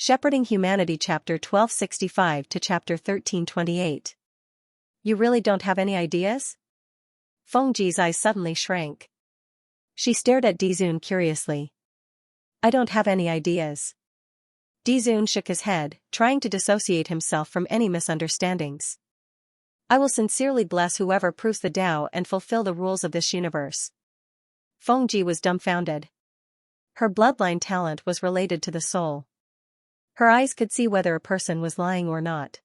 Shepherding Humanity Chapter 1265 to Chapter 1328. You really don't have any ideas? Fengji's eyes suddenly shrank. She stared at Dizun curiously. I don't have any ideas. Dizun shook his head, trying to dissociate himself from any misunderstandings. I will sincerely bless whoever proves the Tao and fulfill the rules of this universe. Fengji was dumbfounded. Her bloodline talent was related to the soul. Her eyes could see whether a person was lying or not.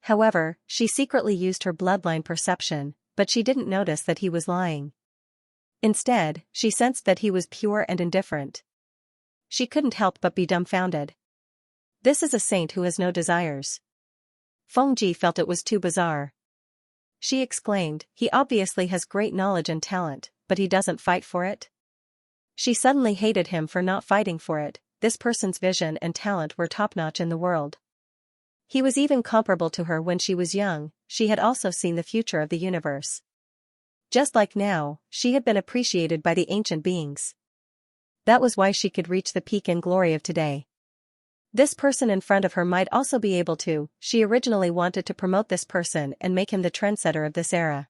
However, she secretly used her bloodline perception, but she didn't notice that he was lying. Instead, she sensed that he was pure and indifferent. She couldn't help but be dumbfounded. This is a saint who has no desires. Fengji felt it was too bizarre. She exclaimed, he obviously has great knowledge and talent, but he doesn't fight for it? She suddenly hated him for not fighting for it. This person's vision and talent were top-notch in the world. He was even comparable to her when she was young. She had also seen the future of the universe. Just like now, she had been appreciated by the ancient beings. That was why she could reach the peak and glory of today. This person in front of her might also be able to. She originally wanted to promote this person and make him the trendsetter of this era.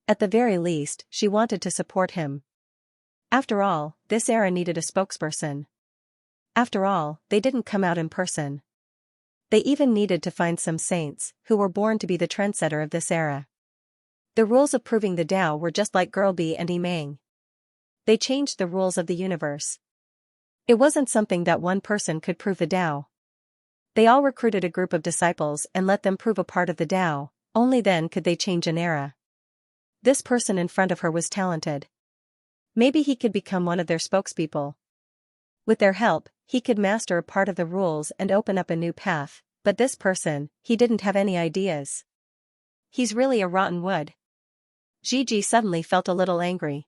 At the very least, she wanted to support him. After all, this era needed a spokesperson. After all, they didn't come out in person. They even needed to find some saints, who were born to be the trendsetter of this era. The rules of proving the Tao were just like Girlby and Imang. They changed the rules of the universe. It wasn't something that one person could prove the Tao. They all recruited a group of disciples and let them prove a part of the Tao, only then could they change an era. This person in front of her was talented. Maybe he could become one of their spokespeople. With their help, he could master a part of the rules and open up a new path, but this person, he didn't have any ideas. He's really a rotten wood. Gigi suddenly felt a little angry.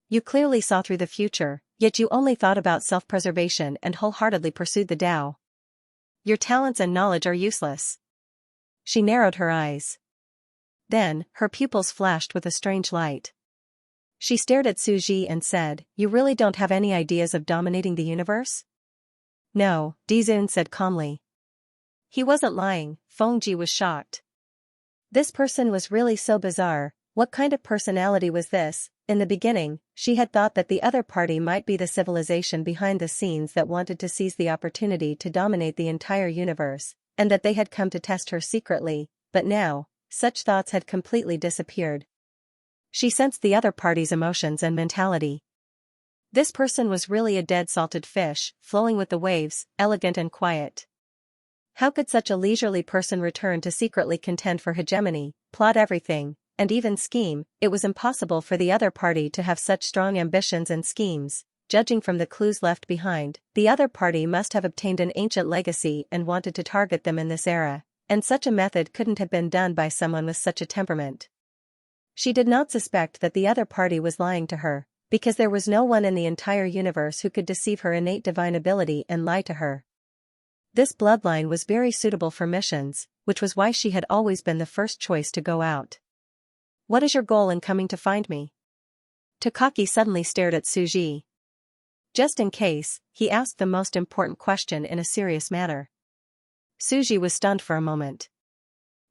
You clearly saw through the future, yet you only thought about self-preservation and wholeheartedly pursued the Tao. Your talents and knowledge are useless. She narrowed her eyes. Then, her pupils flashed with a strange light. She stared at Suji and said, You really don't have any ideas of dominating the universe? No, Dizun said calmly. He wasn't lying. Fengji was shocked. This person was really so bizarre. What kind of personality was this? In the beginning, she had thought that the other party might be the civilization behind the scenes that wanted to seize the opportunity to dominate the entire universe, and that they had come to test her secretly, but now, such thoughts had completely disappeared. She sensed the other party's emotions and mentality. This person was really a dead salted fish, flowing with the waves, elegant and quiet. How could such a leisurely person return to secretly contend for hegemony, plot everything, and even scheme? It was impossible for the other party to have such strong ambitions and schemes. Judging from the clues left behind, the other party must have obtained an ancient legacy and wanted to target them in this era, and such a method couldn't have been done by someone with such a temperament. She did not suspect that the other party was lying to her, because there was no one in the entire universe who could deceive her innate divine ability and lie to her. This bloodline was very suitable for missions, which was why she had always been the first choice to go out. What is your goal in coming to find me? Takaki suddenly stared at Suji. Just in case, he asked the most important question in a serious manner. Suji was stunned for a moment.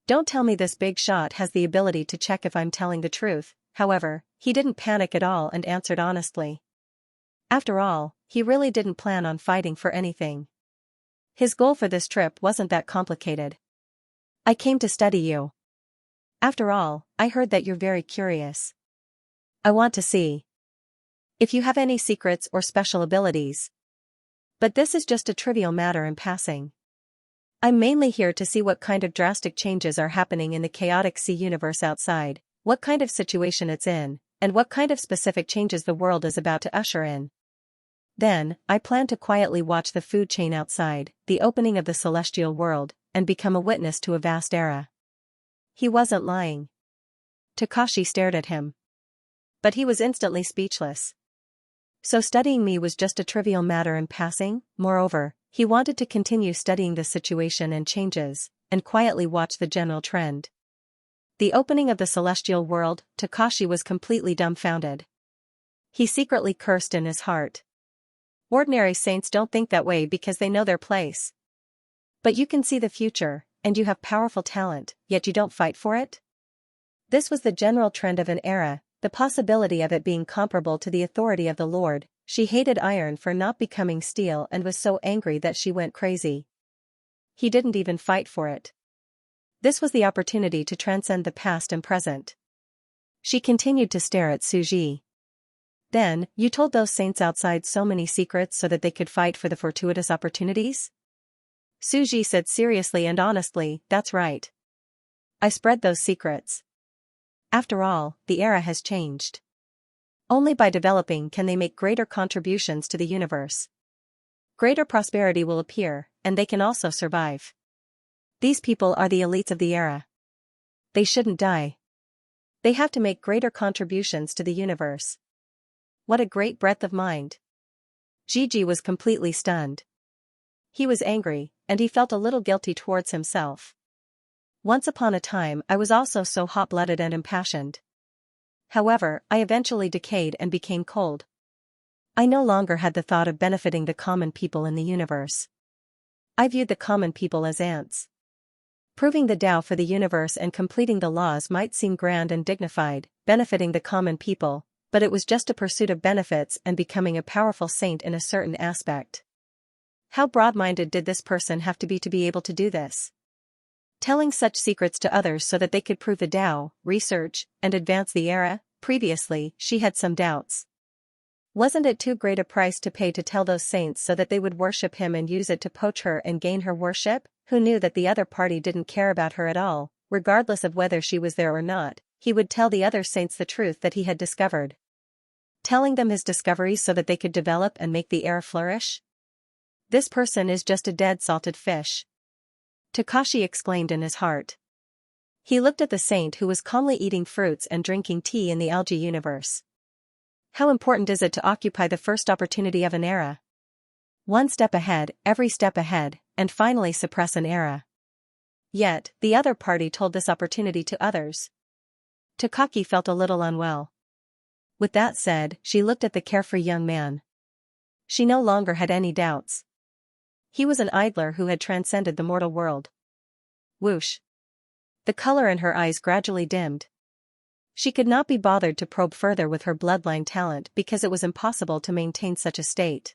Don't tell me this big shot has the ability to check if I'm telling the truth. However, he didn't panic at all and answered honestly. After all, he really didn't plan on fighting for anything. His goal for this trip wasn't that complicated. I came to study you. After all, I heard that you're very curious. I want to see if you have any secrets or special abilities. But this is just a trivial matter in passing. I'm mainly here to see what kind of drastic changes are happening in the chaotic sea universe outside, what kind of situation it's in, and what kind of specific changes the world is about to usher in. Then, I plan to quietly watch the food chain outside, the opening of the celestial world, and become a witness to a vast era. He wasn't lying. Takashi stared at him. But he was instantly speechless. So studying me was just a trivial matter in passing? Moreover, he wanted to continue studying the situation and changes, and quietly watch the general trend. The opening of the celestial world, Takashi was completely dumbfounded. He secretly cursed in his heart. Ordinary saints don't think that way because they know their place. But you can see the future, and you have powerful talent, yet you don't fight for it? This was the general trend of an era, the possibility of it being comparable to the authority of the Lord. She hated iron for not becoming steel and was so angry that she went crazy. He didn't even fight for it. This was the opportunity to transcend the past and present. She continued to stare at Suji. Then, you told those saints outside so many secrets so that they could fight for the fortuitous opportunities? Suji said seriously and honestly, that's right. I spread those secrets. After all, the era has changed. Only by developing can they make greater contributions to the universe. Greater prosperity will appear, and they can also survive. These people are the elites of the era. They shouldn't die. They have to make greater contributions to the universe. What a great breadth of mind. Gigi was completely stunned. He was angry, and he felt a little guilty towards himself. Once upon a time I was also so hot-blooded and impassioned. However, I eventually decayed and became cold. I no longer had the thought of benefiting the common people in the universe. I viewed the common people as ants. Proving the Tao for the universe and completing the laws might seem grand and dignified, benefiting the common people, but it was just a pursuit of benefits and becoming a powerful saint in a certain aspect. How broad-minded did this person have to be able to do this? Telling such secrets to others so that they could prove the Tao, research, and advance the era. Previously, she had some doubts. Wasn't it too great a price to pay to tell those saints so that they would worship him and use it to poach her and gain her worship? Who knew that the other party didn't care about her at all, regardless of whether she was there or not? He would tell the other saints the truth that he had discovered. Telling them his discoveries so that they could develop and make the era flourish? This person is just a dead salted fish. Takashi exclaimed in his heart. He looked at the saint who was calmly eating fruits and drinking tea in the algae universe. How important is it to occupy the first opportunity of an era? One step ahead, every step ahead, and finally suppress an era. Yet, the other party told this opportunity to others. Takaki felt a little unwell. With that said, she looked at the carefree young man. She no longer had any doubts. He was an idler who had transcended the mortal world. Whoosh. The color in her eyes gradually dimmed. She could not be bothered to probe further with her bloodline talent because it was impossible to maintain such a state.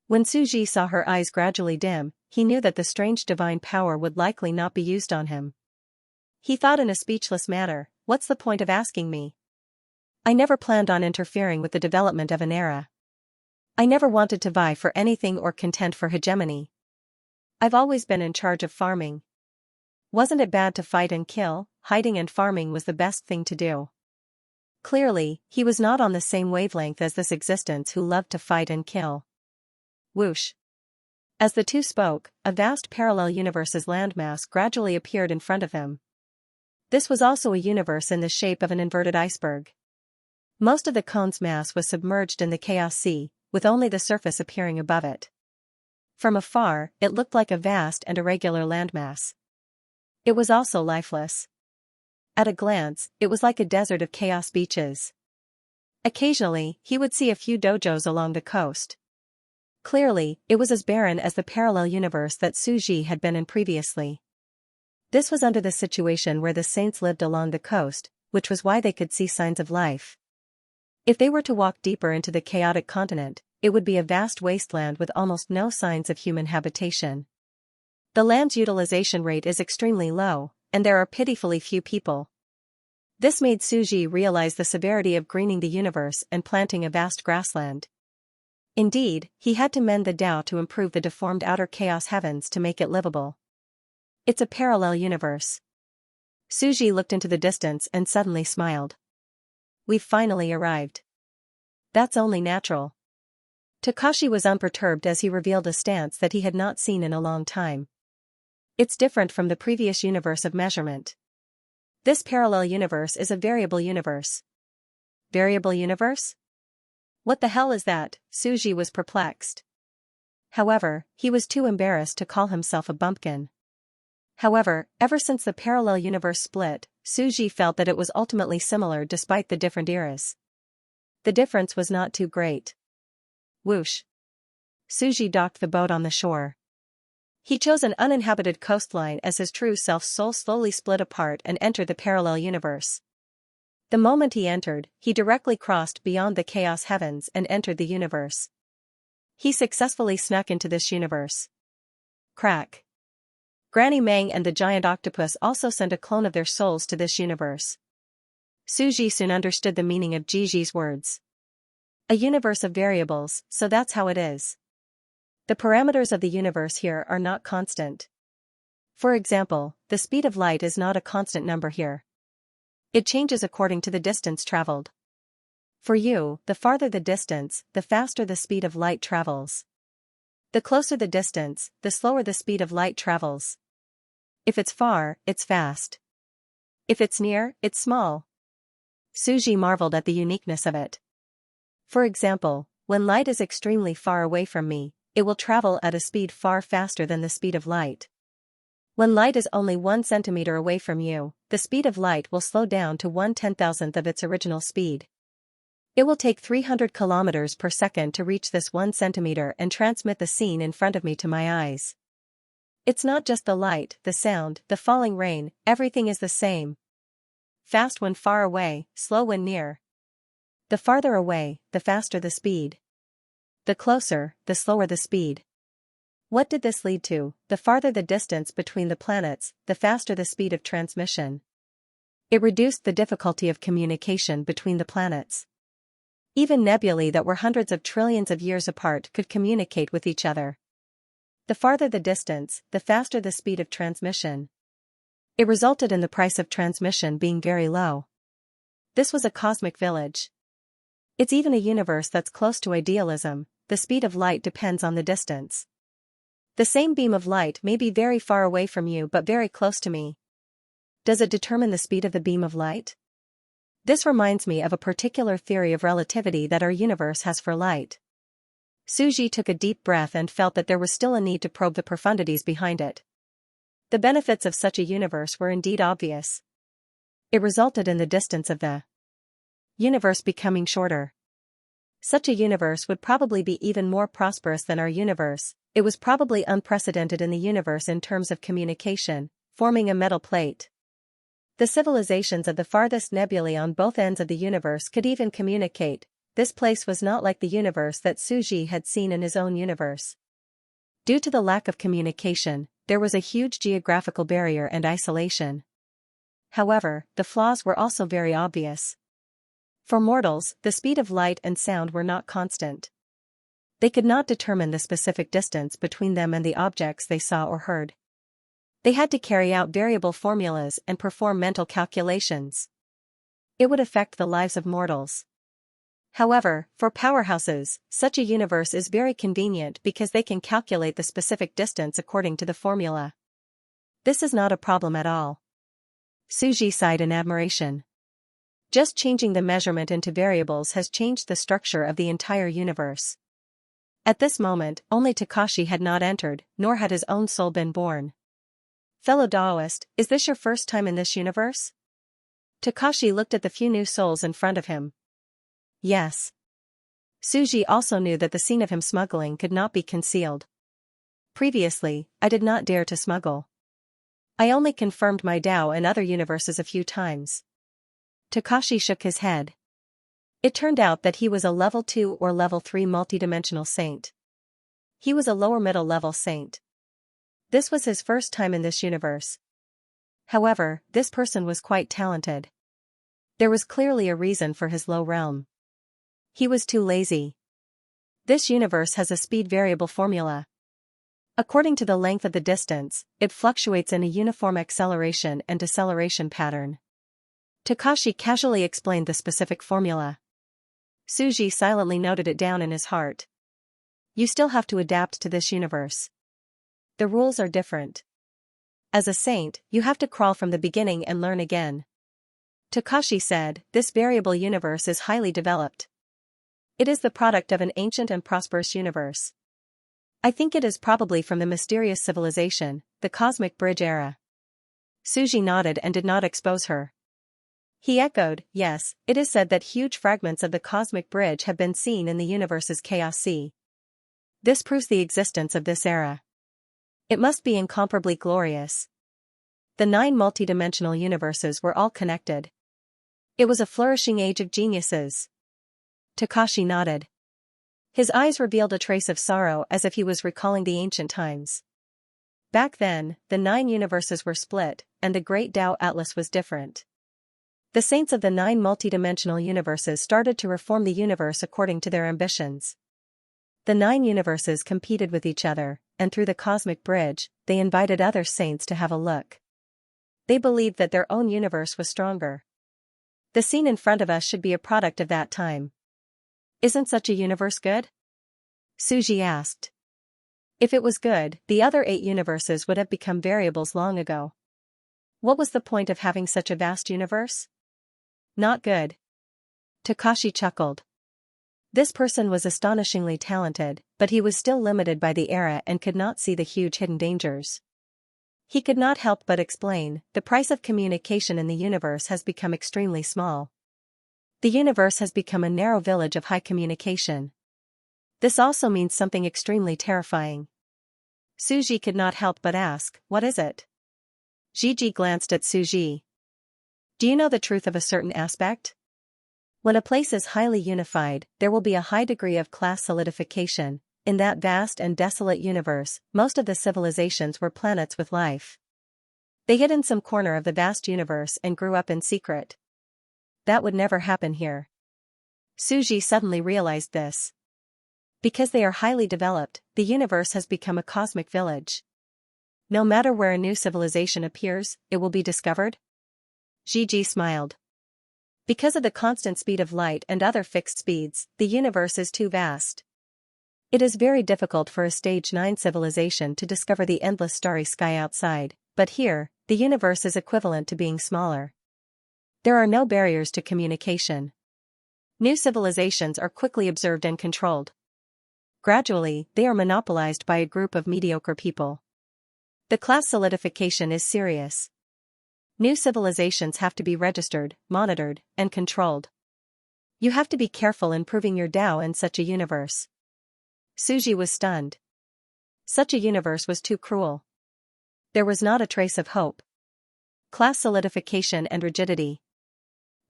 When Suji saw her eyes gradually dim, he knew that the strange divine power would likely not be used on him. He thought in a speechless manner, what's the point of asking me? I never planned on interfering with the development of an era. I never wanted to vie for anything or contend for hegemony. I've always been in charge of farming. Wasn't it bad to fight and kill? Hiding and farming was the best thing to do. Clearly, he was not on the same wavelength as this existence who loved to fight and kill. Whoosh. As the two spoke, a vast parallel universe's landmass gradually appeared in front of them. This was also a universe in the shape of an inverted iceberg. Most of the cone's mass was submerged in the chaos sea, with only the surface appearing above it. From afar, it looked like a vast and irregular landmass. It was also lifeless. At a glance, it was like a desert of chaos beaches. Occasionally, he would see a few dojos along the coast. Clearly, it was as barren as the parallel universe that Suji had been in previously. This was under the situation where the saints lived along the coast, which was why they could see signs of life. If they were to walk deeper into the chaotic continent, it would be a vast wasteland with almost no signs of human habitation. The land's utilization rate is extremely low, and there are pitifully few people. This made Suji realize the severity of greening the universe and planting a vast grassland. Indeed, he had to mend the Tao to improve the deformed outer chaos heavens to make it livable. It's a parallel universe. Suji looked into the distance and suddenly smiled. We've finally arrived. That's only natural. Takashi was unperturbed as he revealed a stance that he had not seen in a long time. It's different from the previous universe of measurement. This parallel universe is a variable universe. Variable universe? What the hell is that? Suji was perplexed. However, he was too embarrassed to call himself a bumpkin. However, ever since the parallel universe split, Suji felt that it was ultimately similar despite the different eras. The difference was not too great. Whoosh. Suji docked the boat on the shore. He chose an uninhabited coastline as his true self's soul slowly split apart and entered the parallel universe. The moment he entered, he directly crossed beyond the chaos heavens and entered the universe. He successfully snuck into this universe. Crack. Granny Mang and the giant octopus also sent a clone of their souls to this universe. Suji soon understood the meaning of Jiji's words. A universe of variables, so that's how it is. The parameters of the universe here are not constant. For example, the speed of light is not a constant number here. It changes according to the distance traveled. For you, the farther the distance, the faster the speed of light travels. The closer the distance, the slower the speed of light travels. If it's far, it's fast. If it's near, it's small. Suji marveled at the uniqueness of it. For example, when light is extremely far away from me, it will travel at a speed far faster than the speed of light. When light is only 1 centimeter away from you, the speed of light will slow down to 1/10,000th of its original speed. It will take 300 kilometers per second to reach this 1 centimeter and transmit the scene in front of me to my eyes. It's not just the light, the sound, the falling rain, everything is the same. Fast when far away, slow when near. The farther away, the faster the speed. The closer, the slower the speed. What did this lead to? The farther the distance between the planets, the faster the speed of transmission. It reduced the difficulty of communication between the planets. Even nebulae that were hundreds of trillions of years apart could communicate with each other. The farther the distance, the faster the speed of transmission. It resulted in the price of transmission being very low. This was a cosmic village. It's even a universe that's close to idealism. The speed of light depends on the distance. The same beam of light may be very far away from you but very close to me. Does it determine the speed of the beam of light? This reminds me of a particular theory of relativity that our universe has for light. Suji took a deep breath and felt that there was still a need to probe the profundities behind it. The benefits of such a universe were indeed obvious. It resulted in the distance of the universe becoming shorter. Such a universe would probably be even more prosperous than our universe. It was probably unprecedented in the universe in terms of communication, forming a metal plate. The civilizations of the farthest nebulae on both ends of the universe could even communicate. This place was not like the universe that Suji had seen in his own universe. Due to the lack of communication, there was a huge geographical barrier and isolation. However, the flaws were also very obvious. For mortals, the speed of light and sound were not constant. They could not determine the specific distance between them and the objects they saw or heard. They had to carry out variable formulas and perform mental calculations. It would affect the lives of mortals. However, for powerhouses, such a universe is very convenient because they can calculate the specific distance according to the formula. This is not a problem at all. Suji sighed in admiration. Just changing the measurement into variables has changed the structure of the entire universe. At this moment, only Takashi had not entered, nor had his own soul been born. Fellow Daoist, is this your first time in this universe? Takashi looked at the few new souls in front of him. Yes. Suji also knew that the scene of him smuggling could not be concealed. Previously, I did not dare to smuggle. I only confirmed my Dao in other universes a few times. Takashi shook his head. It turned out that he was a level 2 or level 3 multidimensional saint. He was a lower middle level saint. This was his first time in this universe. However, this person was quite talented. There was clearly a reason for his low realm. He was too lazy. This universe has a speed variable formula. According to the length of the distance, it fluctuates in a uniform acceleration and deceleration pattern. Takashi casually explained the specific formula. Suji silently noted it down in his heart. You still have to adapt to this universe. The rules are different. As a saint, you have to crawl from the beginning and learn again. Takashi said, this variable universe is highly developed. It is the product of an ancient and prosperous universe. I think it is probably from the mysterious civilization, the Cosmic Bridge era. Suji nodded and did not expose her. He echoed, yes, it is said that huge fragments of the Cosmic Bridge have been seen in the universe's chaos sea. This proves the existence of this era. It must be incomparably glorious. The 9 multidimensional universes were all connected. It was a flourishing age of geniuses. Takashi nodded. His eyes revealed a trace of sorrow as if he was recalling the ancient times. Back then, the 9 universes were split, and the Great Tao Atlas was different. The saints of the 9 multidimensional universes started to reform the universe according to their ambitions. The 9 universes competed with each other, and through the cosmic bridge, they invited other saints to have a look. They believed that their own universe was stronger. The scene in front of us should be a product of that time. Isn't such a universe good? Suji asked. If it was good, the other 8 universes would have become variables long ago. What was the point of having such a vast universe? Not good. Takashi chuckled. This person was astonishingly talented, but he was still limited by the era and could not see the huge hidden dangers. He could not help but explain, the price of communication in the universe has become extremely small. The universe has become a narrow village of high communication. This also means something extremely terrifying. Suji could not help but ask, what is it? Gigi glanced at Suji. Do you know the truth of a certain aspect? When a place is highly unified, there will be a high degree of class solidification. In that vast and desolate universe, most of the civilizations were planets with life. They hid in some corner of the vast universe and grew up in secret. That would never happen here. Suji suddenly realized this. Because they are highly developed, the universe has become a cosmic village. No matter where a new civilization appears, it will be discovered? Gigi smiled. Because of the constant speed of light and other fixed speeds, the universe is too vast. It is very difficult for a stage 9 civilization to discover the endless starry sky outside, but here, the universe is equivalent to being smaller. There are no barriers to communication. New civilizations are quickly observed and controlled. Gradually, they are monopolized by a group of mediocre people. The class solidification is serious. New civilizations have to be registered, monitored, and controlled. You have to be careful in proving your Tao in such a universe. Suji was stunned. Such a universe was too cruel. There was not a trace of hope. Class solidification and rigidity.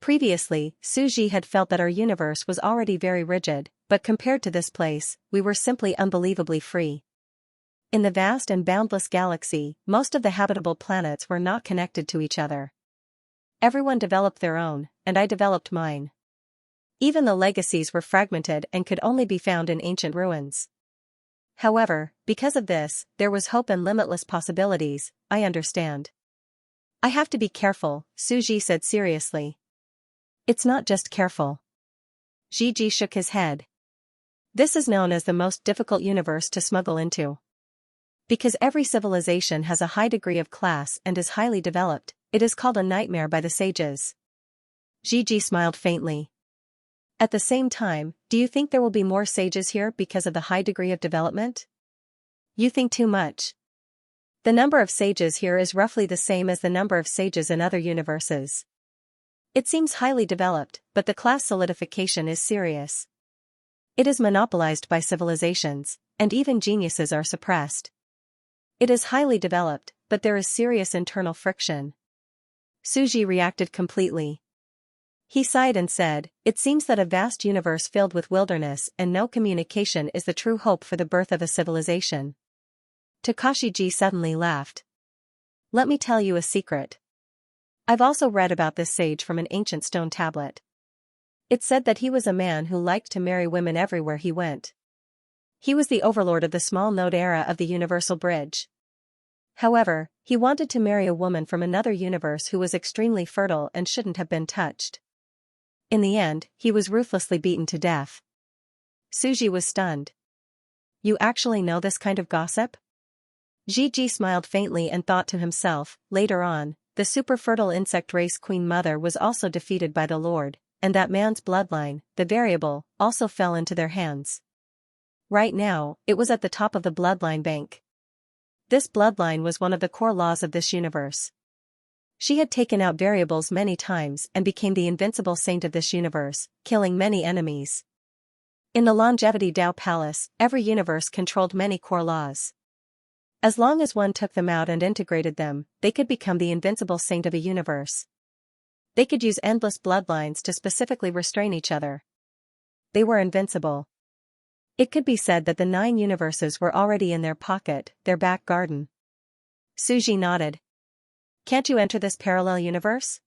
Previously, Suji had felt that our universe was already very rigid, but compared to this place, we were simply unbelievably free. In the vast and boundless galaxy, most of the habitable planets were not connected to each other. Everyone developed their own, and I developed mine. Even the legacies were fragmented and could only be found in ancient ruins. However, because of this, there was hope and limitless possibilities. I understand. I have to be careful, Suji said seriously. It's not just careful. Gigi shook his head. This is known as the most difficult universe to smuggle into. Because every civilization has a high degree of class and is highly developed, it is called a nightmare by the sages. Gigi smiled faintly. At the same time, do you think there will be more sages here because of the high degree of development? You think too much. The number of sages here is roughly the same as the number of sages in other universes. It seems highly developed, but the class solidification is serious. It is monopolized by civilizations, and even geniuses are suppressed. It is highly developed, but there is serious internal friction. Suji reacted completely. He sighed and said, it seems that a vast universe filled with wilderness and no communication is the true hope for the birth of a civilization. Takashi suddenly laughed. Let me tell you a secret. I've also read about this sage from an ancient stone tablet. It said that he was a man who liked to marry women everywhere he went. He was the overlord of the small node era of the universal bridge. However, he wanted to marry a woman from another universe who was extremely fertile and shouldn't have been touched. In the end, he was ruthlessly beaten to death. Suji was stunned. You actually know this kind of gossip? Gigi smiled faintly and thought to himself, later on, the super-fertile insect race Queen Mother was also defeated by the Lord, and that man's bloodline, the variable, also fell into their hands. Right now, it was at the top of the bloodline bank. This bloodline was one of the core laws of this universe. She had taken out variables many times and became the invincible saint of this universe, killing many enemies. In the Longevity Tao Palace, every universe controlled many core laws. As long as one took them out and integrated them, they could become the invincible saint of a universe. They could use endless bloodlines to specifically restrain each other. They were invincible. It could be said that the 9 universes were already in their pocket, their back garden. Suji nodded. Can't you enter this parallel universe?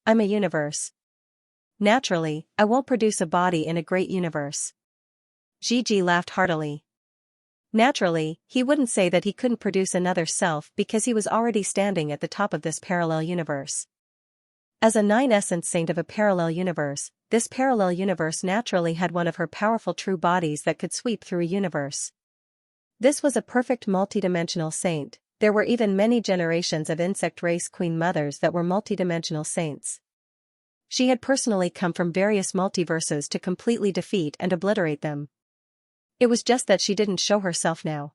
I'm a universe. Naturally, I won't produce a body in a great universe. Gigi laughed heartily. Naturally, he wouldn't say that he couldn't produce another self because he was already standing at the top of this parallel universe. As a 9-essence saint of a parallel universe, this parallel universe naturally had one of her powerful true bodies that could sweep through a universe. This was a perfect multidimensional saint. There were even many generations of insect race queen mothers that were multidimensional saints. She had personally come from various multiverses to completely defeat and obliterate them. It was just that she didn't show herself now.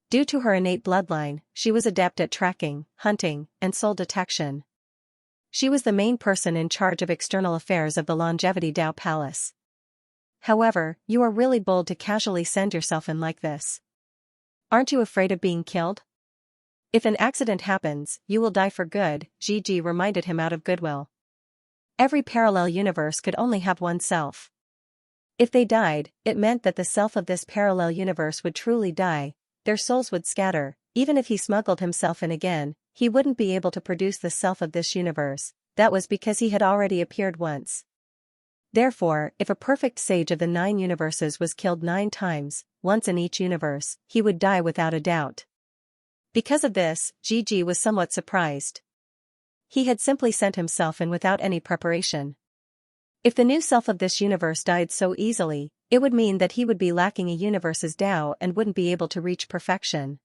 Due to her innate bloodline, she was adept at tracking, hunting, and soul detection. She was the main person in charge of external affairs of the Longevity Tao Palace. However, you are really bold to casually send yourself in like this. Aren't you afraid of being killed? If an accident happens, you will die for good, Gigi reminded him out of goodwill. Every parallel universe could only have one self. If they died, it meant that the self of this parallel universe would truly die, their souls would scatter. Even if he smuggled himself in again, he wouldn't be able to produce the self of this universe. That was because he had already appeared once. Therefore, if a perfect sage of the 9 universes was killed 9 times, once in each universe, he would die without a doubt. Because of this, Gigi was somewhat surprised. He had simply sent himself in without any preparation. If the new self of this universe died so easily, it would mean that he would be lacking a universe's Tao and wouldn't be able to reach perfection.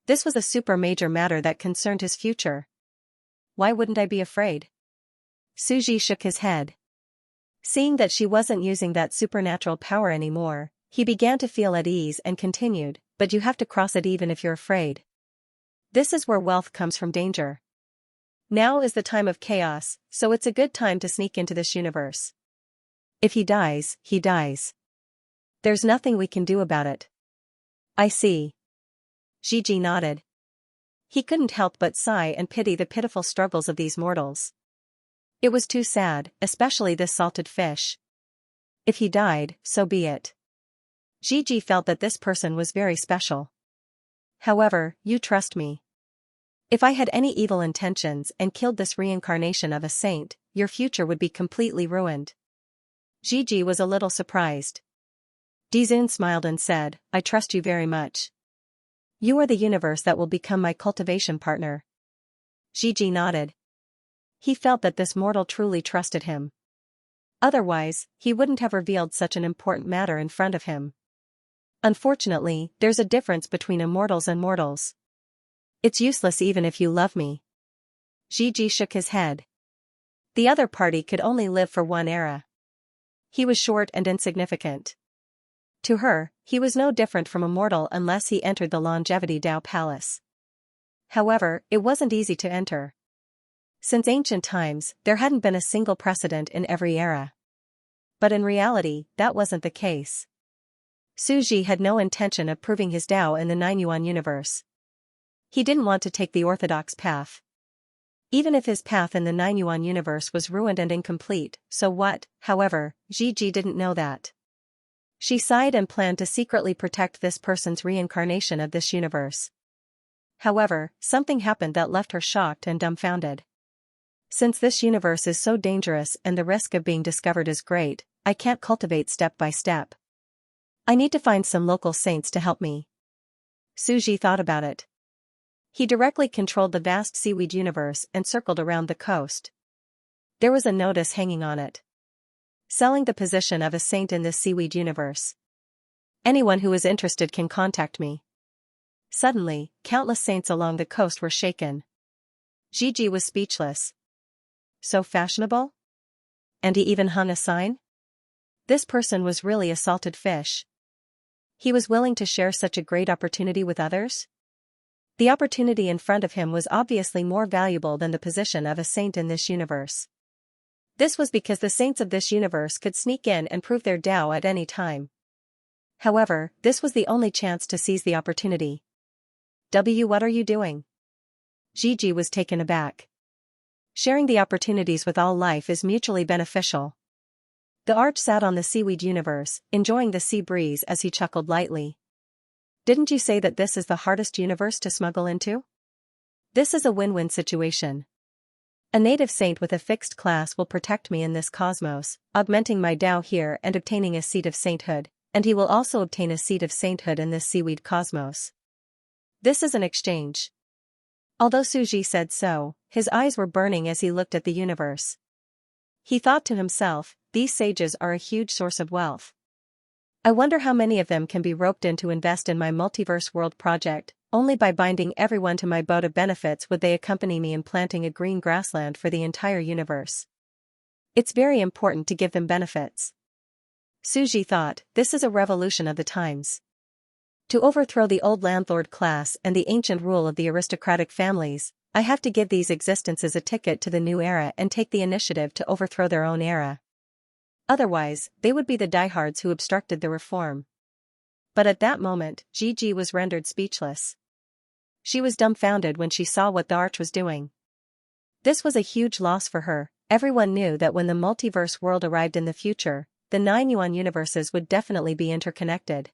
This was a super major matter that concerned his future. Why wouldn't I be afraid? Suji shook his head. Seeing that she wasn't using that supernatural power anymore, he began to feel at ease and continued, but you have to cross it even if you're afraid. This is where wealth comes from danger. Now is the time of chaos, so it's a good time to sneak into this universe. If he dies, he dies. There's nothing we can do about it. I see. Gigi nodded. He couldn't help but sigh and pity the pitiful struggles of these mortals. It was too sad, especially this salted fish. If he died, so be it. Gigi felt that this person was very special. However, you trust me. If I had any evil intentions and killed this reincarnation of a saint, your future would be completely ruined. Gigi was a little surprised. Dizun smiled and said, I trust you very much. You are the universe that will become my cultivation partner. Gigi nodded. He felt that this mortal truly trusted him. Otherwise, he wouldn't have revealed such an important matter in front of him. Unfortunately, there's a difference between immortals and mortals. It's useless even if you love me. Gigi shook his head. The other party could only live for one era. He was short and insignificant. To her, he was no different from a mortal unless he entered the Longevity Tao Palace. However, it wasn't easy to enter. Since ancient times, there hadn't been a single precedent in every era. But in reality, that wasn't the case. Suji had no intention of proving his Tao in the 9-yuan universe. He didn't want to take the orthodox path. Even if his path in the 9-yuan universe was ruined and incomplete, so what? However, Gigi didn't know that. She sighed and planned to secretly protect this person's reincarnation of this universe. However, something happened that left her shocked and dumbfounded. Since this universe is so dangerous and the risk of being discovered is great, I can't cultivate step by step. I need to find some local saints to help me. Suji thought about it. He directly controlled the vast seaweed universe and circled around the coast. There was a notice hanging on it. Selling the position of a saint in this seaweed universe. Anyone who is interested can contact me. Suddenly, countless saints along the coast were shaken. Gigi was speechless. So fashionable? And he even hung a sign? This person was really a salted fish. He was willing to share such a great opportunity with others? The opportunity in front of him was obviously more valuable than the position of a saint in this universe. This was because the saints of this universe could sneak in and prove their Tao at any time. However, this was the only chance to seize the opportunity. What are you doing? Gigi was taken aback. Sharing the opportunities with all life is mutually beneficial. The arch sat on the seaweed universe, enjoying the sea breeze as he chuckled lightly. Didn't you say that this is the hardest universe to smuggle into? This is a win-win situation. A native saint with a fixed class will protect me in this cosmos, augmenting my Tao here and obtaining a seat of sainthood, and he will also obtain a seat of sainthood in this seaweed cosmos. This is an exchange. Although Suji said so, his eyes were burning as he looked at the universe. He thought to himself, these sages are a huge source of wealth. I wonder how many of them can be roped in to invest in my multiverse world project. Only by binding everyone to my boat of benefits would they accompany me in planting a green grassland for the entire universe. It's very important to give them benefits. Suji thought, this is a revolution of the times. To overthrow the old landlord class and the ancient rule of the aristocratic families, I have to give these existences a ticket to the new era and take the initiative to overthrow their own era. Otherwise, they would be the diehards who obstructed the reform. But at that moment, Gigi was rendered speechless. She was dumbfounded when she saw what the arch was doing. This was a huge loss for her. Everyone knew that when the multiverse world arrived in the future, the 9 Yuan universes would definitely be interconnected.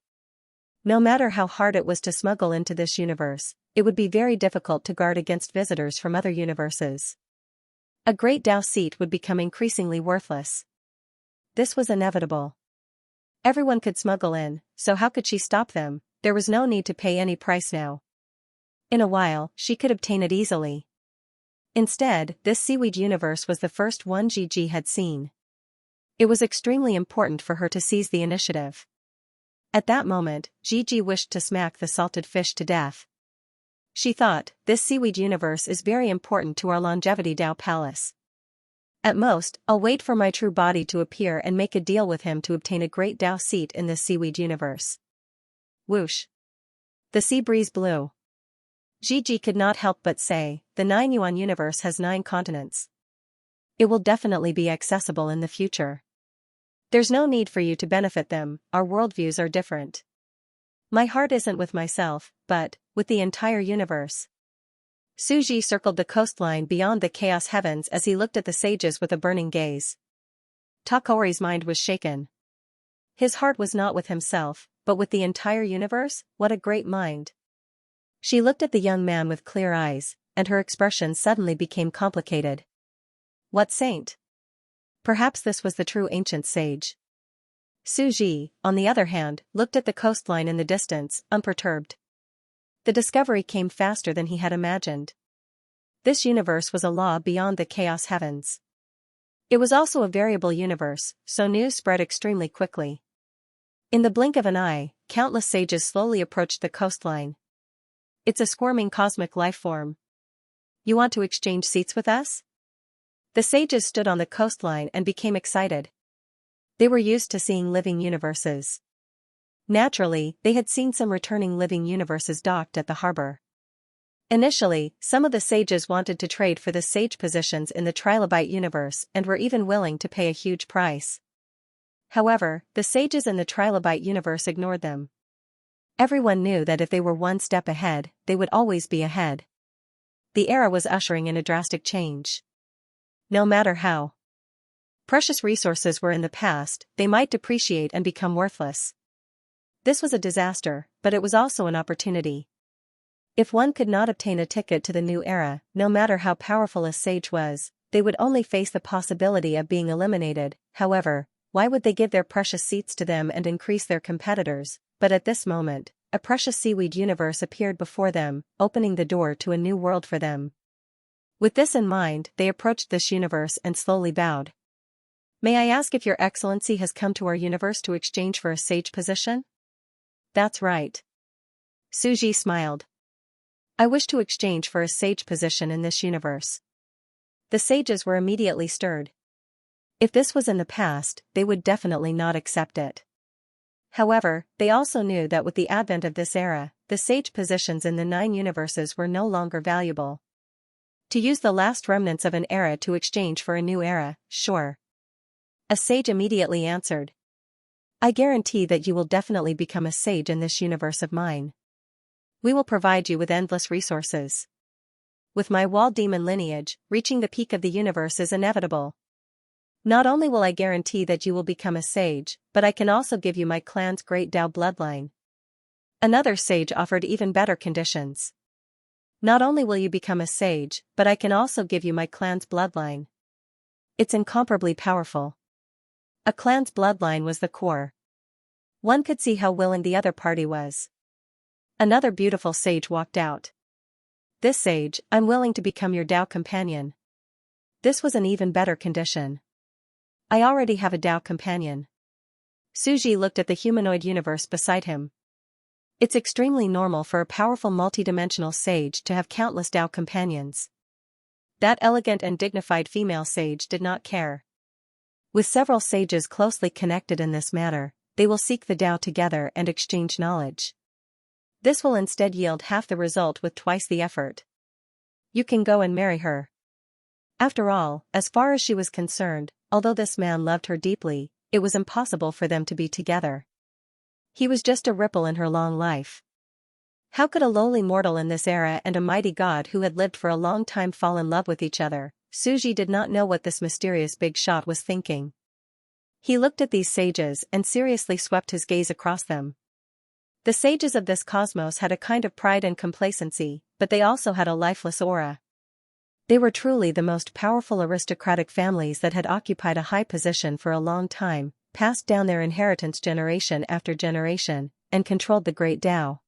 No matter how hard it was to smuggle into this universe, it would be very difficult to guard against visitors from other universes. A great Tao seat would become increasingly worthless. This was inevitable. Everyone could smuggle in, so how could she stop them? There was no need to pay any price now. In a while, she could obtain it easily. Instead, this seaweed universe was the first one Gigi had seen. It was extremely important for her to seize the initiative. At that moment, Gigi wished to smack the salted fish to death. She thought, this seaweed universe is very important to our longevity Tao Palace. At most, I'll wait for my true body to appear and make a deal with him to obtain a great Tao seat in this seaweed universe. Whoosh. The sea breeze blew. Gigi could not help but say, the 9 Yuan universe has 9 continents. It will definitely be accessible in the future. There's no need for you to benefit them, our worldviews are different. My heart isn't with myself, but with the entire universe. Suji circled the coastline beyond the chaos heavens as he looked at the sages with a burning gaze. Takori's mind was shaken. His heart was not with himself, but with the entire universe. What a great mind. She looked at the young man with clear eyes, and her expression suddenly became complicated. What saint? Perhaps this was the true ancient sage. Suji, on the other hand, looked at the coastline in the distance, unperturbed. The discovery came faster than he had imagined. This universe was a law beyond the chaos heavens. It was also a variable universe, so news spread extremely quickly. In the blink of an eye, countless sages slowly approached the coastline. It's a squirming cosmic life form. You want to exchange seats with us? The sages stood on the coastline and became excited. They were used to seeing living universes. Naturally, they had seen some returning living universes docked at the harbor. Initially, some of the sages wanted to trade for the sage positions in the trilobite universe and were even willing to pay a huge price. However, the sages in the trilobite universe ignored them. Everyone knew that if they were one step ahead, they would always be ahead. The era was ushering in a drastic change. No matter how precious resources were in the past, they might depreciate and become worthless. This was a disaster, but it was also an opportunity. If one could not obtain a ticket to the new era, no matter how powerful a sage was, they would only face the possibility of being eliminated. However, why would they give their precious seats to them and increase their competitors? But at this moment, a precious seaweed universe appeared before them, opening the door to a new world for them. With this in mind, they approached this universe and slowly bowed. May I ask if Your Excellency has come to our universe to exchange for a sage position? That's right. Suji smiled. I wish to exchange for a sage position in this universe. The sages were immediately stirred. If this was in the past, they would definitely not accept it. However, they also knew that with the advent of this era, the sage positions in the 9 universes were no longer valuable. To use the last remnants of an era to exchange for a new era, sure. A sage immediately answered. I guarantee that you will definitely become a sage in this universe of mine. We will provide you with endless resources. With my wall demon lineage, reaching the peak of the universe is inevitable. Not only will I guarantee that you will become a sage, but I can also give you my clan's great Dao bloodline. Another sage offered even better conditions. Not only will you become a sage, but I can also give you my clan's bloodline. It's incomparably powerful. A clan's bloodline was the core. One could see how willing the other party was. Another beautiful sage walked out. This sage, I'm willing to become your Dao companion. This was an even better condition. I already have a Dao companion. Suji looked at the humanoid universe beside him. It's extremely normal for a powerful multidimensional sage to have countless Dao companions. That elegant and dignified female sage did not care. With several sages closely connected in this matter, they will seek the Dao together and exchange knowledge. This will instead yield half the result with twice the effort. You can go and marry her. After all, as far as she was concerned, although this man loved her deeply, it was impossible for them to be together. He was just a ripple in her long life. How could a lowly mortal in this era and a mighty god who had lived for a long time fall in love with each other? Suji did not know what this mysterious big shot was thinking. He looked at these sages and seriously swept his gaze across them. The sages of this cosmos had a kind of pride and complacency, but they also had a lifeless aura. They were truly the most powerful aristocratic families that had occupied a high position for a long time, passed down their inheritance generation after generation, and controlled the great Tao.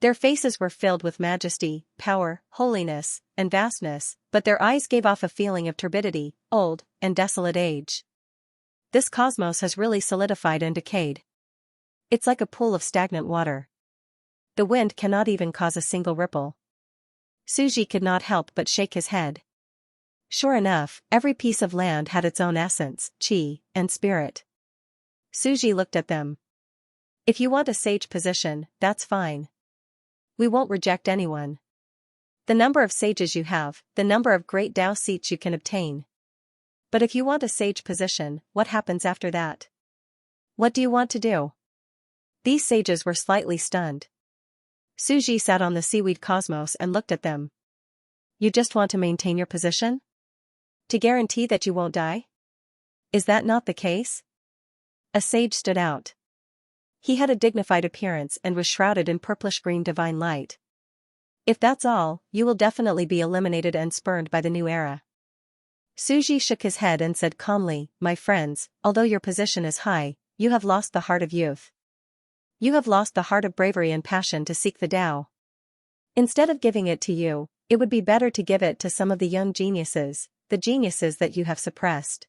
Their faces were filled with majesty, power, holiness, and vastness, but their eyes gave off a feeling of turbidity, old, and desolate age. This cosmos has really solidified and decayed. It's like a pool of stagnant water. The wind cannot even cause a single ripple. Suji could not help but shake his head. Sure enough, every piece of land had its own essence, chi, and spirit. Suji looked at them. If you want a sage position, that's fine. We won't reject anyone. The number of sages you have, the number of great Dao seats you can obtain. But if you want a sage position, what happens after that? What do you want to do? These sages were slightly stunned. Suji sat on the seaweed cosmos and looked at them. You just want to maintain your position? To guarantee that you won't die? Is that not the case? A sage stood out. He had a dignified appearance and was shrouded in purplish-green divine light. If that's all, you will definitely be eliminated and spurned by the new era. Suji shook his head and said calmly, my friends, although your position is high, you have lost the heart of youth. You have lost the heart of bravery and passion to seek the Tao. Instead of giving it to you, it would be better to give it to some of the young geniuses, the geniuses that you have suppressed.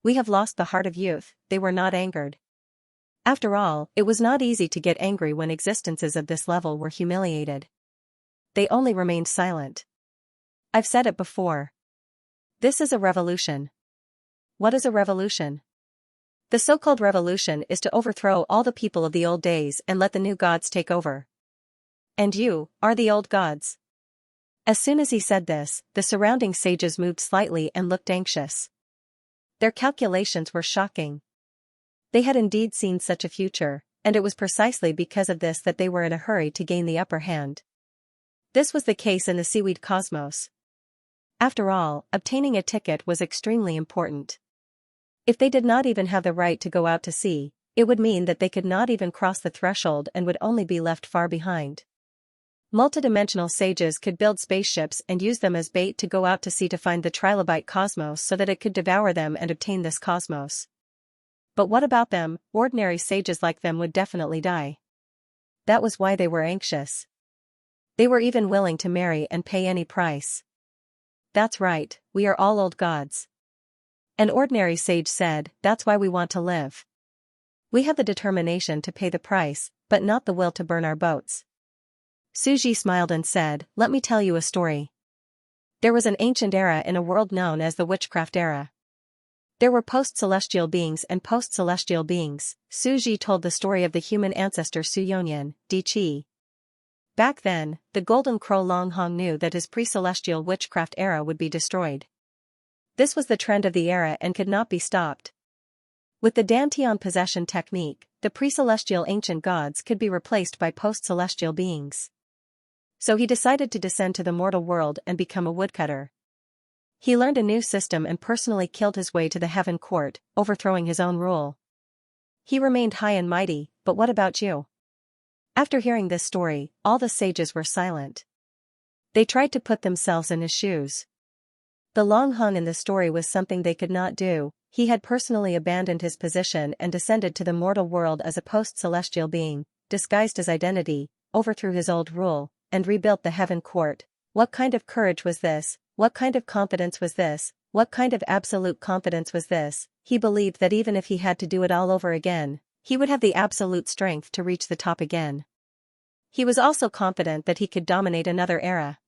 We have lost the heart of youth, they were not angered. After all, it was not easy to get angry when existences of this level were humiliated. They only remained silent. I've said it before. This is a revolution. What is a revolution? The so-called revolution is to overthrow all the people of the old days and let the new gods take over. And you are the old gods. As soon as he said this, the surrounding sages moved slightly and looked anxious. Their calculations were shocking. They had indeed seen such a future, and it was precisely because of this that they were in a hurry to gain the upper hand. This was the case in the seaweed cosmos. After all, obtaining a ticket was extremely important. If they did not even have the right to go out to sea, it would mean that they could not even cross the threshold and would only be left far behind. Multidimensional sages could build spaceships and use them as bait to go out to sea to find the trilobite cosmos so that it could devour them and obtain this cosmos. But what about them? Ordinary sages like them would definitely die. That was why they were anxious. They were even willing to marry and pay any price. That's right, we are all old gods. An ordinary sage said, that's why we want to live. We have the determination to pay the price, but not the will to burn our boats. Suji smiled and said, let me tell you a story. There was an ancient era in a world known as the witchcraft era. There were post-celestial beings and post-celestial beings. Suji told the story of the human ancestor Suyonyan, Di Chi. Back then, the Golden Crow Long Hong knew that his pre-celestial witchcraft era would be destroyed. This was the trend of the era and could not be stopped. With the Dantian possession technique, the pre-celestial ancient gods could be replaced by post-celestial beings. So he decided to descend to the mortal world and become a woodcutter. He learned a new system and personally killed his way to the heaven court, overthrowing his own rule. He remained high and mighty, but what about you? After hearing this story, all the sages were silent. They tried to put themselves in his shoes. The Long Hong in the story was something they could not do. He had personally abandoned his position and descended to the mortal world as a post-celestial being, disguised his identity, overthrew his old rule, and rebuilt the heaven court. What kind of courage was this? What kind of confidence was this? What kind of absolute confidence was this? He believed that even if he had to do it all over again, he would have the absolute strength to reach the top again. He was also confident that he could dominate another era.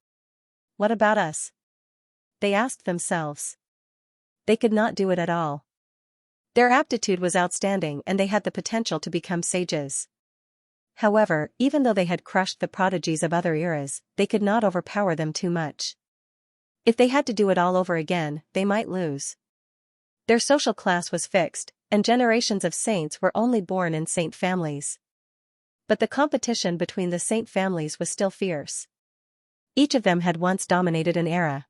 What about us? They asked themselves. They could not do it at all. Their aptitude was outstanding and they had the potential to become sages. However, even though they had crushed the prodigies of other eras, they could not overpower them too much. If they had to do it all over again, they might lose. Their social class was fixed, and generations of saints were only born in saint families. But the competition between the saint families was still fierce. Each of them had once dominated an era.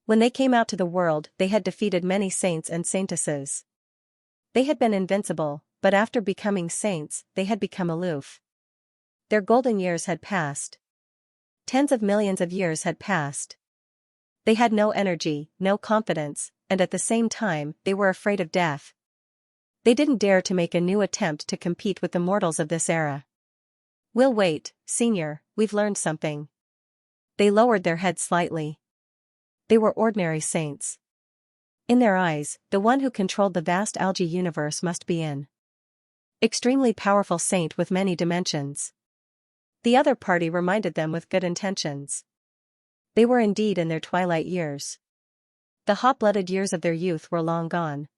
When they came out to the world, they had defeated many saints and saintesses. They had been invincible, but after becoming saints, they had become aloof. Their golden years had passed. Tens of millions of years had passed. They had no energy, no confidence, and at the same time, they were afraid of death. They didn't dare to make a new attempt to compete with the mortals of this era. "We'll wait, Senior, we've learned something." They lowered their heads slightly. They were ordinary saints. In their eyes, the one who controlled the vast algae universe must be an extremely powerful saint with many dimensions. The other party reminded them with good intentions. They were indeed in their twilight years. The hot-blooded years of their youth were long gone.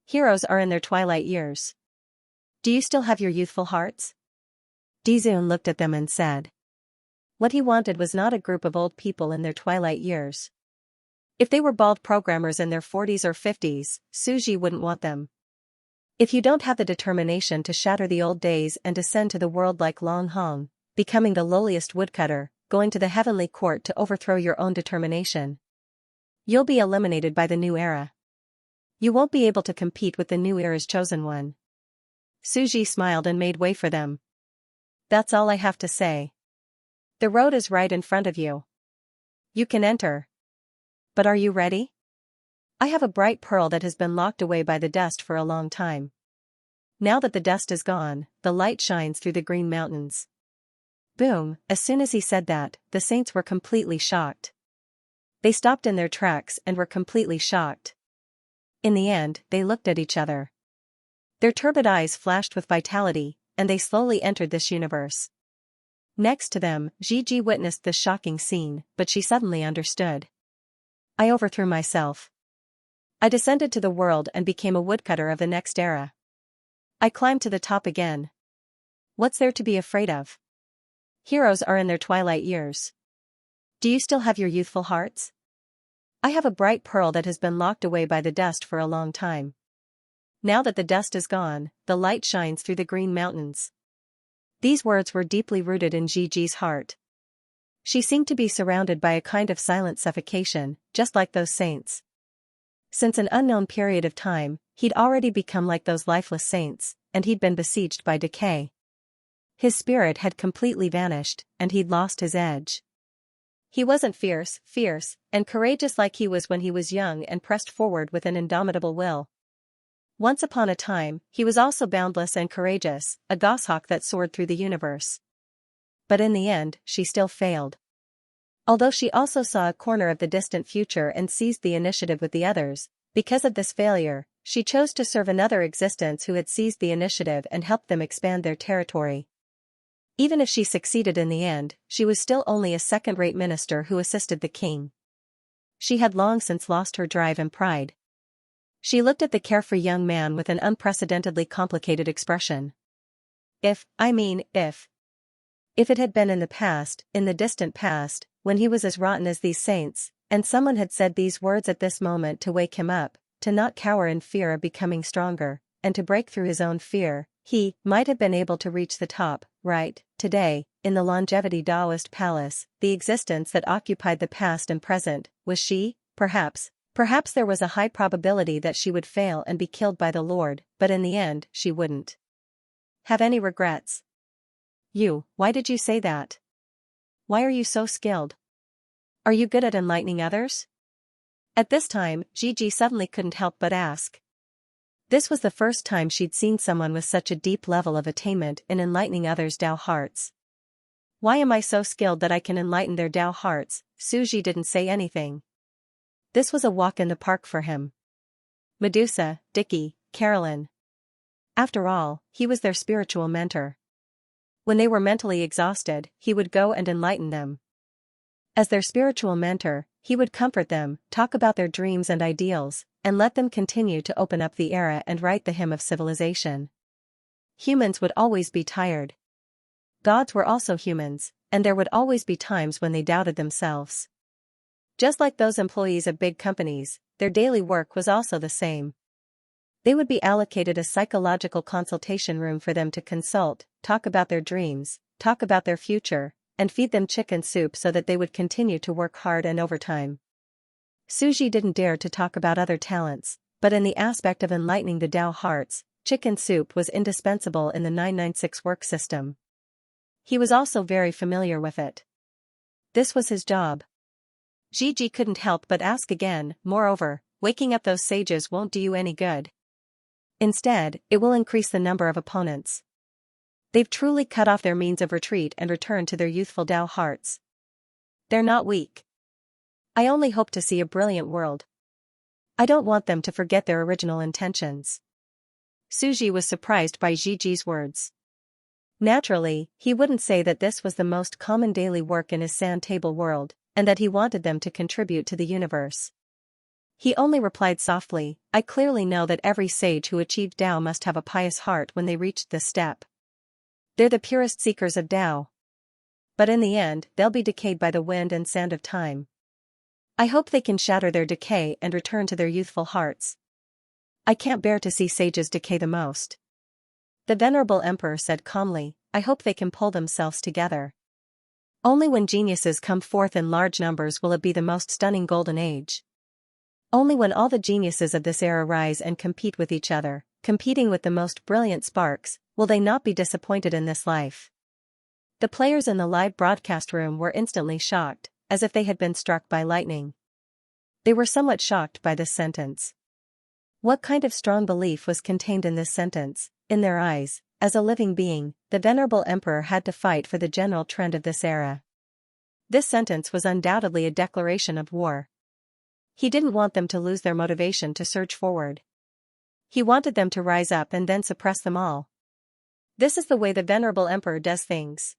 Heroes are in their twilight years. Do you still have your youthful hearts? Dizun looked at them and said. What he wanted was not a group of old people in their twilight years. If they were bald programmers in their 40s or 50s, Suji wouldn't want them. If you don't have the determination to shatter the old days and descend to the world like Long Hong, becoming the lowliest woodcutter, going to the heavenly court to overthrow your own determination, you'll be eliminated by the new era. You won't be able to compete with the new era's chosen one. Suji smiled and made way for them. That's all I have to say. The road is right in front of you. You can enter. But are you ready? I have a bright pearl that has been locked away by the dust for a long time. Now that the dust is gone, the light shines through the green mountains. Boom, as soon as he said that, the saints were completely shocked. They stopped in their tracks and were completely shocked. In the end, they looked at each other. Their turbid eyes flashed with vitality, and they slowly entered this universe. Next to them, Gigi witnessed this shocking scene, but she suddenly understood. I overthrew myself. I descended to the world and became a woodcutter of the next era. I climbed to the top again. What's there to be afraid of? Heroes are in their twilight years. Do you still have your youthful hearts? I have a bright pearl that has been locked away by the dust for a long time. Now that the dust is gone, the light shines through the green mountains. These words were deeply rooted in Gigi's heart. She seemed to be surrounded by a kind of silent suffocation, just like those saints. Since an unknown period of time, he'd already become like those lifeless saints, and he'd been besieged by decay. His spirit had completely vanished, and he'd lost his edge. He wasn't fierce, and courageous like he was when he was young and pressed forward with an indomitable will. Once upon a time, he was also boundless and courageous, a goshawk that soared through the universe. But in the end, she still failed. Although she also saw a corner of the distant future and seized the initiative with the others, because of this failure, she chose to serve another existence who had seized the initiative and helped them expand their territory. Even if she succeeded in the end, she was still only a second-rate minister who assisted the king. She had long since lost her drive and pride. She looked at the carefree young man with an unprecedentedly complicated expression. If. If it had been in the past, in the distant past, when he was as rotten as these saints, and someone had said these words at this moment to wake him up, to not cower in fear of becoming stronger, and to break through his own fear, he might have been able to reach the top, right? Today, in the longevity Taoist palace, the existence that occupied the past and present, was she? Perhaps there was a high probability that she would fail and be killed by the Lord, but in the end, she wouldn't have any regrets. Why did you say that? Why are you so skilled? Are you good at enlightening others? At this time, Gigi suddenly couldn't help but ask. This was the first time she'd seen someone with such a deep level of attainment in enlightening others' Tao hearts. Why am I so skilled that I can enlighten their Tao hearts? Suji didn't say anything. This was a walk in the park for him. Medusa, Dickie, Carolyn. After all, he was their spiritual mentor. When they were mentally exhausted, he would go and enlighten them. As their spiritual mentor, he would comfort them, talk about their dreams and ideals, and let them continue to open up the era and write the hymn of civilization. Humans would always be tired. Gods were also humans, and there would always be times when they doubted themselves. Just like those employees of big companies, their daily work was also the same. They would be allocated a psychological consultation room for them to consult, talk about their dreams, talk about their future, and feed them chicken soup so that they would continue to work hard and overtime. Suji didn't dare to talk about other talents, but in the aspect of enlightening the Tao hearts, chicken soup was indispensable in the 996 work system. He was also very familiar with it. This was his job. Gigi couldn't help but ask again. Moreover, waking up those sages won't do you any good. Instead, it will increase the number of opponents. They've truly cut off their means of retreat and returned to their youthful Tao hearts. They're not weak. I only hope to see a brilliant world. I don't want them to forget their original intentions. Suji was surprised by Gigi's words. Naturally, he wouldn't say that this was the most common daily work in his sand table world, and that he wanted them to contribute to the universe. He only replied softly, I clearly know that every sage who achieved Tao must have a pious heart when they reached this step. They're the purest seekers of Tao. But in the end, they'll be decayed by the wind and sand of time. I hope they can shatter their decay and return to their youthful hearts. I can't bear to see sages decay the most. The Venerable Emperor said calmly, I hope they can pull themselves together. Only when geniuses come forth in large numbers will it be the most stunning golden age. Only when all the geniuses of this era rise and compete with each other, competing with the most brilliant sparks, will they not be disappointed in this life. The players in the live broadcast room were instantly shocked, as if they had been struck by lightning. They were somewhat shocked by this sentence. What kind of strong belief was contained in this sentence? In their eyes, as a living being, the Venerable Emperor had to fight for the general trend of this era. This sentence was undoubtedly a declaration of war. He didn't want them to lose their motivation to surge forward. He wanted them to rise up and then suppress them all. This is the way the Venerable Emperor does things.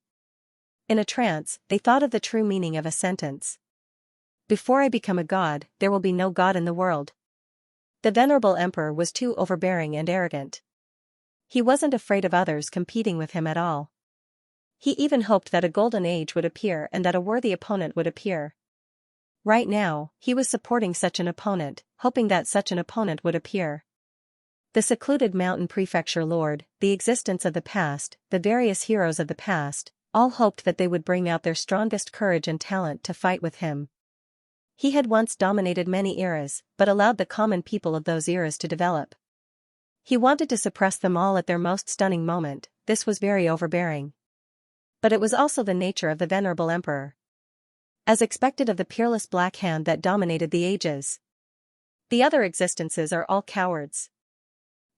In a trance, they thought of the true meaning of a sentence. Before I become a god, there will be no god in the world. The Venerable Emperor was too overbearing and arrogant. He wasn't afraid of others competing with him at all. He even hoped that a golden age would appear and that a worthy opponent would appear. Right now, he was supporting such an opponent, hoping that such an opponent would appear. The secluded mountain prefecture lord, the existence of the past, the various heroes of the past, all hoped that they would bring out their strongest courage and talent to fight with him. He had once dominated many eras, but allowed the common people of those eras to develop. He wanted to suppress them all at their most stunning moment. This was very overbearing. But it was also the nature of the Venerable Emperor. As expected of the peerless black hand that dominated the ages. The other existences are all cowards.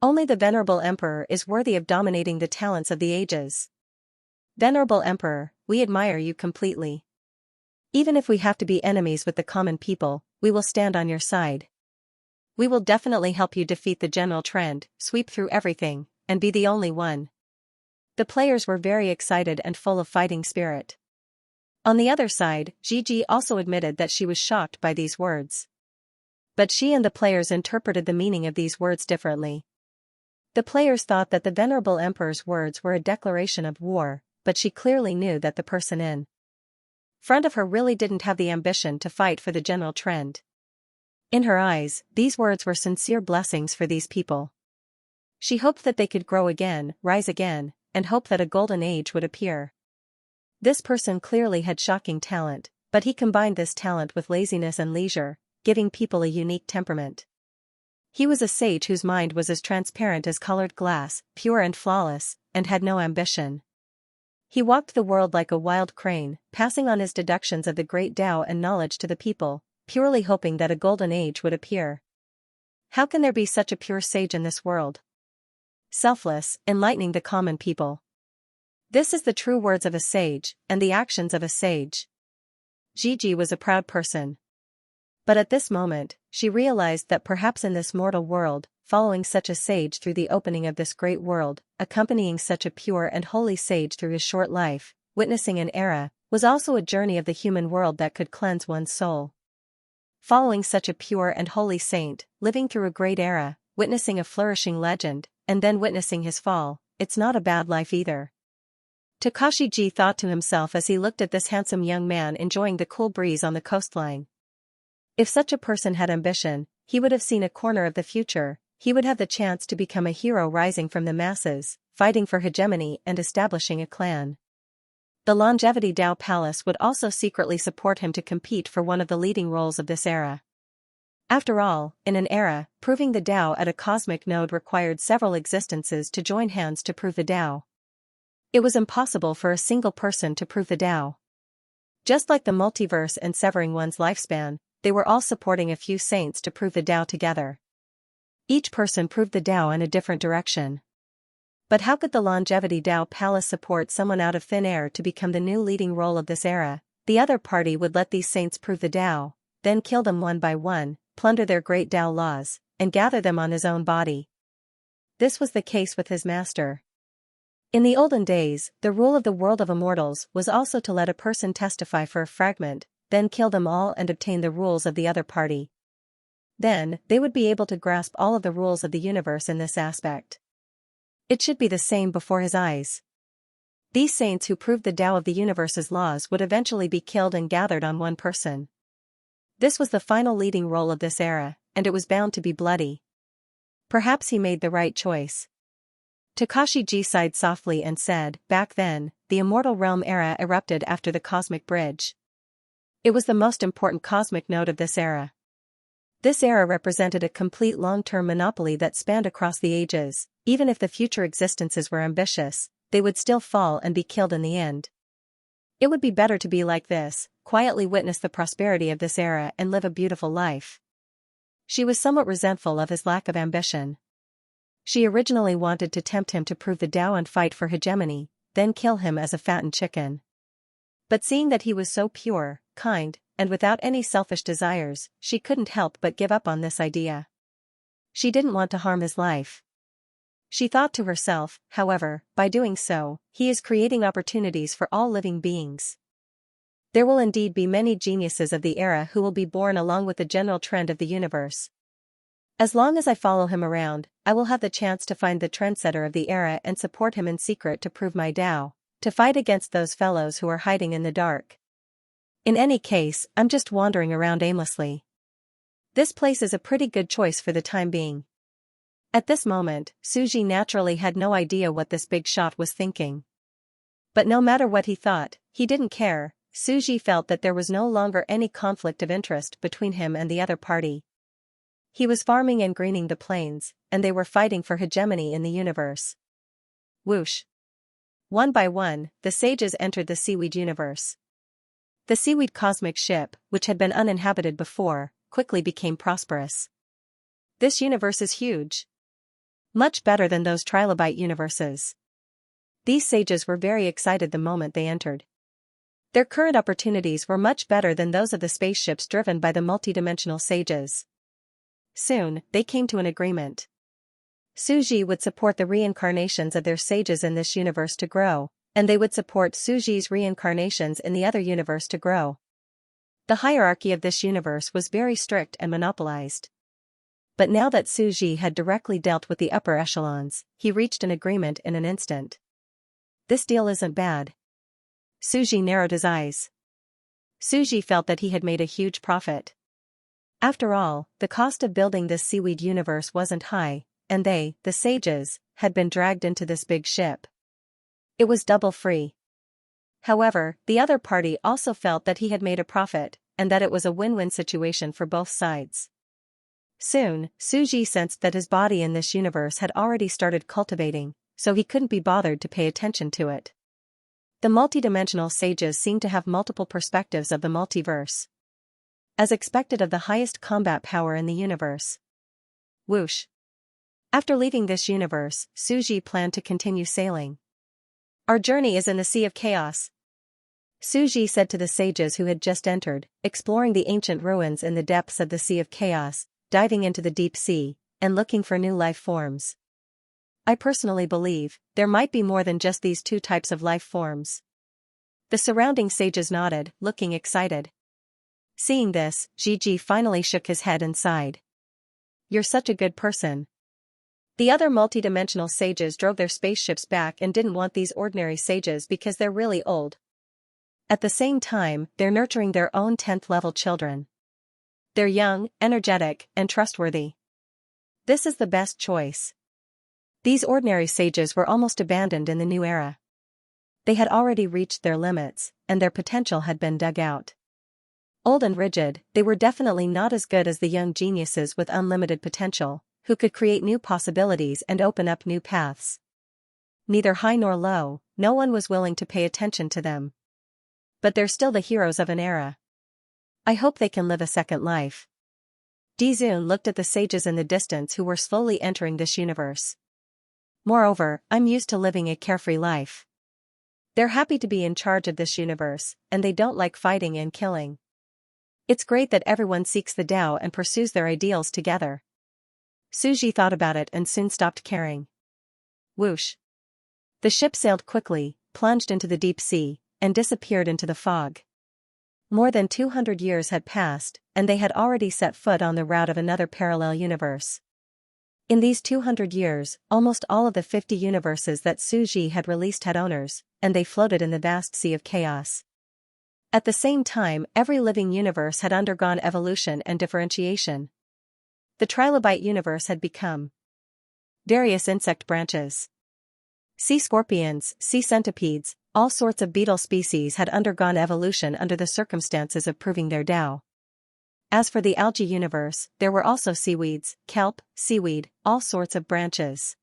Only the Venerable Emperor is worthy of dominating the talents of the ages. Venerable Emperor, we admire you completely. Even if we have to be enemies with the common people, we will stand on your side. We will definitely help you defeat the general trend, sweep through everything, and be the only one. The players were very excited and full of fighting spirit. On the other side, Gigi also admitted that she was shocked by these words. But she and the players interpreted the meaning of these words differently. The players thought that the Venerable Emperor's words were a declaration of war, but she clearly knew that the person in front of her really didn't have the ambition to fight for the general trend. In her eyes, these words were sincere blessings for these people. She hoped that they could grow again, rise again, and hope that a golden age would appear. This person clearly had shocking talent, but he combined this talent with laziness and leisure, giving people a unique temperament. He was a sage whose mind was as transparent as colored glass, pure and flawless, and had no ambition. He walked the world like a wild crane, passing on his deductions of the great Tao and knowledge to the people, purely hoping that a golden age would appear. How can there be such a pure sage in this world? Selfless, enlightening the common people. This is the true words of a sage, and the actions of a sage. Gigi was a proud person. But at this moment, she realized that perhaps in this mortal world, following such a sage through the opening of this great world, accompanying such a pure and holy sage through his short life, witnessing an era, was also a journey of the human world that could cleanse one's soul. Following such a pure and holy saint, living through a great era, witnessing a flourishing legend, and then witnessing his fall, it's not a bad life either. Takashi thought to himself as he looked at this handsome young man enjoying the cool breeze on the coastline. If such a person had ambition, he would have seen a corner of the future, he would have the chance to become a hero rising from the masses, fighting for hegemony and establishing a clan. The Longevity Tao Palace would also secretly support him to compete for one of the leading roles of this era. After all, in an era, proving the Tao at a cosmic node required several existences to join hands to prove the Tao. It was impossible for a single person to prove the Tao. Just like the multiverse and severing one's lifespan, they were all supporting a few saints to prove the Tao together. Each person proved the Tao in a different direction. But how could the Longevity Tao Palace support someone out of thin air to become the new leading role of this era? The other party would let these saints prove the Tao, then kill them one by one, plunder their great Tao laws, and gather them on his own body. This was the case with his master. In the olden days, the rule of the world of immortals was also to let a person testify for a fragment, then kill them all and obtain the rules of the other party. Then, they would be able to grasp all of the rules of the universe in this aspect. It should be the same before his eyes. These saints who proved the Tao of the universe's laws would eventually be killed and gathered on one person. This was the final leading role of this era, and it was bound to be bloody. Perhaps he made the right choice. Takashi sighed softly and said, back then, the Immortal Realm era erupted after the Cosmic Bridge. It was the most important cosmic node of this era. This era represented a complete long-term monopoly that spanned across the ages. Even if the future existences were ambitious, they would still fall and be killed in the end. It would be better to be like this, quietly witness the prosperity of this era and live a beautiful life. She was somewhat resentful of his lack of ambition. She originally wanted to tempt him to prove the Tao and fight for hegemony, then kill him as a fattened chicken. But seeing that he was so pure, kind, and without any selfish desires, she couldn't help but give up on this idea. She didn't want to harm his life. She thought to herself, however, by doing so, he is creating opportunities for all living beings. There will indeed be many geniuses of the era who will be born along with the general trend of the universe. As long as I follow him around, I will have the chance to find the trendsetter of the era and support him in secret to prove my Tao, to fight against those fellows who are hiding in the dark. In any case, I'm just wandering around aimlessly. This place is a pretty good choice for the time being. At this moment, Suji naturally had no idea what this big shot was thinking. But no matter what he thought, he didn't care. Suji felt that there was no longer any conflict of interest between him and the other party. He was farming and greening the plains, and they were fighting for hegemony in the universe. Whoosh! One by one, the sages entered the seaweed universe. The seaweed cosmic ship, which had been uninhabited before, quickly became prosperous. This universe is huge. Much better than those trilobite universes. These sages were very excited the moment they entered. Their current opportunities were much better than those of the spaceships driven by the multidimensional sages. Soon, they came to an agreement. Suji would support the reincarnations of their sages in this universe to grow, and they would support Suji's reincarnations in the other universe to grow. The hierarchy of this universe was very strict and monopolized. But now that Suji had directly dealt with the upper echelons, he reached an agreement in an instant. This deal isn't bad. Suji narrowed his eyes. Suji felt that he had made a huge profit. After all, the cost of building this seaweed universe wasn't high, and they, the sages, had been dragged into this big ship. It was double free. However, the other party also felt that he had made a profit, and that it was a win-win situation for both sides. Soon, Suji sensed that his body in this universe had already started cultivating, so he couldn't be bothered to pay attention to it. The multidimensional sages seemed to have multiple perspectives of the multiverse. As expected of the highest combat power in the universe. Whoosh. After leaving this universe, Suji planned to continue sailing. Our journey is in the Sea of Chaos, Suji said to the sages who had just entered, exploring the ancient ruins in the depths of the Sea of Chaos, diving into the deep sea, and looking for new life forms. I personally believe there might be more than just these two types of life forms. The surrounding sages nodded, looking excited. Seeing this, Gigi finally shook his head and sighed. You're such a good person. The other multidimensional sages drove their spaceships back and didn't want these ordinary sages because they're really old. At the same time, they're nurturing their own 10th level children. They're young, energetic, and trustworthy. This is the best choice. These ordinary sages were almost abandoned in the new era. They had already reached their limits, and their potential had been dug out. Old and rigid, they were definitely not as good as the young geniuses with unlimited potential, who could create new possibilities and open up new paths. Neither high nor low, no one was willing to pay attention to them. But they're still the heroes of an era. I hope they can live a second life. Dizun looked at the sages in the distance who were slowly entering this universe. Moreover, I'm used to living a carefree life. They're happy to be in charge of this universe, and they don't like fighting and killing. It's great that everyone seeks the Tao and pursues their ideals together. Suji thought about it and soon stopped caring. Whoosh. The ship sailed quickly, plunged into the deep sea, and disappeared into the fog. More than 200 years had passed, and they had already set foot on the route of another parallel universe. In these 200 years, almost all of the 50 universes that Suji had released had owners, and they floated in the vast sea of chaos. At the same time, every living universe had undergone evolution and differentiation. The trilobite universe had become various insect branches. Sea scorpions, sea centipedes, all sorts of beetle species had undergone evolution under the circumstances of proving their Tao. As for the algae universe, there were also seaweeds, kelp, seaweed, all sorts of branches.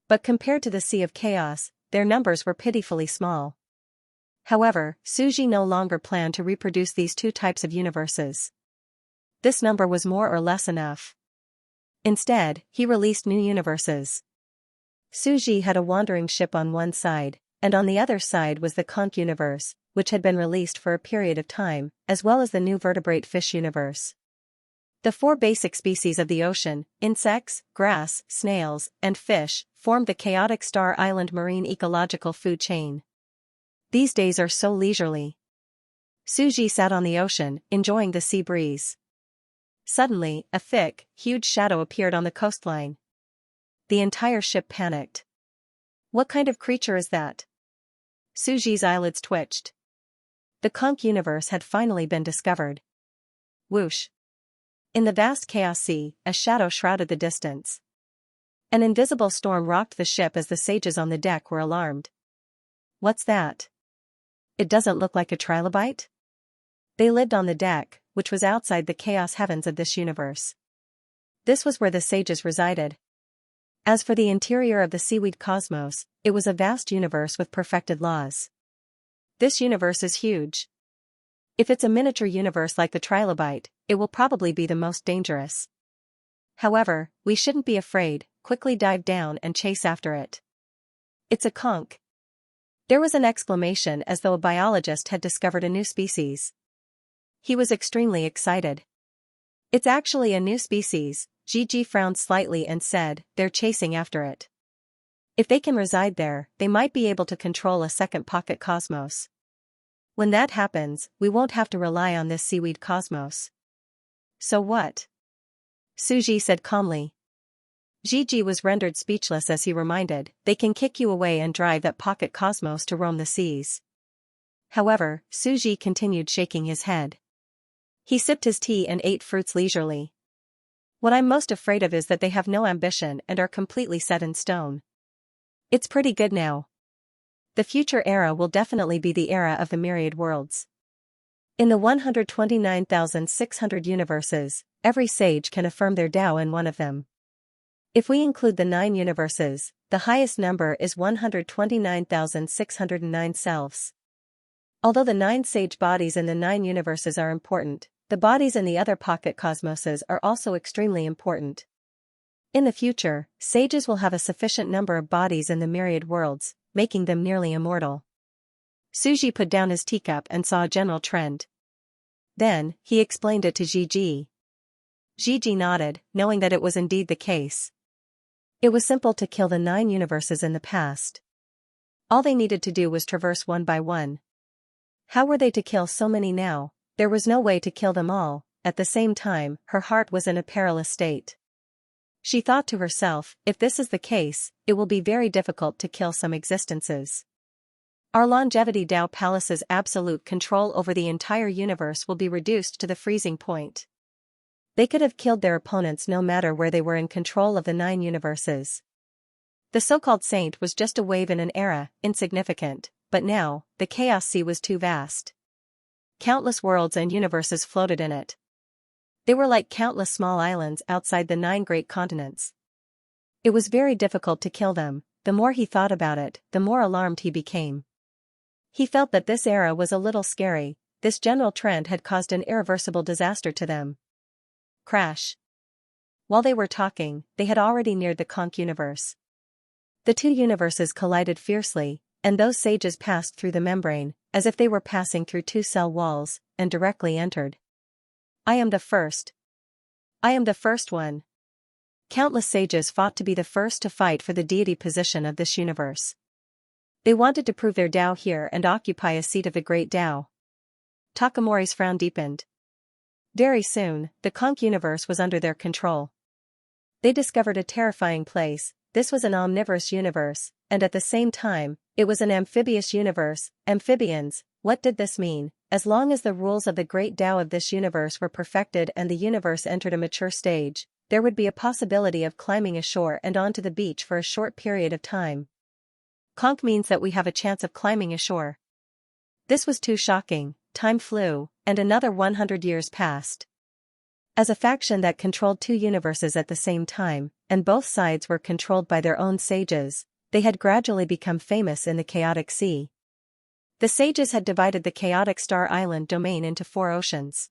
But compared to the Sea of Chaos, their numbers were pitifully small. However, Suji no longer planned to reproduce these two types of universes. This number was more or less enough. Instead, he released new universes. Suji had a wandering ship on one side, and on the other side was the conch universe, which had been released for a period of time, as well as the new vertebrate fish universe. The four basic species of the ocean, insects, grass, snails, and fish, formed the chaotic Star Island marine ecological food chain. These days are so leisurely. Suji sat on the ocean, enjoying the sea breeze. Suddenly, a thick, huge shadow appeared on the coastline. The entire ship panicked. What kind of creature is that? Suji's eyelids twitched. The conch universe had finally been discovered. Whoosh. In the vast chaos sea, a shadow shrouded the distance. An invisible storm rocked the ship as the sages on the deck were alarmed. What's that? It doesn't look like a trilobite? They lived on the deck, which was outside the chaos heavens of this universe. This was where the sages resided. As for the interior of the seaweed cosmos, it was a vast universe with perfected laws. This universe is huge. If it's a miniature universe like the trilobite, it will probably be the most dangerous. However, we shouldn't be afraid, quickly dive down and chase after it. It's a conch. There was an exclamation as though a biologist had discovered a new species. He was extremely excited. It's actually a new species. Gigi frowned slightly and said, they're chasing after it. If they can reside there, they might be able to control a second pocket cosmos. When that happens, we won't have to rely on this seaweed cosmos. So what? Suji said calmly. Gigi was rendered speechless as he reminded, they can kick you away and drive that pocket cosmos to roam the seas. However, Suji continued shaking his head. He sipped his tea and ate fruits leisurely. What I'm most afraid of is that they have no ambition and are completely set in stone. It's pretty good now. The future era will definitely be the era of the myriad worlds. In the 129,600 universes, every sage can affirm their Tao in one of them. If we include the 9 universes, the highest number is 129,609 selves. Although the 9 sage bodies in the 9 universes are important, the bodies in the other pocket cosmoses are also extremely important. In the future, sages will have a sufficient number of bodies in the myriad worlds, making them nearly immortal. Suji put down his teacup and saw a general trend. Then, he explained it to Gigi. Gigi nodded, knowing that it was indeed the case. It was simple to kill the 9 universes in the past. All they needed to do was traverse one by one. How were they to kill so many now? There was no way to kill them all. At the same time, her heart was in a perilous state. She thought to herself, if this is the case, it will be very difficult to kill some existences. Our longevity Tao Palace's absolute control over the entire universe will be reduced to the freezing point. They could have killed their opponents no matter where they were in control of the 9 universes. The so-called saint was just a wave in an era, insignificant, but now, the chaos sea was too vast. Countless worlds and universes floated in it. They were like countless small islands outside the 9 great continents. It was very difficult to kill them. The more he thought about it, the more alarmed he became. He felt that this era was a little scary. This general trend had caused an irreversible disaster to them. Crash. While they were talking, they had already neared the conch universe. The 2 universes collided fiercely, and those sages passed through the membrane, as if they were passing through 2 cell walls, and directly entered. I am the first. I am the first one. Countless sages fought to be the first to fight for the deity position of this universe. They wanted to prove their Tao here and occupy a seat of the great Tao. Takamori's frown deepened. Very soon, the conch universe was under their control. They discovered a terrifying place. This was an omnivorous universe, and at the same time, it was an amphibious universe. Amphibians, what did this mean? As long as the rules of the great Tao of this universe were perfected and the universe entered a mature stage, there would be a possibility of climbing ashore and onto the beach for a short period of time. Conch means that we have a chance of climbing ashore. This was too shocking. Time flew, and another 100 years passed. As a faction that controlled 2 universes at the same time, and both sides were controlled by their own sages, they had gradually become famous in the chaotic sea. The sages had divided the chaotic Star Island domain into 4 oceans.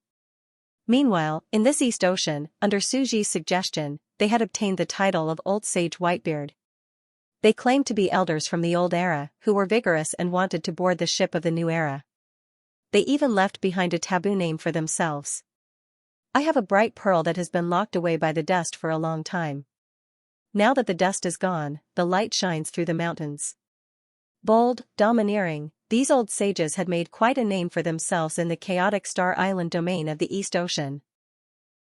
Meanwhile, in this East Ocean, under Suji's suggestion, they had obtained the title of Old Sage Whitebeard. They claimed to be elders from the old era, who were vigorous and wanted to board the ship of the new era. They even left behind a taboo name for themselves. I have a bright pearl that has been locked away by the dust for a long time. Now that the dust is gone, the light shines through the mountains. Bold, domineering, these old sages had made quite a name for themselves in the chaotic Star Island domain of the East Ocean.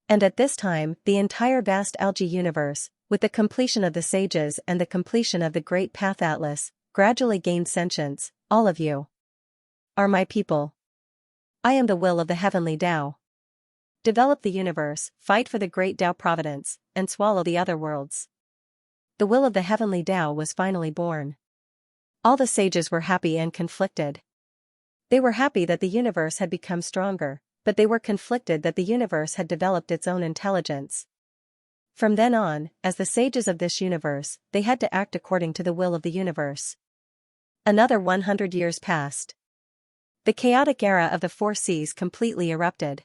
And at this time, the entire vast algae universe, with the completion of the sages and the completion of the Great Path Atlas, gradually gained sentience. All of you are my people. I am the will of the heavenly Tao. Develop the universe, fight for the great Tao providence, and swallow the other worlds. The will of the heavenly Tao was finally born. All the sages were happy and conflicted. They were happy that the universe had become stronger, but they were conflicted that the universe had developed its own intelligence. From then on, as the sages of this universe, they had to act according to the will of the universe. Another 100 years passed. The chaotic era of the 4 seas completely erupted.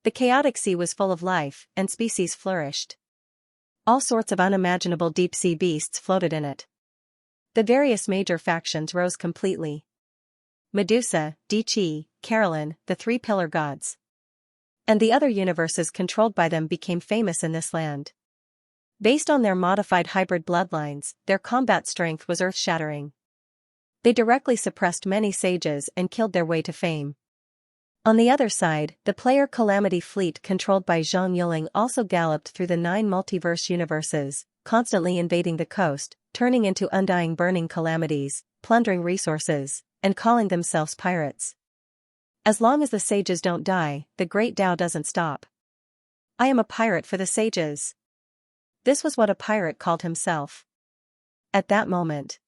The chaotic sea was full of life, and species flourished. All sorts of unimaginable deep-sea beasts floated in it. The various major factions rose completely. Medusa, Dichi, Carolyn, the 3 pillar gods, and the other universes controlled by them became famous in this land. Based on their modified hybrid bloodlines, their combat strength was earth-shattering. They directly suppressed many sages and killed their way to fame. On the other side, the player Calamity fleet controlled by Zhang Yuling also galloped through the 9 multiverse universes, constantly invading the coast, turning into undying burning calamities, plundering resources, and calling themselves pirates. As long as the sages don't die, the great Tao doesn't stop. I am a pirate for the sages. This was what a pirate called himself. At that moment.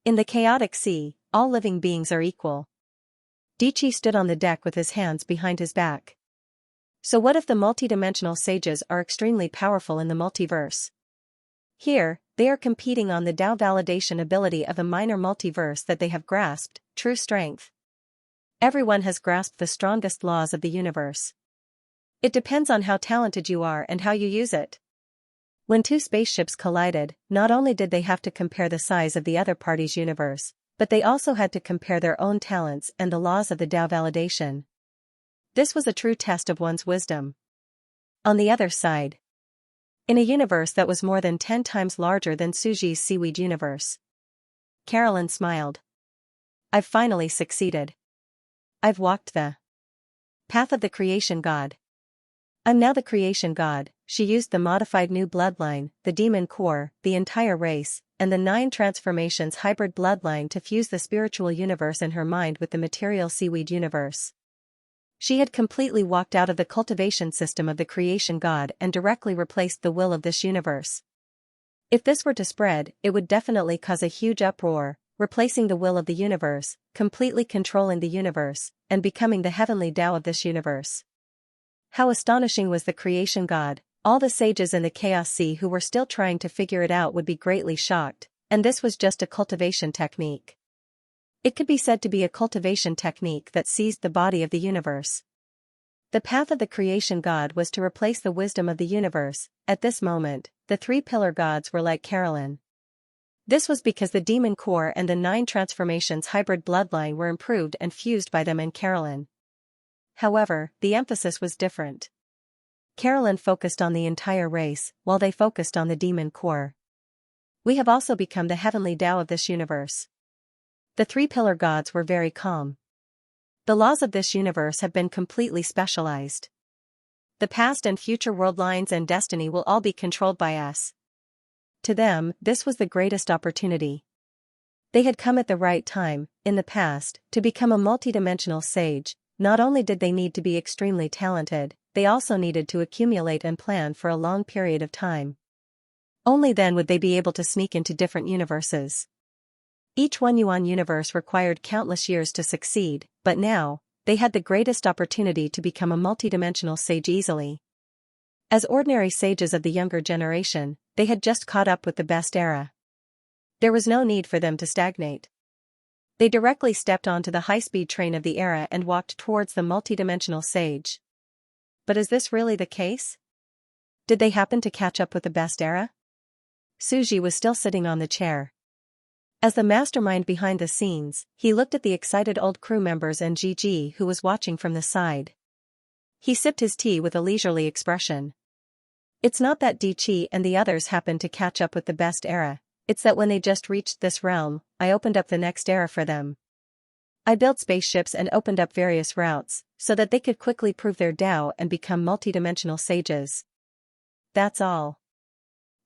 In the chaotic sea, all living beings are equal. Dichi stood on the deck with his hands behind his back. So what if the multidimensional sages are extremely powerful in the multiverse? Here, they are competing on the Tao validation ability of a minor multiverse that they have grasped, true strength. Everyone has grasped the strongest laws of the universe. It depends on how talented you are and how you use it. When two spaceships collided, not only did they have to compare the size of the other party's universe, but they also had to compare their own talents and the laws of the Tao validation. This was a true test of one's wisdom. On the other side, in a universe that was more than 10 times larger than Suji's seaweed universe, Carolyn smiled. I've finally succeeded. I've walked the path of the creation god. I'm now the creation god. She used the modified new bloodline, the demon core, the entire race, and the 9 transformations hybrid bloodline to fuse the spiritual universe in her mind with the material seaweed universe. She had completely walked out of the cultivation system of the creation god and directly replaced the will of this universe. If this were to spread, it would definitely cause a huge uproar, replacing the will of the universe, completely controlling the universe, and becoming the heavenly Tao of this universe. How astonishing was the creation god! All the sages in the chaos sea who were still trying to figure it out would be greatly shocked, and this was just a cultivation technique. It could be said to be a cultivation technique that seized the body of the universe. The path of the creation god was to replace the wisdom of the universe. At this moment, the 3 pillar gods were like Carolyn. This was because the demon core and the 9 transformations hybrid bloodline were improved and fused by them and Carolyn. However, the emphasis was different. Carolyn focused on the entire race, while they focused on the demon core. We have also become the heavenly Tao of this universe. The 3 pillar gods were very calm. The laws of this universe have been completely specialized. The past and future world lines and destiny will all be controlled by us. To them, this was the greatest opportunity. They had come at the right time, in the past, to become a multidimensional sage. Not only did they need to be extremely talented, they also needed to accumulate and plan for a long period of time. Only then would they be able to sneak into different universes. Each one Yuan universe required countless years to succeed, but now, they had the greatest opportunity to become a multidimensional sage easily. As ordinary sages of the younger generation, they had just caught up with the best era. There was no need for them to stagnate. They directly stepped onto the high-speed train of the era and walked towards the multidimensional sage. But is this really the case? Did they happen to catch up with the best era? Suji was still sitting on the chair. As the mastermind behind the scenes, he looked at the excited old crew members and Gigi who was watching from the side. He sipped his tea with a leisurely expression. It's not that Dichi and the others happened to catch up with the best era, it's that when they just reached this realm, I opened up the next era for them. I built spaceships and opened up various routes, so that they could quickly prove their Tao and become multidimensional sages. That's all.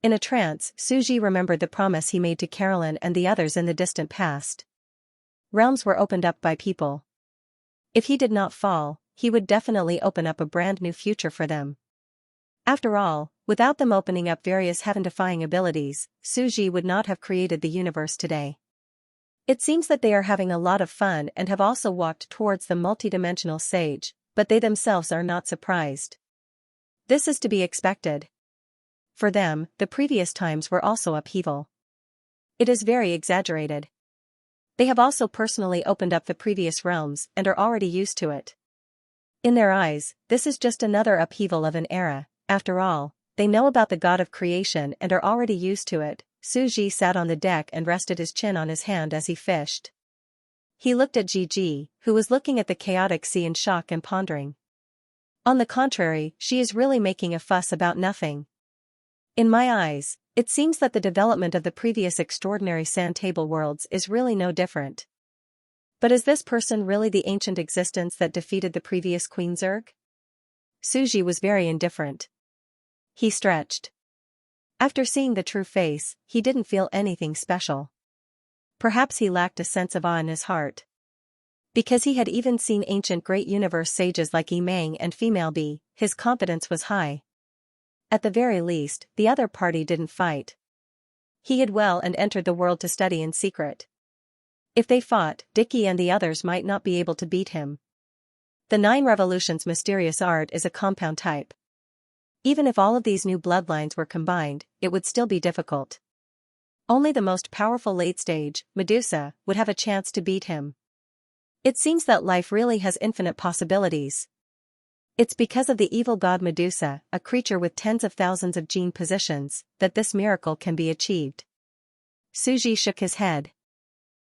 In a trance, Suji remembered the promise he made to Carolyn and the others in the distant past. Realms were opened up by people. If he did not fall, he would definitely open up a brand new future for them. After all, without them opening up various heaven-defying abilities, Suji would not have created the universe today. It seems that they are having a lot of fun and have also walked towards the multidimensional sage, but they themselves are not surprised. This is to be expected. For them, the previous times were also upheaval. It is very exaggerated. They have also personally opened up the previous realms and are already used to it. In their eyes, this is just another upheaval of an era. After all, they know about the god of creation and are already used to it. Suji sat on the deck and rested his chin on his hand as he fished. He looked at Gigi, who was looking at the chaotic sea in shock and pondering. On the contrary, she is really making a fuss about nothing. In my eyes, it seems that the development of the previous extraordinary sand table worlds is really no different. But is this person really the ancient existence that defeated the previous Queen Zerg? Suji was very indifferent. He stretched. After seeing the true face, he didn't feel anything special. Perhaps he lacked a sense of awe in his heart. Because he had even seen ancient great universe sages like Emang and Female B, his confidence was high. At the very least, the other party didn't fight. He hid well and entered the world to study in secret. If they fought, Dicky and the others might not be able to beat him. The Nine Revolutions' mysterious art is a compound type. Even if all of these new bloodlines were combined, it would still be difficult. Only the most powerful late-stage, Medusa, would have a chance to beat him. It seems that life really has infinite possibilities. It's because of the evil god Medusa, a creature with tens of thousands of gene positions, that this miracle can be achieved. Suji shook his head.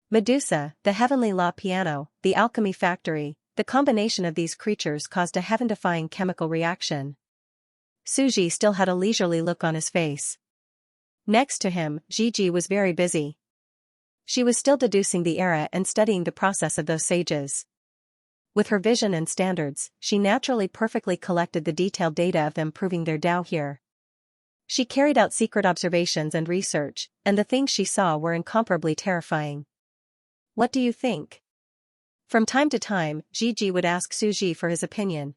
Medusa, the heavenly law piano, the alchemy factory, the combination of these creatures caused a heaven-defying chemical reaction. Suji still had a leisurely look on his face. Next to him, Gigi was very busy. She was still deducing the era and studying the process of those sages. With her vision and standards, she naturally perfectly collected the detailed data of them proving their Tao here. She carried out secret observations and research, and the things she saw were incomparably terrifying. What do you think? From time to time, Gigi would ask Suji for his opinion.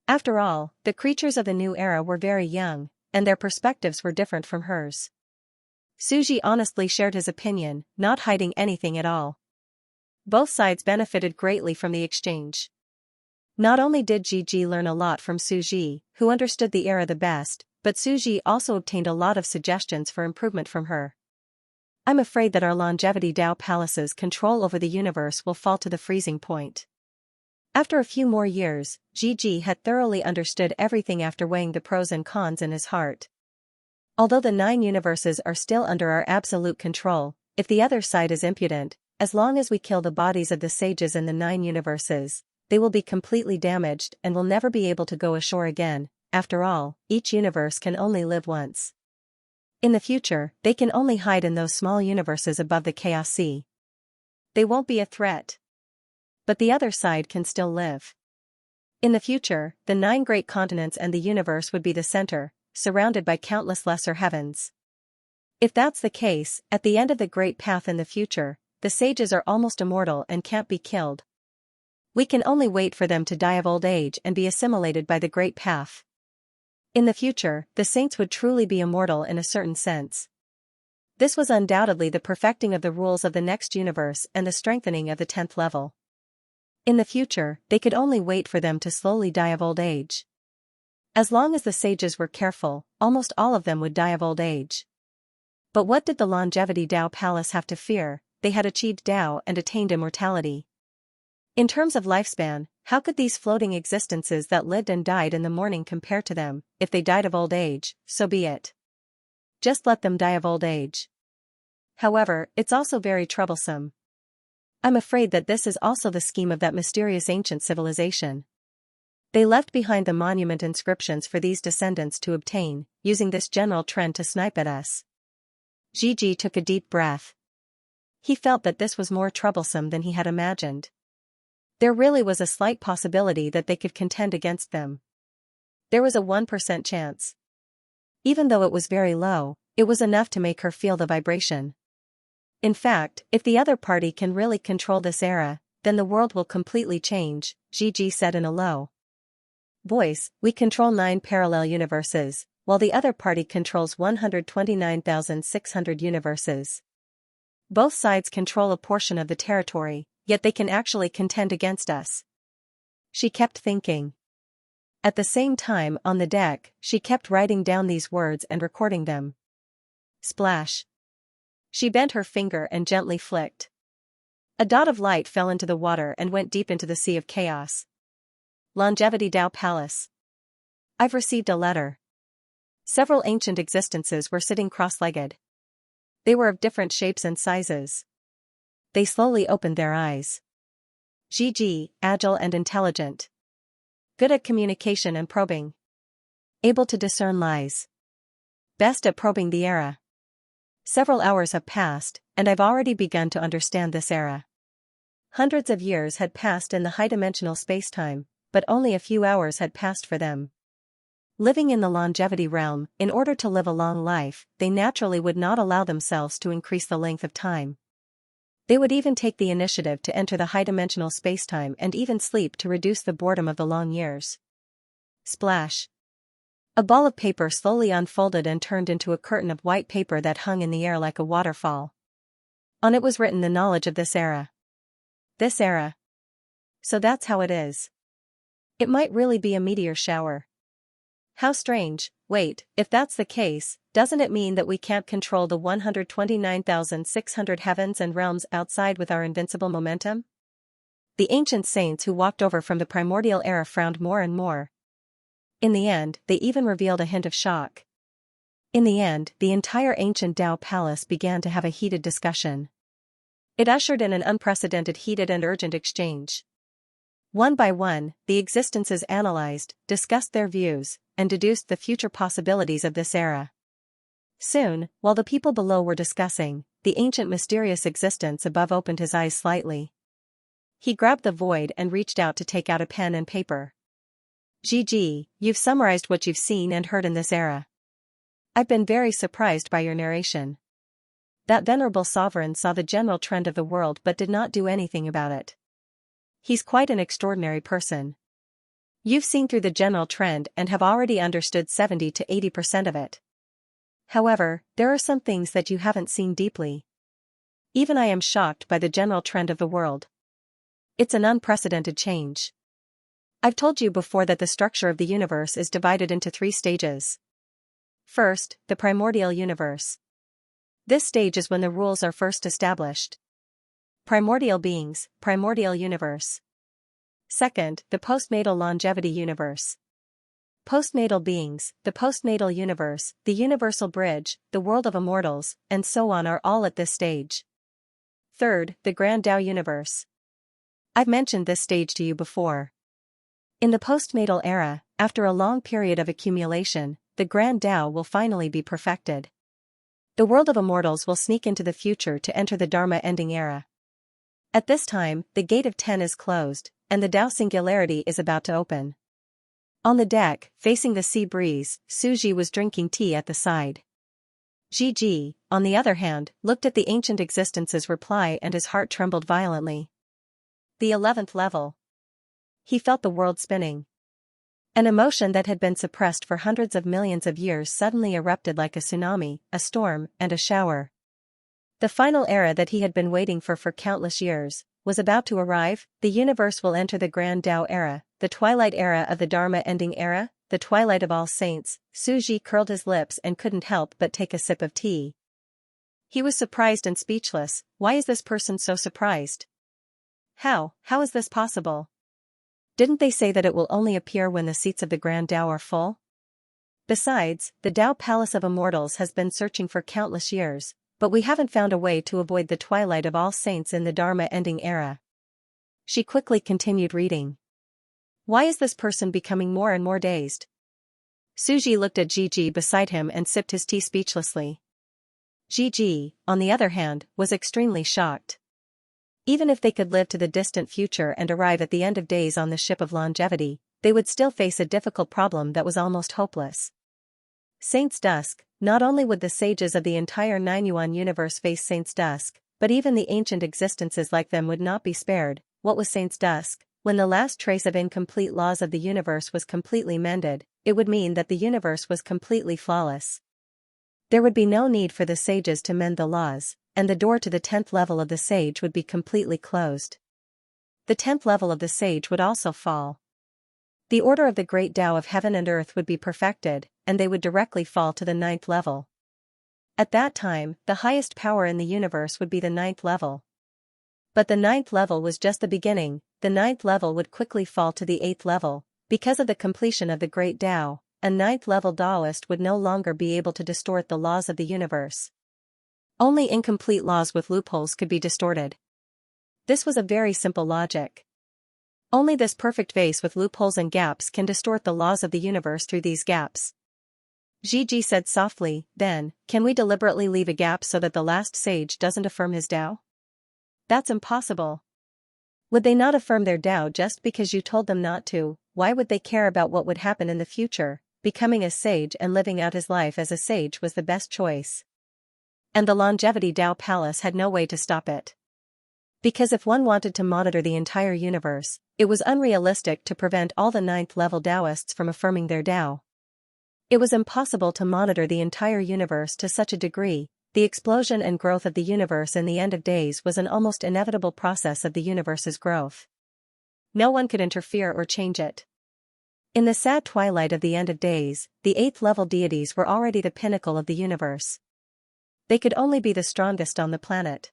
After all, the creatures of the new era were very young, and their perspectives were different from hers. Suji honestly shared his opinion, not hiding anything at all. Both sides benefited greatly from the exchange. Not only did Gigi learn a lot from Suji, who understood the era the best, but Suji also obtained a lot of suggestions for improvement from her. I'm afraid that our longevity Tao Palace's control over the universe will fall to the freezing point. After a few more years, Gigi had thoroughly understood everything after weighing the pros and cons in his heart. Although the 9 universes are still under our absolute control, if the other side is impudent, as long as we kill the bodies of the sages in the 9 universes, they will be completely damaged and will never be able to go ashore again. After all, each universe can only live once. In the future, they can only hide in those small universes above the Chaos Sea. They won't be a threat. But the other side can still live. In the future, the 9 great continents and the universe would be the center, surrounded by countless lesser heavens. If that's the case, at the end of the great path in the future, the sages are almost immortal and can't be killed. We can only wait for them to die of old age and be assimilated by the great path. In the future, the saints would truly be immortal in a certain sense. This was undoubtedly the perfecting of the rules of the next universe and the strengthening of the 10th level. In the future, they could only wait for them to slowly die of old age. As long as the sages were careful, almost all of them would die of old age. But what did the longevity Tao Palace have to fear? They had achieved Tao and attained immortality. In terms of lifespan, how could these floating existences that lived and died in the morning compare to them? If they died of old age, so be it. Just let them die of old age. However, it's also very troublesome. I'm afraid that this is also the scheme of that mysterious ancient civilization. They left behind the monument inscriptions for these descendants to obtain, using this general trend to snipe at us. Gigi took a deep breath. He felt that this was more troublesome than he had imagined. There really was a slight possibility that they could contend against them. There was a 1% chance. Even though it was very low, it was enough to make her feel the vibration. In fact, if the other party can really control this era, then the world will completely change, Gigi said in a low voice. We control 9 parallel universes, while the other party controls 129,600 universes. Both sides control a portion of the territory, yet they can actually contend against us. She kept thinking. At the same time, on the deck, she kept writing down these words and recording them. Splash. She bent her finger and gently flicked. A dot of light fell into the water and went deep into the sea of chaos. Longevity Tao Palace. I've received a letter. Several ancient existences were sitting cross-legged. They were of different shapes and sizes. They slowly opened their eyes. Gigi, agile and intelligent. Good at communication and probing. Able to discern lies. Best at probing the era. Several hours have passed, and I've already begun to understand this era. Hundreds of years had passed in the high-dimensional spacetime, but only a few hours had passed for them. Living in the longevity realm, in order to live a long life, they naturally would not allow themselves to increase the length of time. They would even take the initiative to enter the high-dimensional spacetime and even sleep to reduce the boredom of the long years. Splash. A ball of paper slowly unfolded and turned into a curtain of white paper that hung in the air like a waterfall. On it was written the knowledge of this era. This era. So that's how it is. It might really be a meteor shower. How strange. Wait, if that's the case, doesn't it mean that we can't control the 129,600 heavens and realms outside with our invincible momentum? The ancient saints who walked over from the primordial era frowned more and more. In the end, they even revealed a hint of shock. In the end, the entire ancient Tao palace began to have a heated discussion. It ushered in an unprecedented heated and urgent exchange. One by one, the existences analyzed, discussed their views, and deduced the future possibilities of this era. Soon, while the people below were discussing, the ancient mysterious existence above opened his eyes slightly. He grabbed the void and reached out to take out a pen and paper. GG, you've summarized what you've seen and heard in this era. I've been very surprised by your narration. That venerable sovereign saw the general trend of the world but did not do anything about it. He's quite an extraordinary person. You've seen through the general trend and have already understood 70 to 80% of it. However, there are some things that you haven't seen deeply. Even I am shocked by the general trend of the world. It's an unprecedented change. I've told you before that the structure of the universe is divided into 3 stages. First, the primordial universe. This stage is when the rules are first established. Primordial beings, primordial universe. Second, the postnatal longevity universe. Postnatal beings, the postnatal universe, the universal bridge, the world of immortals, and so on are all at this stage. Third, the grand Tao universe. I've mentioned this stage to you before. In the postnatal era, after a long period of accumulation, the grand Tao will finally be perfected. The world of immortals will sneak into the future to enter the Dharma ending era. At this time, the gate of 10 is closed, and the Tao singularity is about to open. On the deck, facing the sea breeze, Suji was drinking tea at the side. Gigi, on the other hand, looked at the ancient existence's reply and his heart trembled violently. The 11th level. He felt the world spinning. An emotion that had been suppressed for hundreds of millions of years suddenly erupted like a tsunami, a storm, and a shower. The final era that he had been waiting for countless years was about to arrive. The universe will enter the Grand Tao era, the twilight era of the Dharma ending era, the twilight of all saints. Suji curled his lips and couldn't help but take a sip of tea. He was surprised and speechless. Why is this person so surprised? How is this possible? Didn't they say that it will only appear when the seats of the Grand Tao are full? Besides, the Tao Palace of Immortals has been searching for countless years, but we haven't found a way to avoid the twilight of all saints in the Dharma ending era. She quickly continued reading. Why is this person becoming more and more dazed? Suji looked at Gigi beside him and sipped his tea speechlessly. Gigi, on the other hand, was extremely shocked. Even if they could live to the distant future and arrive at the end of days on the ship of longevity, they would still face a difficult problem that was almost hopeless. Saint's Dusk. Not only would the sages of the entire Nine Yuan universe face Saint's Dusk, but even the ancient existences like them would not be spared. What was Saint's Dusk? When the last trace of incomplete laws of the universe was completely mended, it would mean that the universe was completely flawless. There would be no need for the sages to mend the laws, and the door to the 10th level of the sage would be completely closed. The 10th level of the sage would also fall. The order of the great Tao of heaven and earth would be perfected, and they would directly fall to the 9th level. At that time, the highest power in the universe would be the 9th level. But the 9th level was just the beginning. The 9th level would quickly fall to the 8th level. Because of the completion of the great Tao, a 9th level Taoist would no longer be able to distort the laws of the universe. Only incomplete laws with loopholes could be distorted. This was a very simple logic. Only this perfect vase with loopholes and gaps can distort the laws of the universe through these gaps. Gigi said softly, then, can we deliberately leave a gap so that the last sage doesn't affirm his Tao? That's impossible. Would they not affirm their Tao just because you told them not to? Why would they care about what would happen in the future? Becoming a sage and living out his life as a sage was the best choice. And the longevity Tao Palace had no way to stop it. Because if one wanted to monitor the entire universe, it was unrealistic to prevent all the ninth-level Taoists from affirming their Tao. It was impossible to monitor the entire universe to such a degree. The explosion and growth of the universe in the end of days was an almost inevitable process of the universe's growth. No one could interfere or change it. In the sad twilight of the end of days, the eighth-level deities were already the pinnacle of the universe. They could only be the strongest on the planet.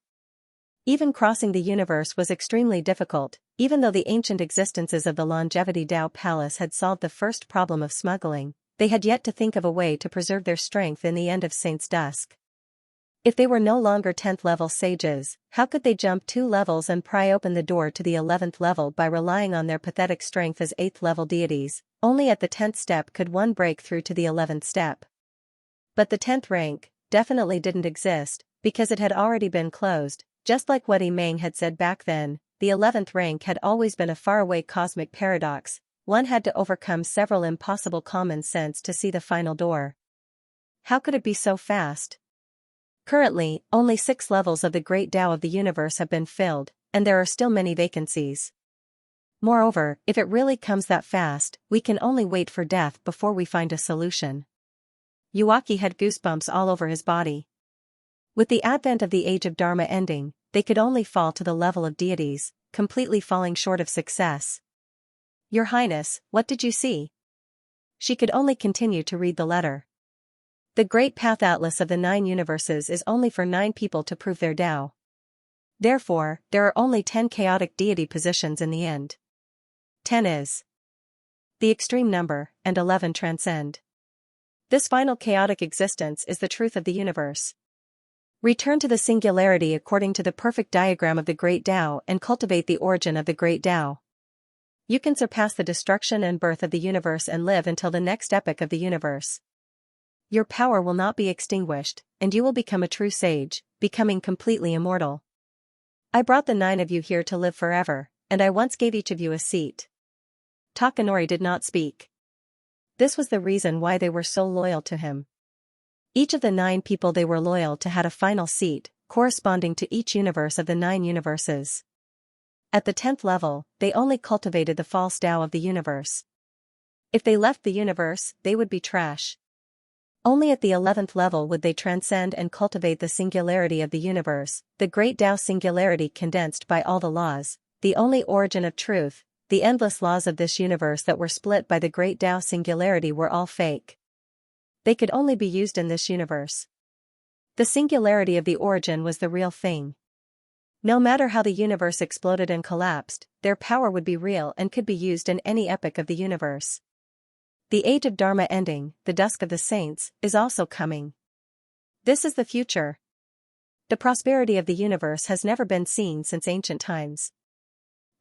Even crossing the universe was extremely difficult, even though the ancient existences of the Longevity Tao Palace had solved the first problem of smuggling. They had yet to think of a way to preserve their strength in the end of Saint's dusk. If they were no longer 10th-level sages, how could they jump 2 levels and pry open the door to the 11th level by relying on their pathetic strength as 8th-level deities? Only at the 10th step could one break through to the 11th step. But the 10th rank definitely didn't exist, because it had already been closed. Just like what Meng had said back then, the 11th rank had always been a faraway cosmic paradox. One had to overcome several impossible common sense to see the final door. How could it be so fast? Currently, only 6 levels of the Great Tao of the universe have been filled, and there are still many vacancies. Moreover, if it really comes that fast, we can only wait for death before we find a solution. Yuaki had goosebumps all over his body. With the advent of the Age of Dharma ending, they could only fall to the level of deities, completely falling short of success. Your Highness, what did you see? She could only continue to read the letter. The Great Path Atlas of the 9 universes is only for 9 people to prove their Tao. Therefore, there are only 10 chaotic deity positions in the end. 10 is the extreme number, and 11 transcend. This final chaotic existence is the truth of the universe. Return to the singularity according to the perfect diagram of the Great Tao and cultivate the origin of the Great Tao. You can surpass the destruction and birth of the universe and live until the next epoch of the universe. Your power will not be extinguished, and you will become a true sage, becoming completely immortal. I brought the 9 of you here to live forever, and I once gave each of you a seat. Takanori did not speak. This was the reason why they were so loyal to him. Each of the 9 people they were loyal to had a final seat, corresponding to each universe of the 9 universes. At the 10th level, they only cultivated the false Tao of the universe. If they left the universe, they would be trash. Only at the 11th level would they transcend and cultivate the singularity of the universe, the Great Tao singularity condensed by all the laws, the only origin of truth. The endless laws of this universe that were split by the Great Tao singularity were all fake. They could only be used in this universe. The singularity of the origin was the real thing. No matter how the universe exploded and collapsed, their power would be real and could be used in any epoch of the universe. The Age of Dharma ending, the dusk of the saints, is also coming. This is the future. The prosperity of the universe has never been seen since ancient times.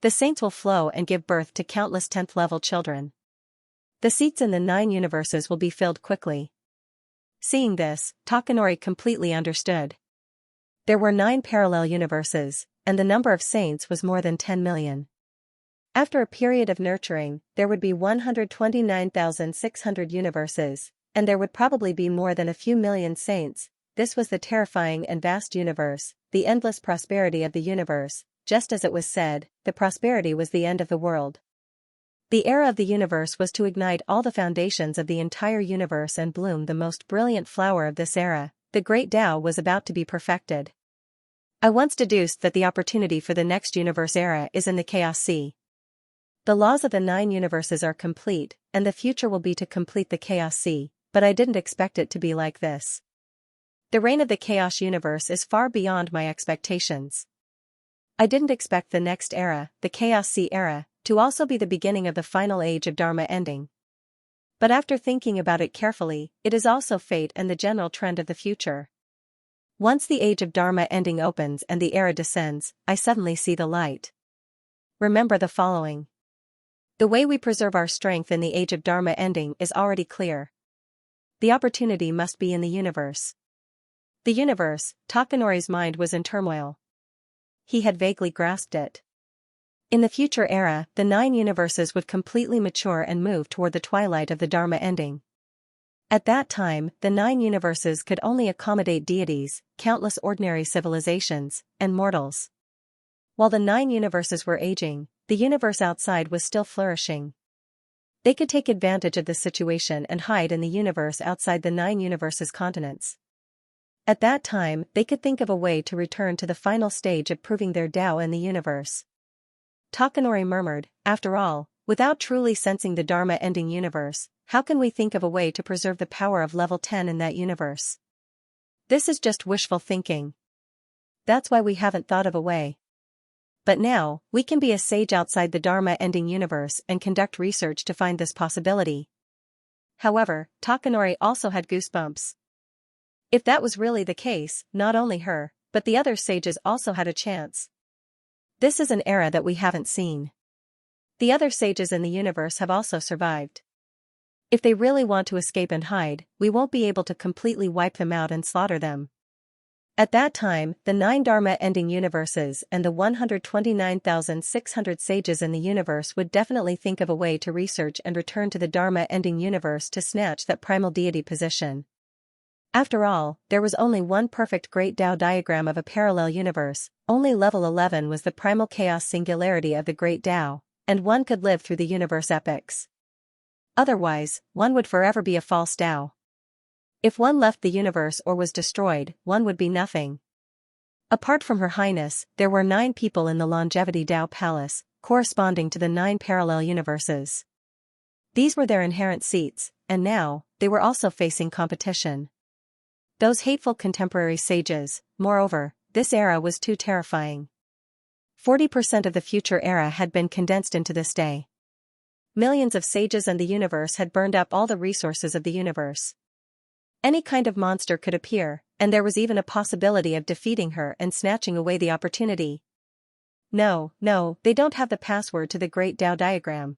The saints will flow and give birth to countless 10th-level children. The seats in the 9 universes will be filled quickly. Seeing this, Takanori completely understood. There were 9 parallel universes, and the number of saints was more than 10 million. After a period of nurturing, there would be 129,600 universes, and there would probably be more than a few million saints. This was the terrifying and vast universe, the endless prosperity of the universe. Just as it was said, the prosperity was the end of the world. The era of the universe was to ignite all the foundations of the entire universe and bloom the most brilliant flower of this era. The Great Tao was about to be perfected. I once deduced that the opportunity for the next universe era is in the Chaos Sea. The laws of the 9 universes are complete, and the future will be to complete the Chaos Sea, but I didn't expect it to be like this. The reign of the Chaos universe is far beyond my expectations. I didn't expect the next era, the Chaos Sea era, to also be the beginning of the final Age of Dharma ending. But after thinking about it carefully, it is also fate and the general trend of the future. Once the Age of Dharma ending opens and the era descends, I suddenly see the light. Remember the following. The way we preserve our strength in the Age of Dharma ending is already clear. The opportunity must be in the universe. The universe, Takanori's mind was in turmoil. He had vaguely grasped it. In the future era, the 9 universes would completely mature and move toward the twilight of the Dharma ending. At that time, the 9 universes could only accommodate deities, countless ordinary civilizations, and mortals. While the 9 universes were aging, the universe outside was still flourishing. They could take advantage of this situation and hide in the universe outside the 9 universes' continents. At that time, they could think of a way to return to the final stage of proving their Tao in the universe. Takanori murmured, after all, without truly sensing the Dharma-ending universe, how can we think of a way to preserve the power of level 10 in that universe? This is just wishful thinking. That's why we haven't thought of a way. But now, we can be a sage outside the Dharma-ending universe and conduct research to find this possibility. However, Takanori also had goosebumps. If that was really the case, not only her, but the other sages also had a chance. This is an era that we haven't seen. The other sages in the universe have also survived. If they really want to escape and hide, we won't be able to completely wipe them out and slaughter them. At that time, the 9 Dharma-ending universes and the 129,600 sages in the universe would definitely think of a way to research and return to the Dharma-ending universe to snatch that primal deity position. After all, there was only one perfect Great Tao diagram of a parallel universe, only level 11 was the primal chaos singularity of the Great Tao, and one could live through the universe epochs. Otherwise, one would forever be a false Tao. If one left the universe or was destroyed, one would be nothing. Apart from Her Highness, there were 9 people in the Longevity Tao Palace, corresponding to the 9 parallel universes. These were their inherent seats, and now, they were also facing competition. Those hateful contemporary sages, moreover, this era was too terrifying. 40% of the future era had been condensed into this day. Millions of sages and the universe had burned up all the resources of the universe. Any kind of monster could appear, and there was even a possibility of defeating her and snatching away the opportunity. No, they don't have the password to the Great Tao diagram.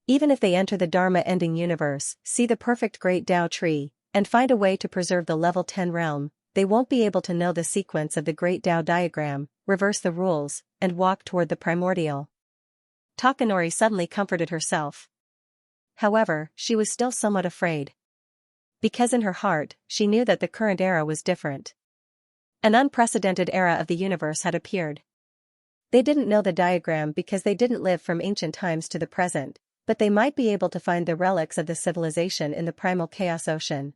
Even if they enter the Dharma-ending universe, see the perfect Great Tao tree, and find a way to preserve the level 10 realm, they won't be able to know the sequence of the Great Tao diagram, reverse the rules, and walk toward the primordial. Takanori suddenly comforted herself. However, she was still somewhat afraid. Because in her heart, she knew that the current era was different. An unprecedented era of the universe had appeared. They didn't know the diagram because they didn't live from ancient times to the present, but they might be able to find the relics of the civilization in the primal chaos ocean.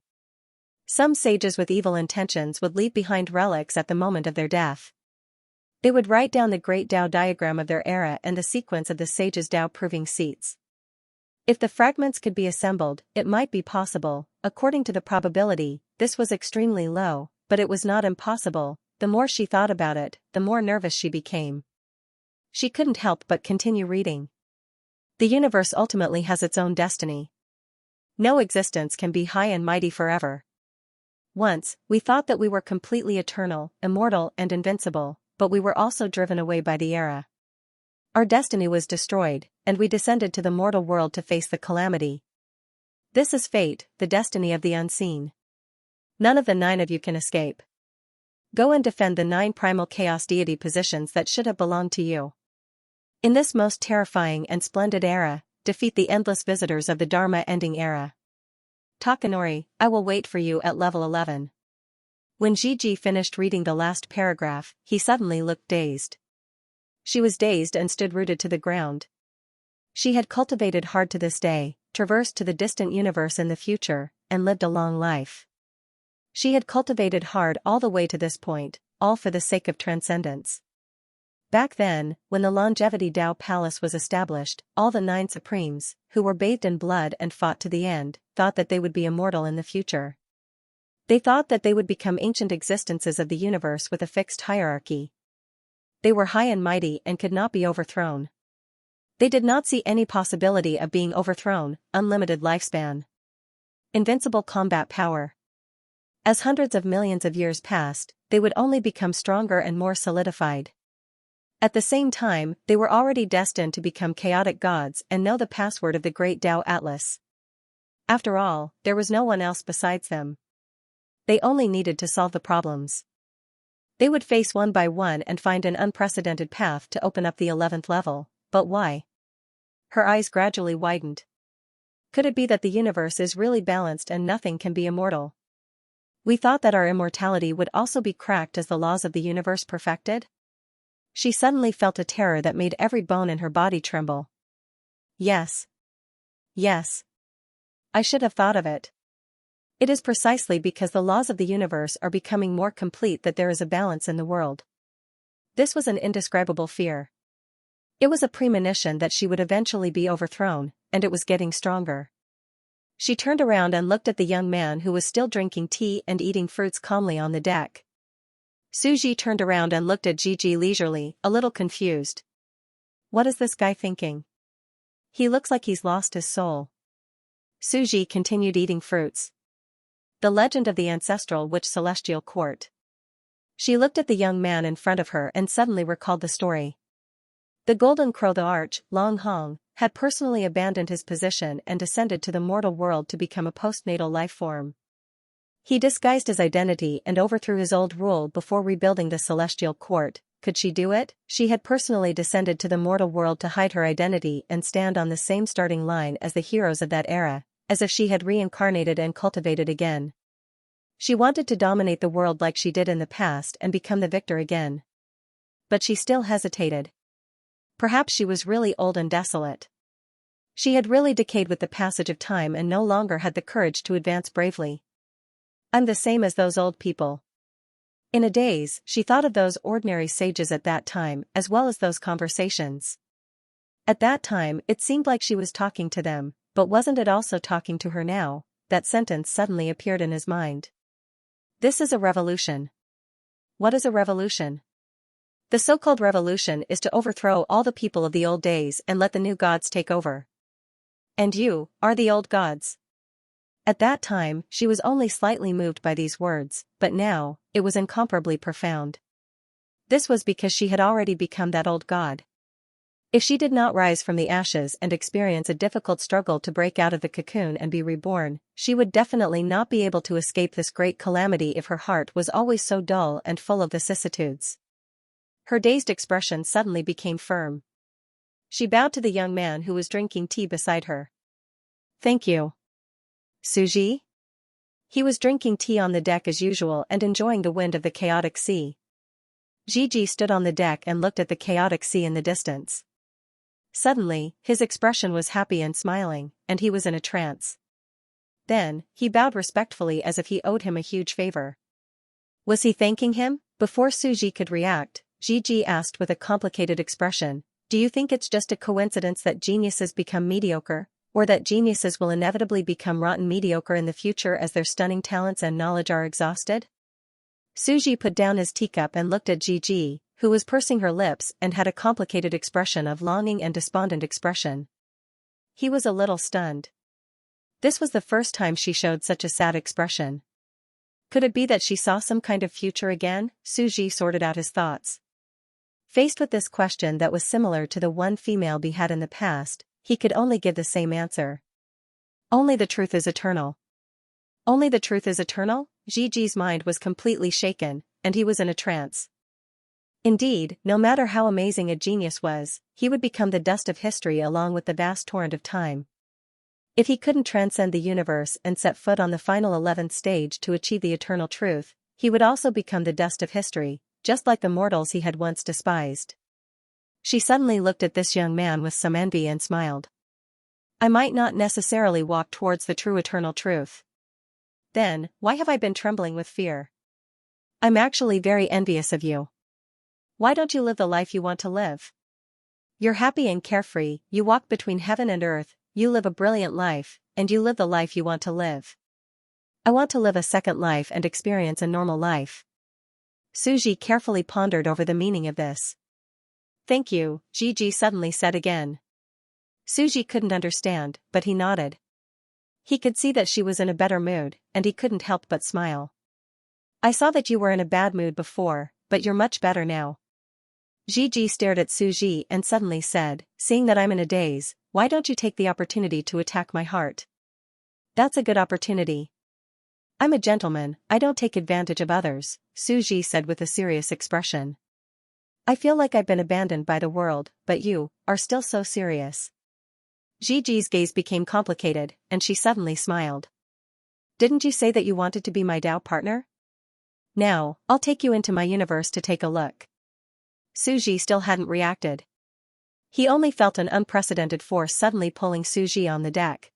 Some sages with evil intentions would leave behind relics at the moment of their death. They would write down the Great Tao diagram of their era and the sequence of the sages' Tao proving seats. If the fragments could be assembled, it might be possible. According to the probability, this was extremely low, but it was not impossible. The more she thought about it, the more nervous she became. She couldn't help but continue reading. The universe ultimately has its own destiny. No existence can be high and mighty forever. Once, we thought that we were completely eternal, immortal and invincible, but we were also driven away by the era. Our destiny was destroyed, and we descended to the mortal world to face the calamity. This is fate, the destiny of the unseen. None of the 9 of you can escape. Go and defend the 9 primal chaos deity positions that should have belonged to you. In this most terrifying and splendid era, defeat the endless visitors of the Dharma-ending era. Takanori, I will wait for you at level 11. When Gigi finished reading the last paragraph, he suddenly looked dazed. She was dazed and stood rooted to the ground. She had cultivated hard to this day, traversed to the distant universe in the future, and lived a long life. She had cultivated hard all the way to this point, all for the sake of transcendence. Back then, when the Longevity Tao Palace was established, all the 9 Supremes, who were bathed in blood and fought to the end, thought that they would be immortal in the future. They thought that they would become ancient existences of the universe with a fixed hierarchy. They were high and mighty and could not be overthrown. They did not see any possibility of being overthrown, unlimited lifespan. Invincible combat power. As hundreds of millions of years passed, they would only become stronger and more solidified. At the same time, they were already destined to become chaotic gods and know the password of the Great Tao Atlas. After all, there was no one else besides them. They only needed to solve the problems. They would face one by one and find an unprecedented path to open up the 11th level, but why? Her eyes gradually widened. Could it be that the universe is really balanced and nothing can be immortal? We thought that our immortality would also be cracked as the laws of the universe perfected? She suddenly felt a terror that made every bone in her body tremble. Yes. Yes. I should have thought of it. It is precisely because the laws of the universe are becoming more complete that there is a balance in the world. This was an indescribable fear. It was a premonition that she would eventually be overthrown, and it was getting stronger. She turned around and looked at the young man who was still drinking tea and eating fruits calmly on the deck. Suji turned around and looked at Gigi leisurely, a little confused. What is this guy thinking? He looks like he's lost his soul. Suji continued eating fruits. The legend of the ancestral witch celestial court. She looked at the young man in front of her and suddenly recalled the story. The golden crow, the arch, Long Hong, had personally abandoned his position and descended to the mortal world to become a postnatal life form. He disguised his identity and overthrew his old rule before rebuilding the celestial court. Could she do it? She had personally descended to the mortal world to hide her identity and stand on the same starting line as the heroes of that era, as if she had reincarnated and cultivated again. She wanted to dominate the world like she did in the past and become the victor again. But she still hesitated. Perhaps she was really old and desolate. She had really decayed with the passage of time and no longer had the courage to advance bravely. I'm the same as those old people. In a daze, she thought of those ordinary sages at that time as well as those conversations. At that time, it seemed like she was talking to them, but wasn't it also talking to her now? That sentence suddenly appeared in his mind. This is a revolution. What is a revolution? The so-called revolution is to overthrow all the people of the old days and let the new gods take over. And you are the old gods. At that time, she was only slightly moved by these words, but now, it was incomparably profound. This was because she had already become that old god. If she did not rise from the ashes and experience a difficult struggle to break out of the cocoon and be reborn, she would definitely not be able to escape this great calamity if her heart was always so dull and full of vicissitudes. Her dazed expression suddenly became firm. She bowed to the young man who was drinking tea beside her. Thank you. Suji? He was drinking tea on the deck as usual and enjoying the wind of the chaotic sea. Gigi stood on the deck and looked at the chaotic sea in the distance. Suddenly, his expression was happy and smiling, and he was in a trance. Then, he bowed respectfully as if he owed him a huge favor. Was he thanking him? Before Suji could react, Gigi asked with a complicated expression, do you think it's just a coincidence that geniuses become mediocre? Or that geniuses will inevitably become rotten mediocre in the future as their stunning talents and knowledge are exhausted? Suji put down his teacup and looked at Gigi, who was pursing her lips and had a complicated expression of longing and despondent expression. He was a little stunned. This was the first time she showed such a sad expression. Could it be that she saw some kind of future again? Suji sorted out his thoughts. Faced with this question that was similar to the one female he had in the past, he could only give the same answer. Only the truth is eternal. Only the truth is eternal? Gigi's mind was completely shaken, and he was in a trance. Indeed, no matter how amazing a genius was, he would become the dust of history along with the vast torrent of time. If he couldn't transcend the universe and set foot on the final 11th stage to achieve the eternal truth, he would also become the dust of history, just like the mortals he had once despised. She suddenly looked at this young man with some envy and smiled. I might not necessarily walk towards the true eternal truth. Then, why have I been trembling with fear? I'm actually very envious of you. Why don't you live the life you want to live? You're happy and carefree, you walk between heaven and earth, you live a brilliant life, and you live the life you want to live. I want to live a second life and experience a normal life. Suji carefully pondered over the meaning of this. Thank you, Gigi suddenly said again. Suji couldn't understand, but he nodded. He could see that she was in a better mood, and he couldn't help but smile. I saw that you were in a bad mood before, but you're much better now. Gigi stared at Suji and suddenly said, seeing that I'm in a daze, why don't you take the opportunity to attack my heart? That's a good opportunity. I'm a gentleman, I don't take advantage of others, Suji said with a serious expression. I feel like I've been abandoned by the world, but you are still so serious. Gigi's gaze became complicated, and she suddenly smiled. Didn't you say that you wanted to be my Tao partner? Now, I'll take you into my universe to take a look. Suji still hadn't reacted. He only felt an unprecedented force suddenly pulling Suji on the deck.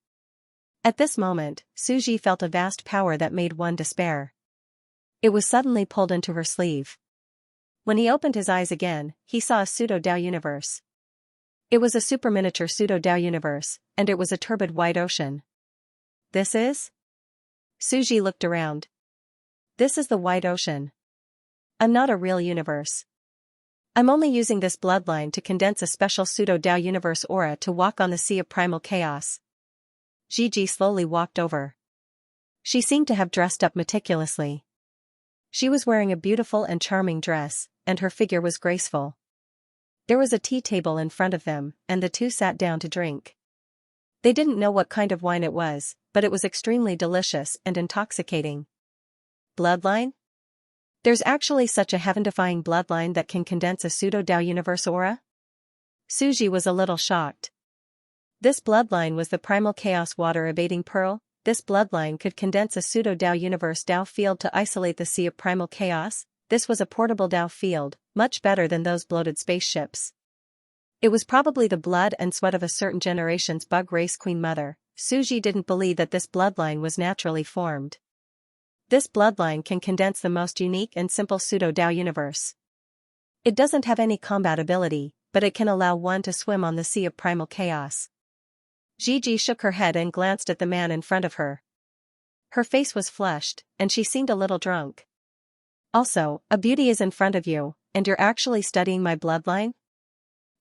At this moment, Suji felt a vast power that made one despair. It was suddenly pulled into her sleeve. When he opened his eyes again, he saw a pseudo-Dao universe. It was a super-miniature pseudo-Dao universe, and it was a turbid white ocean. This is? Suji looked around. This is the white ocean. I'm not a real universe. I'm only using this bloodline to condense a special pseudo-Dao universe aura to walk on the sea of primal chaos. Gigi slowly walked over. She seemed to have dressed up meticulously. She was wearing a beautiful and charming dress, and her figure was graceful. There was a tea table in front of them, and the two sat down to drink. They didn't know what kind of wine it was, but it was extremely delicious and intoxicating. Bloodline? There's actually such a heaven-defying bloodline that can condense a pseudo-Dao universe aura? Suji was a little shocked. This bloodline was the primal chaos water-evading pearl. This bloodline could condense a pseudo-Dao universe Dao field to isolate the sea of primal chaos. This was a portable Dao field, much better than those bloated spaceships. It was probably the blood and sweat of a certain generation's bug race queen mother. Suji didn't believe that this bloodline was naturally formed. This bloodline can condense the most unique and simple pseudo-Dao universe. It doesn't have any combat ability, but it can allow one to swim on the sea of primal chaos. Gigi shook her head and glanced at the man in front of her. Her face was flushed, and she seemed a little drunk. Also, a beauty is in front of you, and you're actually studying my bloodline?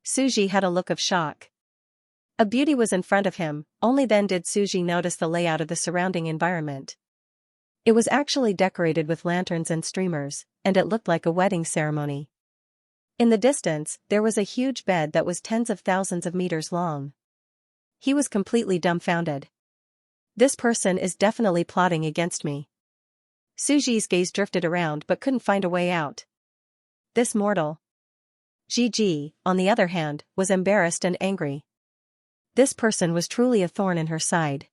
Suji had a look of shock. A beauty was in front of him, only then did Suji notice the layout of the surrounding environment. It was actually decorated with lanterns and streamers, and it looked like a wedding ceremony. In the distance, there was a huge bed that was tens of thousands of meters long. He was completely dumbfounded. This person is definitely plotting against me. Suji's gaze drifted around but couldn't find a way out. This mortal. Gigi, on the other hand, was embarrassed and angry. This person was truly a thorn in her side.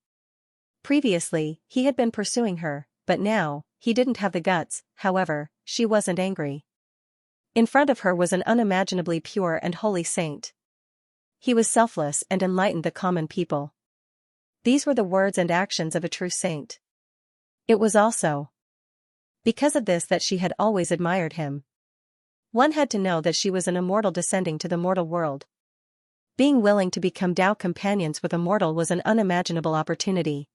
Previously, he had been pursuing her, but now, he didn't have the guts. However, she wasn't angry. In front of her was an unimaginably pure and holy saint. He was selfless and enlightened the common people. These were the words and actions of a true saint. It was also because of this that she had always admired him. One had to know that she was an immortal descending to the mortal world. Being willing to become Dao companions with a mortal was an unimaginable opportunity.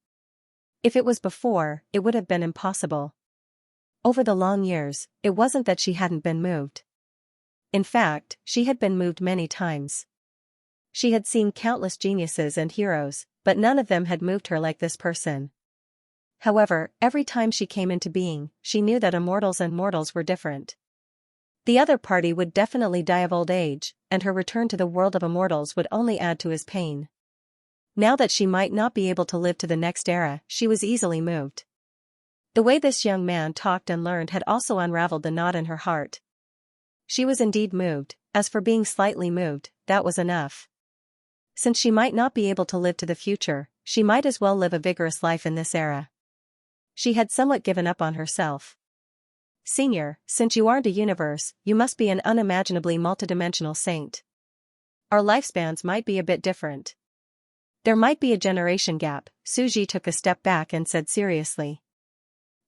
If it was before, it would have been impossible. Over the long years, it wasn't that she hadn't been moved. In fact, she had been moved many times. She had seen countless geniuses and heroes, but none of them had moved her like this person. However, every time she came into being, she knew that immortals and mortals were different. The other party would definitely die of old age, and her return to the world of immortals would only add to his pain. Now that she might not be able to live to the next era, she was easily moved. The way this young man talked and learned had also unraveled the knot in her heart. She was indeed moved. As for being slightly moved, that was enough. Since she might not be able to live to the future, she might as well live a vigorous life in this era. She had somewhat given up on herself. Senior, since you aren't a universe, you must be an unimaginably multidimensional saint. Our lifespans might be a bit different. There might be a generation gap. Suji took a step back and said seriously.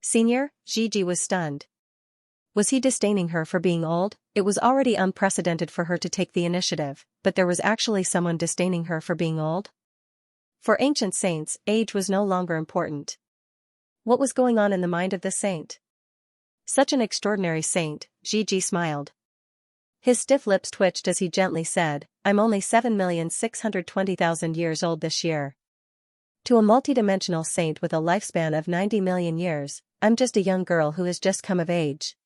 Senior? Gigi was stunned. Was he disdaining her for being old? It was already unprecedented for her to take the initiative, but there was actually someone disdaining her for being old? For ancient saints, age was no longer important. What was going on in the mind of the saint? Such an extraordinary saint, Gigi smiled. His stiff lips twitched as he gently said, I'm only 7,620,000 years old this year. To a multidimensional saint with a lifespan of 90 million years, I'm just a young girl who has just come of age.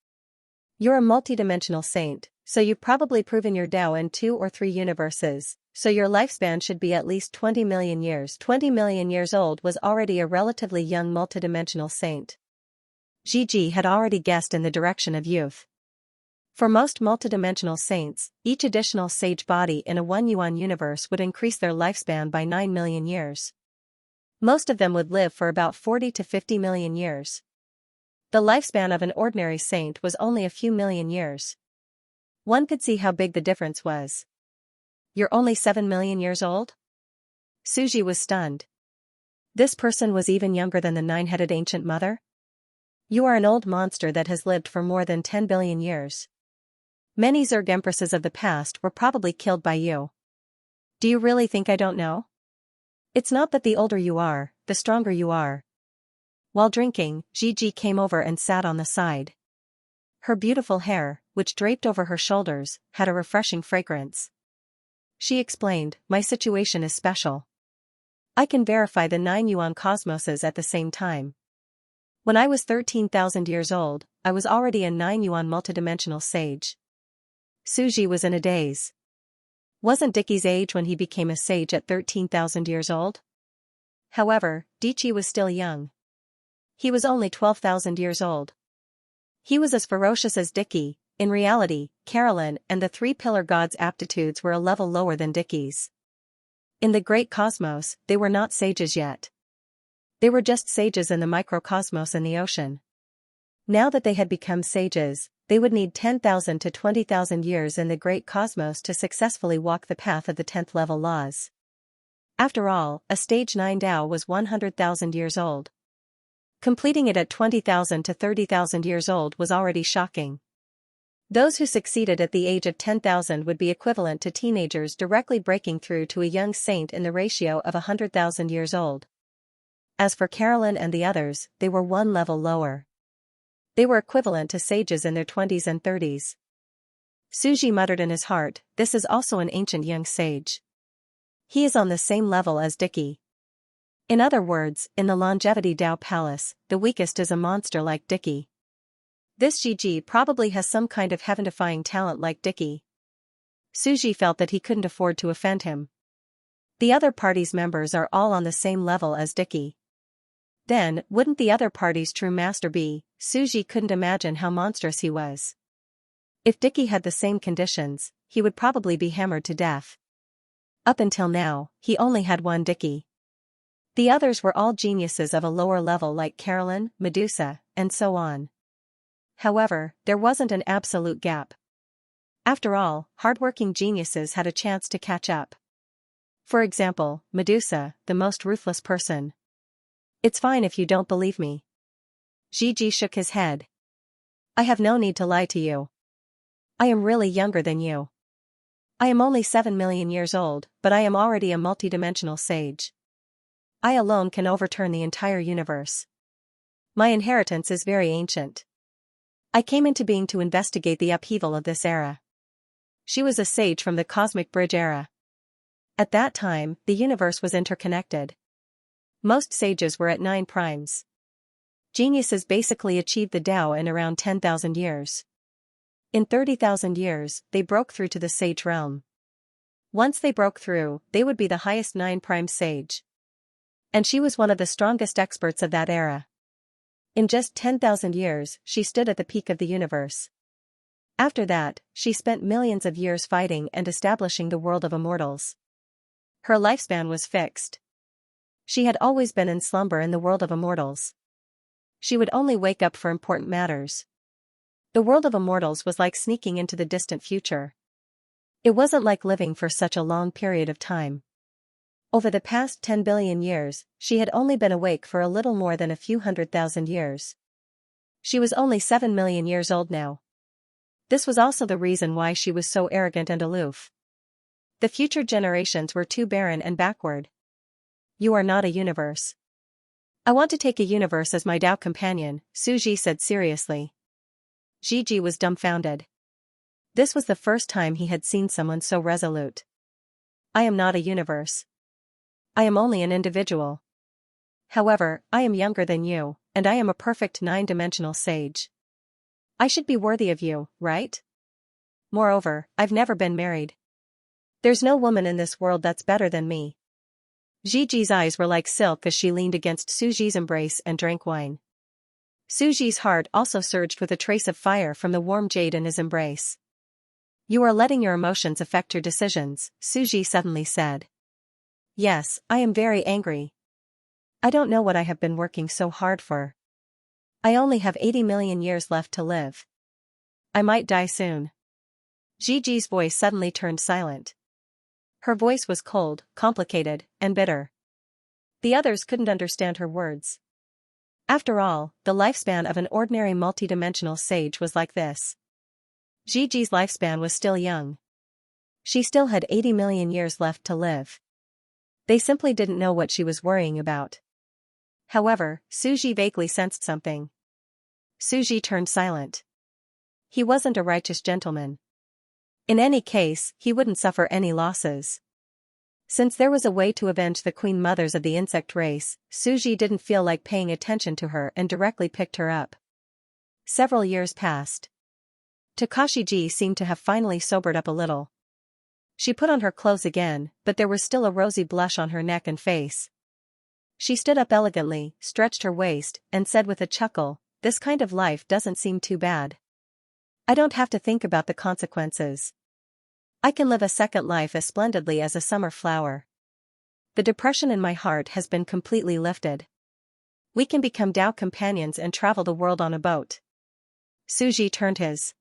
You're a multidimensional saint, so you've probably proven your Dao in 2 or 3 universes, so your lifespan should be at least 20 million years. 20 million years old was already a relatively young multidimensional saint. Gigi had already guessed in the direction of youth. For most multidimensional saints, each additional sage body in a 1 yuan universe would increase their lifespan by 9 million years. Most of them would live for about 40 to 50 million years. The lifespan of an ordinary saint was only a few million years. One could see how big the difference was. You're only 7 million years old? Suji was stunned. This person was even younger than the nine-headed ancient mother? You are an old monster that has lived for more than 10 billion years. Many Zerg empresses of the past were probably killed by you. Do you really think I don't know? It's not that the older you are, the stronger you are. While drinking, Gigi came over and sat on the side. Her beautiful hair, which draped over her shoulders, had a refreshing fragrance. She explained, my situation is special. I can verify the 9 yuan cosmoses at the same time. When I was 13,000 years old, I was already a 9 yuan multidimensional sage. Suji was in a daze. Wasn't Dickie's age when he became a sage at 13,000 years old? However, Dichi was still young. He was only 12,000 years old. He was as ferocious as Dickie. In reality, Carolyn and the three pillar gods' aptitudes were a level lower than Dickie's. In the great cosmos, they were not sages yet. They were just sages in the microcosmos in the ocean. Now that they had become sages, they would need 10,000 to 20,000 years in the great cosmos to successfully walk the path of the 10th level laws. After all, a stage 9 Tao was 100,000 years old. Completing it at 20,000 to 30,000 years old was already shocking. Those who succeeded at the age of 10,000 would be equivalent to teenagers directly breaking through to a young saint in the ratio of 100,000 years old. As for Carolyn and the others, they were one level lower. They were equivalent to sages in their 20s and 30s. Suji muttered in his heart, this is also an ancient young sage. He is on the same level as Dickie. In other words, in the Longevity Tao Palace, the weakest is a monster like Dickie. This Gigi probably has some kind of heaven-defying talent like Dickie. Suji felt that he couldn't afford to offend him. The other party's members are all on the same level as Dickie. Then, wouldn't the other party's true master be? Suji couldn't imagine how monstrous he was. If Dickie had the same conditions, he would probably be hammered to death. Up until now, he only had one Dickie. The others were all geniuses of a lower level like Carolyn, Medusa, and so on. However, there wasn't an absolute gap. After all, hardworking geniuses had a chance to catch up. For example, Medusa, the most ruthless person. It's fine if you don't believe me. Gigi shook his head. I have no need to lie to you. I am really younger than you. I am only 7 million years old, but I am already a multidimensional sage. I alone can overturn the entire universe. My inheritance is very ancient. I came into being to investigate the upheaval of this era. She was a sage from the Cosmic Bridge era. At that time, the universe was interconnected. Most sages were at 9 primes. Geniuses basically achieved the Tao in around 10,000 years. In 30,000 years, they broke through to the sage realm. Once they broke through, they would be the highest 9 prime sage. And she was one of the strongest experts of that era. In just 10,000 years, she stood at the peak of the universe. After that, she spent millions of years fighting and establishing the world of immortals. Her lifespan was fixed. She had always been in slumber in the world of immortals. She would only wake up for important matters. The world of immortals was like sneaking into the distant future. It wasn't like living for such a long period of time. Over the past 10 billion years, she had only been awake for a little more than a few 100,000 years. She was only 7 million years old now. This was also the reason why she was so arrogant and aloof. The future generations were too barren and backward. You are not a universe. I want to take a universe as my Tao companion, Suji said seriously. Gigi was dumbfounded. This was the first time he had seen someone so resolute. I am not a universe. I am only an individual. However, I am younger than you, and I am a perfect 9-dimensional sage. I should be worthy of you, right? Moreover, I've never been married. There's no woman in this world that's better than me. Gigi's eyes were like silk as she leaned against Suji's embrace and drank wine. Suji's heart also surged with a trace of fire from the warm jade in his embrace. You are letting your emotions affect your decisions, Suji suddenly said. Yes, I am very angry. I don't know what I have been working so hard for. I only have 80 million years left to live. I might die soon. Gigi's voice suddenly turned silent. Her voice was cold, complicated, and bitter. The others couldn't understand her words. After all, the lifespan of an ordinary multidimensional sage was like this. Gigi's lifespan was still young. She still had 80 million years left to live. They simply didn't know what she was worrying about. However, Suji vaguely sensed something. Suji turned silent. He wasn't a righteous gentleman. In any case, he wouldn't suffer any losses. Since there was a way to avenge the queen mothers of the insect race, Suji didn't feel like paying attention to her and directly picked her up. Several years passed. Takashi-ji seemed to have finally sobered up a little. She put on her clothes again, but there was still a rosy blush on her neck and face. She stood up elegantly, stretched her waist, and said with a chuckle, "This kind of life doesn't seem too bad. I don't have to think about the consequences. I can live a second life as splendidly as a summer flower. The depression in my heart has been completely lifted. We can become Tao companions and travel the world on a boat." Suji turned his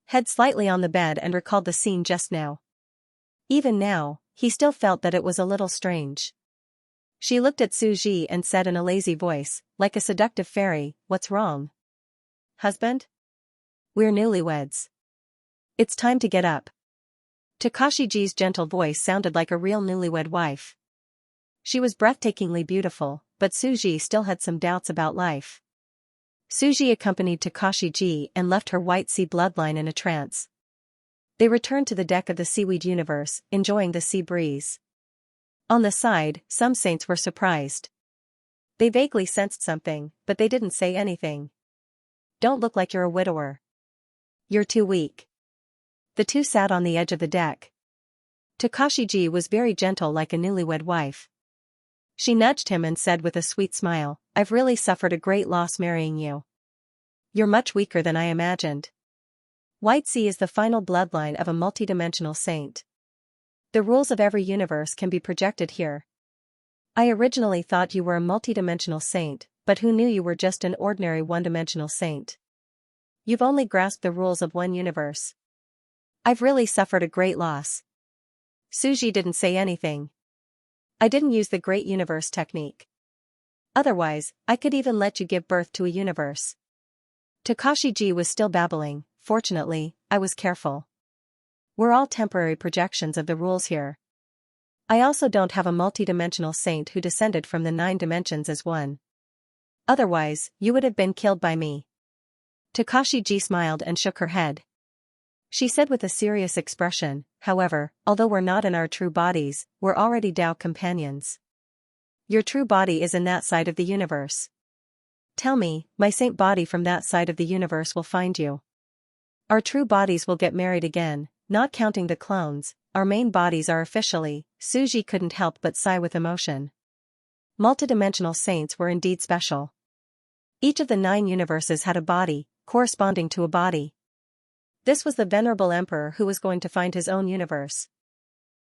head slightly on the bed and recalled the scene just now. Even now, he still felt that it was a little strange. She looked at Suji and said in a lazy voice, like a seductive fairy, "What's wrong? Husband? We're newlyweds. It's time to get up." Takashi-ji's gentle voice sounded like a real newlywed wife. She was breathtakingly beautiful, but Suji still had some doubts about life. Suji accompanied Takashi-ji and left her white sea bloodline in a trance. They returned to the deck of the seaweed universe, enjoying the sea breeze. On the side, some saints were surprised. They vaguely sensed something, but they didn't say anything. "Don't look like you're a widower. You're too weak." The two sat on the edge of the deck. Takashi-ji was very gentle like a newlywed wife. She nudged him and said with a sweet smile, "I've really suffered a great loss marrying you. You're much weaker than I imagined. White Sea is the final bloodline of a multidimensional saint. The rules of every universe can be projected here. I originally thought you were a multidimensional saint, but who knew you were just an ordinary one-dimensional saint? You've only grasped the rules of one universe. I've really suffered a great loss." Suji didn't say anything. "I didn't use the Great Universe technique. Otherwise, I could even let you give birth to a universe." Takashi-ji was still babbling. "Fortunately, I was careful. We're all temporary projections of the rules here. I also don't have a multidimensional saint who descended from the 9 dimensions as one. Otherwise, you would have been killed by me." Takashi-ji smiled and shook her head. She said with a serious expression, "However, although we're not in our true bodies, we're already Tao companions. Your true body is in that side of the universe. Tell me, my saint body from that side of the universe will find you. Our true bodies will get married again, not counting the clones. Our main bodies are officially." Suji couldn't help but sigh with emotion. Multidimensional saints were indeed special. Each of the 9 universes had a body, corresponding to a body. This was the venerable emperor who was going to find his own universe.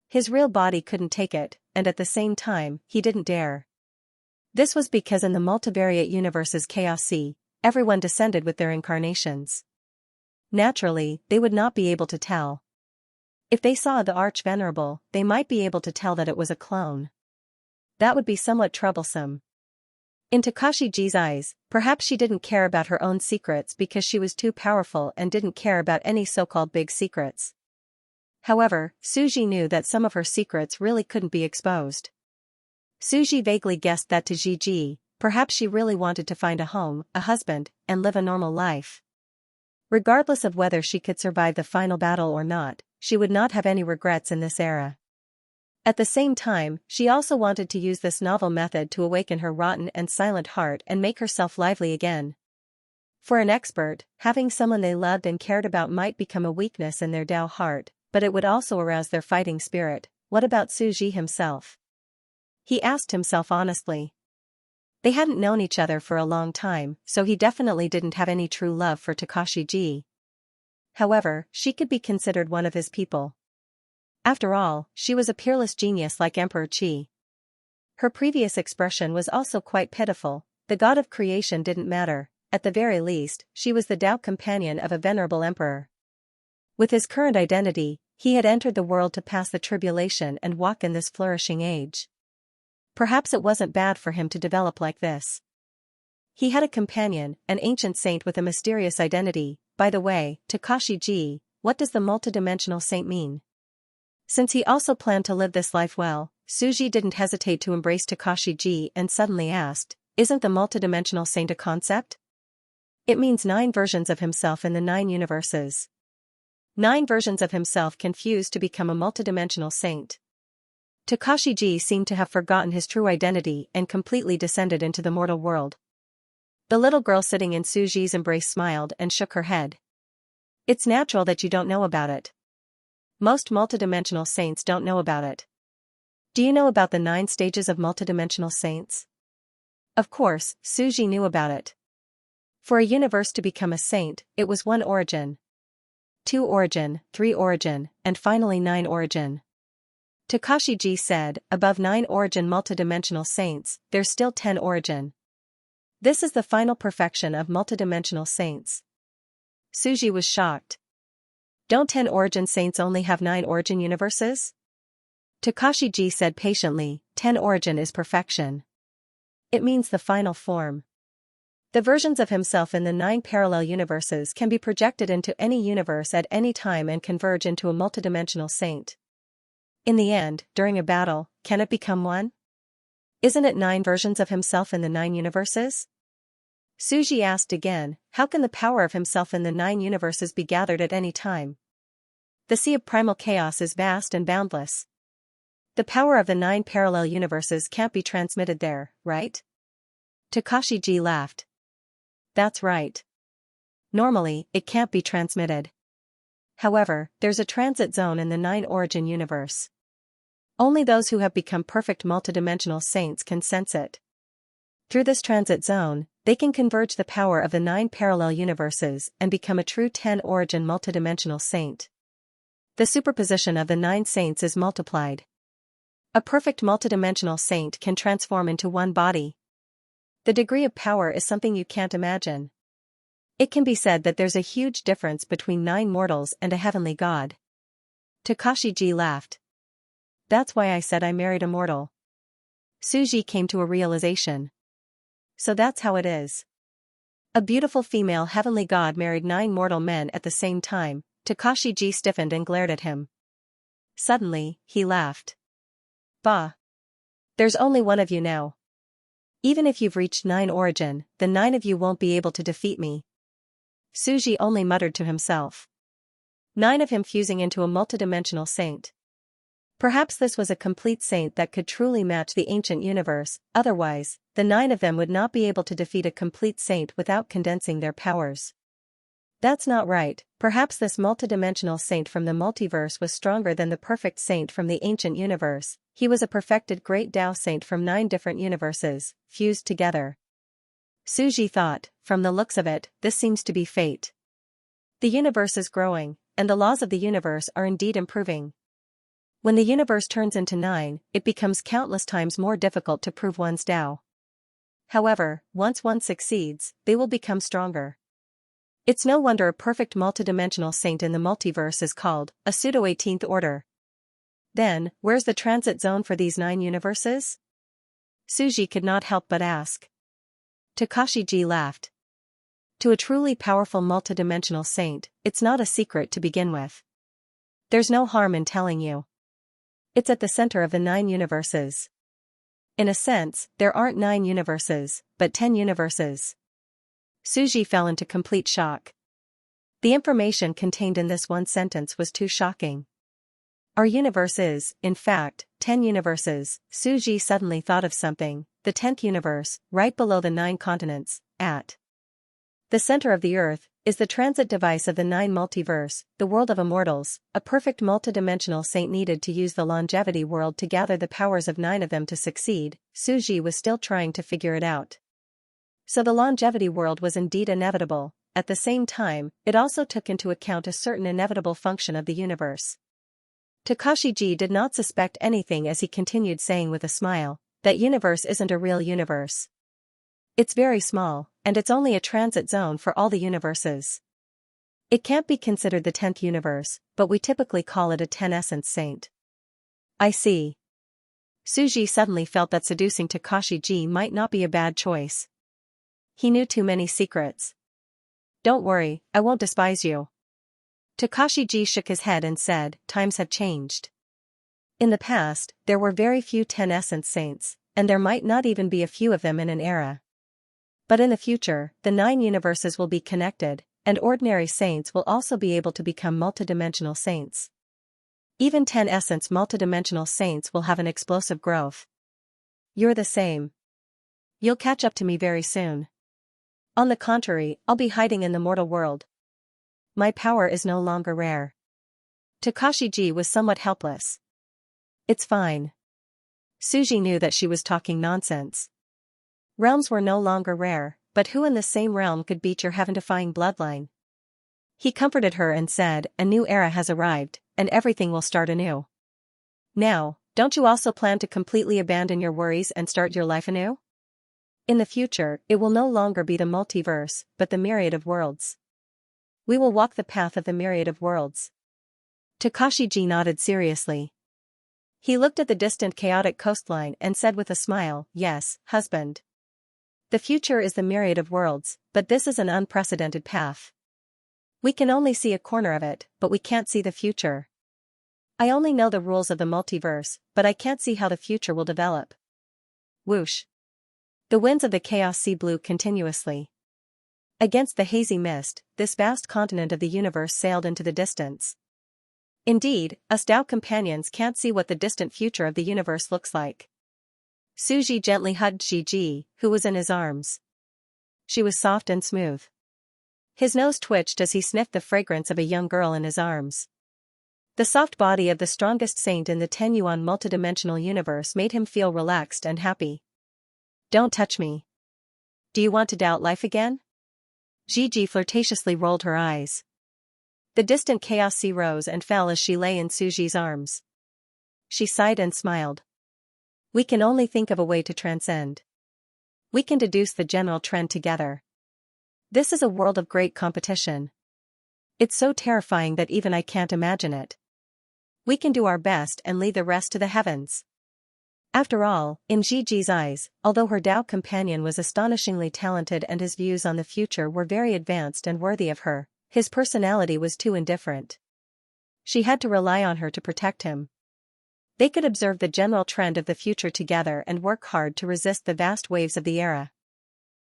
His real body couldn't take it, and at the same time, he didn't dare. This was because in the multivariate universe's chaos sea, everyone descended with their incarnations. Naturally, they would not be able to tell. If they saw the arch-venerable, they might be able to tell that it was a clone. That would be somewhat troublesome. In Takashi-ji's eyes, perhaps she didn't care about her own secrets because she was too powerful and didn't care about any so-called big secrets. However, Suji knew that some of her secrets really couldn't be exposed. Suji vaguely guessed that to Gigi, perhaps she really wanted to find a home, a husband, and live a normal life. Regardless of whether she could survive the final battle or not, she would not have any regrets in this era. At the same time, she also wanted to use this novel method to awaken her rotten and silent heart and make herself lively again. For an expert, having someone they loved and cared about might become a weakness in their Tao heart, but it would also arouse their fighting spirit. What about Suji himself? He asked himself honestly. They hadn't known each other for a long time, so he definitely didn't have any true love for Takashi-ji. However, she could be considered one of his people. After all, she was a peerless genius like Emperor Qi. Her previous expression was also quite pitiful. The god of creation didn't matter. At the very least, she was the Tao companion of a venerable emperor. With his current identity, he had entered the world to pass the tribulation and walk in this flourishing age. Perhaps it wasn't bad for him to develop like this. He had a companion, an ancient saint with a mysterious identity. By the way, Takashi-ji, what does the multidimensional saint mean? Since he also planned to live this life well, Suji didn't hesitate to embrace Takashi-ji and suddenly asked, isn't the multidimensional saint a concept? It means 9 versions of himself in the 9 universes. 9 versions of himself can fuse to become a multidimensional saint. Takashi-ji seemed to have forgotten his true identity and completely descended into the mortal world. The little girl sitting in Suji's embrace smiled and shook her head. It's natural that you don't know about it. Most multidimensional saints don't know about it. Do you know about the 9 stages of multidimensional saints? Of course, Suji knew about it. For a universe to become a saint, it was 1 origin, 2 origin, 3 origin, and finally 9 origin. Takashi-ji said, above 9 origin multidimensional saints, there's still 10 origin. This is the final perfection of multidimensional saints. Suji was shocked. Don't 10 origin saints only have 9 origin universes? Takashi-ji said patiently, 10 origin is perfection. It means the final form. The versions of himself in the 9 parallel universes can be projected into any universe at any time and converge into a multidimensional saint. In the end, during a battle, can it become one? Isn't it 9 versions of himself in the 9 universes? Suji asked again, how can the power of himself in the 9 universes be gathered at any time? The sea of primal chaos is vast and boundless. The power of the 9 parallel universes can't be transmitted there, right? Takashi-ji laughed. That's right. Normally, it can't be transmitted. However, there's a transit zone in the 9 origin universe. Only those who have become perfect multidimensional saints can sense it. Through this transit zone, they can converge the power of the 9 parallel universes and become a true 10 origin multidimensional saint. The superposition of the 9 saints is multiplied. A perfect multidimensional saint can transform into one body. The degree of power is something you can't imagine. It can be said that there's a huge difference between 9 mortals and a heavenly god. Takashi-ji laughed. That's why I said I married a mortal. Suji came to a realization. So that's how it is. A beautiful female heavenly god married 9 mortal men at the same time. Takashi-ji stiffened and glared at him. Suddenly, he laughed. Bah! There's only one of you now. Even if you've reached 9 origin, the 9 of you won't be able to defeat me. Suji only muttered to himself. 9 of him fusing into a multidimensional saint. Perhaps this was a complete saint that could truly match the ancient universe, otherwise, the 9 of them would not be able to defeat a complete saint without condensing their powers. That's not right. Perhaps this multidimensional saint from the multiverse was stronger than the perfect saint from the ancient universe. He was a perfected great Tao saint from 9 different universes, fused together. Suji thought, from the looks of it, this seems to be fate. The universe is growing, and the laws of the universe are indeed improving. When the universe turns into 9, it becomes countless times more difficult to prove one's Tao. However, once one succeeds, they will become stronger. It's no wonder a perfect multidimensional saint in the multiverse is called a pseudo-18th order. Then, where's the transit zone for these 9 universes? Suji could not help but ask. Takashi-ji laughed. To a truly powerful multidimensional saint, it's not a secret to begin with. There's no harm in telling you. It's at the center of the 9 universes. In a sense, there aren't 9 universes, but 10 universes. Suji fell into complete shock. The information contained in this one sentence was too shocking. Our universe is, in fact, 10 universes. Suji suddenly thought of something, the 10th universe, right below the 9 continents, at the center of the earth, is the transit device of the 9 multiverse, the world of immortals, a perfect multidimensional saint needed to use the longevity world to gather the powers of 9 of them to succeed. Suji was still trying to figure it out. So the longevity world was indeed inevitable. At the same time, it also took into account a certain inevitable function of the universe. Takashi-ji did not suspect anything as he continued saying with a smile, that universe isn't a real universe. It's very small, and it's only a transit zone for all the universes. It can't be considered the 10th universe, but we typically call it a 10-essence saint. I see. Suji suddenly felt that seducing Takashi-ji might not be a bad choice. He knew too many secrets. Don't worry, I won't despise you. Takashi-ji shook his head and said, times have changed. In the past, there were very few 10-essence saints, and there might not even be a few of them in an era. But in the future, the 9 universes will be connected, and ordinary saints will also be able to become multidimensional saints. Even 10-essence multidimensional saints will have an explosive growth. You're the same. You'll catch up to me very soon. On the contrary, I'll be hiding in the mortal world. My power is no longer rare. Takashi-ji was somewhat helpless. It's fine. Suji knew that she was talking nonsense. Realms were no longer rare, but who in the same realm could beat your heaven-defying bloodline? He comforted her and said, a new era has arrived, and everything will start anew. Now, don't you also plan to completely abandon your worries and start your life anew? In the future, it will no longer be the multiverse, but the myriad of worlds. We will walk the path of the myriad of worlds. Takashi-ji nodded seriously. He looked at the distant chaotic coastline and said with a smile, yes, husband. The future is the myriad of worlds, but this is an unprecedented path. We can only see a corner of it, but we can't see the future. I only know the rules of the multiverse, but I can't see how the future will develop. Whoosh. The winds of the chaos sea blew continuously. Against the hazy mist, this vast continent of the universe sailed into the distance. Indeed, us Tao companions can't see what the distant future of the universe looks like. Suji gently hugged Ji, who was in his arms. She was soft and smooth. His nose twitched as he sniffed the fragrance of a young girl in his arms. The soft body of the strongest saint in the 10-yuan multidimensional universe made him feel relaxed and happy. Don't touch me. Do you want to doubt life again? Gigi flirtatiously rolled her eyes. The distant chaos sea rose and fell as she lay in Suji's arms. She sighed and smiled. We can only think of a way to transcend. We can deduce the general trend together. This is a world of great competition. It's so terrifying that even I can't imagine it. We can do our best and leave the rest to the heavens. After all, in Gigi's eyes, although her Tao companion was astonishingly talented and his views on the future were very advanced and worthy of her, his personality was too indifferent. She had to rely on her to protect him. They could observe the general trend of the future together and work hard to resist the vast waves of the era.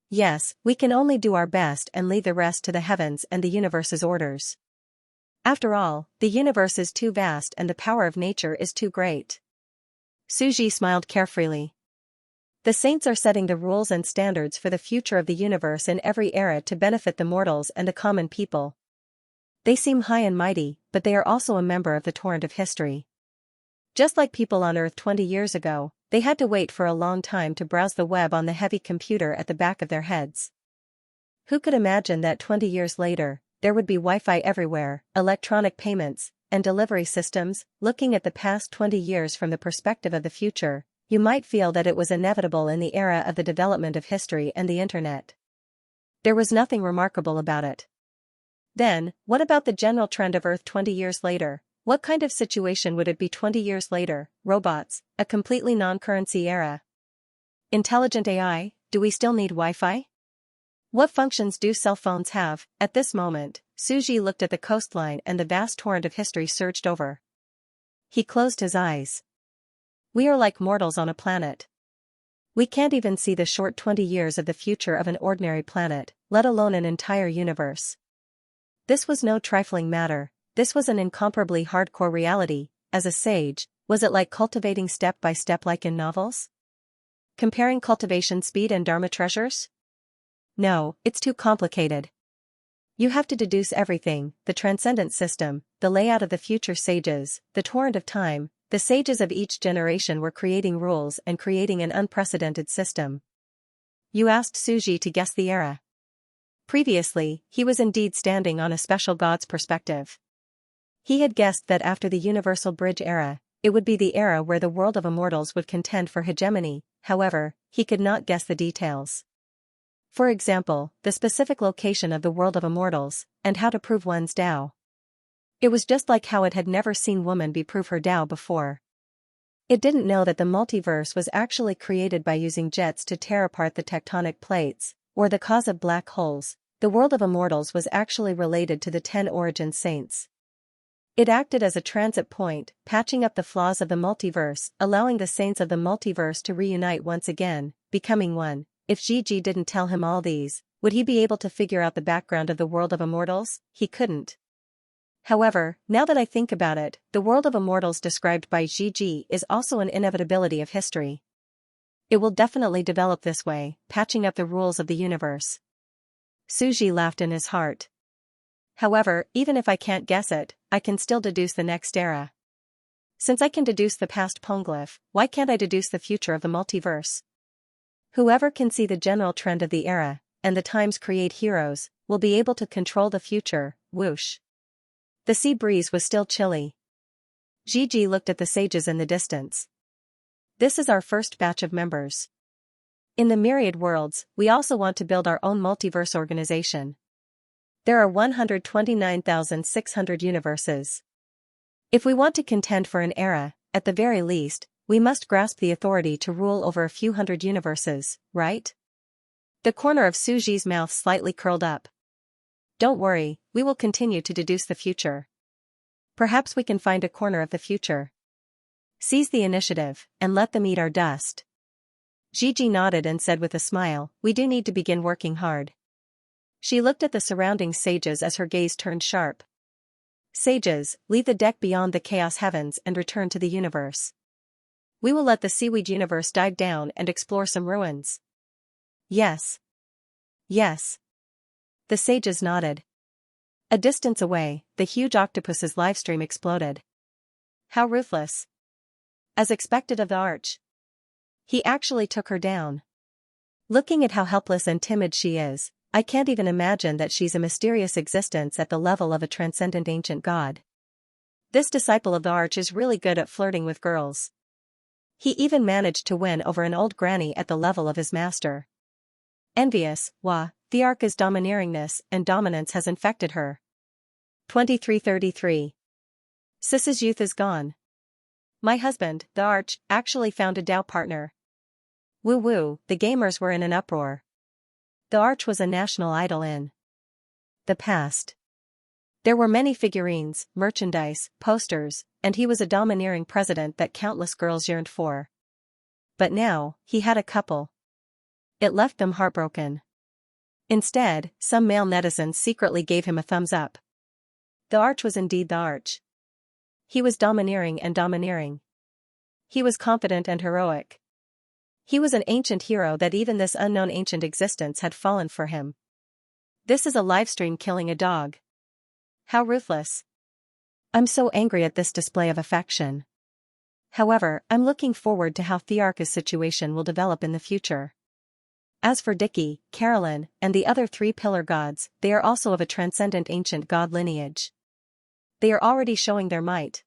Yes, we can only do our best and leave the rest to the heavens and the universe's orders. After all, the universe is too vast and the power of nature is too great. Suji smiled carefreely. The saints are setting the rules and standards for the future of the universe in every era to benefit the mortals and the common people. They seem high and mighty, but they are also a member of the torrent of history. Just like people on Earth 20 years ago, they had to wait for a long time to browse the web on the heavy computer at the back of their heads. Who could imagine that 20 years later, there would be Wi-Fi everywhere, electronic payments, and delivery systems? Looking at the past 20 years from the perspective of the future, you might feel that it was inevitable in the era of the development of history and the internet. There was nothing remarkable about it. Then, what about the general trend of Earth 20 years later? What kind of situation would it be 20 years later? Robots, a completely non-currency era. Intelligent AI, do we still need Wi-Fi? What functions do cell phones have? At this moment, Suji looked at the coastline and the vast torrent of history surged over. He closed his eyes. We are like mortals on a planet. We can't even see the short 20 years of the future of an ordinary planet, let alone an entire universe. This was no trifling matter, this was an incomparably hardcore reality. As a sage, was it like cultivating step by step like in novels? Comparing cultivation speed and Dharma treasures? No, it's too complicated. You have to deduce everything, the transcendent system, the layout of the future sages, the torrent of time. The sages of each generation were creating rules and creating an unprecedented system. You asked Suji to guess the era. Previously, he was indeed standing on a special god's perspective. He had guessed that after the Universal Bridge era, it would be the era where the world of immortals would contend for hegemony. However, he could not guess the details. For example, the specific location of the world of immortals, and how to prove one's Tao. It was just like how it had never seen woman be prove her Tao before. It didn't know that the multiverse was actually created by using jets to tear apart the tectonic plates, or the cause of black holes. The world of immortals was actually related to the 10 origin saints. It acted as a transit point, patching up the flaws of the multiverse, allowing the saints of the multiverse to reunite once again, becoming one. If Gigi didn't tell him all these, would he be able to figure out the background of the world of immortals? He couldn't. However, now that I think about it, the world of immortals described by Gigi is also an inevitability of history. It will definitely develop this way, patching up the rules of the universe. Suji laughed in his heart. However, even if I can't guess it, I can still deduce the next era. Since I can deduce the past poneglyph, why can't I deduce the future of the multiverse? Whoever can see the general trend of the era, and the times create heroes, will be able to control the future. Whoosh. The sea breeze was still chilly. Gigi looked at the sages in the distance. This is our first batch of members. In the myriad worlds, we also want to build our own multiverse organization. There are 129,600 universes. If we want to contend for an era, at the very least, we must grasp the authority to rule over a few hundred universes, right? The corner of Suji's mouth slightly curled up. Don't worry, we will continue to deduce the future. Perhaps we can find a corner of the future. Seize the initiative, and let them eat our dust. Gigi nodded and said with a smile, we do need to begin working hard. She looked at the surrounding sages as her gaze turned sharp. Sages, leave the deck beyond the chaos heavens and return to the universe. We will let the seaweed universe dive down and explore some ruins. Yes. Yes. The sages nodded. A distance away, the huge octopus's livestream exploded. How ruthless. As expected of the arch. He actually took her down. Looking at how helpless and timid she is, I can't even imagine that she's a mysterious existence at the level of a transcendent ancient god. This disciple of the arch is really good at flirting with girls. He even managed to win over an old granny at the level of his master. Envious, Thearka's domineeringness and dominance has infected her. 2333. Sis's youth is gone. My husband, the arch, actually found a Tao partner. Woo woo, the gamers were in an uproar. The arch was a national idol in the past. There were many figurines, merchandise, posters, and he was a domineering president that countless girls yearned for. But now, he had a couple. It left them heartbroken. Instead, some male netizens secretly gave him a thumbs up. The arch was indeed the arch. He was domineering and domineering. He was confident and heroic. He was an ancient hero that even this unknown ancient existence had fallen for him. This is a livestream killing a dog. How ruthless. I'm so angry at this display of affection. However, I'm looking forward to how Thearka's situation will develop in the future. As for Dicky, Carolyn, and the other 3 pillar gods, they are also of a transcendent ancient god lineage. They are already showing their might.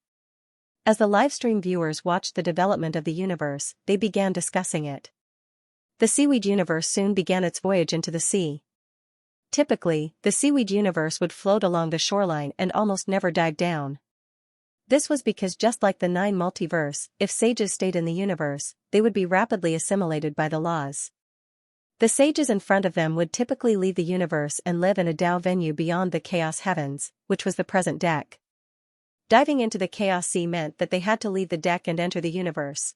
As the livestream viewers watched the development of the universe, they began discussing it. The seaweed universe soon began its voyage into the sea. Typically, the seaweed universe would float along the shoreline and almost never dive down. This was because just like the 9 multiverse, if sages stayed in the universe, they would be rapidly assimilated by the laws. The sages in front of them would typically leave the universe and live in a Tao venue beyond the chaos heavens, which was the present deck. Diving into the chaos sea meant that they had to leave the deck and enter the universe.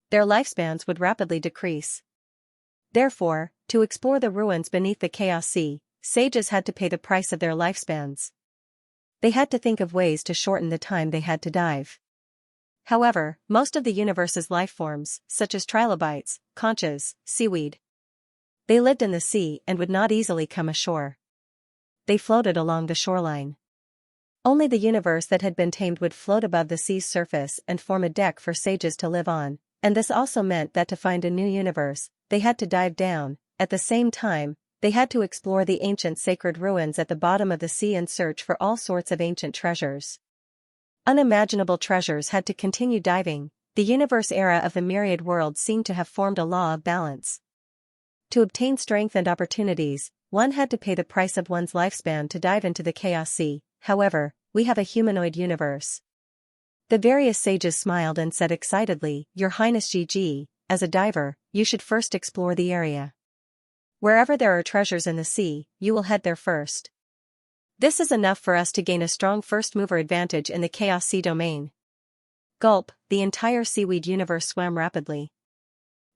Their lifespans would rapidly decrease. Therefore, to explore the ruins beneath the chaos sea, sages had to pay the price of their lifespans. They had to think of ways to shorten the time they had to dive. However, most of the universe's lifeforms, such as trilobites, conches, seaweed, they lived in the sea and would not easily come ashore. They floated along the shoreline. Only the universe that had been tamed would float above the sea's surface and form a deck for sages to live on, and this also meant that to find a new universe, they had to dive down. At the same time, they had to explore the ancient sacred ruins at the bottom of the sea and search for all sorts of ancient treasures. Unimaginable treasures had to continue diving. The universe era of the myriad worlds seemed to have formed a law of balance. To obtain strength and opportunities, one had to pay the price of one's lifespan to dive into the Chaos Sea. However, we have a humanoid universe. The various sages smiled and said excitedly, Your Highness GG, as a diver, you should first explore the area. Wherever there are treasures in the sea, you will head there first. This is enough for us to gain a strong first-mover advantage in the Chaos Sea domain. Gulp, the entire seaweed universe swam rapidly.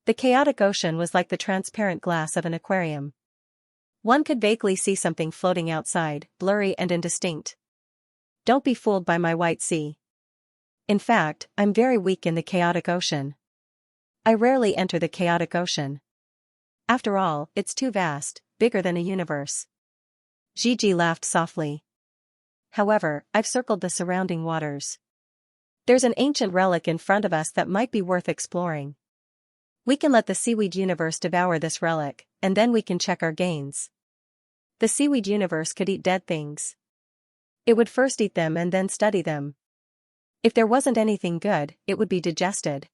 The chaotic ocean was like the transparent glass of an aquarium. One could vaguely see something floating outside, blurry and indistinct. Don't be fooled by my white sea. In fact, I'm very weak in the chaotic ocean. I rarely enter the chaotic ocean. After all, it's too vast, bigger than a universe. Gigi laughed softly. However, I've circled the surrounding waters. There's an ancient relic in front of us that might be worth exploring. We can let the seaweed universe devour this relic, and then we can check our gains. The seaweed universe could eat dead things. It would first eat them and then study them. If there wasn't anything good, it would be digested.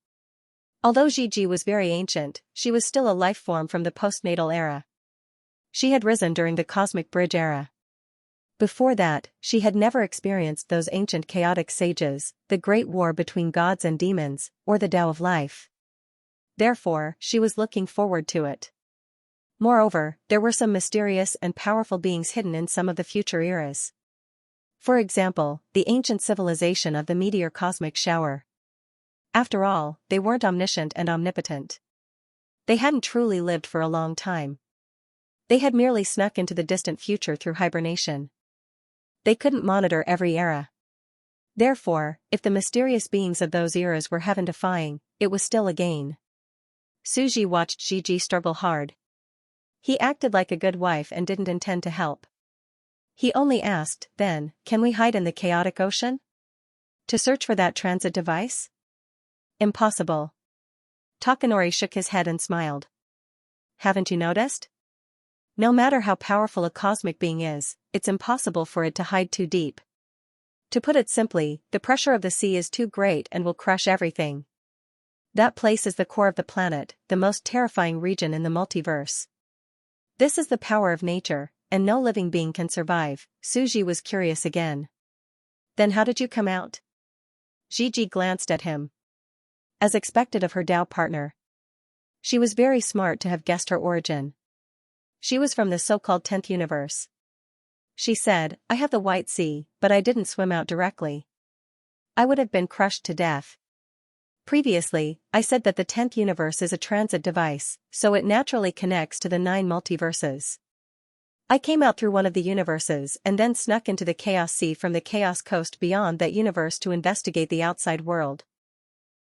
Although Gigi was very ancient, she was still a life form from the postnatal era. She had risen during the Cosmic Bridge era. Before that, she had never experienced those ancient chaotic sages, the great war between gods and demons, or the Tao of life. Therefore, she was looking forward to it. Moreover, there were some mysterious and powerful beings hidden in some of the future eras. For example, the ancient civilization of the meteor cosmic shower. After all, they weren't omniscient and omnipotent. They hadn't truly lived for a long time. They had merely snuck into the distant future through hibernation. They couldn't monitor every era. Therefore, if the mysterious beings of those eras were heaven-defying, it was still a gain. Suji watched Gigi struggle hard. He acted like a good wife and didn't intend to help. He only asked, then, can we hide in the chaotic ocean? To search for that transit device? Impossible. Takanori shook his head and smiled. Haven't you noticed? No matter how powerful a cosmic being is, it's impossible for it to hide too deep. To put it simply, the pressure of the sea is too great and will crush everything. That place is the core of the planet, the most terrifying region in the multiverse. This is the power of nature, and no living being can survive. Suji was curious again. Then how did you come out? Gigi glanced at him. As expected of her Tao partner. She was very smart to have guessed her origin. She was from the so-called 10th universe. She said, I have the white sea, but I didn't swim out directly. I would have been crushed to death. Previously, I said that the 10th universe is a transit device, so it naturally connects to the 9 multiverses. I came out through one of the universes and then snuck into the Chaos Sea from the Chaos Coast beyond that universe to investigate the outside world.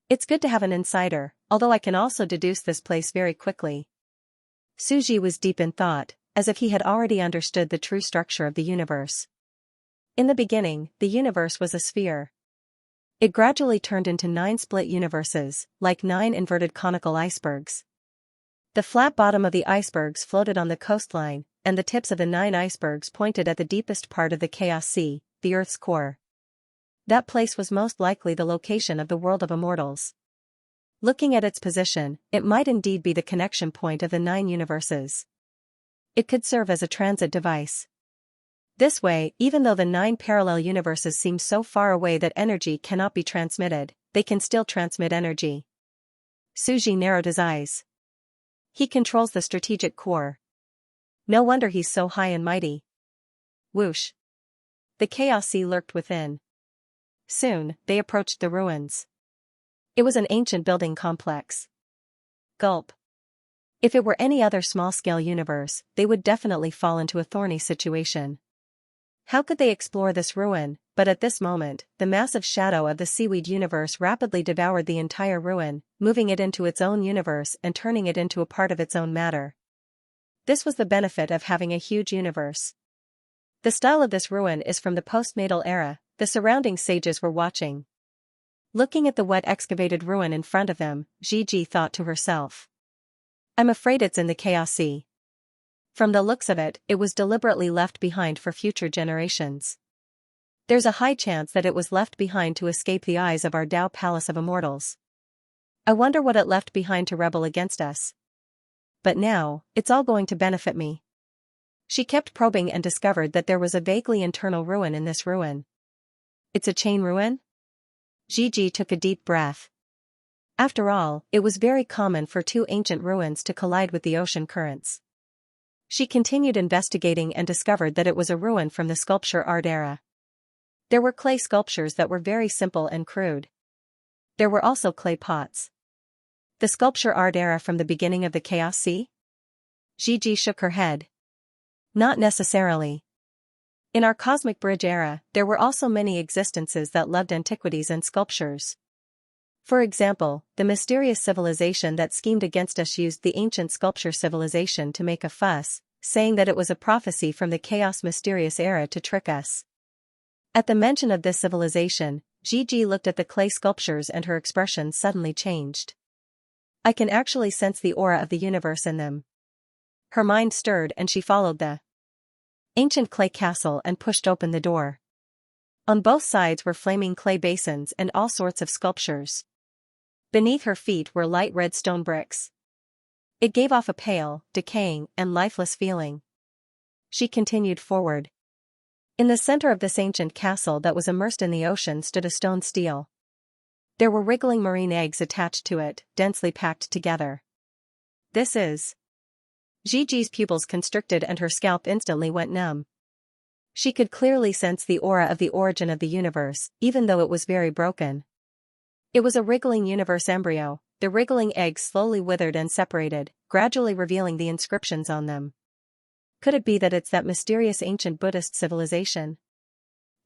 It's good to have an insider, although I can also deduce this place very quickly. Suji was deep in thought, as if he had already understood the true structure of the universe. In the beginning, the universe was a sphere. It gradually turned into 9 split universes, like 9 inverted conical icebergs. The flat bottom of the icebergs floated on the coastline, and the tips of the 9 icebergs pointed at the deepest part of the Chaos Sea, the Earth's core. That place was most likely the location of the world of immortals. Looking at its position, it might indeed be the connection point of the 9 universes. It could serve as a transit device. This way, even though the 9 parallel universes seem so far away that energy cannot be transmitted, they can still transmit energy. Suji narrowed his eyes. He controls the strategic core. No wonder he's so high and mighty. Whoosh. The Chaos Sea lurked within. Soon, they approached the ruins. It was an ancient building complex. Gulp. If it were any other small-scale universe, they would definitely fall into a thorny situation. How could they explore this ruin? But at this moment, the massive shadow of the seaweed universe rapidly devoured the entire ruin, moving it into its own universe and turning it into a part of its own matter. This was the benefit of having a huge universe. The style of this ruin is from the postnatal era. The surrounding sages were watching. Looking at the wet excavated ruin in front of them, Gigi thought to herself. I'm afraid it's in the Chaos Sea. From the looks of it, it was deliberately left behind for future generations. There's a high chance that it was left behind to escape the eyes of our Tao Palace of Immortals. I wonder what it left behind to rebel against us. but now, it's all going to benefit me. She kept probing and discovered that there was a vaguely internal ruin in this ruin. It's a chain ruin? Gigi took a deep breath. After all, it was very common for two ancient ruins to collide with the ocean currents. She continued investigating and discovered that it was a ruin from the sculpture art era. There were clay sculptures that were very simple and crude. There were also clay pots. The sculpture art era from the beginning of the Chaos Sea? Gigi shook her head. Not necessarily. In our Cosmic Bridge era, there were also many existences that loved antiquities and sculptures. For example, the mysterious civilization that schemed against us used the ancient sculpture civilization to make a fuss, saying that it was a prophecy from the Chaos Mysterious era to trick us. At the mention of this civilization, Gigi looked at the clay sculptures and her expression suddenly changed. I can actually sense the aura of the universe in them. Her mind stirred and she followed the ancient clay castle and pushed open the door. On both sides were flaming clay basins and all sorts of sculptures. Beneath her feet were light red stone bricks. It gave off a pale, decaying, and lifeless feeling. She continued forward. In the center of this ancient castle that was immersed in the ocean stood a stone stele. There were wriggling marine eggs attached to it, densely packed together. This is... Gigi's pupils constricted and her scalp instantly went numb. She could clearly sense the aura of the origin of the universe, even though it was very broken. It was a wriggling universe embryo. The wriggling eggs slowly withered and separated, gradually revealing the inscriptions on them. Could it be that it's that mysterious ancient Buddhist civilization?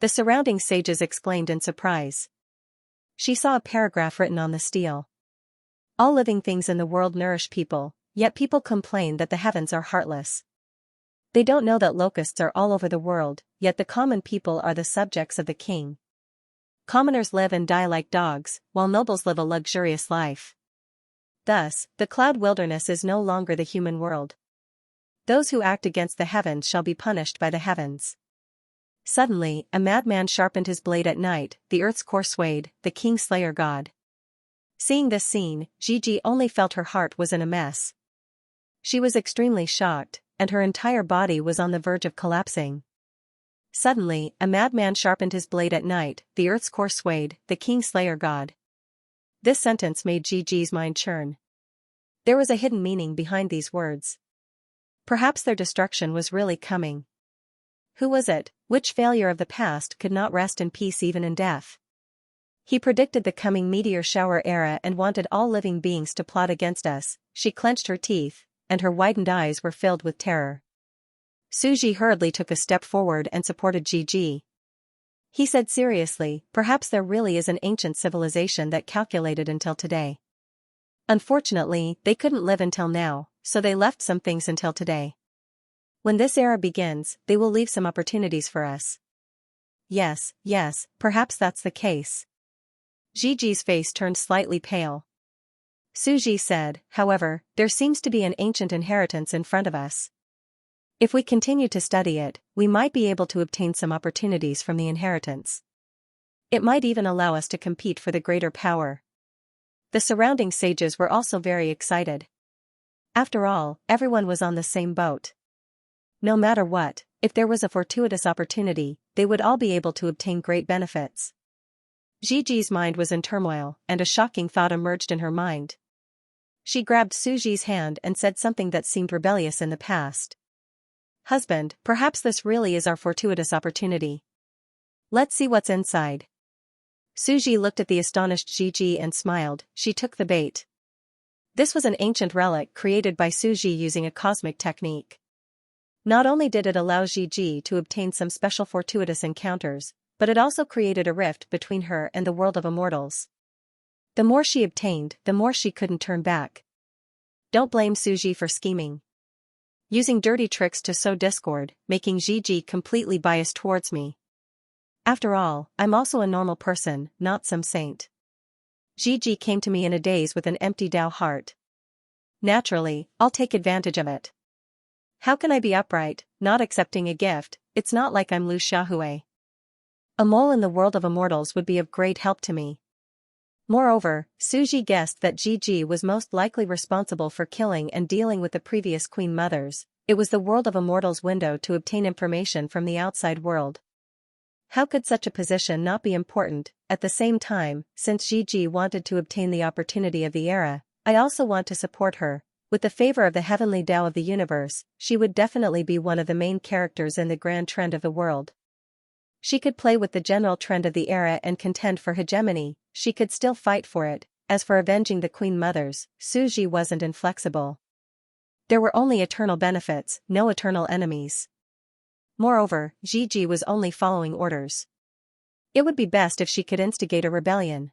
The surrounding sages exclaimed in surprise. She saw a paragraph written on the stele. All living things in the world nourish people, yet people complain that the heavens are heartless. They don't know that locusts are all over the world, yet the common people are the subjects of the king. Commoners live and die like dogs, while nobles live a luxurious life. Thus, the cloud wilderness is no longer the human world. Those who act against the heavens shall be punished by the heavens. Suddenly, a madman sharpened his blade at night, the earth's core swayed, the king-slayer god. Seeing this scene, Gigi only felt her heart was in a mess. She was extremely shocked, and her entire body was on the verge of collapsing. Suddenly, a madman sharpened his blade at night, the earth's core swayed, the king-slayer god. This sentence made Gigi's mind churn. There was a hidden meaning behind these words. Perhaps their destruction was really coming. Who was it? Which failure of the past could not rest in peace even in death? He predicted the coming meteor shower era and wanted all living beings to plot against us. She clenched her teeth, and her widened eyes were filled with terror. Suji hurriedly took a step forward and supported Gigi. He said seriously, perhaps there really is an ancient civilization that calculated until today. Unfortunately, they couldn't live until now, so they left some things until today. When this era begins, they will leave some opportunities for us. Yes, perhaps that's the case. Gigi's face turned slightly pale. Suji said, however, there seems to be an ancient inheritance in front of us. If we continue to study it, we might be able to obtain some opportunities from the inheritance. It might even allow us to compete for the greater power. The surrounding sages were also very excited. After all, everyone was on the same boat. No matter what, if there was a fortuitous opportunity, they would all be able to obtain great benefits. Gigi's mind was in turmoil, and a shocking thought emerged in her mind. She grabbed Suji's hand and said something that seemed rebellious in the past. Husband, perhaps this really is our fortuitous opportunity. Let's see what's inside. Suji looked at the astonished Gigi and smiled. She took the bait. This was an ancient relic created by Suji using a cosmic technique. Not only did it allow Gigi to obtain some special fortuitous encounters, but it also created a rift between her and the world of immortals. The more she obtained, the more she couldn't turn back. Don't blame Suji for scheming. Using dirty tricks to sow discord, making Gigi completely biased towards me. After all, I'm also a normal person, not some saint. Gigi came to me in a daze with an empty Dao heart. Naturally, I'll take advantage of it. How can I be upright, not accepting a gift? It's not like I'm Lu Xiaohui. A mole in the world of immortals would be of great help to me. Moreover, Suji guessed that Gigi was most likely responsible for killing and dealing with the previous Queen Mothers. It was the world of immortals' window to obtain information from the outside world. How could such a position not be important? At the same time, since Gigi wanted to obtain the opportunity of the era, I also want to support her. With the favor of the heavenly Tao of the universe, she would definitely be one of the main characters in the grand trend of the world. She could play with the general trend of the era and contend for hegemony. She could still fight for it. As for avenging the Queen Mothers, Suji wasn't inflexible. There were only eternal benefits, no eternal enemies. Moreover, Gigi was only following orders. It would be best if she could instigate a rebellion.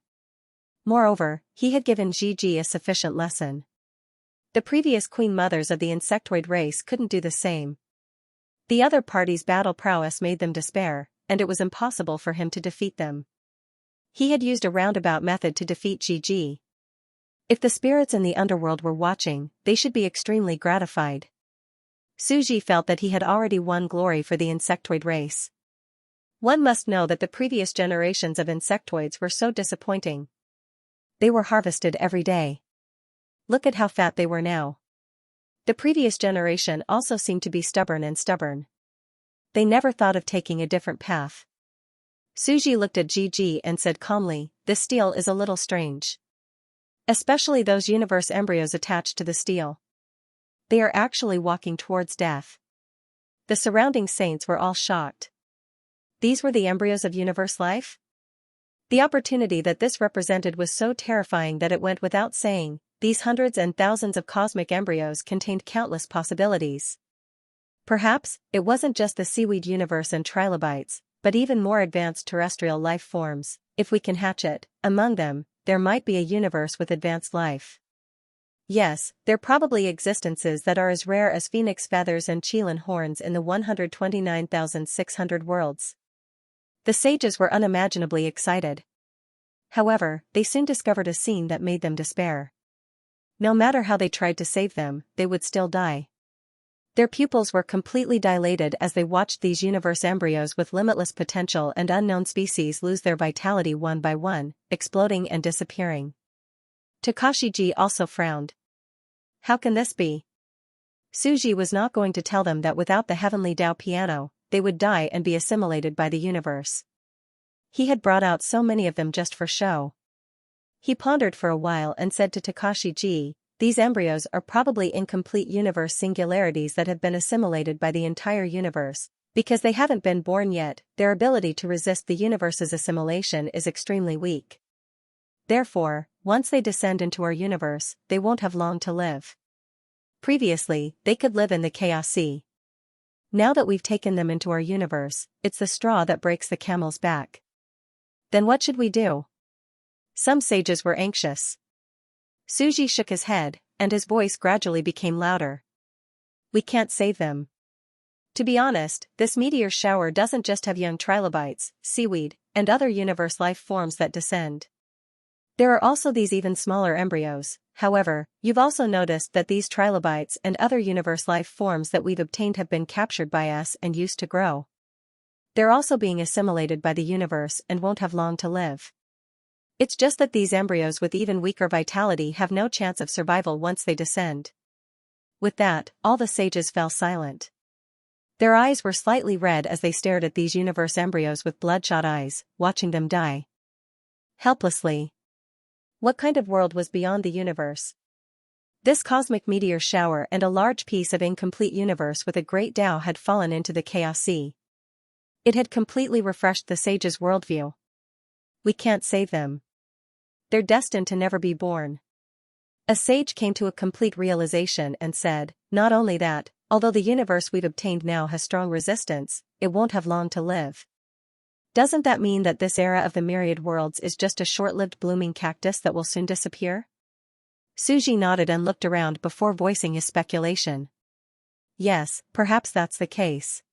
Moreover, he had given Gigi a sufficient lesson. The previous Queen Mothers of the insectoid race couldn't do the same. The other party's battle prowess made them despair, and it was impossible for him to defeat them. He had used a roundabout method to defeat Gigi. If the spirits in the underworld were watching, they should be extremely gratified. Suji felt that he had already won glory for the insectoid race. One must know that the previous generations of insectoids were so disappointing. They were harvested every day. Look at how fat they were now. The previous generation also seemed to be stubborn. They never thought of taking a different path. Suji looked at Gigi and said calmly, "This steel is a little strange. Especially those universe embryos attached to the steel. They are actually walking towards death." The surrounding saints were all shocked. These were the embryos of universe life? The opportunity that this represented was so terrifying that it went without saying. These hundreds and thousands of cosmic embryos contained countless possibilities. Perhaps, it wasn't just the seaweed universe and trilobites, but even more advanced terrestrial life forms. If we can hatch it, among them, there might be a universe with advanced life. Yes, there probably existences that are as rare as phoenix feathers and qilin horns in the 129,600 worlds. The sages were unimaginably excited. However, they soon discovered a scene that made them despair. No matter how they tried to save them, they would still die. Their pupils were completely dilated as they watched these universe embryos with limitless potential and unknown species lose their vitality one by one, exploding and disappearing. Takashiji also frowned. How can this be? Suji was not going to tell them that without the heavenly Tao piano, they would die and be assimilated by the universe. He had brought out so many of them just for show. He pondered for a while and said to Takashiji, "These embryos are probably incomplete universe singularities that have been assimilated by the entire universe. Because they haven't been born yet, their ability to resist the universe's assimilation is extremely weak. Therefore, once they descend into our universe, they won't have long to live. Previously, they could live in the chaos sea. Now that we've taken them into our universe, it's the straw that breaks the camel's back. Then what should we do?" Some sages were anxious. Suji shook his head, and his voice gradually became louder. "We can't save them. To be honest, this meteor shower doesn't just have young trilobites, seaweed, and other universe life forms that descend. There are also these even smaller embryos. However, you've also noticed that these trilobites and other universe life forms that we've obtained have been captured by us and used to grow. They're also being assimilated by the universe and won't have long to live. It's just that these embryos with even weaker vitality have no chance of survival once they descend." With that, all the sages fell silent. Their eyes were slightly red as they stared at these universe embryos with bloodshot eyes, watching them die helplessly. What kind of world was beyond the universe? This cosmic meteor shower and a large piece of incomplete universe with a great Tao had fallen into the chaos sea. It had completely refreshed the sages' worldview. We can't save them. They're destined to never be born. A sage came to a complete realization and said, "Not only that, although the universe we've obtained now has strong resistance, it won't have long to live. Doesn't that mean that this era of the myriad worlds is just a short-lived blooming cactus that will soon disappear?" Suji nodded and looked around before voicing his speculation. Yes, perhaps that's the case.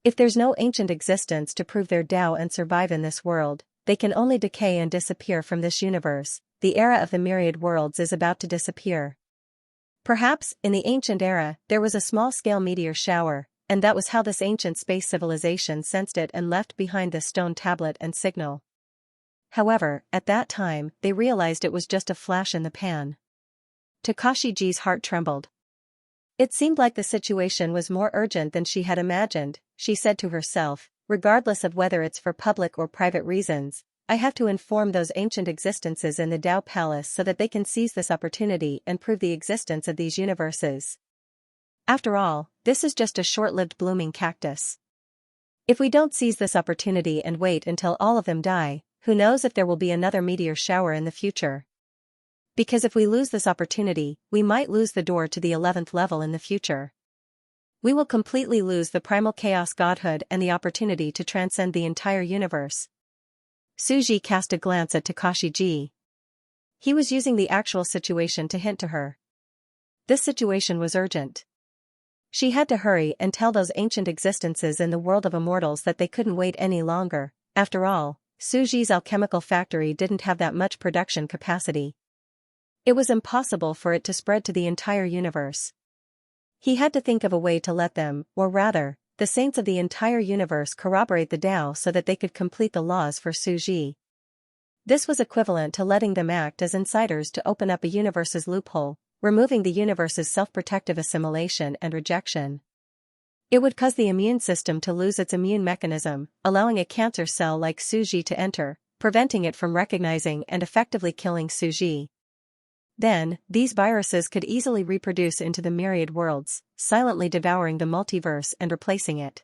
If there's no ancient existence to prove their Tao and survive in this world, they can only decay and disappear from this universe. The era of the myriad worlds is about to disappear. Perhaps, in the ancient era, there was a small-scale meteor shower, and that was how this ancient space civilization sensed it and left behind this stone tablet and signal. However, at that time, they realized it was just a flash in the pan. Takashiji's heart trembled. It seemed like the situation was more urgent than she had imagined, she said to herself, regardless of whether it's for public or private reasons, I have to inform those ancient existences in the Tao Palace so that they can seize this opportunity and prove the existence of these universes. After all, this is just a short-lived blooming cactus. If we don't seize this opportunity and wait until all of them die, who knows if there will be another meteor shower in the future? Because if we lose this opportunity, we might lose the door to the 11th level in the future. We will completely lose the primal chaos godhood and the opportunity to transcend the entire universe. Suji cast a glance at Takashiji. He was using the actual situation to hint to her. This situation was urgent. She had to hurry and tell those ancient existences in the world of immortals that they couldn't wait any longer. After all, Suji's alchemical factory didn't have that much production capacity. It was impossible for it to spread to the entire universe. He had to think of a way to let them, or rather, the saints of the entire universe corroborate the Tao so that they could complete the laws for Suji. This was equivalent to letting them act as insiders to open up a universe's loophole, removing the universe's self-protective assimilation and rejection. It would cause the immune system to lose its immune mechanism, allowing a cancer cell like Suji to enter, preventing it from recognizing and effectively killing Suji. Then, these viruses could easily reproduce into the myriad worlds, silently devouring the multiverse and replacing it.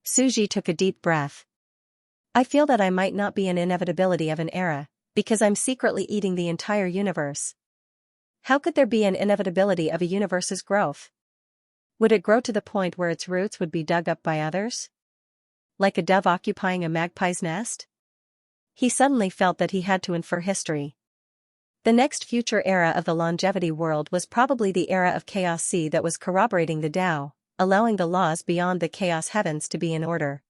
Suji took a deep breath. I feel that I might not be an inevitability of an era, because I'm secretly eating the entire universe. How could there be an inevitability of a universe's growth? Would it grow to the point where its roots would be dug up by others? Like a dove occupying a magpie's nest? He suddenly felt that he had to infer history. The next future era of the longevity world was probably the era of Chaos C that was corroborating the Tao, allowing the laws beyond the Chaos heavens to be in order.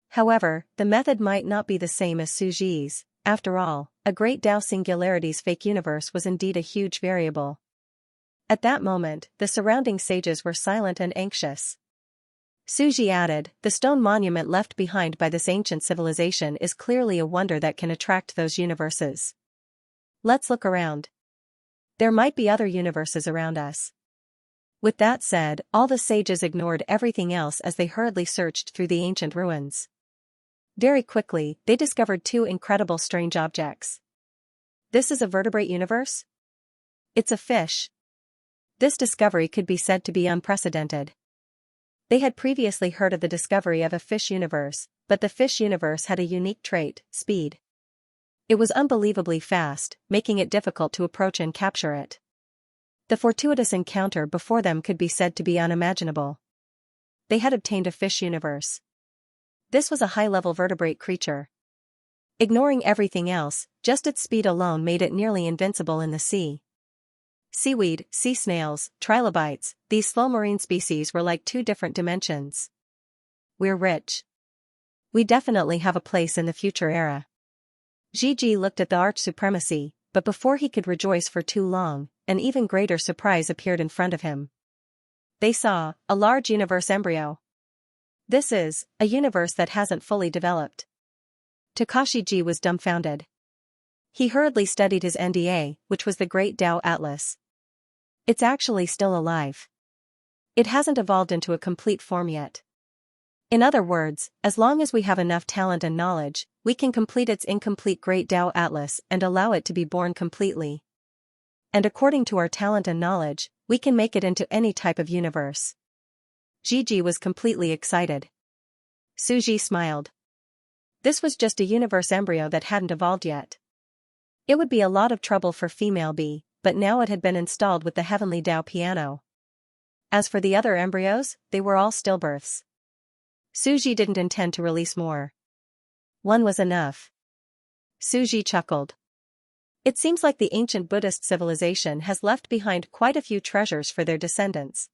However, the method might not be the same as Suji's. After all, a great Tao singularity's fake universe was indeed a huge variable. At that moment, the surrounding sages were silent and anxious. Suji added, the stone monument left behind by this ancient civilization is clearly a wonder that can attract those universes. Let's look around. There might be other universes around us. With that said, all the sages ignored everything else as they hurriedly searched through the ancient ruins. Very quickly, they discovered two incredible strange objects. This is a vertebrate universe? It's a fish. This discovery could be said to be unprecedented. They had previously heard of the discovery of a fish universe, but the fish universe had a unique trait, speed. It was unbelievably fast, making it difficult to approach and capture it. The fortuitous encounter before them could be said to be unimaginable. They had obtained a fish universe. This was a high-level vertebrate creature. Ignoring everything else, just its speed alone made it nearly invincible in the sea. Seaweed, sea snails, trilobites, these slow marine species were like two different dimensions. We're rich. We definitely have a place in the future era. Gigi looked at the arch supremacy, but before he could rejoice for too long, an even greater surprise appeared in front of him. They saw a large universe embryo. This is a universe that hasn't fully developed. Takashiji was dumbfounded. He hurriedly studied his NDA, which was the Great Tao Atlas. It's actually still alive. It hasn't evolved into a complete form yet. In other words, as long as we have enough talent and knowledge, we can complete its incomplete Great Tao Atlas and allow it to be born completely. And according to our talent and knowledge, we can make it into any type of universe. Gigi was completely excited. Suji smiled. This was just a universe embryo that hadn't evolved yet. It would be a lot of trouble for female B, but now it had been installed with the heavenly Tao piano. As for the other embryos, they were all stillbirths. Suji didn't intend to release more. One was enough. Suji chuckled. It seems like the ancient Buddhist civilization has left behind quite a few treasures for their descendants.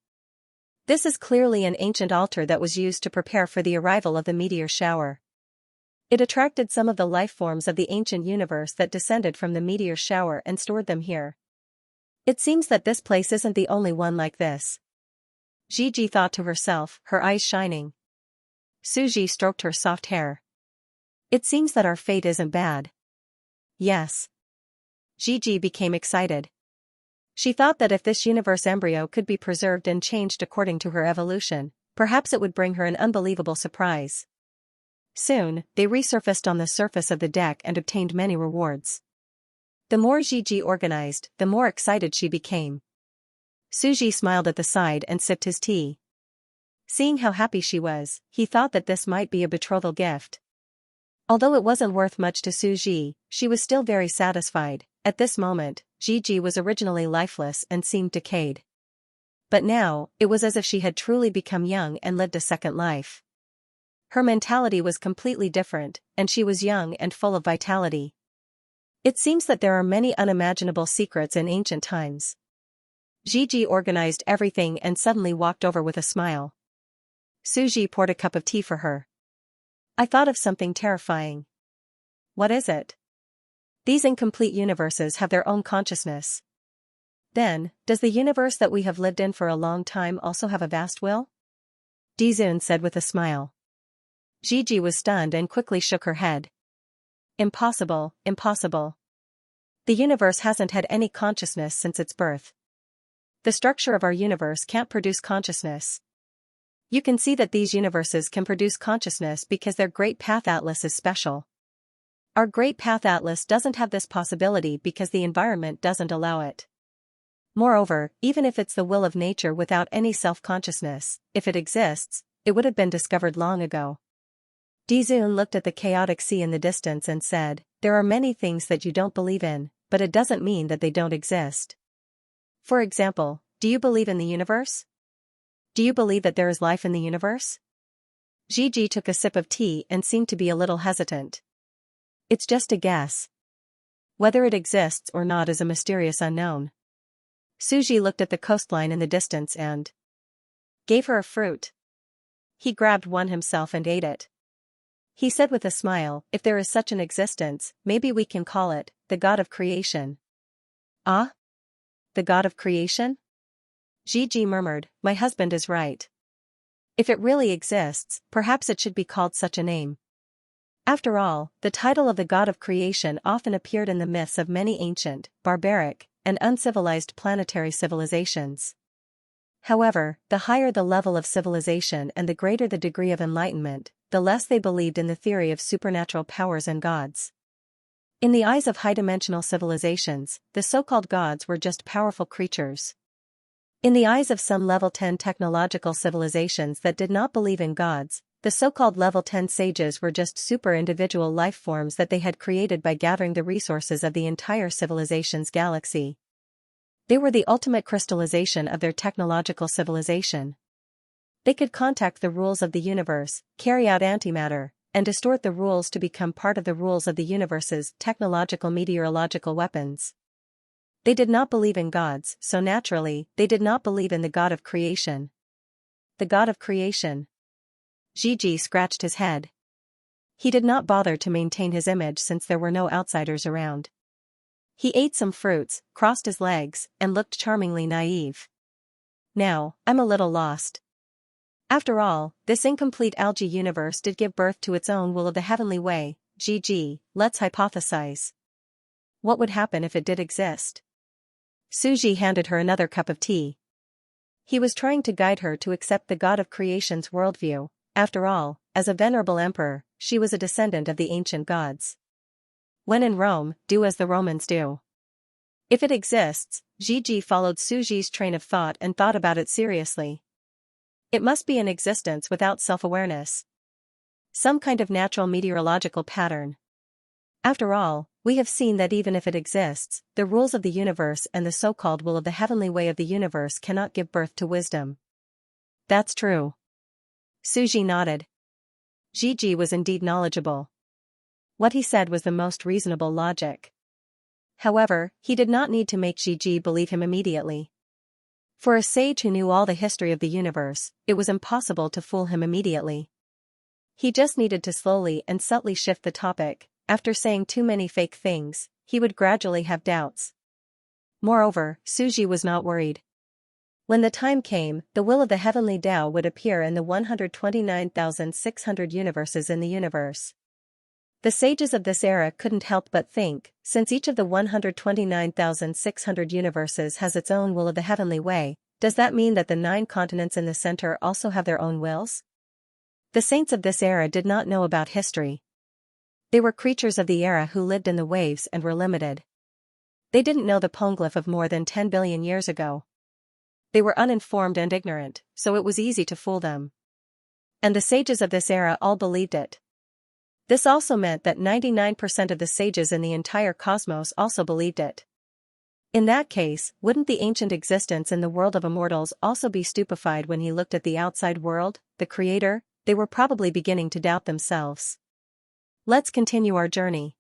This is clearly an ancient altar that was used to prepare for the arrival of the meteor shower. It attracted some of the life forms of the ancient universe that descended from the meteor shower and stored them here. It seems that this place isn't the only one like this. Gigi thought to herself, her eyes shining. Suji stroked her soft hair. It seems that our fate isn't bad. Yes. Gigi became excited. She thought that if this universe embryo could be preserved and changed according to her evolution, perhaps it would bring her an unbelievable surprise. Soon, they resurfaced on the surface of the deck and obtained many rewards. The more Gigi organized, the more excited she became. Suji smiled at the side and sipped his tea. Seeing how happy she was, he thought that this might be a betrothal gift. Although it wasn't worth much to Suji, she was still very satisfied. At this moment, Gigi was originally lifeless and seemed decayed. But now, it was as if she had truly become young and lived a second life. Her mentality was completely different, and she was young and full of vitality. It seems that there are many unimaginable secrets in ancient times. Gigi organized everything and suddenly walked over with a smile. Suji poured a cup of tea for her. I thought of something terrifying. What is it? These incomplete universes have their own consciousness. Then, does the universe that we have lived in for a long time also have a vast will? Dizun said with a smile. Gigi was stunned and quickly shook her head. Impossible, impossible. The universe hasn't had any consciousness since its birth. The structure of our universe can't produce consciousness. You can see that these universes can produce consciousness because their Great Path Atlas is special. Our Great Path Atlas doesn't have this possibility because the environment doesn't allow it. Moreover, even if it's the will of nature without any self-consciousness, if it exists, it would have been discovered long ago. Dizun looked at the chaotic sea in the distance and said, there are many things that you don't believe in, but it doesn't mean that they don't exist. For example, do you believe in the universe? Do you believe that there is life in the universe? Gigi took a sip of tea and seemed to be a little hesitant. It's just a guess. Whether it exists or not is a mysterious unknown. Suji looked at the coastline in the distance and gave her a fruit. He grabbed one himself and ate it. He said with a smile, if there is such an existence, maybe we can call it the God of Creation. Ah? The God of Creation? Gigi murmured, my husband is right. If it really exists, perhaps it should be called such a name. After all, the title of the God of Creation often appeared in the myths of many ancient, barbaric, and uncivilized planetary civilizations. However, the higher the level of civilization and the greater the degree of enlightenment, the less they believed in the theory of supernatural powers and gods. In the eyes of high-dimensional civilizations, the so-called gods were just powerful creatures. In the eyes of some level 10 technological civilizations that did not believe in gods, the so-called level 10 sages were just super-individual life forms that they had created by gathering the resources of the entire civilization's galaxy. They were the ultimate crystallization of their technological civilization. They could contact the rules of the universe, carry out antimatter, and distort the rules to become part of the rules of the universe's technological meteorological weapons. They did not believe in gods, so naturally, they did not believe in the God of Creation. The God of Creation. Gigi scratched his head. He did not bother to maintain his image since there were no outsiders around. He ate some fruits, crossed his legs, and looked charmingly naive. Now, I'm a little lost. After all, this incomplete algae universe did give birth to its own will of the heavenly way. Gigi, let's hypothesize. What would happen if it did exist? Suji handed her another cup of tea. He was trying to guide her to accept the God of Creation's worldview. After all, as a venerable emperor, she was a descendant of the ancient gods. When in Rome, do as the Romans do. If it exists, Gigi followed Suji's train of thought and thought about it seriously. It must be an existence without self-awareness. Some kind of natural meteorological pattern. After all, we have seen that even if it exists, the rules of the universe and the so-called will of the heavenly way of the universe cannot give birth to wisdom. That's true. Suji nodded. Gigi was indeed knowledgeable. What he said was the most reasonable logic. However, he did not need to make Gigi believe him immediately. For a sage who knew all the history of the universe, it was impossible to fool him immediately. He just needed to slowly and subtly shift the topic. After saying too many fake things, he would gradually have doubts. Moreover, Suji was not worried. When the time came, the will of the heavenly Tao would appear in the 129,600 universes in the universe. The sages of this era couldn't help but think, since each of the 129,600 universes has its own will of the heavenly way, does that mean that the 9 continents in the center also have their own wills? The saints of this era did not know about history. They were creatures of the era who lived in the waves and were limited. They didn't know the poneglyph of more than 10 billion years ago. They were uninformed and ignorant, so it was easy to fool them. And the sages of this era all believed it. This also meant that 99% of the sages in the entire cosmos also believed it. In that case, wouldn't the ancient existence in the world of immortals also be stupefied when he looked at the outside world, the creator? They were probably beginning to doubt themselves. Let's continue our journey.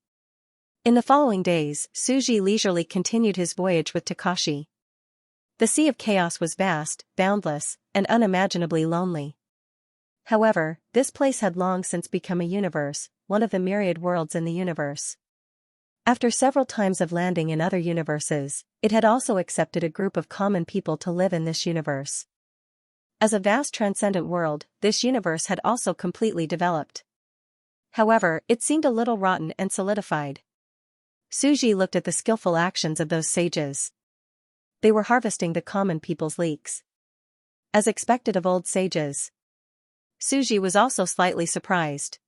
In the following days, Suji leisurely continued his voyage with Takashi. The sea of chaos was vast, boundless, and unimaginably lonely. However, this place had long since become a universe, one of the myriad worlds in the universe. After several times of landing in other universes, it had also accepted a group of common people to live in this universe. As a vast transcendent world, this universe had also completely developed. However, it seemed a little rotten and solidified. Suji looked at the skillful actions of those sages. They were harvesting the common people's leaks. As expected of old sages, Suji was also slightly surprised.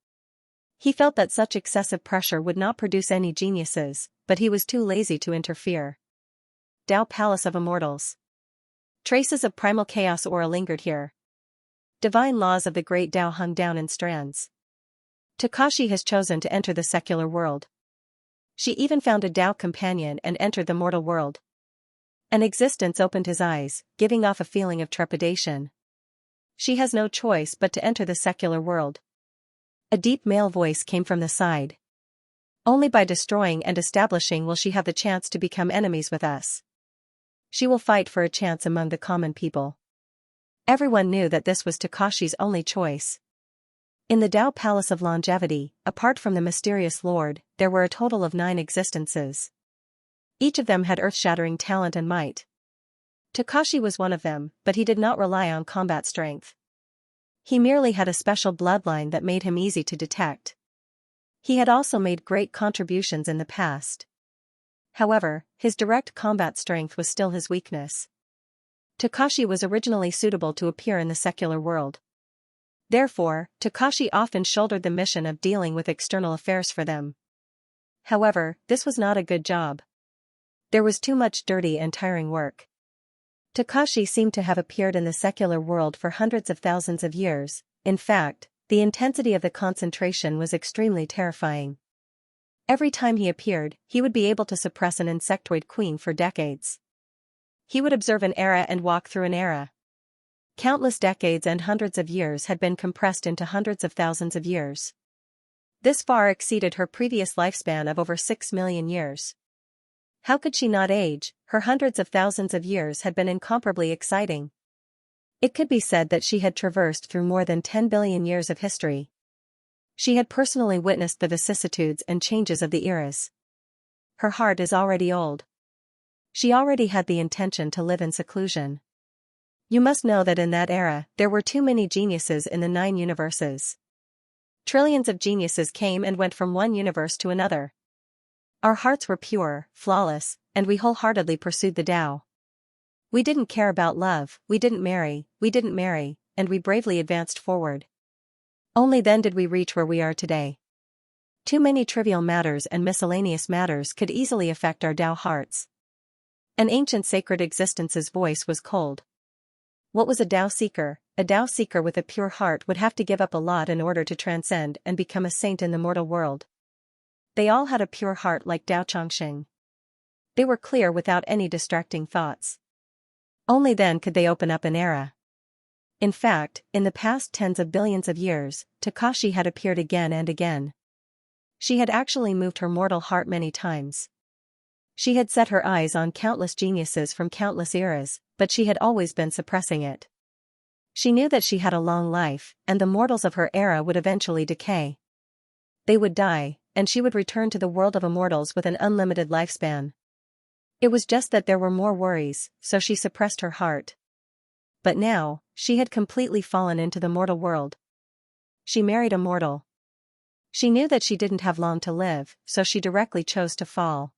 He felt that such excessive pressure would not produce any geniuses, but he was too lazy to interfere. Tao Palace of Immortals. Traces of primal chaos aura lingered here. Divine laws of the great Tao hung down in strands. Takashi has chosen to enter the secular world. She even found a Tao companion and entered the mortal world. An existence opened his eyes, giving off a feeling of trepidation. She has no choice but to enter the secular world. A deep male voice came from the side. Only by destroying and establishing will she have the chance to become enemies with us. She will fight for a chance among the common people. Everyone knew that this was Takashi's only choice. In the Tao Palace of Longevity, apart from the mysterious lord, there were a total of 9 existences. Each of them had earth-shattering talent and might. Takashi was one of them, but he did not rely on combat strength. He merely had a special bloodline that made him easy to detect. He had also made great contributions in the past. However, his direct combat strength was still his weakness. Takashi was originally suitable to appear in the secular world. Therefore, Takashi often shouldered the mission of dealing with external affairs for them. However, this was not a good job. There was too much dirty and tiring work. Takashi seemed to have appeared in the secular world for hundreds of thousands of years. In fact, the intensity of the concentration was extremely terrifying. Every time he appeared, he would be able to suppress an insectoid queen for decades. He would observe an era and walk through an era. Countless decades and hundreds of years had been compressed into hundreds of thousands of years. This far exceeded her previous lifespan of over 6 million years. How could she not age? Her hundreds of thousands of years had been incomparably exciting. It could be said that she had traversed through more than 10 billion years of history. She had personally witnessed the vicissitudes and changes of the eras. Her heart is already old. She already had the intention to live in seclusion. You must know that in that era, there were too many geniuses in the 9 universes. Trillions of geniuses came and went from one universe to another. Our hearts were pure, flawless, and we wholeheartedly pursued the Tao. We didn't care about love, we didn't marry, and we bravely advanced forward. Only then did we reach where we are today. Too many trivial matters and miscellaneous matters could easily affect our Tao hearts. An ancient sacred existence's voice was cold. What was a Tao seeker? A Tao seeker with a pure heart would have to give up a lot in order to transcend and become a saint in the mortal world. They all had a pure heart like Tao Changxing. They were clear without any distracting thoughts. Only then could they open up an era. In fact, in the past tens of billions of years, Takashi had appeared again and again. She had actually moved her mortal heart many times. She had set her eyes on countless geniuses from countless eras, but she had always been suppressing it. She knew that she had a long life, and the mortals of her era would eventually decay. They would die, and she would return to the world of immortals with an unlimited lifespan. It was just that there were more worries, so she suppressed her heart. But now, she had completely fallen into the mortal world. She married a mortal. She knew that she didn't have long to live, so she directly chose to fall.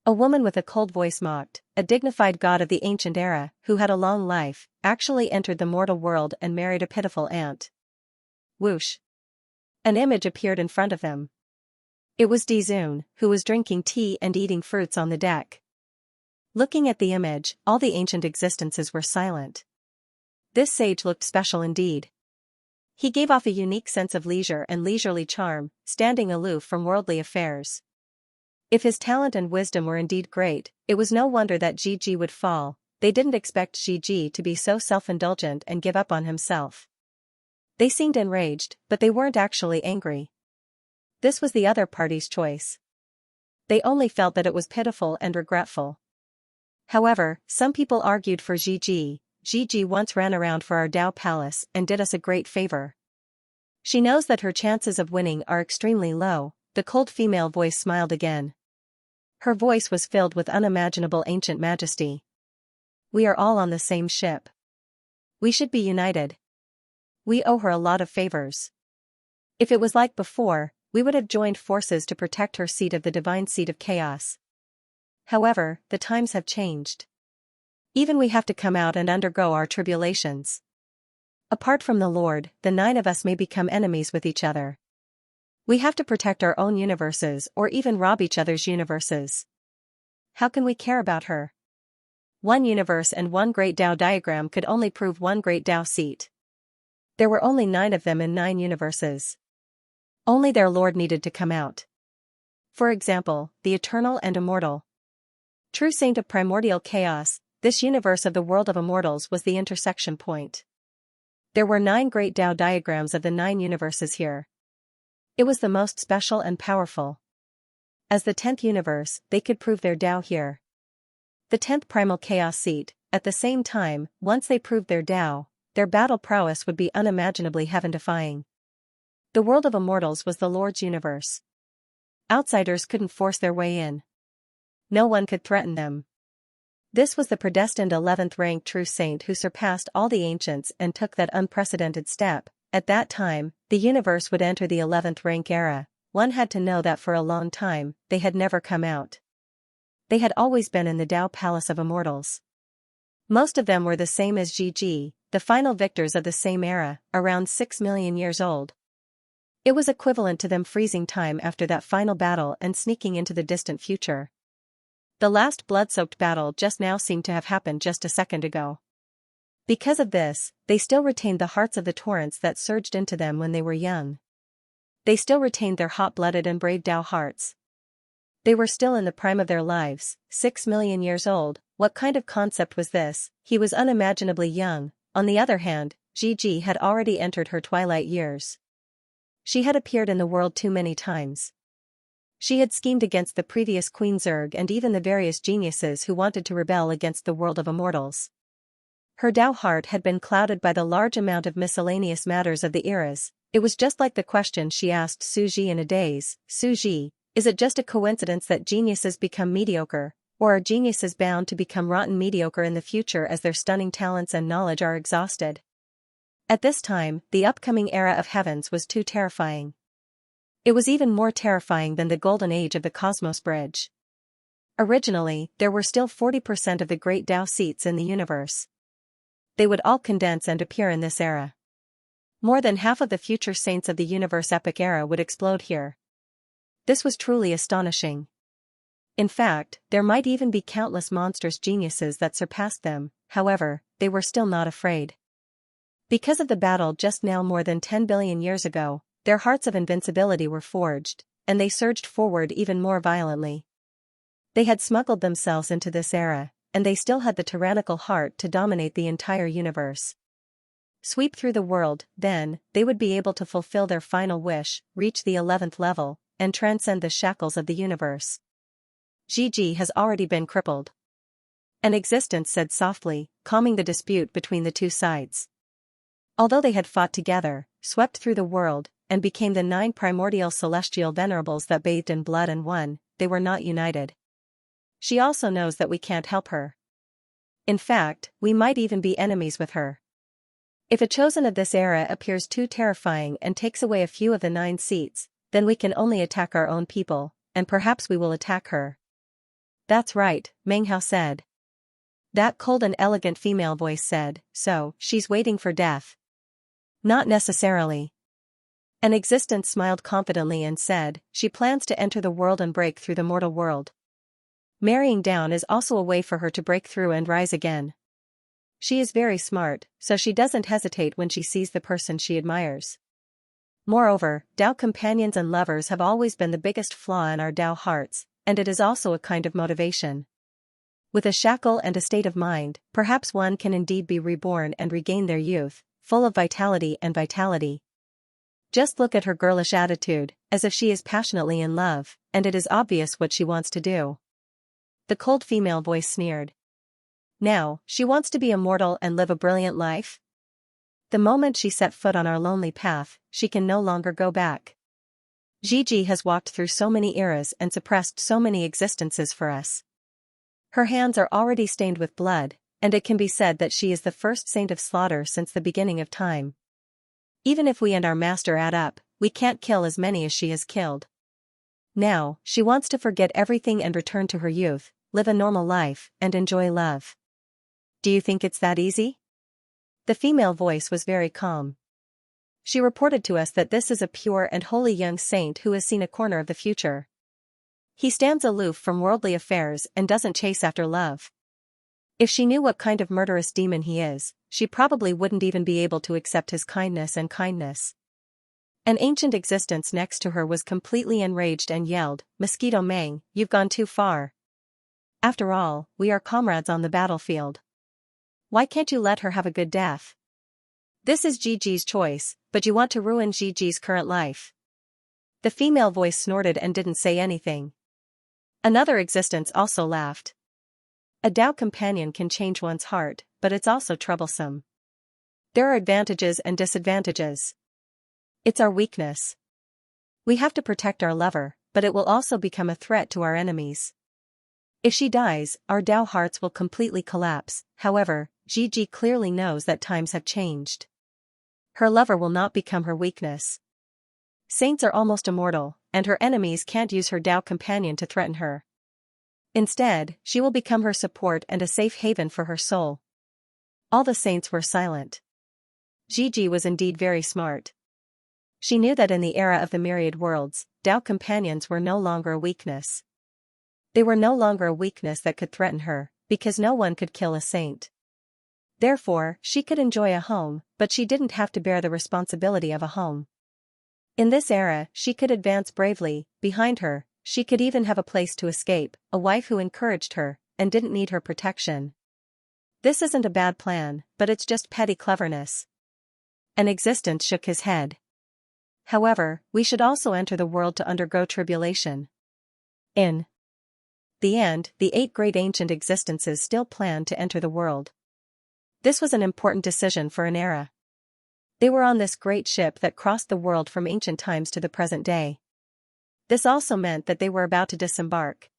A woman with a cold voice mocked, a dignified god of the ancient era, who had a long life, actually entered the mortal world and married a pitiful ant. Whoosh! An image appeared in front of them. It was Dizun, who was drinking tea and eating fruits on the deck. Looking at the image, all the ancient existences were silent. This sage looked special indeed. He gave off a unique sense of leisure and leisurely charm, standing aloof from worldly affairs. If his talent and wisdom were indeed great, it was no wonder that Gigi would fall. They didn't expect Gigi to be so self-indulgent and give up on himself. They seemed enraged, but they weren't actually angry. This was the other party's choice. They only felt that it was pitiful and regretful. However, some people argued for Gigi. Gigi once ran around for our Dao Palace and did us a great favor. She knows that her chances of winning are extremely low. The cold female voice smiled again. Her voice was filled with unimaginable ancient majesty. We are all on the same ship. We should be united. We owe her a lot of favors. If it was like before, we would have joined forces to protect her seat of the divine seat of chaos. However, the times have changed. Even we have to come out and undergo our tribulations. Apart from the Lord, the 9 of us may become enemies with each other. We have to protect our own universes or even rob each other's universes. How can we care about her? One universe and one great Dao diagram could only prove one great Dao seat. There were only 9 of them in 9 universes. Only their Lord needed to come out. For example, the eternal and immortal. True saint of primordial chaos, this universe of the world of immortals was the intersection point. There were 9 great Dao diagrams of the 9 universes here. It was the most special and powerful. As the 10th universe, they could prove their Dao here. The 10th primal chaos seat, at the same time, once they proved their Dao, their battle prowess would be unimaginably heaven-defying. The world of immortals was the Lord's universe. Outsiders couldn't force their way in. No one could threaten them. This was the predestined 11th rank true saint who surpassed all the ancients and took that unprecedented step. At that time, the universe would enter the 11th rank era. One had to know that for a long time, they had never come out. They had always been in the Dao Palace of Immortals. Most of them were the same as Gigi, the final victors of the same era, around 6 million years old. It was equivalent to them freezing time after that final battle and sneaking into the distant future. The last blood-soaked battle just now seemed to have happened just a second ago. Because of this, they still retained the hearts of the torrents that surged into them when they were young. They still retained their hot-blooded and brave Dao hearts. They were still in the prime of their lives, 6 million years old. What kind of concept was this? He was unimaginably young. On the other hand, Gigi had already entered her twilight years. She had appeared in the world too many times. She had schemed against the previous Queen Zerg and even the various geniuses who wanted to rebel against the world of immortals. Her Dao heart had been clouded by the large amount of miscellaneous matters of the eras. It was just like the question she asked Suji in a daze. Suji, is it just a coincidence that geniuses become mediocre, or are geniuses bound to become rotten mediocre in the future as their stunning talents and knowledge are exhausted? At this time, the upcoming era of heavens was too terrifying. It was even more terrifying than the golden age of the Cosmos Bridge. Originally, there were still 40% of the great Dao seats in the universe. They would all condense and appear in this era. More than half of the future saints of the universe epic era would explode here. This was truly astonishing. In fact, there might even be countless monstrous geniuses that surpassed them. However, they were still not afraid. Because of the battle just now more than 10 billion years ago, their hearts of invincibility were forged, and they surged forward even more violently. They had smuggled themselves into this era, and they still had the tyrannical heart to dominate the entire universe. Sweep through the world, then, they would be able to fulfill their final wish, reach the 11th level, and transcend the shackles of the universe. Gigi has already been crippled. An existence said softly, calming the dispute between the two sides. Although they had fought together, swept through the world, and became the 9 primordial celestial venerables that bathed in blood and won, they were not united. She also knows that we can't help her. In fact, we might even be enemies with her. If a chosen of this era appears too terrifying and takes away a few of the 9 seats, then we can only attack our own people, and perhaps we will attack her. That's right, Meng Hao said. That cold and elegant female voice said, so, she's waiting for death. Not necessarily. An existence smiled confidently and said, she plans to enter the world and break through the mortal world. Marrying down is also a way for her to break through and rise again. She is very smart, so she doesn't hesitate when she sees the person she admires. Moreover, Dao companions and lovers have always been the biggest flaw in our Dao hearts, and it is also a kind of motivation. With a shackle and a state of mind, perhaps one can indeed be reborn and regain their youth, full of vitality and vitality. Just look at her girlish attitude, as if she is passionately in love, and it is obvious what she wants to do. The cold female voice sneered. Now, she wants to be immortal and live a brilliant life? The moment she set foot on our lonely path, she can no longer go back. Gigi has walked through so many eras and suppressed so many existences for us. Her hands are already stained with blood, and it can be said that she is the first saint of slaughter since the beginning of time. Even if we and our master add up, we can't kill as many as she has killed. Now, she wants to forget everything and return to her youth, live a normal life, and enjoy love. Do you think it's that easy? The female voice was very calm. She reported to us that this is a pure and holy young saint who has seen a corner of the future. He stands aloof from worldly affairs and doesn't chase after love. If she knew what kind of murderous demon he is, she probably wouldn't even be able to accept his kindness and kindness. An ancient existence next to her was completely enraged and yelled, "Mosquito Meng, you've gone too far. After all, we are comrades on the battlefield. Why can't you let her have a good death? This is Gigi's choice, but you want to ruin Gigi's current life." The female voice snorted and didn't say anything. Another existence also laughed. A Dao companion can change one's heart, but it's also troublesome. There are advantages and disadvantages. It's our weakness. We have to protect our lover, but it will also become a threat to our enemies. If she dies, our Dao hearts will completely collapse. However, Gigi clearly knows that times have changed. Her lover will not become her weakness. Saints are almost immortal, and her enemies can't use her Dao companion to threaten her. Instead, she will become her support and a safe haven for her soul. All the saints were silent. Gigi was indeed very smart. She knew that in the era of the myriad worlds, Dao companions were no longer a weakness. They were no longer a weakness that could threaten her, because no one could kill a saint. Therefore, she could enjoy a home, but she didn't have to bear the responsibility of a home. In this era, she could advance bravely. Behind her, she could even have a place to escape, a wife who encouraged her, and didn't need her protection. This isn't a bad plan, but it's just petty cleverness. An existence shook his head. However, we should also enter the world to undergo tribulation. In the end, the 8 great ancient existences still planned to enter the world. This was an important decision for an era. They were on this great ship that crossed the world from ancient times to the present day. This also meant that they were about to disembark.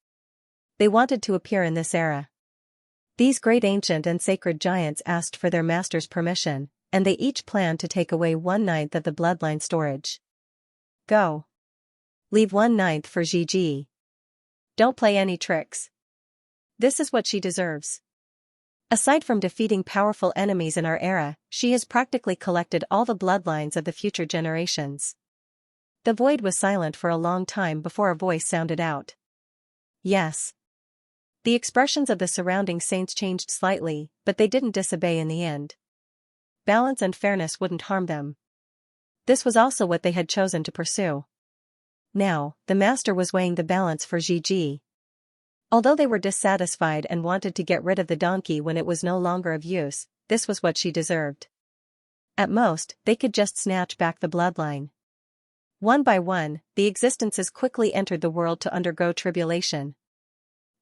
They wanted to appear in this era. These great ancient and sacred giants asked for their master's permission, and they each planned to take away 1/9 of the bloodline storage. Go. Leave 1/9 for Gigi. Don't play any tricks. This is what she deserves. Aside from defeating powerful enemies in our era, she has practically collected all the bloodlines of the future generations. The void was silent for a long time before a voice sounded out. Yes. The expressions of the surrounding saints changed slightly, but they didn't disobey in the end. Balance and fairness wouldn't harm them. This was also what they had chosen to pursue. Now, the master was weighing the balance for Gigi. Although they were dissatisfied and wanted to get rid of the donkey when it was no longer of use, this was what she deserved. At most, they could just snatch back the bloodline. One by one, the existences quickly entered the world to undergo tribulation.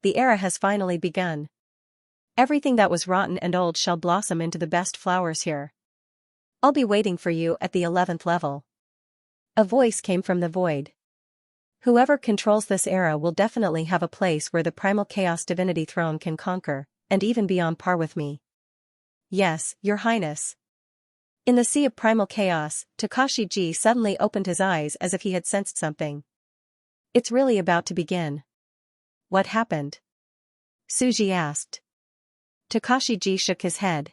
The era has finally begun. Everything that was rotten and old shall blossom into the best flowers here. I'll be waiting for you at the 11th level. A voice came from the void. Whoever controls this era will definitely have a place where the primal chaos divinity throne can conquer, and even be on par with me. Yes, Your Highness. In the sea of primal chaos, Takashi-ji suddenly opened his eyes as if he had sensed something. It's really about to begin. What happened? Suji asked. Takashi-ji shook his head.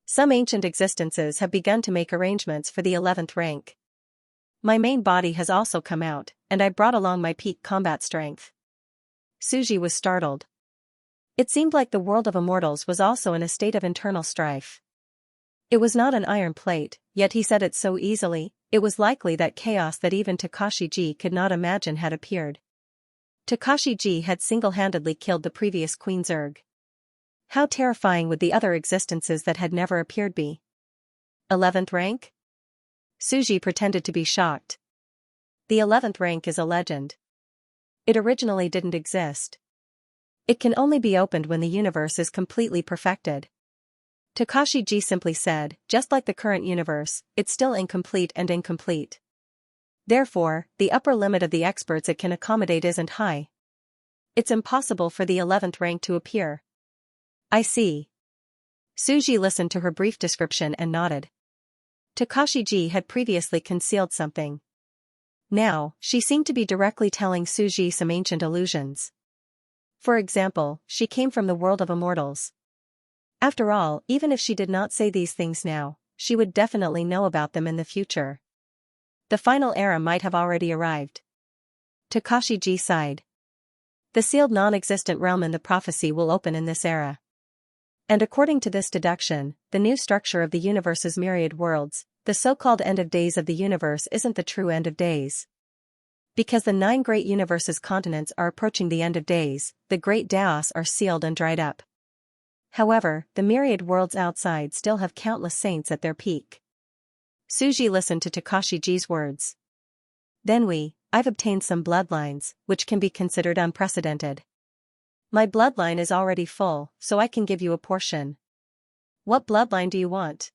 Some ancient existences have begun to make arrangements for the 11th rank. My main body has also come out, and I brought along my peak combat strength. Suji was startled. It seemed like the world of immortals was also in a state of internal strife. It was not an iron plate, yet he said it so easily. It was likely that chaos that even Takashi-ji could not imagine had appeared. Takashi-ji had single-handedly killed the previous Queen Zerg. How terrifying would the other existences that had never appeared be? 11th rank? Suji pretended to be shocked. The 11th rank is a legend. It originally didn't exist. It can only be opened when the universe is completely perfected. Takashi-ji simply said, just like the current universe, it's still incomplete and incomplete. Therefore, the upper limit of the experts it can accommodate isn't high. It's impossible for the 11th rank to appear. I see. Suji listened to her brief description and nodded. Takashi-ji had previously concealed something. Now, she seemed to be directly telling Suji some ancient illusions. For example, she came from the world of immortals. After all, even if she did not say these things now, she would definitely know about them in the future. The final era might have already arrived. Takashi-ji sighed. The sealed non-existent realm in the prophecy will open in this era. And according to this deduction, the new structure of the universe's myriad worlds, the so-called end of days of the universe isn't the true end of days. Because the 9 great universe's continents are approaching the end of days, the great Daos are sealed and dried up. However, the myriad worlds outside still have countless saints at their peak. Suji listened to Takashi-ji's words. Then I've obtained some bloodlines, which can be considered unprecedented. My bloodline is already full, so I can give you a portion. What bloodline do you want?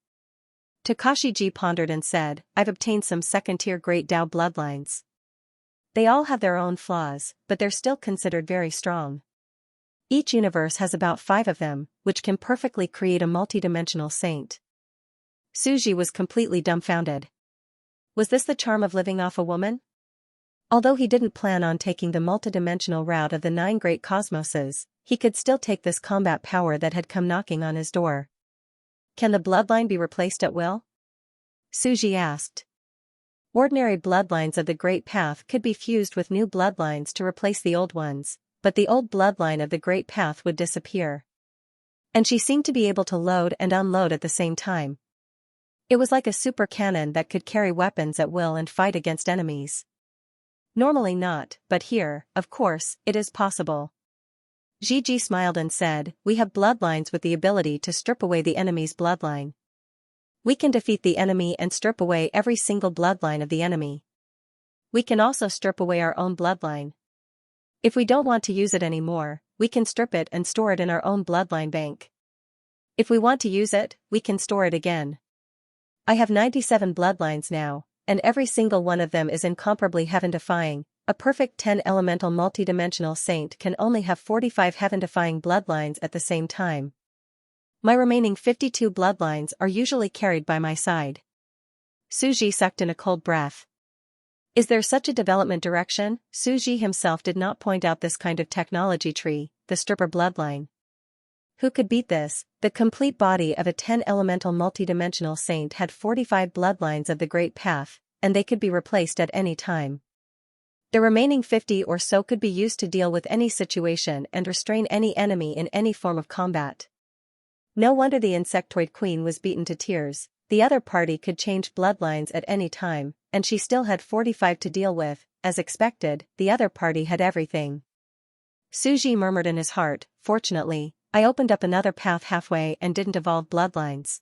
Takashi-ji pondered and said, I've obtained some second-tier Great Dao bloodlines. They all have their own flaws, but they're still considered very strong. Each universe has about 5 of them, which can perfectly create a multidimensional saint. Suji was completely dumbfounded. Was this the charm of living off a woman? Although he didn't plan on taking the multidimensional route of the 9 great cosmoses, he could still take this combat power that had come knocking on his door. Can the bloodline be replaced at will? Suji asked. Ordinary bloodlines of the Great Path could be fused with new bloodlines to replace the old ones, but the old bloodline of the Great Path would disappear. And she seemed to be able to load and unload at the same time. It was like a super cannon that could carry weapons at will and fight against enemies. Normally not, but here, of course, it is possible. Gigi smiled and said, we have bloodlines with the ability to strip away the enemy's bloodline. We can defeat the enemy and strip away every single bloodline of the enemy. We can also strip away our own bloodline. If we don't want to use it anymore, we can strip it and store it in our own bloodline bank. If we want to use it, we can store it again. I have 97 bloodlines now, and every single one of them is incomparably heaven-defying. A perfect 10-elemental multidimensional saint can only have 45 heaven-defying bloodlines at the same time. My remaining 52 bloodlines are usually carried by my side. Suji sucked in a cold breath. Is there such a development direction? Suji himself did not point out this kind of technology tree, the stripper bloodline. Who could beat this? The complete body of a 10-elemental multidimensional saint had 45 bloodlines of the Great Path, and they could be replaced at any time. The remaining 50 or so could be used to deal with any situation and restrain any enemy in any form of combat. No wonder the insectoid queen was beaten to tears. The other party could change bloodlines at any time, and she still had 45 to deal with. As expected, the other party had everything. Suji murmured in his heart, fortunately, I opened up another path halfway and didn't evolve bloodlines.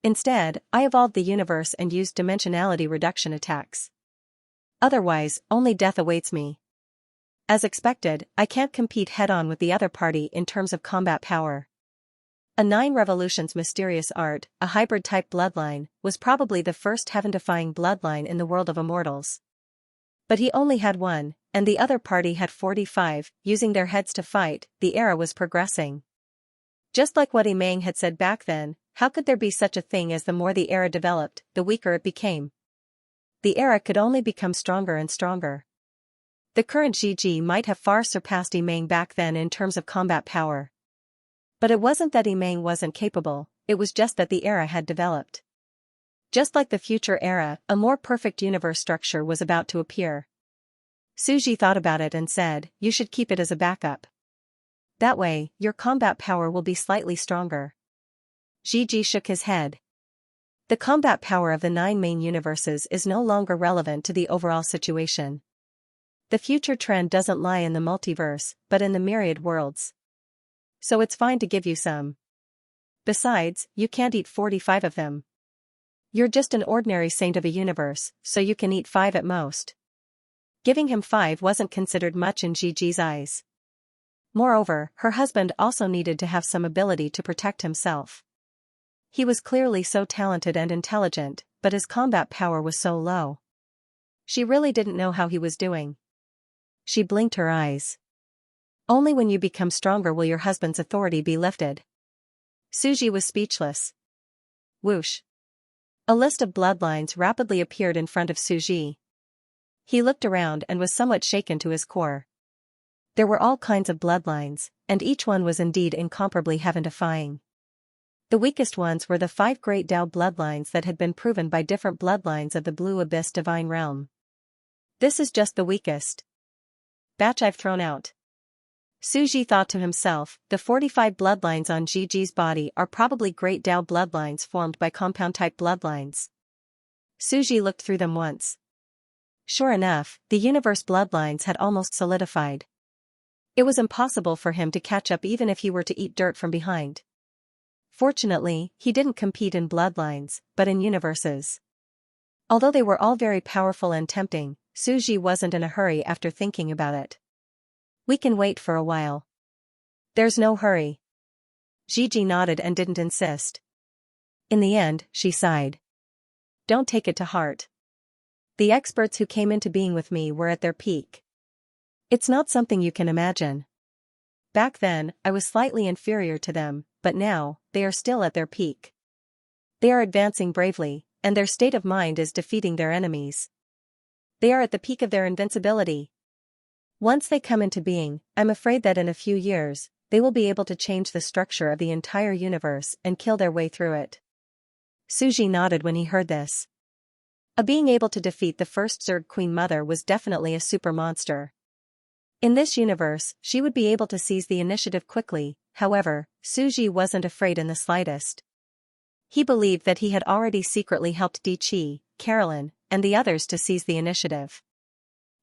Instead, I evolved the universe and used dimensionality reduction attacks. Otherwise, only death awaits me. As expected, I can't compete head-on with the other party in terms of combat power. A 9 Revolutions mysterious art, a hybrid-type bloodline, was probably the first heaven-defying bloodline in the world of immortals. But he only had one, and the other party had 45, using their heads to fight. The era was progressing. Just like what Imang had said back then, How could there be such a thing as the more the era developed, the weaker it became? The era could only become stronger and stronger. The current Gigi might have far surpassed Yimeng back then in terms of combat power. But it wasn't that Yimeng wasn't capable, it was just that the era had developed. Just like the future era, a more perfect universe structure was about to appear. Suji thought about it and said, "You should keep it as a backup. That way, your combat power will be slightly stronger." Gigi shook his head. The combat power of the 9 main universes is no longer relevant to the overall situation. The future trend doesn't lie in the multiverse, but in the myriad worlds. So it's fine to give you some. Besides, you can't eat 45 of them. You're just an ordinary saint of a universe, so you can eat 5 at most. Giving him 5 wasn't considered much in Gigi's eyes. Moreover, her husband also needed to have some ability to protect himself. He was clearly so talented and intelligent, but his combat power was so low. She really didn't know how he was doing. She blinked her eyes. Only when you become stronger will your husband's authority be lifted. Suji was speechless. Whoosh. A list of bloodlines rapidly appeared in front of Suji. He looked around and was somewhat shaken to his core. There were all kinds of bloodlines, and each one was indeed incomparably heaven-defying. The weakest ones were the 5 great Dao bloodlines that had been proven by different bloodlines of the Blue Abyss Divine Realm. This is just the weakest batch I've thrown out. Suji thought to himself, the 45 bloodlines on Gigi's body are probably great Dao bloodlines formed by compound-type bloodlines. Suji looked through them once. Sure enough, the universe bloodlines had almost solidified. It was impossible for him to catch up even if he were to eat dirt from behind. Fortunately, he didn't compete in bloodlines, but in universes. Although they were all very powerful and tempting, Suji wasn't in a hurry after thinking about it. We can wait for a while. There's no hurry. Gigi nodded and didn't insist. In the end, she sighed. Don't take it to heart. The experts who came into being with me were at their peak. It's not something you can imagine. Back then, I was slightly inferior to them, but now, they are still at their peak. They are advancing bravely, and their state of mind is defeating their enemies. They are at the peak of their invincibility. Once they come into being, I'm afraid that in a few years, they will be able to change the structure of the entire universe and kill their way through it. Suji nodded when he heard this. Being able to defeat the first Zerg Queen Mother was definitely a super monster. In this universe, she would be able to seize the initiative quickly. However, Suji wasn't afraid in the slightest. He believed that he had already secretly helped Di Chi, Carolyn, and the others to seize the initiative.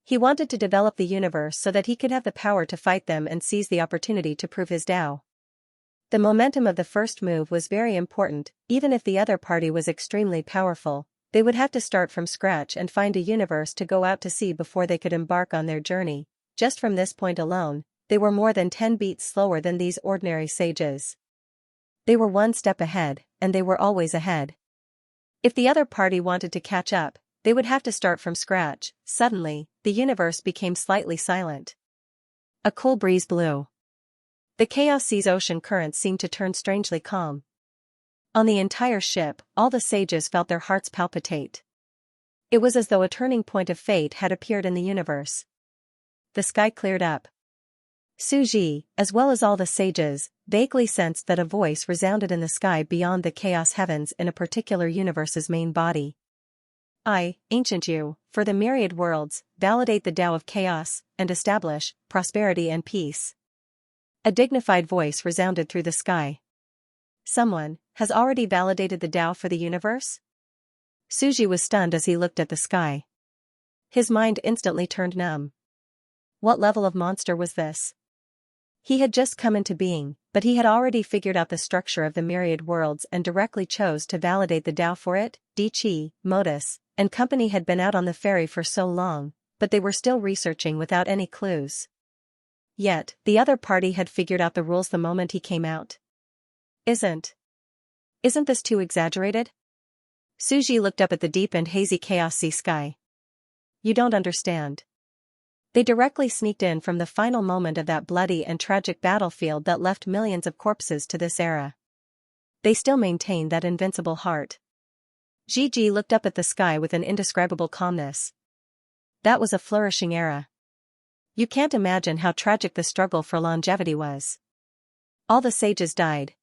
He wanted to develop the universe so that he could have the power to fight them and seize the opportunity to prove his Dao. The momentum of the first move was very important. Even if the other party was extremely powerful, they would have to start from scratch and find a universe to go out to sea before they could embark on their journey. Just from this point alone, they were more than 10 beats slower than these ordinary sages. They were one step ahead, and they were always ahead. If the other party wanted to catch up, they would have to start from scratch. Suddenly, the universe became slightly silent. A cool breeze blew. The Chaos Sea's ocean currents seemed to turn strangely calm. On the entire ship, all the sages felt their hearts palpitate. It was as though a turning point of fate had appeared in the universe. The sky cleared up. Suji, as well as all the sages, vaguely sensed that a voice resounded in the sky beyond the chaos heavens in a particular universe's main body. I, ancient you, for the myriad worlds, validate the Tao of chaos, and establish prosperity and peace. A dignified voice resounded through the sky. Someone has already validated the Tao for the universe? Suji was stunned as he looked at the sky. His mind instantly turned numb. What level of monster was this? He had just come into being, but he had already figured out the structure of the myriad worlds and directly chose to validate the Tao for it. Di Chi, Modus, and company had been out on the ferry for so long, but they were still researching without any clues. Yet, the other party had figured out the rules the moment he came out. Isn't this too exaggerated? Suji looked up at the deep and hazy chaos sea sky. You don't understand. They directly sneaked in from the final moment of that bloody and tragic battlefield that left millions of corpses to this era. they still maintained that invincible heart. Gigi looked up at the sky with an indescribable calmness. That was a flourishing era. You can't imagine how tragic the struggle for longevity was. All the sages died.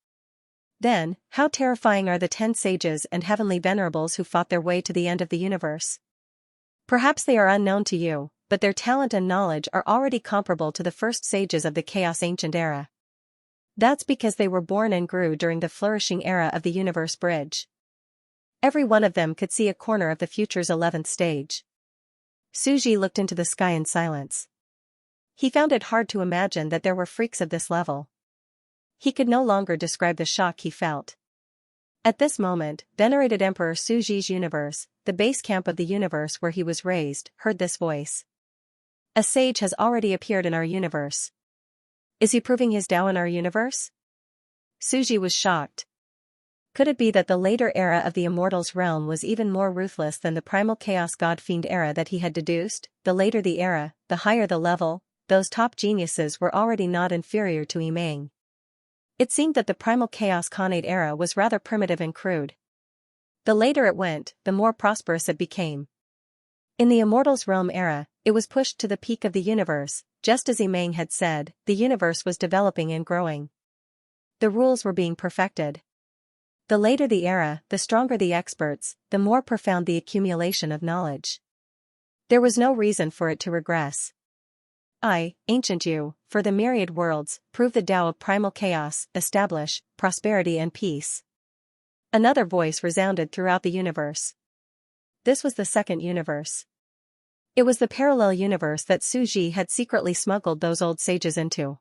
Then, how terrifying are the 10 sages and heavenly venerables who fought their way to the end of the universe? Perhaps they are unknown to you, but their talent and knowledge are already comparable to the first sages of the Chaos Ancient Era. That's because they were born and grew during the flourishing era of the universe bridge. Every one of them could see a corner of the future's 11th stage. Suji looked into the sky in silence. He found it hard to imagine that there were freaks of this level. He could no longer describe the shock he felt. At this moment, venerated Emperor Suji's universe, the base camp of the universe where he was raised, heard this voice. A sage has already appeared in our universe. Is he proving his Tao in our universe? Suji was shocked. Could it be that the later era of the Immortals realm was even more ruthless than the primal chaos god-fiend era that he had deduced? The later the era, the higher the level, those top geniuses were already not inferior to Yimeng. It seemed that the primal chaos Khanate era was rather primitive and crude. The later it went, the more prosperous it became. In the Immortals realm era, it was pushed to the peak of the universe, just as Yimeng had said, the universe was developing and growing. The rules were being perfected. The later the era, the stronger the experts, the more profound the accumulation of knowledge. There was no reason for it to regress. I, ancient you, for the myriad worlds, prove the Tao of primal chaos, establish prosperity and peace. Another voice resounded throughout the universe. This was the second universe. It was the parallel universe that Suji had secretly smuggled those old sages into.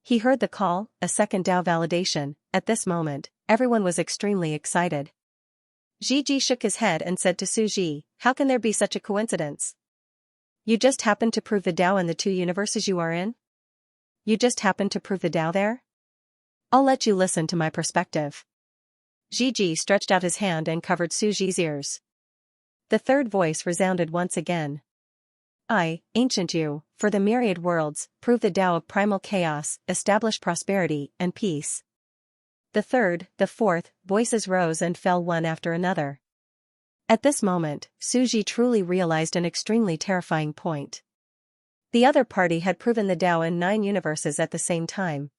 He heard the call, a second Tao validation. At this moment, everyone was extremely excited. Gigi shook his head and said to Suji, how can there be such a coincidence? You just happened to prove the Tao in the 2 universes you are in? You just happened to prove the Tao there? I'll let you listen to my perspective. Gigi stretched out his hand and covered Suji's ears. The third voice resounded once again. I, ancient you, for the myriad worlds, prove the Tao of primal chaos, establish prosperity and peace. The third, the fourth, voices rose and fell one after another. At this moment, Suji truly realized an extremely terrifying point. The other party had proven the Tao in 9 universes at the same time.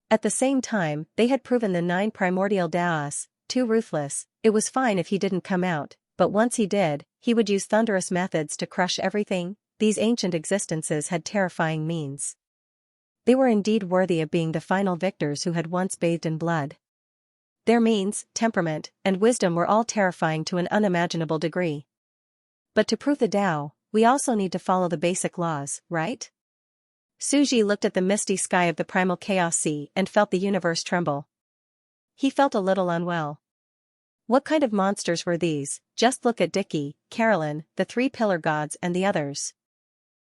At the same time, they had proven the 9 primordial Taos, too ruthless. It was fine if he didn't come out, but once he did, he would use thunderous methods to crush everything. These ancient existences had terrifying means. They were indeed worthy of being the final victors who had once bathed in blood. Their means, temperament, and wisdom were all terrifying to an unimaginable degree. But to prove the Tao, we also need to follow the basic laws, right? Suji looked at the misty sky of the primal chaos sea and felt the universe tremble. He felt a little unwell. What kind of monsters were these? Just look at Dicky, Carolyn, the 3 pillar gods and the others.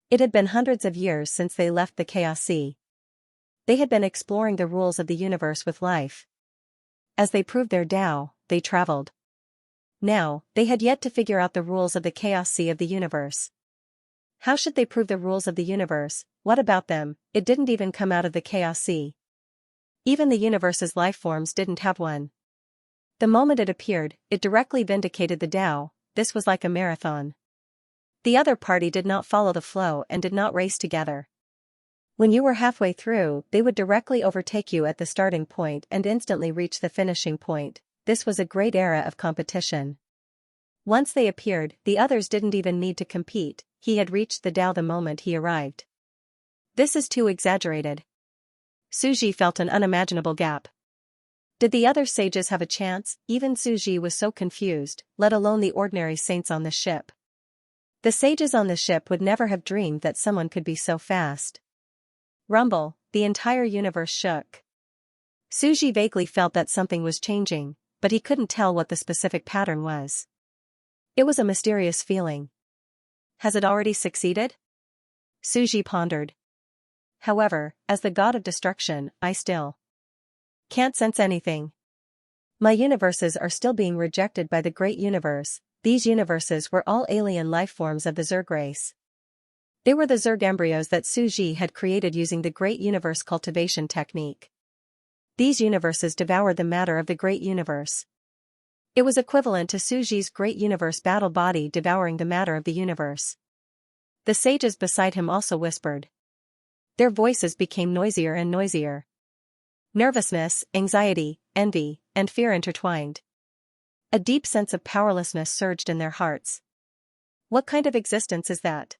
It had been hundreds of years since they left the chaos sea. They had been exploring the rules of the universe with life. As they proved their Tao, they traveled. Now, they had yet to figure out the rules of the chaos sea of the universe. How should they prove the rules of the universe? What about them? It didn't even come out of the chaos sea. Even the universe's life forms didn't have one. The moment it appeared, it directly vindicated the Tao. This was like a marathon. The other party did not follow the flow and did not race together. When you were halfway through, they would directly overtake you at the starting point and instantly reach the finishing point. This was a great era of competition. Once they appeared, the others didn't even need to compete. He had reached the Tao the moment he arrived. This is too exaggerated. Suji felt an unimaginable gap. Did the other sages have a chance? Even Suji was so confused, let alone the ordinary saints on the ship. The sages on the ship would never have dreamed that someone could be so fast. Rumble, the entire universe shook. Suji vaguely felt that something was changing, but he couldn't tell what the specific pattern was. It was a mysterious feeling. Has it already succeeded? Suji pondered. However, as the god of destruction, I still can't sense anything. My universes are still being rejected by the great universe. These universes were all alien life forms of the Zerg race. They were the Zerg embryos that Suji had created using the Great Universe Cultivation technique. These universes devoured the matter of the great universe. It was equivalent to Suji's great universe battle body devouring the matter of the universe. The sages beside him also whispered. Their voices became noisier and noisier. Nervousness, anxiety, envy, and fear intertwined. A deep sense of powerlessness surged in their hearts. What kind of existence is that?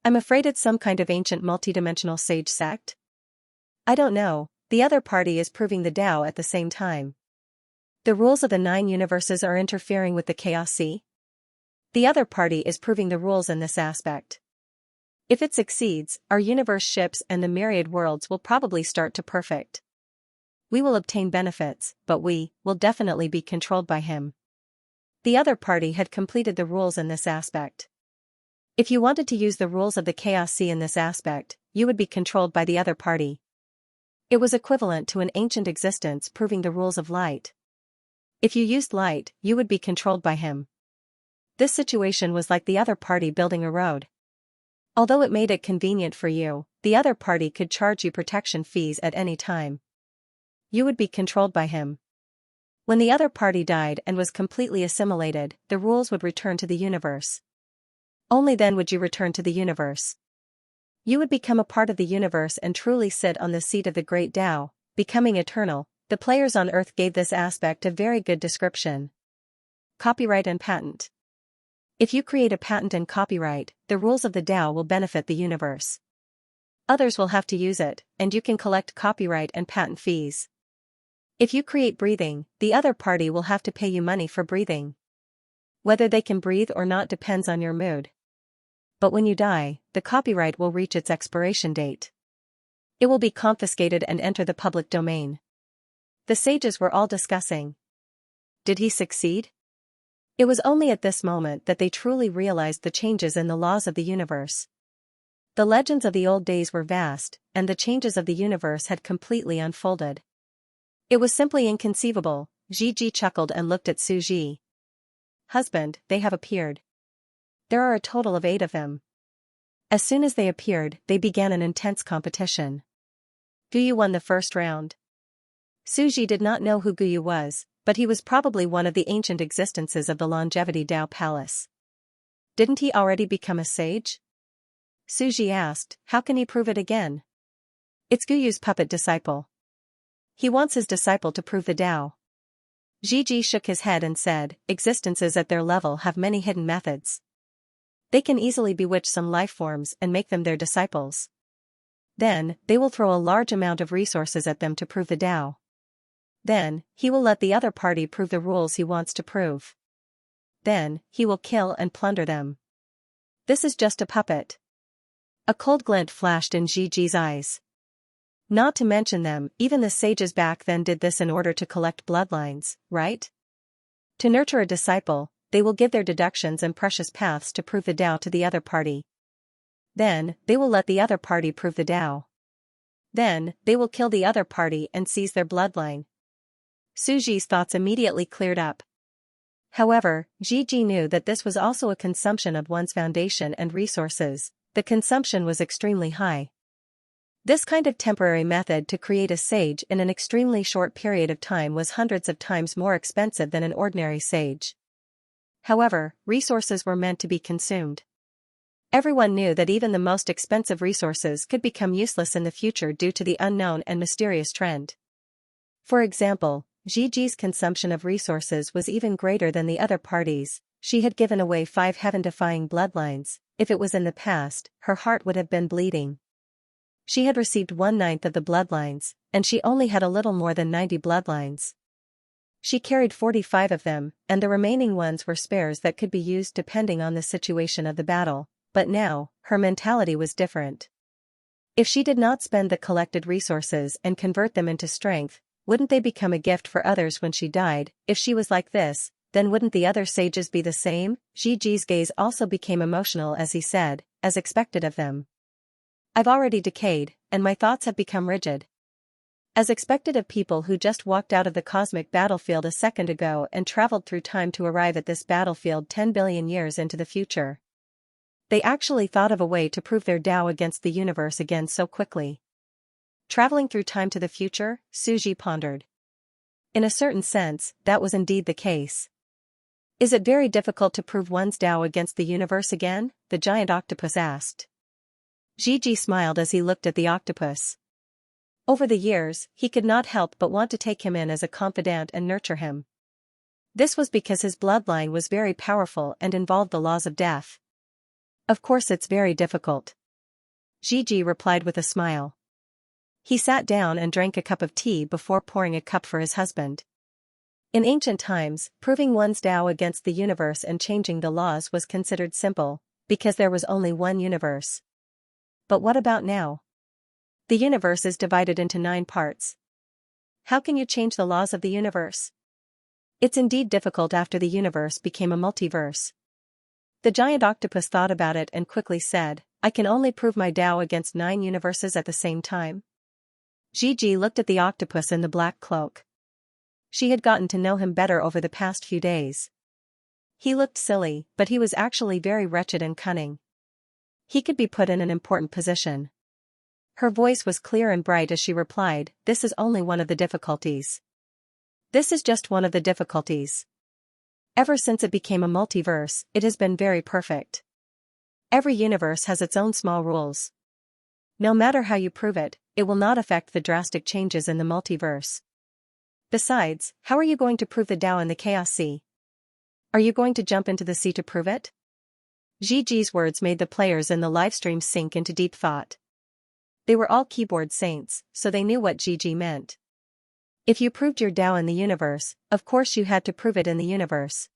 I'm afraid it's some kind of ancient multidimensional sage sect. I don't know, the other party is proving the Tao at the same time. The rules of the 9 universes are interfering with the chaos sea. The other party is proving the rules in this aspect. If it succeeds, our universe ships and the myriad worlds will probably start to perfect. We will obtain benefits, but we will definitely be controlled by him. The other party had completed the rules in this aspect. If you wanted to use the rules of the chaos sea in this aspect, you would be controlled by the other party. It was equivalent to an ancient existence proving the rules of light. If you used light, you would be controlled by him. This situation was like the other party building a road. Although it made it convenient for you, the other party could charge you protection fees at any time. You would be controlled by him. When the other party died and was completely assimilated, the rules would return to the universe. Only then would you return to the universe. You would become a part of the universe and truly sit on the seat of the great Tao, becoming eternal. The players on Earth gave this aspect a very good description. Copyright and patent. If you create a patent and copyright, the rules of the Tao will benefit the universe. Others will have to use it, and you can collect copyright and patent fees. If you create breathing, the other party will have to pay you money for breathing. Whether they can breathe or not depends on your mood. But when you die, the copyright will reach its expiration date. It will be confiscated and enter the public domain. The sages were all discussing. Did he succeed? It was only at this moment that they truly realized the changes in the laws of the universe. The legends of the old days were vast, and the changes of the universe had completely unfolded. It was simply inconceivable. Gigi chuckled and looked at Suji. Husband, they have appeared. There are a total of 8 of them. As soon as they appeared, they began an intense competition. Guyu won the first round. Suji did not know who Guyu was, but he was probably one of the ancient existences of the Longevity Tao Palace. Didn't he already become a sage? Suji asked, how can he prove it again? It's Guyu's puppet disciple. He wants his disciple to prove the Tao. Gigi shook his head and said, existences at their level have many hidden methods. They can easily bewitch some life forms and make them their disciples. Then, they will throw a large amount of resources at them to prove the Tao. Then, he will let the other party prove the rules he wants to prove. Then, he will kill and plunder them. This is just a puppet. A cold glint flashed in Gigi's eyes. Not to mention them, even the sages back then did this in order to collect bloodlines, right? To nurture a disciple, they will give their deductions and precious paths to prove the Tao to the other party. Then, they will let the other party prove the Tao. Then, they will kill the other party and seize their bloodline. Suji's thoughts immediately cleared up. However, Gigi knew that this was also a consumption of one's foundation and resources. The consumption was extremely high. This kind of temporary method to create a sage in an extremely short period of time was hundreds of times more expensive than an ordinary sage. However, resources were meant to be consumed. Everyone knew that even the most expensive resources could become useless in the future due to the unknown and mysterious trend. For example, Gigi's consumption of resources was even greater than the other parties. She had given away 5 heaven-defying bloodlines. If it was in the past, her heart would have been bleeding. She had received 1/9 of the bloodlines, and she only had a little more than 90 bloodlines. She carried 45 of them, and the remaining ones were spares that could be used depending on the situation of the battle, but now, her mentality was different. If she did not spend the collected resources and convert them into strength, wouldn't they become a gift for others when she died? If she was like this, then wouldn't the other sages be the same? Gigi's gaze also became emotional as he said, as expected of them. I've already decayed, and my thoughts have become rigid. As expected of people who just walked out of the cosmic battlefield a second ago and traveled through time to arrive at this battlefield 10 billion years into the future. They actually thought of a way to prove their Tao against the universe again so quickly. Traveling through time to the future, Suji pondered. In a certain sense, that was indeed the case. Is it very difficult to prove one's Tao against the universe again? The giant octopus asked. Gigi smiled as he looked at the octopus. Over the years, he could not help but want to take him in as a confidant and nurture him. This was because his bloodline was very powerful and involved the laws of death. Of course it's very difficult. Gigi replied with a smile. He sat down and drank a cup of tea before pouring a cup for his husband. In ancient times, proving one's Tao against the universe and changing the laws was considered simple, because there was only one universe. But what about now? The universe is divided into 9 parts. How can you change the laws of the universe? It's indeed difficult after the universe became a multiverse. The giant octopus thought about it and quickly said, I can only prove my Tao against 9 universes at the same time. Gigi looked at the octopus in the black cloak. She had gotten to know him better over the past few days. He looked silly, but he was actually very wretched and cunning. He could be put in an important position. Her voice was clear and bright as she replied, this is only one of the difficulties. This is just one of the difficulties. Ever since it became a multiverse, it has been very perfect. Every universe has its own small rules. No matter how you prove it, it will not affect the drastic changes in the multiverse. Besides, how are you going to prove the Tao in the Chaos Sea? Are you going to jump into the sea to prove it? Gigi's words made the players in the livestream sink into deep thought. They were all keyboard saints, so they knew what Gigi meant. If you proved your Tao in the universe, of course you had to prove it in the universe.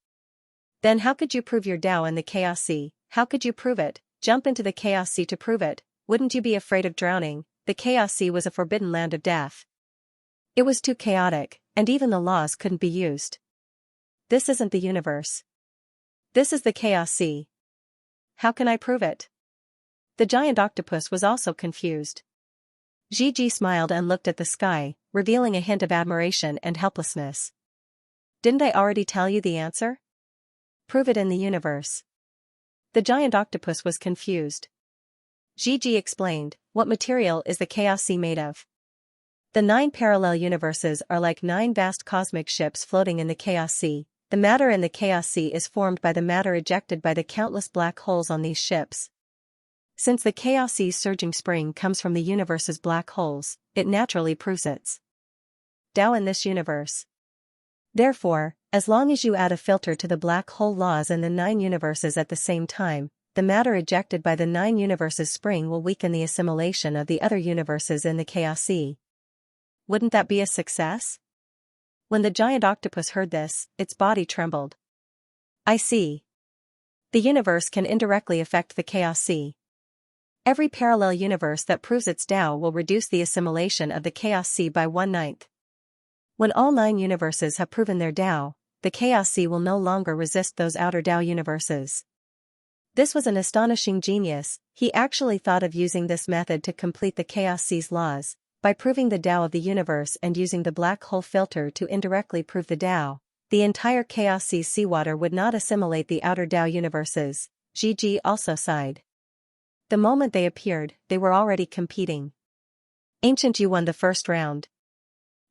Then how could you prove your Tao in the Chaos Sea? How could you prove it? Jump into the Chaos Sea to prove it? Wouldn't you be afraid of drowning? The Chaos Sea was a forbidden land of death. It was too chaotic, and even the laws couldn't be used. This isn't the universe. This is the Chaos Sea. How can I prove it? The giant octopus was also confused. Gigi smiled and looked at the sky, revealing a hint of admiration and helplessness. Didn't I already tell you the answer? Prove it in the universe. The giant octopus was confused. Gigi explained, what material is the Chaos Sea made of? The 9 parallel universes are like 9 vast cosmic ships floating in the Chaos Sea. The matter in the Chaos Sea is formed by the matter ejected by the countless black holes on these ships. Since the Chaos Sea's surging spring comes from the universe's black holes, it naturally proves its Tao in this universe. Therefore, as long as you add a filter to the black hole laws in the 9 universes at the same time, the matter ejected by the 9 universes' spring will weaken the assimilation of the other universes in the Chaos Sea. Wouldn't that be a success? When the giant octopus heard this, its body trembled. I see. The universe can indirectly affect the Chaos Sea. Every parallel universe that proves its Tao will reduce the assimilation of the Chaos Sea by 1/9. When all 9 universes have proven their Tao, the Chaos Sea will no longer resist those outer Tao universes. This was an astonishing genius. He actually thought of using this method to complete the Chaos Sea's laws. By proving the Tao of the universe and using the black hole filter to indirectly prove the Tao, the entire Chaos Sea's seawater would not assimilate the outer Tao universes. Gigi also sighed. The moment they appeared, they were already competing. Ancient You won the first round.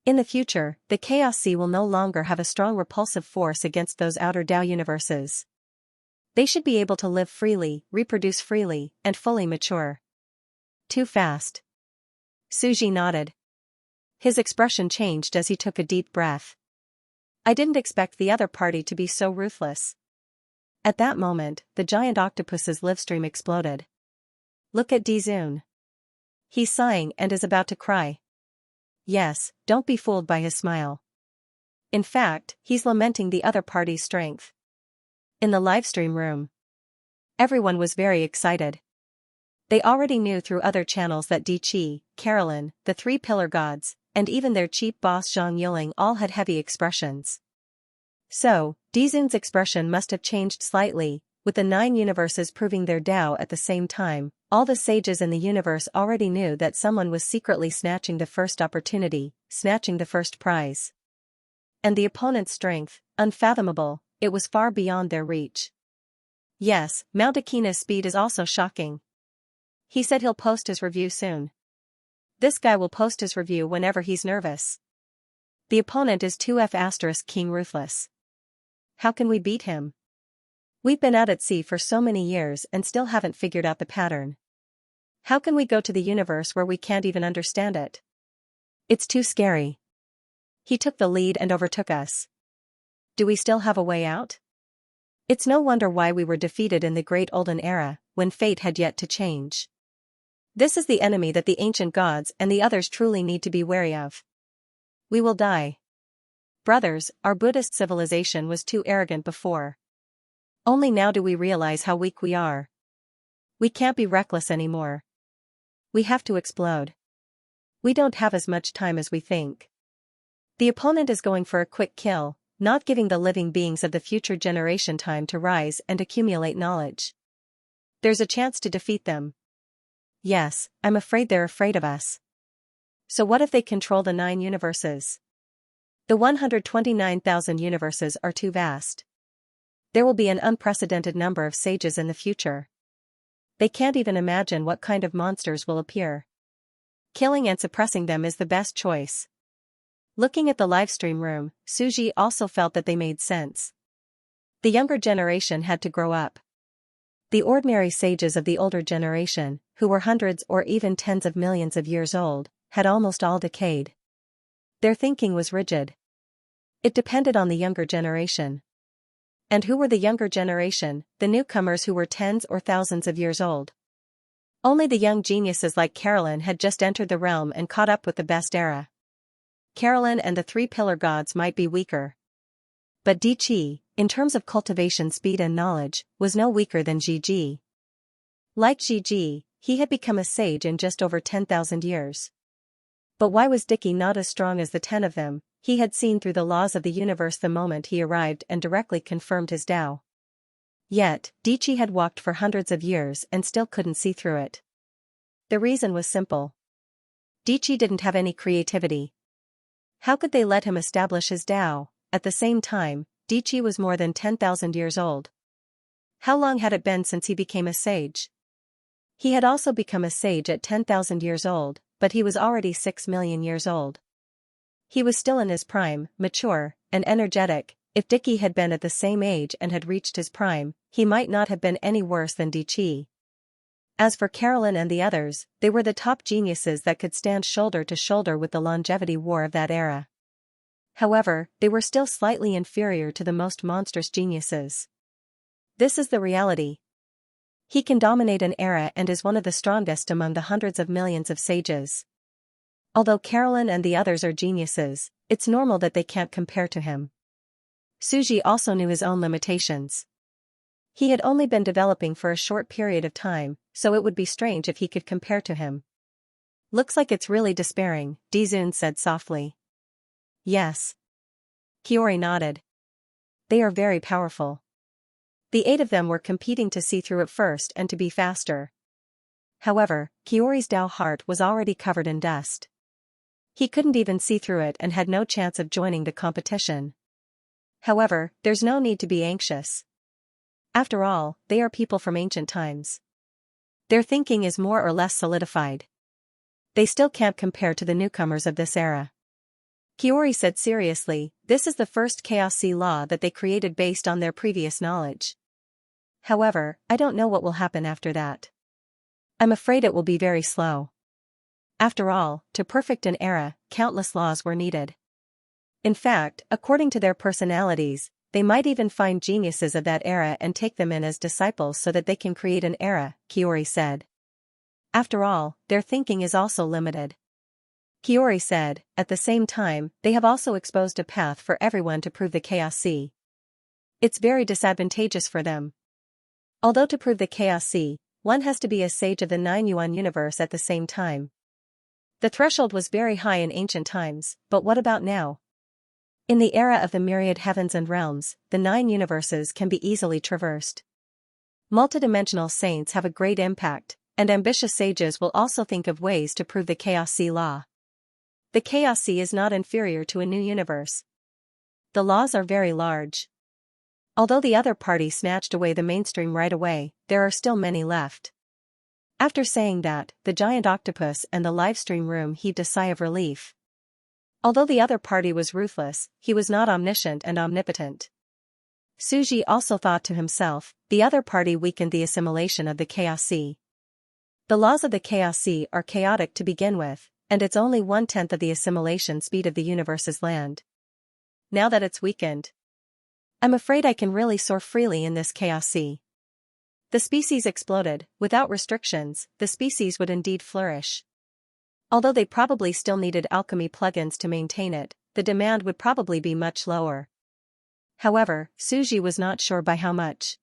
In the future, the Chaos Sea will no longer have a strong repulsive force against those outer Tao universes. They should be able to live freely, reproduce freely, and fully mature. Too fast. Suji nodded. His expression changed as he took a deep breath. I didn't expect the other party to be so ruthless. At that moment, the giant octopus's livestream exploded. Look at Dizun. He's sighing and is about to cry. Yes, don't be fooled by his smile. In fact, he's lamenting the other party's strength. In the livestream room, everyone was very excited. They already knew through other channels that Di Qi, Carolyn, the 3 pillar gods, and even their chief boss Zhang Yiling all had heavy expressions. So, Dizun's expression must have changed slightly, with the 9 universes proving their Tao at the same time. All the sages in the universe already knew that someone was secretly snatching the first opportunity, snatching the first prize. And the opponent's strength, unfathomable, it was far beyond their reach. Yes, Mount Akina's speed is also shocking. He said he'll post his review soon. This guy will post his review whenever he's nervous. The opponent is 2F** King Ruthless. How can we beat him? We've been out at sea for so many years and still haven't figured out the pattern. How can we go to the universe where we can't even understand it? It's too scary. He took the lead and overtook us. Do we still have a way out? It's no wonder why we were defeated in the Great Olden Era, when fate had yet to change. This is the enemy that the ancient gods and the others truly need to be wary of. We will die. Brothers, our Buddhist civilization was too arrogant before. Only now do we realize how weak we are. We can't be reckless anymore. We have to explode. We don't have as much time as we think. The opponent is going for a quick kill, not giving the living beings of the future generation time to rise and accumulate knowledge. There's a chance to defeat them. Yes, I'm afraid they're afraid of us. So what if they control the 9 universes? The 129,000 universes are too vast. There will be an unprecedented number of sages in the future. They can't even imagine what kind of monsters will appear. Killing and suppressing them is the best choice. Looking at the livestream room, Suji also felt that they made sense. The younger generation had to grow up. The ordinary sages of the older generation, who were hundreds or even tens of millions of years old, had almost all decayed. Their thinking was rigid. It depended on the younger generation. And who were the younger generation, the newcomers who were tens or thousands of years old? Only the young geniuses like Carolyn had just entered the realm and caught up with the best era. Carolyn and the 3 pillar gods might be weaker. But Di Qi, in terms of cultivation speed and knowledge, was no weaker than Gigi. Like Gigi, he had become a sage in just over 10,000 years. But why was Dicky not as strong as the 10 of them? He had seen through the laws of the universe the moment he arrived and directly confirmed his Tao. Yet, Di Qi had walked for hundreds of years and still couldn't see through it. The reason was simple. Di Qi didn't have any creativity. How could they let him establish his Tao? At the same time, Di Qi was more than 10,000 years old. How long had it been since he became a sage? He had also become a sage at 10,000 years old, but he was already 6 million years old. He was still in his prime, mature, and energetic. If Dicky had been at the same age and had reached his prime, he might not have been any worse than Di Qi. As for Carolyn and the others, they were the top geniuses that could stand shoulder to shoulder with the longevity war of that era. However, they were still slightly inferior to the most monstrous geniuses. This is the reality. He can dominate an era and is one of the strongest among the hundreds of millions of sages. Although Carolyn and the others are geniuses, it's normal that they can't compare to him. Suji also knew his own limitations. He had only been developing for a short period of time, so it would be strange if he could compare to him. Looks like it's really despairing, Dizun said softly. Yes. Kiori nodded. They are very powerful. The 8 of them were competing to see through it first and to be faster. However, Kiori's Tao heart was already covered in dust. He couldn't even see through it and had no chance of joining the competition. However, there's no need to be anxious. After all, they are people from ancient times. Their thinking is more or less solidified. They still can't compare to the newcomers of this era. Kiori said seriously, this is the first Chaos Sea law that they created based on their previous knowledge. However, I don't know what will happen after that. I'm afraid it will be very slow. After all, to perfect an era, countless laws were needed. In fact, according to their personalities, they might even find geniuses of that era and take them in as disciples so that they can create an era, Kiori said. After all, their thinking is also limited. Kiori said, at the same time, they have also exposed a path for everyone to prove the Chaos Sea. It's very disadvantageous for them. Although to prove the Chaos Sea, one has to be a sage of the 9 Yuan universe at the same time. The threshold was very high in ancient times, but what about now? In the era of the myriad heavens and realms, the 9 universes can be easily traversed. Multidimensional saints have a great impact, and ambitious sages will also think of ways to prove the Chaos Sea law. The Chaos Sea is not inferior to a new universe. The laws are very large. Although the other party snatched away the mainstream right away, there are still many left. After saying that, the giant octopus and the livestream room heaved a sigh of relief. Although the other party was ruthless, he was not omniscient and omnipotent. Suji also thought to himself, the other party weakened the assimilation of the Chaos Sea. The laws of the Chaos Sea are chaotic to begin with, and it's only 1/10 of the assimilation speed of the universe's land. Now that it's weakened, I'm afraid I can really soar freely in this Chaos Sea. The species exploded. Without restrictions, the species would indeed flourish. Although they probably still needed alchemy plugins to maintain it, the demand would probably be much lower. However, Suji was not sure by how much.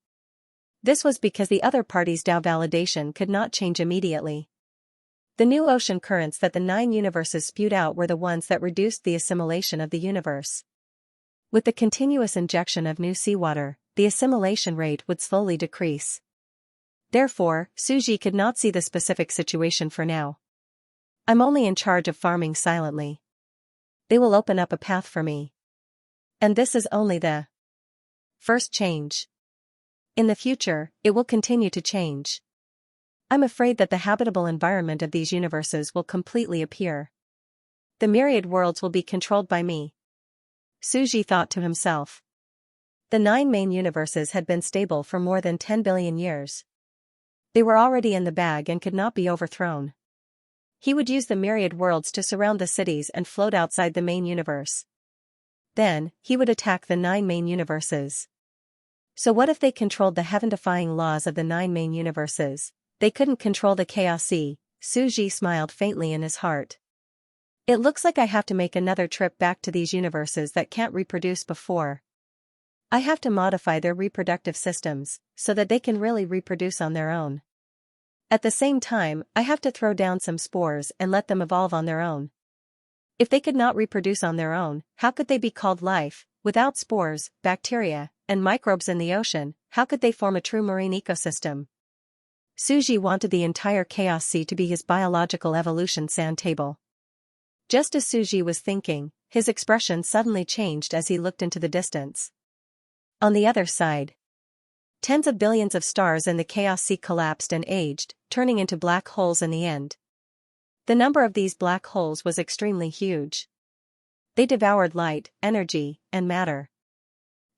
This was because the other party's Tao validation could not change immediately. The new ocean currents that the 9 universes spewed out were the ones that reduced the assimilation of the universe. With the continuous injection of new seawater, the assimilation rate would slowly decrease. Therefore, Suji could not see the specific situation for now. I'm only in charge of farming silently. They will open up a path for me. And this is only the first change. In the future, it will continue to change. I'm afraid that the habitable environment of these universes will completely appear. The myriad worlds will be controlled by me. Suji thought to himself. The 9 main universes had been stable for more than 10 billion years. They were already in the bag and could not be overthrown. He would use the myriad worlds to surround the cities and float outside the main universe. Then, he would attack the 9 main universes. So what if they controlled the heaven-defying laws of the 9 main universes? They couldn't control the Chaos Sea. Suji smiled faintly in his heart. It looks like I have to make another trip back to these universes that can't reproduce before. I have to modify their reproductive systems, so that they can really reproduce on their own. At the same time, I have to throw down some spores and let them evolve on their own. If they could not reproduce on their own, how could they be called life? Without spores, bacteria, and microbes in the ocean, how could they form a true marine ecosystem? Suji wanted the entire Chaos Sea to be his biological evolution sand table. Just as Suji was thinking, his expression suddenly changed as he looked into the distance. On the other side, tens of billions of stars in the Chaos Sea collapsed and aged, turning into black holes in the end. The number of these black holes was extremely huge. They devoured light, energy, and matter.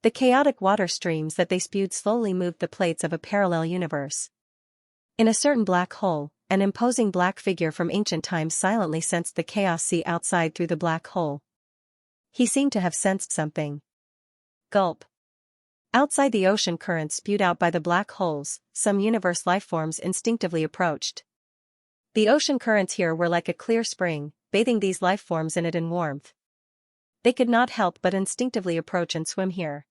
The chaotic water streams that they spewed slowly moved the plates of a parallel universe. In a certain black hole, an imposing black figure from ancient times silently sensed the Chaos Sea outside through the black hole. He seemed to have sensed something. Gulp. Outside the ocean currents spewed out by the black holes, some universe lifeforms instinctively approached. The ocean currents here were like a clear spring, bathing these lifeforms in it in warmth. They could not help but instinctively approach and swim here.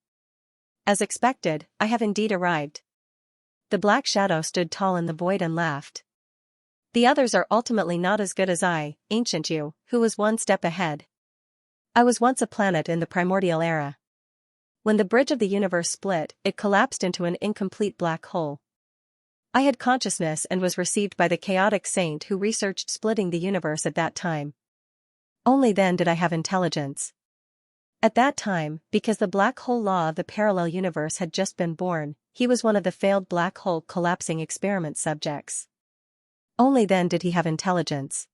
As expected, I have indeed arrived. The black shadow stood tall in the void and laughed. The others are ultimately not as good as I, ancient you, who was one step ahead. I was once a planet in the primordial era. When the bridge of the universe split, it collapsed into an incomplete black hole. I had consciousness and was received by the chaotic saint who researched splitting the universe at that time. Only then did I have intelligence. At that time, because the black hole law of the parallel universe had just been born, he was one of the failed black hole collapsing experiment subjects. Only then did he have intelligence.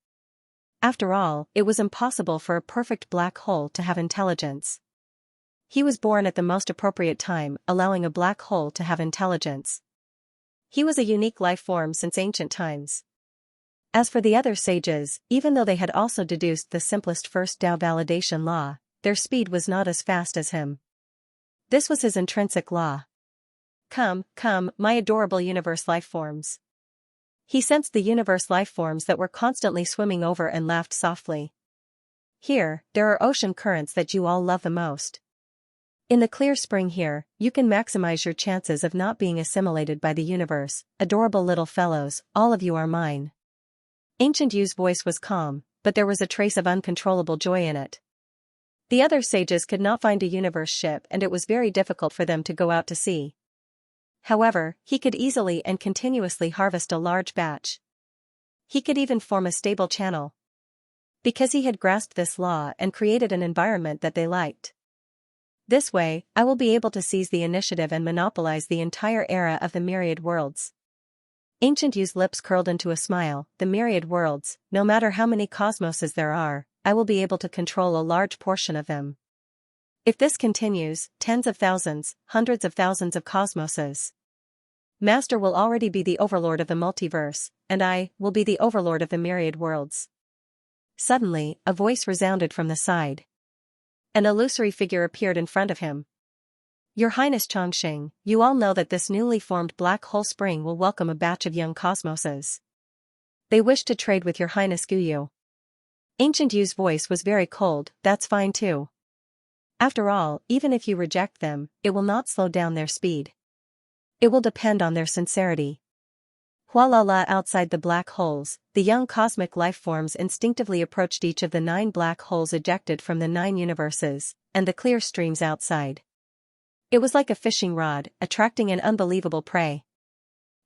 After all, it was impossible for a perfect black hole to have intelligence. He was born at the most appropriate time, allowing a black hole to have intelligence. He was a unique life form since ancient times. As for the other sages, even though they had also deduced the simplest first Tao validation law, their speed was not as fast as him. This was his intrinsic law. Come, come, my adorable universe life forms. He sensed the universe life forms that were constantly swimming over and laughed softly. Here, there are ocean currents that you all love the most. In the clear spring here, you can maximize your chances of not being assimilated by the universe. Adorable little fellows, all of you are mine. Ancient Yu's voice was calm, but there was a trace of uncontrollable joy in it. The other sages could not find a universe ship and it was very difficult for them to go out to sea. However, he could easily and continuously harvest a large batch. He could even form a stable channel. Because he had grasped this law and created an environment that they liked. This way, I will be able to seize the initiative and monopolize the entire era of the myriad worlds. Ancient Yu's lips curled into a smile. The myriad worlds, no matter how many cosmoses there are, I will be able to control a large portion of them. If this continues, tens of thousands, hundreds of thousands of cosmoses. Master will already be the overlord of the multiverse, and I will be the overlord of the myriad worlds. Suddenly, a voice resounded from the side. An illusory figure appeared in front of him. Your Highness Chongqing, you all know that this newly formed black hole spring will welcome a batch of young cosmoses. They wish to trade with your Highness Guyu. Ancient Yu's voice was very cold. That's fine too. After all, even if you reject them, it will not slow down their speed. It will depend on their sincerity. Hualala. Outside the black holes, the young cosmic life forms instinctively approached each of the 9 black holes ejected from the 9 universes, and the clear streams outside. It was like a fishing rod, attracting an unbelievable prey.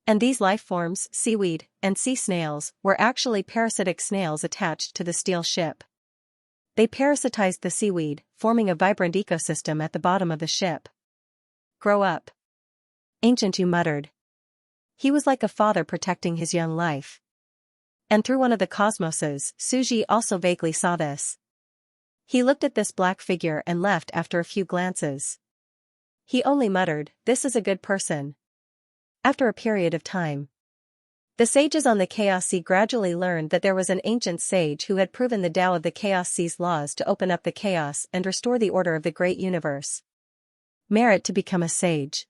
And these life forms, seaweed, and sea snails, were actually parasitic snails attached to the steel ship. They parasitized the seaweed, forming a vibrant ecosystem at the bottom of the ship. Grow up. Ancient Yu muttered. He was like a father protecting his young life. And through one of the cosmoses, Suji also vaguely saw this. He looked at this black figure and left after a few glances. He only muttered, "This is a good person." After a period of time, the sages on the Chaos Sea gradually learned that there was an ancient sage who had proven the Tao of the Chaos Sea's laws to open up the chaos and restore the order of the great universe. Merit to become a sage.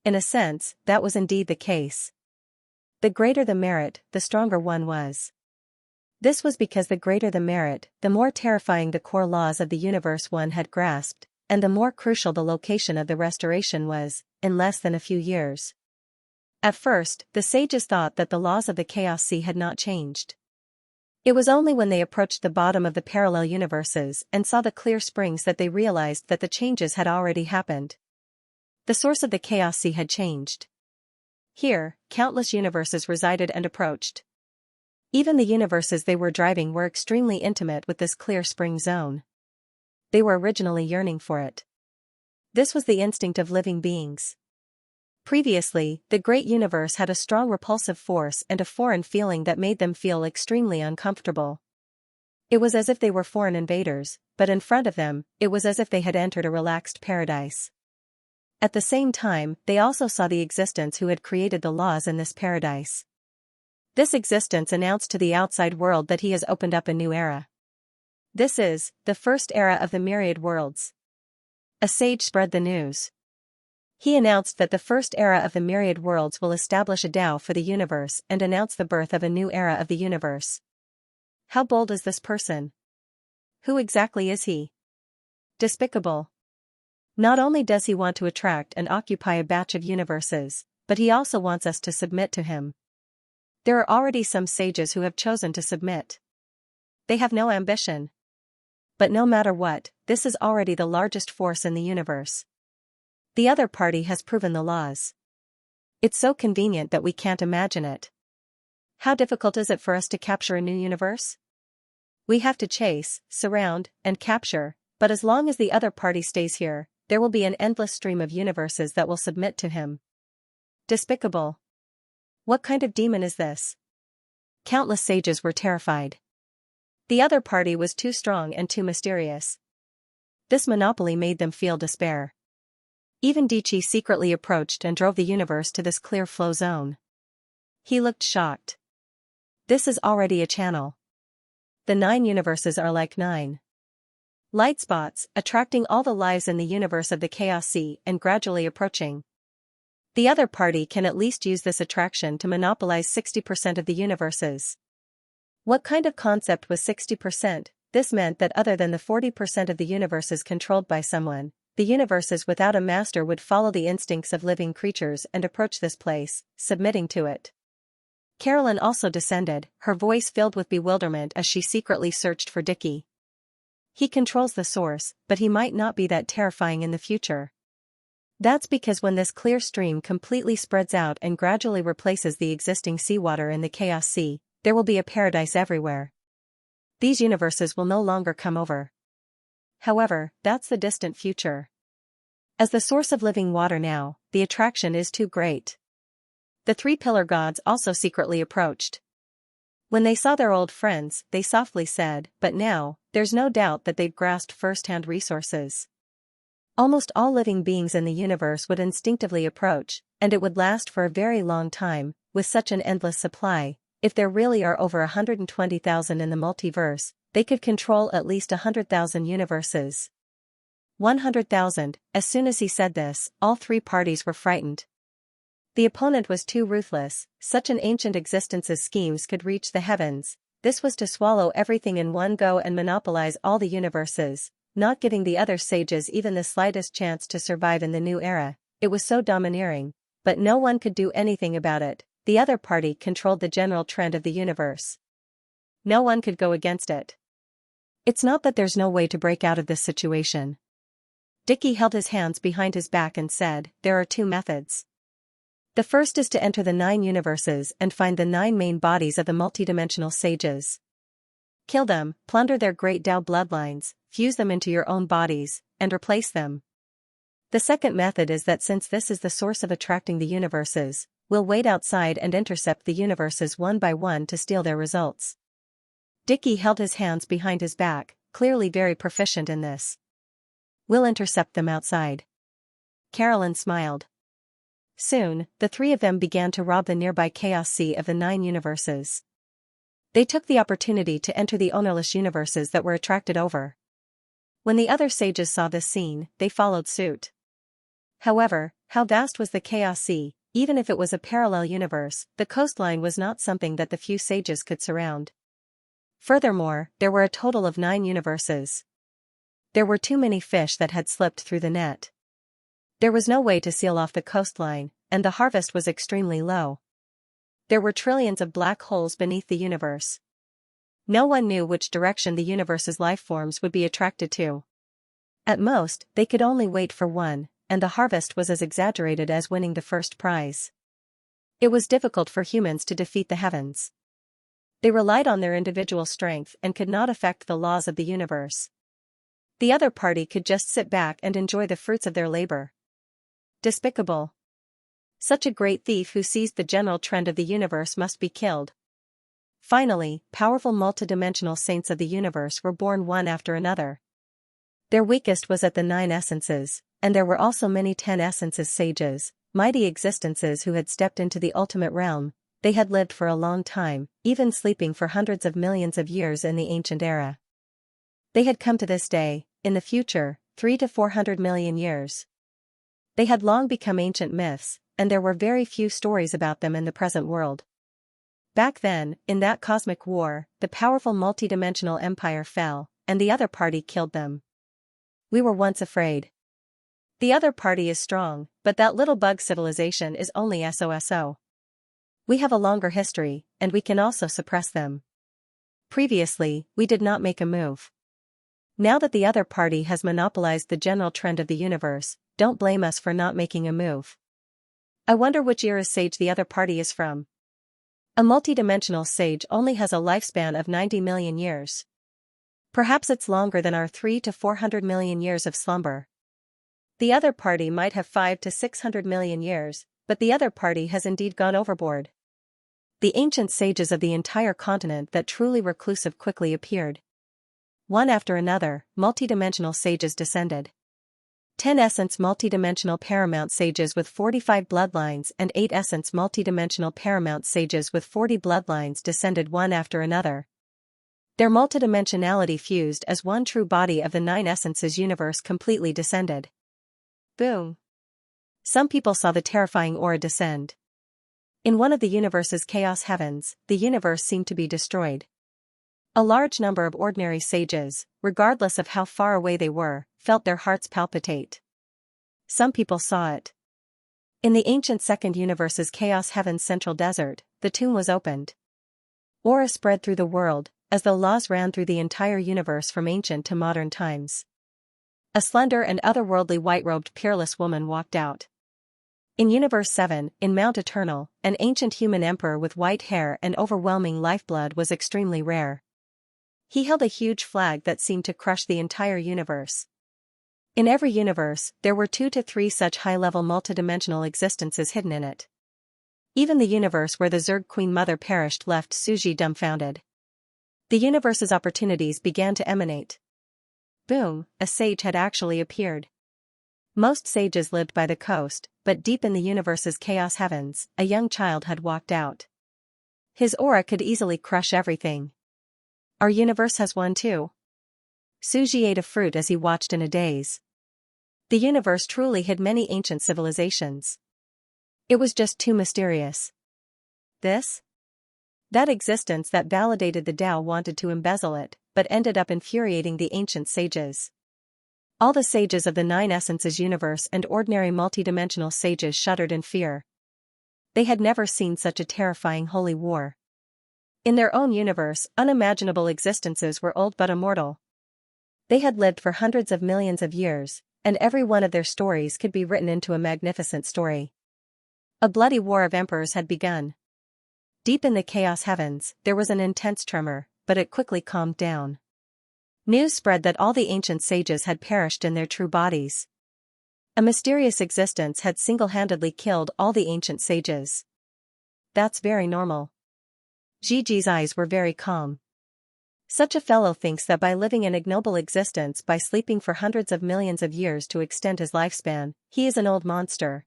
In a sense, that was indeed the case. The greater the merit, the stronger one was. This was because the greater the merit, the more terrifying the core laws of the universe one had grasped, and the more crucial the location of the restoration was, in less than a few years. At first, the sages thought that the laws of the Chaos Sea had not changed. It was only when they approached the bottom of the parallel universes and saw the clear springs that they realized that the changes had already happened. The source of the Chaos Sea had changed. Here, countless universes resided and approached. Even the universes they were driving were extremely intimate with this clear spring zone. They were originally yearning for it. This was the instinct of living beings. Previously, the great universe had a strong repulsive force and a foreign feeling that made them feel extremely uncomfortable. It was as if they were foreign invaders, but in front of them, it was as if they had entered a relaxed paradise. At the same time, they also saw the existence who had created the laws in this paradise. This existence announced to the outside world that he has opened up a new era. This is the first era of the myriad worlds. A sage spread the news. He announced that the first era of the myriad worlds will establish a Tao for the universe and announce the birth of a new era of the universe. How bold is this person? Who exactly is he? Despicable. Not only does he want to attract and occupy a batch of universes, but he also wants us to submit to him. There are already some sages who have chosen to submit. They have no ambition. But no matter what, this is already the largest force in the universe. The other party has proven the laws. It's so convenient that we can't imagine it. How difficult is it for us to capture a new universe? We have to chase, surround, and capture, but as long as the other party stays here, there will be an endless stream of universes that will submit to him. Despicable. What kind of demon is this? Countless sages were terrified. The other party was too strong and too mysterious. This monopoly made them feel despair. Even Dichi secretly approached and drove the universe to this clear flow zone. He looked shocked. This is already a channel. The 9 universes are like 9 light spots, attracting all the lives in the universe of the Chaos Sea and gradually approaching. The other party can at least use this attraction to monopolize 60% of the universes. What kind of concept was 60%? This meant that other than the 40% of the universes controlled by someone, the universes without a master would follow the instincts of living creatures and approach this place, submitting to it. Carolyn also descended, her voice filled with bewilderment as she secretly searched for Dicky. He controls the source, but he might not be that terrifying in the future. That's because when this clear stream completely spreads out and gradually replaces the existing seawater in the Chaos Sea, there will be a paradise everywhere. These universes will no longer come over. However, that's the distant future. As the source of living water now, the attraction is too great. The three pillar gods also secretly approached. When they saw their old friends, they softly said, "But now, there's no doubt that they've grasped first-hand resources. Almost all living beings in the universe would instinctively approach, and it would last for a very long time, with such an endless supply. If there really are over 120,000 in the multiverse, they could control at least 100,000 universes." 100,000, as soon as he said this, all three parties were frightened. The opponent was too ruthless. Such an ancient existence's schemes could reach the heavens. This was to swallow everything in one go and monopolize all the universes, not giving the other sages even the slightest chance to survive in the new era. It was so domineering, but no one could do anything about it. The other party controlled the general trend of the universe. No one could go against it. It's not that there's no way to break out of this situation. Dickie held his hands behind his back and said, "There are two methods. The first is to enter the 9 universes and find the 9 main bodies of the multidimensional sages. Kill them, plunder their great Tao bloodlines, fuse them into your own bodies, and replace them. The second method is that since this is the source of attracting the universes, we'll wait outside and intercept the universes one by one to steal their results." Dickie held his hands behind his back, clearly very proficient in this. "We'll intercept them outside." Carolyn smiled. Soon, the three of them began to rob the nearby Chaos Sea of the 9 universes. They took the opportunity to enter the ownerless universes that were attracted over. When the other sages saw this scene, they followed suit. However, how vast was the Chaos Sea? Even if it was a parallel universe, the coastline was not something that the few sages could surround. Furthermore, there were a total of 9 universes. There were too many fish that had slipped through the net. There was no way to seal off the coastline, and the harvest was extremely low. There were trillions of black holes beneath the universe. No one knew which direction the universe's life forms would be attracted to. At most, they could only wait for one, and the harvest was as exaggerated as winning the first prize. It was difficult for humans to defeat the heavens. They relied on their individual strength and could not affect the laws of the universe. The other party could just sit back and enjoy the fruits of their labor. Despicable. Such a great thief who seized the general trend of the universe must be killed. Finally, powerful multidimensional saints of the universe were born one after another. Their weakest was at the 9 essences, and there were also many 10 essences sages, mighty existences who had stepped into the ultimate realm. They had lived for a long time, even sleeping for hundreds of millions of years in the ancient era. They had come to this day, in the future, 300 to 400 million years. They had long become ancient myths, and there were very few stories about them in the present world. Back then, in that cosmic war, the powerful multidimensional empire fell, and the other party killed them. We were once afraid. The other party is strong, but that little bug civilization is only SOSO. We have a longer history, and we can also suppress them. Previously, we did not make a move. Now that the other party has monopolized the general trend of the universe, don't blame us for not making a move. I wonder which era's sage the other party is from. A multidimensional sage only has a lifespan of 90 million years. Perhaps it's longer than our 300 to 400 million years of slumber. The other party might have 500 to 600 million years, but the other party has indeed gone overboard. The ancient sages of the entire continent that truly reclusive quickly appeared. One after another, multidimensional sages descended. 10 essence multidimensional paramount sages with 45 bloodlines and 8 essence multidimensional paramount sages with 40 bloodlines descended one after another. Their multidimensionality fused as one true body of the 9 essences universe completely descended. Boom. Some people saw the terrifying aura descend. In one of the universe's chaos heavens, the universe seemed to be destroyed. A large number of ordinary sages, regardless of how far away they were, felt their hearts palpitate. Some people saw it. In the ancient second universe's chaos heaven's central desert, the tomb was opened. Aura spread through the world, as though laws ran through the entire universe from ancient to modern times. A slender and otherworldly white-robed peerless woman walked out. In Universe 7, in Mount Eternal, an ancient human emperor with white hair and overwhelming lifeblood was extremely rare. He held a huge flag that seemed to crush the entire universe. In every universe, there were 2 to 3 such high-level multidimensional existences hidden in it. Even the universe where the Zerg Queen Mother perished left Suji dumbfounded. The universe's opportunities began to emanate. Boom, a sage had actually appeared. Most sages lived by the coast, but deep in the universe's chaos heavens, a young child had walked out. His aura could easily crush everything. Our universe has one too. Suji ate a fruit as he watched in a daze. The universe truly hid many ancient civilizations. It was just too mysterious. That existence that validated the Tao wanted to embezzle it, but ended up infuriating the ancient sages. All the sages of the Nine Essences universe and ordinary multidimensional sages shuddered in fear. They had never seen such a terrifying holy war. In their own universe, unimaginable existences were old but immortal. They had lived for hundreds of millions of years, and every one of their stories could be written into a magnificent story. A bloody war of emperors had begun. Deep in the chaos heavens, there was an intense tremor, but it quickly calmed down. News spread that all the ancient sages had perished in their true bodies. A mysterious existence had single-handedly killed all the ancient sages. That's very normal. Gigi's eyes were very calm. Such a fellow thinks that by living an ignoble existence by sleeping for hundreds of millions of years to extend his lifespan, he is an old monster.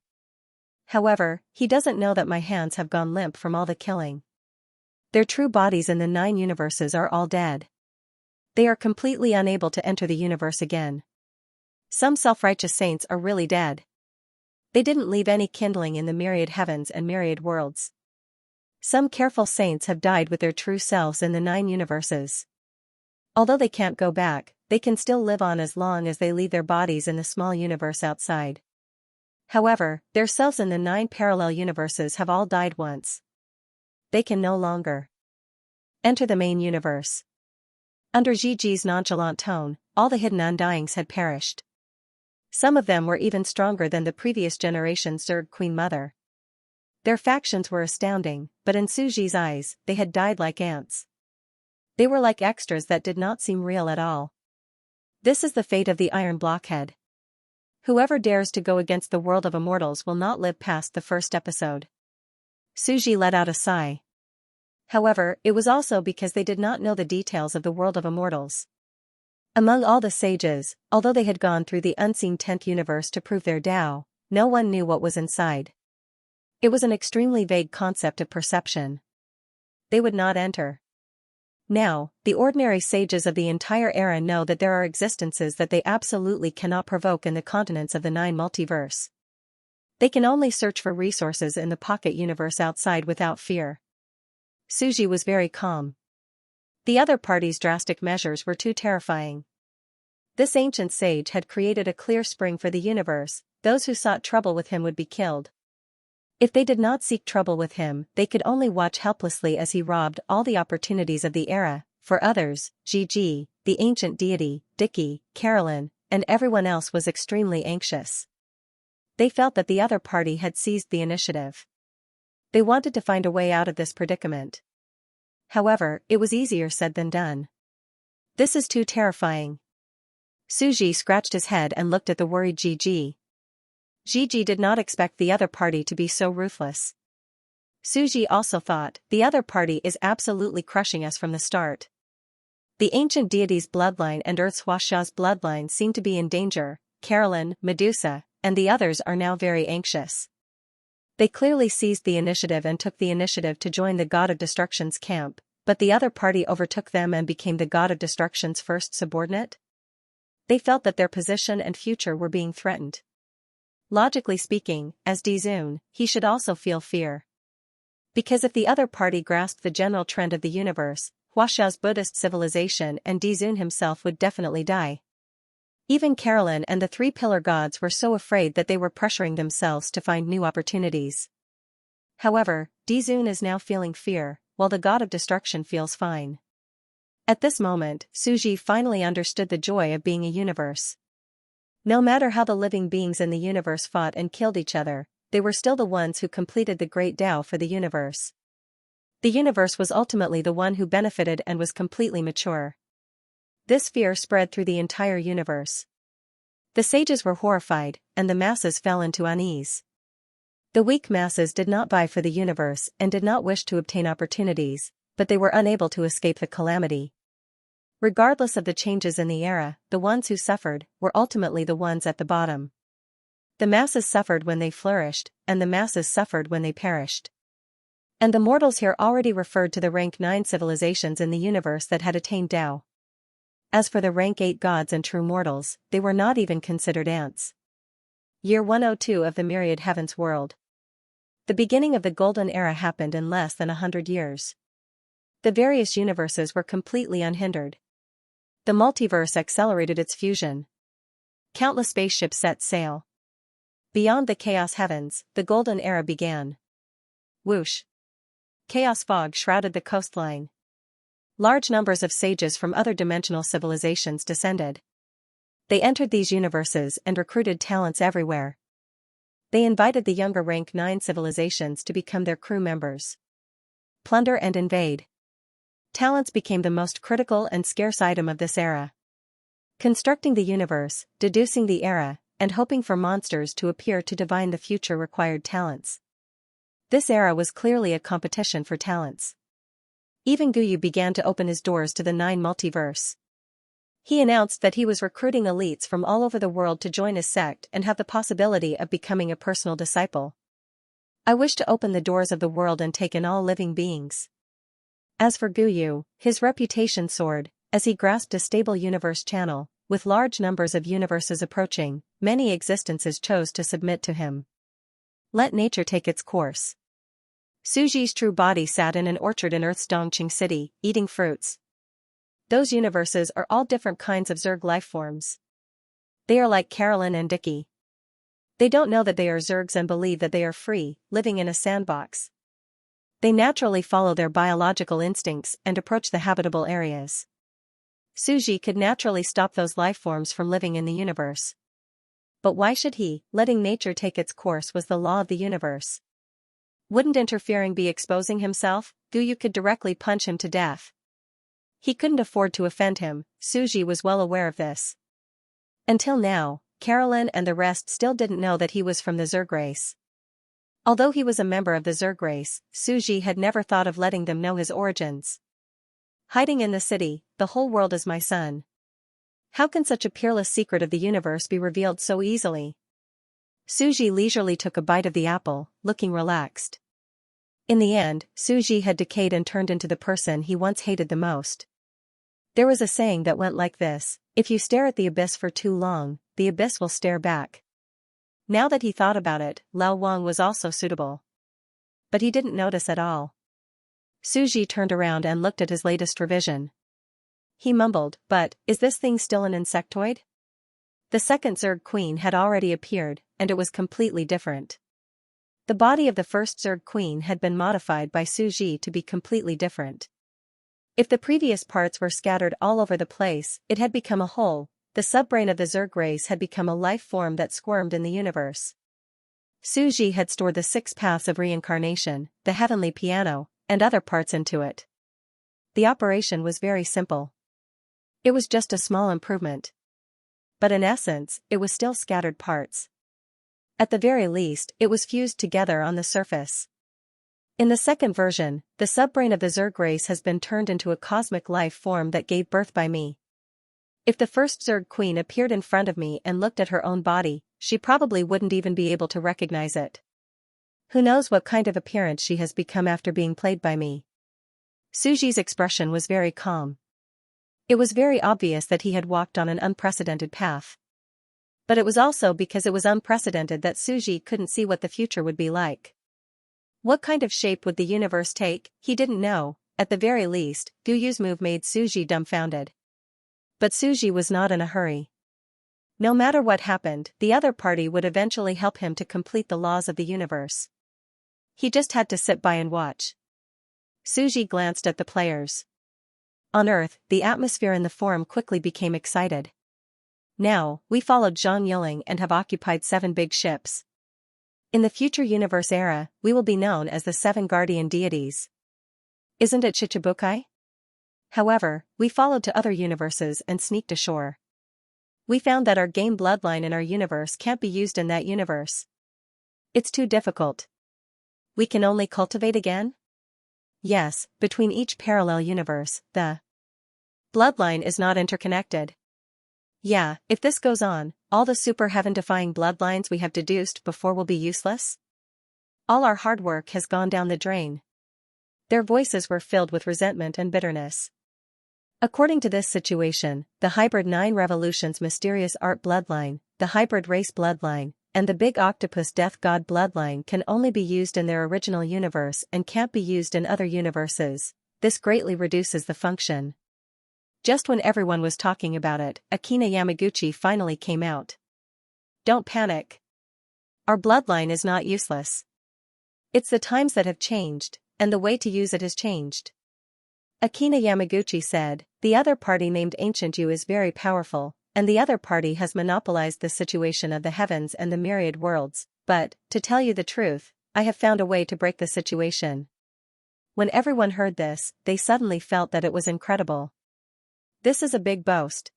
However, he doesn't know that my hands have gone limp from all the killing. Their true bodies in the 9 universes are all dead. They are completely unable to enter the universe again. Some self-righteous saints are really dead. They didn't leave any kindling in the myriad heavens and myriad worlds. Some careful saints have died with their true selves in the 9 universes. Although they can't go back, they can still live on as long as they leave their bodies in the small universe outside. However, their selves in the 9 parallel universes have all died once. They can no longer enter the main universe. Under Gigi's nonchalant tone, all the hidden undyings had perished. Some of them were even stronger than the previous generation's Zerg Queen Mother. Their factions were astounding, but in Suji's eyes, they had died like ants. They were like extras that did not seem real at all. This is the fate of the Iron Blockhead. Whoever dares to go against the world of immortals will not live past the first episode. Suji let out a sigh. However, it was also because they did not know the details of the world of immortals. Among all the sages, although they had gone through the unseen 10th universe to prove their Tao, no one knew what was inside. It was an extremely vague concept of perception. They would not enter. Now, the ordinary sages of the entire era know that there are existences that they absolutely cannot provoke in the continents of the 9 multiverse. They can only search for resources in the pocket universe outside without fear. Suji was very calm. The other party's drastic measures were too terrifying. This ancient sage had created a clear spring for the universe. Those who sought trouble with him would be killed. If they did not seek trouble with him, they could only watch helplessly as he robbed all the opportunities of the era. For others, Gigi, the ancient deity, Dicky, Carolyn, and everyone else was extremely anxious. They felt that the other party had seized the initiative. They wanted to find a way out of this predicament. However, it was easier said than done. This is too terrifying. Suji scratched his head and looked at the worried Gigi. Gigi did not expect the other party to be so ruthless. Suji also thought, the other party is absolutely crushing us from the start. The ancient deity's bloodline and Earth's Xianxia's bloodline seem to be in danger. Carolyn, Medusa, and the others are now very anxious. They clearly seized the initiative and took the initiative to join the God of Destruction's camp, but the other party overtook them and became the God of Destruction's first subordinate. They felt that their position and future were being threatened. Logically speaking, as Dizun, he should also feel fear. Because if the other party grasped the general trend of the universe, Xiaoxia's Buddhist civilization and Dizun himself would definitely die. Even Carolyn and the 3 pillar gods were so afraid that they were pressuring themselves to find new opportunities. However, Dizun is now feeling fear, while the God of Destruction feels fine. At this moment, Suji finally understood the joy of being a universe. No matter how the living beings in the universe fought and killed each other, they were still the ones who completed the great Tao for the universe. The universe was ultimately the one who benefited and was completely mature. This fear spread through the entire universe. The sages were horrified, and the masses fell into unease. The weak masses did not vie for the universe and did not wish to obtain opportunities, but they were unable to escape the calamity. Regardless of the changes in the era, the ones who suffered were ultimately the ones at the bottom. The masses suffered when they flourished, and the masses suffered when they perished. And the mortals here already referred to the rank 9 civilizations in the universe that had attained Tao. As for the rank 8 gods and true mortals, they were not even considered ants. Year 102 of the myriad heavens world. The beginning of the Golden Era happened in less than 100 years. The various universes were completely unhindered. The multiverse accelerated its fusion. Countless spaceships set sail. Beyond the chaos heavens, the Golden Era began. Whoosh! Chaos fog shrouded the coastline. Large numbers of sages from other dimensional civilizations descended. They entered these universes and recruited talents everywhere. They invited the younger rank 9 civilizations to become their crew members. Plunder and invade. Talents became the most critical and scarce item of this era. Constructing the universe, deducing the era, and hoping for monsters to appear to divine the future required talents. This era was clearly a competition for talents. Even Guyu began to open his doors to the 9 multiverse. He announced that he was recruiting elites from all over the world to join his sect and have the possibility of becoming a personal disciple. I wish to open the doors of the world and take in all living beings. As for Guyu, his reputation soared, as he grasped a stable universe channel, with large numbers of universes approaching, many existences chose to submit to him. Let nature take its course. Suji's true body sat in an orchard in Earth's Dongqing city, eating fruits. Those universes are all different kinds of Zerg life forms. They are like Carolyn and Dickie. They don't know that they are Zergs and believe that they are free, living in a sandbox. They naturally follow their biological instincts and approach the habitable areas. Suji could naturally stop those life forms from living in the universe. But why should he? Letting nature take its course was the law of the universe. Wouldn't interfering be exposing himself? Guyu could directly punch him to death. He couldn't afford to offend him, Suji was well aware of this. Until now, Carolyn and the rest still didn't know that he was from the Zerg race. Although he was a member of the Zerg race, Suji had never thought of letting them know his origins. Hiding in the city, the whole world is my son. How can such a peerless secret of the universe be revealed so easily? Suji leisurely took a bite of the apple, looking relaxed. In the end, Suji had decayed and turned into the person he once hated the most. There was a saying that went like this: if you stare at the abyss for too long, the abyss will stare back. Now that he thought about it, Lao Wang was also suitable. But he didn't notice at all. Suji turned around and looked at his latest revision. He mumbled, but, is this thing still an insectoid? The second Zerg Queen had already appeared, and it was completely different. The body of the first Zerg Queen had been modified by Suji to be completely different. If the previous parts were scattered all over the place, it had become a whole. The subbrain of the Zerg race had become a life form that squirmed in the universe. Suji had stored the 6 paths of reincarnation, the heavenly piano, and other parts into it. The operation was very simple. It was just a small improvement. But in essence, it was still scattered parts. At the very least, it was fused together on the surface. In the second version, the subbrain of the Zerg race has been turned into a cosmic life form that gave birth by me. If the first Zerg Queen appeared in front of me and looked at her own body, she probably wouldn't even be able to recognize it. Who knows what kind of appearance she has become after being played by me. Suji's expression was very calm. It was very obvious that he had walked on an unprecedented path. But it was also because it was unprecedented that Suji couldn't see what the future would be like. What kind of shape would the universe take? He didn't know. At the very least, Guyu's move made Suji dumbfounded. But Suji was not in a hurry. No matter what happened, the other party would eventually help him to complete the laws of the universe. He just had to sit by and watch. Suji glanced at the players. On Earth, the atmosphere in the forum quickly became excited. Now, we followed Zhang Yiling and have occupied 7 big ships. In the future universe era, we will be known as the 7 guardian deities. Isn't it Chichibukai? However, we followed to other universes and sneaked ashore. We found that our game bloodline in our universe can't be used in that universe. It's too difficult. We can only cultivate again? Yes, between each parallel universe, the bloodline is not interconnected. Yeah, if this goes on, all the super heaven-defying bloodlines we have deduced before will be useless? All our hard work has gone down the drain. Their voices were filled with resentment and bitterness. According to this situation, the hybrid 9 revolutions mysterious art bloodline, the hybrid race bloodline, and the big octopus death god bloodline can only be used in their original universe and can't be used in other universes. This greatly reduces the function. Just when everyone was talking about it, Akina Yamaguchi finally came out. Don't panic. Our bloodline is not useless. It's the times that have changed, and the way to use it has changed. Akina Yamaguchi said, the other party named Ancient You is very powerful, and the other party has monopolized the situation of the heavens and the myriad worlds, but, to tell you the truth, I have found a way to break the situation. When everyone heard this, they suddenly felt that it was incredible. This is a big boast.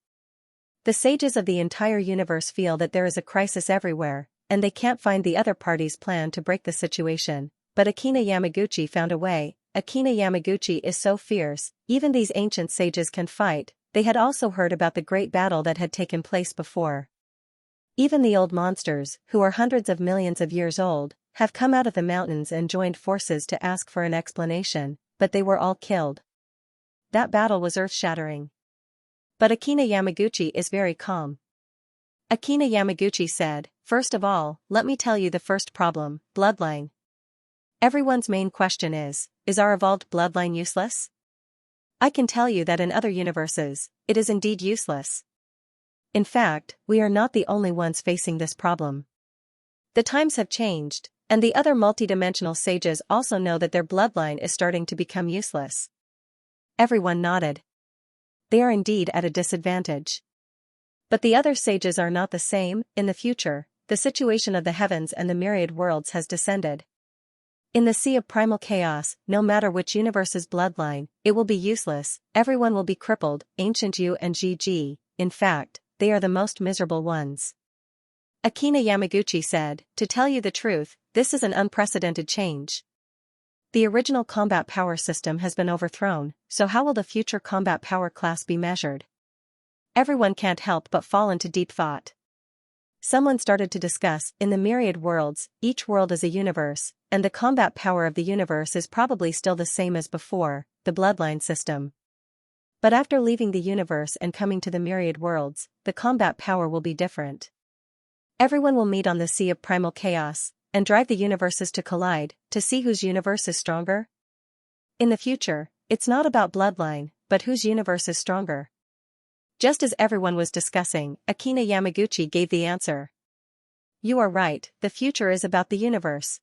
The sages of the entire universe feel that there is a crisis everywhere, and they can't find the other party's plan to break the situation, but Akina Yamaguchi found a way. Akina Yamaguchi is so fierce, even these ancient sages can fight. They had also heard about the great battle that had taken place before. Even the old monsters, who are hundreds of millions of years old, have come out of the mountains and joined forces to ask for an explanation, but they were all killed. That battle was earth-shattering. But Akina Yamaguchi is very calm. Akina Yamaguchi said, first of all, let me tell you the first problem, bloodline. Everyone's main question is our evolved bloodline useless? I can tell you that in other universes, it is indeed useless. In fact, we are not the only ones facing this problem. The times have changed, and the other multidimensional sages also know that their bloodline is starting to become useless. Everyone nodded. They are indeed at a disadvantage. But the other sages are not the same. In the future, the situation of the heavens and the myriad worlds has descended. In the sea of primal chaos, no matter which universe's bloodline, it will be useless, everyone will be crippled, Ancient You and GG, in fact, they are the most miserable ones. Akina Yamaguchi said, to tell you the truth, this is an unprecedented change. The original combat power system has been overthrown, so how will the future combat power class be measured? Everyone can't help but fall into deep thought. Someone started to discuss, in the myriad worlds, each world is a universe, and the combat power of the universe is probably still the same as before, the bloodline system. But after leaving the universe and coming to the myriad worlds, the combat power will be different. Everyone will meet on the sea of primal chaos, and drive the universes to collide, to see whose universe is stronger. In the future, it's not about bloodline, but whose universe is stronger. Just as everyone was discussing, Akina Yamaguchi gave the answer. You are right, the future is about the universe.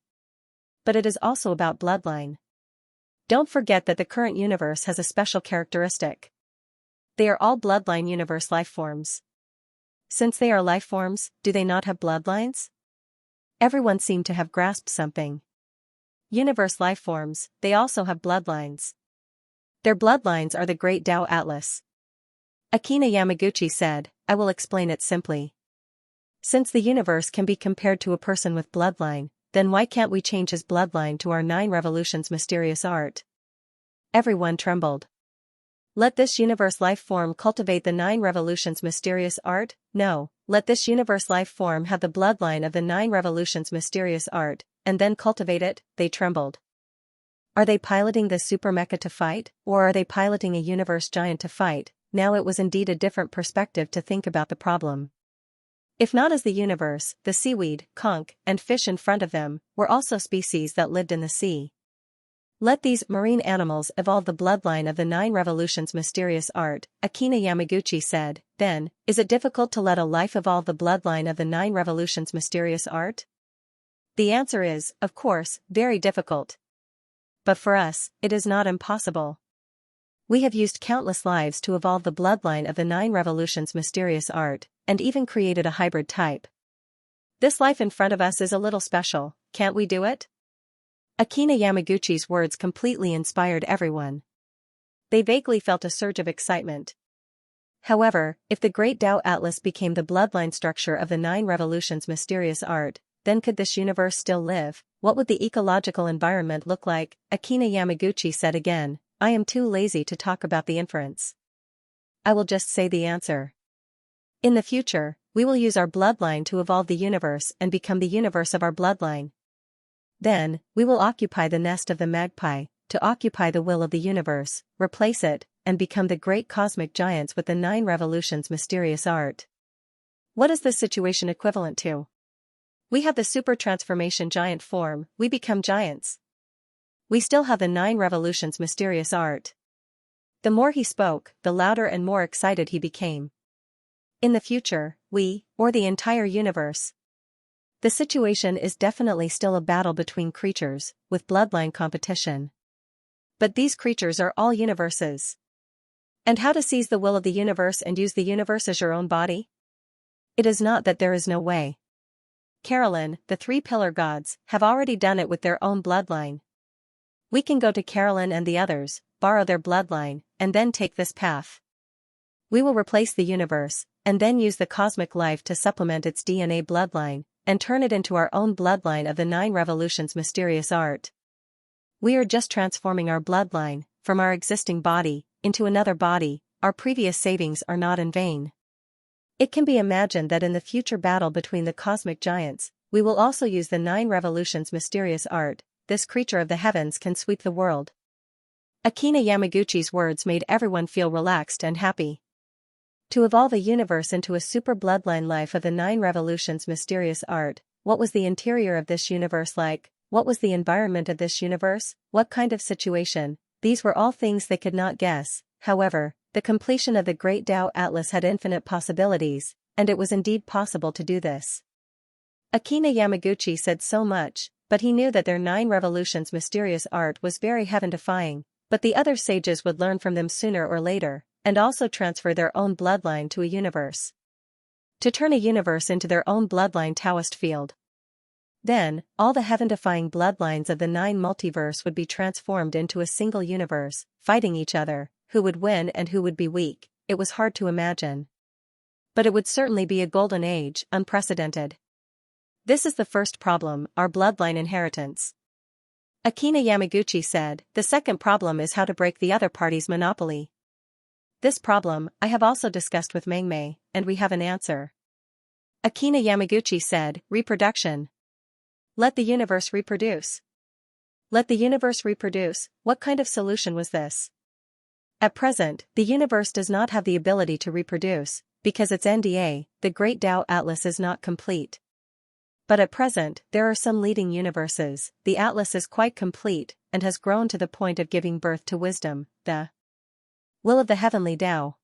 But it is also about bloodline. Don't forget that the current universe has a special characteristic. They are all bloodline universe life forms. Since they are life forms, do they not have bloodlines? Everyone seemed to have grasped something. Universe life forms, they also have bloodlines. Their bloodlines are the Great Tao Atlas. Akina Yamaguchi said, I will explain it simply. Since the universe can be compared to a person with bloodline, then why can't we change his bloodline to our 9 revolutions mysterious art? Everyone trembled. Let this universe life form cultivate the 9 revolutions mysterious art? No, let this universe life form have the bloodline of the 9 revolutions mysterious art, and then cultivate it. They trembled. Are they piloting the super mecha to fight, or are they piloting a universe giant to fight? Now it was indeed a different perspective to think about the problem. If not as the universe, the seaweed, conch, and fish in front of them, were also species that lived in the sea. Let these marine animals evolve the bloodline of the 9 revolutions mysterious art, Akina Yamaguchi said, then, is it difficult to let a life evolve the bloodline of the 9 revolutions mysterious art? The answer is, of course, very difficult. But for us, it is not impossible. We have used countless lives to evolve the bloodline of the 9 revolutions mysterious art, and even created a hybrid type. This life in front of us is a little special, can't we do it? Akina Yamaguchi's words completely inspired everyone. They vaguely felt a surge of excitement. However, if the Great Tao Atlas became the bloodline structure of the 9 revolutions mysterious art, then could this universe still live? What would the ecological environment look like? Akina Yamaguchi said again, I am too lazy to talk about the inference. I will just say the answer. In the future, we will use our bloodline to evolve the universe and become the universe of our bloodline. Then, we will occupy the nest of the magpie, to occupy the will of the universe, replace it, and become the great cosmic giants with the 9 revolutions mysterious art. What is this situation equivalent to? We have the super transformation giant form, we become giants. We still have the 9 revolutions mysterious art. The more he spoke, the louder and more excited he became. In the future, we, or the entire universe. The situation is definitely still a battle between creatures, with bloodline competition. But these creatures are all universes. And how to seize the will of the universe and use the universe as your own body? It is not that there is no way. Carolyn, the 3 pillar gods, have already done it with their own bloodline. We can go to Carolyn and the others, borrow their bloodline, and then take this path. We will replace the universe, and then use the cosmic life to supplement its DNA bloodline, and turn it into our own bloodline of the 9 revolutions mysterious art. We are just transforming our bloodline, from our existing body, into another body. Our previous savings are not in vain. It can be imagined that in the future battle between the cosmic giants, we will also use the 9 revolutions mysterious art. This creature of the heavens can sweep the world. Akina Yamaguchi's words made everyone feel relaxed and happy. To evolve a universe into a super bloodline life of the 9 revolutions mysterious art, what was the interior of this universe like? What was the environment of this universe? What kind of situation? These were all things they could not guess. However, the completion of the Great Tao Atlas had infinite possibilities, and it was indeed possible to do this. Akina Yamaguchi said so much, but he knew that their 9 revolutions mysterious art was very heaven-defying, but the other sages would learn from them sooner or later, and also transfer their own bloodline to a universe. To turn a universe into their own bloodline Taoist field. Then, all the heaven-defying bloodlines of the 9 multiverse would be transformed into a single universe, fighting each other. Who would win and who would be weak, it was hard to imagine. But it would certainly be a golden age, unprecedented. This is the first problem, our bloodline inheritance. Akina Yamaguchi said, the second problem is how to break the other party's monopoly. This problem, I have also discussed with Mengmei, and we have an answer. Akina Yamaguchi said, reproduction. Let the universe reproduce. Let the universe reproduce, what kind of solution was this? At present, the universe does not have the ability to reproduce, because its NDA, the Great Tao Atlas, is not complete. But at present, there are some leading universes. The Atlas is quite complete, and has grown to the point of giving birth to wisdom, the will of the heavenly Tao.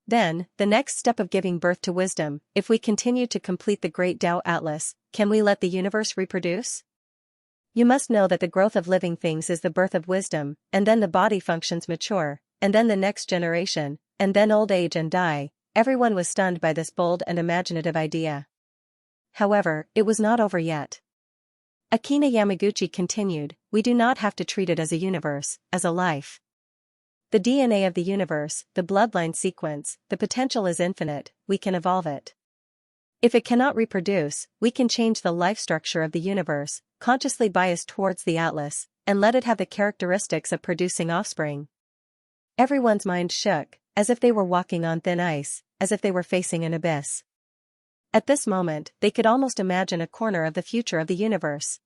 Then, the next step of giving birth to wisdom, if we continue to complete the Great Tao Atlas, can we let the universe reproduce? You must know that the growth of living things is the birth of wisdom, and then the body functions mature, and then the next generation, and then old age and die. Everyone was stunned by this bold and imaginative idea. However, it was not over yet. Akina Yamaguchi continued, we do not have to treat it as a universe, as a life. The DNA of the universe, the bloodline sequence, the potential is infinite, we can evolve it. If it cannot reproduce, we can change the life structure of the universe, consciously biased towards the Atlas, and let it have the characteristics of producing offspring. Everyone's mind shook, as if they were walking on thin ice, as if they were facing an abyss. At this moment, they could almost imagine a corner of the future of the universe.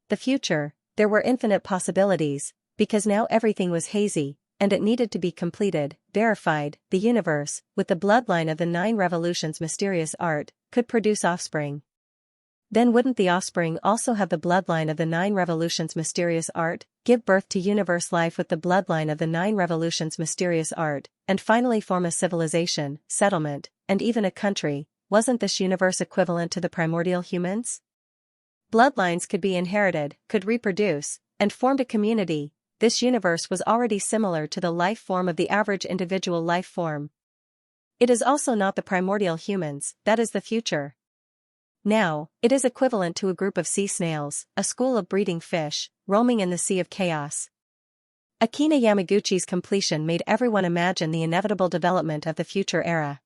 The future, there were infinite possibilities, because now everything was hazy, and it needed to be completed, verified. The universe, with the bloodline of the 9 revolutions mysterious art, could produce offspring. Then wouldn't the offspring also have the bloodline of the 9 revolutions mysterious art, give birth to universe life with the bloodline of the 9 revolutions mysterious art, and finally form a civilization, settlement, and even a country? Wasn't this universe equivalent to the primordial humans? Bloodlines could be inherited, could reproduce, and formed a community. This universe was already similar to the life form of the average individual life form. It is also not the primordial humans, that is the future. Now, it is equivalent to a group of sea snails, a school of breeding fish, roaming in the sea of chaos. Akina Yamaguchi's completion made everyone imagine the inevitable development of the future era.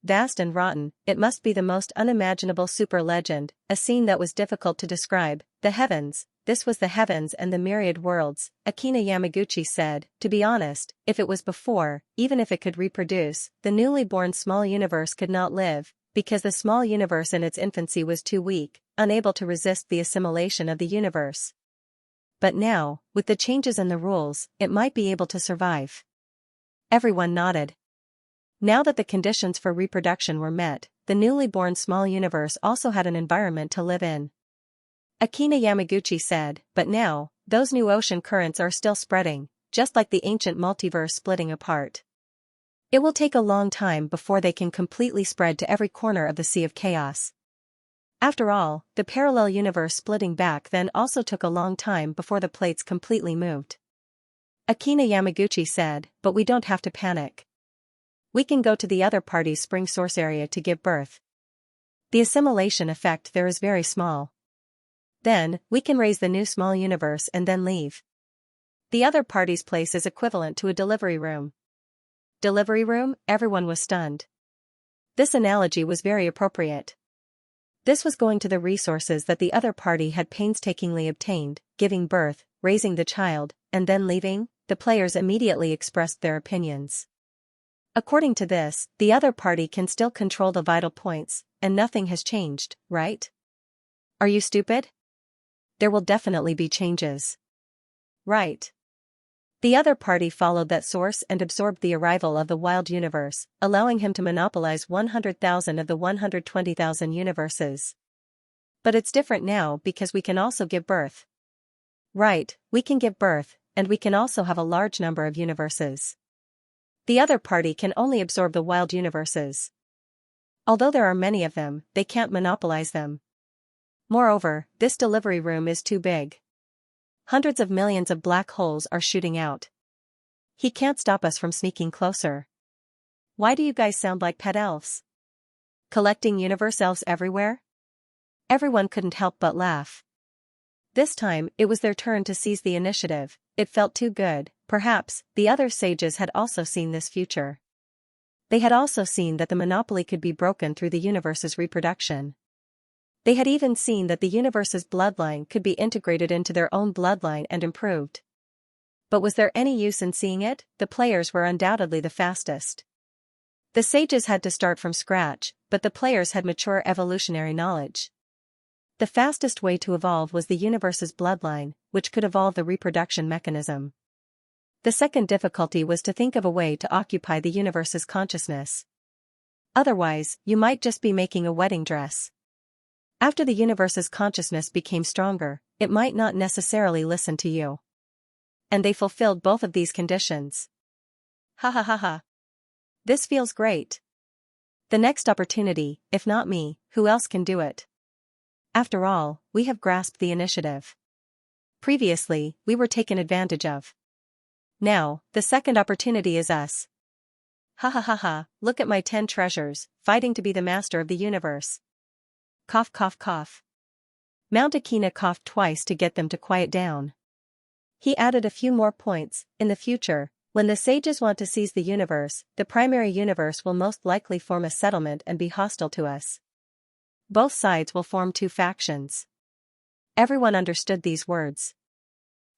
vast and rotten, it must be the most unimaginable super legend, a scene that was difficult to describe. The heavens, this was the heavens and the myriad worlds, Akina Yamaguchi said. To be honest, if it was before, even if it could reproduce, the newly born small universe could not live, because the small universe in its infancy was too weak, unable to resist the assimilation of the universe. But now, with the changes in the rules, it might be able to survive. Everyone nodded. Now that the conditions for reproduction were met, the newly born small universe also had an environment to live in. Akina Yamaguchi said, but now, those new ocean currents are still spreading, just like the ancient multiverse splitting apart. It will take a long time before they can completely spread to every corner of the Sea of Chaos. After all, the parallel universe splitting back then also took a long time before the plates completely moved. Akina Yamaguchi said, but we don't have to panic. We can go to the other party's spring source area to give birth. The assimilation effect there is very small. Then, we can raise the new small universe and then leave. The other party's place is equivalent to a delivery room. Delivery room? Everyone was stunned. This analogy was very appropriate. This was going to the resources that the other party had painstakingly obtained, giving birth, raising the child, and then leaving. The players immediately expressed their opinions. According to this, the other party can still control the vital points, and nothing has changed, right? Are you stupid? There will definitely be changes. Right. The other party followed that source and absorbed the arrival of the wild universe, allowing him to monopolize 100,000 of the 120,000 universes. But it's different now because we can also give birth. Right, we can give birth, and we can also have a large number of universes. The other party can only absorb the wild universes. Although there are many of them, they can't monopolize them. Moreover, this delivery room is too big. Hundreds of millions of black holes are shooting out. He can't stop us from sneaking closer. Why do you guys sound like pet elves? Collecting universe elves everywhere? Everyone couldn't help but laugh. This time, it was their turn to seize the initiative. It felt too good. Perhaps, the other sages had also seen this future. They had also seen that the monopoly could be broken through the universe's reproduction. They had even seen that the universe's bloodline could be integrated into their own bloodline and improved. But was there any use in seeing it? The players were undoubtedly the fastest. The sages had to start from scratch, but the players had mature evolutionary knowledge. The fastest way to evolve was the universe's bloodline, which could evolve the reproduction mechanism. The second difficulty was to think of a way to occupy the universe's consciousness. Otherwise, you might just be making a wedding dress. After the universe's consciousness became stronger, it might not necessarily listen to you. And they fulfilled both of these conditions. Ha ha ha ha. This feels great. The next opportunity, if not me, who else can do it? After all, we have grasped the initiative. Previously, we were taken advantage of. Now, the second opportunity is us. Ha ha ha ha, look at my 10 treasures, fighting to be the master of the universe. Cough cough cough. Mount Akina coughed twice to get them to quiet down. He added a few more points. In the future, when the sages want to seize the universe, the primary universe will most likely form a settlement and be hostile to us. Both sides will form 2 factions. Everyone understood these words.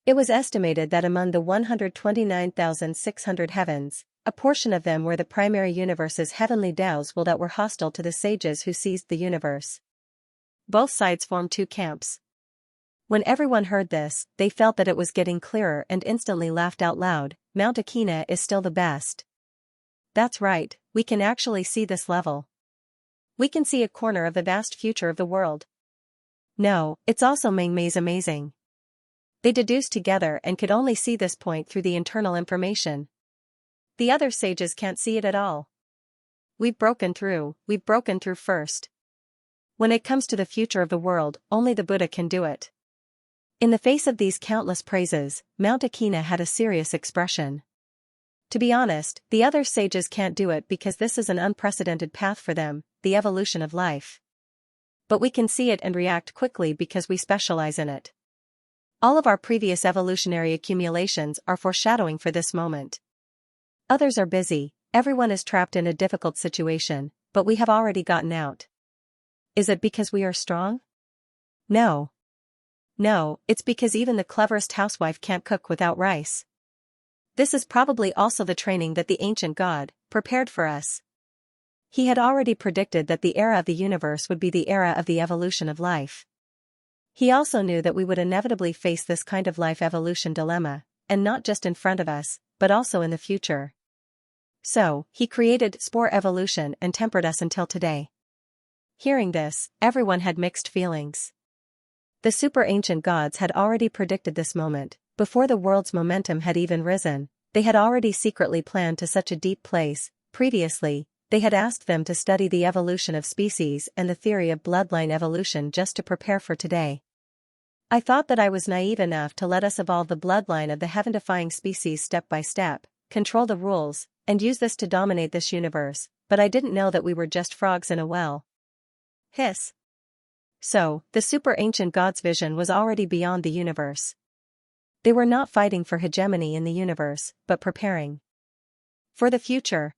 It was estimated that among the 129,600 heavens, a portion of them were the primary universe's heavenly Taos that were hostile to the sages who seized the universe. Both sides formed 2 camps. When everyone heard this, they felt that it was getting clearer and instantly laughed out loud. Mount Akina is still the best. That's right, we can actually see this level. We can see a corner of the vast future of the world. No, it's also Mengmei's amazing. They deduced together and could only see this point through the internal information. The other sages can't see it at all. We've broken through first. When it comes to the future of the world, only the Buddha can do it. In the face of these countless praises, Mount Akina had a serious expression. To be honest, the other sages can't do it because this is an unprecedented path for them, the evolution of life. But we can see it and react quickly because we specialize in it. All of our previous evolutionary accumulations are foreshadowing for this moment. Others are busy, everyone is trapped in a difficult situation, but we have already gotten out. Is it because we are strong? No. No, it's because even the cleverest housewife can't cook without rice. This is probably also the training that the ancient god prepared for us. He had already predicted that the era of the universe would be the era of the evolution of life. He also knew that we would inevitably face this kind of life evolution dilemma, and not just in front of us, but also in the future. So, he created spore evolution and tempered us until today. Hearing this, everyone had mixed feelings. The super ancient gods had already predicted this moment. Before the world's momentum had even risen, they had already secretly planned to such a deep place. Previously, they had asked them to study the evolution of species and the theory of bloodline evolution just to prepare for today. I thought that I was naive enough to let us evolve the bloodline of the heaven-defying species step by step, control the rules, and use this to dominate this universe, but I didn't know that we were just frogs in a well. Hiss. So, the super ancient gods' vision was already beyond the universe. They were not fighting for hegemony in the universe, but preparing for the future.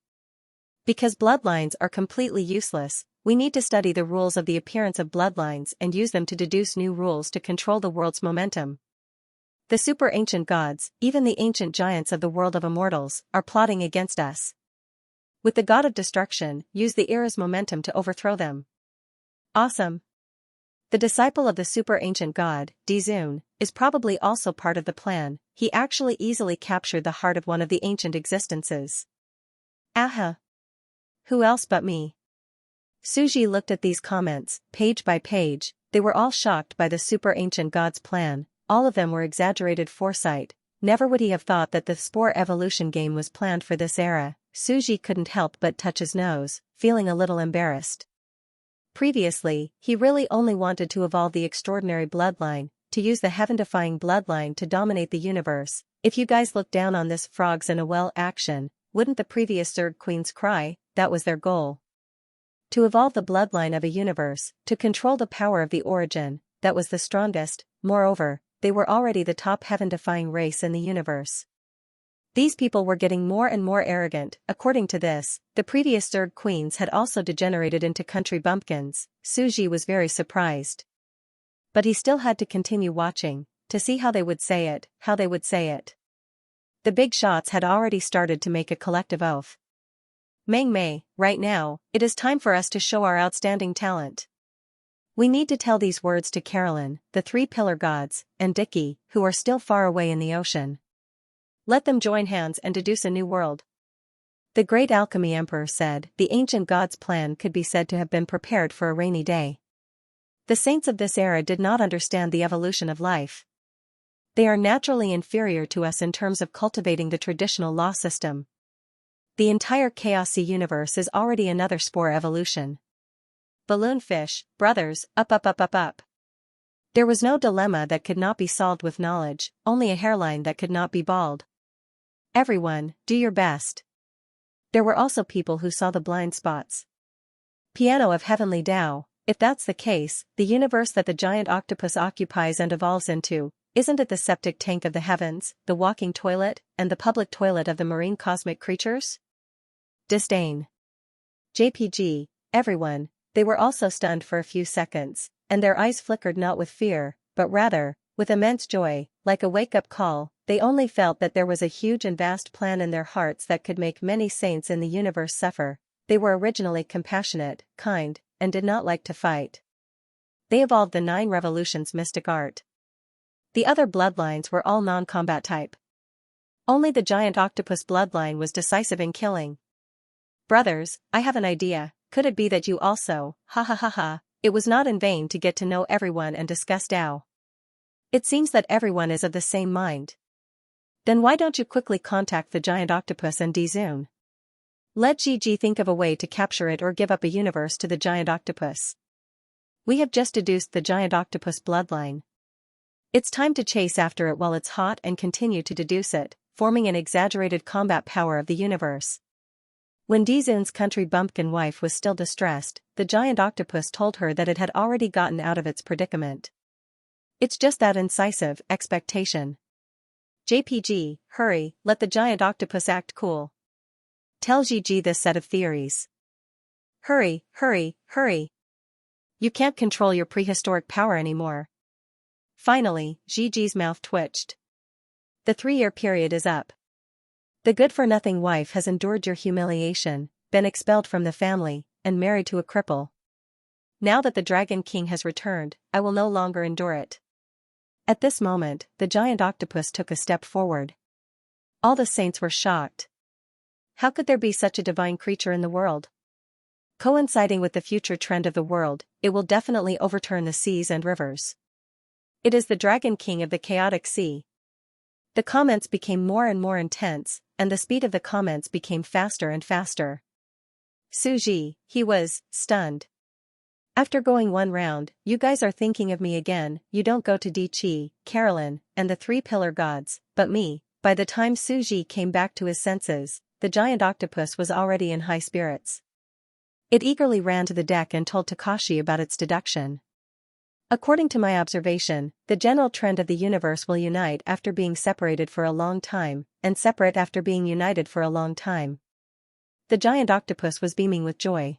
Because bloodlines are completely useless, we need to study the rules of the appearance of bloodlines and use them to deduce new rules to control the world's momentum. The super ancient gods, even the ancient giants of the world of immortals, are plotting against us. With the god of destruction, use the era's momentum to overthrow them. Awesome. The disciple of the super ancient god, Dizun, is probably also part of the plan. He actually easily captured the heart of one of the ancient existences. Aha! Who else but me? Suji looked at these comments, page by page. They were all shocked by the super ancient god's plan. All of them were exaggerated foresight. Never would he have thought that the spore evolution game was planned for this era. Suji couldn't help but touch his nose, feeling a little embarrassed. Previously, he really only wanted to evolve the extraordinary bloodline, to use the heaven-defying bloodline to dominate the universe. If you guys look down on this frogs in a well action, wouldn't the previous Zerg queens cry? That was their goal. To evolve the bloodline of a universe, to control the power of the origin, that was the strongest. Moreover, they were already the top heaven-defying race in the universe. These people were getting more and more arrogant. According to this, the previous Zerg queens had also degenerated into country bumpkins. Suji was very surprised. But he still had to continue watching, to see how they would say it. The big shots had already started to make a collective oath. Meng Mei, right now, it is time for us to show our outstanding talent. We need to tell these words to Carolyn, the three pillar gods, and Dicky, who are still far away in the ocean. Let them join hands and deduce a new world. The great alchemy emperor said the ancient god's plan could be said to have been prepared for a rainy day. The saints of this era did not understand the evolution of life. They are naturally inferior to us in terms of cultivating the traditional law system. The entire chaosy universe is already another spore evolution. Balloon fish, brothers, up. There was no dilemma that could not be solved with knowledge, only a hairline that could not be bald. Everyone, do your best. There were also people who saw the blind spots. Piano of heavenly Tao, if that's the case, the universe that the giant octopus occupies and evolves into, isn't it the septic tank of the heavens, the walking toilet, and the public toilet of the marine cosmic creatures? Disdain. JPG, everyone, they were also stunned for a few seconds, and their eyes flickered not with fear, but rather, with immense joy, like a wake-up call. They only felt that there was a huge and vast plan in their hearts that could make many saints in the universe suffer. They were originally compassionate, kind, and did not like to fight. They evolved the 9 revolutions mystic art. The other bloodlines were all non-combat type. Only the giant octopus bloodline was decisive in killing. Brothers, I have an idea. Could it be that you also, it was not in vain to get to know everyone and discuss Tao. It seems that everyone is of the same mind. Then why don't you quickly contact the giant octopus and Dizun? Let GG think of a way to capture it or give up a universe to the giant octopus. We have just deduced the giant octopus bloodline. It's time to chase after it while it's hot and continue to deduce it, forming an exaggerated combat power of the universe. When Dizun's country bumpkin wife was still distressed, the giant octopus told her that it had already gotten out of its predicament. It's just that incisive expectation. JPG, hurry, let the giant octopus act cool. Tell GG this set of theories. Hurry, hurry, hurry. You can't control your prehistoric power anymore. Finally, Gigi's mouth twitched. The 3-year period is up. The good-for-nothing wife has endured your humiliation, been expelled from the family, and married to a cripple. Now that the Dragon King has returned, I will no longer endure it. At this moment, the giant octopus took a step forward. All the saints were shocked. How could there be such a divine creature in the world? Coinciding with the future trend of the world, it will definitely overturn the seas and rivers. It is the Dragon King of the chaotic sea. The comments became more and more intense, and the speed of the comments became faster and faster. Suji, he was stunned. After going one round, you guys are thinking of me again, you don't go to Di-Chi, Carolyn, and the 3 pillar gods, but me. By the time Suji came back to his senses, the giant octopus was already in high spirits. It eagerly ran to the deck and told Takashi about its deduction. According to my observation, the general trend of the universe will unite after being separated for a long time, and separate after being united for a long time. The giant octopus was beaming with joy.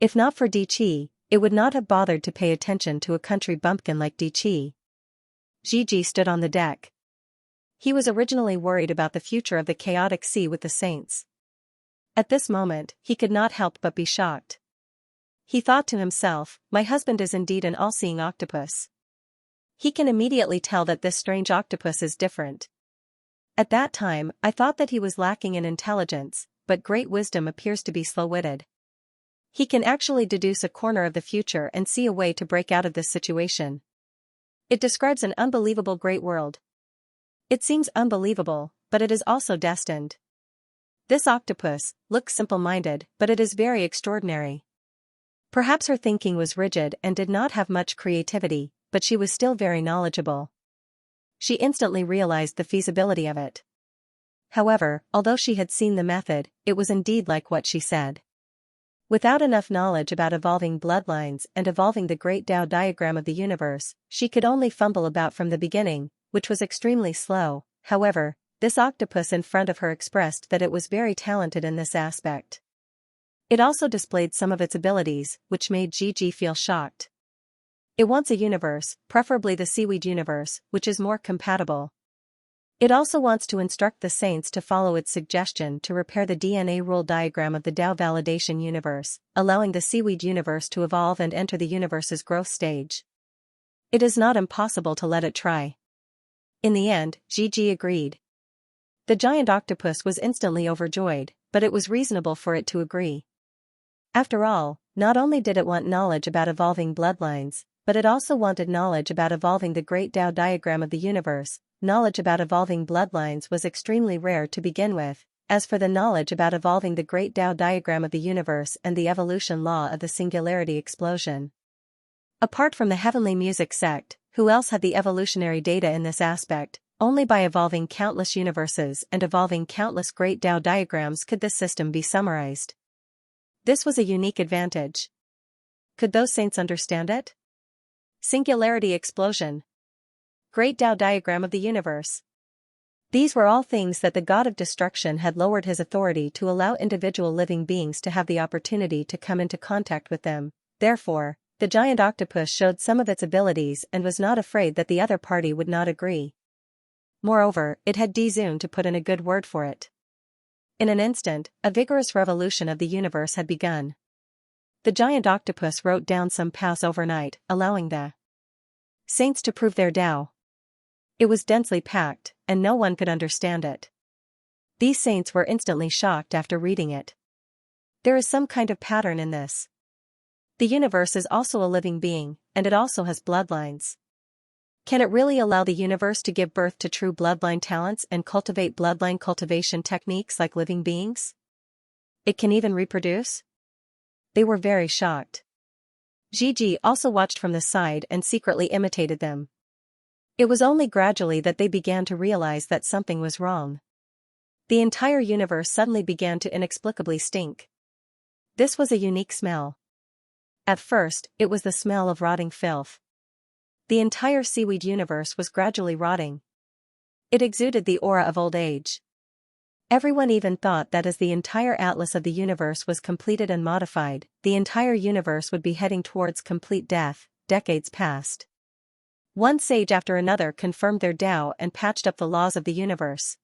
If not for Di-Chi, it would not have bothered to pay attention to a country bumpkin like Di-Chi. Gigi stood on the deck. He was originally worried about the future of the chaotic sea with the saints. At this moment, he could not help but be shocked. He thought to himself, my husband is indeed an all-seeing octopus. He can immediately tell that this strange octopus is different. At that time, I thought that he was lacking in intelligence, but great wisdom appears to be slow-witted. He can actually deduce a corner of the future and see a way to break out of this situation. It describes an unbelievable great world. It seems unbelievable, but it is also destined. This octopus looks simple-minded, but it is very extraordinary. Perhaps her thinking was rigid and did not have much creativity, but she was still very knowledgeable. She instantly realized the feasibility of it. However, although she had seen the method, it was indeed like what she said. Without enough knowledge about evolving bloodlines and evolving the great Tao diagram of the universe, she could only fumble about from the beginning, which was extremely slow. However, this octopus in front of her expressed that it was very talented in this aspect. It also displayed some of its abilities, which made Gigi feel shocked. It wants a universe, preferably the seaweed universe, which is more compatible. It also wants to instruct the saints to follow its suggestion to repair the DNA rule diagram of the Tao validation universe, allowing the seaweed universe to evolve and enter the universe's growth stage. It is not impossible to let it try. In the end, Gigi agreed. The giant octopus was instantly overjoyed, but it was reasonable for it to agree. After all, not only did it want knowledge about evolving bloodlines, but it also wanted knowledge about evolving the great Tao diagram of the universe. Knowledge about evolving bloodlines was extremely rare to begin with. As for the knowledge about evolving the great Tao diagram of the universe and the evolution law of the singularity explosion. Apart from the heavenly music sect, who else had the evolutionary data in this aspect? Only by evolving countless universes and evolving countless great Tao diagrams could this system be summarized. This was a unique advantage. Could those saints understand it? Singularity explosion. Great Tao diagram of the universe. These were all things that the god of destruction had lowered his authority to allow individual living beings to have the opportunity to come into contact with them. Therefore, the giant octopus showed some of its abilities and was not afraid that the other party would not agree. Moreover, it had Dizun to put in a good word for it. In an instant, a vigorous revolution of the universe had begun. The giant octopus wrote down some paths overnight, allowing the saints to prove their Tao. It was densely packed, and no one could understand it. These saints were instantly shocked after reading it. There is some kind of pattern in this. The universe is also a living being, and it also has bloodlines. Can it really allow the universe to give birth to true bloodline talents and cultivate bloodline cultivation techniques like living beings? It can even reproduce? They were very shocked. Gigi also watched from the side and secretly imitated them. It was only gradually that they began to realize that something was wrong. The entire universe suddenly began to inexplicably stink. This was a unique smell. At first, it was the smell of rotting filth. The entire seaweed universe was gradually rotting. It exuded the aura of old age. Everyone even thought that as the entire atlas of the universe was completed and modified, the entire universe would be heading towards complete death. Decades passed. One sage after another confirmed their Tao and patched up the laws of the universe.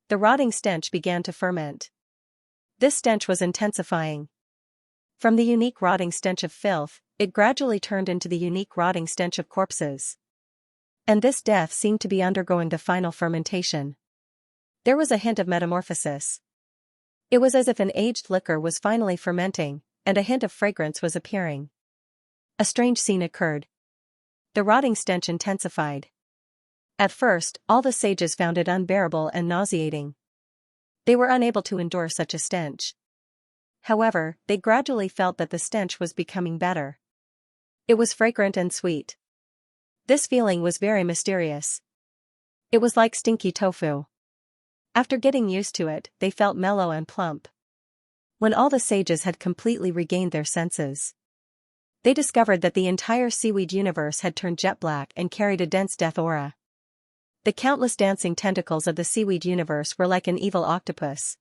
The rotting stench began to ferment. This stench was intensifying. From the unique rotting stench of filth, it gradually turned into the unique rotting stench of corpses. And this death seemed to be undergoing the final fermentation. There was a hint of metamorphosis. It was as if an aged liquor was finally fermenting, and a hint of fragrance was appearing. A strange scene occurred. The rotting stench intensified. At first, all the sages found it unbearable and nauseating. They were unable to endure such a stench. However, they gradually felt that the stench was becoming better. It was fragrant and sweet. This feeling was very mysterious. It was like stinky tofu. After getting used to it, they felt mellow and plump. When all the sages had completely regained their senses, they discovered that the entire seaweed universe had turned jet black and carried a dense death aura. The countless dancing tentacles of the seaweed universe were like an evil octopus.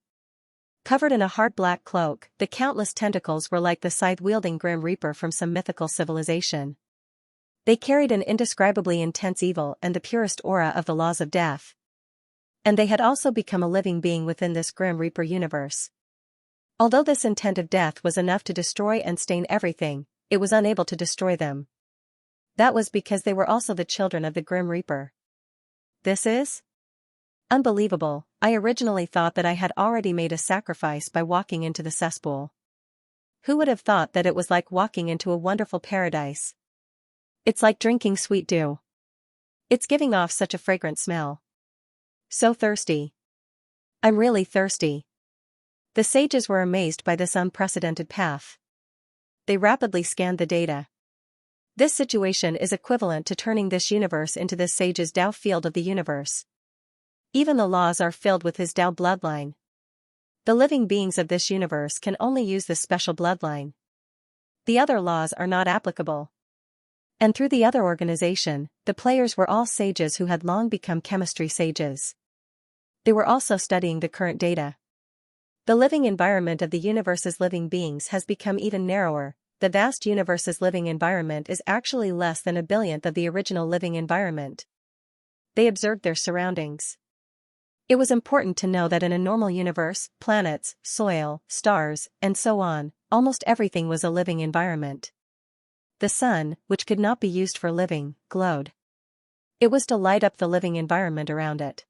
Covered in a hard black cloak, the countless tentacles were like the scythe-wielding Grim Reaper from some mythical civilization. They carried an indescribably intense evil and the purest aura of the laws of death. And they had also become a living being within this Grim Reaper universe. Although this intent of death was enough to destroy and stain everything, it was unable to destroy them. That was because they were also the children of the Grim Reaper. This is unbelievable. I originally thought that I had already made a sacrifice by walking into the cesspool. Who would have thought that it was like walking into a wonderful paradise? It's like drinking sweet dew. It's giving off such a fragrant smell. So thirsty. I'm really thirsty. The sages were amazed by this unprecedented path. They rapidly scanned the data. This situation is equivalent to turning this universe into this sage's Tao field of the universe. Even the laws are filled with his Tao bloodline. The living beings of this universe can only use this special bloodline. The other laws are not applicable. And through the other organization, the players were all sages who had long become chemistry sages. They were also studying the current data. The living environment of the universe's living beings has become even narrower. The vast universe's living environment is actually less than a billionth of the original living environment. They observed their surroundings. It was important to know that in a normal universe, planets, soil, stars, and so on, almost everything was a living environment. The sun, which could not be used for living, glowed. It was to light up the living environment around it.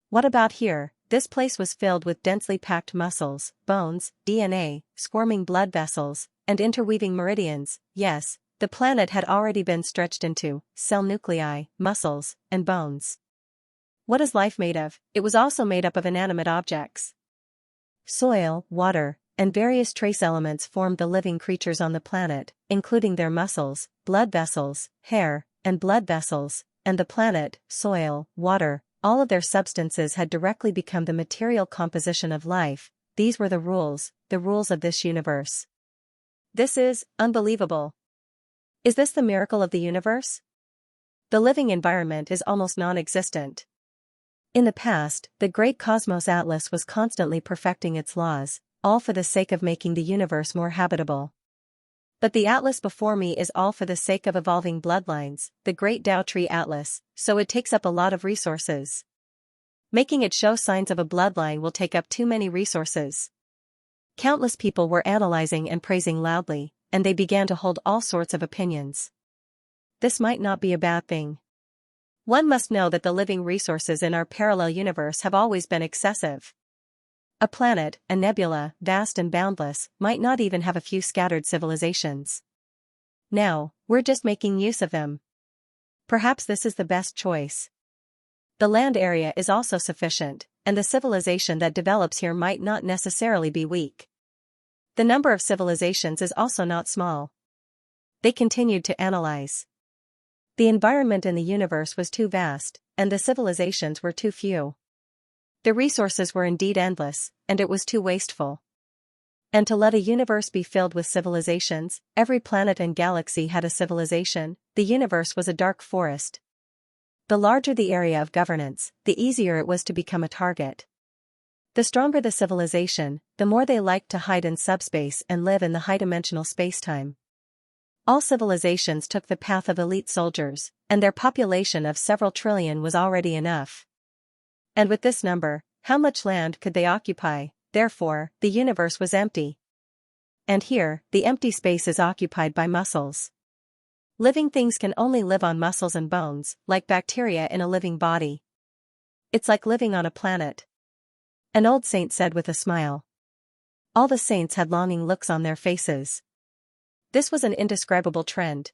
What about here? This place was filled with densely packed muscles, bones, DNA, squirming blood vessels, and interweaving meridians. Yes, the planet had already been stretched into cell nuclei, muscles, and bones. What is life made of? It was also made up of inanimate objects. Soil, water, and various trace elements formed the living creatures on the planet, including their muscles, blood vessels, hair, and blood vessels, and the planet, soil, water. All of their substances had directly become the material composition of life. These were the rules of this universe. This is unbelievable. Is this the miracle of the universe? The living environment is almost non-existent. In the past, the great cosmos atlas was constantly perfecting its laws, all for the sake of making the universe more habitable. But the atlas before me is all for the sake of evolving bloodlines, the great Tao Tree Atlas, so it takes up a lot of resources. Making it show signs of a bloodline will take up too many resources. Countless people were analyzing and praising loudly, and they began to hold all sorts of opinions. This might not be a bad thing. One must know that the living resources in our parallel universe have always been excessive. A planet, a nebula, vast and boundless, might not even have a few scattered civilizations. Now, we're just making use of them. Perhaps this is the best choice. The land area is also sufficient, and the civilization that develops here might not necessarily be weak. The number of civilizations is also not small. They continued to analyze. The environment in the universe was too vast, and the civilizations were too few. The resources were indeed endless, and it was too wasteful. And to let a universe be filled with civilizations, every planet and galaxy had a civilization, the universe was a dark forest. The larger the area of governance, the easier it was to become a target. The stronger the civilization, the more they liked to hide in subspace and live in the high-dimensional spacetime. All civilizations took the path of elite soldiers, and their population of several trillion was already enough. And with this number, how much land could they occupy? Therefore, the universe was empty. And here, the empty space is occupied by muscles. Living things can only live on muscles and bones, like bacteria in a living body. It's like living on a planet. An old saint said with a smile. All the saints had longing looks on their faces. This was an indescribable trend.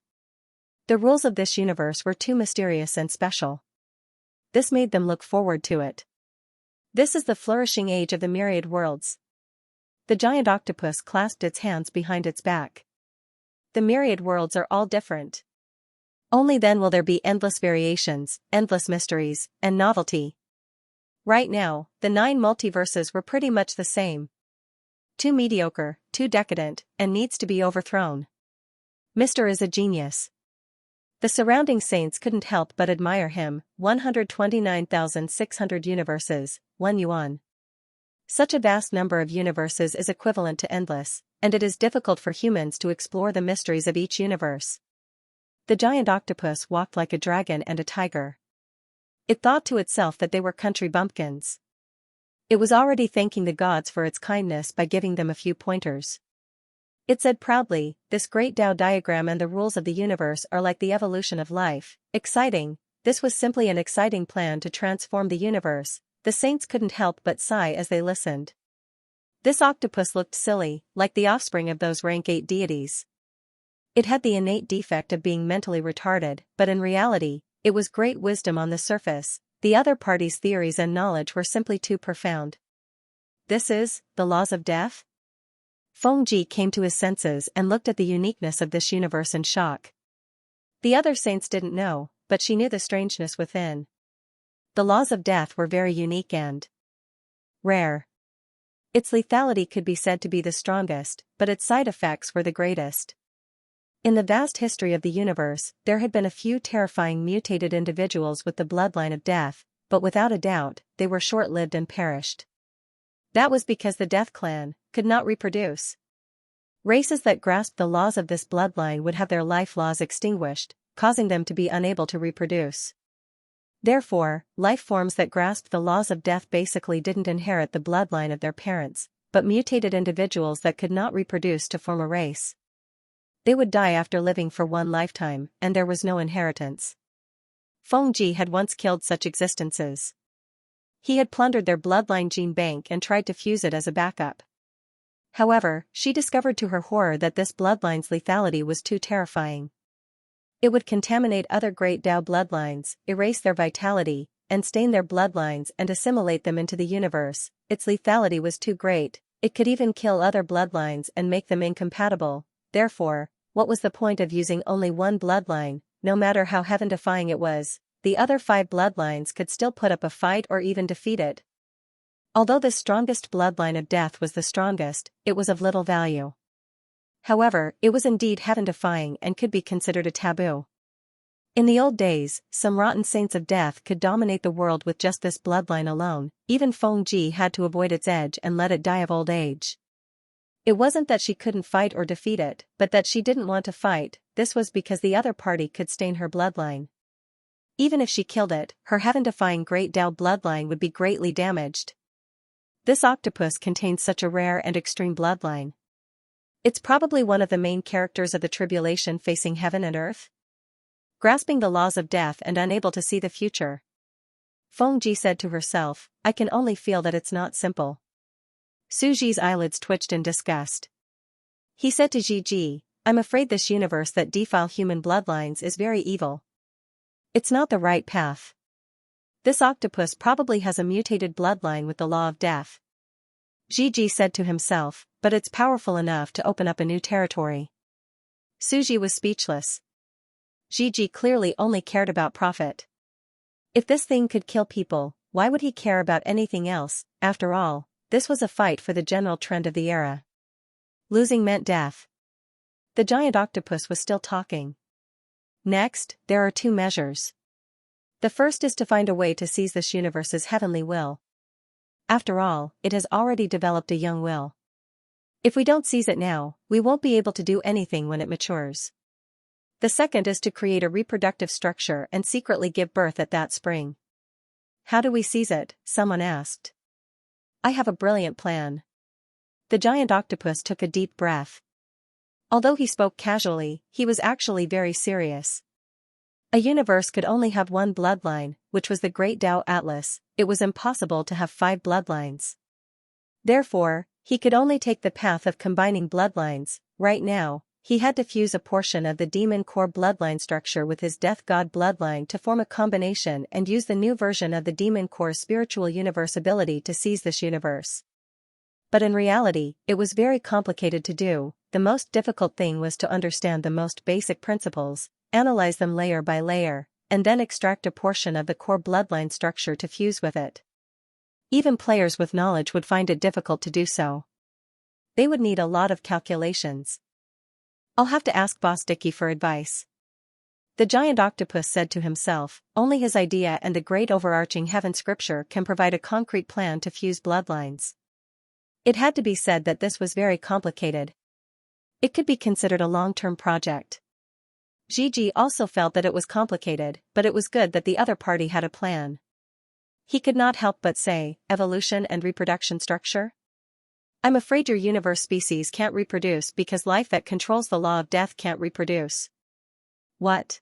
The rules of this universe were too mysterious and special. This made them look forward to it. This is the flourishing age of the myriad worlds. The giant octopus clasped its hands behind its back. The myriad worlds are all different. Only then will there be endless variations, endless mysteries, and novelty. Right now, the 9 multiverses were pretty much the same. Too mediocre, too decadent, and needs to be overthrown. Mr. is a genius. The surrounding saints couldn't help but admire him. 129,600 universes, 1 yuan. Such a vast number of universes is equivalent to endless, and it is difficult for humans to explore the mysteries of each universe. The giant octopus walked like a dragon and a tiger. It thought to itself that they were country bumpkins. It was already thanking the gods for its kindness by giving them a few pointers. It said proudly, "This great Tao diagram and the rules of the universe are like the evolution of life." Exciting. This was simply an exciting plan to transform the universe. The saints couldn't help but sigh as they listened. This octopus looked silly, like the offspring of those rank 8 deities. It had the innate defect of being mentally retarded, but in reality, it was great wisdom on the surface. The other party's theories and knowledge were simply too profound. This is the laws of death? Fengji came to his senses and looked at the uniqueness of this universe in shock. The other saints didn't know, but she knew the strangeness within. The laws of death were very unique and rare. Its lethality could be said to be the strongest, but its side effects were the greatest. In the vast history of the universe, there had been a few terrifying mutated individuals with the bloodline of death, but without a doubt, they were short-lived and perished. That was because the Death Clan could not reproduce. Races that grasped the laws of this bloodline would have their life laws extinguished, causing them to be unable to reproduce. Therefore, life forms that grasped the laws of death basically didn't inherit the bloodline of their parents, but mutated individuals that could not reproduce to form a race. They would die after living for one lifetime, and there was no inheritance. Fengji had once killed such existences. He had plundered their bloodline gene bank and tried to fuse it as a backup. However, she discovered to her horror that this bloodline's lethality was too terrifying. It would contaminate other great Tao bloodlines, erase their vitality, and stain their bloodlines and assimilate them into the universe. Its lethality was too great. It could even kill other bloodlines and make them incompatible. Therefore, what was the point of using only one bloodline? No matter how heaven-defying it was, the other 5 bloodlines could still put up a fight or even defeat it. Although the strongest bloodline of death was the strongest, it was of little value. However, it was indeed heaven-defying and could be considered a taboo. In the old days, some rotten saints of death could dominate the world with just this bloodline alone. Even Fengji had to avoid its edge and let it die of old age. It wasn't that she couldn't fight or defeat it, but that she didn't want to fight. This was because the other party could stain her bloodline. Even if she killed it, her heaven-defying Great Tao bloodline would be greatly damaged. This octopus contains such a rare and extreme bloodline. It's probably one of the main characters of the tribulation facing heaven and earth. Grasping the laws of death and unable to see the future. Fengji said to herself, "I can only feel that it's not simple." Suji's eyelids twitched in disgust. He said to Ji, "I'm afraid this universe that defile human bloodlines is very evil. It's not the right path. This octopus probably has a mutated bloodline with the law of death." Ji said to himself, "But it's powerful enough to open up a new territory." Suji was speechless. Ji clearly only cared about profit. If this thing could kill people, why would he care about anything else? After all, this was a fight for the general trend of the era. Losing meant death. The giant octopus was still talking. Next, there are 2 measures. The first is to find a way to seize this universe's heavenly will. After all, it has already developed a young will. If we don't seize it now, we won't be able to do anything when it matures. The second is to create a reproductive structure and secretly give birth at that spring. How do we seize it? Someone asked. I have a brilliant plan. The giant octopus took a deep breath. Although he spoke casually, he was actually very serious. A universe could only have one bloodline, which was the Great Tao Atlas. It was impossible to have 5 bloodlines. Therefore, he could only take the path of combining bloodlines. Right now, he had to fuse a portion of the demon core bloodline structure with his death god bloodline to form a combination and use the new version of the demon core's spiritual universe ability to seize this universe. But in reality, it was very complicated to do. The most difficult thing was to understand the most basic principles, analyze them layer by layer, and then extract a portion of the core bloodline structure to fuse with it. Even players with knowledge would find it difficult to do so. They would need a lot of calculations. I'll have to ask Boss Dicky for advice. The giant octopus said to himself, only his idea and the great overarching heaven scripture can provide a concrete plan to fuse bloodlines. It had to be said that this was very complicated. It could be considered a long-term project. Gigi also felt that it was complicated, but it was good that the other party had a plan. He could not help but say, evolution and reproduction structure? I'm afraid your universe species can't reproduce because life that controls the law of death can't reproduce. What?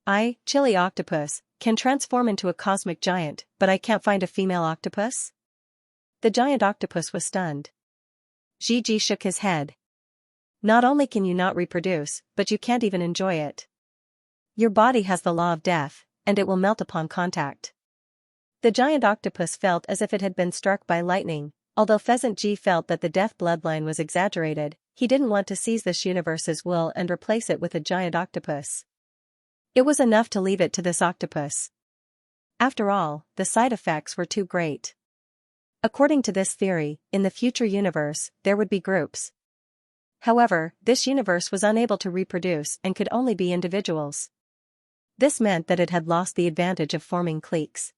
I, Chili Octopus, can transform into a cosmic giant, but I can't find a female octopus? The giant octopus was stunned. Gigi shook his head. Not only can you not reproduce, but you can't even enjoy it. Your body has the law of death, and it will melt upon contact. The giant octopus felt as if it had been struck by lightning. Although Pheasant G felt that the death bloodline was exaggerated, he didn't want to seize this universe's will and replace it with a giant octopus. It was enough to leave it to this octopus. After all, the side effects were too great. According to this theory, in the future universe, there would be groups. However, this universe was unable to reproduce and could only be individuals. This meant that it had lost the advantage of forming cliques.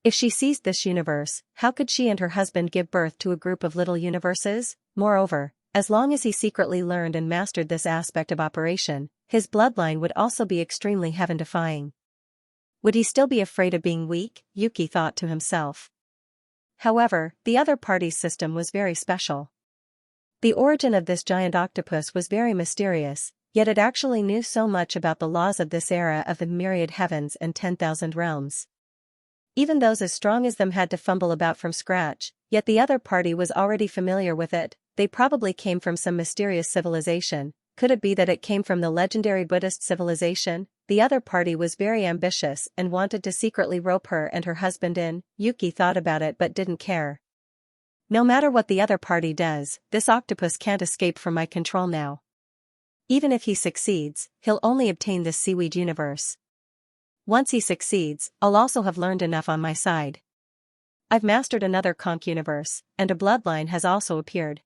If she seized this universe, how could she and her husband give birth to a group of little universes? Moreover, as long as he secretly learned and mastered this aspect of operation, his bloodline would also be extremely heaven-defying. Would he still be afraid of being weak? Yuki thought to himself. However, the other party's system was very special. The origin of this giant octopus was very mysterious, yet it actually knew so much about the laws of this era of the myriad heavens and 10,000 realms. Even those as strong as them had to fumble about from scratch, yet the other party was already familiar with it. They probably came from some mysterious civilization. Could it be that it came from the legendary Buddhist civilization? The other party was very ambitious and wanted to secretly rope her and her husband in. Yuki thought about it but didn't care. No matter what the other party does, this octopus can't escape from my control now. Even if he succeeds, he'll only obtain this seaweed universe. Once he succeeds, I'll also have learned enough on my side. I've mastered another conch universe, and a bloodline has also appeared.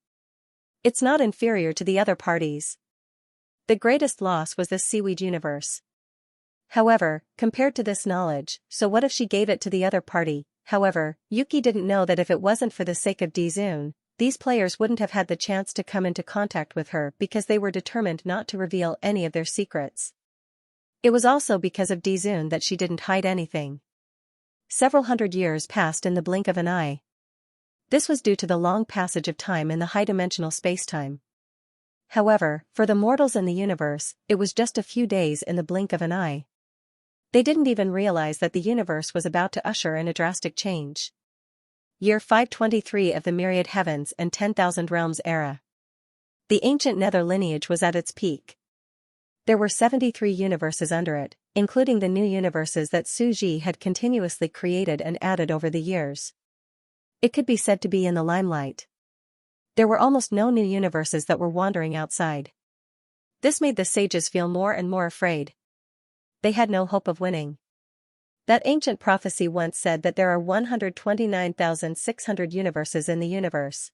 It's not inferior to the other parties. The greatest loss was this seaweed universe. However, compared to this knowledge, so what if she gave it to the other party? However, Yuki didn't know that if it wasn't for the sake of Dizun, these players wouldn't have had the chance to come into contact with her because they were determined not to reveal any of their secrets. It was also because of Dizun that she didn't hide anything. Several hundred years passed in the blink of an eye. This was due to the long passage of time in the high-dimensional spacetime. However, for the mortals in the universe, it was just a few days in the blink of an eye. They didn't even realize that the universe was about to usher in a drastic change. Year 523 of the Myriad Heavens and 10,000 Realms era. The ancient Nether lineage was at its peak. There were 73 universes under it, including the new universes that Suji had continuously created and added over the years. It could be said to be in the limelight. There were almost no new universes that were wandering outside. This made the sages feel more and more afraid. They had no hope of winning. That ancient prophecy once said that there are 129,600 universes in the universe.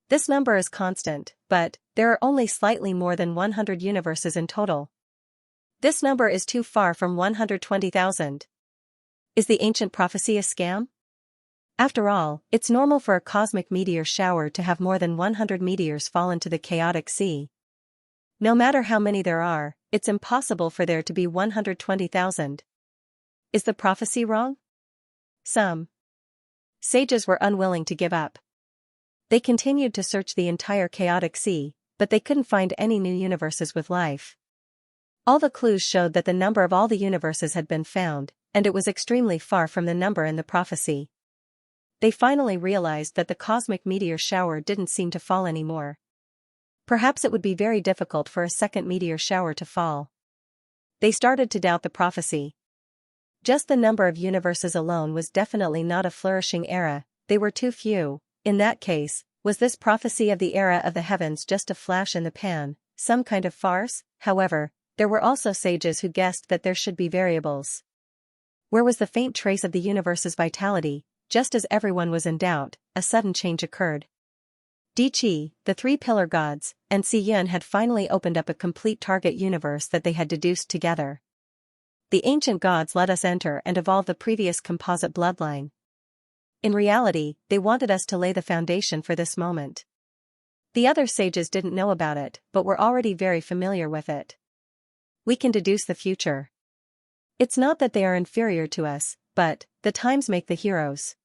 This number is constant, but there are only slightly more than 100 universes in total. This number is too far from 120,000. Is the ancient prophecy a scam? After all, it's normal for a cosmic meteor shower to have more than 100 meteors fall into the chaotic sea. No matter how many there are, it's impossible for there to be 120,000. Is the prophecy wrong? Some sages were unwilling to give up. They continued to search the entire chaotic sea, but they couldn't find any new universes with life. All the clues showed that the number of all the universes had been found, and it was extremely far from the number in the prophecy. They finally realized that the cosmic meteor shower didn't seem to fall anymore. Perhaps it would be very difficult for a second meteor shower to fall. They started to doubt the prophecy. Just the number of universes alone was definitely not a flourishing era, they were too few. In that case, was this prophecy of the era of the heavens just a flash in the pan, some kind of farce? However, there were also sages who guessed that there should be variables. Where was the faint trace of the universe's vitality? Just as everyone was in doubt, a sudden change occurred. Di-Chi, the three pillar gods, and Xian had finally opened up a complete target universe that they had deduced together. The ancient gods let us enter and evolve the previous composite bloodline. In reality, they wanted us to lay the foundation for this moment. The other sages didn't know about it, but were already very familiar with it. We can deduce the future. It's not that they are inferior to us, but the times make the heroes.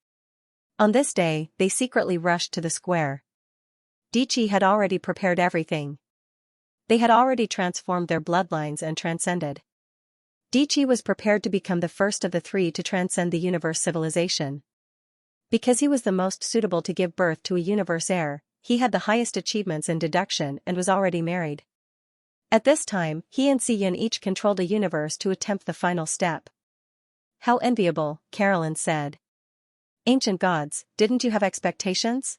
On this day, they secretly rushed to the square. Di-Chi had already prepared everything. They had already transformed their bloodlines and transcended. Di-Chi was prepared to become the first of the three to transcend the universe civilization. Because he was the most suitable to give birth to a universe heir, he had the highest achievements in deduction and was already married. At this time, he and Xian each controlled a universe to attempt the final step. How enviable, Carolyn said. Ancient gods, didn't you have expectations?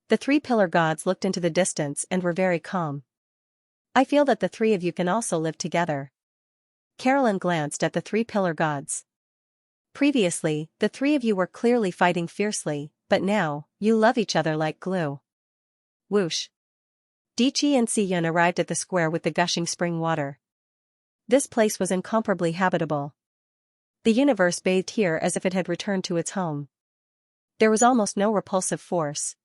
The three pillar gods looked into the distance and were very calm. I feel that the three of you can also live together. Carolyn glanced at the three pillar gods. Previously, the three of you were clearly fighting fiercely, but now, you love each other like glue. Whoosh. Di-Chi and Xian arrived at the square with the gushing spring water. This place was incomparably habitable. The universe bathed here as if it had returned to its home. There was almost no repulsive force.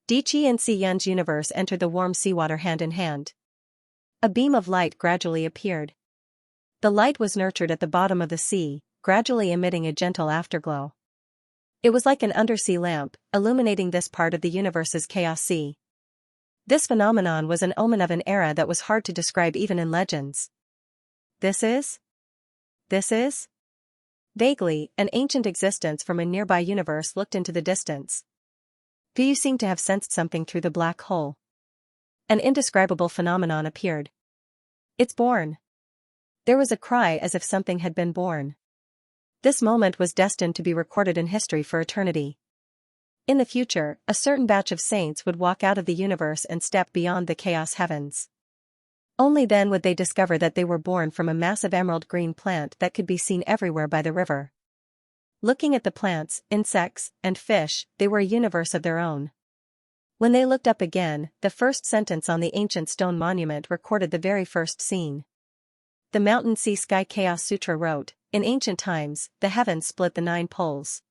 Di-Chi and Xian's universe entered the warm seawater hand in hand. A beam of light gradually appeared. The light was nurtured at the bottom of the sea, gradually emitting a gentle afterglow. It was like an undersea lamp, illuminating this part of the universe's chaos sea. This phenomenon was an omen of an era that was hard to describe even in legends. This is? Vaguely, an ancient existence from a nearby universe looked into the distance. Do you seem to have sensed something through the black hole? An indescribable phenomenon appeared. It's born. There was a cry as if something had been born. This moment was destined to be recorded in history for eternity. In the future, a certain batch of saints would walk out of the universe and step beyond the chaos heavens. Only then would they discover that they were born from a massive emerald green plant that could be seen everywhere by the river. Looking at the plants, insects, and fish, they were a universe of their own. When they looked up again, the first sentence on the ancient stone monument recorded the very first scene. The Mountain Sea Sky Chaos Sutra wrote, in ancient times, the heavens split the 9 poles.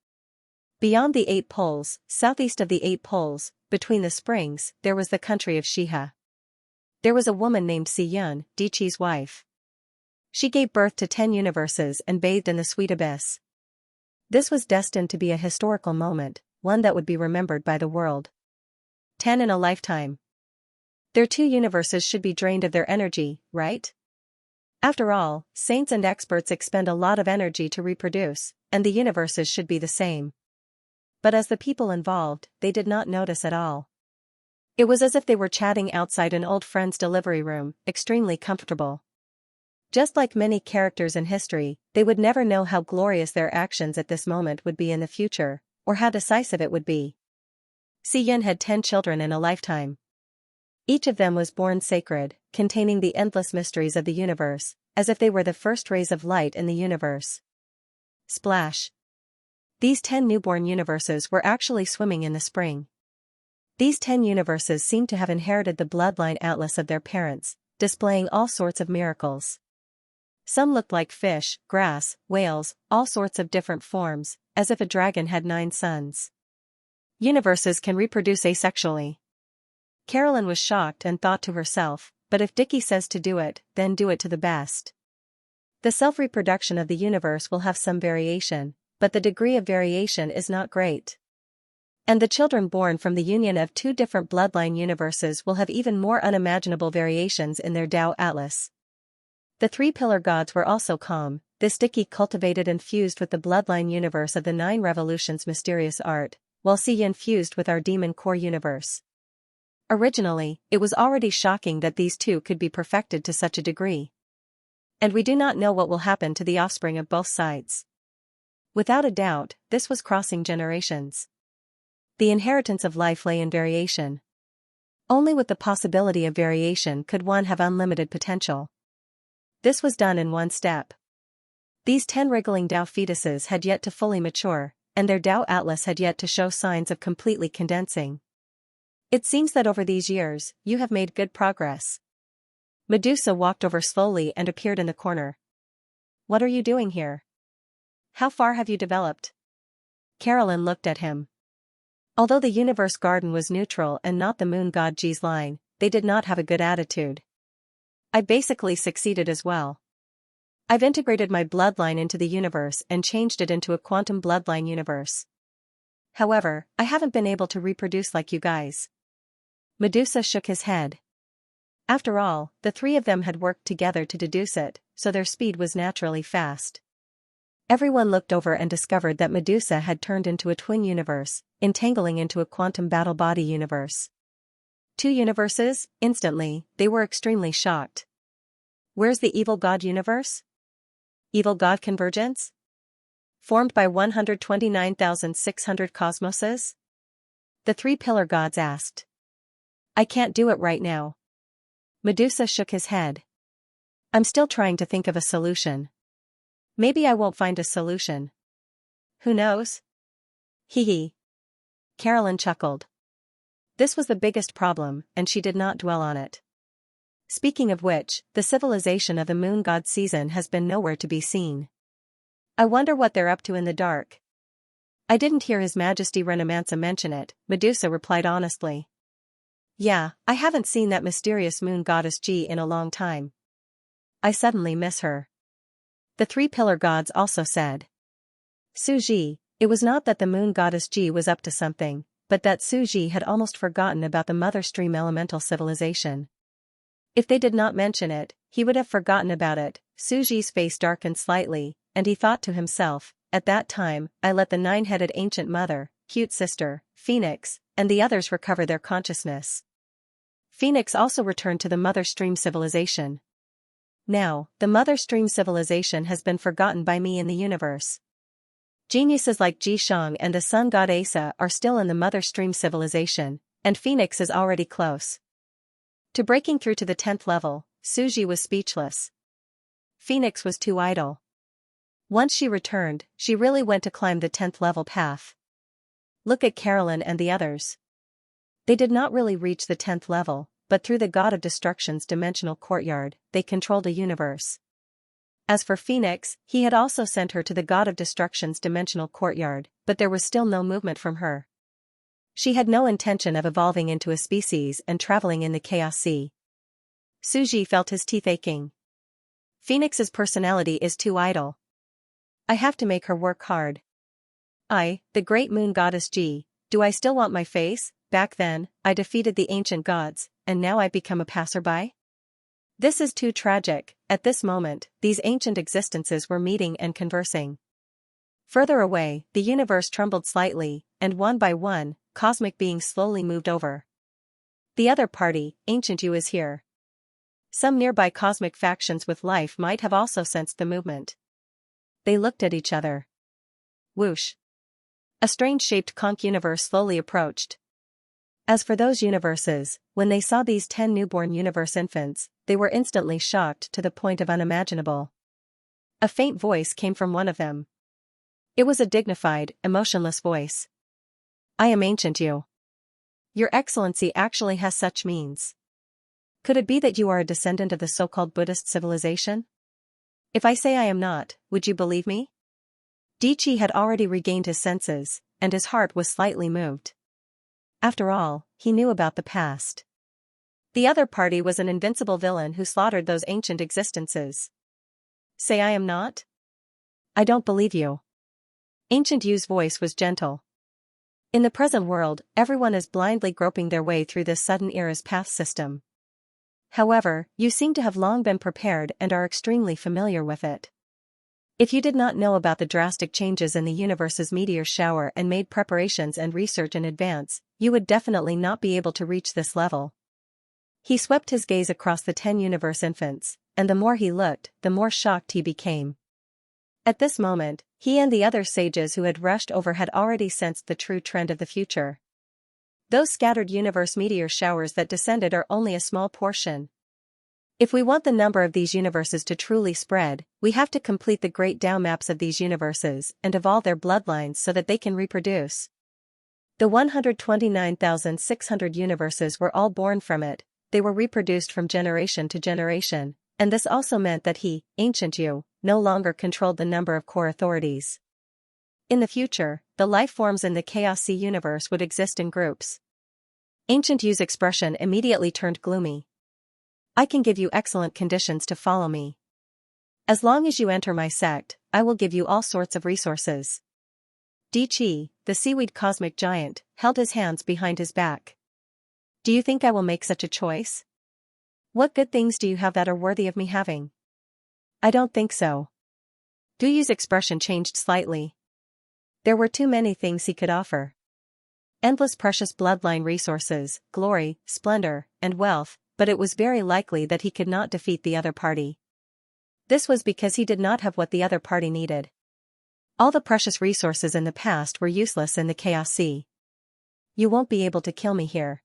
Beyond the 8 poles, southeast of the 8 poles, between the springs, there was the country of Xihe. There was a woman named Xian, Di-Chi's wife. She gave birth to 10 universes and bathed in the sweet abyss. This was destined to be a historical moment, one that would be remembered by the world. 10 in a lifetime. Their 2 universes should be drained of their energy, right? After all, saints and experts expend a lot of energy to reproduce, and the universes should be the same. But as the people involved, they did not notice at all. It was as if they were chatting outside an old friend's delivery room, extremely comfortable. Just like many characters in history, they would never know how glorious their actions at this moment would be in the future, or how decisive it would be. Xian had 10 children in a lifetime. Each of them was born sacred, containing the endless mysteries of the universe, as if they were the first rays of light in the universe. Splash. These 10 newborn universes were actually swimming in the spring. These 10 universes seemed to have inherited the bloodline atlas of their parents, displaying all sorts of miracles. Some looked like fish, grass, whales, all sorts of different forms, as if a dragon had 9 sons. Universes can reproduce asexually. Carolyn was shocked and thought to herself, but if Dickie says to do it, then do it to the best. The self-reproduction of the universe will have some variation, but the degree of variation is not great. And the children born from the union of 2 different bloodline universes will have even more unimaginable variations in their Tao Atlas. The 3 pillar gods were also calm. This Dickie cultivated and fused with the bloodline universe of the 9 revolutions mysterious art, while Xianxia fused with our demon core universe. Originally, it was already shocking that these 2 could be perfected to such a degree. And we do not know what will happen to the offspring of both sides. Without a doubt, this was crossing generations. The inheritance of life lay in variation. Only with the possibility of variation could one have unlimited potential. This was done in one step. These 10 wriggling Tao fetuses had yet to fully mature, and their Tao Atlas had yet to show signs of completely condensing. It seems that over these years, you have made good progress. Medusa walked over slowly and appeared in the corner. What are you doing here? How far have you developed? Carolyn looked at him. Although the universe garden was neutral and not the moon god Ji's line, they did not have a good attitude. I basically succeeded as well. I've integrated my bloodline into the universe and changed it into a quantum bloodline universe. However, I haven't been able to reproduce like you guys. Medusa shook his head. After all, the 3 of them had worked together to deduce it, so their speed was naturally fast. Everyone looked over and discovered that Medusa had turned into a twin universe, entangling into a quantum battle body universe. 2 universes? Instantly, they were extremely shocked. Where's the evil god universe? Evil god convergence? Formed by 129,600 cosmoses? The 3 pillar gods asked. I can't do it right now. Medusa shook his head. I'm still trying to think of a solution. Maybe I won't find a solution. Who knows? Hee hee. Carolyn chuckled. This was the biggest problem, and she did not dwell on it. Speaking of which, the civilization of the moon god season has been nowhere to be seen. I wonder what they're up to in the dark. I didn't hear His Majesty Renomansa mention it, Medusa replied honestly. Yeah, I haven't seen that mysterious moon goddess Ji in a long time. I suddenly miss her. The 3 pillar gods also said. Su Ji, it was not that the moon goddess Ji was up to something, but that Su Ji had almost forgotten about the mother stream elemental civilization. If they did not mention it, he would have forgotten about it. Su Ji's face darkened slightly, and he thought to himself, at that time, I let the 9-headed ancient mother, cute sister, Phoenix, and the others recover their consciousness. Phoenix also returned to the mother stream civilization. Now, the mother stream civilization has been forgotten by me in the universe. Geniuses like Ji Shang and the sun god Asa are still in the mother stream civilization, and Phoenix is already close to breaking through to the 10th level. Su Ji was speechless. Phoenix was too idle. Once she returned, she really went to climb the 10th level path. Look at Carolyn and the others. They did not really reach the 10th level, but through the God of Destruction's dimensional courtyard, they controlled a universe. As for Phoenix, he had also sent her to the God of Destruction's dimensional courtyard, but there was still no movement from her. She had no intention of evolving into a species and traveling in the Chaos Sea. Su Ji felt his teeth aching. Phoenix's personality is too idle. I have to make her work hard. I, the great moon goddess Ji, do I still want my face? Back then, I defeated the ancient gods, and now I become a passerby? This is too tragic. At this moment, these ancient existences were meeting and conversing. Further away, the universe trembled slightly, and one by one, cosmic beings slowly moved over. The other party, Ancient You, is here. Some nearby cosmic factions with life might have also sensed the movement. They looked at each other. Whoosh. A strange-shaped conch universe slowly approached. As for those universes, when they saw these 10 newborn universe infants, they were instantly shocked to the point of unimaginable. A faint voice came from one of them. It was a dignified, emotionless voice. I am Ancient You. Your Excellency actually has such means. Could it be that you are a descendant of the so-called Buddhist civilization? If I say I am not, would you believe me? Dichi had already regained his senses, and his heart was slightly moved. After all, he knew about the past. The other party was an invincible villain who slaughtered those ancient existences. Say I am not? I don't believe you. Ancient Yu's voice was gentle. In the present world, everyone is blindly groping their way through this sudden era's path system. However, you seem to have long been prepared and are extremely familiar with it. If you did not know about the drastic changes in the universe's meteor shower and made preparations and research in advance, you would definitely not be able to reach this level. He swept his gaze across the 10 universe infants, and the more he looked, the more shocked he became. At this moment, he and the other sages who had rushed over had already sensed the true trend of the future. Those scattered universe meteor showers that descended are only a small portion. If we want the number of these universes to truly spread, we have to complete the great Tao maps of these universes and evolve their bloodlines so that they can reproduce. The 129,600 universes were all born from it, they were reproduced from generation to generation, and this also meant that he, Ancient Yu, no longer controlled the number of core authorities. In the future, the life forms in the Chaos Sea universe would exist in groups. Ancient Yu's expression immediately turned gloomy. I can give you excellent conditions to follow me. As long as you enter my sect, I will give you all sorts of resources. Dichi, the seaweed cosmic giant, held his hands behind his back. Do you think I will make such a choice? What good things do you have that are worthy of me having? I don't think so. Du Yu's expression changed slightly. There were too many things he could offer. Endless precious bloodline resources, glory, splendor, and wealth, but it was very likely that he could not defeat the other party. This was because he did not have what the other party needed. All the precious resources in the past were useless in the Chaos Sea. You won't be able to kill me here.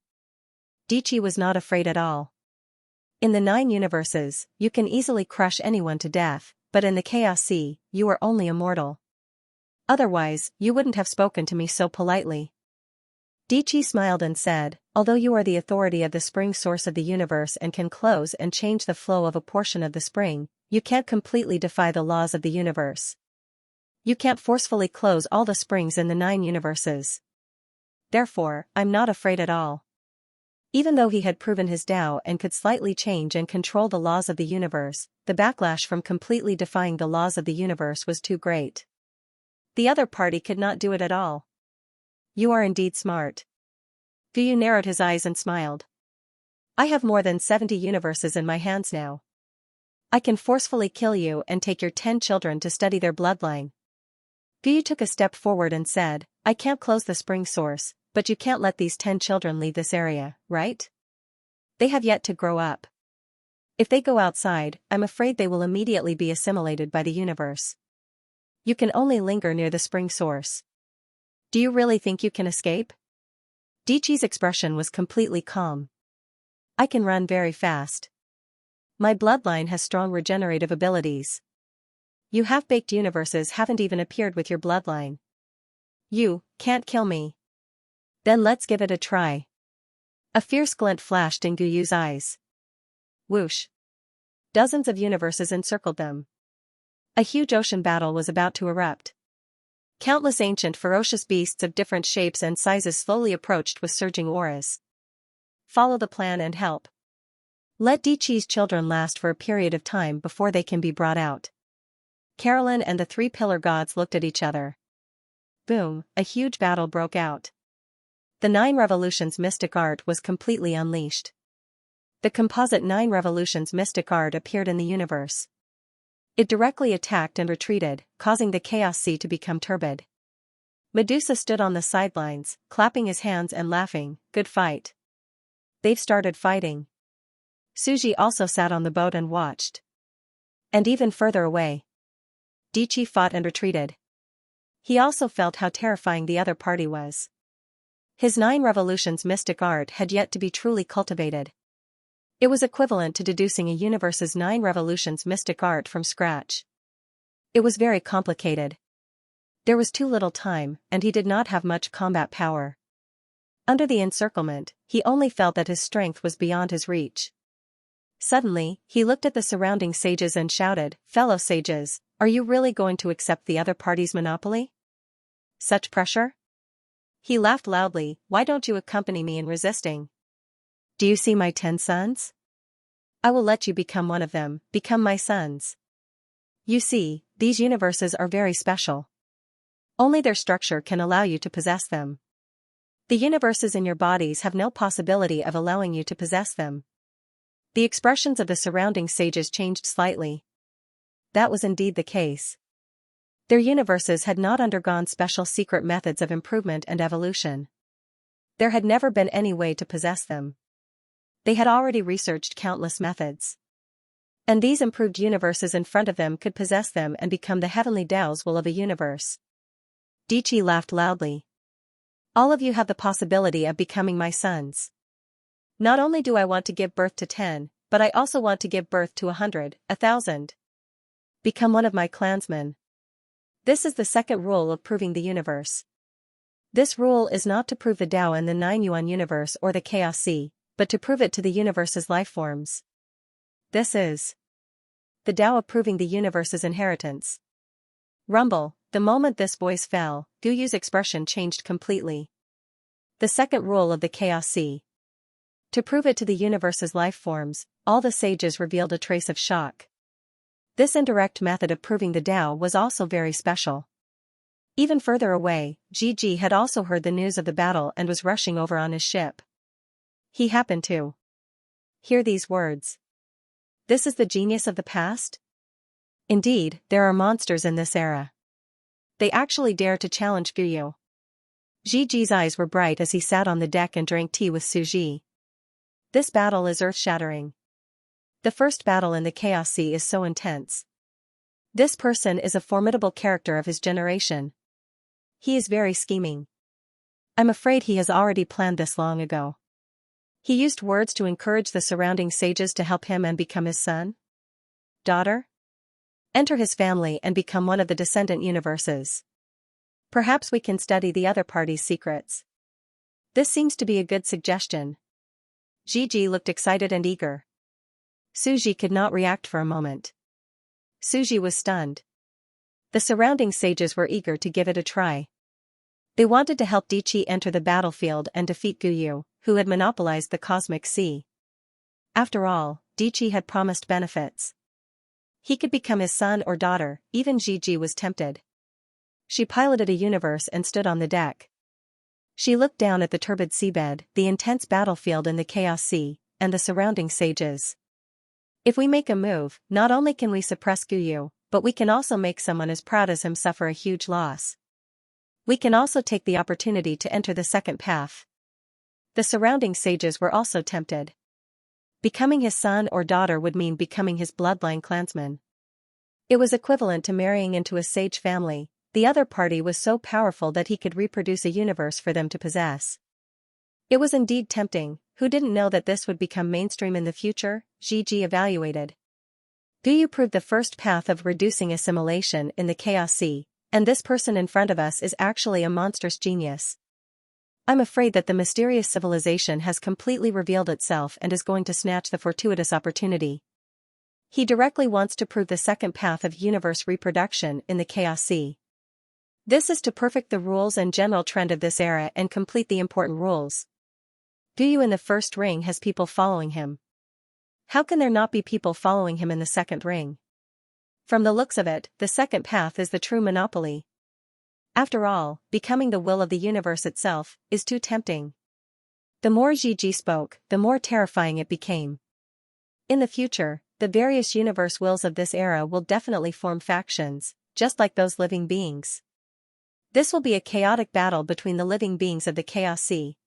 Dichi was not afraid at all. In the 9 universes, you can easily crush anyone to death, but in the Chaos Sea, you are only immortal. Otherwise, you wouldn't have spoken to me so politely. Dichi smiled and said, although you are the authority of the spring source of the universe and can close and change the flow of a portion of the spring, you can't completely defy the laws of the universe. You can't forcefully close all the springs in the 9 universes. Therefore, I'm not afraid at all. Even though he had proven his Tao and could slightly change and control the laws of the universe, the backlash from completely defying the laws of the universe was too great. The other party could not do it at all. You are indeed smart. Du Yu narrowed his eyes and smiled. I have more than 70 universes in my hands now. I can forcefully kill you and take your 10 children to study their bloodline. Du Yu took a step forward and said, I can't close the spring source, but you can't let these 10 children leave this area, right? They have yet to grow up. If they go outside, I'm afraid they will immediately be assimilated by the universe. You can only linger near the spring source. Do you really think you can escape? Dichi's expression was completely calm. I can run very fast. My bloodline has strong regenerative abilities. You half-baked universes haven't even appeared with your bloodline. You can't kill me. Then let's give it a try. A fierce glint flashed in Du Yu's eyes. Whoosh. Dozens of universes encircled them. A huge ocean battle was about to erupt. Countless ancient ferocious beasts of different shapes and sizes slowly approached with surging auras. Follow the plan and help. Let Dichi's children last for a period of time before they can be brought out. Carolyn and the 3 pillar gods looked at each other. Boom, a huge battle broke out. The 9 Revolutions mystic art was completely unleashed. The composite 9 Revolutions mystic art appeared in the universe. It directly attacked and retreated, causing the Chaos Sea to become turbid. Medusa stood on the sidelines, clapping his hands and laughing, good fight. They've started fighting. Suji also sat on the boat and watched. And even further away, Dichi fought and retreated. He also felt how terrifying the other party was. His 9 Revolutions mystic art had yet to be truly cultivated. It was equivalent to deducing a universe's 9 Revolutions mystic art from scratch. It was very complicated. There was too little time, and he did not have much combat power. Under the encirclement, he only felt that his strength was beyond his reach. Suddenly, he looked at the surrounding sages and shouted, fellow sages, Are you really going to accept the other party's monopoly? Such pressure? He laughed loudly. Why don't you accompany me in resisting? Do you see my 10 sons? I will let you become one of them, become my sons. You see, these universes are very special. Only their structure can allow you to possess them. The universes in your bodies have no possibility of allowing you to possess them. The expressions of the surrounding sages changed slightly. That was indeed the case. Their universes had not undergone special secret methods of improvement and evolution. There had never been any way to possess them. They had already researched countless methods. And these improved universes in front of them could possess them and become the heavenly Tao's will of a universe. Diqi laughed loudly. All of you have the possibility of becoming my sons. Not only do I want to give birth to 10, but I also want to give birth to 100, 1,000. Become one of my clansmen. This is the second rule of proving the universe. This rule is not to prove the Tao in the 9 Yuan universe or the Chaos Sea, but to prove it to the universe's life forms. This is the Tao of proving the universe's inheritance. Rumble. The moment this voice fell, Gu Yu's expression changed completely. The second rule of the Chaos Sea. To prove it to the universe's life forms, all the sages revealed a trace of shock. This indirect method of proving the Tao was also very special. Even further away, Gigi had also heard the news of the battle and was rushing over on his ship. He happened to hear these words. This is the genius of the past? Indeed, there are monsters in this era. They actually dare to challenge Gu Yu. Gigi's eyes were bright as he sat on the deck and drank tea with Suji. This battle is earth-shattering. The first battle in the Chaos Sea is so intense. This person is a formidable character of his generation. He is very scheming. I'm afraid he has already planned this long ago. He used words to encourage the surrounding sages to help him and become his son, daughter. Enter his family and become one of the descendant universes. Perhaps we can study the other party's secrets. This seems to be a good suggestion. Gigi looked excited and eager. Suji could not react for a moment. Suji was stunned. The surrounding sages were eager to give it a try. They wanted to help Diqi enter the battlefield and defeat Gu Yu, who had monopolized the cosmic sea. After all, Diqi had promised benefits. He could become his son or daughter. Even Gigi was tempted. She piloted a universe and stood on the deck. She looked down at the turbid seabed, the intense battlefield in the Chaos Sea, and the surrounding sages. If we make a move, not only can we suppress Gu Yu, but we can also make someone as proud as him suffer a huge loss. We can also take the opportunity to enter the second path. The surrounding sages were also tempted. Becoming his son or daughter would mean becoming his bloodline clansman. It was equivalent to marrying into a sage family. The other party was so powerful that he could reproduce a universe for them to possess. It was indeed tempting. Who didn't know that this would become mainstream in the future? Gigi evaluated. Gu Yu proved the first path of reducing assimilation in the Chaos Sea, and this person in front of us is actually a monstrous genius. I'm afraid that the mysterious civilization has completely revealed itself and is going to snatch the fortuitous opportunity. He directly wants to prove the second path of universe reproduction in the Chaos Sea. This is to perfect the rules and general trend of this era and complete the important rules. Gu Yu in the first ring has people following him. How can there not be people following him in the second ring? From the looks of it, the second path is the true monopoly. After all, becoming the will of the universe itself is too tempting. The more Gigi spoke, the more terrifying it became. In the future, the various universe wills of this era will definitely form factions, just like those living beings. This will be a chaotic battle between the living beings of the Chaos Sea.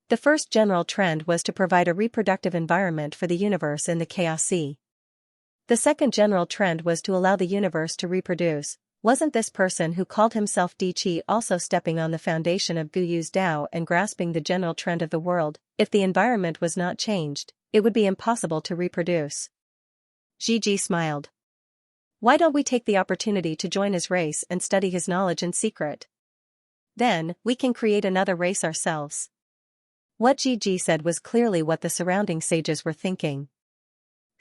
The first general trend was to provide a reproductive environment for the universe in the Chaos Sea. The second general trend was to allow the universe to reproduce. Wasn't this person who called himself Diqi also stepping on the foundation of Gu Yu's Tao and grasping the general trend of the world? If the environment was not changed, it would be impossible to reproduce. Gigi smiled. Why don't we take the opportunity to join his race and study his knowledge in secret? Then, we can create another race ourselves. What Gigi said was clearly what the surrounding sages were thinking.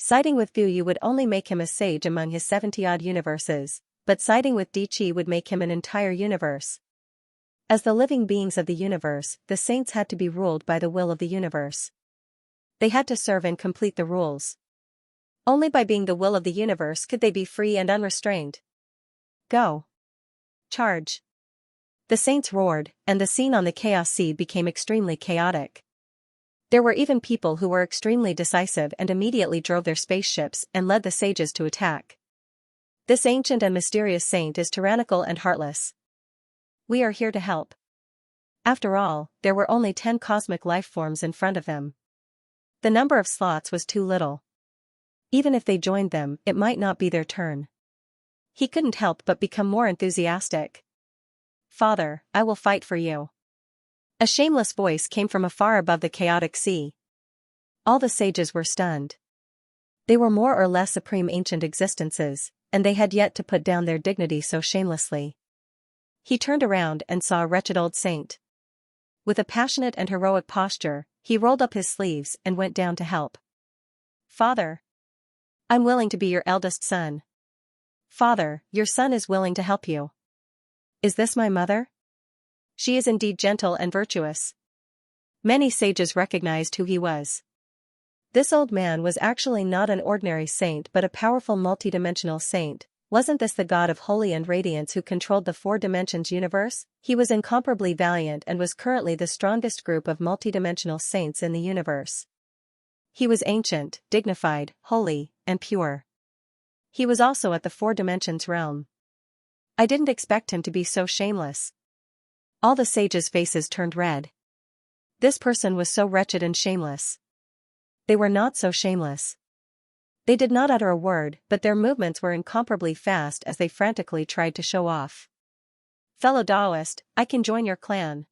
Siding with Gu Yu would only make him a sage among his 70-odd universes, but siding with Di Qi would make him an entire universe. As the living beings of the universe, the saints had to be ruled by the will of the universe. They had to serve and complete the rules. Only by being the will of the universe could they be free and unrestrained. Go. Charge. The saints roared, and the scene on the Chaos Sea became extremely chaotic. There were even people who were extremely decisive and immediately drove their spaceships and led the sages to attack. This ancient and mysterious saint is tyrannical and heartless. We are here to help. After all, there were only 10 cosmic life forms in front of them. The number of slots was too little. Even if they joined them, it might not be their turn. He couldn't help but become more enthusiastic. Father, I will fight for you. A shameless voice came from afar above the chaotic sea. All the sages were stunned. They were more or less supreme ancient existences, and they had yet to put down their dignity so shamelessly. He turned around and saw a wretched old saint. With a passionate and heroic posture, he rolled up his sleeves and went down to help. Father. I'm willing to be your eldest son. Father, your son is willing to help you. Is this my mother? She is indeed gentle and virtuous. Many sages recognized who he was. This old man was actually not an ordinary saint but a powerful multidimensional saint. Wasn't this the god of holy and radiance who controlled the 4 dimensions universe? He was incomparably valiant and was currently the strongest group of multidimensional saints in the universe. He was ancient, dignified, holy, and pure. He was also at the 4 dimensions realm. I didn't expect him to be so shameless. All the sages' faces turned red. This person was so wretched and shameless. They were not so shameless. They did not utter a word, but their movements were incomparably fast as they frantically tried to show off. Fellow Taoist, I can join your clan.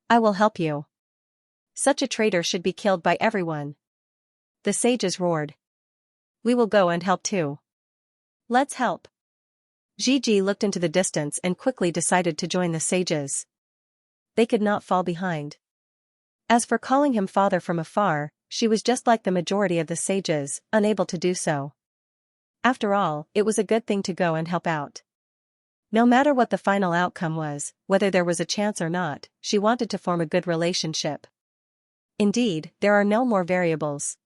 I will help you. Such a traitor should be killed by everyone. The sages roared. We will go and help too. Let's help. Gigi looked into the distance and quickly decided to join the sages. They could not fall behind. As for calling him father from afar, she was just like the majority of the sages, unable to do so. After all, it was a good thing to go and help out. No matter what the final outcome was, whether there was a chance or not, she wanted to form a good relationship. Indeed, there are no more variables.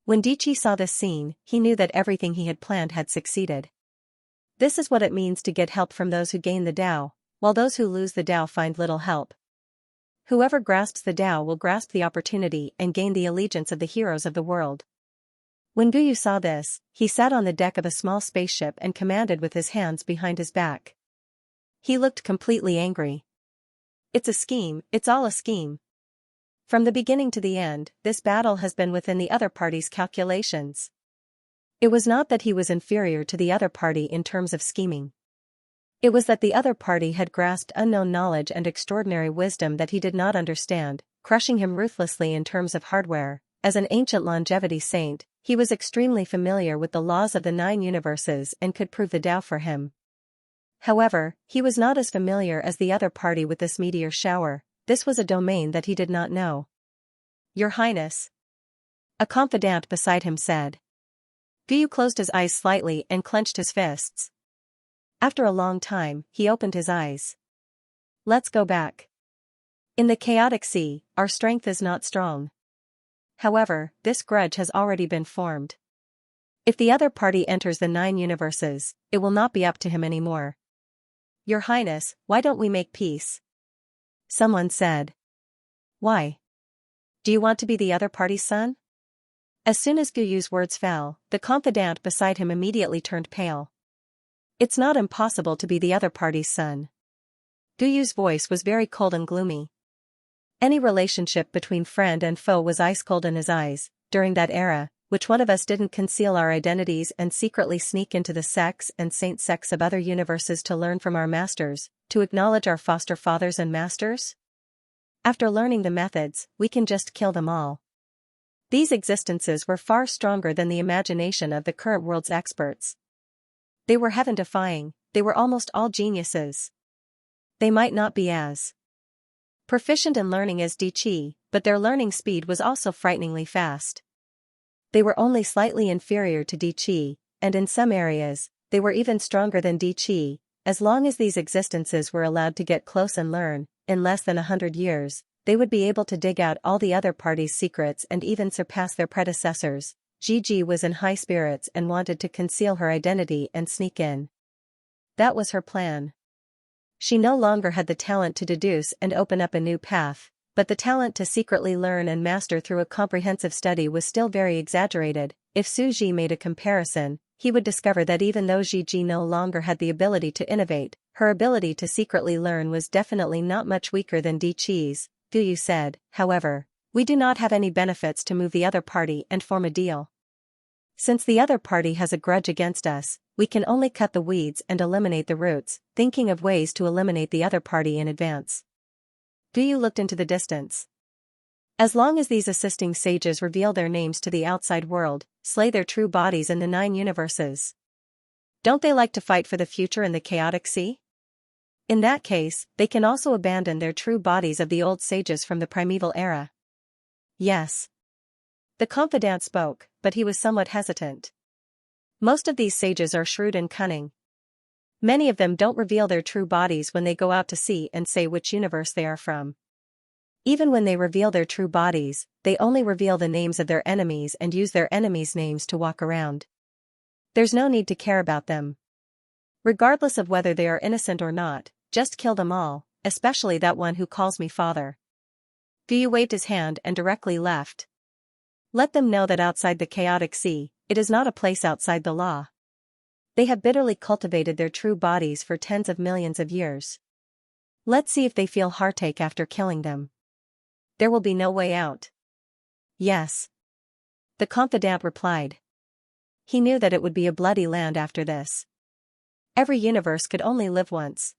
When Dichi saw this scene, he knew that everything he had planned had succeeded. This is what it means to get help from those who gain the Tao, while those who lose the Tao find little help. Whoever grasps the Tao will grasp the opportunity and gain the allegiance of the heroes of the world. When Guyu saw this, he sat on the deck of a small spaceship and commanded with his hands behind his back. He looked completely angry. It's a scheme, it's all a scheme. From the beginning to the end, this battle has been within the other party's calculations. It was not that he was inferior to the other party in terms of scheming. It was that the other party had grasped unknown knowledge and extraordinary wisdom that he did not understand, crushing him ruthlessly in terms of hardware. As an ancient longevity saint, he was extremely familiar with the laws of the 9 universes and could prove the Tao for him. However, he was not as familiar as the other party with this meteor shower. This was a domain that he did not know. Your Highness. A confidant beside him said. Guyu closed his eyes slightly and clenched his fists. After a long time, he opened his eyes. Let's go back. In the chaotic sea, our strength is not strong. However, this grudge has already been formed. If the other party enters the 9 universes, it will not be up to him anymore. Your Highness, why don't we make peace? Someone said. Why? Do you want to be the other party's son? As soon as Guyu's words fell, the confidant beside him immediately turned pale. It's not impossible to be the other party's son. Guyu's voice was very cold and gloomy. Any relationship between friend and foe was ice cold in his eyes. During that era, which one of us didn't conceal our identities and secretly sneak into the sects and saint sects of other universes to learn from our masters, to acknowledge our foster fathers and masters? After learning the methods, we can just kill them all. These existences were far stronger than the imagination of the current world's experts. They were heaven-defying, they were almost all geniuses. They might not be as proficient in learning as Di Qi, but their learning speed was also frighteningly fast. They were only slightly inferior to Di Qi, and in some areas, they were even stronger than Di Qi. As long as these existences were allowed to get close and learn, in less than 100 years, they would be able to dig out all the other party's secrets and even surpass their predecessors. Gigi was in high spirits and wanted to conceal her identity and sneak in. That was her plan. She no longer had the talent to deduce and open up a new path, but the talent to secretly learn and master through a comprehensive study was still very exaggerated. If Su Ji made a comparison, he would discover that even though Gigi no longer had the ability to innovate, her ability to secretly learn was definitely not much weaker than Di Qi's. Gu Yu said, however, we do not have any benefits to move the other party and form a deal. Since the other party has a grudge against us, we can only cut the weeds and eliminate the roots, thinking of ways to eliminate the other party in advance. Gu Yu looked into the distance. As long as these assisting sages reveal their names to the outside world, slay their true bodies in the 9 universes. Don't they like to fight for the future in the chaotic sea? In that case, they can also abandon their true bodies of the old sages from the primeval era. Yes. The confidant spoke, but he was somewhat hesitant. Most of these sages are shrewd and cunning. Many of them don't reveal their true bodies when they go out to sea and say which universe they are from. Even when they reveal their true bodies, they only reveal the names of their enemies and use their enemies' names to walk around. There's no need to care about them. Regardless of whether they are innocent or not, just kill them all, especially that one who calls me father. Gu Yu waved his hand and directly left. Let them know that outside the chaotic sea, it is not a place outside the law. They have bitterly cultivated their true bodies for tens of millions of years. Let's see if they feel heartache after killing them. There will be no way out. Yes. The confidant replied. He knew that it would be a bloody land after this. Every universe could only live once.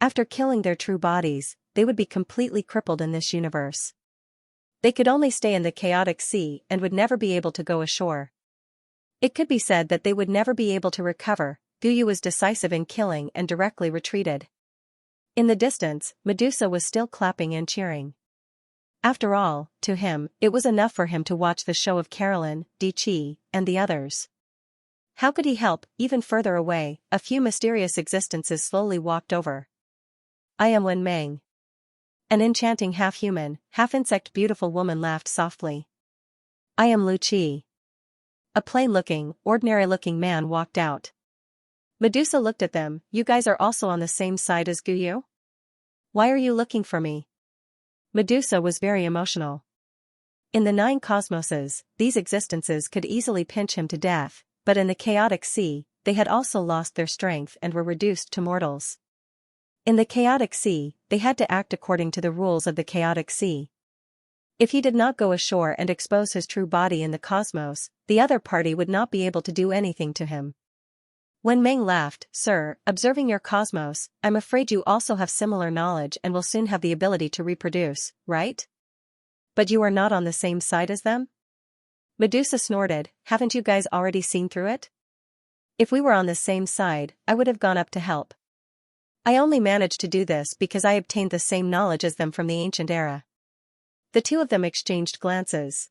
After killing their true bodies, they would be completely crippled in this universe. They could only stay in the chaotic sea and would never be able to go ashore. It could be said that they would never be able to recover. Gu Yu was decisive in killing and directly retreated. In the distance, Medusa was still clapping and cheering. After all, to him, it was enough for him to watch the show of Carolyn, Di Qi, and the others. How could he help? Even further away, a few mysterious existences slowly walked over. I am Wen Meng. An enchanting half-human, half-insect beautiful woman laughed softly. I am Lu Qi. A plain-looking, ordinary-looking man walked out. Medusa looked at them. You guys are also on the same side as Gu Yu? Why are you looking for me? Medusa was very emotional. In the 9 cosmoses, these existences could easily pinch him to death, but in the chaotic sea, they had also lost their strength and were reduced to mortals. In the chaotic sea, they had to act according to the rules of the chaotic sea. If he did not go ashore and expose his true body in the cosmos, the other party would not be able to do anything to him. Wen Meng laughed. Sir, observing your cosmos, I'm afraid you also have similar knowledge and will soon have the ability to reproduce, right? But you are not on the same side as them? Medusa snorted. Haven't you guys already seen through it? If we were on the same side, I would have gone up to help. I only managed to do this because I obtained the same knowledge as them from the ancient era. The two of them exchanged glances.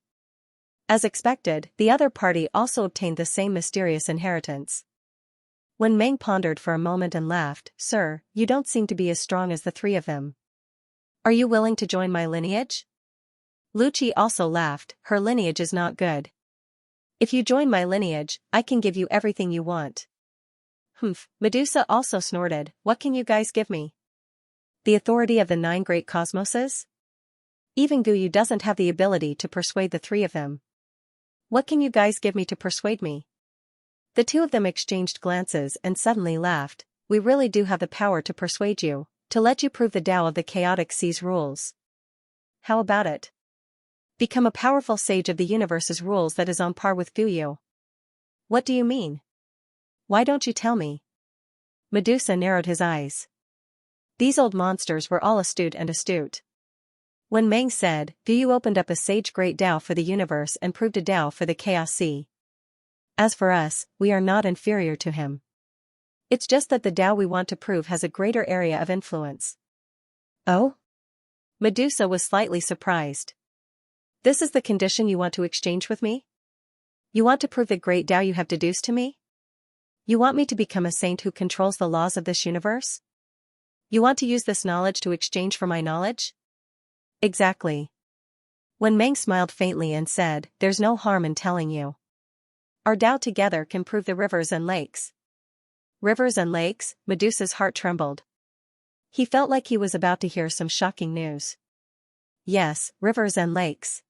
As expected, the other party also obtained the same mysterious inheritance. Wen Meng pondered for a moment and laughed. Sir, you don't seem to be as strong as the 3 of them. Are you willing to join my lineage? Lu Qi also laughed. Her lineage is not good. If you join my lineage, I can give you everything you want. Humph. Medusa also snorted. What can you guys give me? The authority of the 9 great cosmoses? Even Gu Yu doesn't have the ability to persuade the 3 of them. What can you guys give me to persuade me? The 2 of them exchanged glances and suddenly laughed. We really do have the power to persuade you, to let you prove the Tao of the chaotic sea's rules. How about it? Become a powerful sage of the universe's rules that is on par with Gu Yu. What do you mean? Why don't you tell me? Medusa narrowed his eyes. These old monsters were all astute. When Meng said, Gu Yu opened up a sage great Tao for the universe and proved a Tao for the chaos sea. As for us, we are not inferior to him. It's just that the Tao we want to prove has a greater area of influence. Oh? Medusa was slightly surprised. This is the condition you want to exchange with me? You want to prove the great Tao you have deduced to me? You want me to become a saint who controls the laws of this universe? You want to use this knowledge to exchange for my knowledge? Exactly. Wen Meng smiled faintly and said, there's no harm in telling you. Our Tao together can prove the rivers and lakes. Rivers and lakes? Medusa's heart trembled. He felt like he was about to hear some shocking news. Yes, rivers and lakes.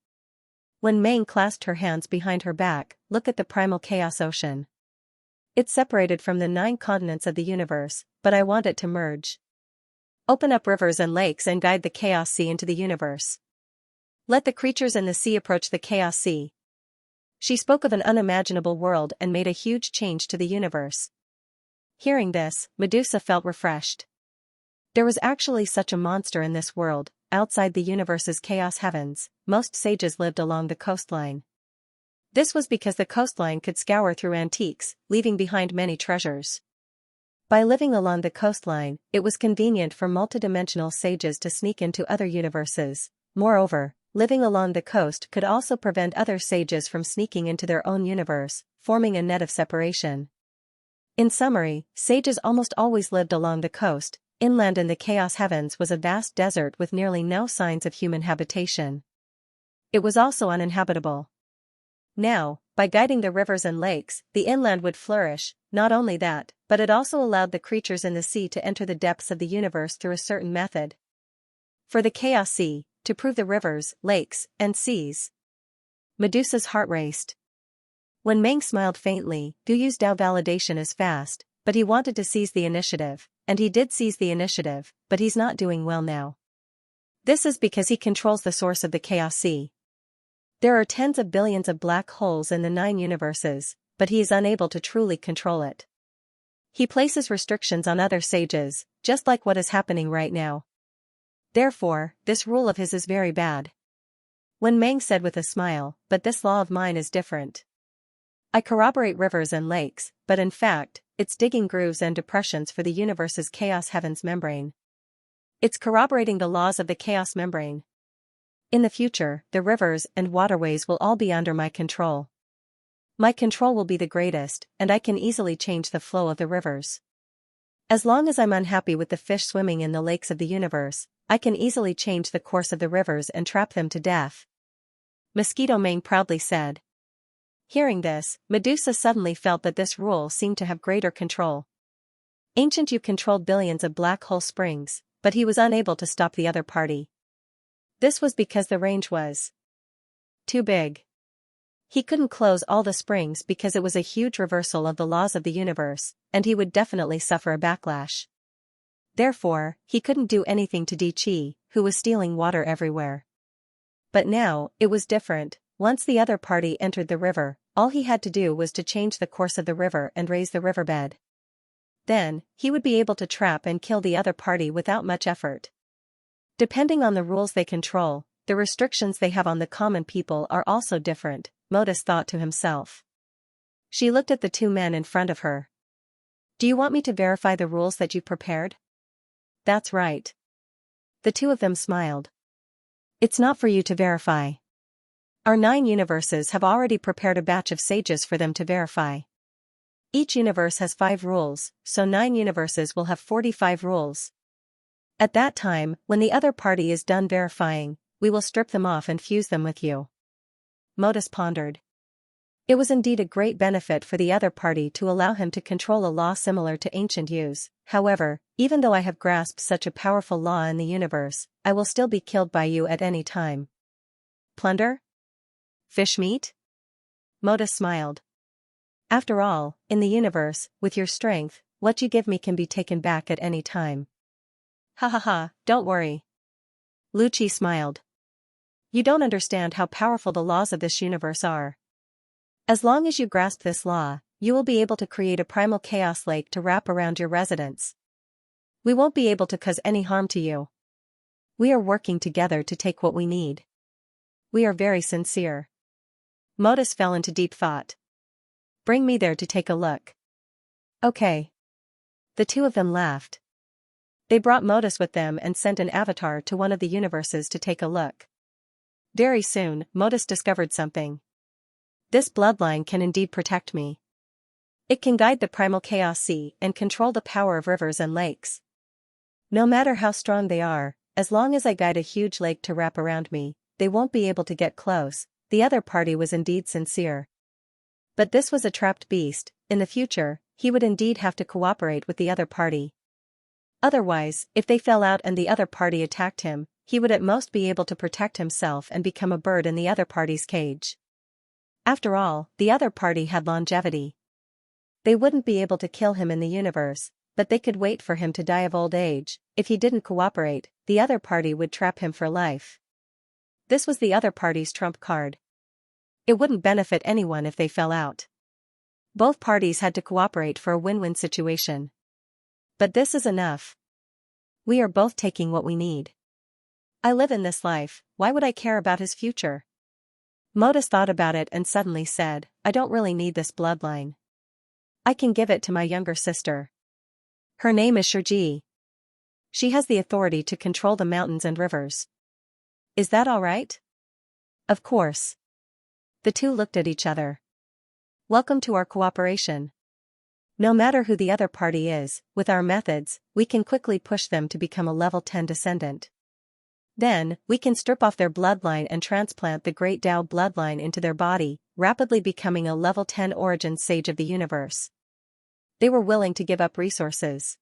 Wen Meng clasped her hands behind her back, look at the primal chaos ocean. It's separated from the 9 continents of the universe, but I want it to merge. Open up rivers and lakes and guide the chaos sea into the universe. Let the creatures in the sea approach the chaos sea. She spoke of an unimaginable world and made a huge change to the universe. Hearing this, Medusa felt refreshed. There was actually such a monster in this world. Outside the universe's chaos heavens, most sages lived along the coastline. This was because the coastline could scour through antiques, leaving behind many treasures. By living along the coastline, it was convenient for multidimensional sages to sneak into other universes. Moreover, living along the coast could also prevent other sages from sneaking into their own universe, forming a net of separation. In summary, sages almost always lived along the coast. Inland in the chaos heavens was a vast desert with nearly no signs of human habitation. It was also uninhabitable. Now, by guiding the rivers and lakes, the inland would flourish. Not only that, but it also allowed the creatures in the sea to enter the depths of the universe through a certain method. For the chaos sea, to prove the rivers, lakes, and seas. Medusa's heart raced. Wen Meng smiled faintly, Duyu's Tao validation is fast, but he wanted to seize the initiative, and he did seize the initiative, but he's not doing well now. This is because he controls the source of the chaos sea. There are tens of billions of black holes in the 9 universes, but he is unable to truly control it. He places restrictions on other sages, just like what is happening right now. Therefore, this rule of his is very bad. Wen Meng said with a smile, but this law of mine is different. I corroborate rivers and lakes, but in fact, it's digging grooves and depressions for the universe's chaos heavens membrane. It's corroborating the laws of the chaos membrane. In the future, the rivers and waterways will all be under my control. My control will be the greatest, and I can easily change the flow of the rivers. As long as I'm unhappy with the fish swimming in the lakes of the universe, I can easily change the course of the rivers and trap them to death. Mosquito Meng proudly said. Hearing this, Medusa suddenly felt that this rule seemed to have greater control. Ancient You controlled billions of black hole springs, but he was unable to stop the other party. This was because the range was too big. He couldn't close all the springs because it was a huge reversal of the laws of the universe, and he would definitely suffer a backlash. Therefore, he couldn't do anything to Di Qi, who was stealing water everywhere. But now, it was different. Once the other party entered the river, all he had to do was to change the course of the river and raise the riverbed. Then, he would be able to trap and kill the other party without much effort. Depending on the rules they control, the restrictions they have on the common people are also different, Modus thought to himself. She looked at the 2 men in front of her. Do you want me to verify the rules that you prepared? That's right. The 2 of them smiled. It's not for you to verify. Our 9 universes have already prepared a batch of sages for them to verify. Each universe has 5 rules, so 9 universes will have 45 rules. At that time, when the other party is done verifying, we will strip them off and fuse them with you. Modus pondered. It was indeed a great benefit for the other party to allow him to control a law similar to ancient Yu's. However, even though I have grasped such a powerful law in the universe, I will still be killed by you at any time. Plunder? Fish meat? Modus smiled. After all, in the universe, with your strength, what you give me can be taken back at any time. Ha ha ha, don't worry. Lu Qi smiled. You don't understand how powerful the laws of this universe are. As long as you grasp this law, you will be able to create a primal chaos lake to wrap around your residence. We won't be able to cause any harm to you. We are working together to take what we need. We are very sincere. Modus fell into deep thought. Bring me there to take a look. Okay. The 2 of them laughed. They brought Modus with them and sent an avatar to one of the universes to take a look. Very soon, Modus discovered something. This bloodline can indeed protect me. It can guide the primal chaos sea and control the power of rivers and lakes. No matter how strong they are, as long as I guide a huge lake to wrap around me, they won't be able to get close. The other party was indeed sincere. But this was a trapped beast. In the future, he would indeed have to cooperate with the other party. Otherwise, if they fell out and the other party attacked him, he would at most be able to protect himself and become a bird in the other party's cage. After all, the other party had longevity. They wouldn't be able to kill him in the universe, but they could wait for him to die of old age. If he didn't cooperate, the other party would trap him for life. This was the other party's trump card. It wouldn't benefit anyone if they fell out. Both parties had to cooperate for a win-win situation. But this is enough. We are both taking what we need. I live in this life, why would I care about his future? Modus thought about it and suddenly said, I don't really need this bloodline. I can give it to my younger sister. Her name is Xianxia. She has the authority to control the mountains and rivers. Is that all right? Of course. The two looked at each other. Welcome to our cooperation. No matter who the other party is, with our methods, we can quickly push them to become a level 10 descendant. Then, we can strip off their bloodline and transplant the Great Tao bloodline into their body, rapidly becoming a level 10 origin sage of the universe. They were willing to give up resources.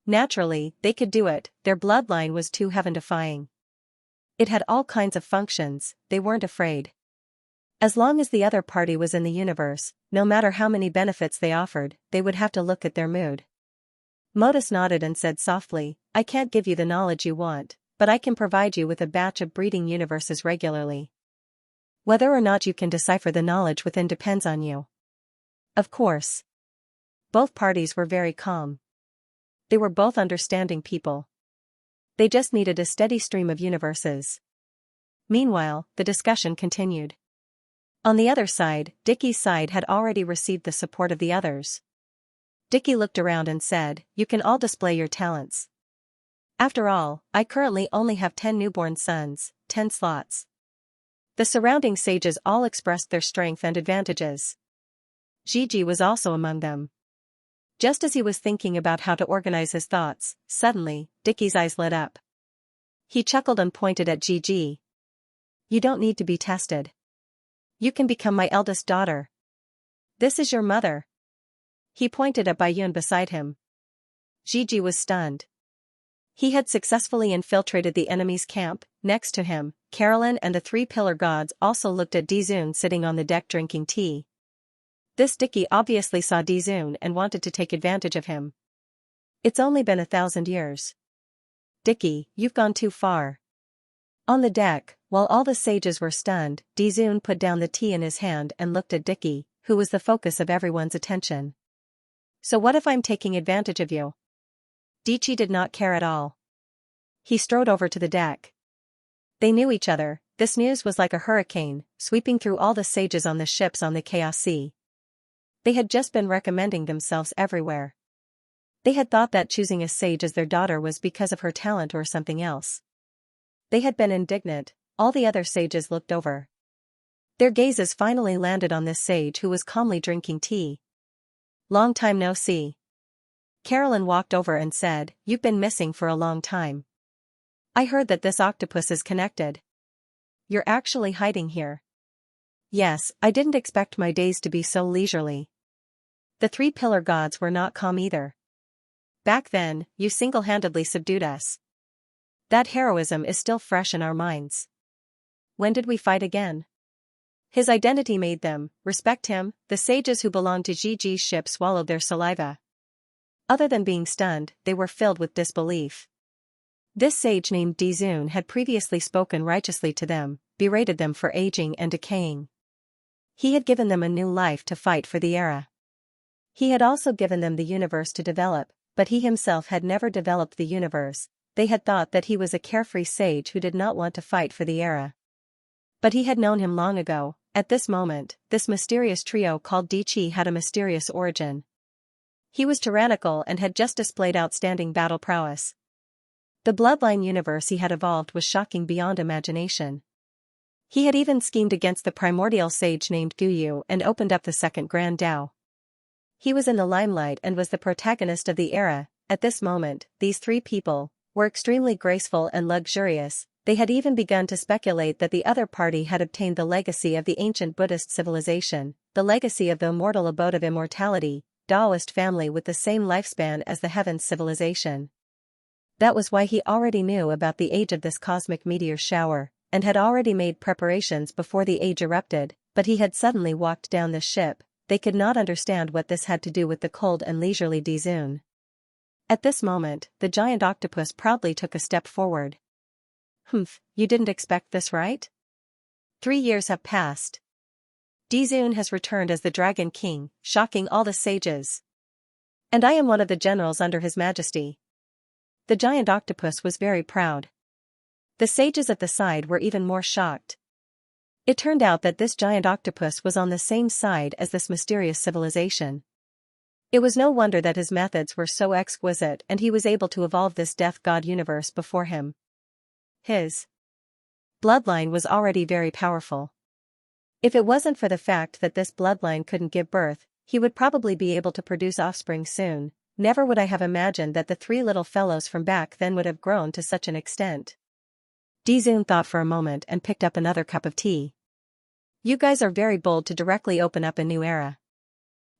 Naturally, they could do it, their bloodline was too heaven-defying. It had all kinds of functions, they weren't afraid. As long as the other party was in the universe, no matter how many benefits they offered, they would have to look at their mood. Modus nodded and said softly, I can't give you the knowledge you want, but I can provide you with a batch of breeding universes regularly. Whether or not you can decipher the knowledge within depends on you. Of course. Both parties were very calm. They were both understanding people. They just needed a steady stream of universes. Meanwhile, the discussion continued. On the other side, Dickie's side had already received the support of the others. Dickie looked around and said, you can all display your talents. After all, I currently only have 10 newborn sons, 10 slots. The surrounding sages all expressed their strength and advantages. Gigi was also among them. Just as he was thinking about how to organize his thoughts, suddenly, Dickie's eyes lit up. He chuckled and pointed at Gigi. You don't need to be tested. You can become my eldest daughter. This is your mother. He pointed at Bayun beside him. Gigi was stunned. He had successfully infiltrated the enemy's camp. Next to him, Carolyn and the 3 pillar gods also looked at Dizun sitting on the deck drinking tea. This Dickie obviously saw Dizun and wanted to take advantage of him. It's only been 1,000 years. Dickie, you've gone too far. On the deck, while all the sages were stunned, Dizun put down the tea in his hand and looked at Dickie, who was the focus of everyone's attention. So what if I'm taking advantage of you? Dickie did not care at all. He strode over to the deck. They knew each other. This news was like a hurricane, sweeping through all the sages on the ships on the Chaos Sea. They had just been recommending themselves everywhere. They had thought that choosing a sage as their daughter was because of her talent or something else. They had been indignant. All the other sages looked over. Their gazes finally landed on this sage who was calmly drinking tea. Long time no see. Carolyn walked over and said, You've been missing for a long time. I heard that this octopus is connected. You're actually hiding here. Yes, I didn't expect my days to be so leisurely. The 3 pillar gods were not calm either. Back then, you single-handedly subdued us. That heroism is still fresh in our minds. When did we fight again? His identity made them respect him. The sages who belonged to Gigi's ship swallowed their saliva. Other than being stunned, they were filled with disbelief. This sage named Dizun had previously spoken righteously to them, berated them for aging and decaying. He had given them a new life to fight for the era. He had also given them the universe to develop, but he himself had never developed the universe. They had thought that he was a carefree sage who did not want to fight for the era. But he had known him long ago. At this moment, this mysterious trio called Dichi had a mysterious origin. He was tyrannical and had just displayed outstanding battle prowess. The bloodline universe he had evolved was shocking beyond imagination. He had even schemed against the primordial sage named Guyu and opened up the second Grand Dao. He was in the limelight and was the protagonist of the era. At this moment, these three people were extremely graceful and luxurious. They had even begun to speculate that the other party had obtained the legacy of the ancient Buddhist civilization, the legacy of the immortal abode of immortality, Taoist family with the same lifespan as the heavens civilization. That was why he already knew about the age of this cosmic meteor shower, and had already made preparations before the age erupted, but he had suddenly walked down this ship. They could not understand what this had to do with the cold and leisurely Dizun. At this moment, the giant octopus proudly took a step forward. "Humph, you didn't expect this, right? 3 years have passed. Dizun has returned as the Dragon King, shocking all the sages. And I am one of the generals under His Majesty." The giant octopus was very proud. The sages at the side were even more shocked. It turned out that this giant octopus was on the same side as this mysterious civilization. It was no wonder that his methods were so exquisite and he was able to evolve this death god universe before him. His bloodline was already very powerful. If it wasn't for the fact that this bloodline couldn't give birth, he would probably be able to produce offspring soon. Never would I have imagined that the three little fellows from back then would have grown to such an extent. Dizun thought for a moment and picked up another cup of tea. "You guys are very bold to directly open up a new era.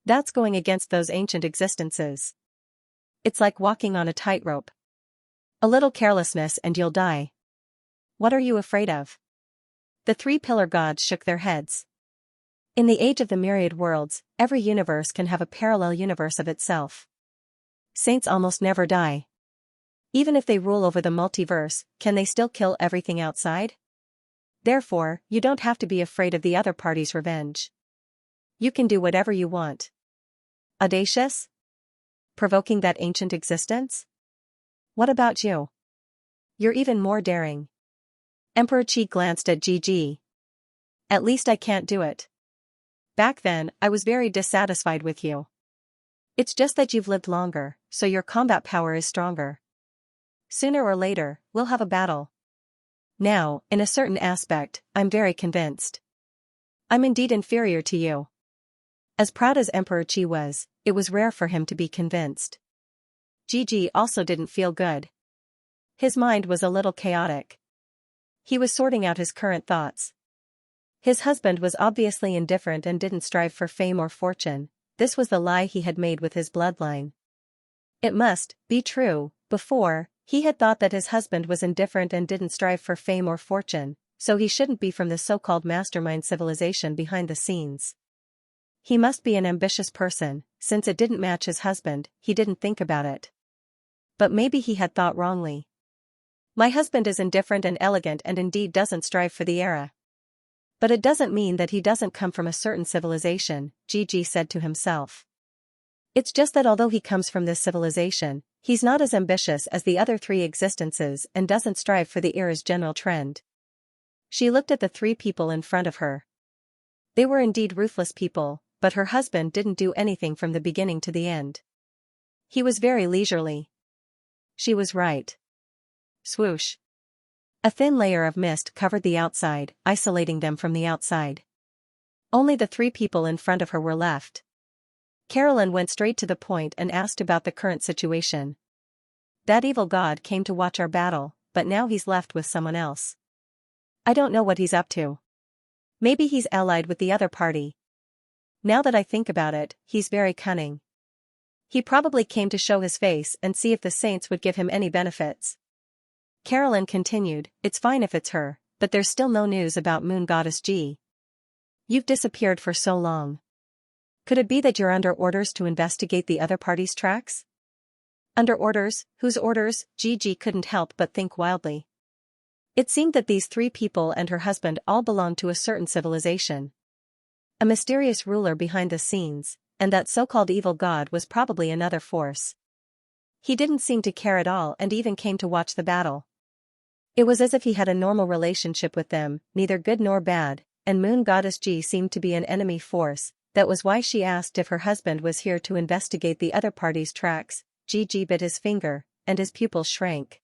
That's going against those ancient existences. It's like walking on a tightrope. A little carelessness and you'll die. What are you afraid of?" The three pillar gods shook their heads. In the age of the myriad worlds, every universe can have a parallel universe of itself. Saints almost never die. Even if they rule over the multiverse, can they still kill everything outside? Therefore, you don't have to be afraid of the other party's revenge. You can do whatever you want. Audacious? Provoking that ancient existence? What about you? You're even more daring. Emperor Qi glanced at Gigi. At least I can't do it. Back then, I was very dissatisfied with you. It's just that you've lived longer, so your combat power is stronger. Sooner or later, we'll have a battle. Now, in a certain aspect, I'm very convinced. I'm indeed inferior to you. As proud as Emperor Qi was, it was rare for him to be convinced. Gigi also didn't feel good. His mind was a little chaotic. He was sorting out his current thoughts. His husband was obviously indifferent and didn't strive for fame or fortune. This was the lie he had made with his bloodline. It must be true. Before, he had thought that his husband was indifferent and didn't strive for fame or fortune, so he shouldn't be from the so-called mastermind civilization behind the scenes. He must be an ambitious person. Since it didn't match his husband, he didn't think about it. But maybe he had thought wrongly. My husband is indifferent and elegant and indeed doesn't strive for the era. But it doesn't mean that he doesn't come from a certain civilization, Gigi said to himself. It's just that although he comes from this civilization, he's not as ambitious as the other three existences and doesn't strive for the era's general trend. She looked at the three people in front of her. They were indeed ruthless people, but her husband didn't do anything from the beginning to the end. He was very leisurely. She was right. Swoosh. A thin layer of mist covered the outside, isolating them from the outside. Only the three people in front of her were left. Carolyn went straight to the point and asked about the current situation. That evil god came to watch our battle, but now he's left with someone else. I don't know what he's up to. Maybe he's allied with the other party. Now that I think about it, he's very cunning. He probably came to show his face and see if the saints would give him any benefits. Carolyn continued, it's fine if it's her, but there's still no news about Moon Goddess G. You've disappeared for so long. Could it be that you're under orders to investigate the other party's tracks? Under orders? Whose orders? Gigi couldn't help but think wildly. It seemed that these three people and her husband all belonged to a certain civilization. A mysterious ruler behind the scenes, and that so-called evil god was probably another force. He didn't seem to care at all and even came to watch the battle. It was as if he had a normal relationship with them, neither good nor bad, and Moon Goddess G seemed to be an enemy force. That was why she asked if her husband was here to investigate the other party's tracks. Gigi bit his finger, and his pupils shrank.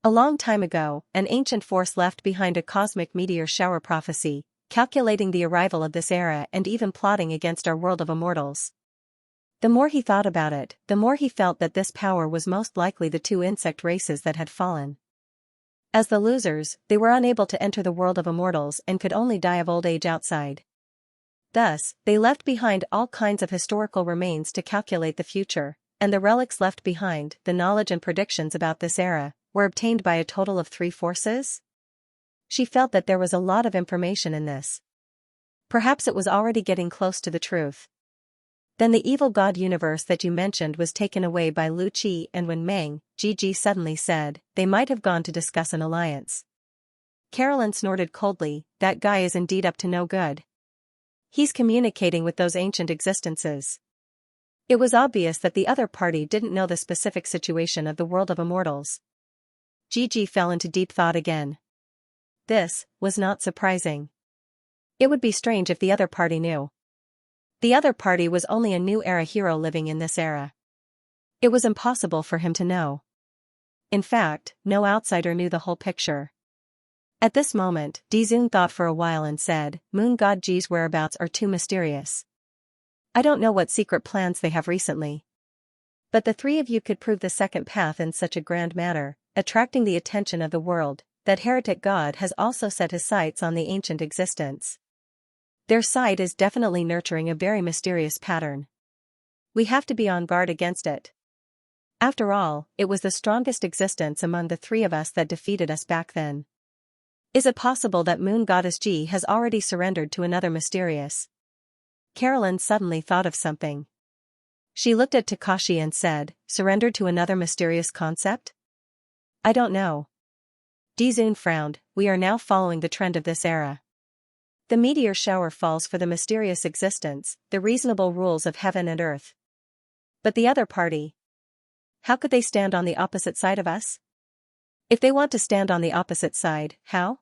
A long time ago, an ancient force left behind a cosmic meteor shower prophecy, calculating the arrival of this era and even plotting against our world of immortals. The more he thought about it, the more he felt that this power was most likely the two insect races that had fallen. As the losers, they were unable to enter the world of immortals and could only die of old age outside. Thus, they left behind all kinds of historical remains to calculate the future, and the relics left behind, the knowledge and predictions about this era, were obtained by a total of 3 forces? She felt that there was a lot of information in this. Perhaps it was already getting close to the truth. Then the evil god universe that you mentioned was taken away by Lu Qi, and when Meng, Gigi suddenly said, they might have gone to discuss an alliance. Carolyn snorted coldly, that guy is indeed up to no good. He's communicating with those ancient existences. It was obvious that the other party didn't know the specific situation of the world of immortals. Gigi fell into deep thought again. This was not surprising. It would be strange if the other party knew. The other party was only a new era hero living in this era. It was impossible for him to know. In fact, no outsider knew the whole picture. At this moment, Dizun thought for a while and said, Moon God Ji's whereabouts are too mysterious. I don't know what secret plans they have recently. But the 3 of you could prove the second path in such a grand manner, attracting the attention of the world, that heretic god has also set his sights on the ancient existence. Their side is definitely nurturing a very mysterious pattern. We have to be on guard against it. After all, it was the strongest existence among the 3 of us that defeated us back then. Is it possible that Moon Goddess Ji has already surrendered to another mysterious? Carolyn suddenly thought of something. She looked at Takashi and said, surrendered to another mysterious concept? I don't know. Dizun frowned, we are now following the trend of this era. The meteor shower falls for the mysterious existence, the reasonable rules of heaven and earth. But the other party? How could they stand on the opposite side of us? If they want to stand on the opposite side, how?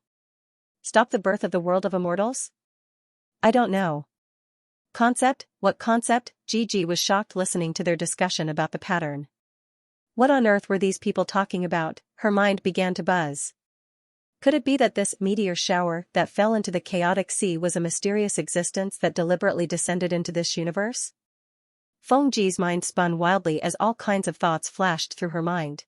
Stop the birth of the world of immortals? I don't know. Concept? What concept? Gigi was shocked listening to their discussion about the pattern. What on earth were these people talking about? Her mind began to buzz. Could it be that this meteor shower that fell into the chaotic sea was a mysterious existence that deliberately descended into this universe? Fengji's mind spun wildly as all kinds of thoughts flashed through her mind.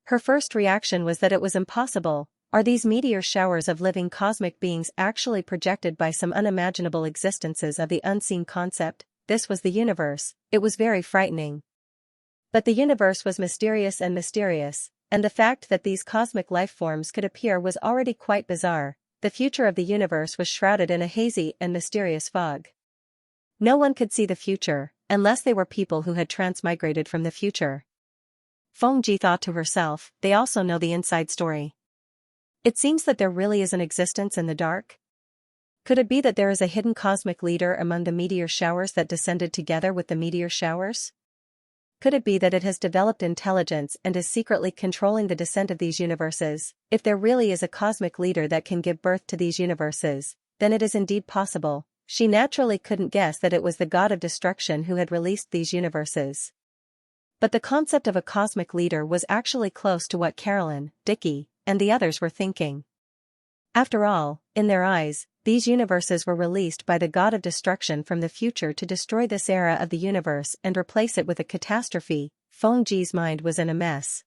Her first reaction was that it was impossible. Are these meteor showers of living cosmic beings actually projected by some unimaginable existences of the unseen concept? This was the universe. It was very frightening. But the universe was mysterious, and the fact that these cosmic life forms could appear was already quite bizarre. The future of the universe was shrouded in a hazy and mysterious fog. No one could see the future, unless they were people who had transmigrated from the future. Fengji thought to herself, they also know the inside story. It seems that there really is an existence in the dark. Could it be that there is a hidden cosmic leader among the meteor showers that descended together with the meteor showers? Could it be that it has developed intelligence and is secretly controlling the descent of these universes? If there really is a cosmic leader that can give birth to these universes, then it is indeed possible. She naturally couldn't guess that it was the god of destruction who had released these universes. But the concept of a cosmic leader was actually close to what Carolyn, Dickie, and the others were thinking. After all, in their eyes, these universes were released by the god of destruction from the future to destroy this era of the universe and replace it with a catastrophe. Fengji's mind was in a mess.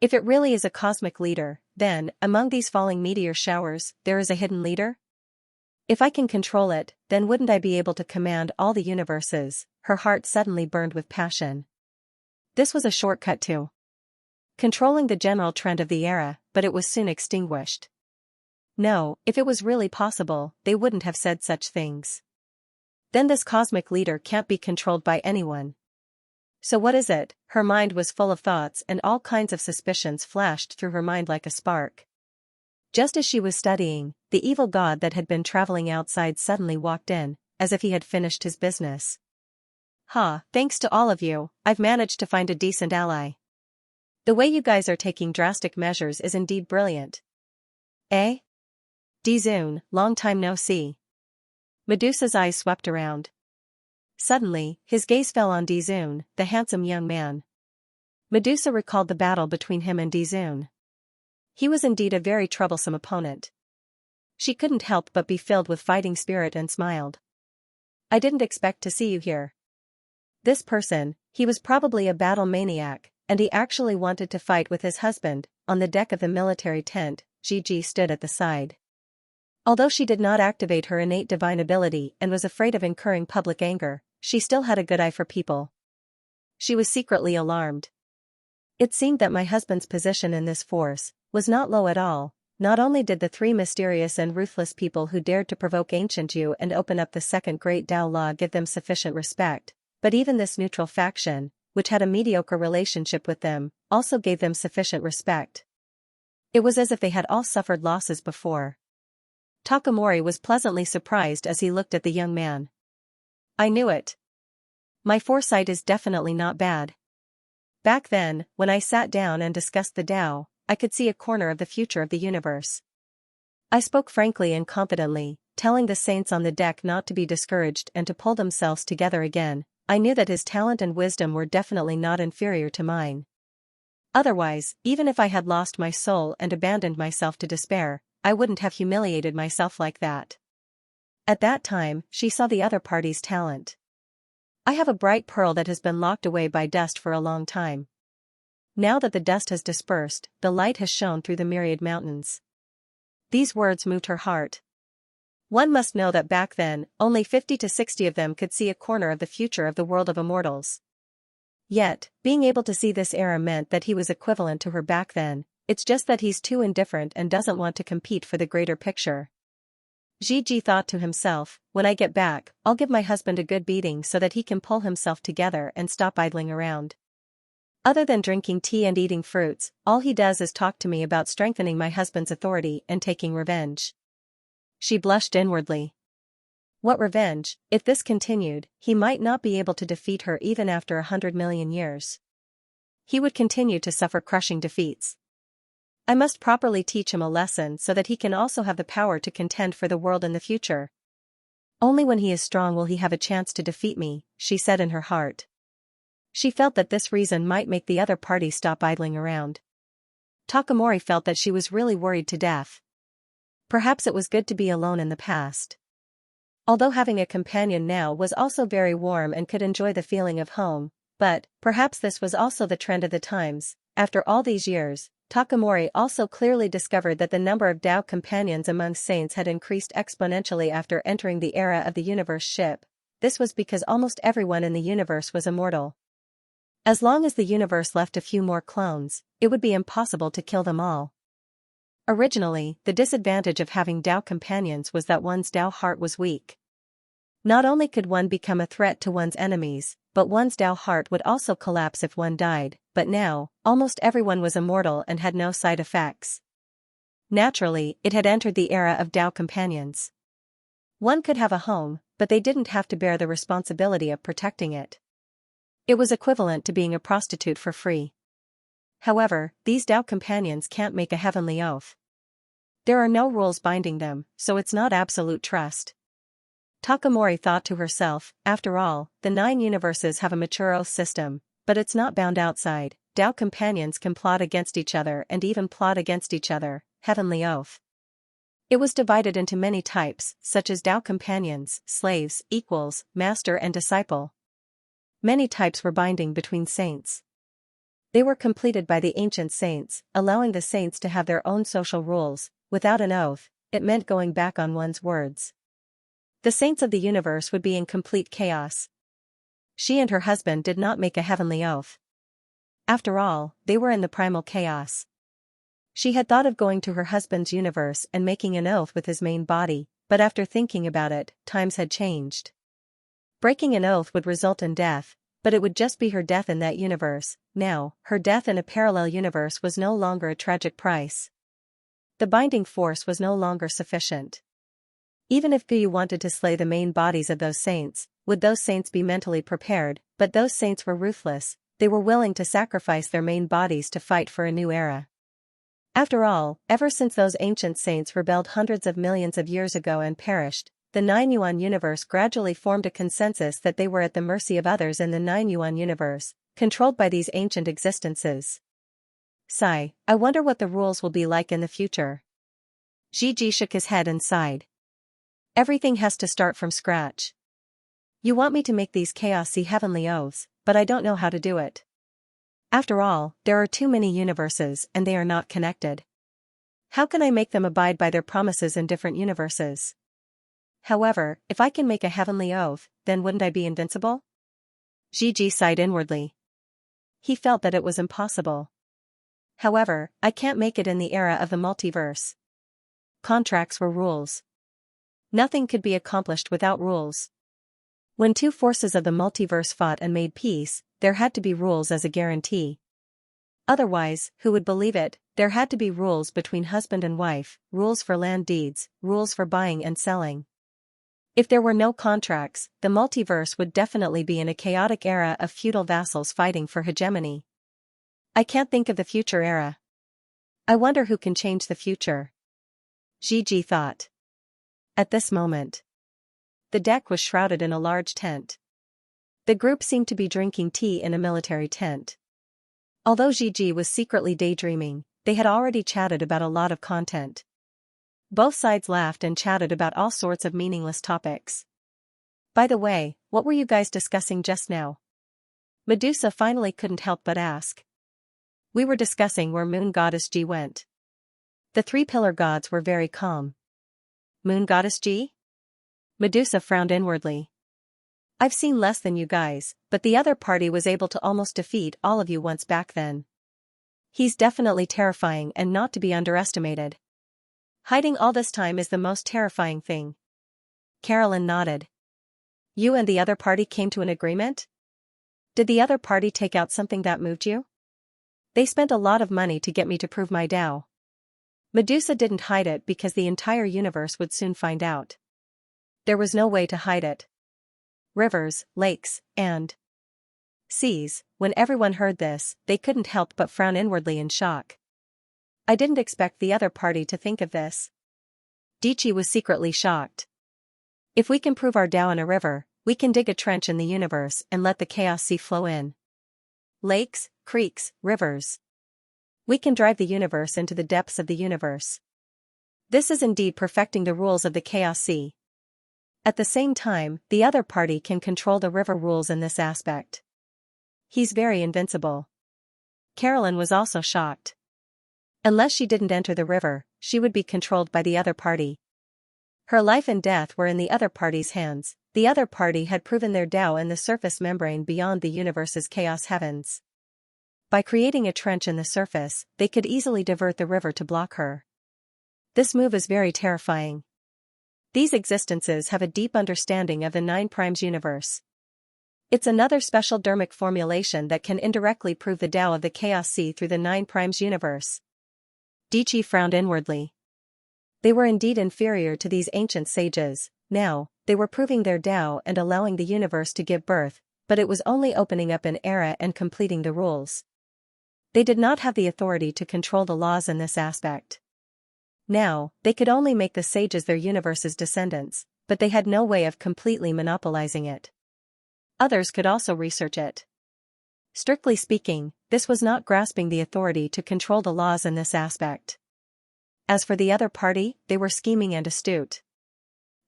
If it really is a cosmic leader, then, among these falling meteor showers, there is a hidden leader? If I can control it, then wouldn't I be able to command all the universes? Her heart suddenly burned with passion. This was a shortcut to controlling the general trend of the era, but it was soon extinguished. No, if it was really possible, they wouldn't have said such things. Then this cosmic leader can't be controlled by anyone. So what is it? Her mind was full of thoughts and all kinds of suspicions flashed through her mind like a spark. Just as she was studying, the evil god that had been traveling outside suddenly walked in, as if he had finished his business. Thanks to all of you, I've managed to find a decent ally. The way you guys are taking drastic measures is indeed brilliant. Eh? Dizun, long time no see. Medusa's eyes swept around. Suddenly, his gaze fell on Dizun, the handsome young man. Medusa recalled the battle between him and Dizun. He was indeed a very troublesome opponent. She couldn't help but be filled with fighting spirit and smiled. I didn't expect to see you here. This person, he was probably a battle maniac, and he actually wanted to fight with his husband. On the deck of the military tent, Gigi stood at the side. Although she did not activate her innate divine ability and was afraid of incurring public anger, she still had a good eye for people. She was secretly alarmed. It seemed that my husband's position in this force was not low at all. Not only did the three mysterious and ruthless people who dared to provoke ancient Yu and open up the second great Tao law give them sufficient respect, but even this neutral faction, which had a mediocre relationship with them, also gave them sufficient respect. It was as if they had all suffered losses before. Takamori was pleasantly surprised as he looked at the young man. I knew it. My foresight is definitely not bad. Back then, when I sat down and discussed the Tao, I could see a corner of the future of the universe. I spoke frankly and confidently, telling the saints on the deck not to be discouraged and to pull themselves together again. I knew that his talent and wisdom were definitely not inferior to mine. Otherwise, even if I had lost my soul and abandoned myself to despair, I wouldn't have humiliated myself like that. At that time, she saw the other party's talent. I have a bright pearl that has been locked away by dust for a long time. Now that the dust has dispersed, the light has shone through the myriad mountains. These words moved her heart. One must know that back then, only 50 to 60 of them could see a corner of the future of the world of immortals. Yet, being able to see this era meant that he was equivalent to her back then. It's just that he's too indifferent and doesn't want to compete for the greater picture. Gigi thought to himself, when I get back, I'll give my husband a good beating so that he can pull himself together and stop idling around. Other than drinking tea and eating fruits, all he does is talk to me about strengthening my husband's authority and taking revenge. She blushed inwardly. What revenge? If this continued, he might not be able to defeat her even after 100 million years. He would continue to suffer crushing defeats. I must properly teach him a lesson so that he can also have the power to contend for the world in the future. Only when he is strong will he have a chance to defeat me, she said in her heart. She felt that this reason might make the other party stop idling around. Takamori felt that she was really worried to death. Perhaps it was good to be alone in the past. Although having a companion now was also very warm and could enjoy the feeling of home, but perhaps this was also the trend of the times. After all these years, Takamori also clearly discovered that the number of Tao companions among saints had increased exponentially after entering the era of the universe ship. This was because almost everyone in the universe was immortal. As long as the universe left a few more clones, it would be impossible to kill them all. Originally, the disadvantage of having Tao companions was that one's Tao heart was weak. Not only could one become a threat to one's enemies, but one's Tao heart would also collapse if one died. But now, almost everyone was immortal and had no side effects. Naturally, it had entered the era of Tao companions. One could have a home, but they didn't have to bear the responsibility of protecting it. It was equivalent to being a prostitute for free. However, these Tao companions can't make a heavenly oath. There are no rules binding them, so it's not absolute trust. Takamori thought to herself, after all, the 9 universes have a mature oath system, but it's not bound outside. Tao companions can plot against each other and even plot against each other. Heavenly oath. It was divided into many types, such as Tao companions, slaves, equals, master and disciple. Many types were binding between saints. They were completed by the ancient saints, allowing the saints to have their own social rules. Without an oath, it meant going back on one's words. The saints of the universe would be in complete chaos. She and her husband did not make a heavenly oath. After all, they were in the primal chaos. She had thought of going to her husband's universe and making an oath with his main body, but after thinking about it, times had changed. Breaking an oath would result in death, but it would just be her death in that universe. Now, her death in a parallel universe was no longer a tragic price. The binding force was no longer sufficient. Even if Guyu wanted to slay the main bodies of those saints, would those saints be mentally prepared? But those saints were ruthless. They were willing to sacrifice their main bodies to fight for a new era. After all, ever since those ancient saints rebelled hundreds of millions of years ago and perished, the 9-yuan universe gradually formed a consensus that they were at the mercy of others in the 9-yuan universe, controlled by these ancient existences. Sigh, I wonder what the rules will be like in the future. Gigi shook his head and sighed. Everything has to start from scratch. You want me to make these chaosy heavenly oaths, but I don't know how to do it. After all, there are too many universes and they are not connected. How can I make them abide by their promises in different universes? However, if I can make a heavenly oath, then wouldn't I be invincible? Gigi sighed inwardly. He felt that it was impossible. However, I can't make it in the era of the multiverse. Contracts were rules. Nothing could be accomplished without rules. When two forces of the multiverse fought and made peace, there had to be rules as a guarantee. Otherwise, who would believe it? There had to be rules between husband and wife, rules for land deeds, rules for buying and selling. If there were no contracts, the multiverse would definitely be in a chaotic era of feudal vassals fighting for hegemony. I can't think of the future era. I wonder who can change the future. Gigi thought. At this moment, the deck was shrouded in a large tent. The group seemed to be drinking tea in a military tent. Although Gigi was secretly daydreaming, they had already chatted about a lot of content. Both sides laughed and chatted about all sorts of meaningless topics. By the way, what were you guys discussing just now? Medusa finally couldn't help but ask. We were discussing where Moon Goddess G went. The three pillar gods were very calm. Moon Goddess G? Medusa frowned inwardly. I've seen less than you guys, but the other party was able to almost defeat all of you once back then. He's definitely terrifying and not to be underestimated. Hiding all this time is the most terrifying thing. Carolyn nodded. You and the other party came to an agreement? Did the other party take out something that moved you? They spent a lot of money to get me to prove my Tao. Medusa didn't hide it because the entire universe would soon find out. There was no way to hide it. Rivers, lakes, and seas. When everyone heard this, they couldn't help but frown inwardly in shock. I didn't expect the other party to think of this. Dichi was secretly shocked. If we can prove our Tao in a river, we can dig a trench in the universe and let the chaos sea flow in. Lakes, creeks, rivers. We can drive the universe into the depths of the universe. This is indeed perfecting the rules of the chaos sea. At the same time, the other party can control the river rules in this aspect. He's very invincible. Carolyn was also shocked. Unless she didn't enter the river, she would be controlled by the other party. Her life and death were in the other party's hands. The other party had proven their Tao in the surface membrane beyond the universe's chaos heavens. By creating a trench in the surface, they could easily divert the river to block her. This move is very terrifying. These existences have a deep understanding of the Nine Primes universe. It's another special dermic formulation that can indirectly prove the Tao of the chaos sea through the Nine Primes universe. Dichi frowned inwardly. They were indeed inferior to these ancient sages. Now, they were proving their Tao and allowing the universe to give birth, but it was only opening up an era and completing the rules. They did not have the authority to control the laws in this aspect. Now, they could only make the sages their universe's descendants, but they had no way of completely monopolizing it. Others could also research it. Strictly speaking, this was not grasping the authority to control the laws in this aspect. As for the other party, they were scheming and astute.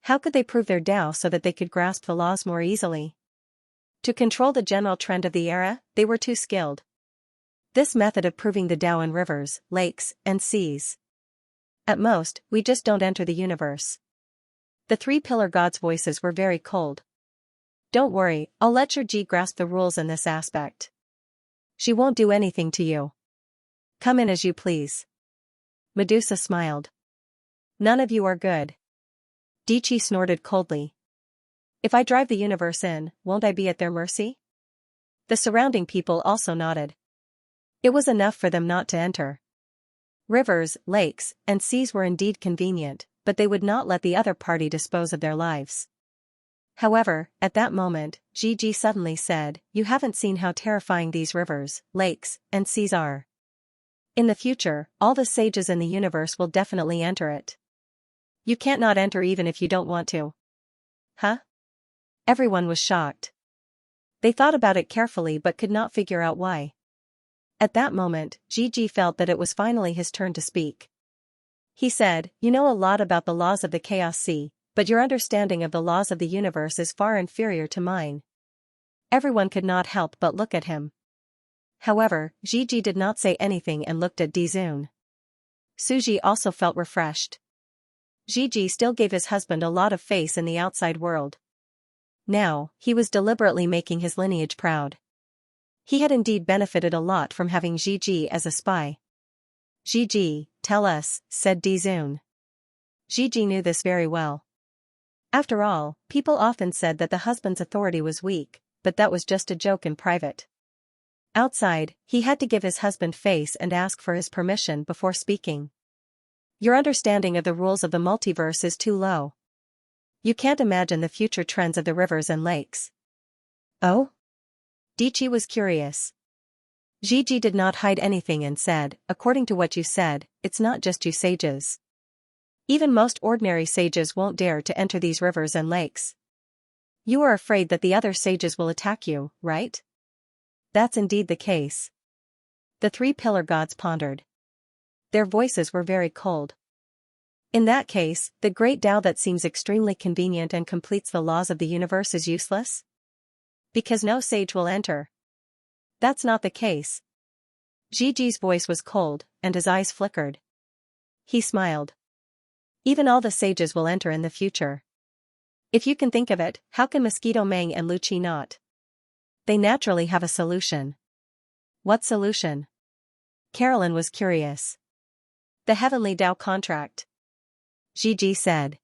How could they prove their Tao so that they could grasp the laws more easily? To control the general trend of the era, they were too skilled. This method of proving the Tao in rivers, lakes, and seas. At most, we just don't enter the universe. The three pillar gods' voices were very cold. Don't worry, I'll let your G grasp the rules in this aspect. She won't do anything to you. Come in as you please. Medusa smiled. None of you are good. Dichi snorted coldly. If I drive the universe in, won't I be at their mercy? The surrounding people also nodded. It was enough for them not to enter. Rivers, lakes, and seas were indeed convenient, but they would not let the other party dispose of their lives. However, at that moment, Gigi suddenly said, You haven't seen how terrifying these rivers, lakes, and seas are. In the future, all the sages in the universe will definitely enter it. You can't not enter even if you don't want to. Huh? Everyone was shocked. They thought about it carefully but could not figure out why. At that moment, Gigi felt that it was finally his turn to speak. He said, "You know a lot about the laws of the Chaos Sea, but your understanding of the laws of the universe is far inferior to mine." Everyone could not help but look at him. However, Gigi did not say anything and looked at Dizun. Suji also felt refreshed. Gigi still gave his husband a lot of face in the outside world. Now, he was deliberately making his lineage proud. He had indeed benefited a lot from having Gigi as a spy. "Gigi, tell us," said Dizun. Gigi knew this very well. After all, people often said that the husband's authority was weak, but that was just a joke in private. Outside, he had to give his husband face and ask for his permission before speaking. "Your understanding of the rules of the multiverse is too low. You can't imagine the future trends of the rivers and lakes." "Oh?" Dichi was curious. Gigi did not hide anything and said, "According to what you said, it's not just you sages. Even most ordinary sages won't dare to enter these rivers and lakes. You are afraid that the other sages will attack you, right?" "That's indeed the case." The three pillar gods pondered. Their voices were very cold. "In that case, the great Tao that seems extremely convenient and completes the laws of the universe is useless? Because no sage will enter." "That's not the case." Gigi's voice was cold, and his eyes flickered. He smiled. "Even all the sages will enter in the future. If you can think of it, how can Mosquito Meng and Lucci not? They naturally have a solution." "What solution?" Carolyn was curious. "The Heavenly Tao contract," Gigi said.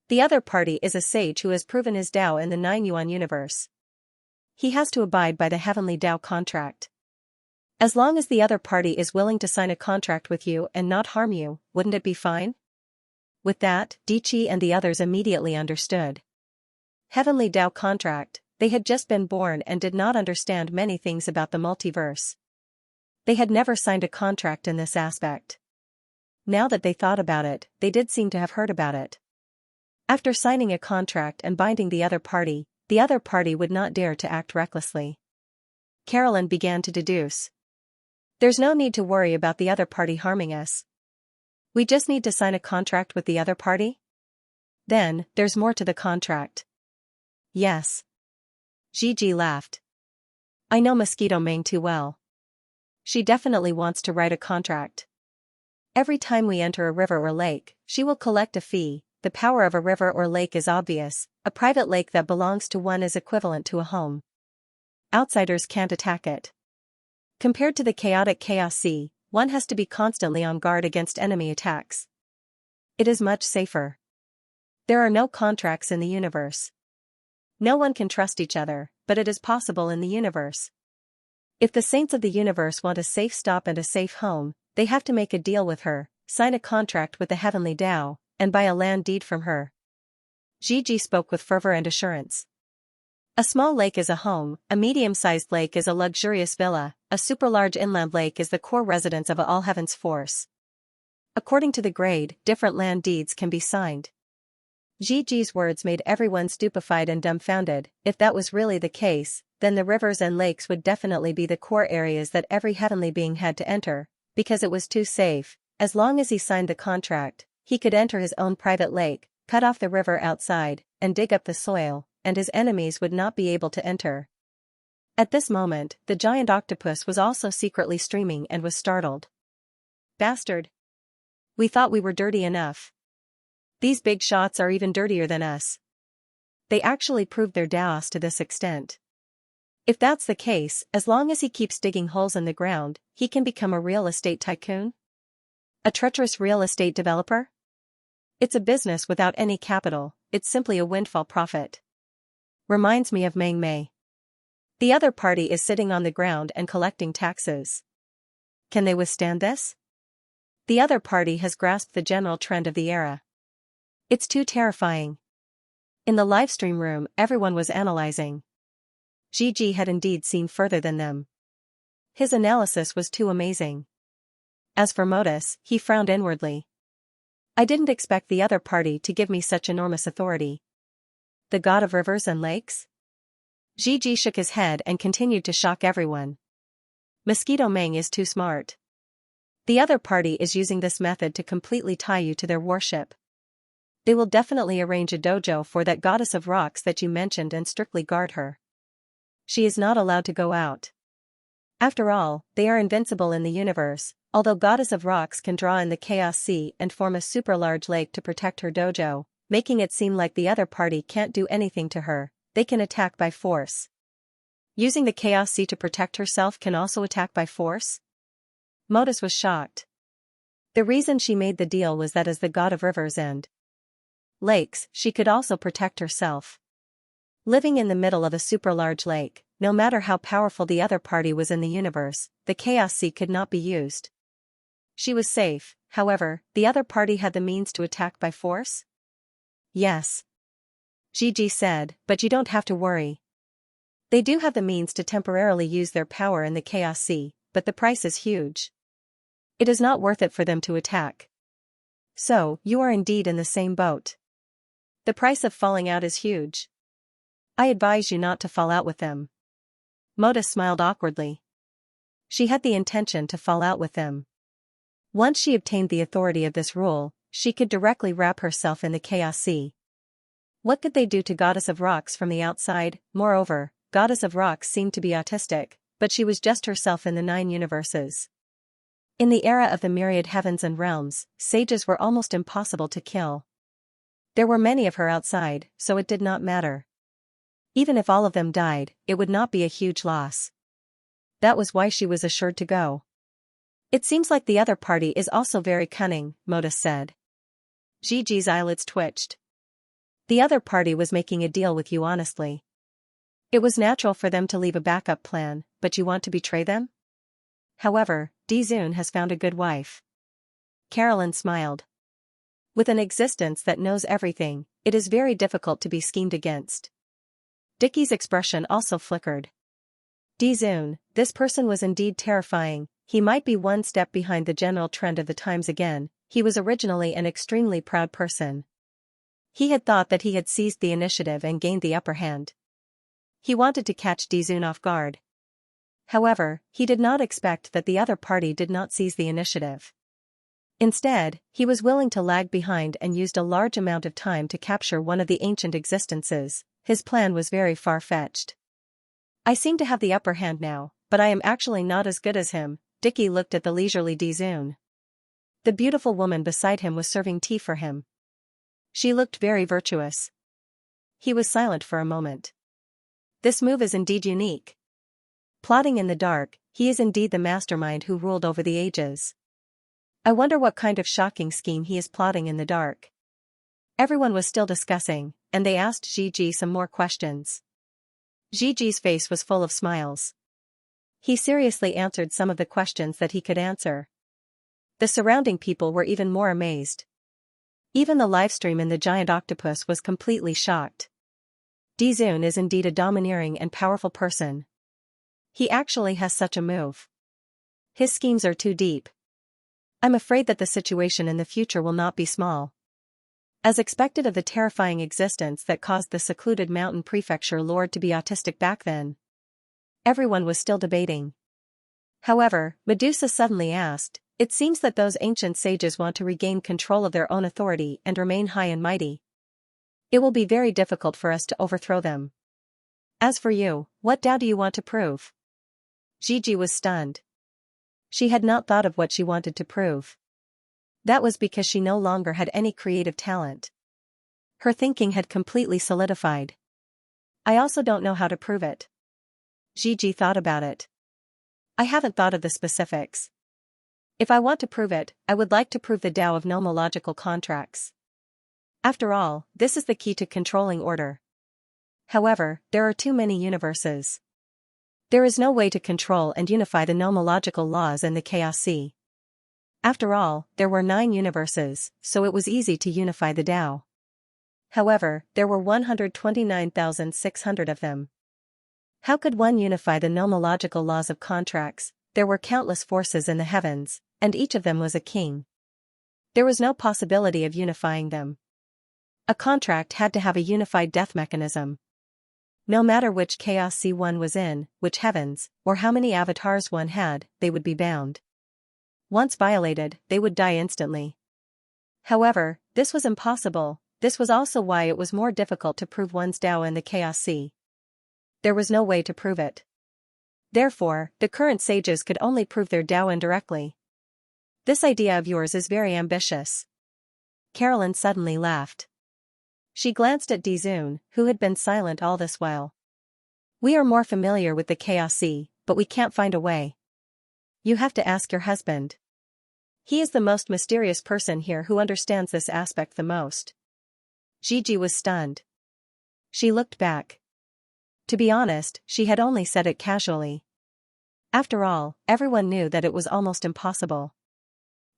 "The other party is a sage who has proven his Tao in the 9 Yuan universe. He has to abide by the Heavenly Tao contract. As long as the other party is willing to sign a contract with you and not harm you, wouldn't it be fine?" With that, Dichi and the others immediately understood. Heavenly Tao contract, they had just been born and did not understand many things about the multiverse. They had never signed a contract in this aspect. Now that they thought about it, they did seem to have heard about it. After signing a contract and binding the other party would not dare to act recklessly. Carolyn began to deduce. "There's no need to worry about the other party harming us. We just need to sign a contract with the other party? Then, there's more to the contract." "Yes." Gigi laughed. "I know Mosquito Meng too well. She definitely wants to write a contract. Every time we enter a river or lake, she will collect a fee. The power of a river or lake is obvious. A private lake that belongs to one is equivalent to a home. Outsiders can't attack it. Compared to the chaotic Chaos Sea, one has to be constantly on guard against enemy attacks. It is much safer. There are no contracts in the universe. No one can trust each other, but it is possible in the universe. If the saints of the universe want a safe stop and a safe home, they have to make a deal with her, sign a contract with the Heavenly Tao, and buy a land deed from her." Gigi spoke with fervor and assurance. "A small lake is a home, a medium-sized lake is a luxurious villa, a super-large inland lake is the core residence of All Heaven's force. According to the grade, different land deeds can be signed." Gigi's words made everyone stupefied and dumbfounded. If that was really the case, then the rivers and lakes would definitely be the core areas that every heavenly being had to enter, because it was too safe. As long as he signed the contract, he could enter his own private lake, cut off the river outside, and dig up the soil, and his enemies would not be able to enter. At this moment, the giant octopus was also secretly streaming and was startled. "Bastard! We thought we were dirty enough. These big shots are even dirtier than us. They actually proved their Daos to this extent. If that's the case, as long as he keeps digging holes in the ground, he can become a real estate tycoon? A treacherous real estate developer? It's a business without any capital, it's simply a windfall profit. Reminds me of Meng Mei. The other party is sitting on the ground and collecting taxes. Can they withstand this? The other party has grasped the general trend of the era. It's too terrifying." In the livestream room, everyone was analyzing. Gigi had indeed seen further than them. His analysis was too amazing. As for Modus, he frowned inwardly. "I didn't expect the other party to give me such enormous authority. The god of rivers and lakes?" Gigi shook his head and continued to shock everyone. Mosquito Meng is too smart. The other party is using this method to completely tie you to their warship. They will definitely arrange a dojo for that goddess of rocks that you mentioned and strictly guard her. She is not allowed to go out. After all, they are invincible in the universe, although Goddess of Rocks can draw in the Chaos Sea and form a super large lake to protect her dojo, making it seem like the other party can't do anything to her. They can attack by force. Using the Chaos Sea to protect herself can also attack by force? Modus was shocked. The reason she made the deal was that as the god of rivers and lakes, she could also protect herself. Living in the middle of a super large lake, no matter how powerful the other party was in the universe, the Chaos Sea could not be used. She was safe. However, the other party had the means to attack by force? Yes. Gigi said, but you don't have to worry. They do have the means to temporarily use their power in the Chaos Sea, but the price is huge. It is not worth it for them to attack. So, you are indeed in the same boat. The price of falling out is huge. I advise you not to fall out with them. Modus smiled awkwardly. She had the intention to fall out with them. Once she obtained the authority of this rule, she could directly wrap herself in the Chaos Sea. What could they do to Goddess of Rocks from the outside? Moreover, Goddess of Rocks seemed to be autistic, but she was just herself in the 9 universes. In the era of the myriad heavens and realms, sages were almost impossible to kill. There were many of her outside, so it did not matter. Even if all of them died, it would not be a huge loss. That was why she was assured to go. It seems like the other party is also very cunning, Modus said. Gigi's eyelids twitched. The other party was making a deal with you honestly. It was natural for them to leave a backup plan, but you want to betray them? However, Dizun has found a good wife. Carolyn smiled. With an existence that knows everything, it is very difficult to be schemed against. Dickie's expression also flickered. Dizun, this person was indeed terrifying. He might be one step behind the general trend of the times again. He was originally an extremely proud person. He had thought that he had seized the initiative and gained the upper hand. He wanted to catch Dizun off guard. However, he did not expect that the other party did not seize the initiative. Instead, he was willing to lag behind and used a large amount of time to capture one of the ancient existences. His plan was very far-fetched. I seem to have the upper hand now, but I am actually not as good as him. Dickie looked at the leisurely Dizun. The beautiful woman beside him was serving tea for him. She looked very virtuous. He was silent for a moment. This move is indeed unique. Plotting in the dark, he is indeed the mastermind who ruled over the ages. I wonder what kind of shocking scheme he is plotting in the dark. Everyone was still discussing, and they asked Gigi some more questions. Gigi's face was full of smiles. He seriously answered some of the questions that he could answer. The surrounding people were even more amazed. Even the livestream in the giant octopus was completely shocked. Dizun is indeed a domineering and powerful person. He actually has such a move. His schemes are too deep. I'm afraid that the situation in the future will not be small. As expected of the terrifying existence that caused the secluded mountain prefecture lord to be autistic back then. Everyone was still debating. However, Medusa suddenly asked, it seems that those ancient sages want to regain control of their own authority and remain high and mighty. It will be very difficult for us to overthrow them. As for you, what Tao do you want to prove? Gigi was stunned. She had not thought of what she wanted to prove. That was because she no longer had any creative talent. Her thinking had completely solidified. I also don't know how to prove it. Gigi thought about it. I haven't thought of the specifics. If I want to prove it, I would like to prove the Tao of nomological contracts. After all, this is the key to controlling order. However, there are too many universes. There is no way to control and unify the nomological laws in the Chaos Sea. After all, there were 9 universes, so it was easy to unify the Tao. However, there were 129,600 of them. How could one unify the nomological laws of contracts? There were countless forces in the heavens, and each of them was a king. There was no possibility of unifying them. A contract had to have a unified death mechanism. No matter which chaos sea one was in, which heavens, or how many avatars one had, they would be bound. Once violated, they would die instantly. However, this was impossible. This was also why it was more difficult to prove one's Tao in the chaos sea. There was no way to prove it. Therefore, the current sages could only prove their Tao indirectly. This idea of yours is very ambitious. Carolyn suddenly laughed. She glanced at Dizun, who had been silent all this while. We are more familiar with the chaos sea, but we can't find a way. You have to ask your husband. He is the most mysterious person here who understands this aspect the most. Gigi was stunned. She looked back. To be honest, she had only said it casually. After all, everyone knew that it was almost impossible.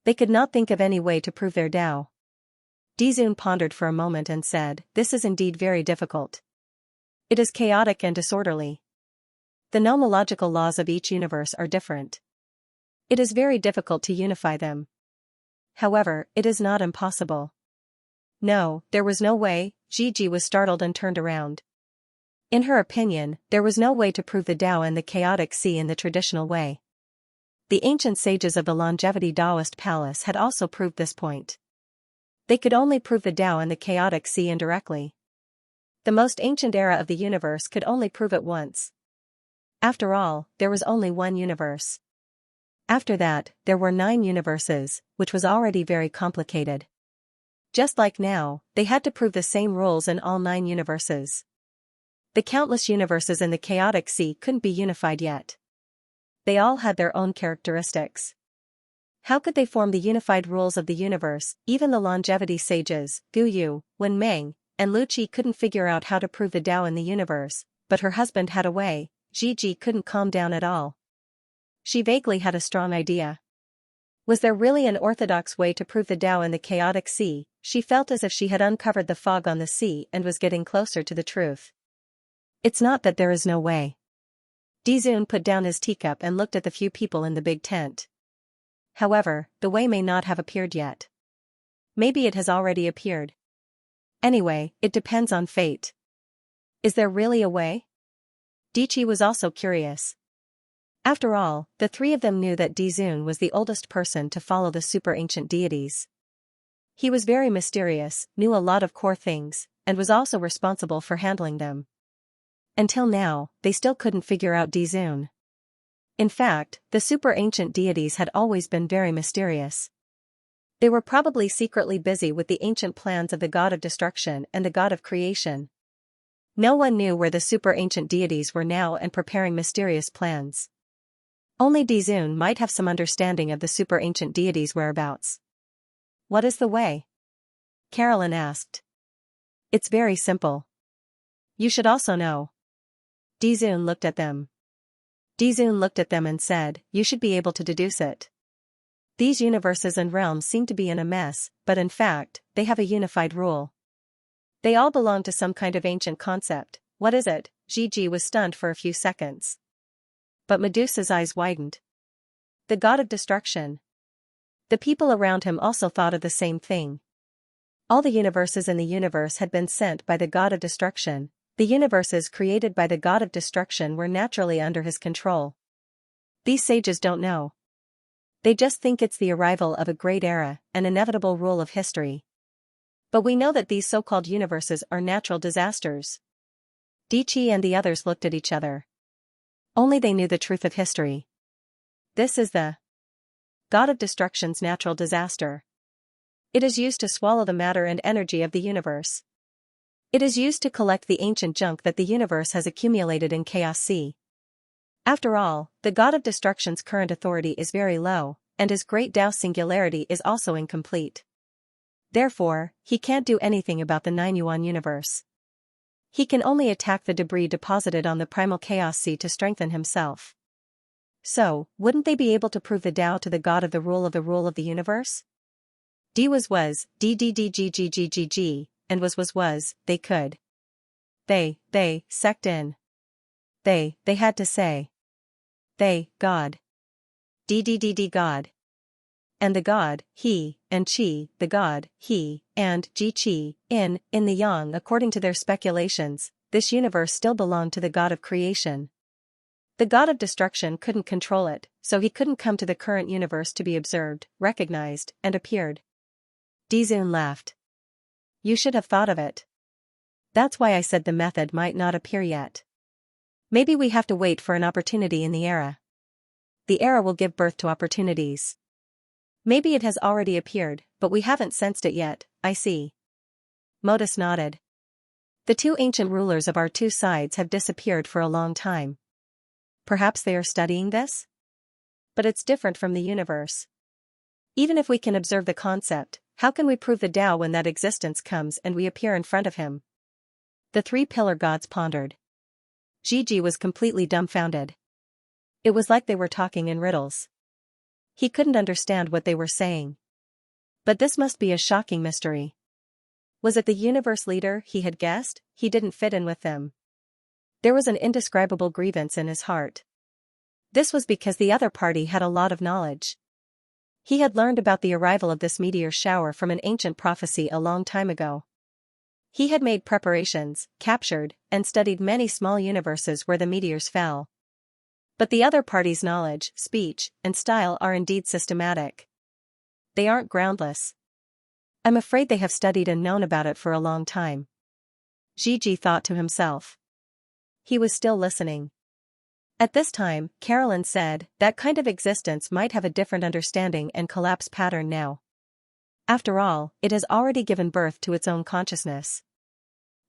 They could not think of any way to prove their Tao. Dizun pondered for a moment and said, "This is indeed very difficult. It is chaotic and disorderly. The nomological laws of each universe are different. It is very difficult to unify them. However, it is not impossible." No, there was no way. Gigi was startled and turned around. In her opinion, there was no way to prove the Tao and the chaotic sea in the traditional way. The ancient sages of the Longevity Taoist Palace had also proved this point. They could only prove the Tao and the chaotic sea indirectly. The most ancient era of the universe could only prove it once. After all, there was only one universe. After that, there were 9 universes, which was already very complicated. Just like now, they had to prove the same rules in all 9 universes. The countless universes in the chaotic sea couldn't be unified yet. They all had their own characteristics. How could they form the unified rules of the universe? Even the longevity sages, Gu Yu, Wen Meng, and Lu Qi couldn't figure out how to prove the Tao in the universe, but her husband had a way. Gigi couldn't calm down at all. She vaguely had a strong idea. Was there really an orthodox way to prove the Tao in the chaotic sea? She felt as if she had uncovered the fog on the sea and was getting closer to the truth. It's not that there is no way. Dizun put down his teacup and looked at the few people in the big tent. However, the way may not have appeared yet. Maybe it has already appeared. Anyway, it depends on fate. Is there really a way? Dichi was also curious. After all, the 3 of them knew that Dizun was the oldest person to follow the super ancient deities. He was very mysterious, knew a lot of core things, and was also responsible for handling them. Until now, they still couldn't figure out Dizun. In fact, the super ancient deities had always been very mysterious. They were probably secretly busy with the ancient plans of the god of destruction and the god of creation. No one knew where the super ancient deities were now and preparing mysterious plans. Only Dizun might have some understanding of the super ancient deities' whereabouts. What is the way? Carolyn asked. It's very simple. You should also know. Dizun looked at them. Dizun looked at them and said, you should be able to deduce it. These universes and realms seem to be in a mess, but in fact, they have a unified rule. They all belong to some kind of ancient concept. What is it? Gigi was stunned for a few seconds. But Medusa's eyes widened. The god of destruction. The people around him also thought of the same thing. All the universes in the universe had been sent by the god of destruction. The universes created by the god of destruction were naturally under his control. These sages don't know. They just think it's the arrival of a great era, an inevitable rule of history. But we know that these so-called universes are natural disasters. Dichi and the others looked at each other. Only they knew the truth of history. This is the god of destruction's natural disaster. It is used to swallow the matter and energy of the universe. It is used to collect the ancient junk that the universe has accumulated in Chaos Sea. After all, the god of destruction's current authority is very low, and his great Tao singularity is also incomplete. Therefore, he can't do anything about the 9-yuan universe. He can only attack the debris deposited on the primal Chaos Sea to strengthen himself. So, wouldn't they be able to prove the Tao to the god of the rule of the universe? D was, D D D G G G G G, and was, they could. They, sect in. They had to say. They, God. D God. And the god, he, and Qi, the god, he, and Ji Qi, in the yang according to their speculations, this universe still belonged to the god of creation. The god of destruction couldn't control it, so he couldn't come to the current universe to be observed, recognized, and appeared. Dizun laughed. You should have thought of it. That's why I said the method might not appear yet. Maybe we have to wait for an opportunity in the era. The era will give birth to opportunities. Maybe it has already appeared, but we haven't sensed it yet, I see. Modus nodded. The two ancient rulers of our two sides have disappeared for a long time. Perhaps they are studying this? But it's different from the universe. Even if we can observe the concept, how can we prove the Tao when that existence comes and we appear in front of him? The three pillar gods pondered. Gigi was completely dumbfounded. It was like they were talking in riddles. He couldn't understand what they were saying. But this must be a shocking mystery. Was it the universe leader he had guessed? He didn't fit in with them. There was an indescribable grievance in his heart. This was because the other party had a lot of knowledge. He had learned about the arrival of this meteor shower from an ancient prophecy a long time ago. He had made preparations, captured, and studied many small universes where the meteors fell. But the other party's knowledge, speech, and style are indeed systematic. They aren't groundless. I'm afraid they have studied and known about it for a long time. Gigi thought to himself. He was still listening. At this time, Carolyn said, that kind of existence might have a different understanding and collapse pattern now. After all, it has already given birth to its own consciousness.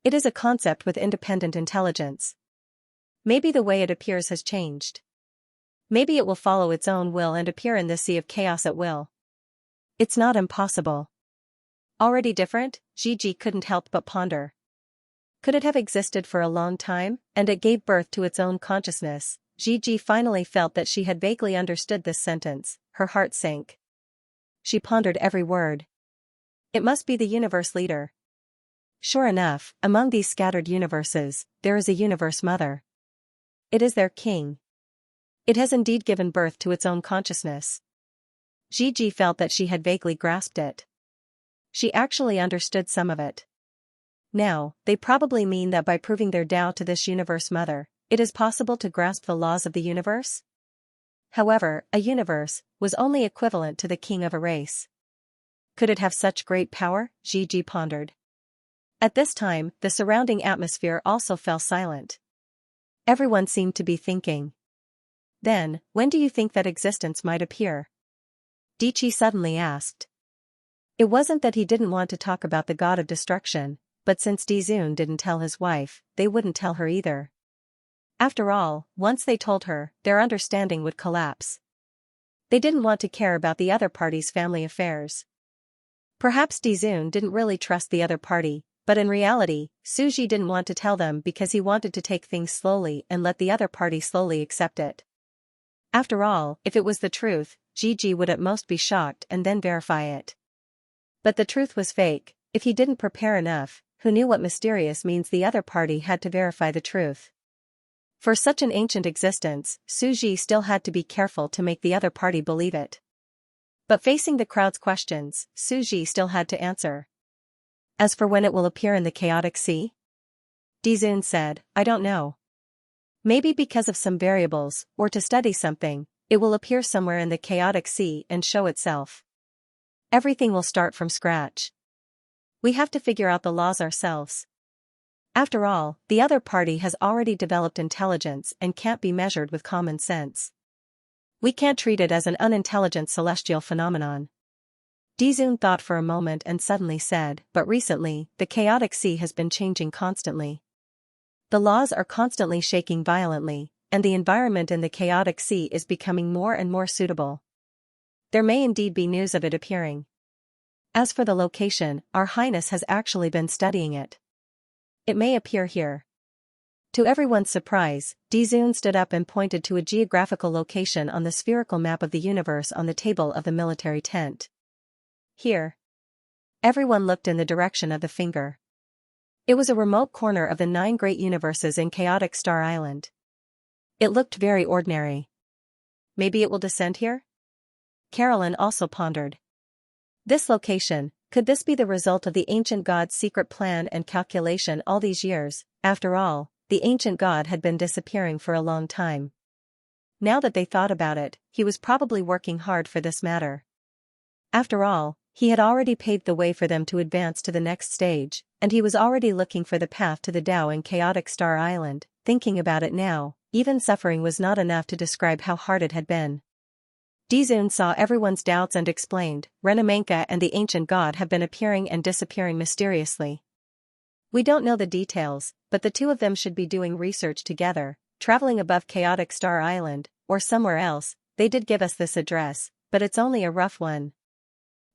It is a concept with independent intelligence. Maybe the way it appears has changed. Maybe it will follow its own will and appear in this sea of chaos at will. It's not impossible. Already different, Gigi couldn't help but ponder. Could it have existed for a long time, and it gave birth to its own consciousness? Gigi finally felt that she had vaguely understood this sentence. Her heart sank. She pondered every word. It must be the universe leader. Sure enough, among these scattered universes, there is a universe mother. It is their king. It has indeed given birth to its own consciousness. Gigi felt that she had vaguely grasped it. She actually understood some of it. Now, they probably mean that by proving their Tao to this universe mother, it is possible to grasp the laws of the universe? However, a universe was only equivalent to the king of a race. Could it have such great power? Gigi pondered. At this time, the surrounding atmosphere also fell silent. Everyone seemed to be thinking. Then, when do you think that existence might appear? Dichi suddenly asked. It wasn't that he didn't want to talk about the god of destruction, but since Dizun didn't tell his wife, they wouldn't tell her either. After all, once they told her, their understanding would collapse. They didn't want to care about the other party's family affairs. Perhaps Dizun didn't really trust the other party, but in reality, Suji didn't want to tell them because he wanted to take things slowly and let the other party slowly accept it. After all, if it was the truth, Gigi would at most be shocked and then verify it. But the truth was fake. If he didn't prepare enough, who knew what mysterious means the other party had to verify the truth. For such an ancient existence, Suji still had to be careful to make the other party believe it. But facing the crowd's questions, Suji still had to answer. As for when it will appear in the chaotic sea? Dizun said, I don't know. Maybe because of some variables, or to study something, it will appear somewhere in the chaotic sea and show itself. Everything will start from scratch. We have to figure out the laws ourselves. After all, the other party has already developed intelligence and can't be measured with common sense. We can't treat it as an unintelligent celestial phenomenon. Dizun thought for a moment and suddenly said, but recently, the chaotic sea has been changing constantly. The laws are constantly shaking violently, and the environment in the chaotic sea is becoming more and more suitable. There may indeed be news of it appearing. As for the location, Our Highness has actually been studying it. It may appear here. To everyone's surprise, Dizun stood up and pointed to a geographical location on the spherical map of the universe on the table of the military tent. Here. Everyone looked in the direction of the finger. It was a remote corner of the 9 great universes in chaotic Star Island. It looked very ordinary. Maybe it will descend here? Carolyn also pondered. This location, Could this be the result of the ancient god's secret plan and calculation all these years? After all, the ancient god had been disappearing for a long time. Now that they thought about it, he was probably working hard for this matter. After all, he had already paved the way for them to advance to the next stage, and he was already looking for the path to the Tao in chaotic Star Island. Thinking about it now, even suffering was not enough to describe how hard it had been. Dizun saw everyone's doubts and explained, Renamenka and the ancient god have been appearing and disappearing mysteriously. We don't know the details, but the two of them should be doing research together, traveling above chaotic Star Island, or somewhere else. They did give us this address, but it's only a rough one.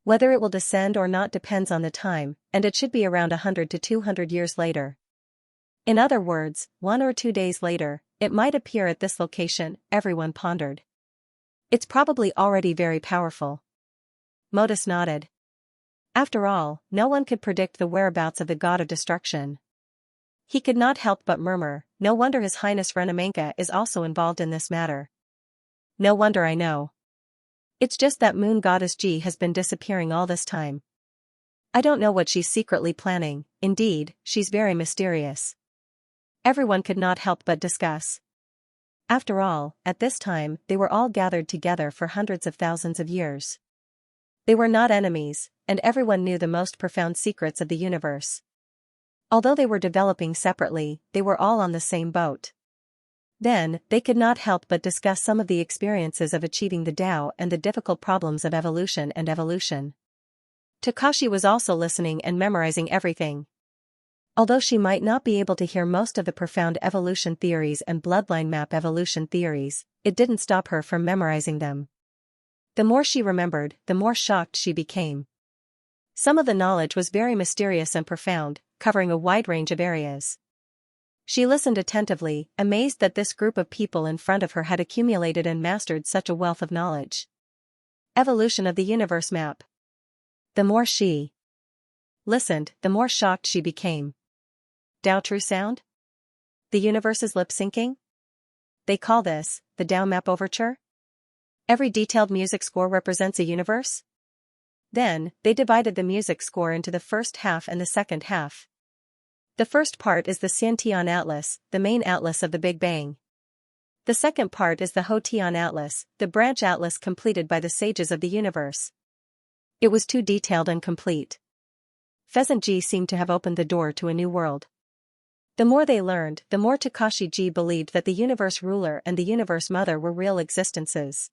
Whether it will descend or not depends on the time, and it should be around 100 to 200 years later. In other words, 1 or 2 days later, it might appear at this location, everyone pondered. It's probably already very powerful. Modus nodded. After all, no one could predict the whereabouts of the god of destruction. He could not help but murmur, no wonder His Highness Renamenka is also involved in this matter. No wonder I know. It's just that Moon Goddess Ji has been disappearing all this time. I don't know what she's secretly planning, indeed, she's very mysterious. Everyone could not help but discuss. After all, at this time, they were all gathered together for hundreds of thousands of years. They were not enemies, and everyone knew the most profound secrets of the universe. Although they were developing separately, they were all on the same boat. Then, they could not help but discuss some of the experiences of achieving the Tao and the difficult problems of evolution and evolution. Takashi was also listening and memorizing everything. Although she might not be able to hear most of the profound evolution theories and bloodline map evolution theories, it didn't stop her from memorizing them. The more she remembered, the more shocked she became. Some of the knowledge was very mysterious and profound, covering a wide range of areas. She listened attentively, amazed that this group of people in front of her had accumulated and mastered such a wealth of knowledge. Evolution of the universe map. The more she listened, the more shocked she became. Tao true sound? The universe's lip syncing? They call this the Tao map overture? Every detailed music score represents a universe? Then, they divided the music score into the first half and the second half. The first part is the Xianxia Atlas, the main atlas of the Big Bang. The second part is the Hotian Atlas, the branch atlas completed by the sages of the universe. It was too detailed and complete. Pheasant Ji seemed to have opened the door to a new world. The more they learned, the more Takashi Ji believed that the universe ruler and the universe mother were real existences.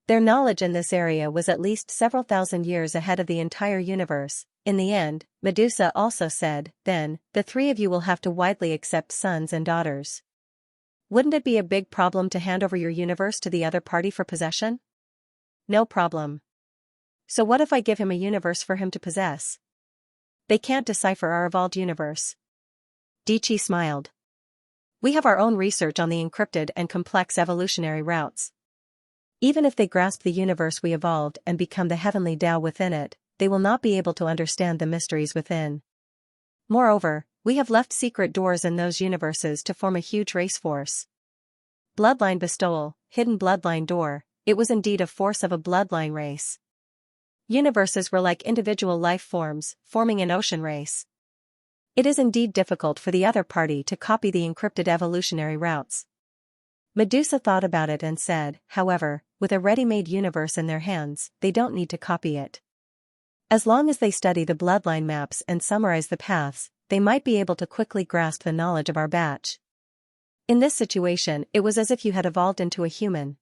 Their knowledge in this area was at least several thousand years ahead of the entire universe. In the end, Medusa also said, then, the three of you will have to widely accept sons and daughters. Wouldn't it be a big problem to hand over your universe to the other party for possession? No problem. So what if I give him a universe for him to possess? They can't decipher our evolved universe. Dichi smiled. We have our own research on the encrypted and complex evolutionary routes. Even if they grasp the universe we evolved and become the heavenly Tao within it, they will not be able to understand the mysteries within. Moreover, we have left secret doors in those universes to form a huge race force. Bloodline bestowal, hidden bloodline door, it was indeed a force of a bloodline race. Universes were like individual life forms, forming an ocean race. It is indeed difficult for the other party to copy the encrypted evolutionary routes. Medusa thought about it and said, however, with a ready-made universe in their hands, they don't need to copy it. As long as they study the bloodline maps and summarize the paths, they might be able to quickly grasp the knowledge of our batch. In this situation, it was as if you had evolved into a human.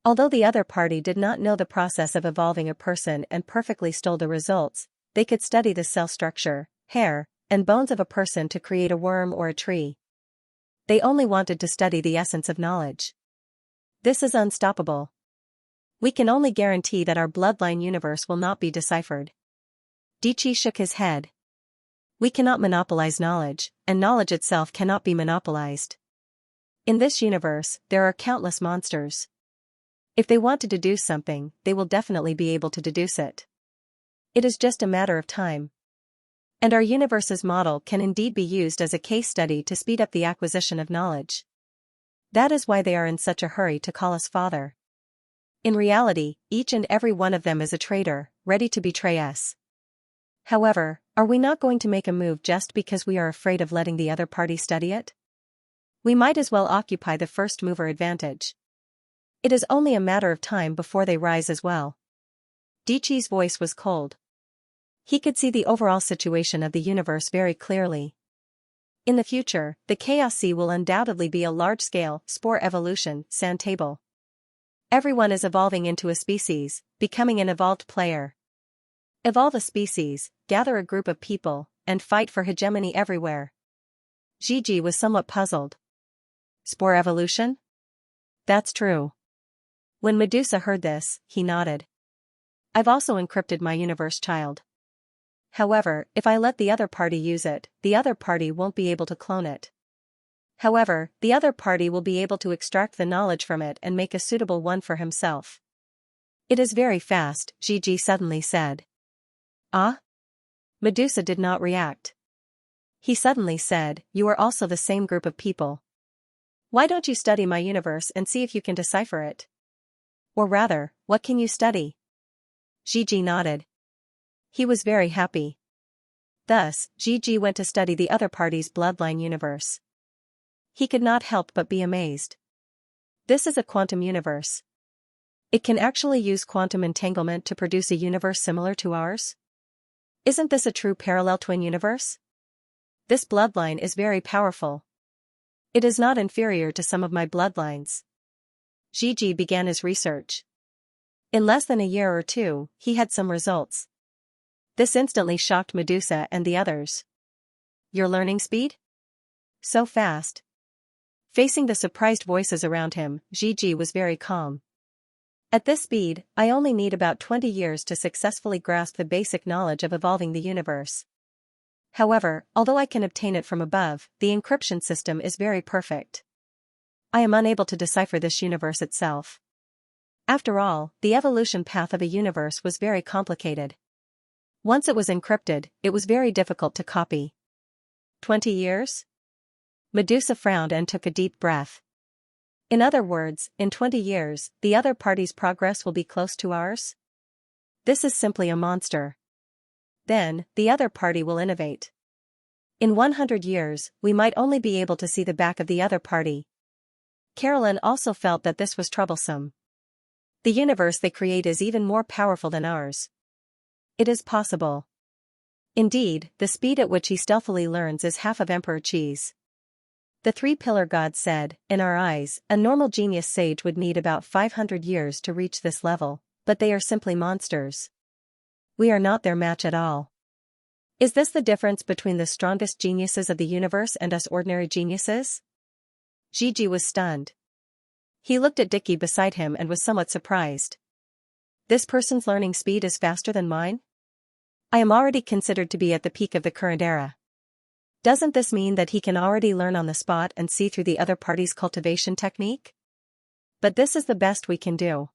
Although the other party did not know the process of evolving a person and perfectly stole the results, they could study the cell structure, hair, and bones of a person to create a worm or a tree. They only wanted to study the essence of knowledge. This is unstoppable. We can only guarantee that our bloodline universe will not be deciphered. Dichi shook his head. We cannot monopolize knowledge, and knowledge itself cannot be monopolized. In this universe, there are countless monsters. If they want to deduce something, they will definitely be able to deduce it. It is just a matter of time. And our universe's model can indeed be used as a case study to speed up the acquisition of knowledge. That is why they are in such a hurry to call us father. In reality, each and every one of them is a traitor, ready to betray us. However, are we not going to make a move just because we are afraid of letting the other party study it? We might as well occupy the first mover advantage. It is only a matter of time before they rise as well. Diqi's voice was cold. He could see the overall situation of the universe very clearly. In the future, the Chaos Sea will undoubtedly be a large-scale, spore evolution, sand table. Everyone is evolving into a species, becoming an evolved player. Evolve a species, gather a group of people, and fight for hegemony everywhere. Gigi was somewhat puzzled. Spore evolution? That's true. When Medusa heard this, he nodded. I've also encrypted my universe, child. However, if I let the other party use it, the other party won't be able to clone it. However, the other party will be able to extract the knowledge from it and make a suitable one for himself. It is very fast, Gigi suddenly said. Ah? Medusa did not react. He suddenly said, you are also the same group of people. Why don't you study my universe and see if you can decipher it? Or rather, what can you study? Gigi nodded. He was very happy. Thus, Gigi went to study the other party's bloodline universe. He could not help but be amazed. This is a quantum universe. It can actually use quantum entanglement to produce a universe similar to ours? Isn't this a true parallel twin universe? This bloodline is very powerful. It is not inferior to some of my bloodlines. Gigi began his research. In less than a year or two, he had some results. This instantly shocked Medusa and the others. Your learning speed? So fast. Facing the surprised voices around him, Gigi was very calm. At this speed, I only need about 20 years to successfully grasp the basic knowledge of evolving the universe. However, although I can obtain it from above, the encryption system is very perfect. I am unable to decipher this universe itself. After all, the evolution path of a universe was very complicated. Once it was encrypted, it was very difficult to copy. 20 years? Medusa frowned and took a deep breath. In other words, in 20 years, the other party's progress will be close to ours? This is simply a monster. Then, the other party will innovate. In 100 years, we might only be able to see the back of the other party. Carolyn also felt that this was troublesome. The universe they create is even more powerful than ours. It is possible. Indeed, the speed at which he stealthily learns is half of Emperor Qi's. The three-pillar god said, in our eyes, a normal genius sage would need about 500 years to reach this level, but they are simply monsters. We are not their match at all. Is this the difference between the strongest geniuses of the universe and us ordinary geniuses? Gigi was stunned. He looked at Diqi beside him and was somewhat surprised. This person's learning speed is faster than mine? I am already considered to be at the peak of the current era. Doesn't this mean that he can already learn on the spot and see through the other party's cultivation technique? But this is the best we can do.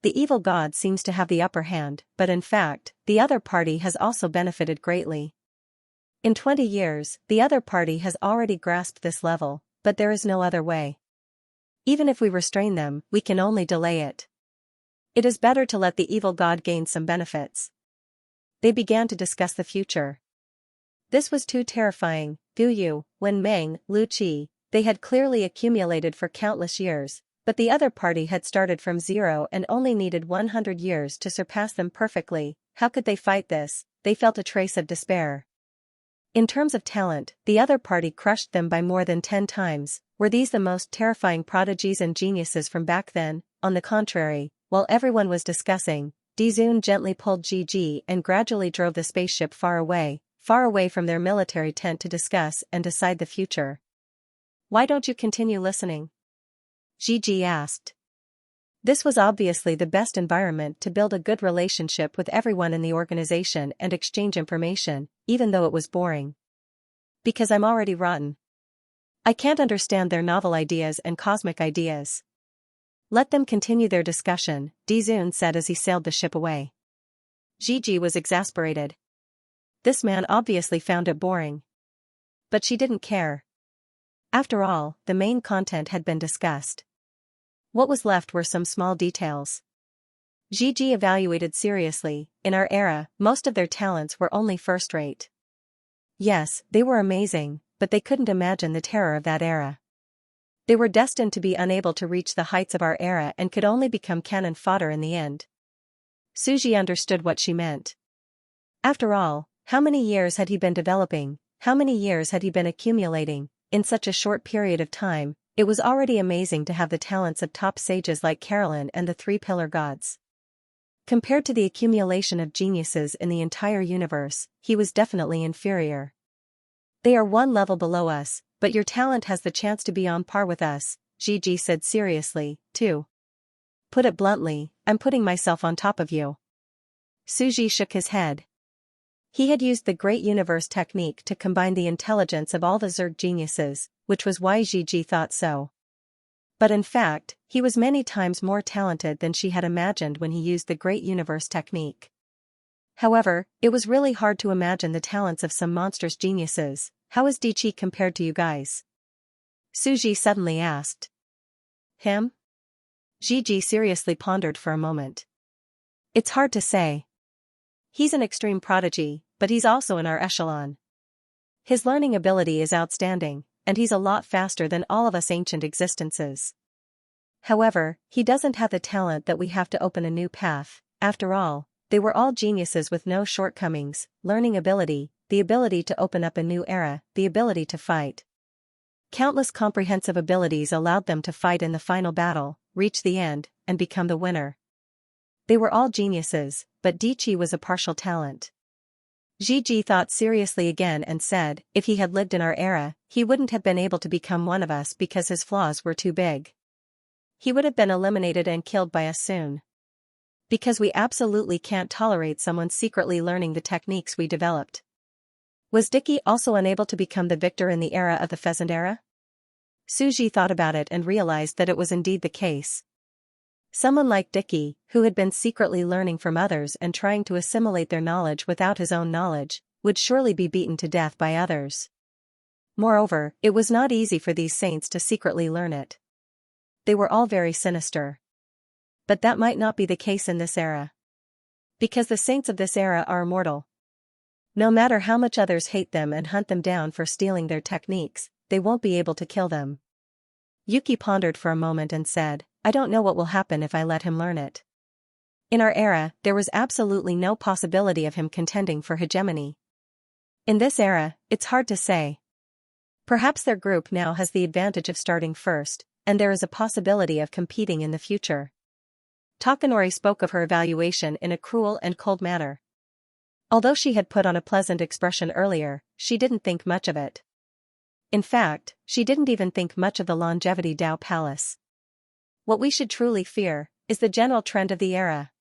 The evil god seems to have the upper hand, but in fact, the other party has also benefited greatly. In 20 years, the other party has already grasped this level, but there is no other way. Even if we restrain them, we can only delay it. It is better to let the evil god gain some benefits. They began to discuss the future. This was too terrifying. Gu Yu, Wen Meng, Lu Qi, they had clearly accumulated for countless years, but the other party had started from zero and only needed 100 years to surpass them perfectly. How could they fight this? They felt a trace of despair. In terms of talent, the other party crushed them by more than 10 times. Were these the most terrifying prodigies and geniuses from back then? On the contrary, while everyone was discussing, Dizun gently pulled Gigi and gradually drove the spaceship far away from their military tent to discuss and decide the future. Why don't you continue listening? Gigi asked. This was obviously the best environment to build a good relationship with everyone in the organization and exchange information, even though it was boring. Because I'm already rotten. I can't understand their novel ideas and cosmic ideas. Let them continue their discussion, Dizun said as he sailed the ship away. Gigi was exasperated. This man obviously found it boring. But she didn't care. After all, the main content had been discussed. What was left were some small details. Gigi evaluated seriously. In our era, most of their talents were only first-rate. Yes, they were amazing, but they couldn't imagine the terror of that era. They were destined to be unable to reach the heights of our era and could only become cannon fodder in the end. Suji understood what she meant. After all, how many years had he been developing, how many years had he been accumulating, in such a short period of time? It was already amazing to have the talents of top sages like Carolyn and the three pillar gods. Compared to the accumulation of geniuses in the entire universe, he was definitely inferior. They are one level below us, but your talent has the chance to be on par with us, Gigi said seriously, too. Put it bluntly, I'm putting myself on top of you. Suji shook his head. He had used the Great Universe technique to combine the intelligence of all the Zerg geniuses, which was why Gigi thought so. But in fact, he was many times more talented than she had imagined when he used the Great Universe technique. However, it was really hard to imagine the talents of some monstrous geniuses. How is Dichi compared to you guys? Suji suddenly asked. Him? Gigi seriously pondered for a moment. It's hard to say. He's an extreme prodigy, but he's also in our echelon. His learning ability is outstanding, and he's a lot faster than all of us ancient existences. However, he doesn't have the talent that we have to open a new path. After all, they were all geniuses with no shortcomings, learning ability, the ability to open up a new era, the ability to fight. Countless comprehensive abilities allowed them to fight in the final battle, reach the end, and become the winner. They were all geniuses, but Dichi was a partial talent. Gigi thought seriously again and said, if he had lived in our era, he wouldn't have been able to become one of us because his flaws were too big. He would have been eliminated and killed by us soon. Because we absolutely can't tolerate someone secretly learning the techniques we developed. Was Dicky also unable to become the victor in the era of the Pheasant Era? Suji thought about it and realized that it was indeed the case. Someone like Dicky, who had been secretly learning from others and trying to assimilate their knowledge without his own knowledge, would surely be beaten to death by others. Moreover, it was not easy for these saints to secretly learn it. They were all very sinister. But that might not be the case in this era. Because the saints of this era are immortal. No matter how much others hate them and hunt them down for stealing their techniques, they won't be able to kill them. Yuki pondered for a moment and said, I don't know what will happen if I let him learn it. In our era, there was absolutely no possibility of him contending for hegemony. In this era, it's hard to say. Perhaps their group now has the advantage of starting first, and there is a possibility of competing in the future. Takanori spoke of her evaluation in a cruel and cold manner. Although she had put on a pleasant expression earlier, she didn't think much of it. In fact, she didn't even think much of the Longevity Dao Palace. What we should truly fear is the general trend of the era.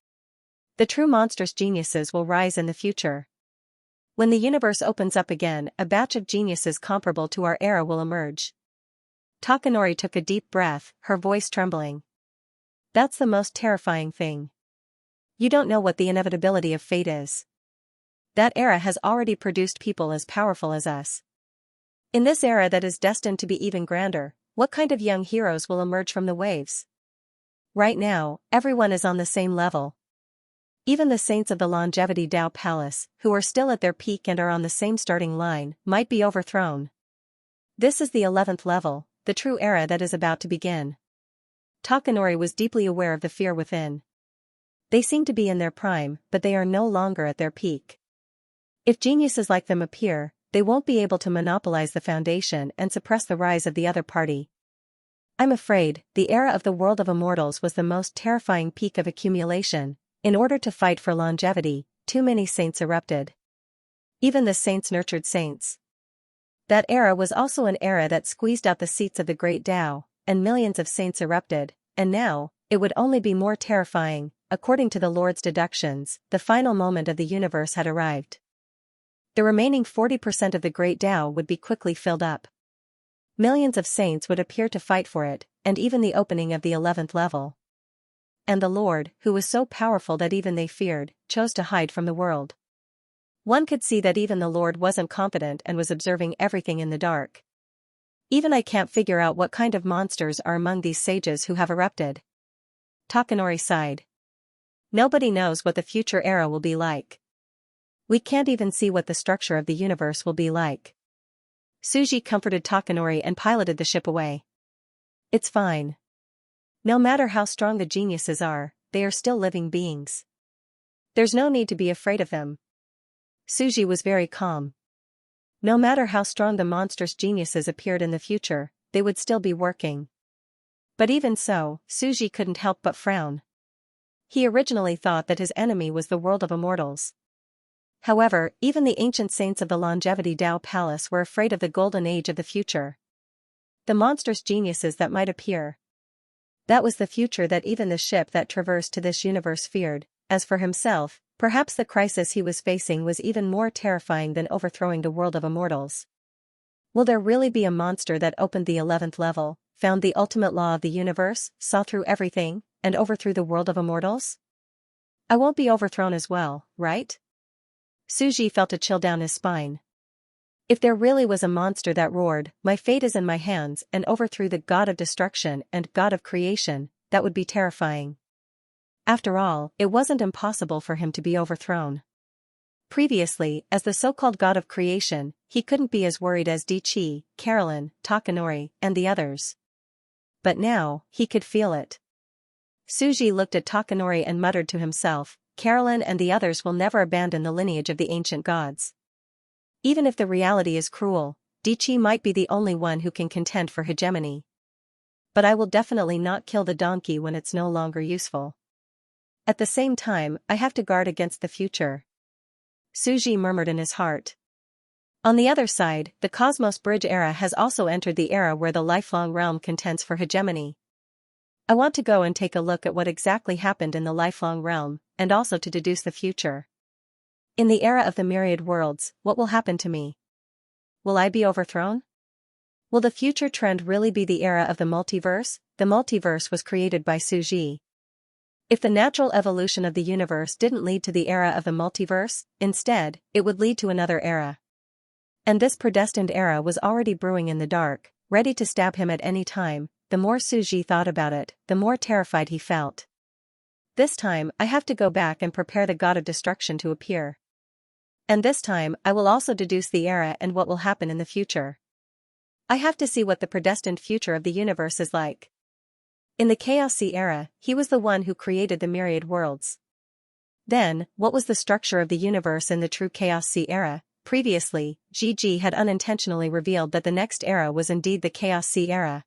The true monstrous geniuses will rise in the future. When the universe opens up again, a batch of geniuses comparable to our era will emerge. Takanori took a deep breath, her voice trembling. That's the most terrifying thing. You don't know what the inevitability of fate is. That era has already produced people as powerful as us. In this era that is destined to be even grander, what kind of young heroes will emerge from the waves? Right now, everyone is on the same level. Even the saints of the Longevity Dao Palace, who are still at their peak and are on the same starting line, might be overthrown. This is the 11th level, the true era that is about to begin. Takanori was deeply aware of the fear within. They seem to be in their prime, but they are no longer at their peak. If geniuses like them appear, they won't be able to monopolize the foundation and suppress the rise of the other party. I'm afraid, the era of the world of immortals was the most terrifying peak of accumulation. In order to fight for longevity, too many saints erupted. Even the saints nurtured saints. That era was also an era that squeezed out the seats of the great Tao, and millions of saints erupted, and now, it would only be more terrifying. According to the Lord's deductions, the final moment of the universe had arrived. The remaining 40% of the great Tao would be quickly filled up. Millions of saints would appear to fight for it, and even the opening of the 11th level. And the Lord, who was so powerful that even they feared, chose to hide from the world. One could see that even the Lord wasn't confident and was observing everything in the dark. Even I can't figure out what kind of monsters are among these sages who have erupted. Takanori sighed. Nobody knows what the future era will be like. We can't even see what the structure of the universe will be like. Suji comforted Takanori and piloted the ship away. It's fine. No matter how strong the geniuses are, they are still living beings. There's no need to be afraid of them. Suji was very calm. No matter how strong the monstrous geniuses appeared in the future, they would still be working. But even so, Suji couldn't help but frown. He originally thought that his enemy was the world of immortals. However, even the ancient saints of the Longevity Tao Palace were afraid of the golden age of the future. The monstrous geniuses that might appear. That was the future that even the ship that traversed to this universe feared. As for himself, perhaps the crisis he was facing was even more terrifying than overthrowing the world of immortals. Will there really be a monster that opened the 11th level, found the ultimate law of the universe, saw through everything, and overthrew the world of immortals? I won't be overthrown as well, right? Suji felt a chill down his spine. If there really was a monster that roared, "My fate is in my hands," and overthrew the god of destruction and god of creation, that would be terrifying. After all, it wasn't impossible for him to be overthrown. Previously, as the so-called god of creation, he couldn't be as worried as Dichi, Carolyn, Takanori, and the others. But now, he could feel it. Suji looked at Takanori and muttered to himself, Carolyn and the others will never abandon the lineage of the ancient gods. Even if the reality is cruel, Dichi might be the only one who can contend for hegemony. But I will definitely not kill the donkey when it's no longer useful. At the same time, I have to guard against the future. Suji murmured in his heart. On the other side, the Cosmos Bridge era has also entered the era where the lifelong realm contends for hegemony. I want to go and take a look at what exactly happened in the lifelong realm, and also to deduce the future. In the era of the myriad worlds, what will happen to me? Will I be overthrown? Will the future trend really be the era of the multiverse? The multiverse was created by Suji. If the natural evolution of the universe didn't lead to the era of the multiverse, instead, it would lead to another era. And this predestined era was already brewing in the dark, ready to stab him at any time. The more Suji thought about it, the more terrified he felt. This time, I have to go back and prepare the god of destruction to appear. And this time, I will also deduce the era and what will happen in the future. I have to see what the predestined future of the universe is like. In the Chaos Sea era, he was the one who created the myriad worlds. Then, what was the structure of the universe in the true Chaos Sea era? Previously, Gigi had unintentionally revealed that the next era was indeed the Chaos Sea era.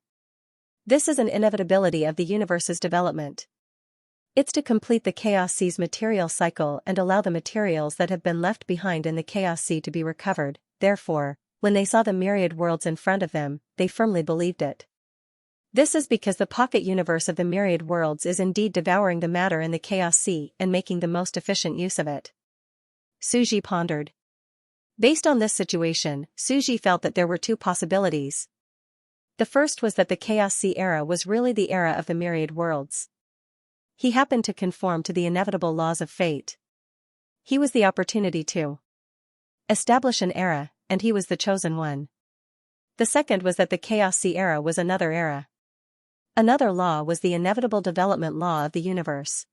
This is an inevitability of the universe's development. It's to complete the Chaos Sea's material cycle and allow the materials that have been left behind in the Chaos Sea to be recovered. Therefore, when they saw the myriad worlds in front of them, they firmly believed it. This is because the pocket universe of the myriad worlds is indeed devouring the matter in the Chaos Sea and making the most efficient use of it. Suji pondered. Based on this situation, Suji felt that there were two possibilities. The first was that the Chaos Sea era was really the era of the myriad worlds. He happened to conform to the inevitable laws of fate. He was the opportunity to establish an era, and he was the chosen one. The second was that the Chaos Sea era was another era. Another law was the inevitable development law of the universe.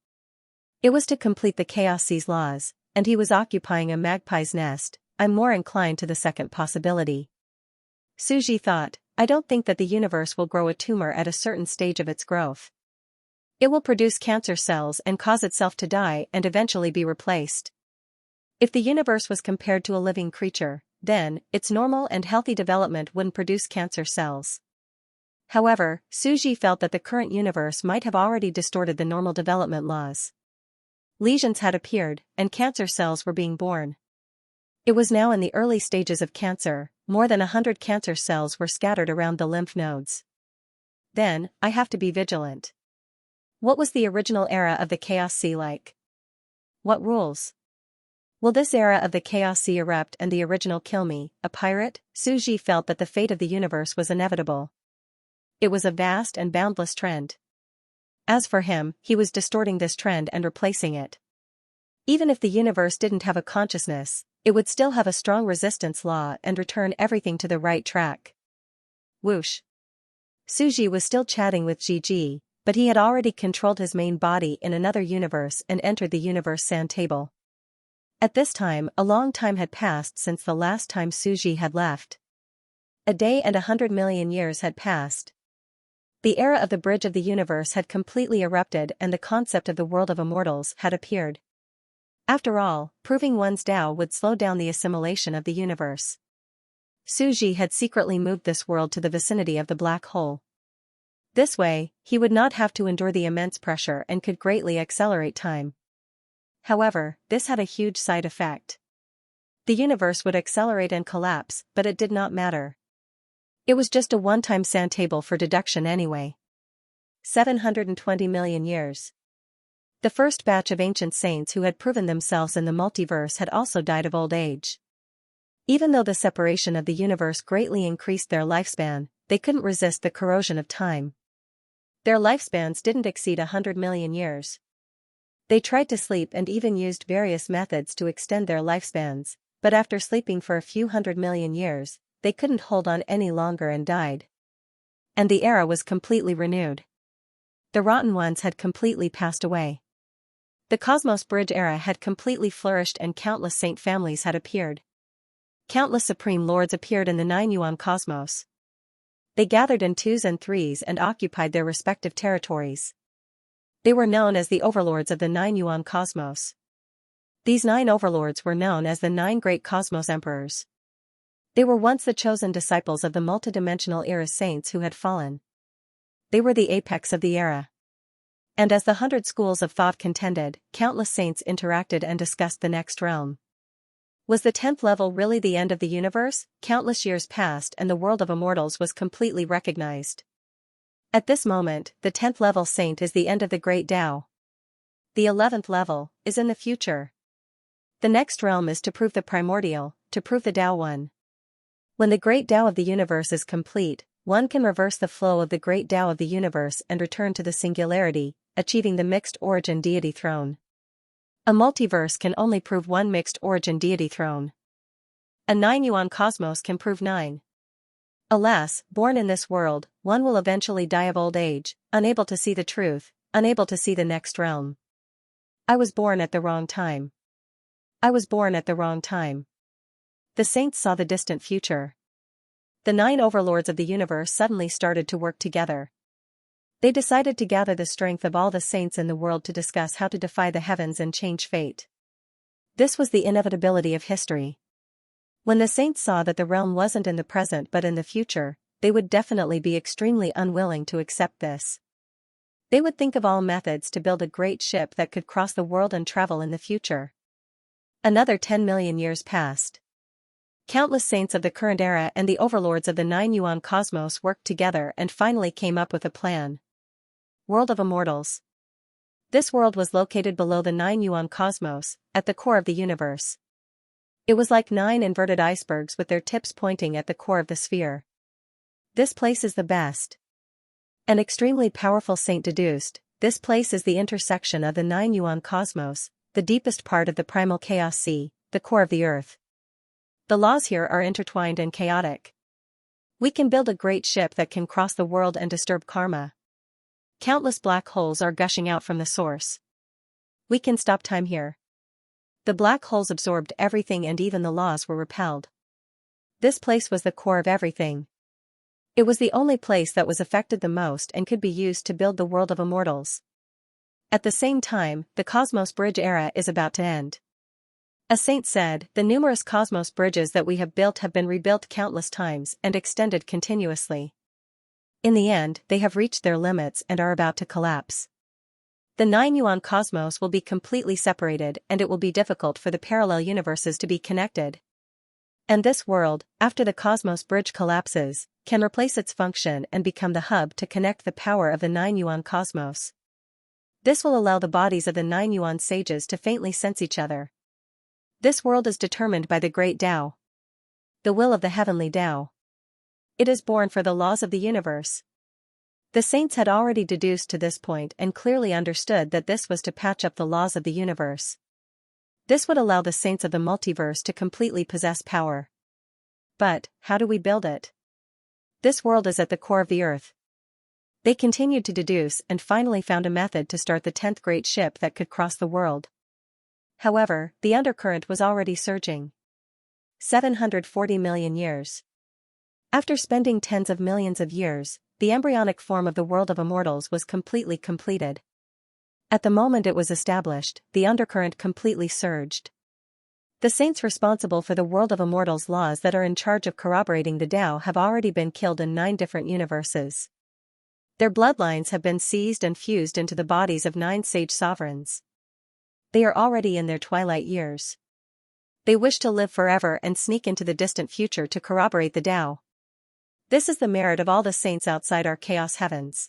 It was to complete the Chaos Sea's laws, and he was occupying a magpie's nest. I'm more inclined to the second possibility. Suji thought, I don't think that the universe will grow a tumor at a certain stage of its growth. It will produce cancer cells and cause itself to die and eventually be replaced. If the universe was compared to a living creature, then, its normal and healthy development wouldn't produce cancer cells. However, Suji felt that the current universe might have already distorted the normal development laws. Lesions had appeared, and cancer cells were being born. It was now in the early stages of cancer. More than 100 cancer cells were scattered around the lymph nodes. Then, I have to be vigilant. What was the original era of the Chaos Sea like? What rules? Will this era of the Chaos Sea erupt and the original kill me, a pirate? Suji felt that the fate of the universe was inevitable. It was a vast and boundless trend. As for him, he was distorting this trend and replacing it. Even if the universe didn't have a consciousness, it would still have a strong resistance law and return everything to the right track. Whoosh. Suji was still chatting with Gigi, but he had already controlled his main body in another universe and entered the universe sand table. At this time, a long time had passed since the last time Suji had left. A day and 100 million years had passed. The era of the bridge of the universe had completely erupted and the concept of the world of immortals had appeared. After all, proving one's Tao would slow down the assimilation of the universe. Suji had secretly moved this world to the vicinity of the black hole. This way, he would not have to endure the immense pressure and could greatly accelerate time. However, this had a huge side effect. The universe would accelerate and collapse, but it did not matter. It was just a one-time sand table for deduction anyway. 720 million years. The first batch of ancient saints who had proven themselves in the multiverse had also died of old age. Even though the separation of the universe greatly increased their lifespan, they couldn't resist the corrosion of time. Their lifespans didn't exceed 100 million years. They tried to sleep and even used various methods to extend their lifespans, but after sleeping for a few 100 million years, they couldn't hold on any longer and died. And the era was completely renewed. The rotten ones had completely passed away. The Cosmos Bridge era had completely flourished and countless saint families had appeared. Countless supreme lords appeared in the 9 Yuan cosmos. They gathered in 2s and 3s and occupied their respective territories. They were known as the overlords of the 9 Yuan cosmos. These 9 overlords were known as the 9 great cosmos emperors. They were once the chosen disciples of the multidimensional era saints who had fallen. They were the apex of the era. And as the 100 schools of thought contended, countless saints interacted and discussed the next realm. Was the 10th level really the end of the universe? Countless years passed and the world of immortals was completely recognized. At this moment, the 10th level saint is the end of the great Tao. The 11th level is in the future. The next realm is to prove the primordial, to prove the Tao one. When the great Tao of the universe is complete, one can reverse the flow of the great Tao of the universe and return to the singularity, achieving the mixed origin deity throne. A multiverse can only prove one mixed origin deity throne. A 9 Yuan cosmos can prove 9. Alas, born in this world, one will eventually die of old age, unable to see the truth, unable to see the next realm. I was born at the wrong time. I was born at the wrong time. The saints saw the distant future. The 9 overlords of the universe suddenly started to work together. They decided to gather the strength of all the saints in the world to discuss how to defy the heavens and change fate. This was the inevitability of history. When the saints saw that the realm wasn't in the present but in the future, they would definitely be extremely unwilling to accept this. They would think of all methods to build a great ship that could cross the world and travel in the future. Another 10 million years passed. Countless saints of the current era and the overlords of the 9 Yuan cosmos worked together and finally came up with a plan. World of Immortals. This world was located below the 9 Yuan cosmos, at the core of the universe. It was like 9 inverted icebergs with their tips pointing at the core of the sphere. This place is the best. An extremely powerful saint deduced, this place is the intersection of the 9 Yuan cosmos, the deepest part of the primal chaos sea, the core of the earth. The laws here are intertwined and chaotic. We can build a great ship that can cross the world and disturb karma. Countless black holes are gushing out from the source. We can stop time here. The black holes absorbed everything and even the laws were repelled. This place was the core of everything. It was the only place that was affected the most and could be used to build the world of immortals. At the same time, the Cosmos Bridge era is about to end. A saint said, the numerous cosmos bridges that we have built have been rebuilt countless times and extended continuously. In the end, they have reached their limits and are about to collapse. The 9 Yuan cosmos will be completely separated and it will be difficult for the parallel universes to be connected. And this world, after the Cosmos Bridge collapses, can replace its function and become the hub to connect the power of the 9 Yuan cosmos. This will allow the bodies of the 9 Yuan sages to faintly sense each other. This world is determined by the great Tao. The will of the heavenly Tao. It is born for the laws of the universe. The saints had already deduced to this point and clearly understood that this was to patch up the laws of the universe. This would allow the saints of the multiverse to completely possess power. But, how do we build it? This world is at the core of the earth. They continued to deduce and finally found a method to start the 10th great ship that could cross the world. However, the undercurrent was already surging. 740 million years. After spending tens of millions of years, the embryonic form of the world of immortals was completely completed. At the moment it was established, the undercurrent completely surged. The saints responsible for the world of immortals laws that are in charge of corroborating the Tao have already been killed in 9 different universes. Their bloodlines have been seized and fused into the bodies of 9 sage sovereigns. They are already in their twilight years. They wish to live forever and sneak into the distant future to corroborate the Tao. This is the merit of all the saints outside our chaos heavens.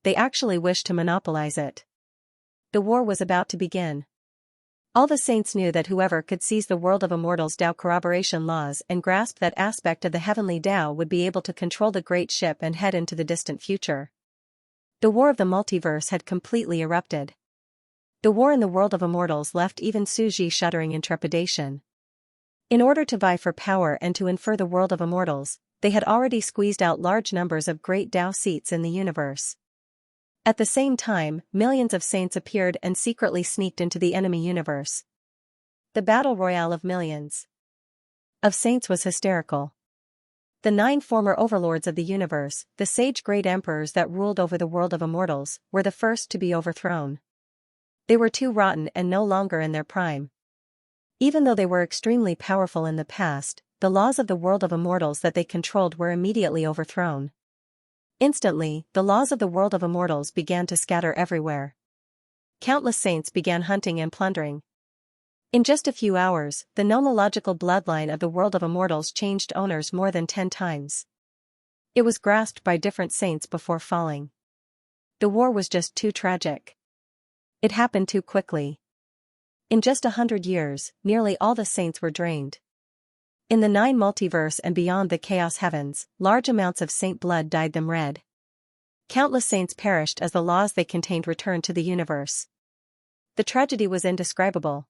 They actually wish to monopolize it. The war was about to begin. All the saints knew that whoever could seize the world of immortals' Tao corroboration laws and grasp that aspect of the heavenly Tao would be able to control the great ship and head into the distant future. The war of the multiverse had completely erupted. The war in the world of immortals left even Suji shuddering in trepidation. In order to vie for power and to infer the world of immortals, they had already squeezed out large numbers of great Tao seats in the universe. At the same time, millions of saints appeared and secretly sneaked into the enemy universe. The battle royale of millions of saints was hysterical. The 9 former overlords of the universe, the sage great emperors that ruled over the world of immortals, were the first to be overthrown. They were too rotten and no longer in their prime. Even though they were extremely powerful in the past, the laws of the world of immortals that they controlled were immediately overthrown. Instantly, the laws of the world of immortals began to scatter everywhere. Countless saints began hunting and plundering. In just a few hours, the nomological bloodline of the world of immortals changed owners more than 10 times. It was grasped by different saints before falling. The war was just too tragic. It happened too quickly. In just 100 years, nearly all the saints were drained. In the 9 multiverse and beyond the chaos heavens, large amounts of saint blood dyed them red. Countless saints perished as the laws they contained returned to the universe. The tragedy was indescribable.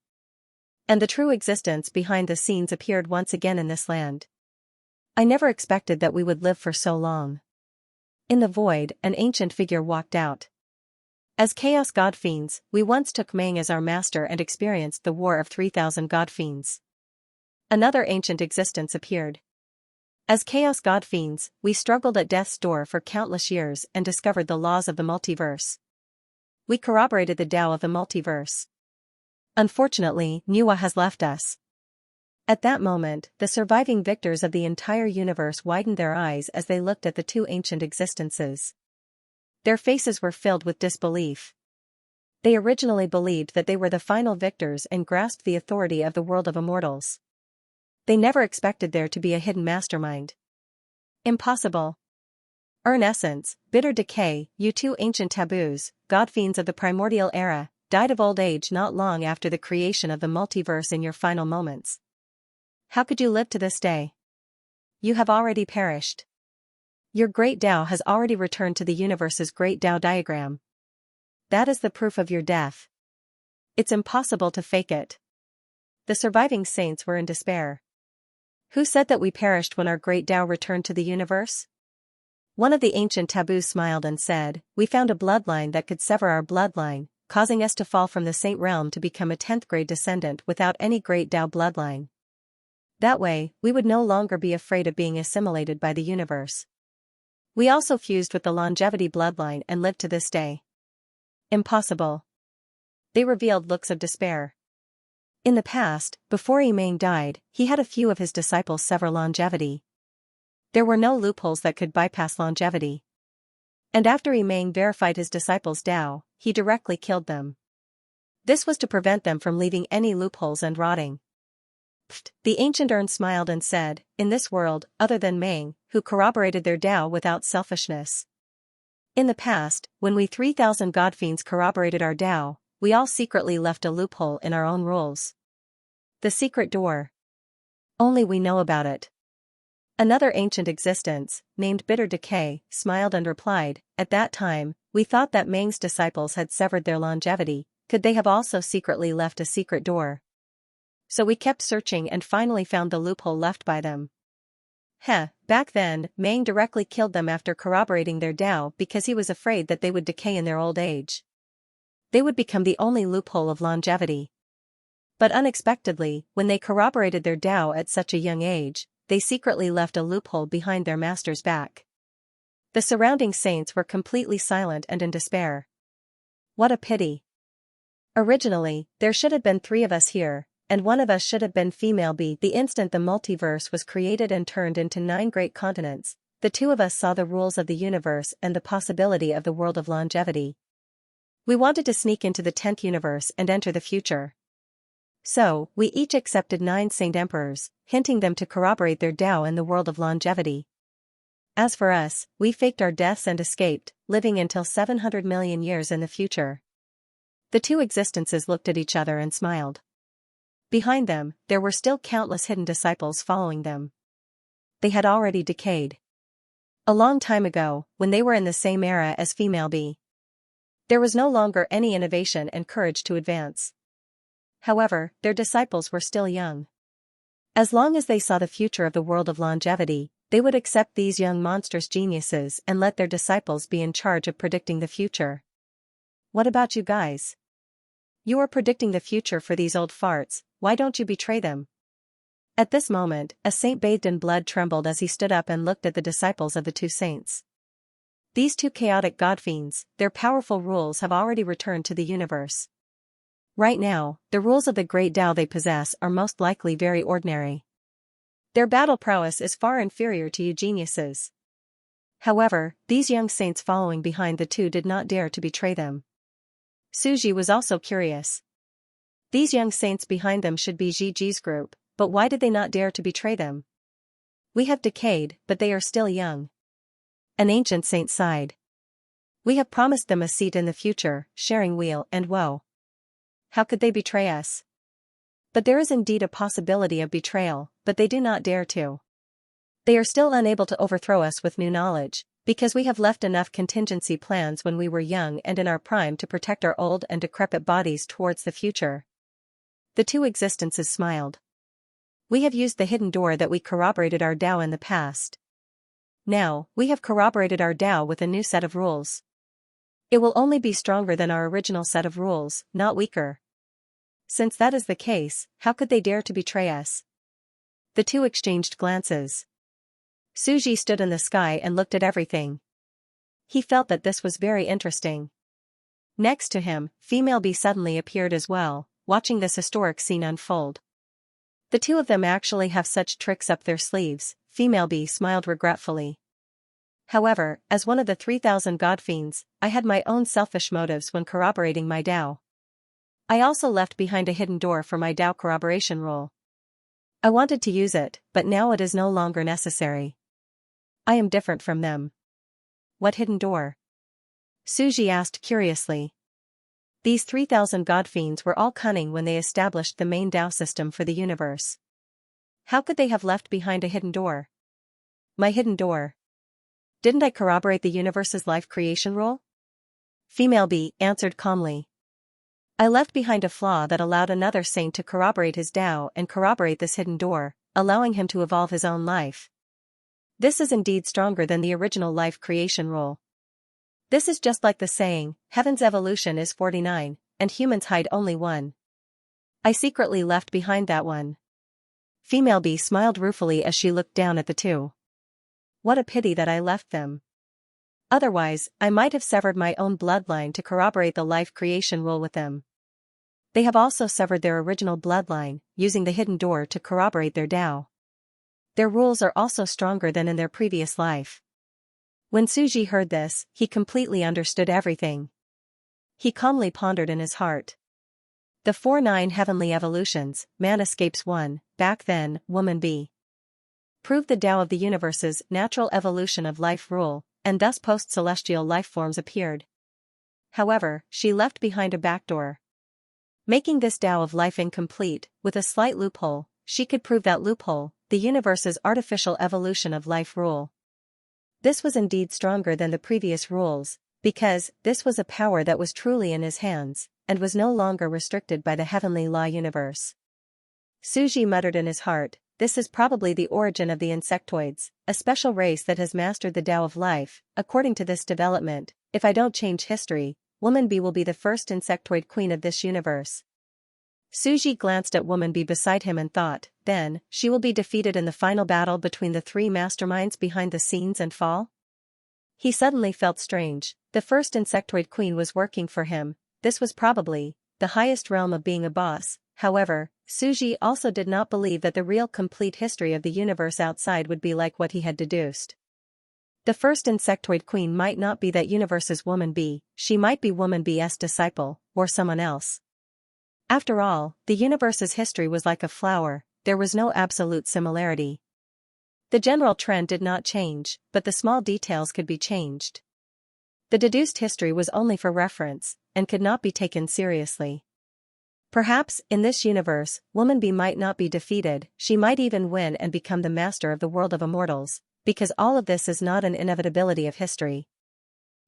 And the true existence behind the scenes appeared once again in this land. I never expected that we would live for so long. In the void, an ancient figure walked out. As chaos god fiends, we once took Meng as our master and experienced the war of 3,000 god fiends. Another ancient existence appeared. As chaos god fiends, we struggled at death's door for countless years and discovered the laws of the multiverse. We corroborated the Tao of the multiverse. Unfortunately, Nuwa has left us. At that moment, the surviving victors of the entire universe widened their eyes as they looked at the 2 ancient existences. Their faces were filled with disbelief. They originally believed that they were the final victors and grasped the authority of the world of immortals. They never expected there to be a hidden mastermind. Impossible. Earn essence, bitter decay, you 2 ancient taboos, godfiends of the primordial era, died of old age not long after the creation of the multiverse in your final moments. How could you live to this day? You have already perished. Your great Tao has already returned to the universe's great Tao diagram. That is the proof of your death. It's impossible to fake it. The surviving saints were in despair. Who said that we perished when our great Tao returned to the universe? One of the ancient taboos smiled and said, we found a bloodline that could sever our bloodline, causing us to fall from the saint realm to become a 10th grade descendant without any great Tao bloodline. That way, we would no longer be afraid of being assimilated by the universe. We also fused with the longevity bloodline and lived to this day. Impossible. They revealed looks of despair. In the past, before Yimeng died, he had a few of his disciples sever longevity. There were no loopholes that could bypass longevity. And after Yimeng verified his disciples' Tao, he directly killed them. This was to prevent them from leaving any loopholes and rotting. Pfft, the ancient urn smiled and said, in this world, other than Meng, who corroborated their Tao without selfishness. In the past, when we 3,000 godfiends corroborated our Tao, we all secretly left a loophole in our own rules. The secret door. Only we know about it. Another ancient existence, named Bitter Decay, smiled and replied, at that time, we thought that Meng's disciples had severed their longevity, could they have also secretly left a secret door? So we kept searching and finally found the loophole left by them. Back then, Meng directly killed them after corroborating their Tao because he was afraid that they would decay in their old age. They would become the only loophole of longevity. But unexpectedly, when they corroborated their Tao at such a young age, they secretly left a loophole behind their master's back. The surrounding saints were completely silent and in despair. What a pity. Originally, there should have been 3 of us here, and one of us should have been female B. The instant the multiverse was created and turned into 9 great continents, the 2 of us saw the rules of the universe and the possibility of the world of longevity. We wanted to sneak into the 10th universe and enter the future. So, we each accepted 9 saint emperors, hinting them to corroborate their Tao in the world of longevity. As for us, we faked our deaths and escaped, living until 700 million years in the future. The 2 existences looked at each other and smiled. Behind them, there were still countless hidden disciples following them. They had already decayed. A long time ago, when they were in the same era as female B. There was no longer any innovation and courage to advance. However, their disciples were still young. As long as they saw the future of the world of longevity, they would accept these young monstrous geniuses and let their disciples be in charge of predicting the future. What about you guys? You are predicting the future for these old farts, why don't you betray them? At this moment, a saint bathed in blood trembled as he stood up and looked at the disciples of the 2 saints. These 2 chaotic godfiends, their powerful rules have already returned to the universe. Right now, the rules of the great Tao they possess are most likely very ordinary. Their battle prowess is far inferior to you geniuses. However, these young saints following behind the 2 did not dare to betray them. Suji was also curious. These young saints behind them should be Ji's group, but why did they not dare to betray them? We have decayed, but they are still young. An ancient saint sighed. We have promised them a seat in the future, sharing weal and woe. How could they betray us? But there is indeed a possibility of betrayal, but they do not dare to. They are still unable to overthrow us with new knowledge, because we have left enough contingency plans when we were young and in our prime to protect our old and decrepit bodies towards the future. The 2 existences smiled. We have used the hidden door that we corroborated our Tao in the past. Now, we have corroborated our Tao with a new set of rules. It will only be stronger than our original set of rules, not weaker. Since that is the case, how could they dare to betray us? The 2 exchanged glances. Suji stood in the sky and looked at everything. He felt that this was very interesting. Next to him, female B suddenly appeared as well, watching this historic scene unfold. The 2 of them actually have such tricks up their sleeves, female B smiled regretfully. However, as one of the 3,000 godfiends, I had my own selfish motives when corroborating my Tao. I also left behind a hidden door for my Tao corroboration rule. I wanted to use it, but now it is no longer necessary. I am different from them. What hidden door? Suji asked curiously. These 3,000 godfiends were all cunning when they established the main Tao system for the universe. How could they have left behind a hidden door? My hidden door. Didn't I corroborate the universe's life creation rule? Female B answered calmly. I left behind a flaw that allowed another saint to corroborate his Tao and corroborate this hidden door, allowing him to evolve his own life. This is indeed stronger than the original life creation rule. This is just like the saying, heaven's evolution is 49, and humans hide only 1. I secretly left behind that one. Female B smiled ruefully as she looked down at the 2. What a pity that I left them. Otherwise, I might have severed my own bloodline to corroborate the life creation rule with them. They have also severed their original bloodline, using the hidden door to corroborate their Tao. Their rules are also stronger than in their previous life. When Suji heard this, he completely understood everything. He calmly pondered in his heart. The 49 heavenly evolutions, man escapes 1, back then, woman B. Proved the Tao of the universe's natural evolution of life rule, and thus post-celestial life forms appeared. However, she left behind a backdoor. Making this Tao of life incomplete, with a slight loophole, she could prove that loophole, the universe's artificial evolution of life rule. This was indeed stronger than the previous rules, because this was a power that was truly in his hands, and was no longer restricted by the heavenly law universe. Suji muttered in his heart, this is probably the origin of the insectoids, a special race that has mastered the Tao of life. According to this development, if I don't change history, Woman Bee will be the first insectoid queen of this universe. Suji glanced at Woman Bee beside him and thought, then, she will be defeated in the final battle between the three masterminds behind the scenes and fall? He suddenly felt strange. The first insectoid queen was working for him. This was probably the highest realm of being a boss. However, Suji also did not believe that the real complete history of the universe outside would be like what he had deduced. The first insectoid queen might not be that universe's Woman Bee, she might be Woman Bee's disciple, or someone else. After all, the universe's history was like a flower, there was no absolute similarity. The general trend did not change, but the small details could be changed. The deduced history was only for reference, and could not be taken seriously. Perhaps, in this universe, Woman Bee might not be defeated, she might even win and become the master of the world of immortals, because all of this is not an inevitability of history.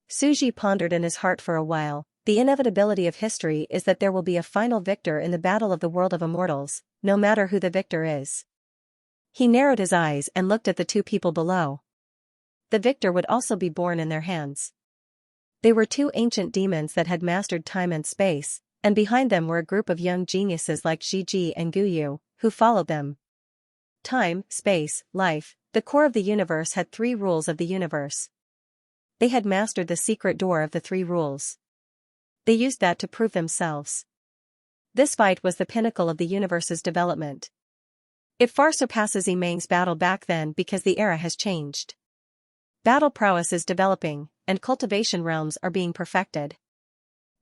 Suji pondered in his heart for a while. The inevitability of history is that there will be a final victor in the battle of the world of immortals, no matter who the victor is. He narrowed his eyes and looked at the two people below. The victor would also be born in their hands. They were two ancient demons that had mastered time and space, and behind them were a group of young geniuses like Jiji and Guyu, who followed them. Time, space, life, the core of the universe had three rules of the universe. They had mastered the secret door of the three rules. They used that to prove themselves. This fight was the pinnacle of the universe's development. It far surpasses Yimeng's battle back then because the era has changed. Battle prowess is developing, and cultivation realms are being perfected.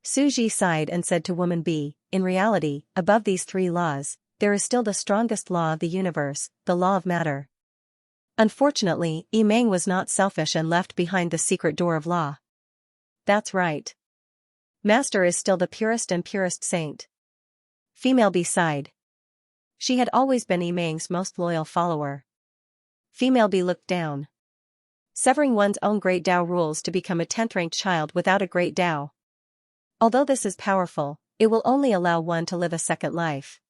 Suji sighed and said to Woman Bee, in reality, above these three laws, there is still the strongest law of the universe, the law of matter. Unfortunately, Yimeng was not selfish and left behind the secret door of law. That's right. Master is still the purest and purest saint. Female Bee sighed. She had always been Yimeng's most loyal follower. Female Bee looked down. Severing one's own great Tao rules to become a 10th-ranked child without a great Tao. Although this is powerful, it will only allow one to live a second life.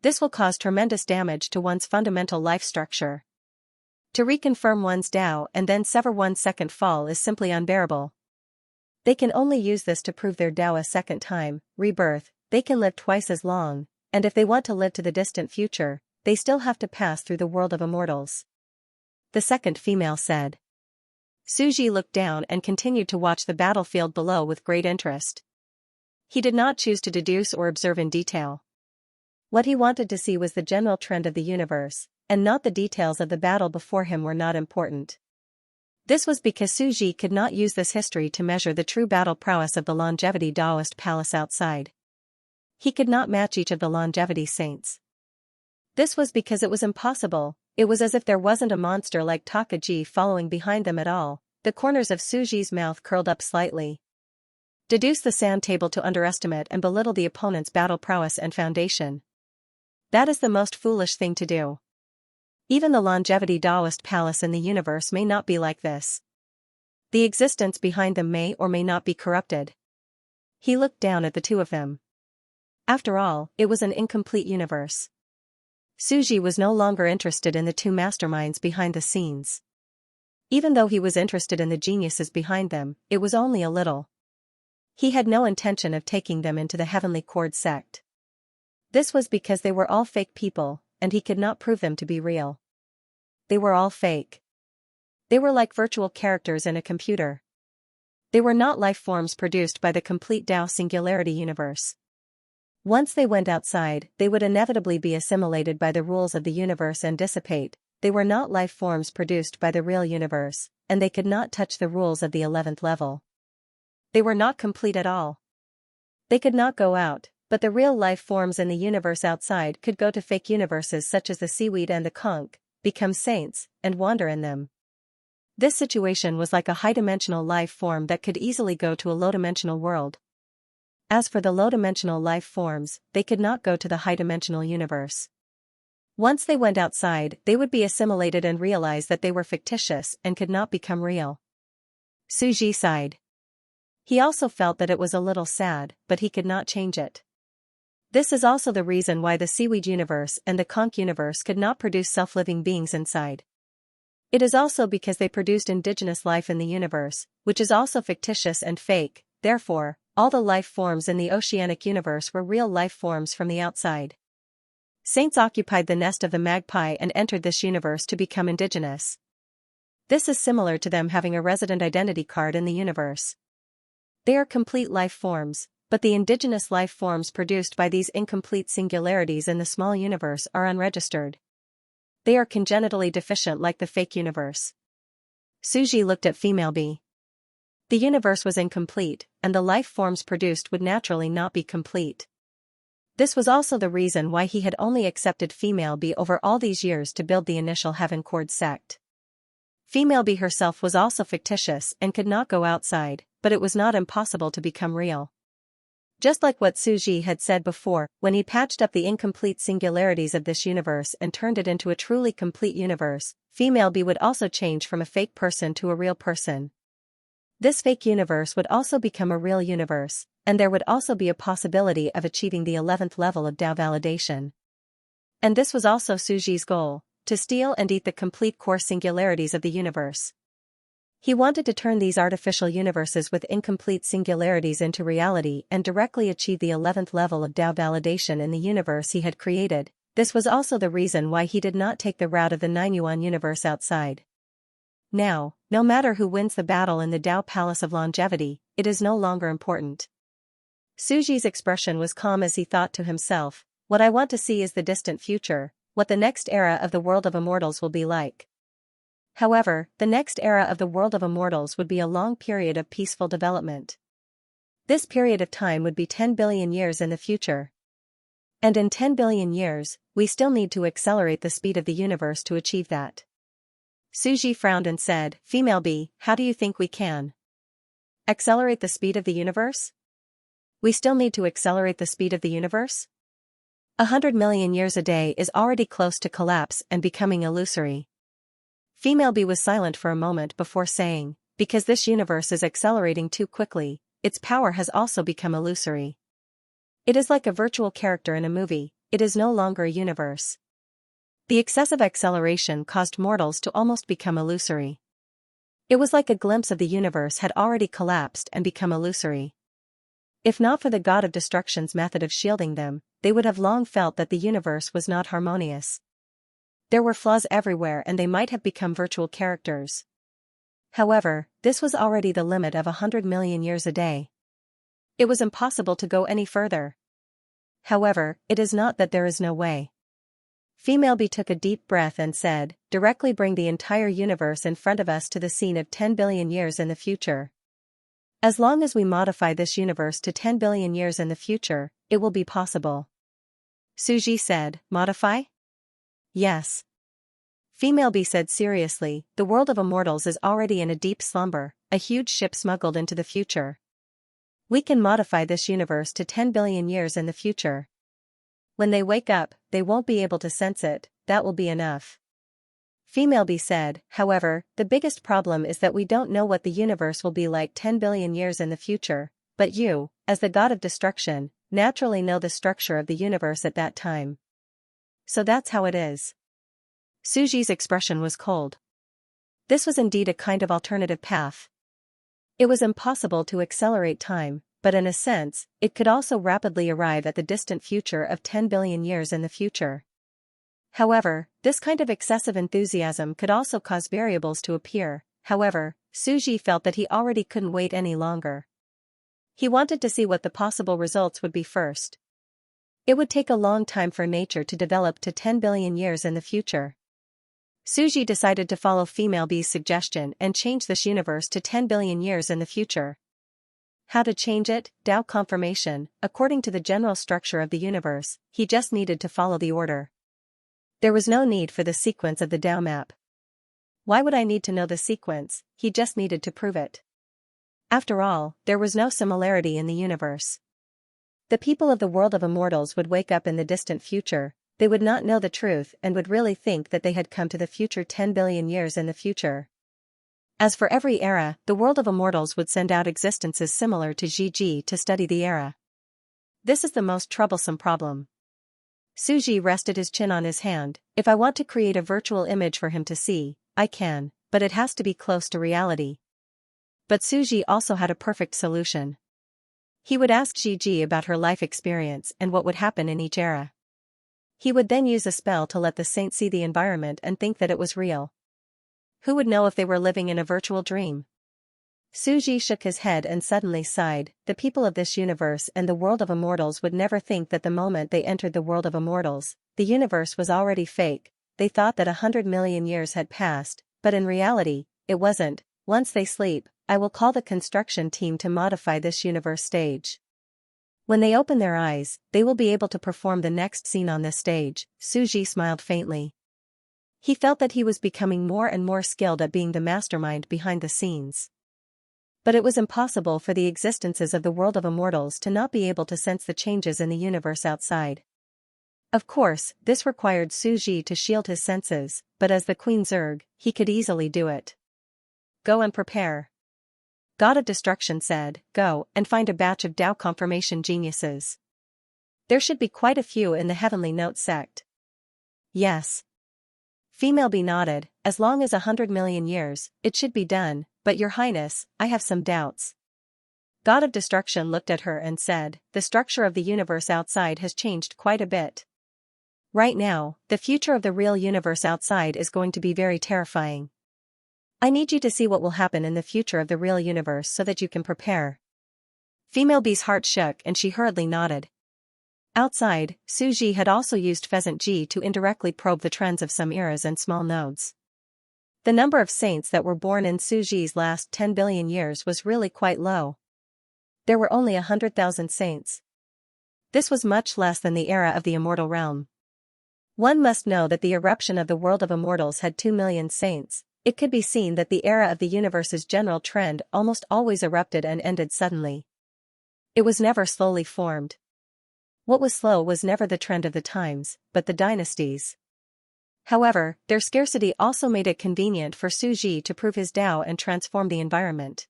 This will cause tremendous damage to one's fundamental life structure. To reconfirm one's Tao and then sever one's second fall is simply unbearable. They can only use this to prove their Tao a second time, rebirth. They can live twice as long, and if they want to live to the distant future, they still have to pass through the world of immortals. The second female said. Suji looked down and continued to watch the battlefield below with great interest. He did not choose to deduce or observe in detail. What he wanted to see was the general trend of the universe, and not the details of the battle before him were not important. This was because Suji could not use this history to measure the true battle prowess of the longevity Taoist palace outside. He could not match each of the longevity saints. This was because it was impossible. It was as if there wasn't a monster like Takaji following behind them at all. The corners of Suji's mouth curled up slightly. Deduce the sand table to underestimate and belittle the opponent's battle prowess and foundation. That is the most foolish thing to do. Even the longevity Taoist palace in the universe may not be like this. The existence behind them may or may not be corrupted. He looked down at the two of them. After all, it was an incomplete universe. Suji was no longer interested in the two masterminds behind the scenes. Even though he was interested in the geniuses behind them, it was only a little. He had no intention of taking them into the Heavenly Chord sect. This was because they were all fake people, and he could not prove them to be real. They were all fake. They were like virtual characters in a computer. They were not life forms produced by the complete Tao Singularity universe. Once they went outside, they would inevitably be assimilated by the rules of the universe and dissipate. They were not life forms produced by the real universe, and they could not touch the rules of the 11th level. They were not complete at all. They could not go out, but the real life forms in the universe outside could go to fake universes such as the seaweed and the conch, become saints, and wander in them. This situation was like a high-dimensional life form that could easily go to a low-dimensional world. As for the low-dimensional life forms, they could not go to the high-dimensional universe. Once they went outside, they would be assimilated and realize that they were fictitious and could not become real. Suji sighed. He also felt that it was a little sad, but he could not change it. This is also the reason why the seaweed universe and the conch universe could not produce self-living beings inside. It is also because they produced indigenous life in the universe, which is also fictitious and fake. Therefore, all the life forms in the oceanic universe were real life forms from the outside. Saints occupied the nest of the magpie and entered this universe to become indigenous. This is similar to them having a resident identity card in the universe. They are complete life forms, but the indigenous life forms produced by these incomplete singularities in the small universe are unregistered. They are congenitally deficient like the fake universe. Suji looked at female B. The universe was incomplete, and the life forms produced would naturally not be complete. This was also the reason why he had only accepted female B over all these years to build the initial Heaven Cord sect. Female B herself was also fictitious and could not go outside, but it was not impossible to become real. Just like what Suji had said before, when he patched up the incomplete singularities of this universe and turned it into a truly complete universe, female B would also change from a fake person to a real person. This fake universe would also become a real universe, and there would also be a possibility of achieving the 11th level of Tao validation. And this was also Suji's goal, to steal and eat the complete core singularities of the universe. He wanted to turn these artificial universes with incomplete singularities into reality and directly achieve the 11th level of Tao validation in the universe he had created. This was also the reason why he did not take the route of the 9-yuan universe outside. Now, no matter who wins the battle in the Tao Palace of Longevity, it is no longer important. Suji's expression was calm as he thought to himself, what I want to see is the distant future, what the next era of the world of immortals will be like. However, the next era of the world of immortals would be a long period of peaceful development. This period of time would be 10 billion years in the future. And in 10 billion years, we still need to accelerate the speed of the universe to achieve that. Suji frowned and said, Female B, how do you think we can accelerate the speed of the universe? We still need to accelerate the speed of the universe? 100 million years a day is already close to collapse and becoming illusory. Female B was silent for a moment before saying, because this universe is accelerating too quickly, its power has also become illusory. It is like a virtual character in a movie, it is no longer a universe. The excessive acceleration caused mortals to almost become illusory. It was like a glimpse of the universe had already collapsed and become illusory. If not for the God of Destruction's method of shielding them, they would have long felt that the universe was not harmonious. There were flaws everywhere and they might have become virtual characters. However, this was already the limit of 100 million years a day. It was impossible to go any further. However, it is not that there is no way. Female B took a deep breath and said, directly bring the entire universe in front of us to the scene of 10 billion years in the future. As long as we modify this universe to 10 billion years in the future, it will be possible. Suji said, modify? Yes. Female B said seriously, the world of immortals is already in a deep slumber, a huge ship smuggled into the future. We can modify this universe to 10 billion years in the future. When they wake up, they won't be able to sense it, that will be enough. Female B said, however, the biggest problem is that we don't know what the universe will be like 10 billion years in the future, but you, as the God of Destruction, naturally know the structure of the universe at that time. So that's how it is. Suji's expression was cold. This was indeed a kind of alternative path. It was impossible to accelerate time, but in a sense, it could also rapidly arrive at the distant future of 10 billion years in the future. However, this kind of excessive enthusiasm could also cause variables to appear. However, Suji felt that he already couldn't wait any longer. He wanted to see what the possible results would be first. It would take a long time for nature to develop to 10 billion years in the future. Suji decided to follow Female B's suggestion and change this universe to 10 billion years in the future. How to change it? Tao confirmation. According to the general structure of the universe, he just needed to follow the order. There was no need for the sequence of the Tao map. Why would I need to know the sequence? He just needed to prove it. After all, there was no similarity in the universe. The people of the world of immortals would wake up in the distant future, they would not know the truth and would really think that they had come to the future 10 billion years in the future. As for every era, the world of immortals would send out existences similar to Gigi to study the era. This is the most troublesome problem. Suji rested his chin on his hand. If I want to create a virtual image for him to see, I can, but it has to be close to reality. But Suji also had a perfect solution. He would ask Gigi about her life experience and what would happen in each era. He would then use a spell to let the saint see the environment and think that it was real. Who would know if they were living in a virtual dream? Suji shook his head and suddenly sighed. The people of this universe and the world of immortals would never think that the moment they entered the world of immortals, the universe was already fake. They thought that 100 million years had passed, but in reality, it wasn't. Once they sleep, I will call the construction team to modify this universe stage. When they open their eyes, they will be able to perform the next scene on this stage. Suji smiled faintly. He felt that he was becoming more and more skilled at being the mastermind behind the scenes. But it was impossible for the existences of the world of immortals to not be able to sense the changes in the universe outside. Of course, this required Suji to shield his senses, but as the Queen Zerg, he could easily do it. Go and prepare. God of Destruction said, go and find a batch of Tao confirmation geniuses. There should be quite a few in the Heavenly Note sect. Yes. Female B nodded, as long as 100 million years, it should be done, but Your Highness, I have some doubts. God of Destruction looked at her and said, the structure of the universe outside has changed quite a bit. Right now, the future of the real universe outside is going to be very terrifying. I need you to see what will happen in the future of the real universe so that you can prepare. Female B's heart shook and she hurriedly nodded. Outside, Suji had also used Pheasant G to indirectly probe the trends of some eras and small nodes. The number of saints that were born in Suji's last 10 billion years was really quite low. There were only 100,000 saints. This was much less than the era of the immortal realm. One must know that the eruption of the world of immortals had 2 million saints. It could be seen that the era of the universe's general trend almost always erupted and ended suddenly. It was never slowly formed. What was slow was never the trend of the times, but the dynasties. However, their scarcity also made it convenient for Suji to prove his Tao and transform the environment.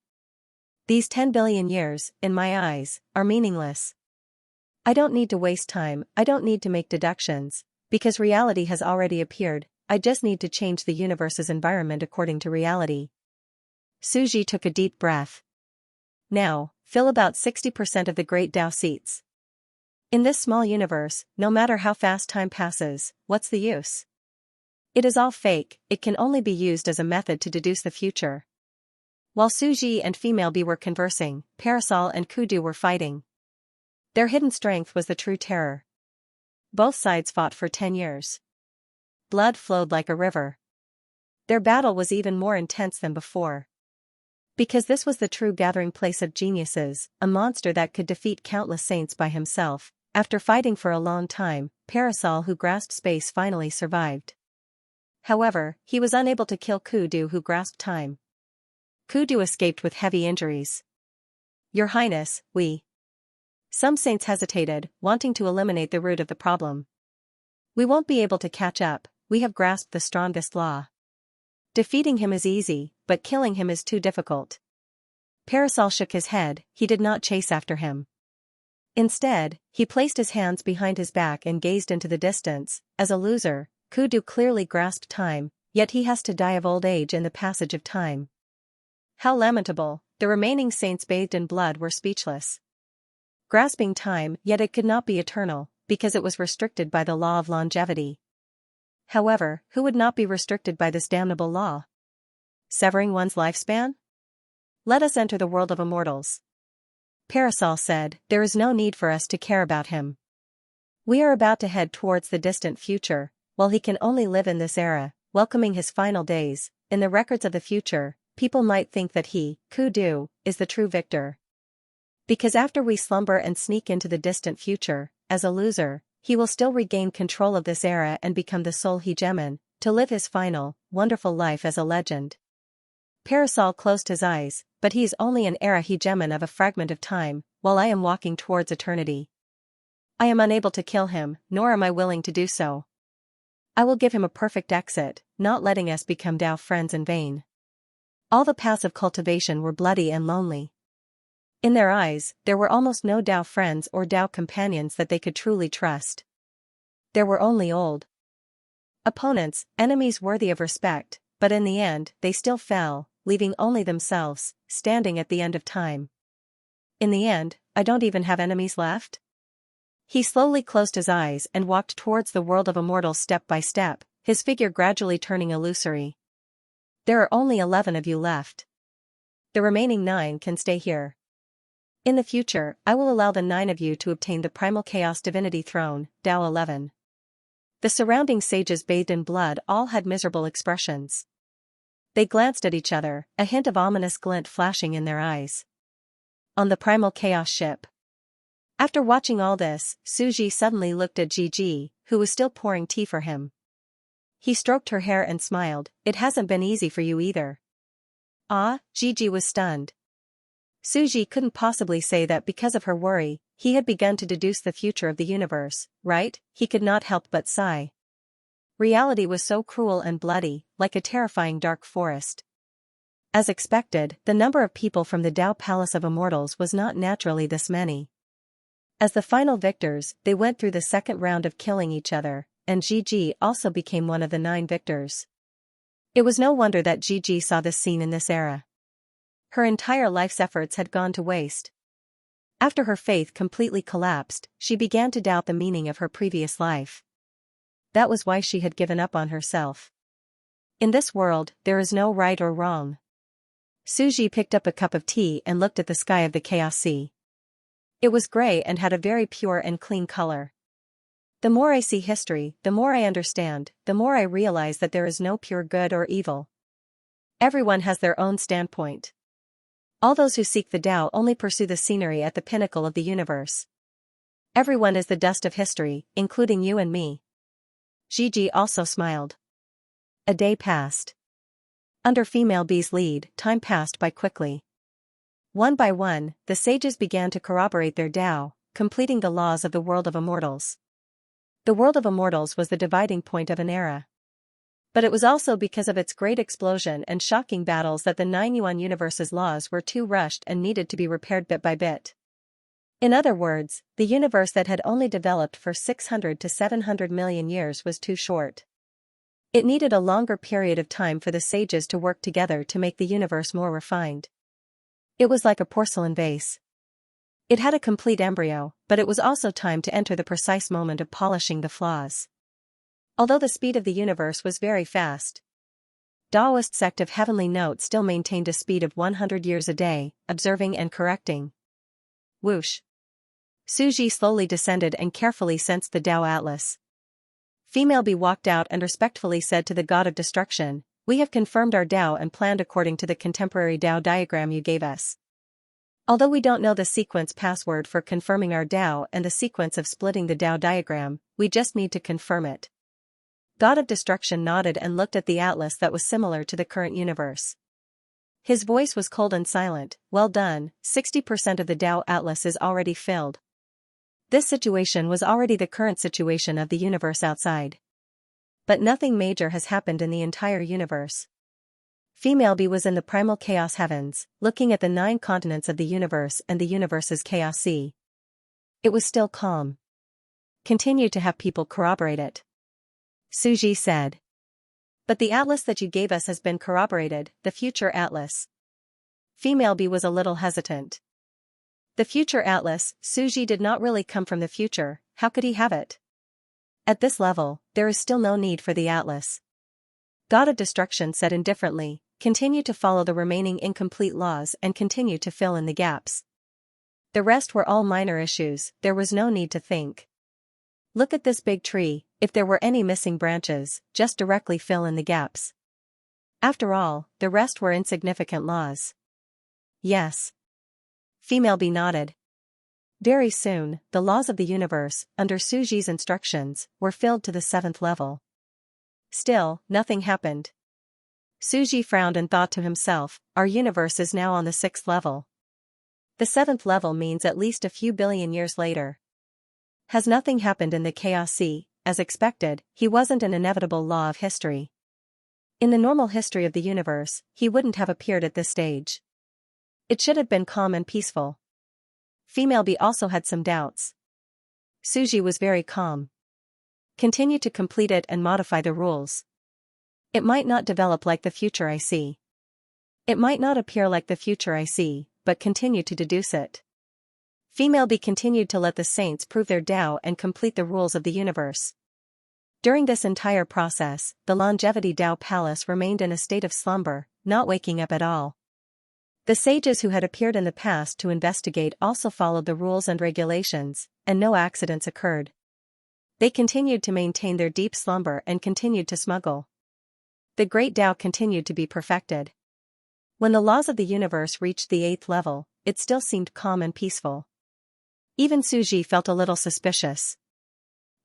These 10 billion years, in my eyes, are meaningless. I don't need to waste time, I don't need to make deductions, because reality has already appeared. I just need to change the universe's environment according to reality. Suji took a deep breath. Now, fill about 60% of the great Tao seats. In this small universe, no matter how fast time passes, what's the use? It is all fake, it can only be used as a method to deduce the future. While Suji and Female B were conversing, Parasol and Kudu were fighting. Their hidden strength was the true terror. Both sides fought for 10 years. Blood flowed like a river. Their battle was even more intense than before. Because this was the true gathering place of geniuses, a monster that could defeat countless saints by himself. After fighting for a long time, Parasol, who grasped space, finally survived. However, he was unable to kill Kudu, who grasped time. Kudu escaped with heavy injuries. Your Highness, Some saints hesitated, wanting to eliminate the root of the problem. We won't be able to catch up, we have grasped the strongest law. Defeating him is easy, but killing him is too difficult. Parasol shook his head, he did not chase after him. Instead, he placed his hands behind his back and gazed into the distance. As a loser, Kudu clearly grasped time, yet he has to die of old age in the passage of time. How lamentable, the remaining saints bathed in blood were speechless. Grasping time, yet it could not be eternal, because it was restricted by the law of longevity. However, who would not be restricted by this damnable law? Severing one's lifespan? Let us enter the world of immortals. Parasol said, there is no need for us to care about him. We are about to head towards the distant future, while he can only live in this era, welcoming his final days. In the records of the future, people might think that he, Kudu, is the true victor. Because after we slumber and sneak into the distant future, as a loser, he will still regain control of this era and become the sole hegemon, to live his final, wonderful life as a legend. Parasol closed his eyes, but he is only an era hegemon of a fragment of time, while I am walking towards eternity. I am unable to kill him, nor am I willing to do so. I will give him a perfect exit, not letting us become Tao friends in vain. All the paths of cultivation were bloody and lonely. In their eyes, there were almost no Dao friends or Dao companions that they could truly trust. There were only old opponents, enemies worthy of respect, but in the end, they still fell, leaving only themselves, standing at the end of time. In the end, I don't even have enemies left? He slowly closed his eyes and walked towards the world of immortals step by step, his figure gradually turning illusory. There are only 11 of you left. The remaining 9 can stay here. In the future, I will allow the 9 of you to obtain the Primal Chaos Divinity Throne, Dao 11. The surrounding sages bathed in blood all had miserable expressions. They glanced at each other, a hint of ominous glint flashing in their eyes. On the Primal Chaos ship. After watching all this, Suji suddenly looked at Gigi, who was still pouring tea for him. He stroked her hair and smiled, "It hasn't been easy for you either." Ah, Gigi was stunned. Suji couldn't possibly say that because of her worry, he had begun to deduce the future of the universe, right? He could not help but sigh. Reality was so cruel and bloody, like a terrifying dark forest. As expected, the number of people from the Dao Palace of Immortals was not naturally this many. As the final victors, they went through the second round of killing each other, and Gigi also became one of the 9 victors. It was no wonder that Gigi saw this scene in this era. Her entire life's efforts had gone to waste. After her faith completely collapsed, she began to doubt the meaning of her previous life. That was why she had given up on herself. In this world, there is no right or wrong. Suji picked up a cup of tea and looked at the sky of the Chaos Sea. It was gray and had a very pure and clean color. The more I see history, the more I understand, the more I realize that there is no pure good or evil. Everyone has their own standpoint. All those who seek the Tao only pursue the scenery at the pinnacle of the universe. Everyone is the dust of history, including you and me. Gigi also smiled. A day passed. Under Female B's lead, time passed by quickly. One by one, the sages began to corroborate their Tao, completing the laws of the world of immortals. The world of immortals was the dividing point of an era. But it was also because of its great explosion and shocking battles that the 9 Yuan universe's laws were too rushed and needed to be repaired bit by bit. In other words, the universe that had only developed for 600 to 700 million years was too short. It needed a longer period of time for the sages to work together to make the universe more refined. It was like a porcelain vase. It had a complete embryo, but it was also time to enter the precise moment of polishing the flaws. Although the speed of the universe was very fast, Taoist sect of Heavenly Note still maintained a speed of 100 years a day, observing and correcting. Whoosh. Suji slowly descended and carefully sensed the Tao Atlas. Female B walked out and respectfully said to the God of Destruction, "We have confirmed our Tao and planned according to the contemporary Tao diagram you gave us. Although we don't know the sequence password for confirming our Tao and the sequence of splitting the Tao diagram, we just need to confirm it." God of Destruction nodded and looked at the atlas that was similar to the current universe. His voice was cold and silent. "Well done, 60% of the Tao Atlas is already filled." This situation was already the current situation of the universe outside. But nothing major has happened in the entire universe. Female B was in the Primal Chaos Heavens, looking at the 9 continents of the universe and the universe's Chaos Sea. It was still calm. Continue to have people corroborate it. Suji said. But the atlas that you gave us has been corroborated, the future atlas. Female B was a little hesitant. The future atlas, Suji did not really come from the future, how could he have it? At this level, there is still no need for the atlas. God of Destruction said indifferently, continue to follow the remaining incomplete laws and continue to fill in the gaps. The rest were all minor issues, there was no need to think. Look at this big tree, if there were any missing branches, just directly fill in the gaps. After all, the rest were insignificant laws. Yes. Female B nodded. Very soon, the laws of the universe, under Suji's instructions, were filled to the 7th level. Still, nothing happened. Suji frowned and thought to himself, our universe is now on the 6th level. The 7th level means at least a few billion years later. Has nothing happened in the Chaos Sea? As expected, he wasn't an inevitable law of history. In the normal history of the universe, he wouldn't have appeared at this stage. It should have been calm and peaceful. Female B also had some doubts. Suji was very calm. Continue to complete it and modify the rules. It might not develop like the future I see. It might not appear like the future I see, but continue to deduce it. Female B continued to let the saints prove their Tao and complete the rules of the universe. During this entire process, the longevity Tao Palace remained in a state of slumber, not waking up at all. The sages who had appeared in the past to investigate also followed the rules and regulations, and no accidents occurred. They continued to maintain their deep slumber and continued to smuggle. The great Tao continued to be perfected. When the laws of the universe reached the 8th level, it still seemed calm and peaceful. Even Suji felt a little suspicious.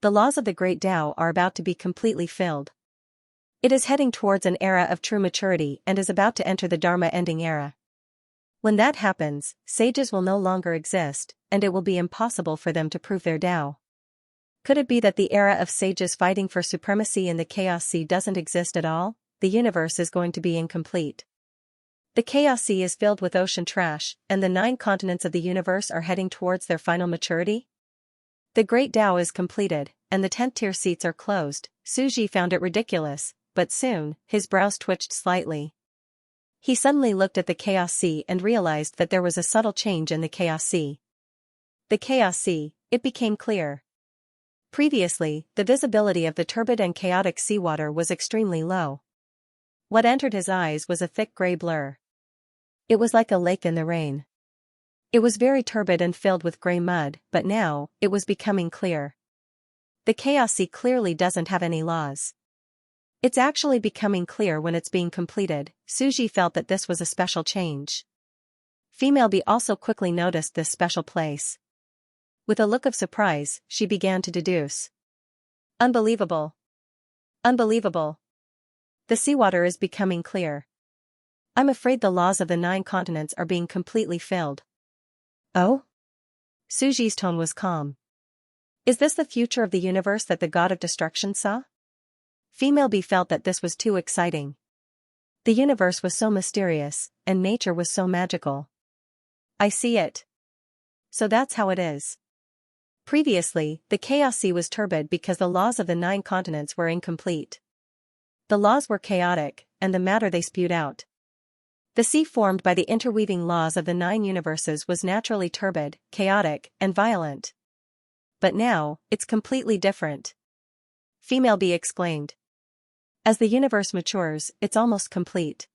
The laws of the great Tao are about to be completely filled. It is heading towards an era of true maturity and is about to enter the Dharma ending era. When that happens, sages will no longer exist, and it will be impossible for them to prove their Tao. Could it be that the era of sages fighting for supremacy in the Chaos Sea doesn't exist at all? The universe is going to be incomplete. The Chaos Sea is filled with ocean trash, and the 9 continents of the universe are heading towards their final maturity? The great Tao is completed, and the 10th tier seats are closed. Suji found it ridiculous, but soon, his brows twitched slightly. He suddenly looked at the Chaos Sea and realized that there was a subtle change in the Chaos Sea. The Chaos Sea, it became clear. Previously, the visibility of the turbid and chaotic seawater was extremely low. What entered his eyes was a thick gray blur. It was like a lake in the rain. It was very turbid and filled with gray mud, but now, it was becoming clear. The Chaos Sea clearly doesn't have any laws. It's actually becoming clear when it's being completed. Suji felt that this was a special change. Female B also quickly noticed this special place. With a look of surprise, she began to deduce. Unbelievable. Unbelievable. The seawater is becoming clear. I'm afraid the laws of the 9 continents are being completely filled. Oh? Suji's tone was calm. Is this the future of the universe that the god of destruction saw? Female B felt that this was too exciting. The universe was so mysterious, and nature was so magical. I see it. So that's how it is. Previously, the Chaos Sea was turbid because the laws of the 9 continents were incomplete. The laws were chaotic, and the matter they spewed out. The sea formed by the interweaving laws of the 9 universes was naturally turbid, chaotic, and violent. But now, it's completely different. Female B exclaimed. As the universe matures, it's almost complete.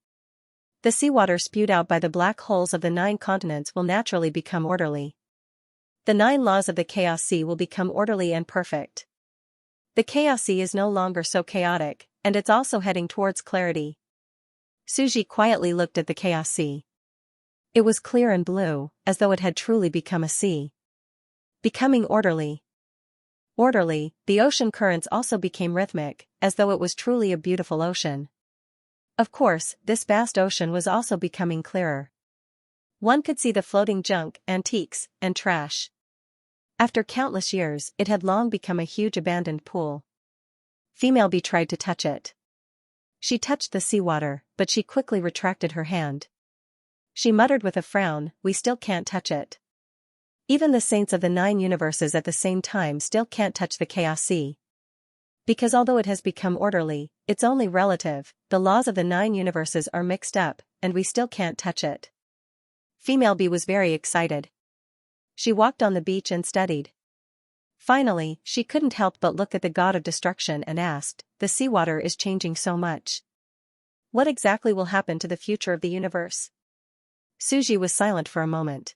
The seawater spewed out by the black holes of the 9 continents will naturally become orderly. The 9 laws of the Chaos Sea will become orderly and perfect. The Chaos Sea is no longer so chaotic, and it's also heading towards clarity. Suji quietly looked at the Chaos Sea. It was clear and blue, as though it had truly become a sea. Becoming orderly. Orderly, the ocean currents also became rhythmic, as though it was truly a beautiful ocean. Of course, this vast ocean was also becoming clearer. One could see the floating junk, antiques, and trash. After countless years, it had long become a huge abandoned pool. Female B tried to touch it. She touched the seawater, but she quickly retracted her hand. She muttered with a frown, we still can't touch it. Even the saints of the 9 universes at the same time still can't touch the Chaos Sea. Because although it has become orderly, it's only relative, the laws of the 9 universes are mixed up, and we still can't touch it. Female B was very excited. She walked on the beach and studied. Finally, she couldn't help but look at the god of destruction and asked, the seawater is changing so much. What exactly will happen to the future of the universe? Suji was silent for a moment.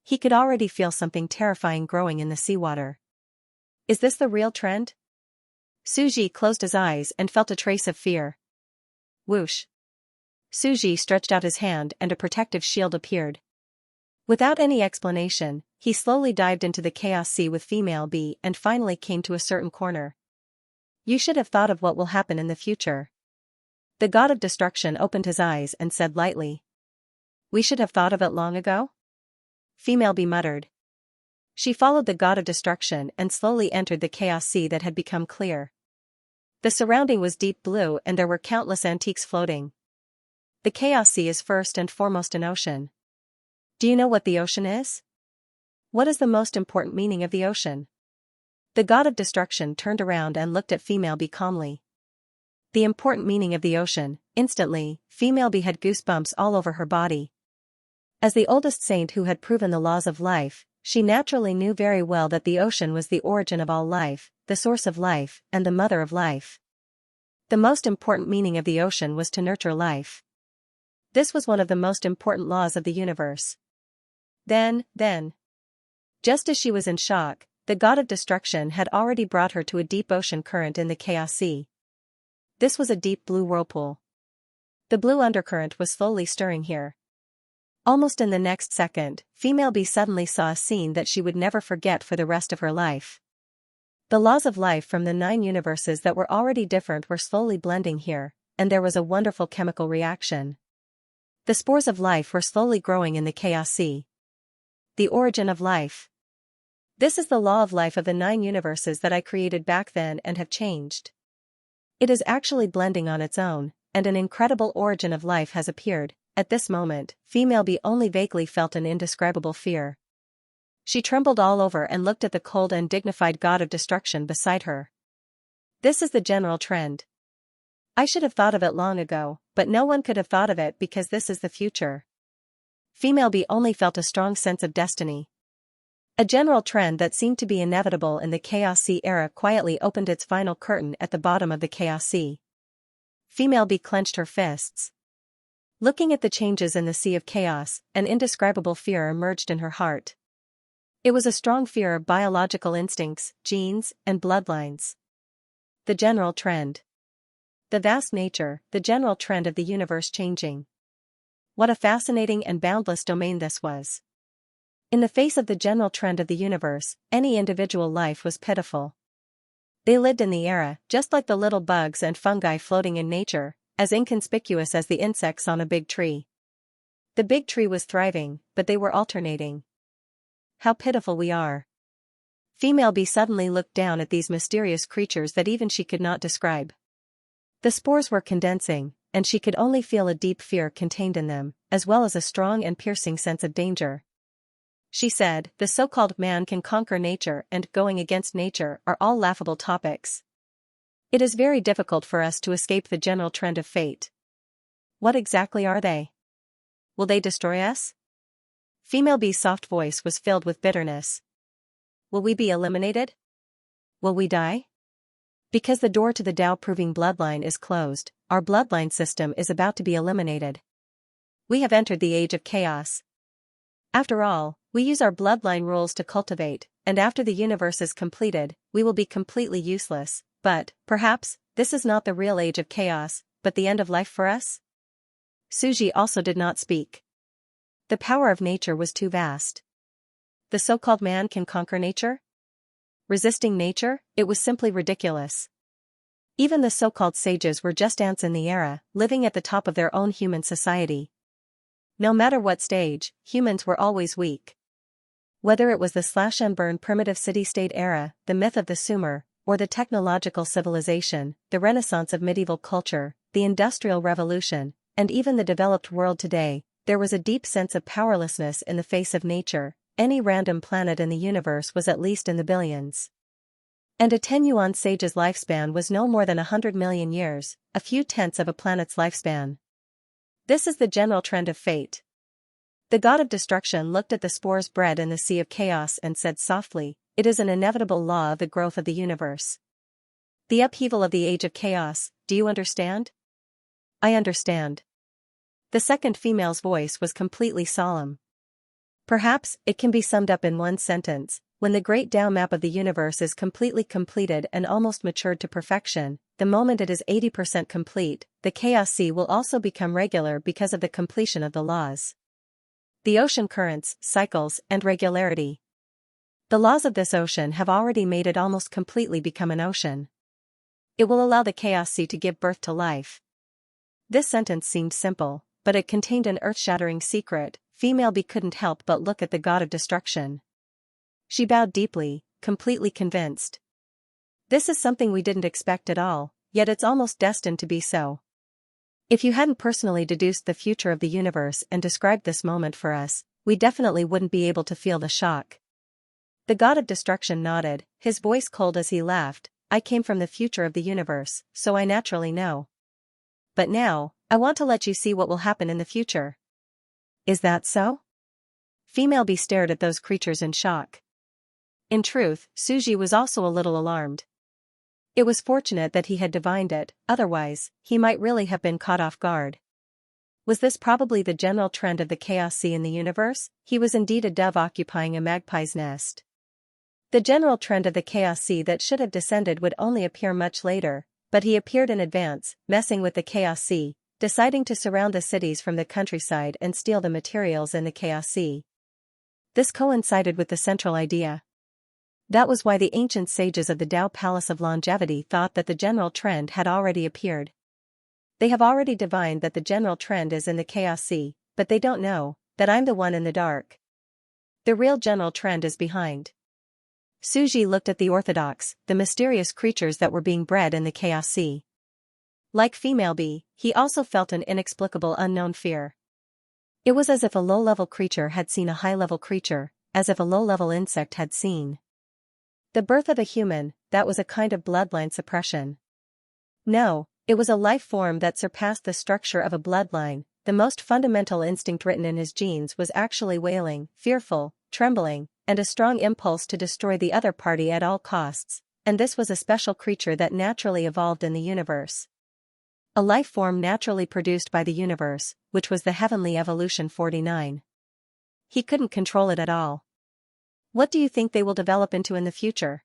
He could already feel something terrifying growing in the seawater. Is this the real trend? Suji closed his eyes and felt a trace of fear. Whoosh. Suji stretched out his hand and a protective shield appeared. Without any explanation, he slowly dived into the Chaos Sea with Female B and finally came to a certain corner. You should have thought of what will happen in the future. The god of destruction opened his eyes and said lightly. We should have thought of it long ago? Female B muttered. She followed the god of destruction and slowly entered the Chaos Sea that had become clear. The surrounding was deep blue and there were countless antiques floating. The Chaos Sea is first and foremost an ocean. Do you know what the ocean is? What is the most important meaning of the ocean? The god of destruction turned around and looked at Female B calmly. The important meaning of the ocean. Instantly, Female B had goosebumps all over her body. As the oldest saint who had proven the laws of life, she naturally knew very well that the ocean was the origin of all life, the source of life, and the mother of life. The most important meaning of the ocean was to nurture life. This was one of the most important laws of the universe. Then, just as she was in shock, the god of destruction had already brought her to a deep ocean current in the Chaos Sea. This was a deep blue whirlpool. The blue undercurrent was slowly stirring here. Almost in the next second, Female B suddenly saw a scene that she would never forget for the rest of her life. The laws of life from the 9 universes that were already different were slowly blending here, and there was a wonderful chemical reaction. The spores of life were slowly growing in the Chaos Sea. The origin of life. This is the law of life of the 9 universes that I created back then and have changed. It is actually blending on its own, and an incredible origin of life has appeared. At this moment, Female B only vaguely felt an indescribable fear. She trembled all over and looked at the cold and dignified god of destruction beside her. This is the general trend. I should have thought of it long ago, but no one could have thought of it because this is the future. Female B only felt a strong sense of destiny. A general trend that seemed to be inevitable in the Chaos Sea era quietly opened its final curtain at the bottom of the Chaos Sea. Female B clenched her fists. Looking at the changes in the Sea of Chaos, an indescribable fear emerged in her heart. It was a strong fear of biological instincts, genes, and bloodlines. The general trend. The vast nature, the general trend of the universe changing. What a fascinating and boundless domain this was. In the face of the general trend of the universe, any individual life was pitiful. They lived in the era, just like the little bugs and fungi floating in nature, as inconspicuous as the insects on a big tree. The big tree was thriving, but they were alternating. How pitiful we are. Female B suddenly looked down at these mysterious creatures that even she could not describe. The spores were condensing, and she could only feel a deep fear contained in them, as well as a strong and piercing sense of danger. She said, the so-called man can conquer nature and going against nature are all laughable topics. It is very difficult for us to escape the general trend of fate. What exactly are they? Will they destroy us? Female B's soft voice was filled with bitterness. Will we be eliminated? Will we die? Because the door to the Tao-proving bloodline is closed, our bloodline system is about to be eliminated. We have entered the age of chaos. After all, we use our bloodline rules to cultivate, and after the universe is completed, we will be completely useless. But, perhaps, this is not the real age of chaos, but the end of life for us? Suji also did not speak. The power of nature was too vast. The so-called man can conquer nature? Resisting nature, it was simply ridiculous. Even the so-called sages were just ants in the era, living at the top of their own human society. No matter what stage, humans were always weak. Whether it was the slash-and-burn primitive city-state era, the myth of the Sumer, or the technological civilization, the renaissance of medieval culture, the Industrial Revolution, and even the developed world today, there was a deep sense of powerlessness in the face of nature. Any random planet in the universe was at least in the billions. And a 10-yuan sage's lifespan was no more than 100 million years, a few tenths of a planet's lifespan. This is the general trend of fate. The god of destruction looked at the spores bred in the Sea of Chaos and said softly, it is an inevitable law of the growth of the universe. The upheaval of the age of chaos, do you understand? I understand. The second female's voice was completely solemn. Perhaps, it can be summed up in one sentence, when the great Tao map of the universe is completely completed and almost matured to perfection, the moment it is 80% complete, the Chaos Sea will also become regular because of the completion of the laws. The ocean currents, cycles, and regularity. The laws of this ocean have already made it almost completely become an ocean. It will allow the Chaos Sea to give birth to life. This sentence seemed simple, but it contained an earth-shattering secret. Female B couldn't help but look at the god of destruction. She bowed deeply, completely convinced. This is something we didn't expect at all, yet it's almost destined to be so. If you hadn't personally deduced the future of the universe and described this moment for us, we definitely wouldn't be able to feel the shock. The god of destruction nodded, his voice cold as he laughed. I came from the future of the universe, so I naturally know. But now, I want to let you see what will happen in the future. Is that so? Female B stared at those creatures in shock. In truth, Suji was also a little alarmed. It was fortunate that he had divined it, otherwise, he might really have been caught off guard. Was this probably the general trend of the chaos sea in the universe? He was indeed a dove occupying a magpie's nest. The general trend of the chaos sea that should have descended would only appear much later, but he appeared in advance, messing with the chaos sea, deciding to surround the cities from the countryside and steal the materials in the chaos sea. This coincided with the central idea. That was why the ancient sages of the Tao Palace of Longevity thought that the general trend had already appeared. They have already divined that the general trend is in the chaos sea, but they don't know that I'm the one in the dark. The real general trend is behind. Suji looked at the orthodox, the mysterious creatures that were being bred in the chaos sea. Like female B, he also felt an inexplicable unknown fear. It was as if a low-level creature had seen a high-level creature, as if a low-level insect had seen the birth of a human. That was a kind of bloodline suppression. No, it was a life form that surpassed the structure of a bloodline. The most fundamental instinct written in his genes was actually wailing, fearful, trembling, and a strong impulse to destroy the other party at all costs, and this was a special creature that naturally evolved in the universe. A life form naturally produced by the universe, which was the Heavenly Evolution 49. He couldn't control it at all. What do you think they will develop into in the future?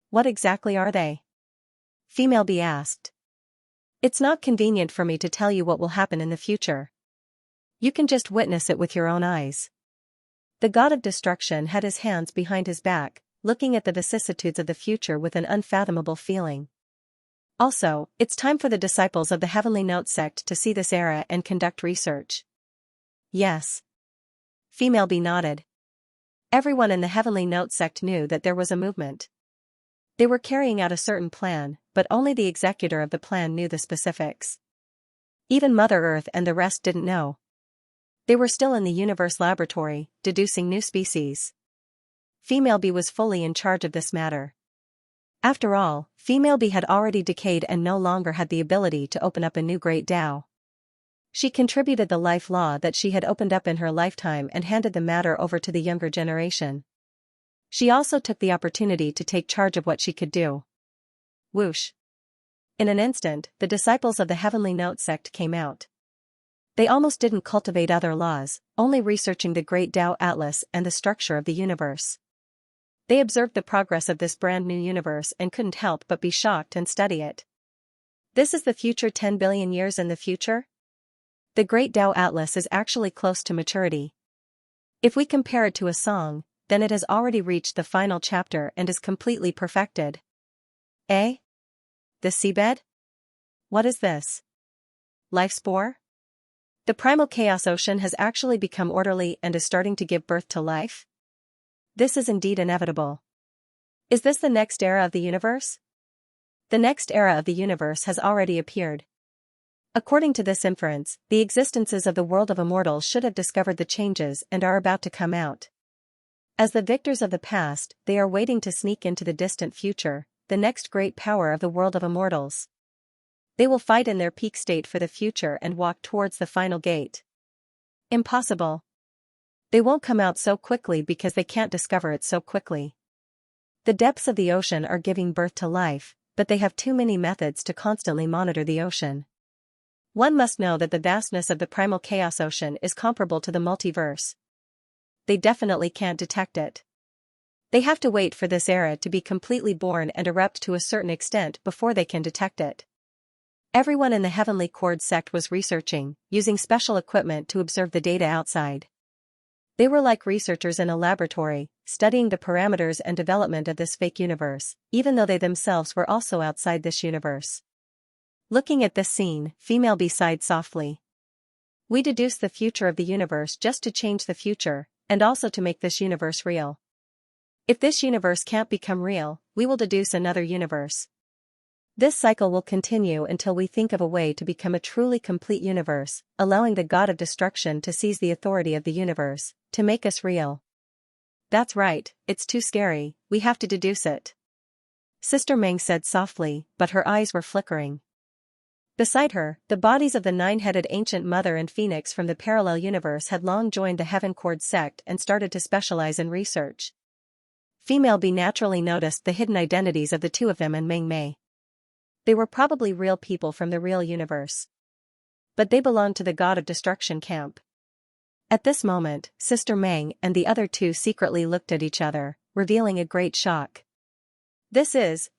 What exactly are they? Female B asked. It's not convenient for me to tell you what will happen in the future. You can just witness it with your own eyes. The god of destruction had his hands behind his back, looking at the vicissitudes of the future with an unfathomable feeling. Also, it's time for the disciples of the Heavenly Note sect to see this era and conduct research. Yes. Female B nodded. Everyone in the Heavenly Note sect knew that there was a movement. They were carrying out a certain plan, but only the executor of the plan knew the specifics. Even Mother Earth and the rest didn't know. They were still in the universe laboratory, deducing new species. Female B was fully in charge of this matter. After all, Female B had already decayed and no longer had the ability to open up a new great Tao. She contributed the life law that she had opened up in her lifetime and handed the matter over to the younger generation. She also took the opportunity to take charge of what she could do. Whoosh. In an instant, the disciples of the Heavenly Note sect came out. They almost didn't cultivate other laws, only researching the Great Tao Atlas and the structure of the universe. They observed the progress of this brand new universe and couldn't help but be shocked and study it. This is the future 10 billion years in the future? The Great Tao Atlas is actually close to maturity. If we compare it to a song, then it has already reached the final chapter and is completely perfected. Eh? The seabed? What is this? Life spore? The primal chaos ocean has actually become orderly and is starting to give birth to life? This is indeed inevitable. Is this the next era of the universe? The next era of the universe has already appeared. According to this inference, the existences of the world of immortals should have discovered the changes and are about to come out. As the victors of the past, they are waiting to sneak into the distant future, the next great power of the world of immortals. They will fight in their peak state for the future and walk towards the final gate. Impossible. They won't come out so quickly because they can't discover it so quickly. The depths of the ocean are giving birth to life, but they have too many methods to constantly monitor the ocean. One must know that the vastness of the primal chaos ocean is comparable to the multiverse. They definitely can't detect it. They have to wait for this era to be completely born and erupt to a certain extent before they can detect it. Everyone in the Heavenly Chord sect was researching, using special equipment to observe the data outside. They were like researchers in a laboratory, studying the parameters and development of this fake universe, even though they themselves were also outside this universe. Looking at this scene, Female B sighed softly. We deduce the future of the universe just to change the future, and also to make this universe real. If this universe can't become real, we will deduce another universe. This cycle will continue until we think of a way to become a truly complete universe, allowing the god of destruction to seize the authority of the universe, to make us real. That's right, it's too scary, we have to deduce it. Sister Meng said softly, but her eyes were flickering. Beside her, the bodies of the nine-headed ancient mother and phoenix from the parallel universe had long joined the Heaven Cord sect and started to specialize in research. Female B naturally noticed the hidden identities of the two of them and Meng Mei. They were probably real people from the real universe. But they belonged to the God of Destruction camp. At this moment, Sister Meng and the other two secretly looked at each other, revealing a great shock.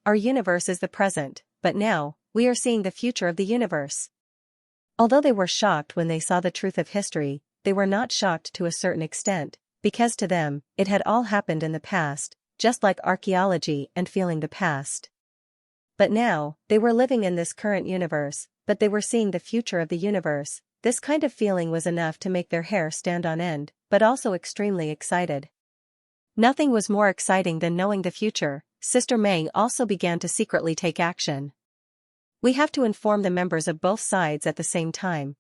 Our universe is the present, but now, we are seeing the future of the universe. Although they were shocked when they saw the truth of history, they were not shocked to a certain extent, because to them, it had all happened in the past, just like archaeology and feeling the past. But now, they were living in this current universe, but they were seeing the future of the universe. This kind of feeling was enough to make their hair stand on end, but also extremely excited. Nothing was more exciting than knowing the future. Sister Meng also began to secretly take action. We have to inform the members of both sides at the same time.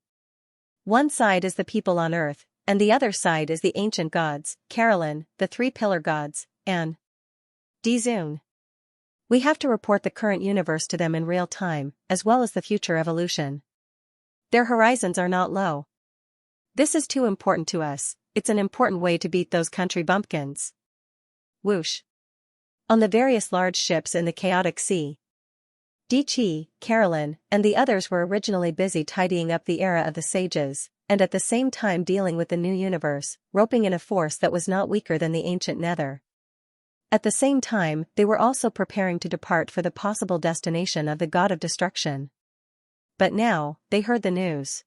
One side is the people on Earth, and the other side is the ancient gods, Carolyn, the three-pillar gods, and Dizun. We have to report the current universe to them in real time, as well as the future evolution. Their horizons are not low. This is too important to us, it's an important way to beat those country bumpkins. Whoosh. On the various large ships in the chaotic sea, Di-Chi, Carolyn, and the others were originally busy tidying up the era of the sages, and at the same time dealing with the new universe, roping in a force that was not weaker than the ancient nether. At the same time, they were also preparing to depart for the possible destination of the God of Destruction. But now, they heard the news.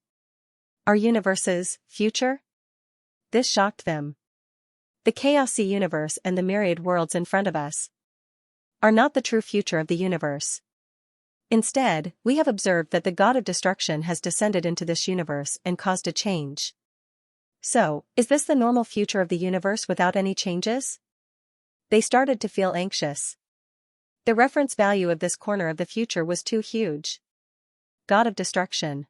Our universe's future? This shocked them. The chaosy universe and the myriad worlds in front of us are not the true future of the universe. Instead, we have observed that the God of Destruction has descended into this universe and caused a change. So, is this the normal future of the universe without any changes? They started to feel anxious. The reference value of this corner of the future was too huge. God of Destruction.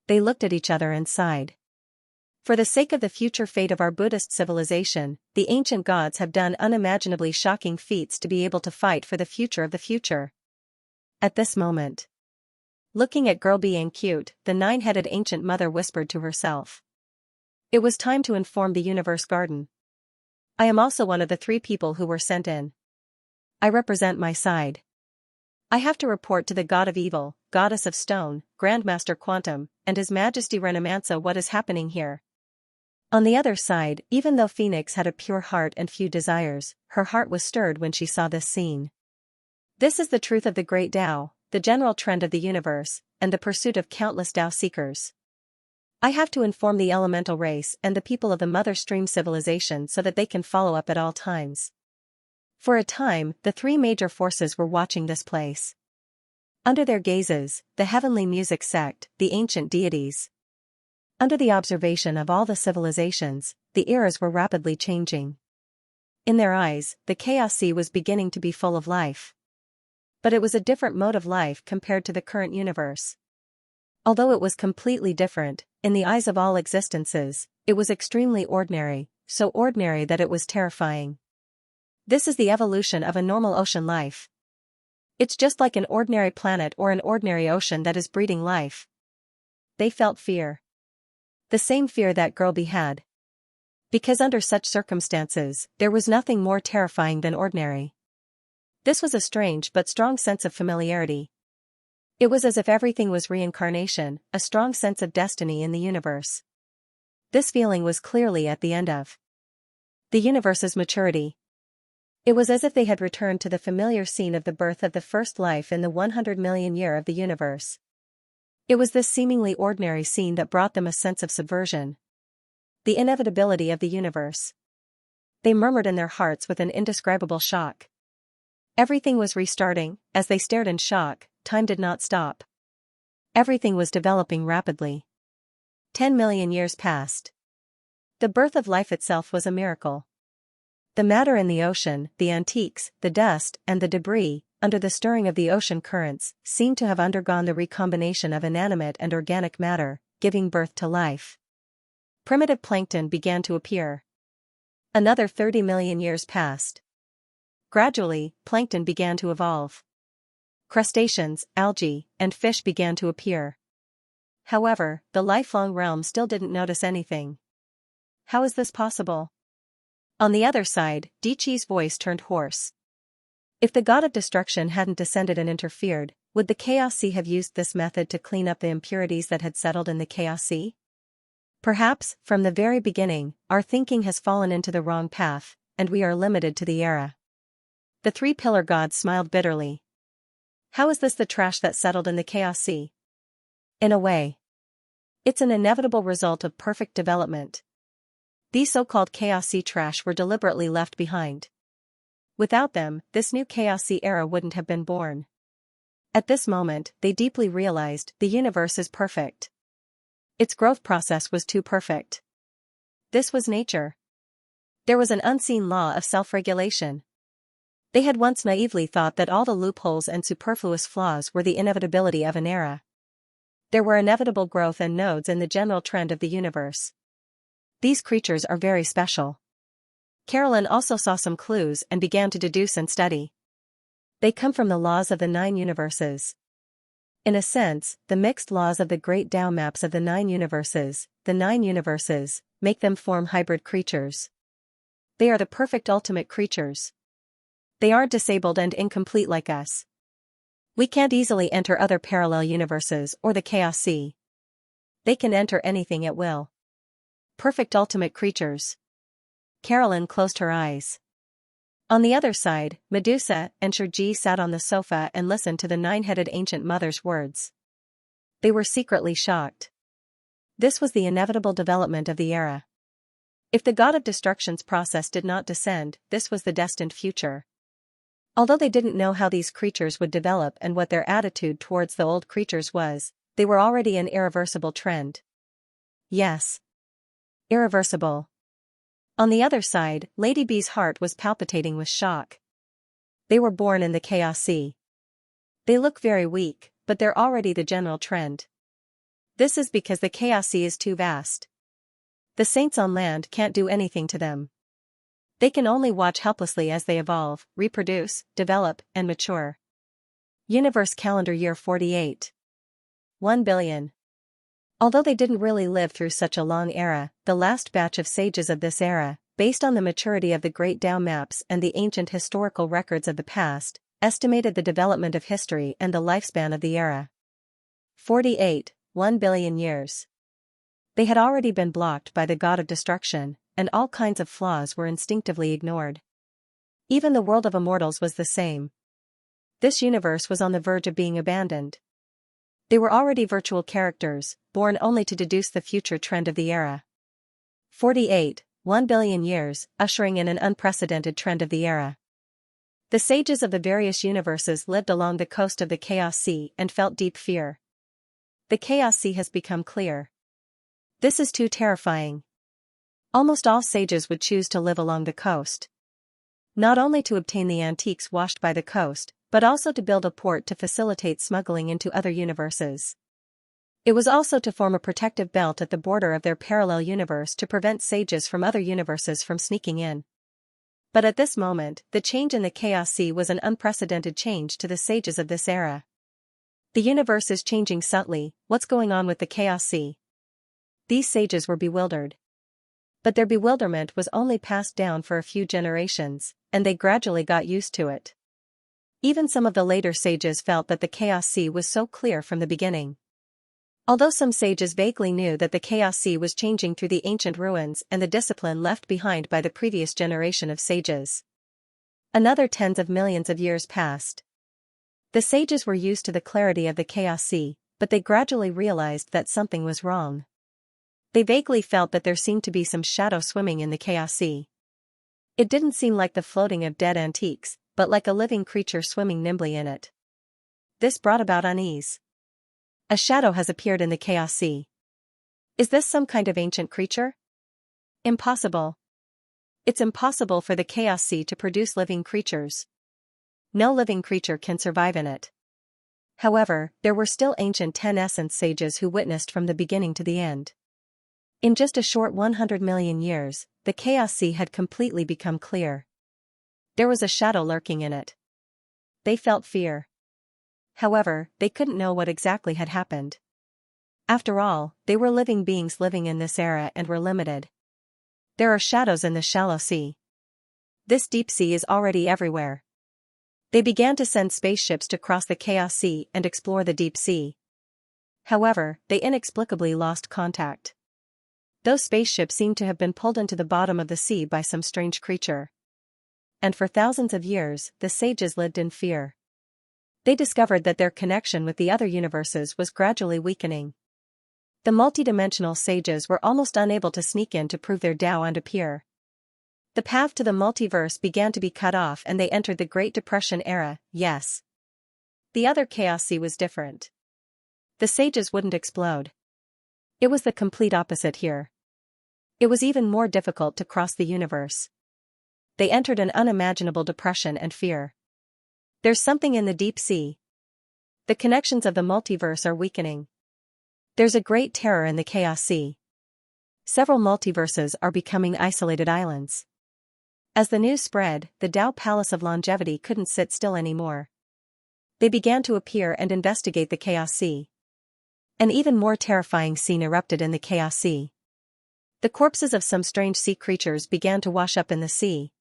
They looked at each other and sighed. For the sake of the future fate of our Buddhist civilization, the ancient gods have done unimaginably shocking feats to be able to fight for the future of the future. At this moment, looking at girl being cute, the nine-headed ancient mother whispered to herself. It was time to inform the universe garden. I am also one of the 3 people who were sent in. I represent my side. I have to report to the God of Evil, Goddess of Stone, Grandmaster Quantum, and His Majesty Renomancer what is happening here. On the other side, even though Phoenix had a pure heart and few desires, her heart was stirred when she saw this scene. This is the truth of the great Tao, the general trend of the universe, and the pursuit of countless Tao seekers. I have to inform the elemental race and the people of the Mother Stream civilization so that they can follow up at all times. For a time, the 3 major forces were watching this place. Under their gazes, the heavenly music sect, the ancient deities. Under the observation of all the civilizations, the eras were rapidly changing. In their eyes, the chaos sea was beginning to be full of life. But it was a different mode of life compared to the current universe. Although it was completely different, in the eyes of all existences, it was extremely ordinary, so ordinary that it was terrifying. This is the evolution of a normal ocean life. It's just like an ordinary planet or an ordinary ocean that is breeding life. They felt fear. The same fear that girl B had. Because under such circumstances, there was nothing more terrifying than ordinary. This was a strange but strong sense of familiarity. It was as if everything was reincarnation, a strong sense of destiny in the universe. This feeling was clearly at the end of the universe's maturity. It was as if they had returned to the familiar scene of the birth of the first life in the 100 million year of the universe. It was this seemingly ordinary scene that brought them a sense of subversion. The inevitability of the universe. They murmured in their hearts with an indescribable shock. Everything was restarting. As they stared in shock, time did not stop. Everything was developing rapidly. 10 million years passed. The birth of life itself was a miracle. The matter in the ocean, the antiques, the dust, and the debris, under the stirring of the ocean currents, seemed to have undergone the recombination of inanimate and organic matter, giving birth to life. Primitive plankton began to appear. Another 30 million years passed. Gradually, plankton began to evolve. Crustaceans, algae, and fish began to appear. However, the lifelong realm still didn't notice anything. How is this possible? On the other side, Diqi's voice turned hoarse. If the god of destruction hadn't descended and interfered, would the Chaos Sea have used this method to clean up the impurities that had settled in the Chaos Sea? Perhaps, from the very beginning, our thinking has fallen into the wrong path, and we are limited to the era. The three-pillar god smiled bitterly. How is this the trash that settled in the Chaos Sea? In a way, it's an inevitable result of perfect development. These so-called Chaos Sea trash were deliberately left behind. Without them, this new Chaos Sea era wouldn't have been born. At this moment, they deeply realized the universe is perfect. Its growth process was too perfect. This was nature. There was an unseen law of self-regulation. They had once naively thought that all the loopholes and superfluous flaws were the inevitability of an era. There were inevitable growth and nodes in the general trend of the universe. These creatures are very special. Carolyn also saw some clues and began to deduce and study. They come from the laws of the 9 universes. In a sense, the mixed laws of the great Tao maps of the 9 universes, make them form hybrid creatures. They are the perfect ultimate creatures. They aren't disabled and incomplete like us. We can't easily enter other parallel universes or the Chaos Sea. They can enter anything at will. Perfect ultimate creatures. Carolyn closed her eyes. On the other side, Medusa and Shurji sat on the sofa and listened to the 9-headed ancient mother's words. They were secretly shocked. This was the inevitable development of the era. If the god of destruction's process did not descend, this was the destined future. Although they didn't know how these creatures would develop and what their attitude towards the old creatures was, they were already an irreversible trend. Yes. Irreversible. On the other side, Lady B's heart was palpitating with shock. They were born in the Chaos Sea. They look very weak, but they're already the general trend. This is because the Chaos Sea is too vast. The saints on land can't do anything to them. They can only watch helplessly as they evolve, reproduce, develop, and mature. Universe Calendar Year 48. 1 billion. Although they didn't really live through such a long era, the last batch of sages of this era, based on the maturity of the great Tao maps and the ancient historical records of the past, estimated the development of history and the lifespan of the era. 48, 1 billion years. They had already been blocked by the god of destruction, and all kinds of flaws were instinctively ignored. Even the world of immortals was the same. This universe was on the verge of being abandoned. They were already virtual characters, born only to deduce the future trend of the era. 48, 1 billion years, ushering in an unprecedented trend of the era. The sages of the various universes lived along the coast of the Chaos Sea and felt deep fear. The Chaos Sea has become clear. This is too terrifying. Almost all sages would choose to live along the coast. Not only to obtain the antiques washed by the coast, but also to build a port to facilitate smuggling into other universes. It was also to form a protective belt at the border of their parallel universe to prevent sages from other universes from sneaking in. But at this moment, the change in the Chaos Sea was an unprecedented change to the sages of this era. The universe is changing subtly. What's going on with the Chaos Sea? These sages were bewildered. But their bewilderment was only passed down for a few generations, and they gradually got used to it. Even some of the later sages felt that the Chaos Sea was so clear from the beginning. Although some sages vaguely knew that the Chaos Sea was changing through the ancient ruins and the discipline left behind by the previous generation of sages. Another tens of millions of years passed. The sages were used to the clarity of the Chaos Sea, but they gradually realized that something was wrong. They vaguely felt that there seemed to be some shadow swimming in the Chaos Sea. It didn't seem like the floating of dead antiques, but like a living creature swimming nimbly in it. This brought about unease. A shadow has appeared in the Chaos Sea. Is this some kind of ancient creature? Impossible. It's impossible for the Chaos Sea to produce living creatures. No living creature can survive in it. However, there were still ancient 10 essence sages who witnessed from the beginning to the end. In just a short 100 million years, the Chaos Sea had completely become clear. There was a shadow lurking in it. They felt fear. However, they couldn't know what exactly had happened. After all, they were living beings living in this era and were limited. There are shadows in the shallow sea. This deep sea is already everywhere. They began to send spaceships to cross the Chaos Sea and explore the deep sea. However, they inexplicably lost contact. Those spaceships seemed to have been pulled into the bottom of the sea by some strange creature. And for thousands of years, the sages lived in fear. They discovered that their connection with the other universes was gradually weakening. The multidimensional sages were almost unable to sneak in to prove their Tao and appear. The path to the multiverse began to be cut off and they entered the Great Depression era, yes. The other Chaos Sea was different. The sages wouldn't explode. It was the complete opposite here. It was even more difficult to cross the universe. They entered an unimaginable depression and fear. There's something in the deep sea. The connections of the multiverse are weakening. There's a great terror in the Chaos Sea. Several multiverses are becoming isolated islands. As the news spread, the Tao Palace of Longevity couldn't sit still anymore. They began to appear and investigate the Chaos Sea. An even more terrifying scene erupted in the Chaos Sea. The corpses of some strange sea creatures began to wash up in the sea.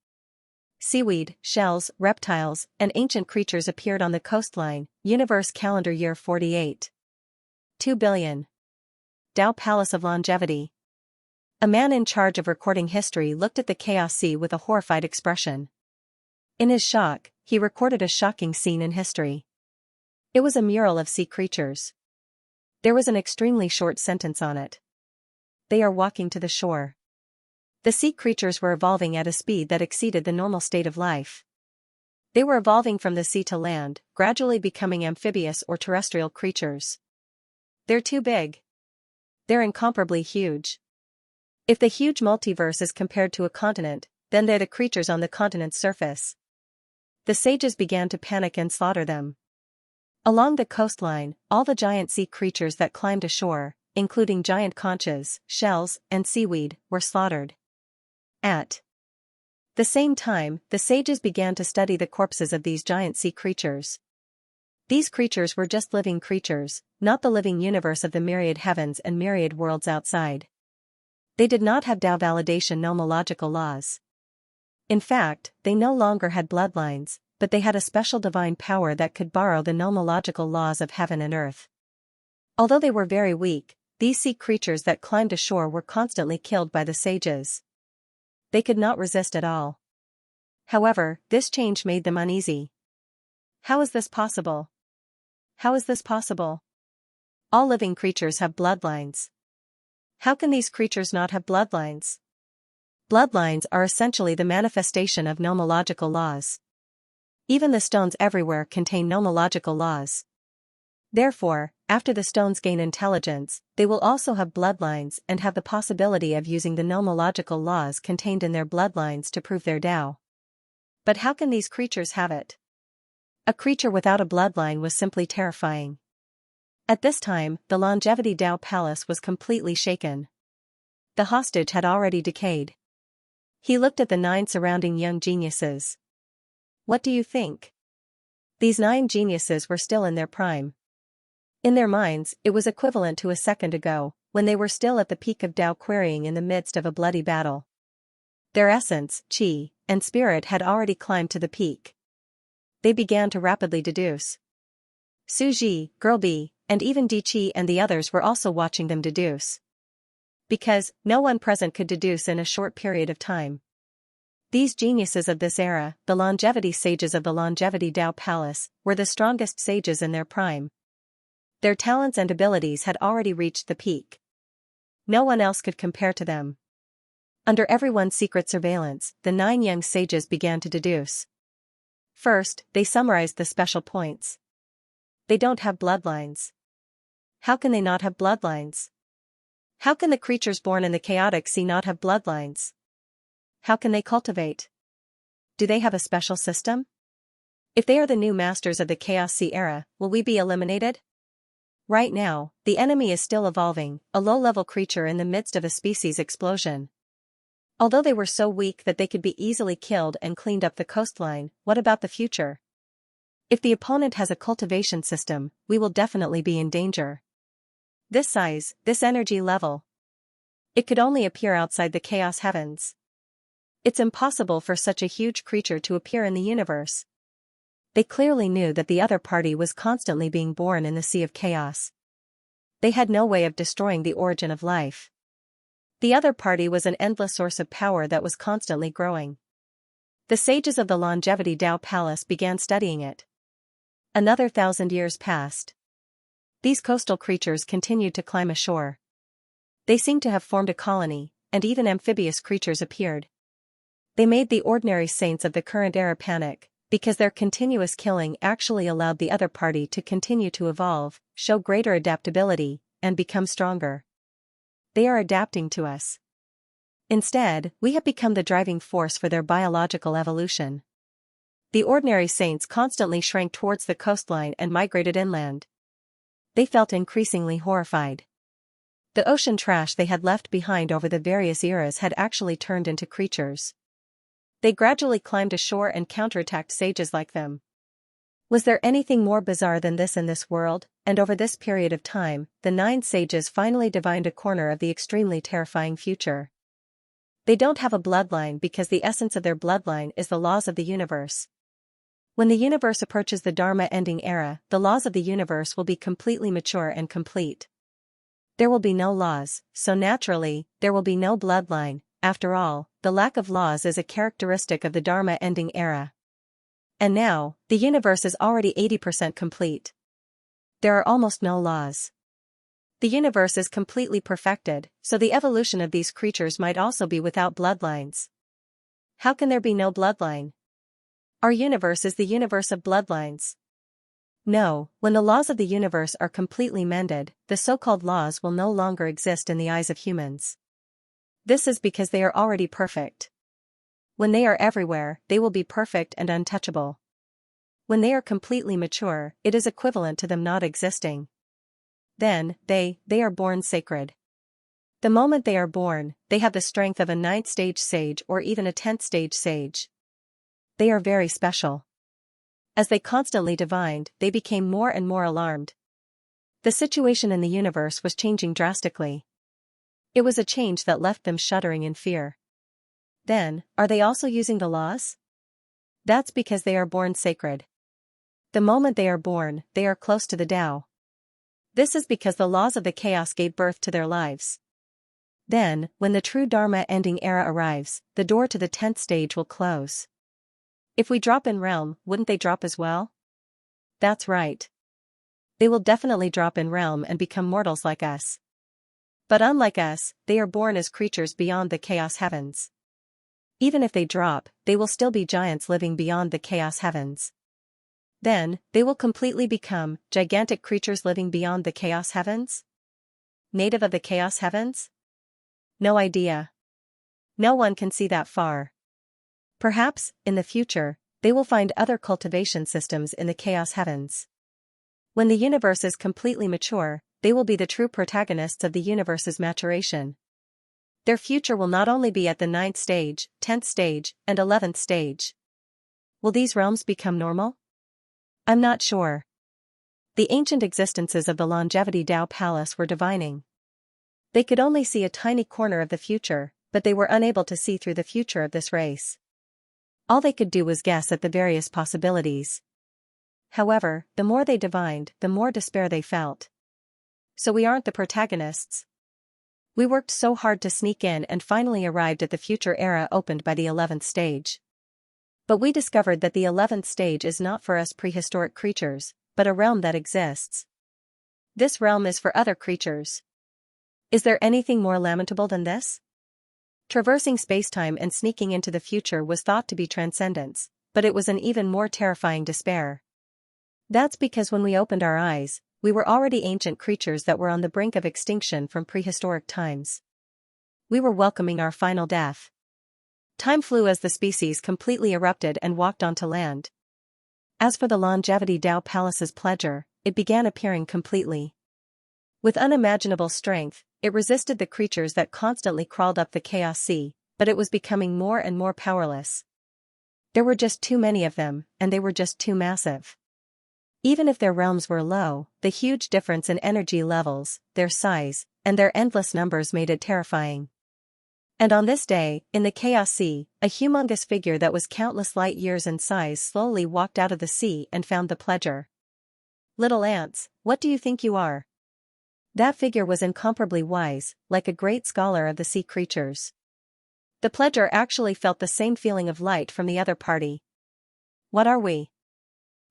Seaweed, shells, reptiles, and ancient creatures appeared on the coastline. Universe calendar year 48. 2 billion. Tao Palace of Longevity. A man in charge of recording history looked at the Chaos Sea with a horrified expression. In his shock, he recorded a shocking scene in history. It was a mural of sea creatures. There was an extremely short sentence on it. They are walking to the shore. The sea creatures were evolving at a speed that exceeded the normal state of life. They were evolving from the sea to land, gradually becoming amphibious or terrestrial creatures. They're too big. They're incomparably huge. If the huge multiverse is compared to a continent, then they're the creatures on the continent's surface. The sages began to panic and slaughter them. Along the coastline, all the giant sea creatures that climbed ashore, including giant conches, shells, and seaweed, were slaughtered. At the same time, the sages began to study the corpses of these giant sea creatures. These creatures were just living creatures, not the living universe of the myriad heavens and myriad worlds outside. They did not have Tao validation nomological laws. In fact, they no longer had bloodlines, but they had a special divine power that could borrow the nomological laws of heaven and earth. Although they were very weak, these sea creatures that climbed ashore were constantly killed by the sages. They could not resist at all. However, this change made them uneasy. How is this possible? How is this possible? All living creatures have bloodlines. How can these creatures not have bloodlines? Bloodlines are essentially the manifestation of nomological laws. Even the stones everywhere contain nomological laws. Therefore, after the stones gain intelligence, they will also have bloodlines and have the possibility of using the nomological laws contained in their bloodlines to prove their Tao. But how can these creatures have it? A creature without a bloodline was simply terrifying. At this time, the Longevity Tao Palace was completely shaken. The hostage had already decayed. He looked at the 9 surrounding young geniuses. What do you think? These 9 geniuses were still in their prime. In their minds, it was equivalent to a second ago, when they were still at the peak of Tao querying in the midst of a bloody battle. Their essence, qi, and spirit had already climbed to the peak. They began to rapidly deduce. Su Ji, Girl B, and even Di Qi and the others were also watching them deduce. Because, no one present could deduce in a short period of time. These geniuses of this era, the longevity sages of the Longevity Tao Palace, were the strongest sages in their prime. Their talents and abilities had already reached the peak. No one else could compare to them. Under everyone's secret surveillance, the 9 young sages began to deduce. First, they summarized the special points. They don't have bloodlines. How can they not have bloodlines? How can the creatures born in the chaotic sea not have bloodlines? How can they cultivate? Do they have a special system? If they are the new masters of the Chaos Sea era, will we be eliminated? Right now, the enemy is still evolving, a low-level creature in the midst of a species explosion. Although they were so weak that they could be easily killed and cleaned up the coastline, what about the future? If the opponent has a cultivation system, we will definitely be in danger. This size, this energy level. It could only appear outside the chaos heavens. It's impossible for such a huge creature to appear in the universe. They clearly knew that the other party was constantly being born in the sea of chaos. They had no way of destroying the origin of life. The other party was an endless source of power that was constantly growing. The sages of the Longevity Dao Palace began studying it. Another 1,000 years passed. These coastal creatures continued to climb ashore. They seemed to have formed a colony, and even amphibious creatures appeared. They made the ordinary saints of the current era panic, because their continuous killing actually allowed the other party to continue to evolve, show greater adaptability, and become stronger. They are adapting to us. Instead, we have become the driving force for their biological evolution. The ordinary saints constantly shrank towards the coastline and migrated inland. They felt increasingly horrified. The ocean trash they had left behind over the various eras had actually turned into creatures. They gradually climbed ashore and counterattacked sages like them. Was there anything more bizarre than this in this world? And over this period of time, the 9 sages finally divined a corner of the extremely terrifying future. They don't have a bloodline because the essence of their bloodline is the laws of the universe. When the universe approaches the Dharma ending era, the laws of the universe will be completely mature and complete. There will be no laws, so naturally, there will be no bloodline. After all, the lack of laws is a characteristic of the Dharma ending era. And now, the universe is already 80% complete. There are almost no laws. The universe is completely perfected, so the evolution of these creatures might also be without bloodlines. How can there be no bloodline? Our universe is the universe of bloodlines. No, when the laws of the universe are completely mended, the so-called laws will no longer exist in the eyes of humans. This is because they are already perfect. When they are everywhere, they will be perfect and untouchable. When they are completely mature, it is equivalent to them not existing. Then, they are born sacred. The moment they are born, they have the strength of a 9th stage sage or even a 10th stage sage. They are very special. As they constantly divined, they became more and more alarmed. The situation in the universe was changing drastically. It was a change that left them shuddering in fear. Then, are they also using the laws? That's because they are born sacred. The moment they are born, they are close to the Tao. This is because the laws of the chaos gave birth to their lives. Then, when the true Dharma ending era arrives, the door to the 10th stage will close. If we drop in realm, wouldn't they drop as well? That's right. They will definitely drop in realm and become mortals like us. But unlike us, they are born as creatures beyond the chaos heavens. Even if they drop, they will still be giants living beyond the chaos heavens. Then, they will completely become gigantic creatures living beyond the chaos heavens? Native of the chaos heavens? No idea. No one can see that far. Perhaps, in the future, they will find other cultivation systems in the chaos heavens. When the universe is completely mature, they will be the true protagonists of the universe's maturation. Their future will not only be at the 9th stage, 10th stage, and 11th stage. Will these realms become normal? I'm not sure. The ancient existences of the Longevity Dao Palace were divining. They could only see a tiny corner of the future, but they were unable to see through the future of this race. All they could do was guess at the various possibilities. However, the more they divined, the more despair they felt. So we aren't the protagonists. We worked so hard to sneak in and finally arrived at the future era opened by the 11th stage. But we discovered that the 11th stage is not for us prehistoric creatures, but a realm that exists. This realm is for other creatures. Is there anything more lamentable than this? Traversing spacetime and sneaking into the future was thought to be transcendence, but it was an even more terrifying despair. That's because when we opened our eyes, we were already ancient creatures that were on the brink of extinction from prehistoric times. We were welcoming our final death. Time flew as the species completely erupted and walked onto land. As for the Longevity Dao Palace's pleasure, it began appearing completely. With unimaginable strength, it resisted the creatures that constantly crawled up the chaos sea, but it was becoming more and more powerless. There were just too many of them, and they were just too massive. Even if their realms were low, the huge difference in energy levels, their size, and their endless numbers made it terrifying. And on this day, in the Chaos Sea, a humongous figure that was countless light years in size slowly walked out of the sea and found the pledger. "Little ants, what do you think you are?" That figure was incomparably wise, like a great scholar of the sea creatures. The pledger actually felt the same feeling of light from the other party. "What are we?"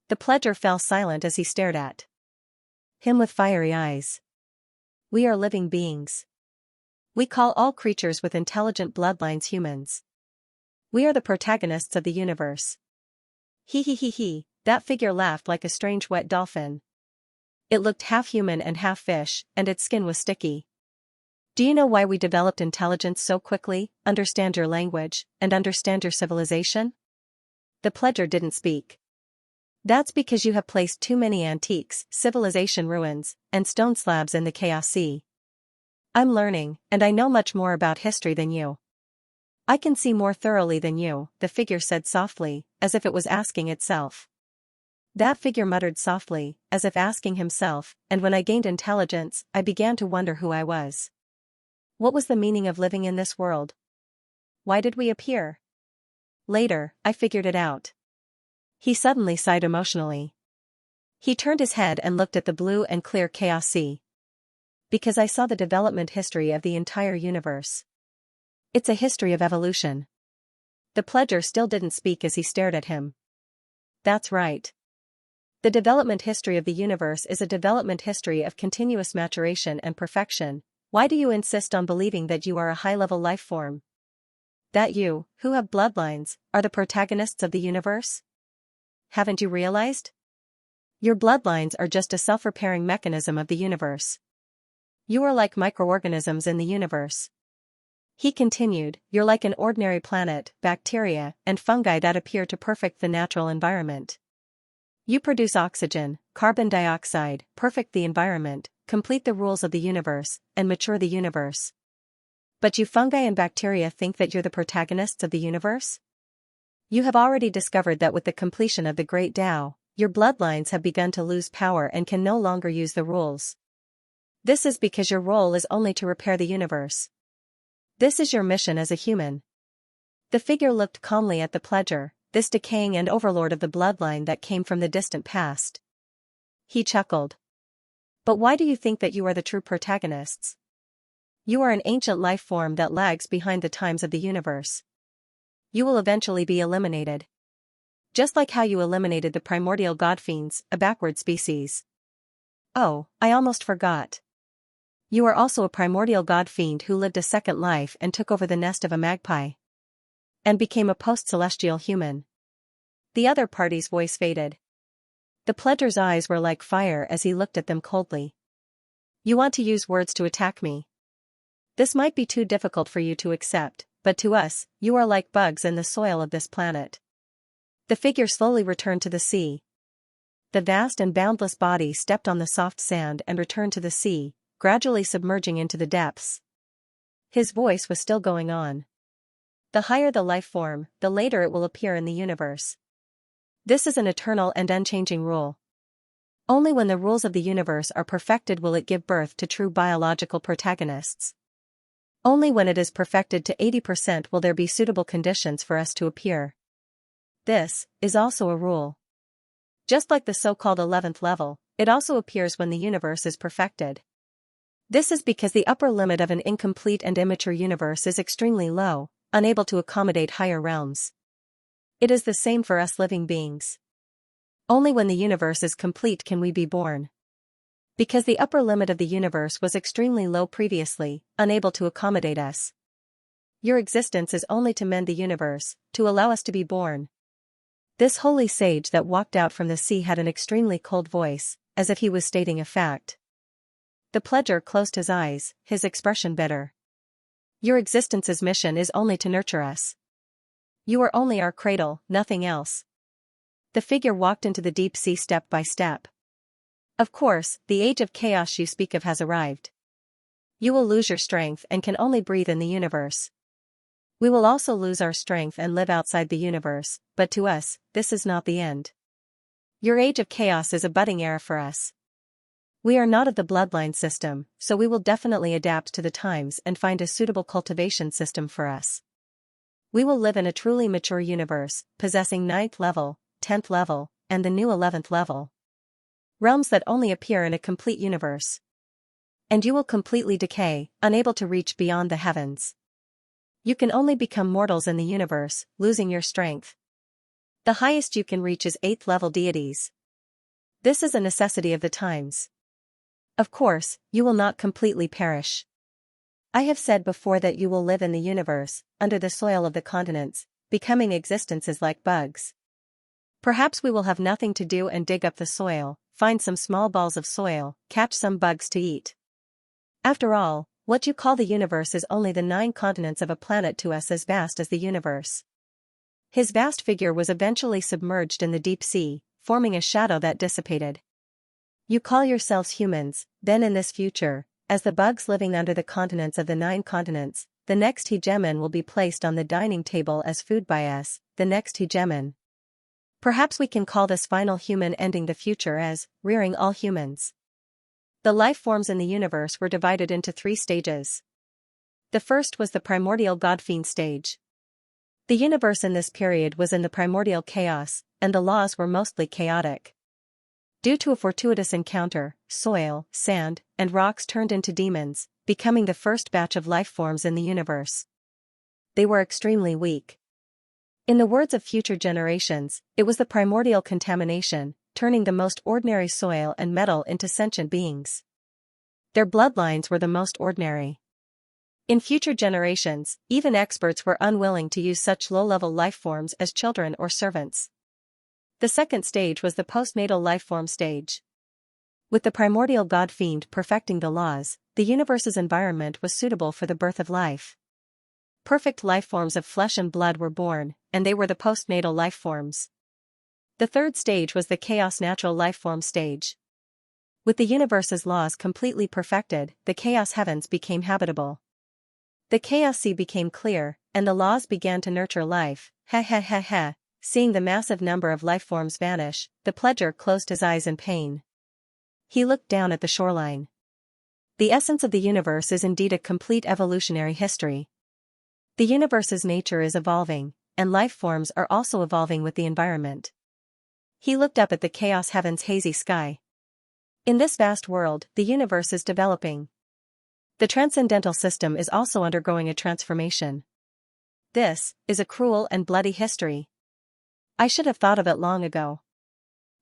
The pledger fell silent as he stared at him with fiery eyes. "We are living beings. We call all creatures with intelligent bloodlines humans. We are the protagonists of the universe." He, that figure laughed like a strange wet dolphin. It looked half human and half fish, and its skin was sticky. "Do you know why we developed intelligence so quickly, understand your language, and understand your civilization?" The pledger didn't speak. "That's because you have placed too many antiques, civilization ruins, and stone slabs in the Chaos Sea. I'm learning, and I know much more about history than you. I can see more thoroughly than you," the figure said softly, as if it was asking itself. That figure muttered softly, as if asking himself, "And when I gained intelligence, I began to wonder who I was. What was the meaning of living in this world? Why did we appear? Later, I figured it out." He suddenly sighed emotionally. He turned his head and looked at the blue and clear Chaos Sea. "Because I saw the development history of the entire universe. It's a history of evolution." The pledger still didn't speak as he stared at him. "That's right. The development history of the universe is a development history of continuous maturation and perfection. Why do you insist on believing that you are a high-level life form? That you, who have bloodlines, are the protagonists of the universe? Haven't you realized? Your bloodlines are just a self-repairing mechanism of the universe. You are like microorganisms in the universe." He continued, "You're like an ordinary planet, bacteria, and fungi that appear to perfect the natural environment. You produce oxygen, carbon dioxide, perfect the environment, complete the rules of the universe, and mature the universe. But you fungi and bacteria think that you're the protagonists of the universe? You have already discovered that with the completion of the Great Tao, your bloodlines have begun to lose power and can no longer use the rules. This is because your role is only to repair the universe. This is your mission as a human." The figure looked calmly at the pledger, this decaying and overlord of the bloodline that came from the distant past. He chuckled. "But why do you think that you are the true protagonists? You are an ancient life form that lags behind the times of the universe. You will eventually be eliminated. Just like how you eliminated the primordial godfiends, a backward species. Oh, I almost forgot. You are also a primordial godfiend who lived a second life and took over the nest of a magpie. And became a post-celestial human." The other party's voice faded. The pledger's eyes were like fire as he looked at them coldly. "You want to use words to attack me? This might be too difficult for you to accept, but to us, you are like bugs in the soil of this planet." The figure slowly returned to the sea. The vast and boundless body stepped on the soft sand and returned to the sea, gradually submerging into the depths. His voice was still going on. "The higher the life form, the later it will appear in the universe. This is an eternal and unchanging rule. Only when the rules of the universe are perfected will it give birth to true biological protagonists. Only when it is perfected to 80% will there be suitable conditions for us to appear. This is also a rule. Just like the so-called 11th level, it also appears when the universe is perfected. This is because the upper limit of an incomplete and immature universe is extremely low, unable to accommodate higher realms. It is the same for us living beings. Only when the universe is complete can we be born. Because the upper limit of the universe was extremely low previously, unable to accommodate us. Your existence is only to mend the universe, to allow us to be born." This holy sage that walked out from the sea had an extremely cold voice, as if he was stating a fact. The pledger closed his eyes, his expression bitter. "Your existence's mission is only to nurture us. You are only our cradle, nothing else." The figure walked into the deep sea step by step. "Of course, the age of chaos you speak of has arrived. You will lose your strength and can only breathe in the universe. We will also lose our strength and live outside the universe, but to us, this is not the end. Your age of chaos is a budding era for us. We are not of the bloodline system, so we will definitely adapt to the times and find a suitable cultivation system for us. We will live in a truly mature universe, possessing 9th level, 10th level, and the new 11th level. Realms that only appear in a complete universe. And you will completely decay, unable to reach beyond the heavens. You can only become mortals in the universe, losing your strength. The highest you can reach is 8th level deities. This is a necessity of the times. Of course, you will not completely perish. I have said before that you will live in the universe, under the soil of the continents, becoming existences like bugs. Perhaps we will have nothing to do and dig up the soil, find some small balls of soil, catch some bugs to eat. After all, what you call the universe is only the 9 continents of a planet to us as vast as the universe. His vast figure was eventually submerged in the deep sea, forming a shadow that dissipated. You call yourselves humans, then in this future, as the bugs living under the continents of the 9 continents, the next hegemon will be placed on the dining table as food by us, the next hegemon. Perhaps we can call this final human ending the future as rearing all humans. The life forms in the universe were divided into 3 stages. The first was the primordial god-fiend stage. The universe in this period was in the primordial chaos, and the laws were mostly chaotic. Due to a fortuitous encounter, soil, sand, and rocks turned into demons, becoming the first batch of life forms in the universe. They were extremely weak. In the words of future generations, it was the primordial contamination, turning the most ordinary soil and metal into sentient beings. Their bloodlines were the most ordinary. In future generations, even experts were unwilling to use such low-level life forms as children or servants. The second stage was the postnatal lifeform stage. With the primordial god-fiend perfecting the laws, the universe's environment was suitable for the birth of life. Perfect lifeforms of flesh and blood were born, and they were the postnatal lifeforms. The third stage was the chaos natural lifeform stage. With the universe's laws completely perfected, the chaos heavens became habitable. The chaos sea became clear, and the laws began to nurture life. Seeing the massive number of life forms vanish, the pledger closed his eyes in pain. He looked down at the shoreline. The essence of the universe is indeed a complete evolutionary history. The universe's nature is evolving, and life forms are also evolving with the environment. He looked up at the chaos heaven's hazy sky. In this vast world, the universe is developing. The transcendental system is also undergoing a transformation. This is a cruel and bloody history. I should have thought of it long ago.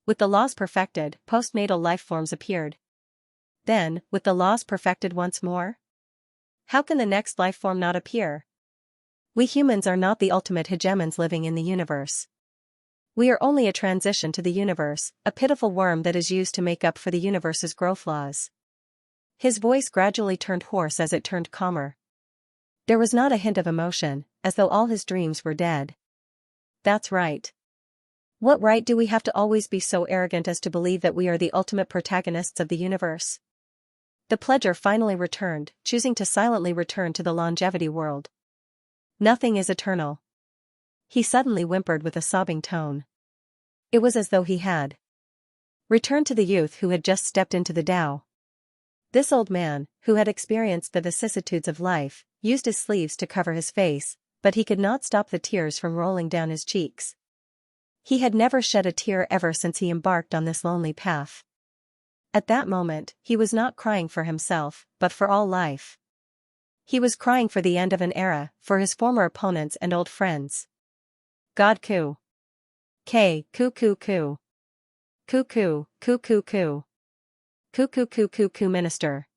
With the laws perfected, postnatal life forms appeared. Then, with the laws perfected once more? How can the next life form not appear? We humans are not the ultimate hegemons living in the universe. We are only a transition to the universe, a pitiful worm that is used to make up for the universe's growth laws. His voice gradually turned hoarse as it turned calmer. There was not a hint of emotion, as though all his dreams were dead. That's right. What right do we have to always be so arrogant as to believe that we are the ultimate protagonists of the universe? The pledger finally returned, choosing to silently return to the longevity world. Nothing is eternal. He suddenly whimpered with a sobbing tone. It was as though he had returned to the youth who had just stepped into the Tao. This old man, who had experienced the vicissitudes of life, used his sleeves to cover his face, but he could not stop the tears from rolling down his cheeks. He had never shed a tear ever since he embarked on this lonely path. At that moment, he was not crying for himself, but for all life. He was crying for the end of an era, for his former opponents and old friends. God Ku. K. Ku Ku Ku. Ku Ku, Ku Ku Ku. Ku Ku Ku Ku Ku Minister.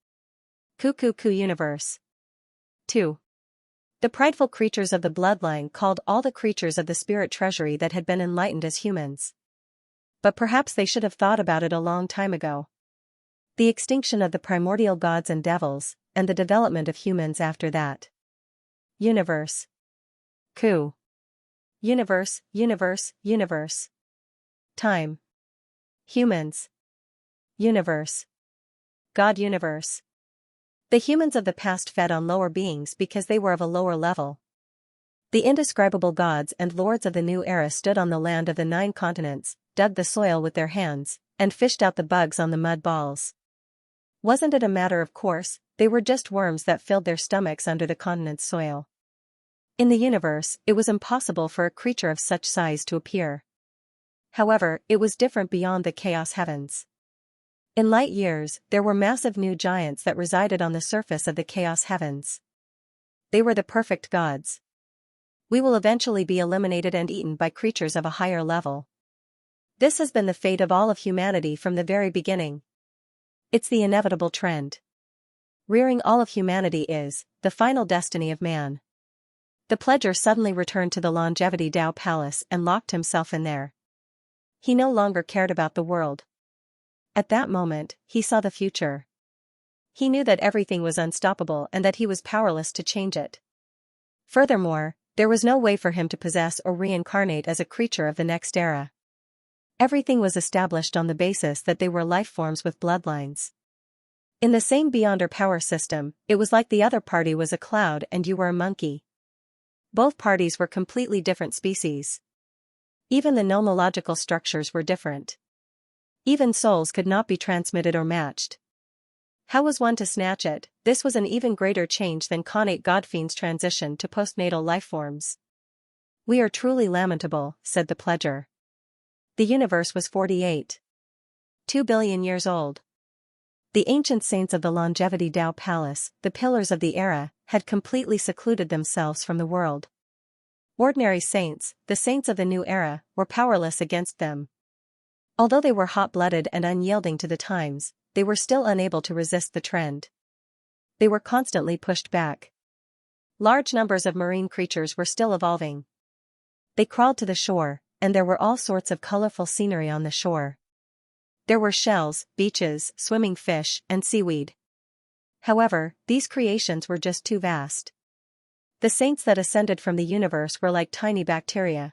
Ku Ku Ku Universe. 2. The prideful creatures of the bloodline called all the creatures of the spirit treasury that had been enlightened as humans. But perhaps they should have thought about it a long time ago. The extinction of the primordial gods and devils, and the development of humans after that. Universe. Ku. Universe, universe, universe. Time. Humans. Universe. God universe. The humans of the past fed on lower beings because they were of a lower level. The indescribable gods and lords of the new era stood on the land of the 9 continents, dug the soil with their hands, and fished out the bugs on the mud balls. Wasn't it a matter of course? They were just worms that filled their stomachs under the continent's soil. In the universe, it was impossible for a creature of such size to appear. However, it was different beyond the chaos heavens. In light years, there were massive new giants that resided on the surface of the chaos heavens. They were the perfect gods. We will eventually be eliminated and eaten by creatures of a higher level. This has been the fate of all of humanity from the very beginning. It's the inevitable trend. Rearing all of humanity is the final destiny of man. The pledger suddenly returned to the Longevity Dao Palace and locked himself in there. He no longer cared about the world. At that moment, he saw the future. He knew that everything was unstoppable and that he was powerless to change it. Furthermore, there was no way for him to possess or reincarnate as a creature of the next era. Everything was established on the basis that they were life forms with bloodlines. In the same Beyonder power system, it was like the other party was a cloud and you were a monkey. Both parties were completely different species. Even the nomological structures were different. Even souls could not be transmitted or matched. How was one to snatch it? This was an even greater change than connate Godfiend's transition to postnatal lifeforms. We are truly lamentable, said the pledger. The universe was 2 billion years old. The ancient saints of the Longevity Dao Palace, the pillars of the era, had completely secluded themselves from the world. Ordinary saints, the saints of the new era, were powerless against them. Although they were hot-blooded and unyielding to the times, they were still unable to resist the trend. They were constantly pushed back. Large numbers of marine creatures were still evolving. They crawled to the shore, and there were all sorts of colorful scenery on the shore. There were shells, beaches, swimming fish, and seaweed. However, these creations were just too vast. The saints that ascended from the universe were like tiny bacteria.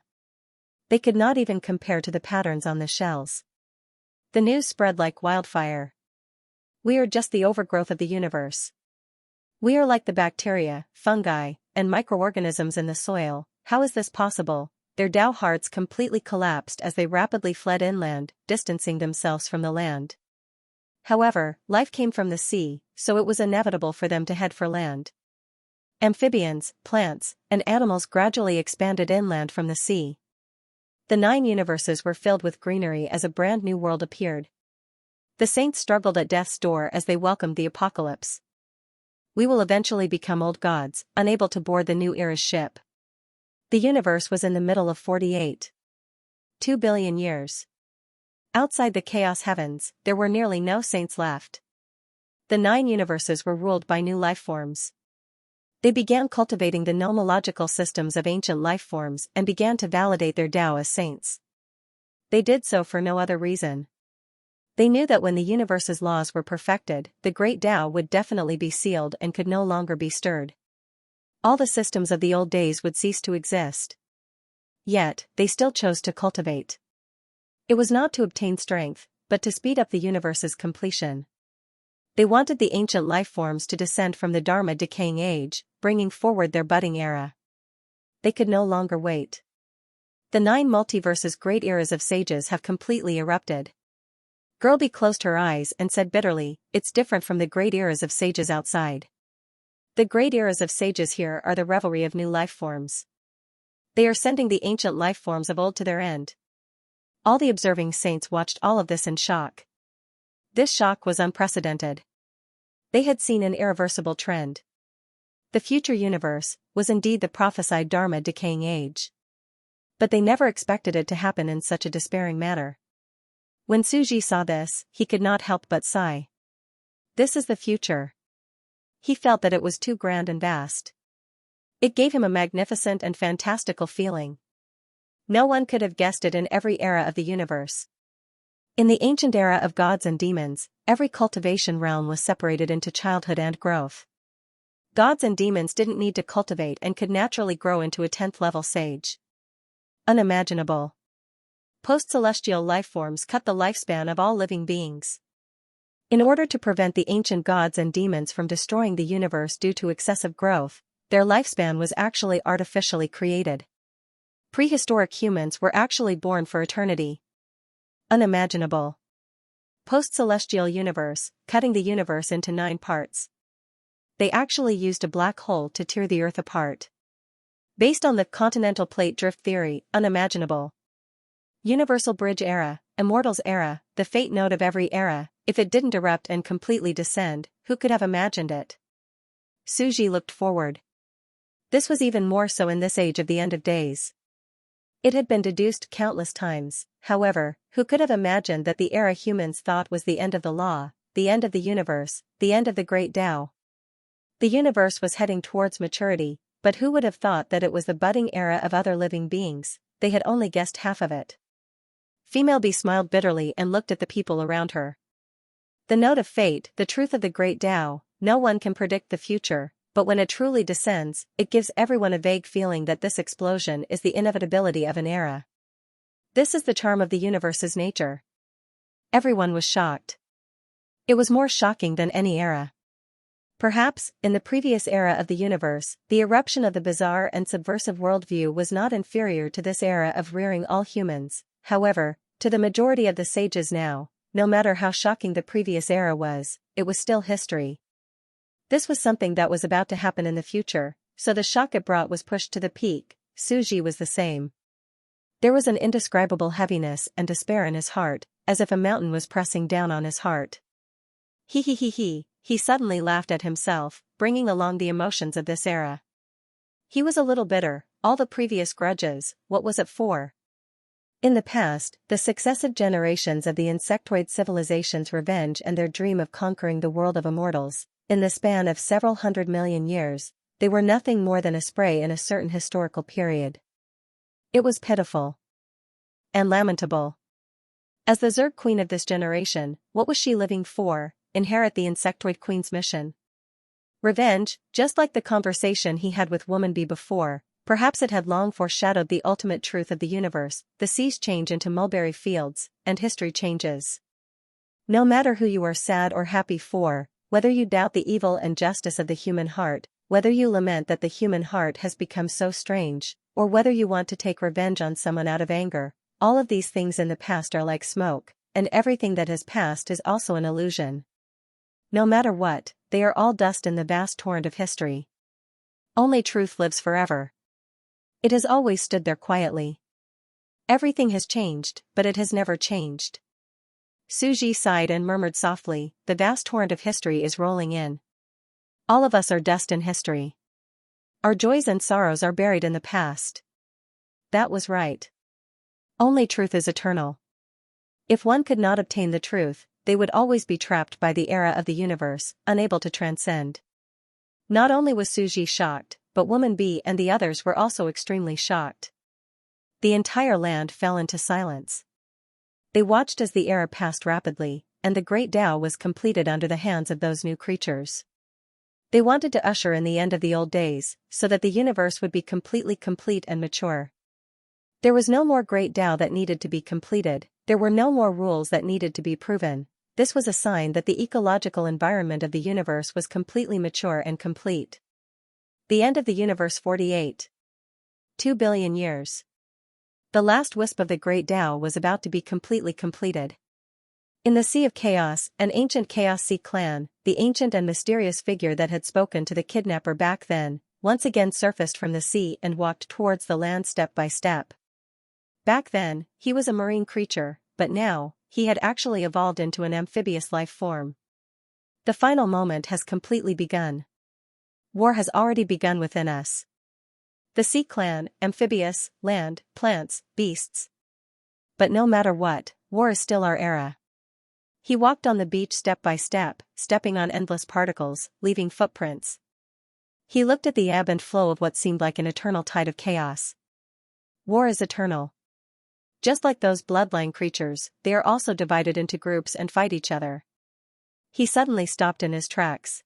They could not even compare to the patterns on the shells. The news spread like wildfire. We are just the overgrowth of the universe. We are like the bacteria, fungi, and microorganisms in the soil. How is this possible? Their Tao hearts completely collapsed as they rapidly fled inland, distancing themselves from the land. However, life came from the sea, so it was inevitable for them to head for land. Amphibians, plants, and animals gradually expanded inland from the sea. The 9 universes were filled with greenery as a brand new world appeared. The saints struggled at death's door as they welcomed the apocalypse. We will eventually become old gods, unable to board the new era's ship. The universe was in the middle of 2 billion years. Outside the chaos heavens, there were nearly no saints left. The 9 universes were ruled by new lifeforms. They began cultivating the nomological systems of ancient lifeforms and began to validate their Tao as saints. They did so for no other reason. They knew that when the universe's laws were perfected, the great Tao would definitely be sealed and could no longer be stirred. All the systems of the old days would cease to exist. Yet, they still chose to cultivate. It was not to obtain strength, but to speed up the universe's completion. They wanted the ancient lifeforms to descend from the Dharma decaying age, bringing forward their budding era. They could no longer wait. The 9 multiverses' great eras of sages have completely erupted. Girlby closed her eyes and said bitterly, it's different from the great eras of sages outside. The great eras of sages here are the revelry of new lifeforms. They are sending the ancient lifeforms of old to their end. All the observing saints watched all of this in shock. This shock was unprecedented. They had seen an irreversible trend. The future universe was indeed the prophesied Dharma decaying age. But they never expected it to happen in such a despairing manner. When Suji saw this, he could not help but sigh. This is the future. He felt that it was too grand and vast. It gave him a magnificent and fantastical feeling. No one could have guessed it in every era of the universe. In the ancient era of gods and demons, every cultivation realm was separated into childhood and growth. Gods and demons didn't need to cultivate and could naturally grow into a 10th level sage. Unimaginable. Post-celestial lifeforms cut the lifespan of all living beings. In order to prevent the ancient gods and demons from destroying the universe due to excessive growth, Their lifespan was actually artificially created. Prehistoric humans were actually born for eternity. Unimaginable. Post-celestial universe, cutting the universe into 9 parts. They actually used a black hole to tear the Earth apart. Based on the continental plate drift theory, unimaginable. Universal bridge era, immortals era, the fate node of every era. If it didn't erupt and completely descend, who could have imagined it? Suji looked forward. This was even more so in this age of the end of days. It had been deduced countless times, however, who could have imagined that the era humans thought was the end of the law, the end of the universe, the end of the great Tao? The universe was heading towards maturity, but who would have thought that it was the budding era of other living beings? They had only guessed half of it. Female B smiled bitterly and looked at the people around her. The note of fate, the truth of the great Tao, no one can predict the future, but when it truly descends, it gives everyone a vague feeling that this explosion is the inevitability of an era. This is the charm of the universe's nature. Everyone was shocked. It was more shocking than any era. Perhaps, in the previous era of the universe, the eruption of the bizarre and subversive worldview was not inferior to this era of rearing all humans. However, to the majority of the sages now, no matter how shocking the previous era was, it was still history. This was something that was about to happen in the future, so the shock it brought was pushed to the peak. Suji was the same. There was an indescribable heaviness and despair in his heart, as if a mountain was pressing down on his heart. He suddenly laughed at himself, bringing along the emotions of this era. He was a little bitter, all the previous grudges, what was it for? In the past, the successive generations of the insectoid civilization's revenge and their dream of conquering the world of immortals, in the span of several 100 million years, they were nothing more than a spray in a certain historical period. It was pitiful. And lamentable. As the Zerg queen of this generation, what was she living for? Inherit the insectoid queen's mission. Revenge, just like the conversation he had with Woman B before. Perhaps it had long foreshadowed the ultimate truth of the universe. The seas change into mulberry fields, and history changes. No matter who you are sad or happy for, whether you doubt the evil and justice of the human heart, whether you lament that the human heart has become so strange, or whether you want to take revenge on someone out of anger, all of these things in the past are like smoke, and everything that has passed is also an illusion. No matter what, they are all dust in the vast torrent of history. Only truth lives forever. It has always stood there quietly. Everything has changed, but it has never changed. Suji sighed and murmured softly, the vast torrent of history is rolling in. All of us are dust in history. Our joys and sorrows are buried in the past. That was right. Only truth is eternal. If one could not obtain the truth, they would always be trapped by the era of the universe, unable to transcend. Not only was Suji shocked, but Woman B and the others were also extremely shocked. The entire land fell into silence. They watched as the era passed rapidly, and the great Tao was completed under the hands of those new creatures. They wanted to usher in the end of the old days, so that the universe would be completely complete and mature. There was no more great Tao that needed to be completed, there were no more rules that needed to be proven. This was a sign that the ecological environment of the universe was completely mature and complete. The end of the universe 48. 2 billion years. The last wisp of the great Tao was about to be completely completed. In the Sea of Chaos, an ancient Chaos Sea clan, the ancient and mysterious figure that had spoken to the kidnapper back then, once again surfaced from the sea and walked towards the land step by step. Back then, he was a marine creature, but now, he had actually evolved into an amphibious life form. The final moment has completely begun. War has already begun within us. The Sea Clan, amphibious, land, plants, beasts. But no matter what, war is still our era. He walked on the beach step by step, stepping on endless particles, leaving footprints. He looked at the ebb and flow of what seemed like an eternal tide of chaos. War is eternal. Just like those bloodline creatures, they are also divided into groups and fight each other. He suddenly stopped in his tracks.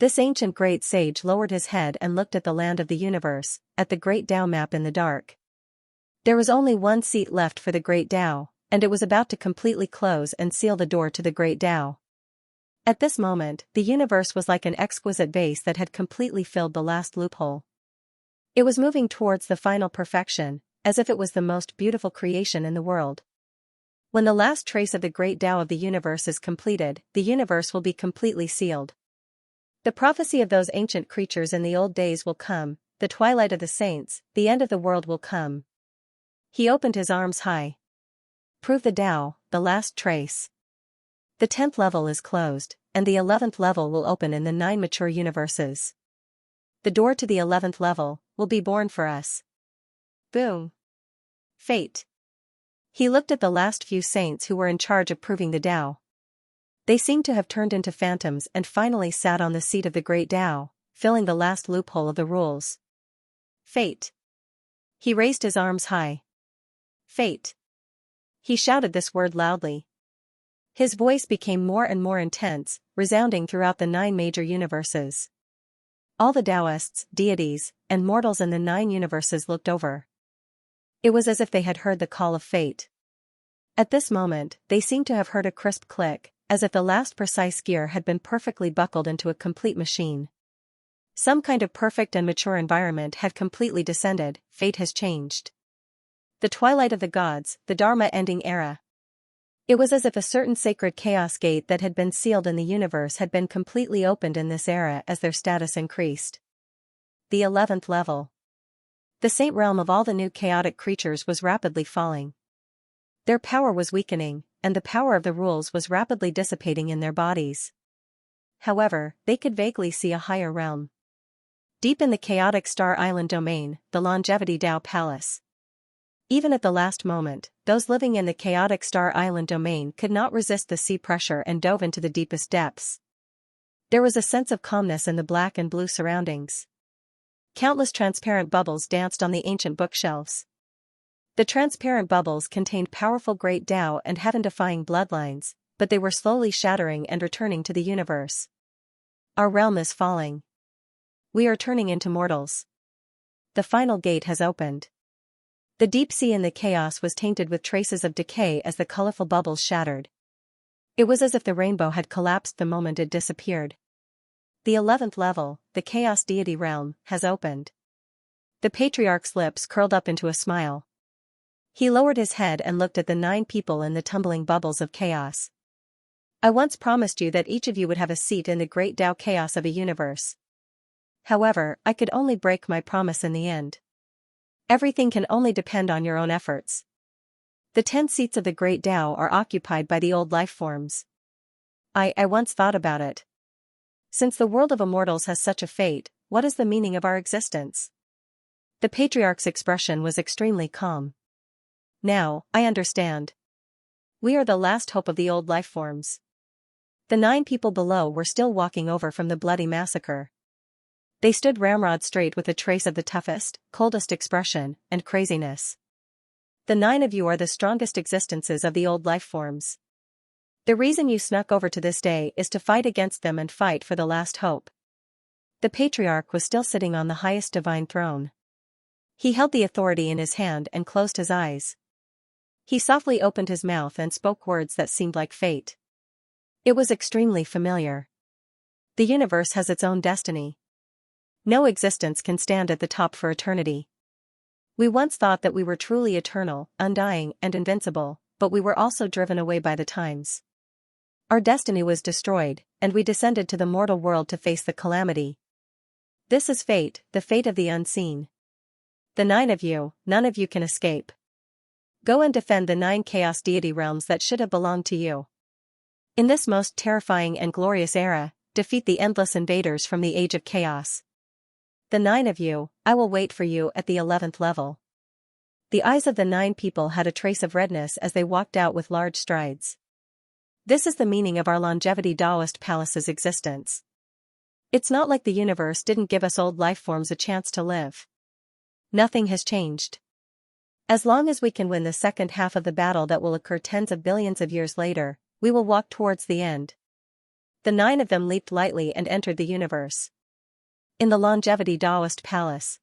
This ancient great sage lowered his head and looked at the land of the universe, at the great Tao map in the dark. There was only one seat left for the great Tao, and it was about to completely close and seal the door to the great Tao. At this moment, the universe was like an exquisite vase that had completely filled the last loophole. It was moving towards the final perfection, as if it was the most beautiful creation in the world. When the last trace of the great Tao of the universe is completed, the universe will be completely sealed. The prophecy of those ancient creatures in the old days will come, the twilight of the saints, the end of the world will come. He opened his arms high. Prove the Tao, the last trace. The 10th level is closed, and the 11th level will open in the 9 mature universes. The door to the 11th level will be born for us. Boom. Fate. He looked at the last few saints who were in charge of proving the Tao. They seemed to have turned into phantoms and finally sat on the seat of the great Tao, filling the last loophole of the rules. Fate. He raised his arms high. Fate. He shouted this word loudly. His voice became more and more intense, resounding throughout the 9 major universes. All the Taoists, deities, and mortals in the 9 universes looked over. It was as if they had heard the call of fate. At this moment, they seemed to have heard a crisp click, as if the last precise gear had been perfectly buckled into a complete machine. Some kind of perfect and mature environment had completely descended. Fate has changed. The twilight of the gods, the Dharma-ending era. It was as if a certain sacred chaos gate that had been sealed in the universe had been completely opened in this era as their status increased. The 11th level. The saint realm of all the new chaotic creatures was rapidly falling. Their power was weakening, and the power of the rules was rapidly dissipating in their bodies. However, they could vaguely see a higher realm. Deep in the chaotic Star Island domain, the Longevity Tao Palace. Even at the last moment, those living in the chaotic Star Island domain could not resist the sea pressure and dove into the deepest depths. There was a sense of calmness in the black and blue surroundings. Countless transparent bubbles danced on the ancient bookshelves. The transparent bubbles contained powerful great Tao and heaven-defying bloodlines, but they were slowly shattering and returning to the universe. Our realm is falling. We are turning into mortals. The final gate has opened. The deep sea in the chaos was tainted with traces of decay as the colorful bubbles shattered. It was as if the rainbow had collapsed the moment it disappeared. The 11th level, the Chaos Deity realm, has opened. The patriarch's lips curled up into a smile. He lowered his head and looked at the 9 people in the tumbling bubbles of chaos. I once promised you that each of you would have a seat in the great Tao chaos of a universe. However, I could only break my promise in the end. Everything can only depend on your own efforts. The 10 seats of the great Tao are occupied by the old life forms. I once thought about it. Since the world of immortals has such a fate, what is the meaning of our existence? The patriarch's expression was extremely calm. Now, I understand. We are the last hope of the old life forms. The 9 people below were still walking over from the bloody massacre. They stood ramrod straight with a trace of the toughest, coldest expression, and craziness. The 9 of you are the strongest existences of the old life forms. The reason you snuck over to this day is to fight against them and fight for the last hope. The patriarch was still sitting on the highest divine throne. He held the authority in his hand and closed his eyes. He softly opened his mouth and spoke words that seemed like fate. It was extremely familiar. The universe has its own destiny. No existence can stand at the top for eternity. We once thought that we were truly eternal, undying, and invincible, but we were also driven away by the times. Our destiny was destroyed, and we descended to the mortal world to face the calamity. This is fate, the fate of the unseen. The 9 of you, none of you can escape. Go and defend the 9 chaos deity realms that should have belonged to you. In this most terrifying and glorious era, defeat the endless invaders from the age of chaos. The 9 of you, I will wait for you at the 11th level. The eyes of the 9 people had a trace of redness as they walked out with large strides. This is the meaning of our Longevity Taoist Palace's existence. It's not like the universe didn't give us old life forms a chance to live. Nothing has changed. As long as we can win the second half of the battle that will occur tens of billions of years later, we will walk towards the end. The 9 of them leaped lightly and entered the universe. In the Longevity Taoist Palace.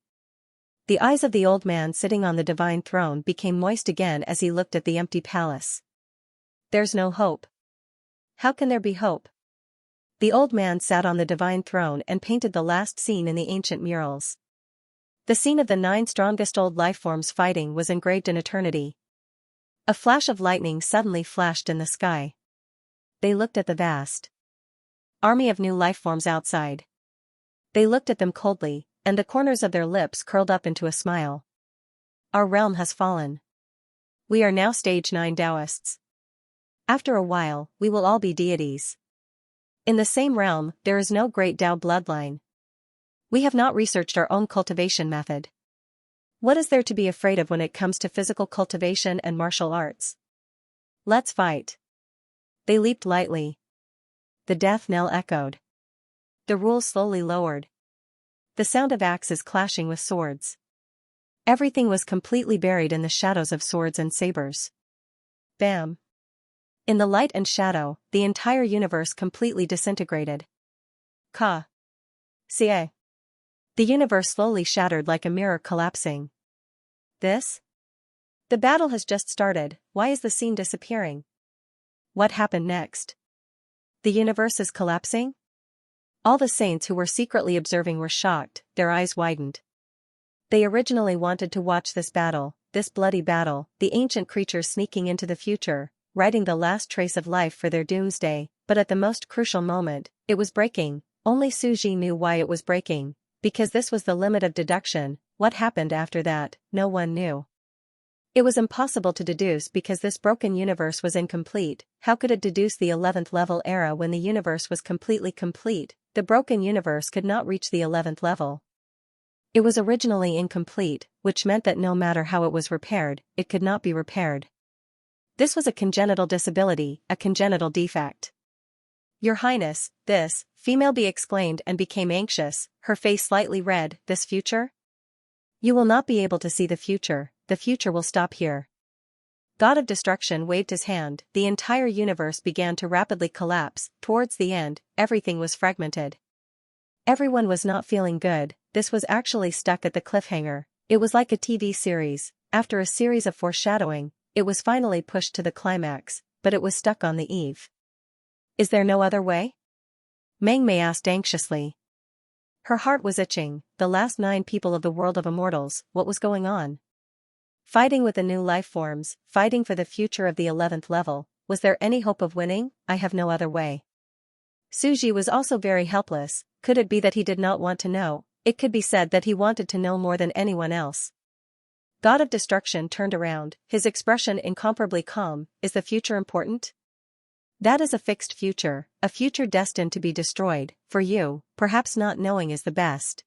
The eyes of the old man sitting on the divine throne became moist again as he looked at the empty palace. There's no hope. How can there be hope? The old man sat on the divine throne and painted the last scene in the ancient murals. The scene of the 9 strongest old lifeforms fighting was engraved in eternity. A flash of lightning suddenly flashed in the sky. They looked at the vast army of new lifeforms outside. They looked at them coldly, and the corners of their lips curled up into a smile. Our realm has fallen. We are now stage 9 Taoists. After a while, we will all be deities. In the same realm, there is no great Tao bloodline. We have not researched our own cultivation method. What is there to be afraid of when it comes to physical cultivation and martial arts? Let's fight. They leaped lightly. The death knell echoed. The rules slowly lowered. The sound of axes clashing with swords. Everything was completely buried in the shadows of swords and sabers. Bam! In the light and shadow, the entire universe completely disintegrated. Ka. Xie. The universe slowly shattered like a mirror collapsing. This? The battle has just started, why is the scene disappearing? What happened next? The universe is collapsing? All the saints who were secretly observing were shocked, their eyes widened. They originally wanted to watch this battle, this bloody battle, the ancient creatures sneaking into the future, writing the last trace of life for their doomsday, but at the most crucial moment, it was breaking. Only Suji knew why it was breaking, because this was the limit of deduction. What happened after that, no one knew. It was impossible to deduce because this broken universe was incomplete. How could it deduce the 11th level era when the universe was completely complete? The broken universe could not reach the 11th level. It was originally incomplete, which meant that no matter how it was repaired, it could not be repaired. This was a congenital disability, a congenital defect. Your Highness, this, female bee exclaimed and became anxious, her face slightly red. This future? You will not be able to see the future will stop here. God of Destruction waved his hand, the entire universe began to rapidly collapse. Towards the end, everything was fragmented. Everyone was not feeling good, this was actually stuck at the cliffhanger. It was like a TV series. After a series of foreshadowing, it was finally pushed to the climax, but it was stuck on the eve. Is there no other way? Meng Mei asked anxiously. Her heart was itching. The last 9 people of the world of immortals, what was going on? Fighting with the new life forms, fighting for the future of the 11th level, was there any hope of winning? I have no other way. Suji was also very helpless. Could it be that he did not want to know? It could be said that he wanted to know more than anyone else. God of Destruction turned around, his expression incomparably calm. Is the future important? That is a fixed future, a future destined to be destroyed. For you, perhaps not knowing is the best.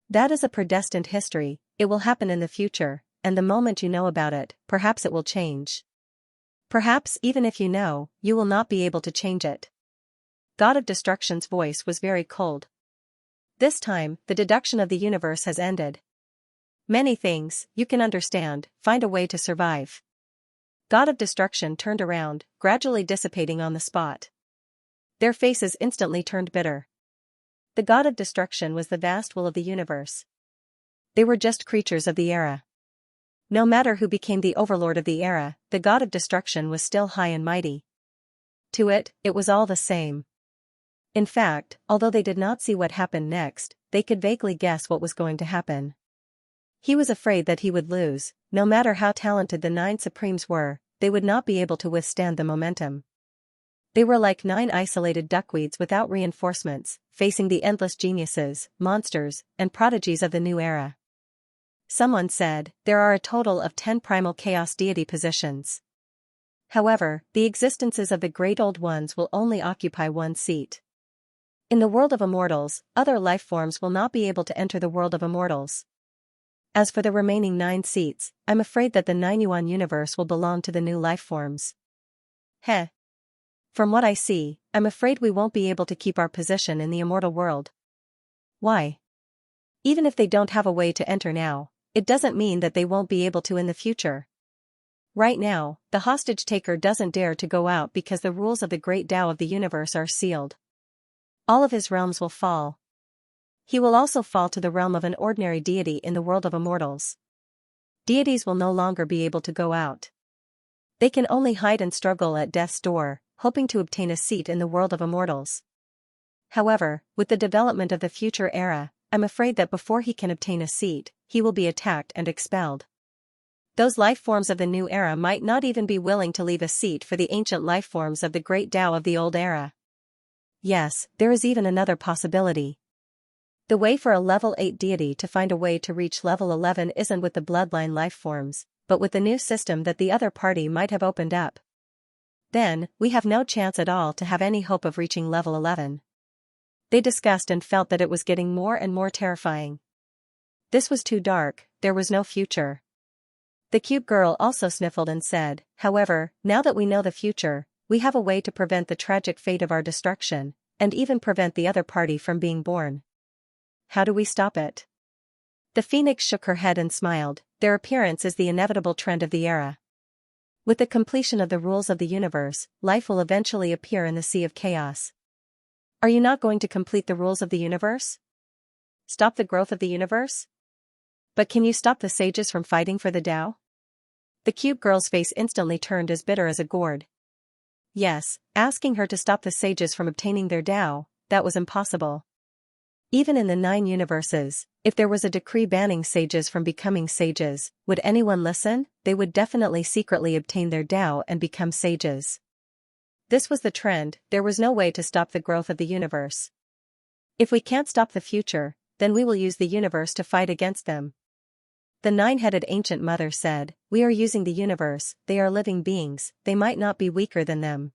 That is a predestined history, it will happen in the future, and the moment you know about it, perhaps it will change. Perhaps even if you know, you will not be able to change it. God of Destruction's voice was very cold. This time, the deduction of the universe has ended. Many things, you can understand, find a way to survive. God of Destruction turned around, gradually dissipating on the spot. Their faces instantly turned bitter. The God of Destruction was the vast will of the universe. They were just creatures of the era. No matter who became the overlord of the era, the God of Destruction was still high and mighty. To it was all the same. In fact, although they did not see what happened next, they could vaguely guess what was going to happen. He was afraid that he would lose. No matter how talented the 9 Supremes were, they would not be able to withstand the momentum. They were like 9 isolated duckweeds without reinforcements, facing the endless geniuses, monsters, and prodigies of the new era. Someone said, there are a total of 10 primal chaos deity positions. However, the existences of the great old ones will only occupy 1 seat. In the world of immortals, other life forms will not be able to enter the world of immortals. As for the remaining 9 seats, I'm afraid that the 9 Yuan universe will belong to the new life forms. Heh. From what I see, I'm afraid we won't be able to keep our position in the immortal world. Why? Even if they don't have a way to enter now, it doesn't mean that they won't be able to in the future. Right now, the hostage taker doesn't dare to go out because the rules of the great Tao of the universe are sealed. All of his realms will fall. He will also fall to the realm of an ordinary deity in the world of immortals. Deities will no longer be able to go out. They can only hide and struggle at death's door, hoping to obtain a seat in the world of immortals. However, with the development of the future era, I'm afraid that before he can obtain a seat, he will be attacked and expelled. Those life forms of the new era might not even be willing to leave a seat for the ancient life forms of the great Tao of the old era. Yes, there is even another possibility. The way for a level 8 deity to find a way to reach level 11 isn't with the bloodline life forms, but with the new system that the other party might have opened up. Then, we have no chance at all to have any hope of reaching level 11. They discussed and felt that it was getting more and more terrifying. This was too dark, there was no future. The cute girl also sniffled and said, however, now that we know the future, we have a way to prevent the tragic fate of our destruction, and even prevent the other party from being born. How do we stop it? The phoenix shook her head and smiled. Their appearance is the inevitable trend of the era. With the completion of the rules of the universe, life will eventually appear in the sea of chaos. Are you not going to complete the rules of the universe? Stop the growth of the universe? But can you stop the sages from fighting for the Tao? The cute girl's face instantly turned as bitter as a gourd. Yes, asking her to stop the sages from obtaining their Tao, that was impossible. Even in the 9 universes, if there was a decree banning sages from becoming sages, would anyone listen? They would definitely secretly obtain their Tao and become sages. This was the trend, there was no way to stop the growth of the universe. If we can't stop the future, then we will use the universe to fight against them. The 9-headed ancient mother said, we are using the universe, they are living beings, they might not be weaker than them.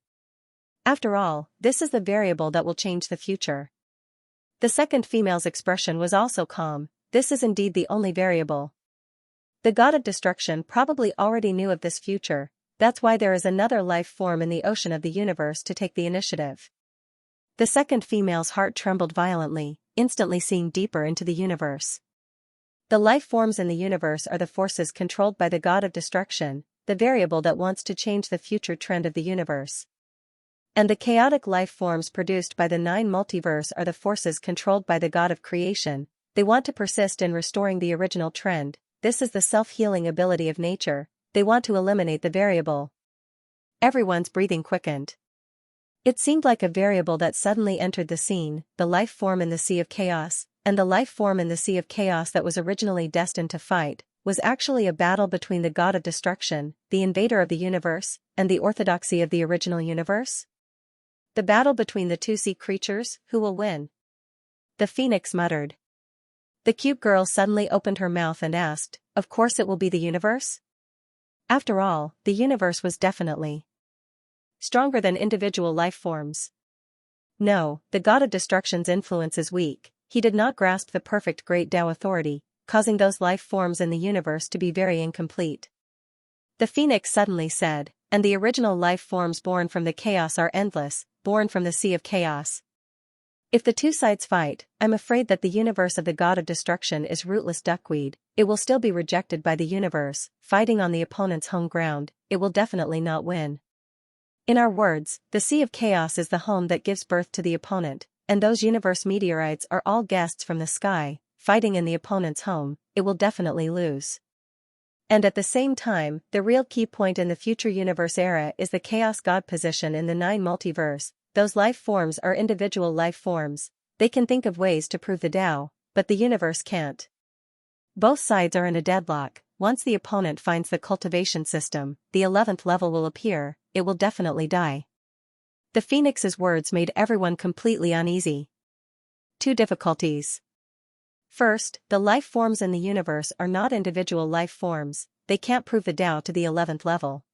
After all, this is the variable that will change the future. The second female's expression was also calm, this is indeed the only variable. The god of destruction probably already knew of this future, that's why there is another life form in the ocean of the universe to take the initiative. The second female's heart trembled violently, instantly seeing deeper into the universe. The life forms in the universe are the forces controlled by the god of destruction, the variable that wants to change the future trend of the universe. And the chaotic life forms produced by the 9 multiverse are the forces controlled by the god of creation, they want to persist in restoring the original trend, this is the self-healing ability of nature, they want to eliminate the variable. Everyone's breathing quickened. It seemed like a variable that suddenly entered the scene, the life form in the sea of chaos, and the life form in the sea of chaos that was originally destined to fight, was actually a battle between the god of destruction, the invader of the universe, and the orthodoxy of the original universe? The battle between the 2 sea creatures, who will win? The phoenix muttered. The cute girl suddenly opened her mouth and asked, of course it will be the universe? After all, the universe was definitely stronger than individual life forms. No, the god of destruction's influence is weak, he did not grasp the perfect great Tao authority, causing those life forms in the universe to be very incomplete. The phoenix suddenly said, and the original life forms born from the chaos are endless, born from the sea of chaos. If the 2 sides fight, I'm afraid that the universe of the god of destruction is rootless duckweed, it will still be rejected by the universe, fighting on the opponent's home ground, it will definitely not win. In our words, the sea of chaos is the home that gives birth to the opponent, and those universe meteorites are all guests from the sky, fighting in the opponent's home, it will definitely lose. And at the same time, the real key point in the future universe era is the chaos god position in the 9 multiverse, those life forms are individual life forms, they can think of ways to prove the Tao, but the universe can't. Both sides are in a deadlock, once the opponent finds the cultivation system, the 11th level will appear, it will definitely die. The phoenix's words made everyone completely uneasy. 2 difficulties. First, the life forms in the universe are not individual life forms, they can't prove the Tao to the 11th level.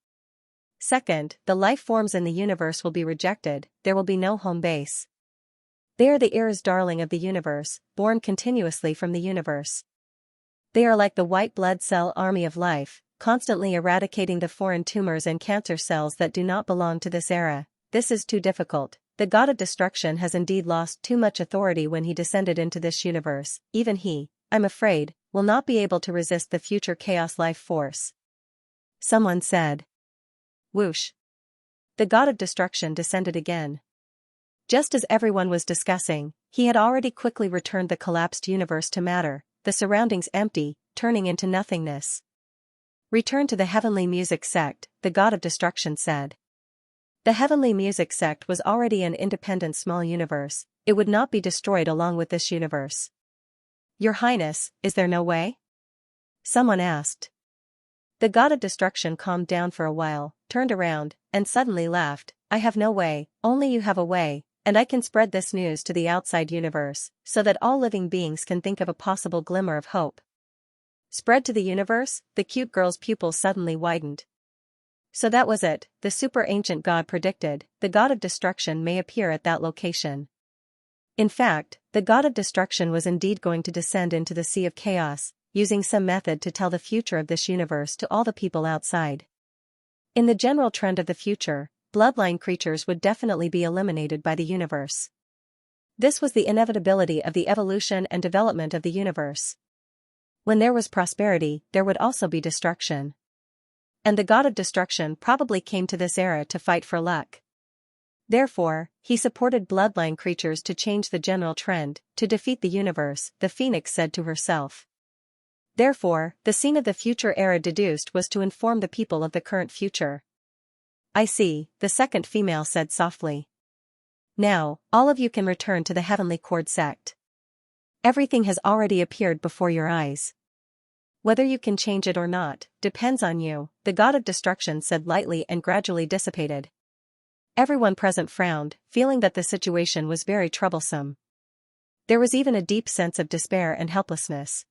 Second, the life forms in the universe will be rejected, there will be no home base. They are the era's darling of the universe, born continuously from the universe. They are like the white blood cell army of life, constantly eradicating the foreign tumors and cancer cells that do not belong to this era. This is too difficult. The god of destruction has indeed lost too much authority when he descended into this universe, even he, I'm afraid, will not be able to resist the future chaos life force. Someone said. Whoosh. The god of destruction descended again. Just as everyone was discussing, he had already quickly returned the collapsed universe to matter, the surroundings empty, turning into nothingness. Return to the heavenly music sect, the god of destruction said. The heavenly music sect was already an independent small universe, it would not be destroyed along with this universe. Your Highness, is there no way? Someone asked. The god of destruction calmed down for a while, turned around, and suddenly laughed. I have no way, only you have a way, and I can spread this news to the outside universe, so that all living beings can think of a possible glimmer of hope. Spread to the universe? The cute girl's pupils suddenly widened. So that was it, the super ancient god predicted, the god of destruction may appear at that location. In fact, the god of destruction was indeed going to descend into the sea of chaos, using some method to tell the future of this universe to all the people outside. In the general trend of the future, bloodline creatures would definitely be eliminated by the universe. This was the inevitability of the evolution and development of the universe. When there was prosperity, there would also be destruction. And the god of destruction probably came to this era to fight for luck. Therefore, he supported bloodline creatures to change the general trend, to defeat the universe, the phoenix said to herself. Therefore, the scene of the future era deduced was to inform the people of the current future. I see, the second female said softly. Now, all of you can return to the heavenly cord sect. Everything has already appeared before your eyes. Whether you can change it or not, depends on you, the god of destruction said lightly and gradually dissipated. Everyone present frowned, feeling that the situation was very troublesome. There was even a deep sense of despair and helplessness.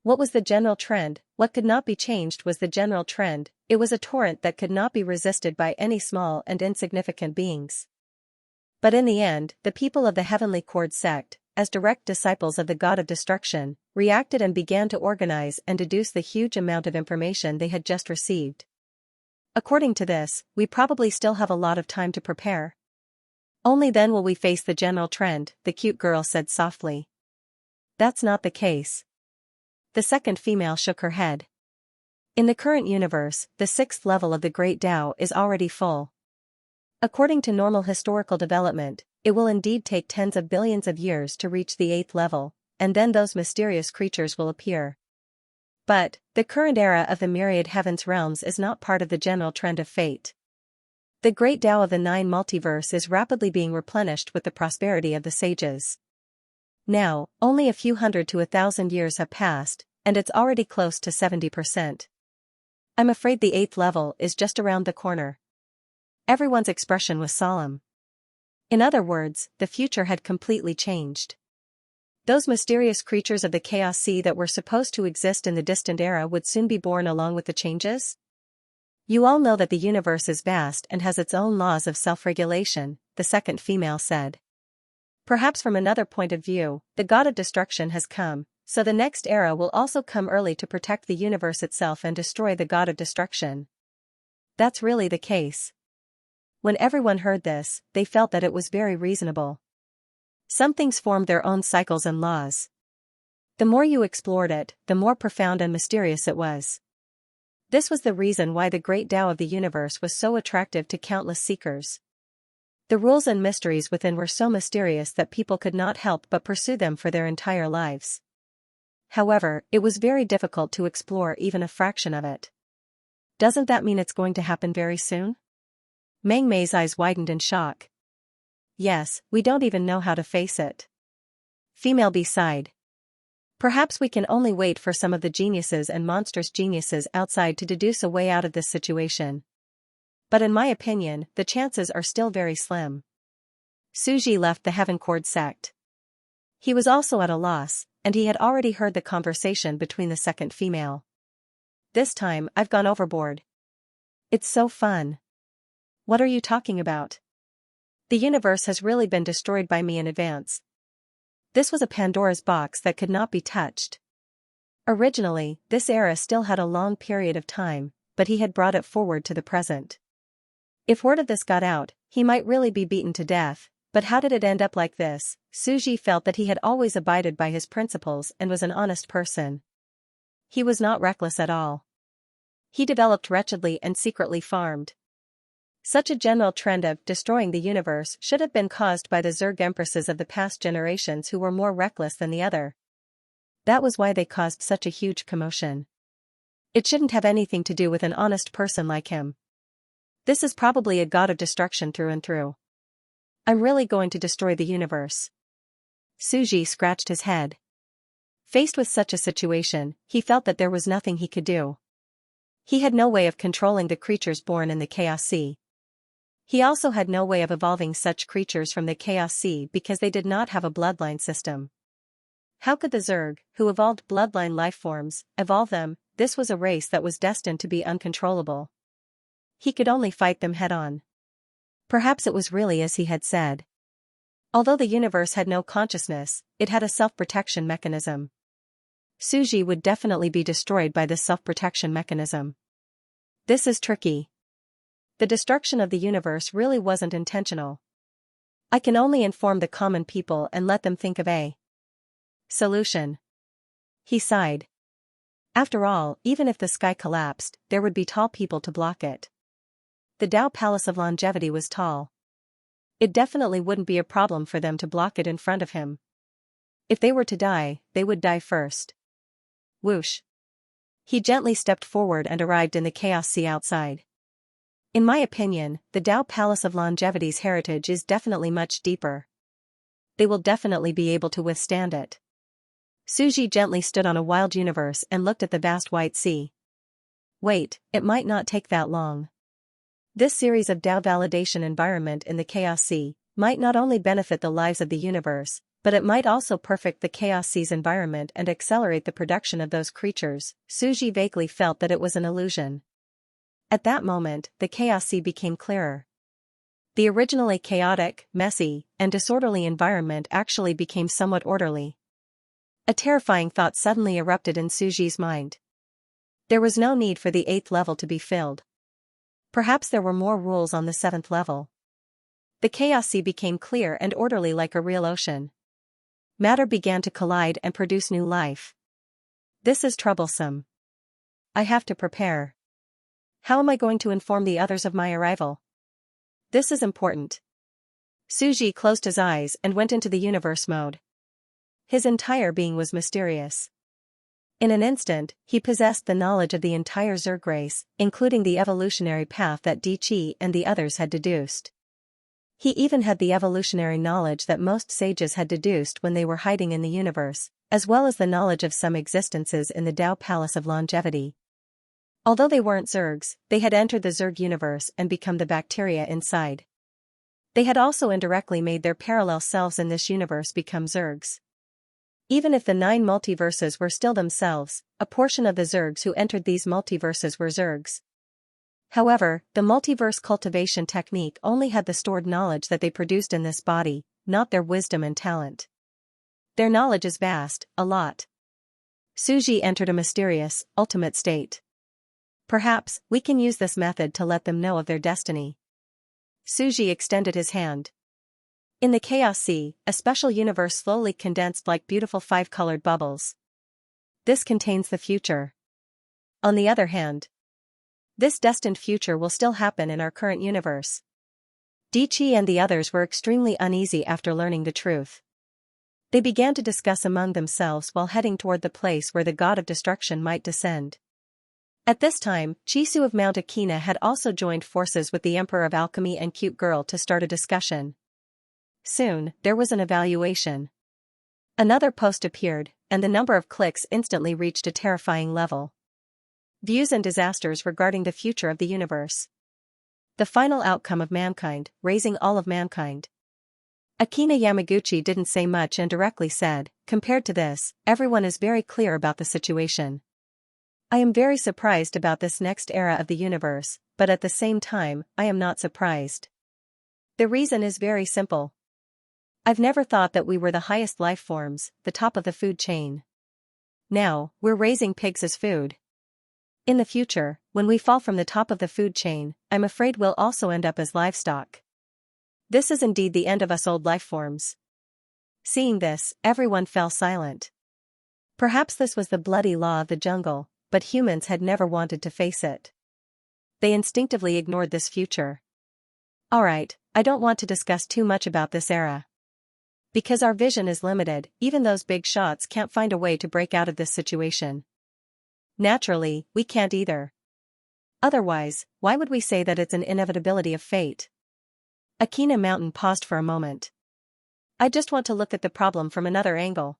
What was the general trend? What could not be changed was the general trend. It was a torrent that could not be resisted by any small and insignificant beings. But in the end, the people of the heavenly cord sect, as direct disciples of the god of destruction, reacted and began to organize and deduce the huge amount of information they had just received. According to this, we probably still have a lot of time to prepare. Only then will we face the general trend, the cute girl said softly. That's not the case. The second female shook her head. In the current universe, the 6th level of the Great Tao is already full. According to normal historical development, it will indeed take tens of billions of years to reach the 8th level, and then those mysterious creatures will appear. But, the current era of the myriad heavens realms is not part of the general trend of fate. The Great Tao of the 9 multiverse is rapidly being replenished with the prosperity of the sages. Now, only a few hundred to 1,000 years have passed, and it's already close to 70%. I'm afraid the 8th level is just around the corner. Everyone's expression was solemn. In other words, the future had completely changed. Those mysterious creatures of the Chaos Sea that were supposed to exist in the distant era would soon be born along with the changes? You all know that the universe is vast and has its own laws of self-regulation, the second female said. Perhaps from another point of view, the god of destruction has come, so the next era will also come early to protect the universe itself and destroy the god of destruction. That's really the case. When everyone heard this, they felt that it was very reasonable. Some things formed their own cycles and laws. The more you explored it, the more profound and mysterious it was. This was the reason why the great Tao of the universe was so attractive to countless seekers. The rules and mysteries within were so mysterious that people could not help but pursue them for their entire lives. However, it was very difficult to explore even a fraction of it. Doesn't that mean it's going to happen very soon? Meng Mei's eyes widened in shock. Yes, we don't even know how to face it. Female B sighed. Perhaps we can only wait for some of the geniuses and monstrous geniuses outside to deduce a way out of this situation. But in my opinion, the chances are still very slim. Suji left the Heaven Cord sect. He was also at a loss, and he had already heard the conversation between the second female. This time, I've gone overboard. It's so fun. What are you talking about? The universe has really been destroyed by me in advance. This was a Pandora's box that could not be touched. Originally, this era still had a long period of time, but he had brought it forward to the present. If word of this got out, he might really be beaten to death, but how did it end up like this? Suji felt that he had always abided by his principles and was an honest person. He was not reckless at all. He developed wretchedly and secretly farmed. Such a general trend of destroying the universe should have been caused by the Zerg empresses of the past generations who were more reckless than the other. That was why they caused such a huge commotion. It shouldn't have anything to do with an honest person like him. This is probably a god of destruction through and through. I'm really going to destroy the universe. Suji scratched his head. Faced with such a situation, he felt that there was nothing he could do. He had no way of controlling the creatures born in the Chaos Sea. He also had no way of evolving such creatures from the Chaos Sea because they did not have a bloodline system. How could the Zerg, who evolved bloodline lifeforms, evolve them? This was a race that was destined to be uncontrollable. He could only fight them head-on. Perhaps it was really as he had said. Although the universe had no consciousness, it had a self-protection mechanism. Suji would definitely be destroyed by this self-protection mechanism. This is tricky. The destruction of the universe really wasn't intentional. I can only inform the common people and let them think of a solution. He sighed. After all, even if the sky collapsed, there would be tall people to block it. The Tao Palace of Longevity was tall. It definitely wouldn't be a problem for them to block it in front of him. If they were to die, they would die first. Whoosh. He gently stepped forward and arrived in the Chaos Sea outside. In my opinion, the Tao Palace of Longevity's heritage is definitely much deeper. They will definitely be able to withstand it. Suji gently stood on a wild universe and looked at the vast white sea. Wait, it might not take that long. This series of Tao validation environment in the Chaos Sea might not only benefit the lives of the universe, but it might also perfect the Chaos Sea's environment and accelerate the production of those creatures. Suji vaguely felt that it was an illusion. At that moment, the Chaos Sea became clearer. The originally chaotic, messy, and disorderly environment actually became somewhat orderly. A terrifying thought suddenly erupted in Suji's mind. There was no need for the 8th level to be filled. Perhaps there were more rules on the 7th level. The Chaos Sea became clear and orderly like a real ocean. Matter began to collide and produce new life. This is troublesome. I have to prepare. How am I going to inform the others of my arrival? This is important. Suji closed his eyes and went into the universe mode. His entire being was mysterious. In an instant, he possessed the knowledge of the entire Zerg race, including the evolutionary path that Di-Chi and the others had deduced. He even had the evolutionary knowledge that most sages had deduced when they were hiding in the universe, as well as the knowledge of some existences in the Tao Palace of Longevity. Although they weren't Zergs, they had entered the Zerg universe and become the bacteria inside. They had also indirectly made their parallel selves in this universe become Zergs. Even if the 9 multiverses were still themselves, a portion of the Zergs who entered these multiverses were Zergs. However, the multiverse cultivation technique only had the stored knowledge that they produced in this body, not their wisdom and talent. Their knowledge is vast, a lot. Suji entered a mysterious, ultimate state. Perhaps, we can use this method to let them know of their destiny. Suji extended his hand. In the Chaos Sea, a special universe slowly condensed like beautiful 5-colored bubbles. This contains the future. On the other hand, this destined future will still happen in our current universe. Di-Chi and the others were extremely uneasy after learning the truth. They began to discuss among themselves while heading toward the place where the god of destruction might descend. At this time, Chisu of Mount Akina had also joined forces with the Emperor of Alchemy and Cute Girl to start a discussion. Soon, there was an evaluation. Another post appeared, and the number of clicks instantly reached a terrifying level. Views and disasters regarding the future of the universe. The final outcome of mankind, raising all of mankind. Akina Yamaguchi didn't say much and directly said, compared to this, everyone is very clear about the situation. I am very surprised about this next era of the universe, but at the same time, I am not surprised. The reason is very simple. I've never thought that we were the highest life forms, the top of the food chain. Now, we're raising pigs as food. In the future, when we fall from the top of the food chain, I'm afraid we'll also end up as livestock. This is indeed the end of us old life forms. Seeing this, everyone fell silent. Perhaps this was the bloody law of the jungle, but humans had never wanted to face it. They instinctively ignored this future. Alright, I don't want to discuss too much about this era. Because our vision is limited, even those big shots can't find a way to break out of this situation. Naturally, we can't either. Otherwise, why would we say that it's an inevitability of fate? Akina Mountain paused for a moment. I just want to look at the problem from another angle.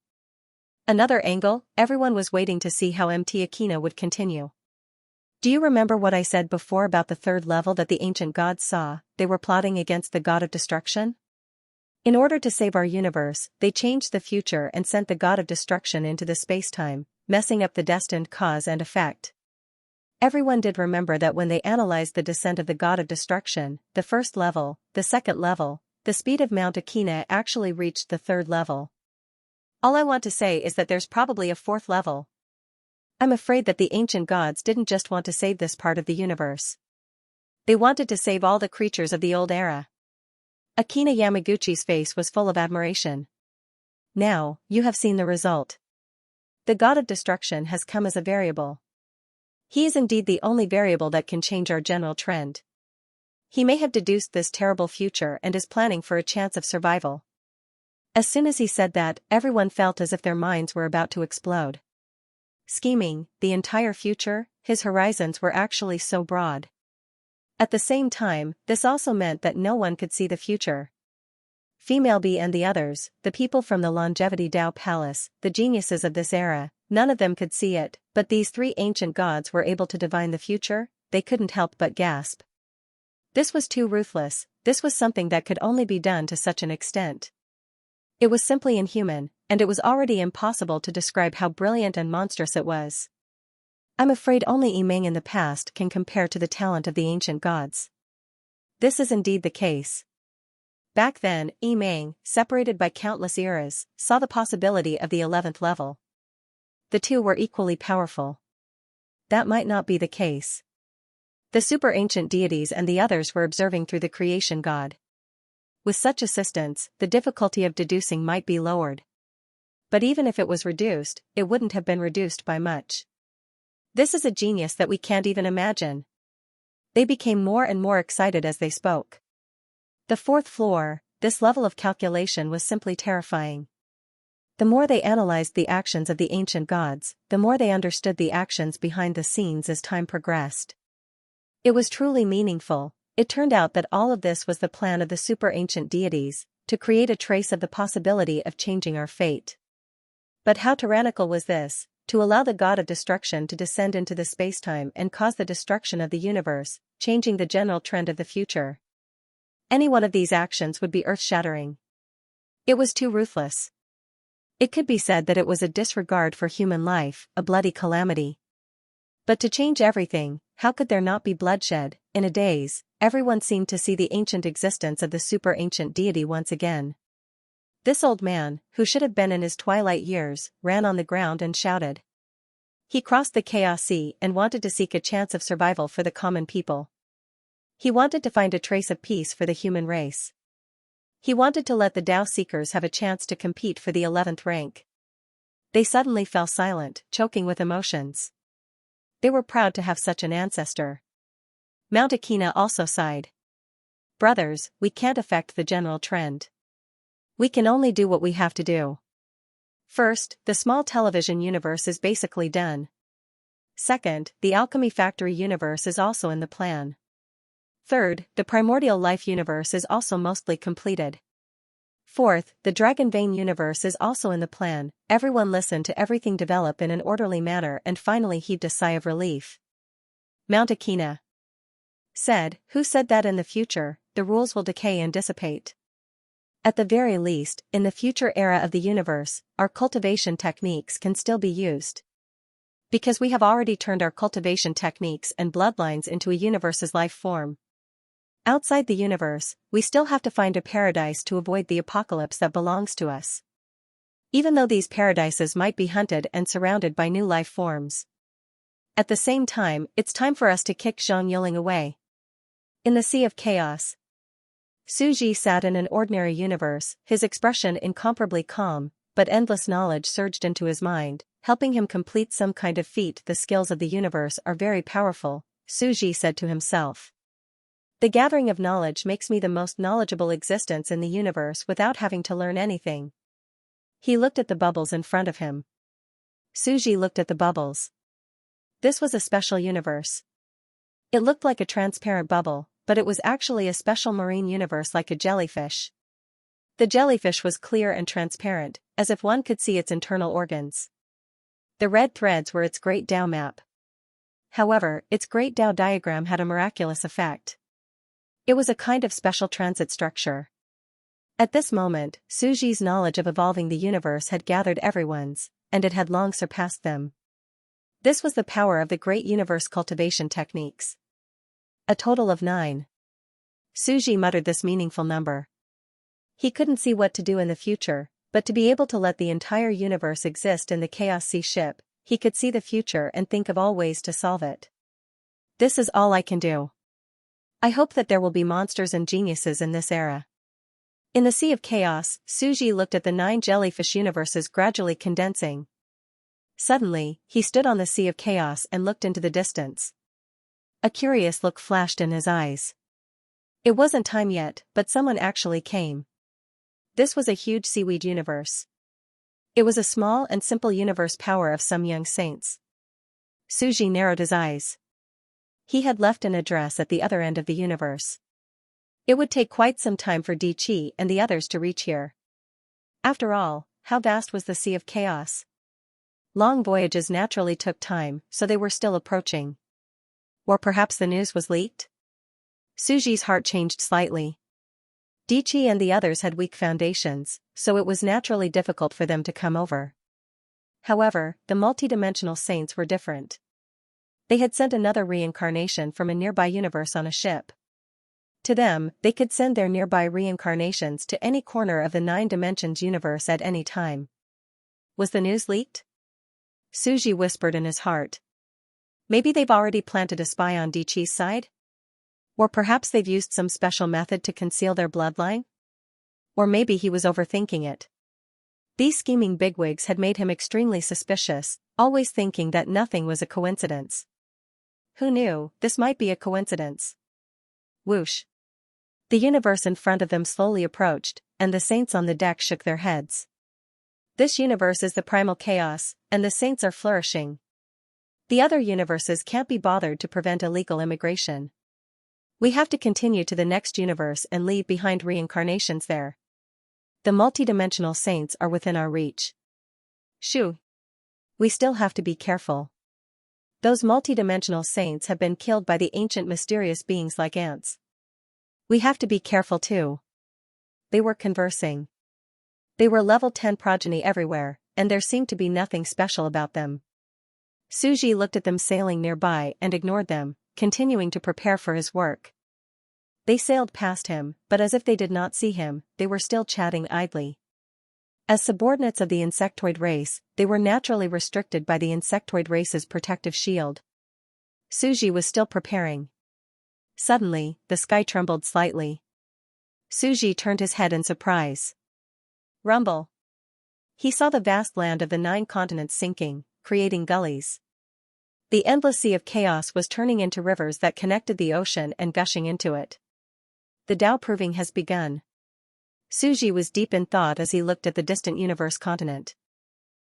Another angle? Everyone was waiting to see how MT Akina would continue. Do you remember what I said before about the third level that the ancient gods saw? They were plotting against the god of destruction? In order to save our universe, they changed the future and sent the god of destruction into the space-time, messing up the destined cause and effect. Everyone did remember that when they analyzed the descent of the god of destruction, the first level, the second level, the speed of Mount Akina actually reached the third level. All I want to say is that there's probably a fourth level. I'm afraid that the ancient gods didn't just want to save this part of the universe. They wanted to save all the creatures of the old era. Akina Yamaguchi's face was full of admiration. Now, you have seen the result. The god of destruction has come as a variable. He is indeed the only variable that can change our general trend. He may have deduced this terrible future and is planning for a chance of survival. As soon as he said that, everyone felt as if their minds were about to explode. Scheming, the entire future, his horizons were actually so broad. At the same time, this also meant that no one could see the future. Female B and the others, the people from the Longevity Dao Palace, the geniuses of this era, none of them could see it, but these three ancient gods were able to divine the future. They couldn't help but gasp. This was too ruthless, this was something that could only be done to such an extent. It was simply inhuman, and it was already impossible to describe how brilliant and monstrous it was. I'm afraid only Yimeng in the past can compare to the talent of the ancient gods. This is indeed the case. Back then, Yimeng, separated by countless eras, saw the possibility of the 11th level. The two were equally powerful. That might not be the case. The super-ancient deities and the others were observing through the creation god. With such assistance, the difficulty of deducing might be lowered. But even if it was reduced, it wouldn't have been reduced by much. This is a genius that we can't even imagine. They became more and more excited as they spoke. The fourth floor, this level of calculation was simply terrifying. The more they analyzed the actions of the ancient gods, the more they understood the actions behind the scenes as time progressed. It was truly meaningful. It turned out that all of this was the plan of the super-ancient deities, to create a trace of the possibility of changing our fate. But how tyrannical was this, to allow the god of destruction to descend into the spacetime and cause the destruction of the universe, changing the general trend of the future. Any one of these actions would be earth-shattering. It was too ruthless. It could be said that it was a disregard for human life, a bloody calamity. But to change everything, how could there not be bloodshed? In a daze, everyone seemed to see the ancient existence of the super-ancient deity once again. This old man, who should have been in his twilight years, ran on the ground and shouted. He crossed the chaos sea and wanted to seek a chance of survival for the common people. He wanted to find a trace of peace for the human race. He wanted to let the Tao Seekers have a chance to compete for the 11th rank. They suddenly fell silent, choking with emotions. They were proud to have such an ancestor. Mount Akina also sighed. Brothers, we can't affect the general trend. We can only do what we have to do. First, the small television universe is basically done. Second, the alchemy factory universe is also in the plan. Third, the primordial life universe is also mostly completed. Fourth, the dragon vein universe is also in the plan. Everyone listened to everything develop in an orderly manner and finally heaved a sigh of relief. Mount Akina said, "Who said that in the future, the rules will decay and dissipate? At the very least, in the future era of the universe, our cultivation techniques can still be used. Because we have already turned our cultivation techniques and bloodlines into a universe's life form. Outside the universe, we still have to find a paradise to avoid the apocalypse that belongs to us. Even though these paradises might be hunted and surrounded by new life forms. At the same time, it's time for us to kick Zhang Yuling away." In the sea of chaos, Su Ji sat in an ordinary universe, his expression incomparably calm, but endless knowledge surged into his mind, helping him complete some kind of feat. The skills of the universe are very powerful, Su Ji said to himself. The gathering of knowledge makes me the most knowledgeable existence in the universe without having to learn anything. He looked at the bubbles in front of him. Su Ji looked at the bubbles. This was a special universe. It looked like a transparent bubble, but it was actually a special marine universe like a jellyfish. The jellyfish was clear and transparent, as if one could see its internal organs. The red threads were its Great Tao map. However, its Great Tao diagram had a miraculous effect. It was a kind of special transit structure. At this moment, Suji's knowledge of evolving the universe had gathered everyone's, and it had long surpassed them. This was the power of the great universe cultivation techniques. A total of 9. Suji muttered this meaningful number. He couldn't see what to do in the future, but to be able to let the entire universe exist in the Chaos Sea ship, he could see the future and think of all ways to solve it. This is all I can do. I hope that there will be monsters and geniuses in this era. In the Sea of Chaos, Suji looked at the 9 jellyfish universes gradually condensing. Suddenly, he stood on the Sea of Chaos and looked into the distance. A curious look flashed in his eyes. It wasn't time yet, but someone actually came. This was a huge seaweed universe. It was a small and simple universe power of some young saints. Suji narrowed his eyes. He had left an address at the other end of the universe. It would take quite some time for Di Chi and the others to reach here. After all, how vast was the Sea of Chaos? Long voyages naturally took time, so they were still approaching. Or perhaps the news was leaked? Suji's heart changed slightly. Di Chi and the others had weak foundations, so it was naturally difficult for them to come over. However, the multidimensional saints were different. They had sent another reincarnation from a nearby universe on a ship. To them, they could send their nearby reincarnations to any corner of the 9 dimensions universe at any time. Was the news leaked? Suji whispered in his heart. Maybe they've already planted a spy on Di Chi's side? Or perhaps they've used some special method to conceal their bloodline? Or maybe he was overthinking it. These scheming bigwigs had made him extremely suspicious, always thinking that nothing was a coincidence. Who knew, this might be a coincidence. Whoosh. The universe in front of them slowly approached, and the saints on the deck shook their heads. This universe is the primal chaos, and the saints are flourishing. The other universes can't be bothered to prevent illegal immigration. We have to continue to the next universe and leave behind reincarnations there. The multidimensional saints are within our reach. Shoo. We still have to be careful. Those multidimensional saints have been killed by the ancient mysterious beings like ants. We have to be careful too. They were conversing. They were level 10 progeny everywhere, and there seemed to be nothing special about them. Suji looked at them sailing nearby and ignored them, continuing to prepare for his work. They sailed past him, but as if they did not see him, they were still chatting idly. As subordinates of the insectoid race, they were naturally restricted by the insectoid race's protective shield. Suji was still preparing. Suddenly, the sky trembled slightly. Suji turned his head in surprise. Rumble. He saw the vast land of the 9 continents sinking, creating gullies. The endless Sea of Chaos was turning into rivers that connected the ocean and gushing into it. The Tao proving has begun. Suji was deep in thought as he looked at the distant universe continent.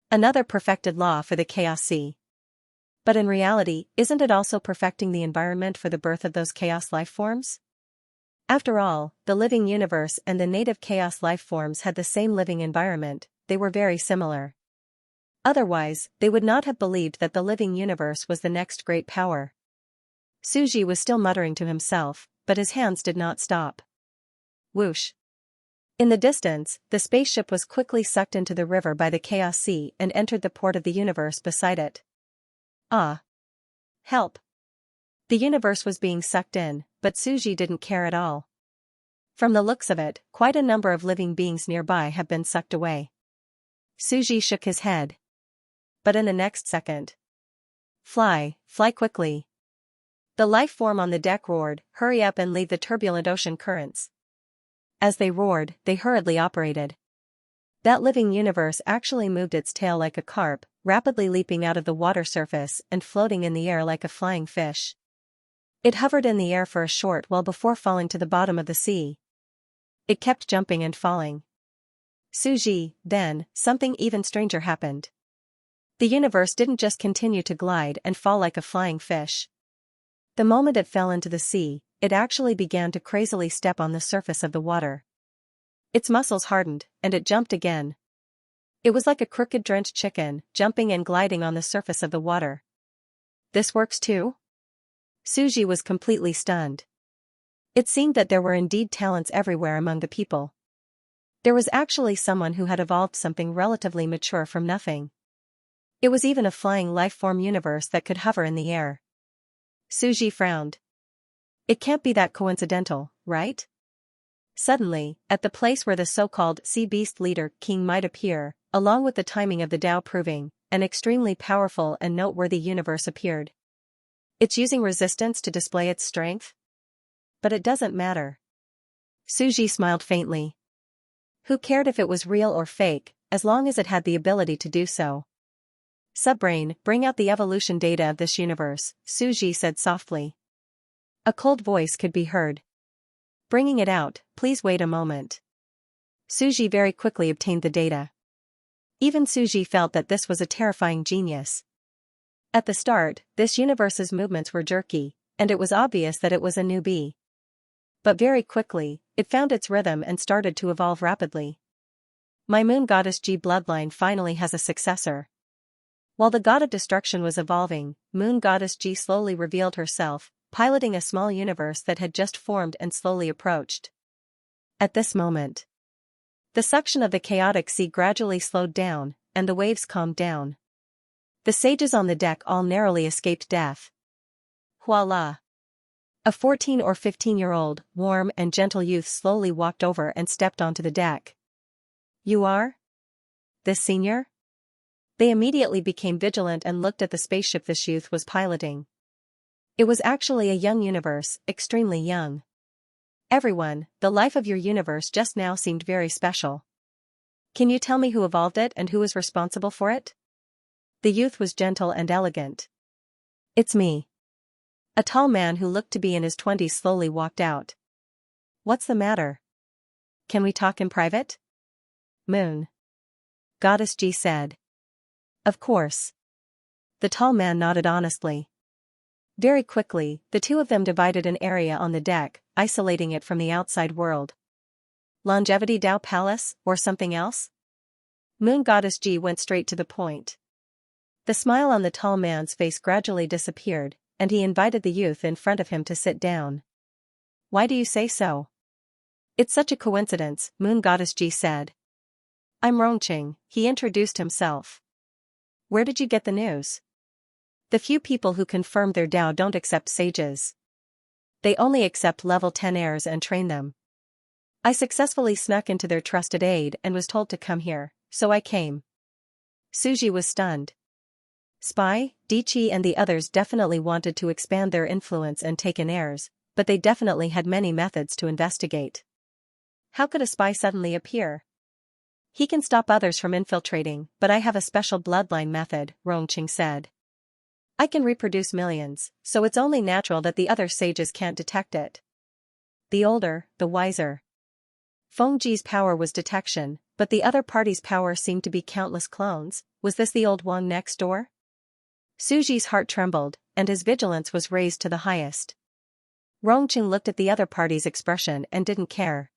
Another perfected law for the Chaos Sea. But in reality, isn't it also perfecting the environment for the birth of those chaos life forms? After all, the living universe and the native chaos life forms had the same living environment, they were very similar. Otherwise, they would not have believed that the living universe was the next great power. Suji was still muttering to himself, but his hands did not stop. Whoosh. In the distance, the spaceship was quickly sucked into the river by the Chaos Sea and entered the port of the universe beside it. Ah! Help! The universe was being sucked in, but Suji didn't care at all. From the looks of it, quite a number of living beings nearby have been sucked away. Suji shook his head. But in the next second. Fly quickly. The life form on the deck roared, hurry up and leave the turbulent ocean currents. As they roared, they hurriedly operated. That living universe actually moved its tail like a carp, rapidly leaping out of the water surface and floating in the air like a flying fish. It hovered in the air for a short while before falling to the bottom of the sea. It kept jumping and falling. Suji, then, something even stranger happened. The universe didn't just continue to glide and fall like a flying fish. The moment it fell into the sea, it actually began to crazily step on the surface of the water. Its muscles hardened, and it jumped again. It was like a crooked drenched chicken, jumping and gliding on the surface of the water. This works too? Suji was completely stunned. It seemed that there were indeed talents everywhere among the people. There was actually someone who had evolved something relatively mature from nothing. It was even a flying life-form universe that could hover in the air. Suji frowned. It can't be that coincidental, right? Suddenly, at the place where the so-called sea beast leader king might appear, along with the timing of the Tao proving, an extremely powerful and noteworthy universe appeared. It's using resistance to display its strength? But it doesn't matter. Suji smiled faintly. Who cared if it was real or fake, as long as it had the ability to do so? Subbrain, bring out the evolution data of this universe, Suji said softly. A cold voice could be heard. Bringing it out, please wait a moment. Suji very quickly obtained the data. Even Suji felt that this was a terrifying genius. At the start, this universe's movements were jerky, and it was obvious that it was a newbie. But very quickly, it found its rhythm and started to evolve rapidly. My moon goddess G bloodline finally has a successor. While the god of destruction was evolving, moon goddess G slowly revealed herself, piloting a small universe that had just formed and slowly approached. At this moment, the suction of the chaotic sea gradually slowed down, and the waves calmed down. The sages on the deck all narrowly escaped death. Voila! A 14 or 15-year-old, warm and gentle youth slowly walked over and stepped onto the deck. You are? This senior? They immediately became vigilant and looked at the spaceship this youth was piloting. It was actually a young universe, extremely young. Everyone, the life of your universe just now seemed very special. Can you tell me who evolved it and who was responsible for it? The youth was gentle and elegant. It's me. A tall man who looked to be in his 20s slowly walked out. What's the matter? Can we talk in private? Moon Goddess G said. Of course. The tall man nodded honestly. Very quickly, the two of them divided an area on the deck, isolating it from the outside world. Longevity Tao Palace, or something else? Moon Goddess G went straight to the point. The smile on the tall man's face gradually disappeared, and he invited the youth in front of him to sit down. Why do you say so? It's such a coincidence, Moon Goddess G said. I'm Rongqing, he introduced himself. Where did you get the news? The few people who confirm their Tao don't accept sages. They only accept level 10 heirs and train them. I successfully snuck into their trusted aid and was told to come here, so I came. Suji was stunned. Spy, Dichi and the others definitely wanted to expand their influence and take in heirs, but they definitely had many methods to investigate. How could a spy suddenly appear? He can stop others from infiltrating, but I have a special bloodline method, Rongqing said. I can reproduce millions, so it's only natural that the other sages can't detect it. The older, the wiser. Fengji's power was detection, but the other party's power seemed to be countless clones. Was this the old Wang next door? Suji's heart trembled, and his vigilance was raised to the highest. Rongqing looked at the other party's expression and didn't care.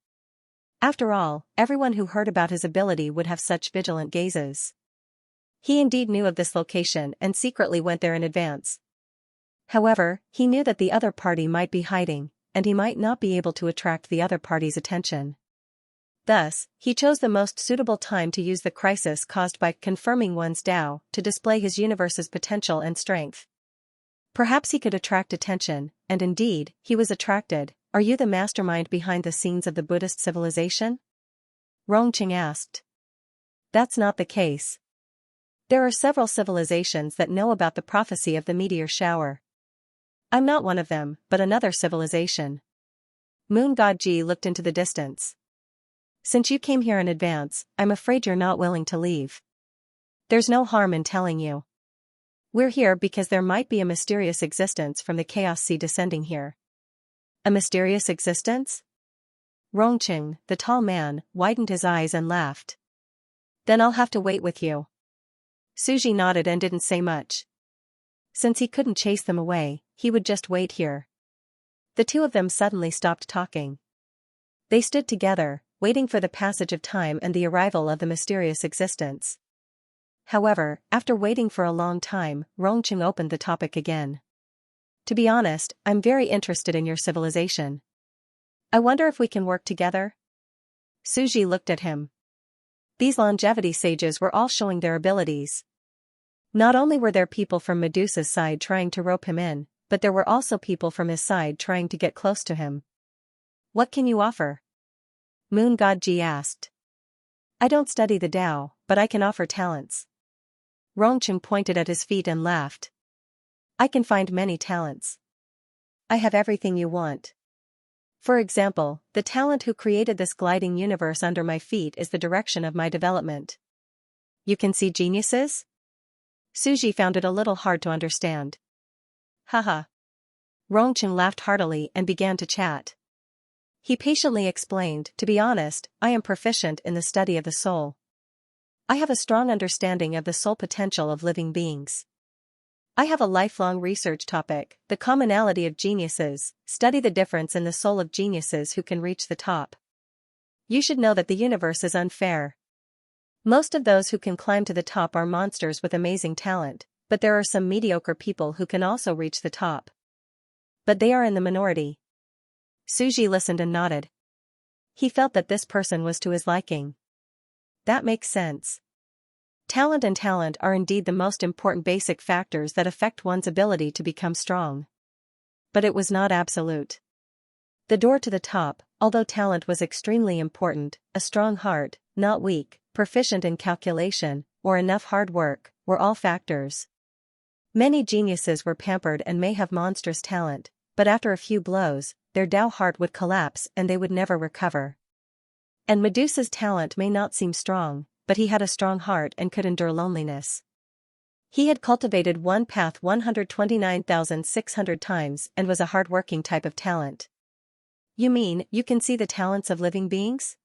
After all, everyone who heard about his ability would have such vigilant gazes. He indeed knew of this location and secretly went there in advance. However, he knew that the other party might be hiding, and he might not be able to attract the other party's attention. Thus, he chose the most suitable time to use the crisis caused by confirming one's Tao to display his universe's potential and strength. Perhaps he could attract attention, and indeed, he was attracted. Are you the mastermind behind the scenes of the Buddhist civilization? Rongqing asked. That's not the case. There are several civilizations that know about the prophecy of the meteor shower. I'm not one of them, but another civilization. Moon God Ji looked into the distance. Since you came here in advance, I'm afraid you're not willing to leave. There's no harm in telling you. We're here because there might be a mysterious existence from the Chaos Sea descending here. A mysterious existence? Rongqing, the tall man, widened his eyes and laughed. Then I'll have to wait with you. Suji nodded and didn't say much. Since he couldn't chase them away, he would just wait here. The two of them suddenly stopped talking. They stood together, waiting for the passage of time and the arrival of the mysterious existence. However, after waiting for a long time, Rongqing opened the topic again. To be honest, I'm very interested in your civilization. I wonder if we can work together? Suji looked at him. These longevity sages were all showing their abilities. Not only were there people from Medusa's side trying to rope him in, but there were also people from his side trying to get close to him. What can you offer? Moon God Ji asked. I don't study the Tao, but I can offer talents. Rongqing pointed at his feet and laughed. I can find many talents. I have everything you want. For example, the talent who created this gliding universe under my feet is the direction of my development. You can see geniuses? Suji found it a little hard to understand. Haha. Rongqing laughed heartily and began to chat. He patiently explained, to be honest, I am proficient in the study of the soul. I have a strong understanding of the soul potential of living beings. I have a lifelong research topic, the commonality of geniuses, study the difference in the soul of geniuses who can reach the top. You should know that the universe is unfair. Most of those who can climb to the top are monsters with amazing talent, but there are some mediocre people who can also reach the top. But they are in the minority. Suji listened and nodded. He felt that this person was to his liking. That makes sense. Talent and talent are indeed the most important basic factors that affect one's ability to become strong. But it was not absolute. The door to the top, although talent was extremely important, a strong heart, not weak, proficient in calculation, or enough hard work, were all factors. Many geniuses were pampered and may have monstrous talent, but after a few blows, their Tao heart would collapse and they would never recover. And Medusa's talent may not seem strong, but he had a strong heart and could endure loneliness. He had cultivated one path 129,600 times and was a hard-working type of talent. You mean, you can see the talents of living beings?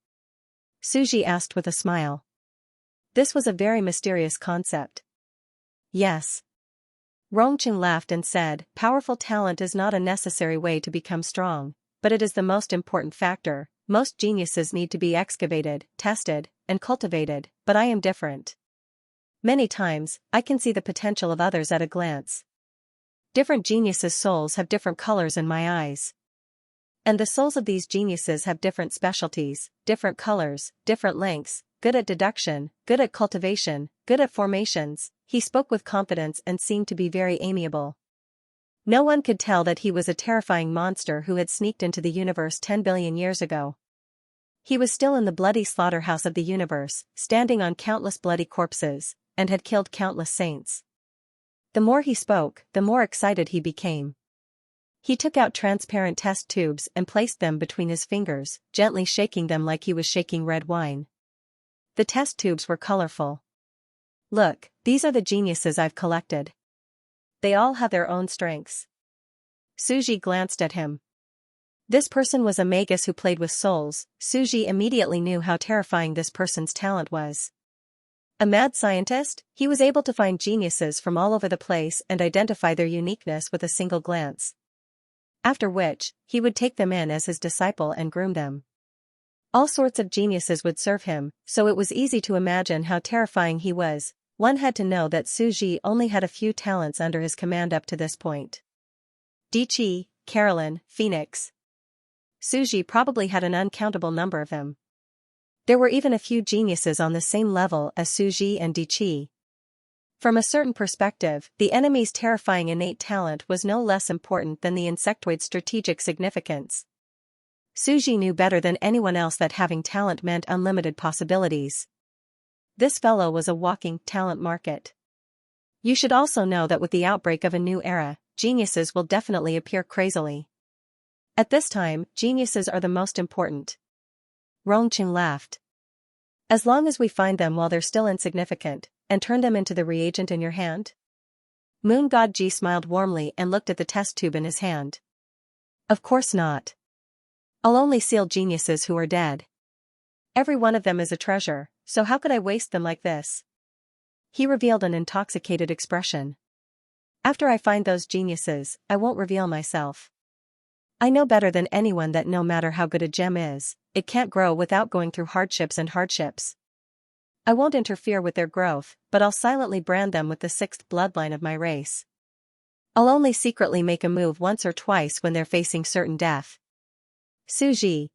Suji asked with a smile. This was a very mysterious concept. Yes. Rongqing laughed and said, powerful talent is not a necessary way to become strong, but it is the most important factor. Most geniuses need to be excavated, tested, and cultivated, but I am different. Many times, I can see the potential of others at a glance. Different geniuses' souls have different colors in my eyes. And the souls of these geniuses have different specialties, different colors, different lengths, good at deduction, good at cultivation, good at formations. He spoke with confidence and seemed to be very amiable. No one could tell that he was a terrifying monster who had sneaked into the universe 10 billion years ago. He was still in the bloody slaughterhouse of the universe, standing on countless bloody corpses, and had killed countless saints. The more he spoke, the more excited he became. He took out transparent test tubes and placed them between his fingers, gently shaking them like he was shaking red wine. The test tubes were colorful. Look, these are the geniuses I've collected. They all have their own strengths. Suji glanced at him. This person was a magus who played with souls. Suji immediately knew how terrifying this person's talent was. A mad scientist, he was able to find geniuses from all over the place and identify their uniqueness with a single glance. After which, he would take them in as his disciple and groom them. All sorts of geniuses would serve him, so it was easy to imagine how terrifying he was. One had to know that Suji only had a few talents under his command up to this point. Diqi, Carolyn, Phoenix. Suji probably had an uncountable number of them. There were even a few geniuses on the same level as Suji and Diqi. From a certain perspective, the enemy's terrifying innate talent was no less important than the insectoid's strategic significance. Suji knew better than anyone else that having talent meant unlimited possibilities. This fellow was a walking talent market. You should also know that with the outbreak of a new era, geniuses will definitely appear crazily. At this time, geniuses are the most important. Rongqing laughed. As long as we find them while they're still insignificant, and turn them into the reagent in your hand? Moon God Ji smiled warmly and looked at the test tube in his hand. Of course not. I'll only seal geniuses who are dead. Every one of them is a treasure, so how could I waste them like this? He revealed an intoxicated expression. After I find those geniuses, I won't reveal myself. I know better than anyone that no matter how good a gem is, it can't grow without going through hardships. I won't interfere with their growth, but I'll silently brand them with the sixth bloodline of my race. I'll only secretly make a move once or twice when they're facing certain death. Suji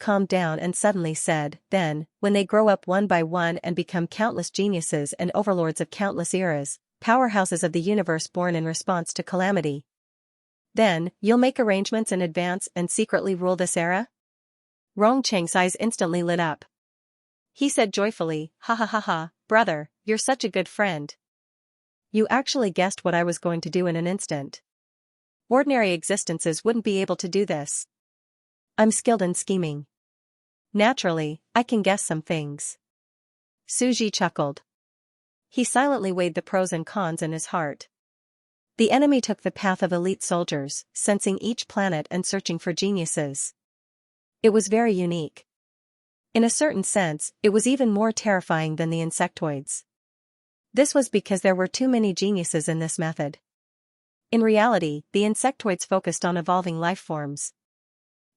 calmed down and suddenly said, then, when they grow up one by one and become countless geniuses and overlords of countless eras, powerhouses of the universe born in response to calamity. Then, you'll make arrangements in advance and secretly rule this era? Rongqing's eyes instantly lit up. He said joyfully, ha ha ha ha, brother, you're such a good friend. You actually guessed what I was going to do in an instant. Ordinary existences wouldn't be able to do this. I'm skilled in scheming. Naturally, I can guess some things. Suji chuckled. He silently weighed the pros and cons in his heart. The enemy took the path of elite soldiers, sensing each planet and searching for geniuses. It was very unique. In a certain sense, it was even more terrifying than the insectoids. This was because there were too many geniuses in this method. In reality, the insectoids focused on evolving life forms.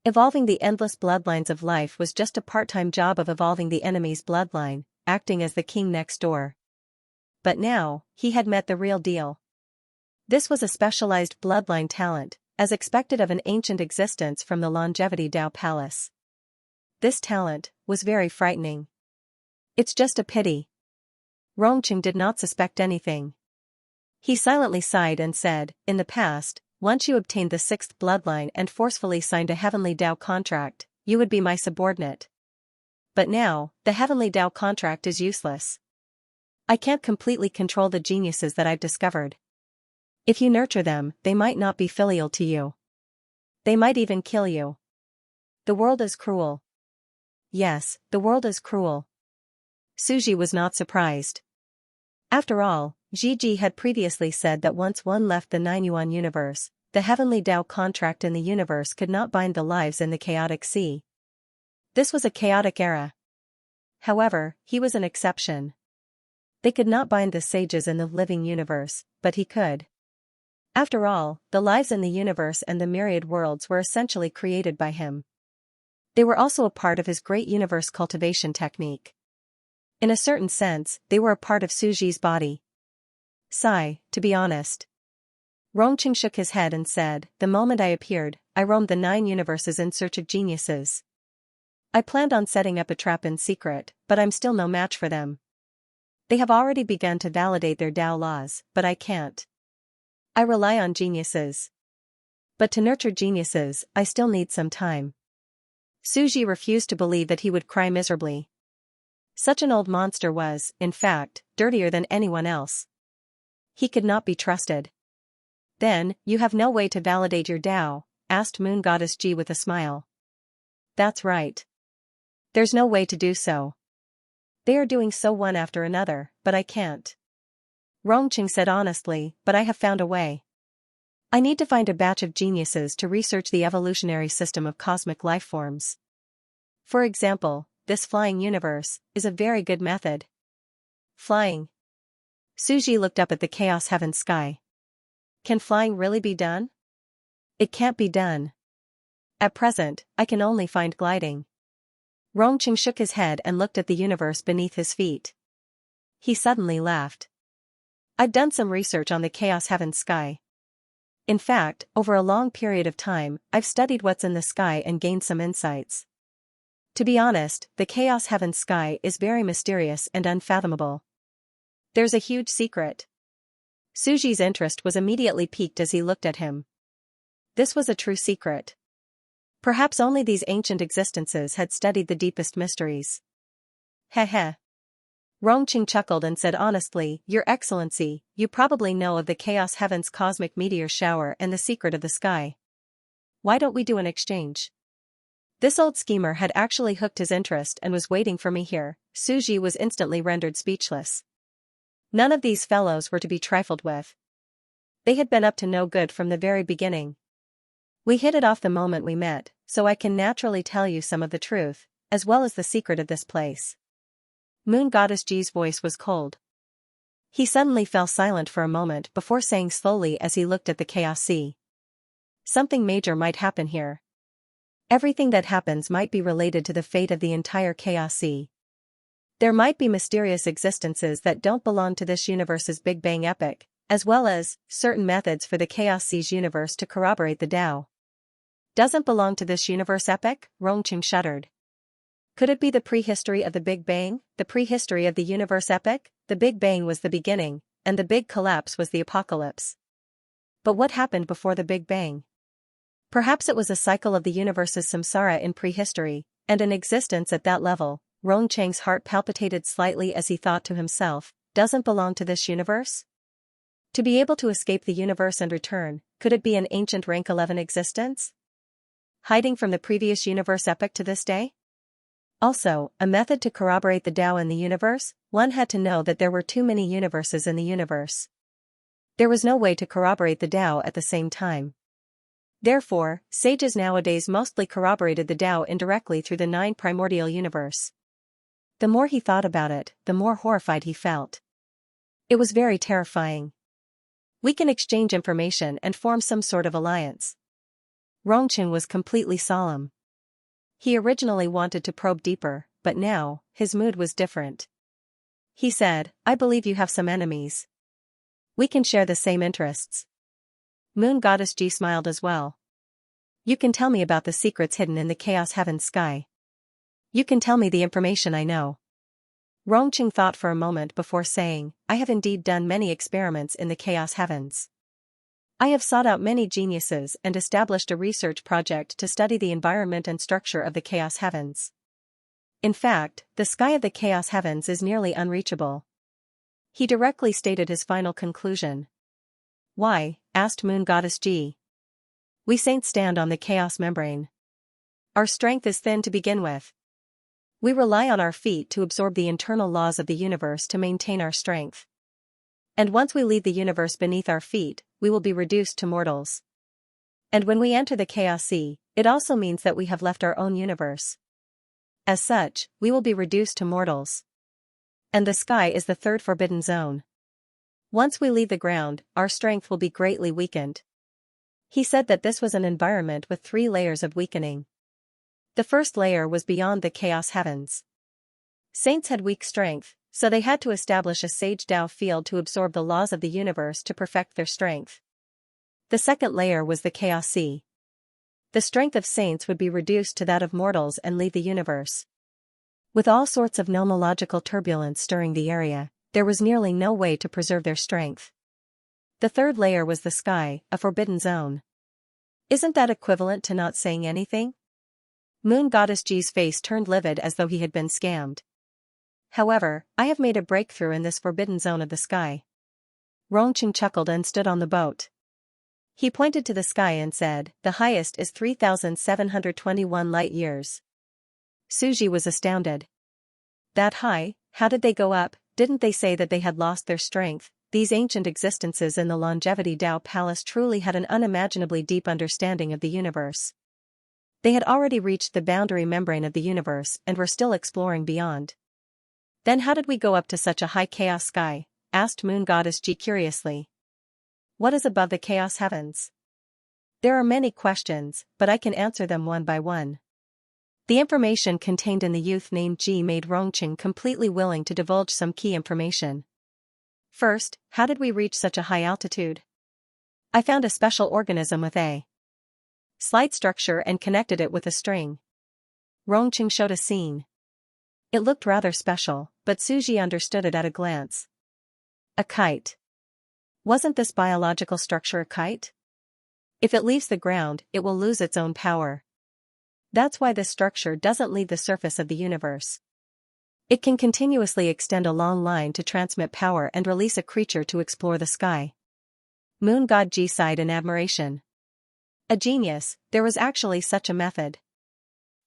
Evolving the endless bloodlines of life was just a part-time job of evolving the enemy's bloodline, acting as the king next door. But now, he had met the real deal. This was a specialized bloodline talent, as expected of an ancient existence from the Longevity Dao Palace. This talent was very frightening. It's just a pity. Rongqing did not suspect anything. He silently sighed and said, in the past, once you obtained the sixth bloodline and forcefully signed a heavenly Dao contract, you would be my subordinate. But now, the heavenly Dao contract is useless. I can't completely control the geniuses that I've discovered. If you nurture them, they might not be filial to you. They might even kill you. The world is cruel. Yes, the world is cruel. Suji was not surprised. After all, Gigi had previously said that once one left the Nine Yuan universe, the heavenly Dao contract in the universe could not bind the lives in the chaotic sea. This was a chaotic era. However, he was an exception. They could not bind the sages in the living universe, but he could. After all, the lives in the universe and the myriad worlds were essentially created by him. They were also a part of his great universe cultivation technique. In a certain sense, they were a part of Suji's body. Sigh, to be honest. Rongqing shook his head and said, the moment I appeared, I roamed the 9 universes in search of geniuses. I planned on setting up a trap in secret, but I'm still no match for them. They have already begun to validate their Dao laws, but I can't. I rely on geniuses. But to nurture geniuses, I still need some time. Suji refused to believe that he would cry miserably. Such an old monster was, in fact, dirtier than anyone else. He could not be trusted. Then, you have no way to validate your Dao? Asked Moon Goddess Ji with a smile. That's right. There's no way to do so. They are doing so one after another, but I can't. Rongqing said honestly, but I have found a way. I need to find a batch of geniuses to research the evolutionary system of cosmic life forms. For example, this flying universe is a very good method. Flying. Suji looked up at the chaos heaven sky. Can flying really be done? It can't be done. At present, I can only find gliding. Rongqing shook his head and looked at the universe beneath his feet. He suddenly laughed. I've done some research on the chaos heaven sky. In fact, over a long period of time, I've studied what's in the sky and gained some insights. To be honest, the chaos heaven sky is very mysterious and unfathomable. There's a huge secret. Suji's interest was immediately piqued as he looked at him. This was a true secret. Perhaps only these ancient existences had studied the deepest mysteries. Heh. Rongqing chuckled and said honestly, Your Excellency, you probably know of the Chaos Heaven's cosmic meteor shower and the secret of the sky. Why don't we do an exchange? This old schemer had actually hooked his interest and was waiting for me here. Suji was instantly rendered speechless. None of these fellows were to be trifled with. They had been up to no good from the very beginning. We hit it off the moment we met, so I can naturally tell you some of the truth, as well as the secret of this place. Moon Goddess Ji's voice was cold. He suddenly fell silent for a moment before saying slowly as he looked at the chaos sea. Something major might happen here. Everything that happens might be related to the fate of the entire Chaos Sea. There might be mysterious existences that don't belong to this universe's Big Bang epoch, as well as certain methods for the Chaos Sea's universe to corroborate the Tao. Doesn't belong to this universe epoch? Rongqing shuddered. Could it be the prehistory of the Big Bang, the prehistory of the universe epoch? The Big Bang was the beginning, and the big collapse was the apocalypse. But what happened before the Big Bang? Perhaps it was a cycle of the universe's samsara in prehistory, and an existence at that level. Rongqing's heart palpitated slightly as he thought to himself, doesn't belong to this universe? To be able to escape the universe and return, could it be an ancient rank 11 existence? Hiding from the previous universe epoch to this day? Also, a method to corroborate the Tao in the universe, one had to know that there were too many universes in the universe. There was no way to corroborate the Tao at the same time. Therefore, sages nowadays mostly corroborated the Tao indirectly through the 9 primordial universe. The more he thought about it, the more horrified he felt. It was very terrifying. We can exchange information and form some sort of alliance. Rongqing was completely solemn. He originally wanted to probe deeper, but now, his mood was different. He said, I believe you have some enemies. We can share the same interests. Moon Goddess Ji smiled as well. You can tell me about the secrets hidden in the Chaos Heaven sky. You can tell me the information I know. Rongqing thought for a moment before saying, I have indeed done many experiments in the Chaos Heavens. I have sought out many geniuses and established a research project to study the environment and structure of the Chaos Heavens. In fact, the sky of the Chaos Heavens is nearly unreachable. He directly stated his final conclusion. Why? Asked Moon Goddess Ji. We saints stand on the chaos membrane. Our strength is thin to begin with. We rely on our feet to absorb the internal laws of the universe to maintain our strength. And once we leave the universe beneath our feet, we will be reduced to mortals. And when we enter the Chaos Sea, it also means that we have left our own universe. As such, we will be reduced to mortals. And the sky is the third forbidden zone. Once we leave the ground, our strength will be greatly weakened. He said that this was an environment with 3 layers of weakening. The first layer was beyond the Chaos Heavens. Saints had weak strength, so they had to establish a sage Tao field to absorb the laws of the universe to perfect their strength. The second layer was the Chaos Sea. The strength of saints would be reduced to that of mortals and leave the universe. With all sorts of nomological turbulence stirring the area, there was nearly no way to preserve their strength. The third layer was the sky, a forbidden zone. Isn't that equivalent to not saying anything? Moon Goddess Ji's face turned livid as though he had been scammed. However, I have made a breakthrough in this forbidden zone of the sky. Rongqing chuckled and stood on the boat. He pointed to the sky and said, the highest is 3,721 light-years. Suji was astounded. That high? How did they go up? Didn't they say that they had lost their strength? These ancient existences in the Longevity Tao Palace truly had an unimaginably deep understanding of the universe. They had already reached the boundary membrane of the universe and were still exploring beyond. Then how did we go up to such a high chaos sky? Asked Moon Goddess Ji curiously. What is above the Chaos Heavens? There are many questions, but I can answer them one by one. The information contained in the youth named Ji made Rongqing completely willing to divulge some key information. First, how did we reach such a high altitude? I found a special organism with a slight structure and connected it with a string. Rongqing showed a scene. It looked rather special, but Suji understood it at a glance. A kite. Wasn't this biological structure a kite? If it leaves the ground, it will lose its own power. That's why this structure doesn't leave the surface of the universe. It can continuously extend a long line to transmit power and release a creature to explore the sky. Moon God Ji sighed in admiration. A genius, there was actually such a method.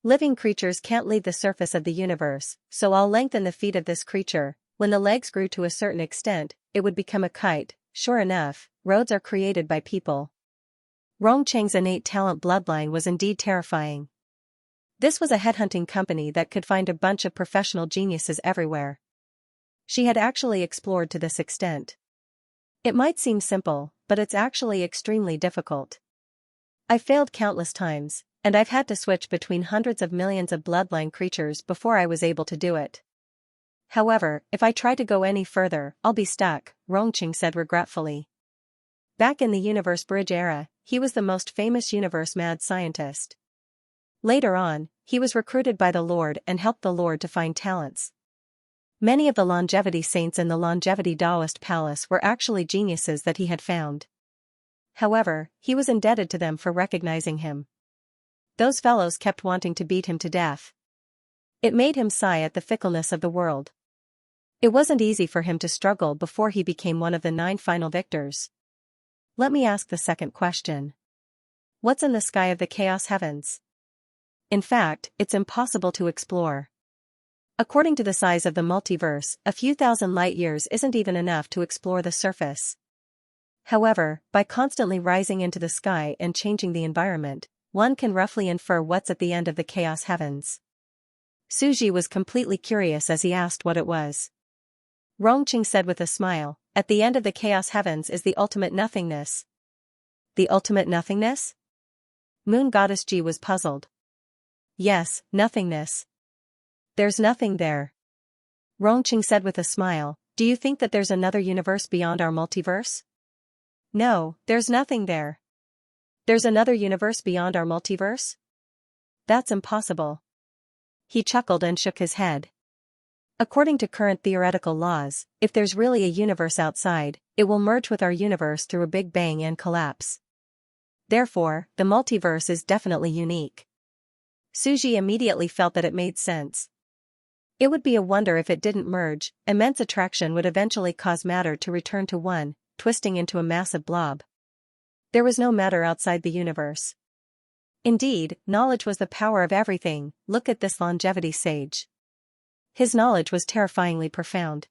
Living creatures can't leave the surface of the universe, so I'll lengthen the feet of this creature. When the legs grew to a certain extent, it would become a kite. Sure enough, roads are created by people. Rongqing's innate talent bloodline was indeed terrifying. This was a headhunting company that could find a bunch of professional geniuses everywhere. She had actually explored to this extent. It might seem simple, but it's actually extremely difficult. I've failed countless times, and I've had to switch between hundreds of millions of bloodline creatures before I was able to do it. However, if I try to go any further, I'll be stuck, Rongqing said regretfully. Back in the Universe Bridge era, he was the most famous universe mad scientist. Later on, he was recruited by the Lord and helped the Lord to find talents. Many of the longevity saints in the longevity Taoist palace were actually geniuses that he had found. However, he was indebted to them for recognizing him. Those fellows kept wanting to beat him to death. It made him sigh at the fickleness of the world. It wasn't easy for him to struggle before he became one of the 9 final victors. Let me ask the second question. What's in the sky of the chaos heavens? In fact, it's impossible to explore. According to the size of the multiverse, a few thousand light-years isn't even enough to explore the surface. However, by constantly rising into the sky and changing the environment, one can roughly infer what's at the end of the chaos heavens. Suji was completely curious as he asked what it was. Rongqing said with a smile, at the end of the chaos heavens is the ultimate nothingness. The ultimate nothingness? Moon Goddess Ji was puzzled. Yes, nothingness. There's nothing there. Rongqing said with a smile, do you think that there's another universe beyond our multiverse? No, there's nothing there. There's another universe beyond our multiverse? That's impossible. He chuckled and shook his head. According to current theoretical laws, if there's really a universe outside, it will merge with our universe through a big bang and collapse. Therefore, the multiverse is definitely unique. Suji immediately felt that it made sense. It would be a wonder if it didn't merge. Immense attraction would eventually cause matter to return to one, twisting into a massive blob. There was no matter outside the universe. Indeed, knowledge was the power of everything. Look at this longevity sage. His knowledge was terrifyingly profound.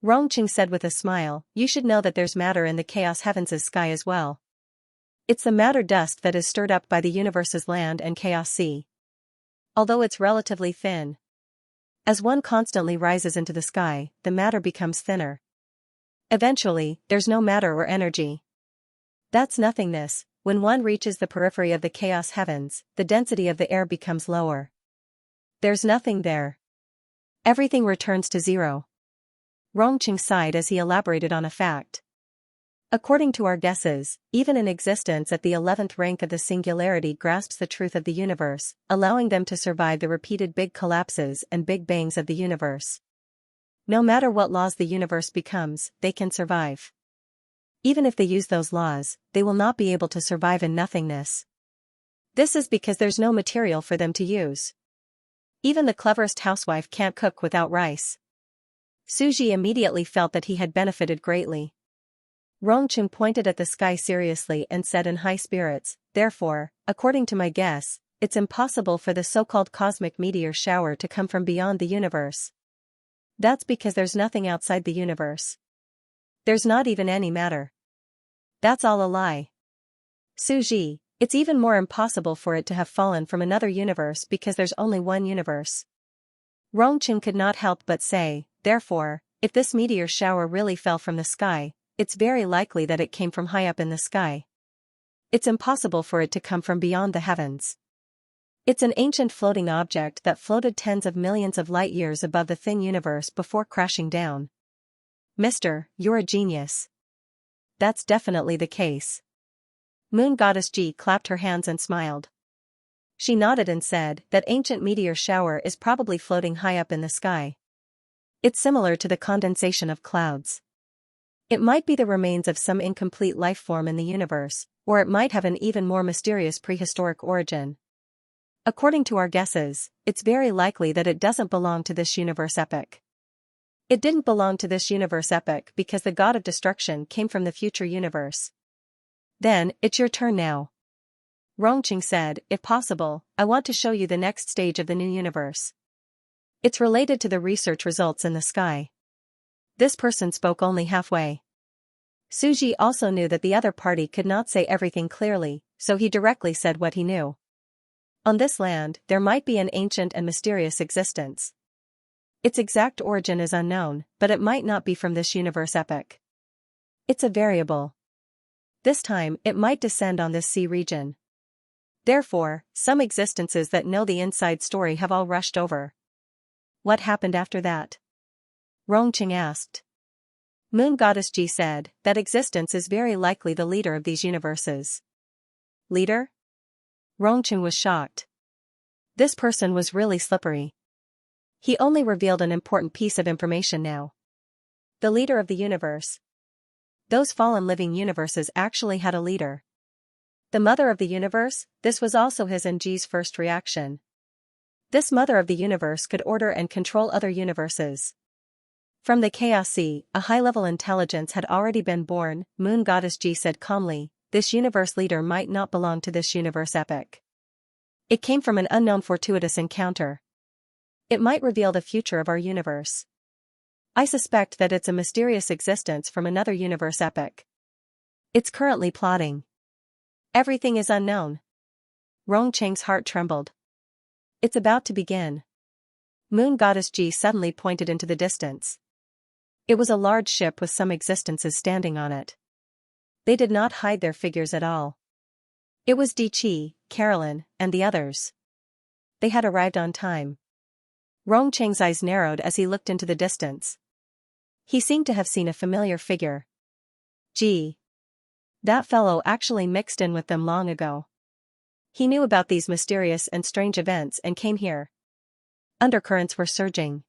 Rongqing said with a smile, you should know that there's matter in the chaos heavens' sky as well. It's the matter dust that is stirred up by the universe's land and chaos sea. Although it's relatively thin. As one constantly rises into the sky, the matter becomes thinner. Eventually, there's no matter or energy. That's nothingness. When one reaches the periphery of the chaos heavens, the density of the air becomes lower. There's nothing there. Everything returns to zero. Rongqing sighed as he elaborated on a fact. According to our guesses, even an existence at the 11th rank of the singularity grasps the truth of the universe, allowing them to survive the repeated big collapses and big bangs of the universe. No matter what laws the universe becomes, they can survive. Even if they use those laws, they will not be able to survive in nothingness. This is because there's no material for them to use. Even the cleverest housewife can't cook without rice. Suji immediately felt that he had benefited greatly. Rongqing pointed at the sky seriously and said in high spirits, therefore, according to my guess, it's impossible for the so-called cosmic meteor shower to come from beyond the universe. That's because there's nothing outside the universe. There's not even any matter. That's all a lie. Suji, it's even more impossible for it to have fallen from another universe because there's only one universe. Rongqing could not help but say, therefore, if this meteor shower really fell from the sky, it's very likely that it came from high up in the sky. It's impossible for it to come from beyond the heavens. It's an ancient floating object that floated tens of millions of light years above the thin universe before crashing down. Mister, you're a genius. That's definitely the case. Moon Goddess Ji clapped her hands and smiled. She nodded and said that ancient meteor shower is probably floating high up in the sky. It's similar to the condensation of clouds. It might be the remains of some incomplete life form in the universe, or it might have an even more mysterious prehistoric origin. According to our guesses, it's very likely that it doesn't belong to this universe epoch. It didn't belong to this universe epoch because the god of destruction came from the future universe. Then, it's your turn now. Rongqing said, if possible, I want to show you the next stage of the new universe. It's related to the research results in the sky. This person spoke only halfway. Suji also knew that the other party could not say everything clearly, so he directly said what he knew. On this land, there might be an ancient and mysterious existence. Its exact origin is unknown, but it might not be from this universe epoch. It's a variable. This time, it might descend on this sea region. Therefore, some existences that know the inside story have all rushed over. What happened after that? Rongqing asked. Moon Goddess Ji said that existence is very likely the leader of these universes. Leader? Rongqing was shocked. This person was really slippery. He only revealed an important piece of information now. The leader of the universe. Those fallen living universes actually had a leader. The mother of the universe, this was also his and Ji's first reaction. This mother of the universe could order and control other universes. From the Chaos Sea, a high-level intelligence had already been born, Moon Goddess Ji said calmly. This universe leader might not belong to this universe epic. It came from an unknown fortuitous encounter. It might reveal the future of our universe. I suspect that it's a mysterious existence from another universe epic. It's currently plotting. Everything is unknown. Rongqing's heart trembled. It's about to begin. Moon Goddess Ji suddenly pointed into the distance. It was a large ship with some existences standing on it. They did not hide their figures at all. It was Di, Carolyn, and the others. They had arrived on time. Rongqing's eyes narrowed as he looked into the distance. He seemed to have seen a familiar figure. Gee. That fellow actually mixed in with them long ago. He knew about these mysterious and strange events and came here. Undercurrents were surging.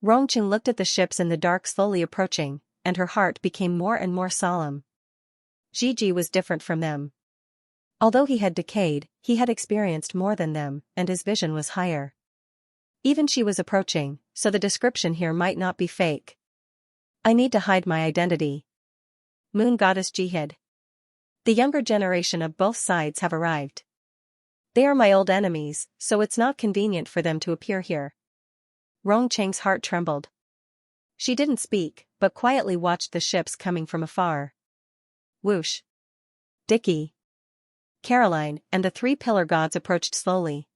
Rongqing looked at the ships in the dark slowly approaching, and her heart became more and more solemn. Gigi was different from them. Although he had decayed, he had experienced more than them, and his vision was higher. Even she was approaching, so the description here might not be fake. I need to hide my identity. Moon Goddess Ji hid. The younger generation of both sides have arrived. They are my old enemies, so it's not convenient for them to appear here. Rongqing's heart trembled. She didn't speak, but quietly watched the ships coming from afar. Whoosh. Dickie, Caroline, and the three pillar gods approached slowly.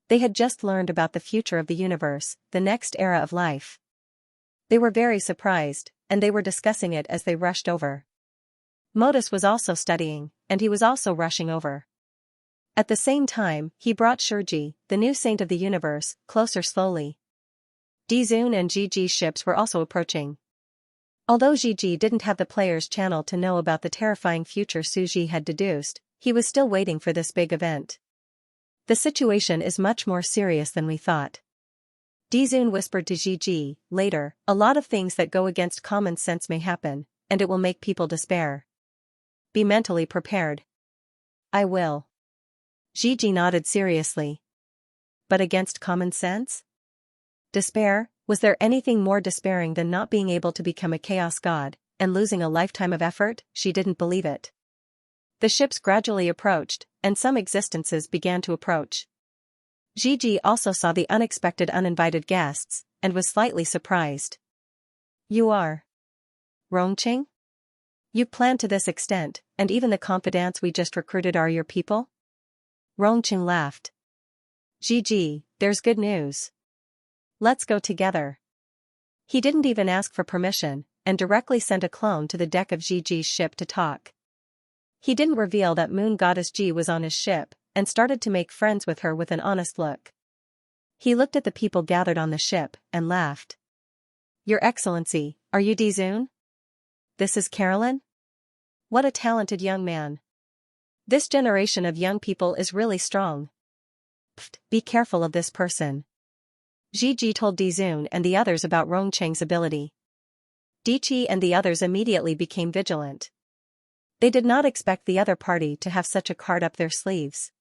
They had just learned about the future of the universe, the next era of life. They were very surprised, and they were discussing it as they rushed over. Modus was also studying, and he was also rushing over. At the same time, he brought Shurji, the new saint of the universe, closer slowly. Dizun and Gigi's ships were also approaching. Although Gigi didn't have the player's channel to know about the terrifying future Suji had deduced, he was still waiting for this big event. The situation is much more serious than we thought. Dizun whispered to Gigi, later, a lot of things that go against common sense may happen, and it will make people despair. Be mentally prepared. I will. Gigi nodded seriously. But against common sense? Despair? Was there anything more despairing than not being able to become a chaos god, and losing a lifetime of effort? She didn't believe it. The ships gradually approached, and some existences began to approach. Gigi also saw the unexpected uninvited guests, and was slightly surprised. You are Rongqing? You planned to this extent, and even the confidants we just recruited are your people? Rongqing laughed. Gigi, there's good news. Let's go together. He didn't even ask for permission, and directly sent a clone to the deck of Gigi's ship to talk. He didn't reveal that Moon Goddess Ji was on his ship, and started to make friends with her with an honest look. He looked at the people gathered on the ship, and laughed. Your Excellency, are you Dizun? This is Carolyn? What a talented young man. This generation of young people is really strong. Pfft, be careful of this person. Gigi told Dizun and the others about Rongqing's ability. Dichi and the others immediately became vigilant. They did not expect the other party to have such a card up their sleeves.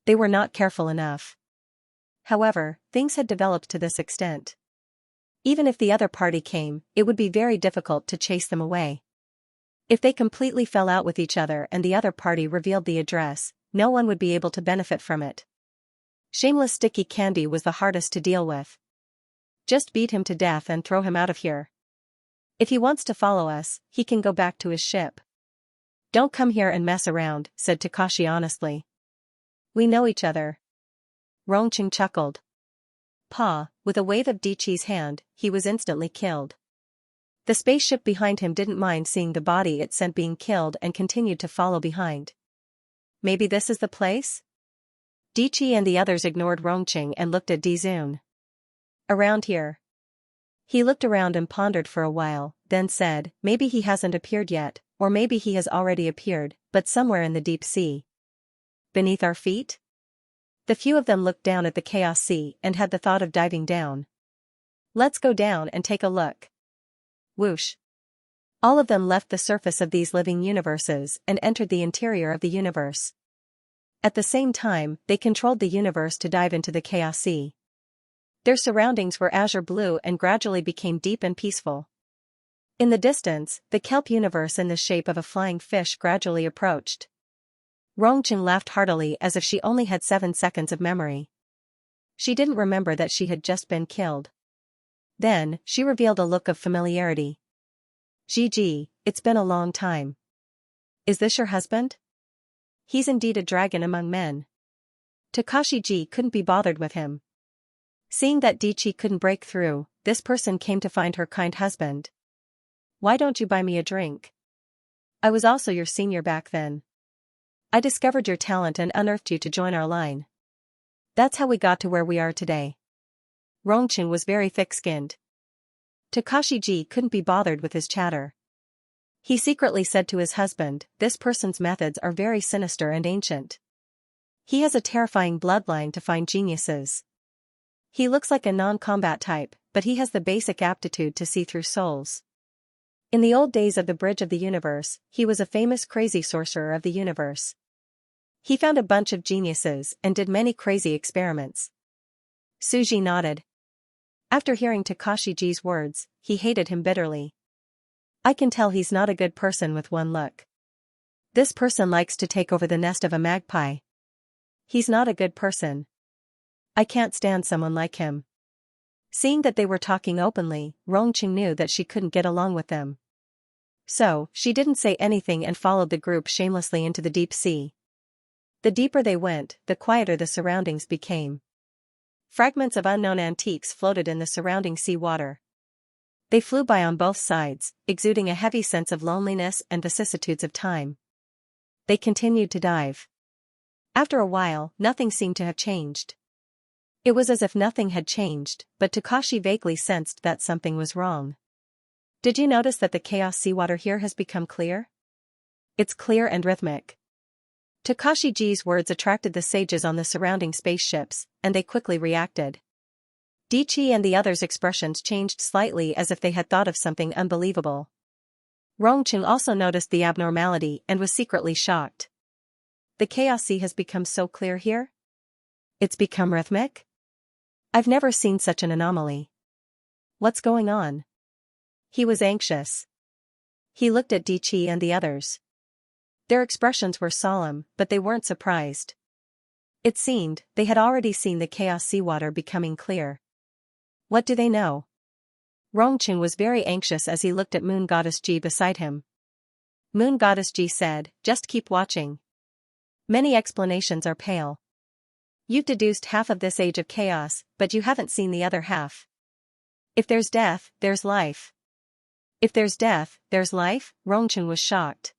They were not careful enough. However, things had developed to this extent. Even if the other party came, it would be very difficult to chase them away. If they completely fell out with each other and the other party revealed the address, no one would be able to benefit from it. Shameless sticky candy was the hardest to deal with. Just beat him to death and throw him out of here. If he wants to follow us, he can go back to his ship. Don't come here and mess around, said Takashi honestly. We know each other. Rongqing chuckled. Pa, with a wave of Dichi's hand, he was instantly killed. The spaceship behind him didn't mind seeing the body it sent being killed and continued to follow behind. maybe this is the place? Diqi and the others ignored Rongqing and looked at Dizun. Around here. He looked around and pondered for a while, then said, maybe he hasn't appeared yet, or maybe he has already appeared, but somewhere in the deep sea. Beneath our feet? The few of them looked down at the chaos sea and had the thought of diving down. Let's go down and take a look. Whoosh. All of them left the surface of these living universes and entered the interior of the universe. At the same time, they controlled the universe to dive into the chaos sea. Their surroundings were azure blue and gradually became deep and peaceful. In the distance, the kelp universe in the shape of a flying fish gradually approached. Rongqing laughed heartily as if she only had 7 seconds of memory. She didn't remember that she had just been killed. Then, she revealed a look of familiarity. Gigi, it's been a long time. Is this your husband? He's indeed a dragon among men. Takashi Ji couldn't be bothered with him. Seeing that Diqi couldn't break through, this person came to find her kind husband. Why don't you buy me a drink? I was also your senior back then. I discovered your talent and unearthed you to join our line. That's how we got to where we are today. Rongqing was very thick-skinned. Takashi Ji couldn't be bothered with his chatter. He secretly said to his husband, this person's methods are very sinister and ancient. He has a terrifying bloodline to find geniuses. He looks like a non-combat type, but he has the basic aptitude to see through souls. In the old days of the Bridge of the Universe, he was a famous crazy sorcerer of the universe. He found a bunch of geniuses and did many crazy experiments. Suji nodded. After hearing Takashi Ji's words, he hated him bitterly. I can tell he's not a good person with one look. This person likes to take over the nest of a magpie. He's not a good person. I can't stand someone like him. Seeing that they were talking openly, Rongqing knew that she couldn't get along with them. So, she didn't say anything and followed the group shamelessly into the deep sea. The deeper they went, the quieter the surroundings became. Fragments of unknown antiques floated in the surrounding sea water. They flew by on both sides, exuding a heavy sense of loneliness and vicissitudes of time. They continued to dive. After a while, nothing seemed to have changed. It was as if nothing had changed, but Takashi vaguely sensed that something was wrong. Did you notice that the chaos seawater here has become clear? It's clear and rhythmic. Takashi Ji's words attracted the sages on the surrounding spaceships, and they quickly reacted. Diqi and the others' expressions changed slightly as if they had thought of something unbelievable. Rongqing also noticed the abnormality and was secretly shocked. The chaos sea has become so clear here? It's become rhythmic? I've never seen such an anomaly. What's going on? He was anxious. He looked at Diqi and the others. Their expressions were solemn, but they weren't surprised. It seemed they had already seen the chaos seawater becoming clear. What do they know? Rongqing was very anxious as he looked at Moon Goddess Ji beside him. Moon Goddess Ji said, just keep watching. Many explanations are pale. You've deduced half of this age of chaos, but you haven't seen the other half. If there's death, there's life. If there's death, there's life? Rongqing was shocked.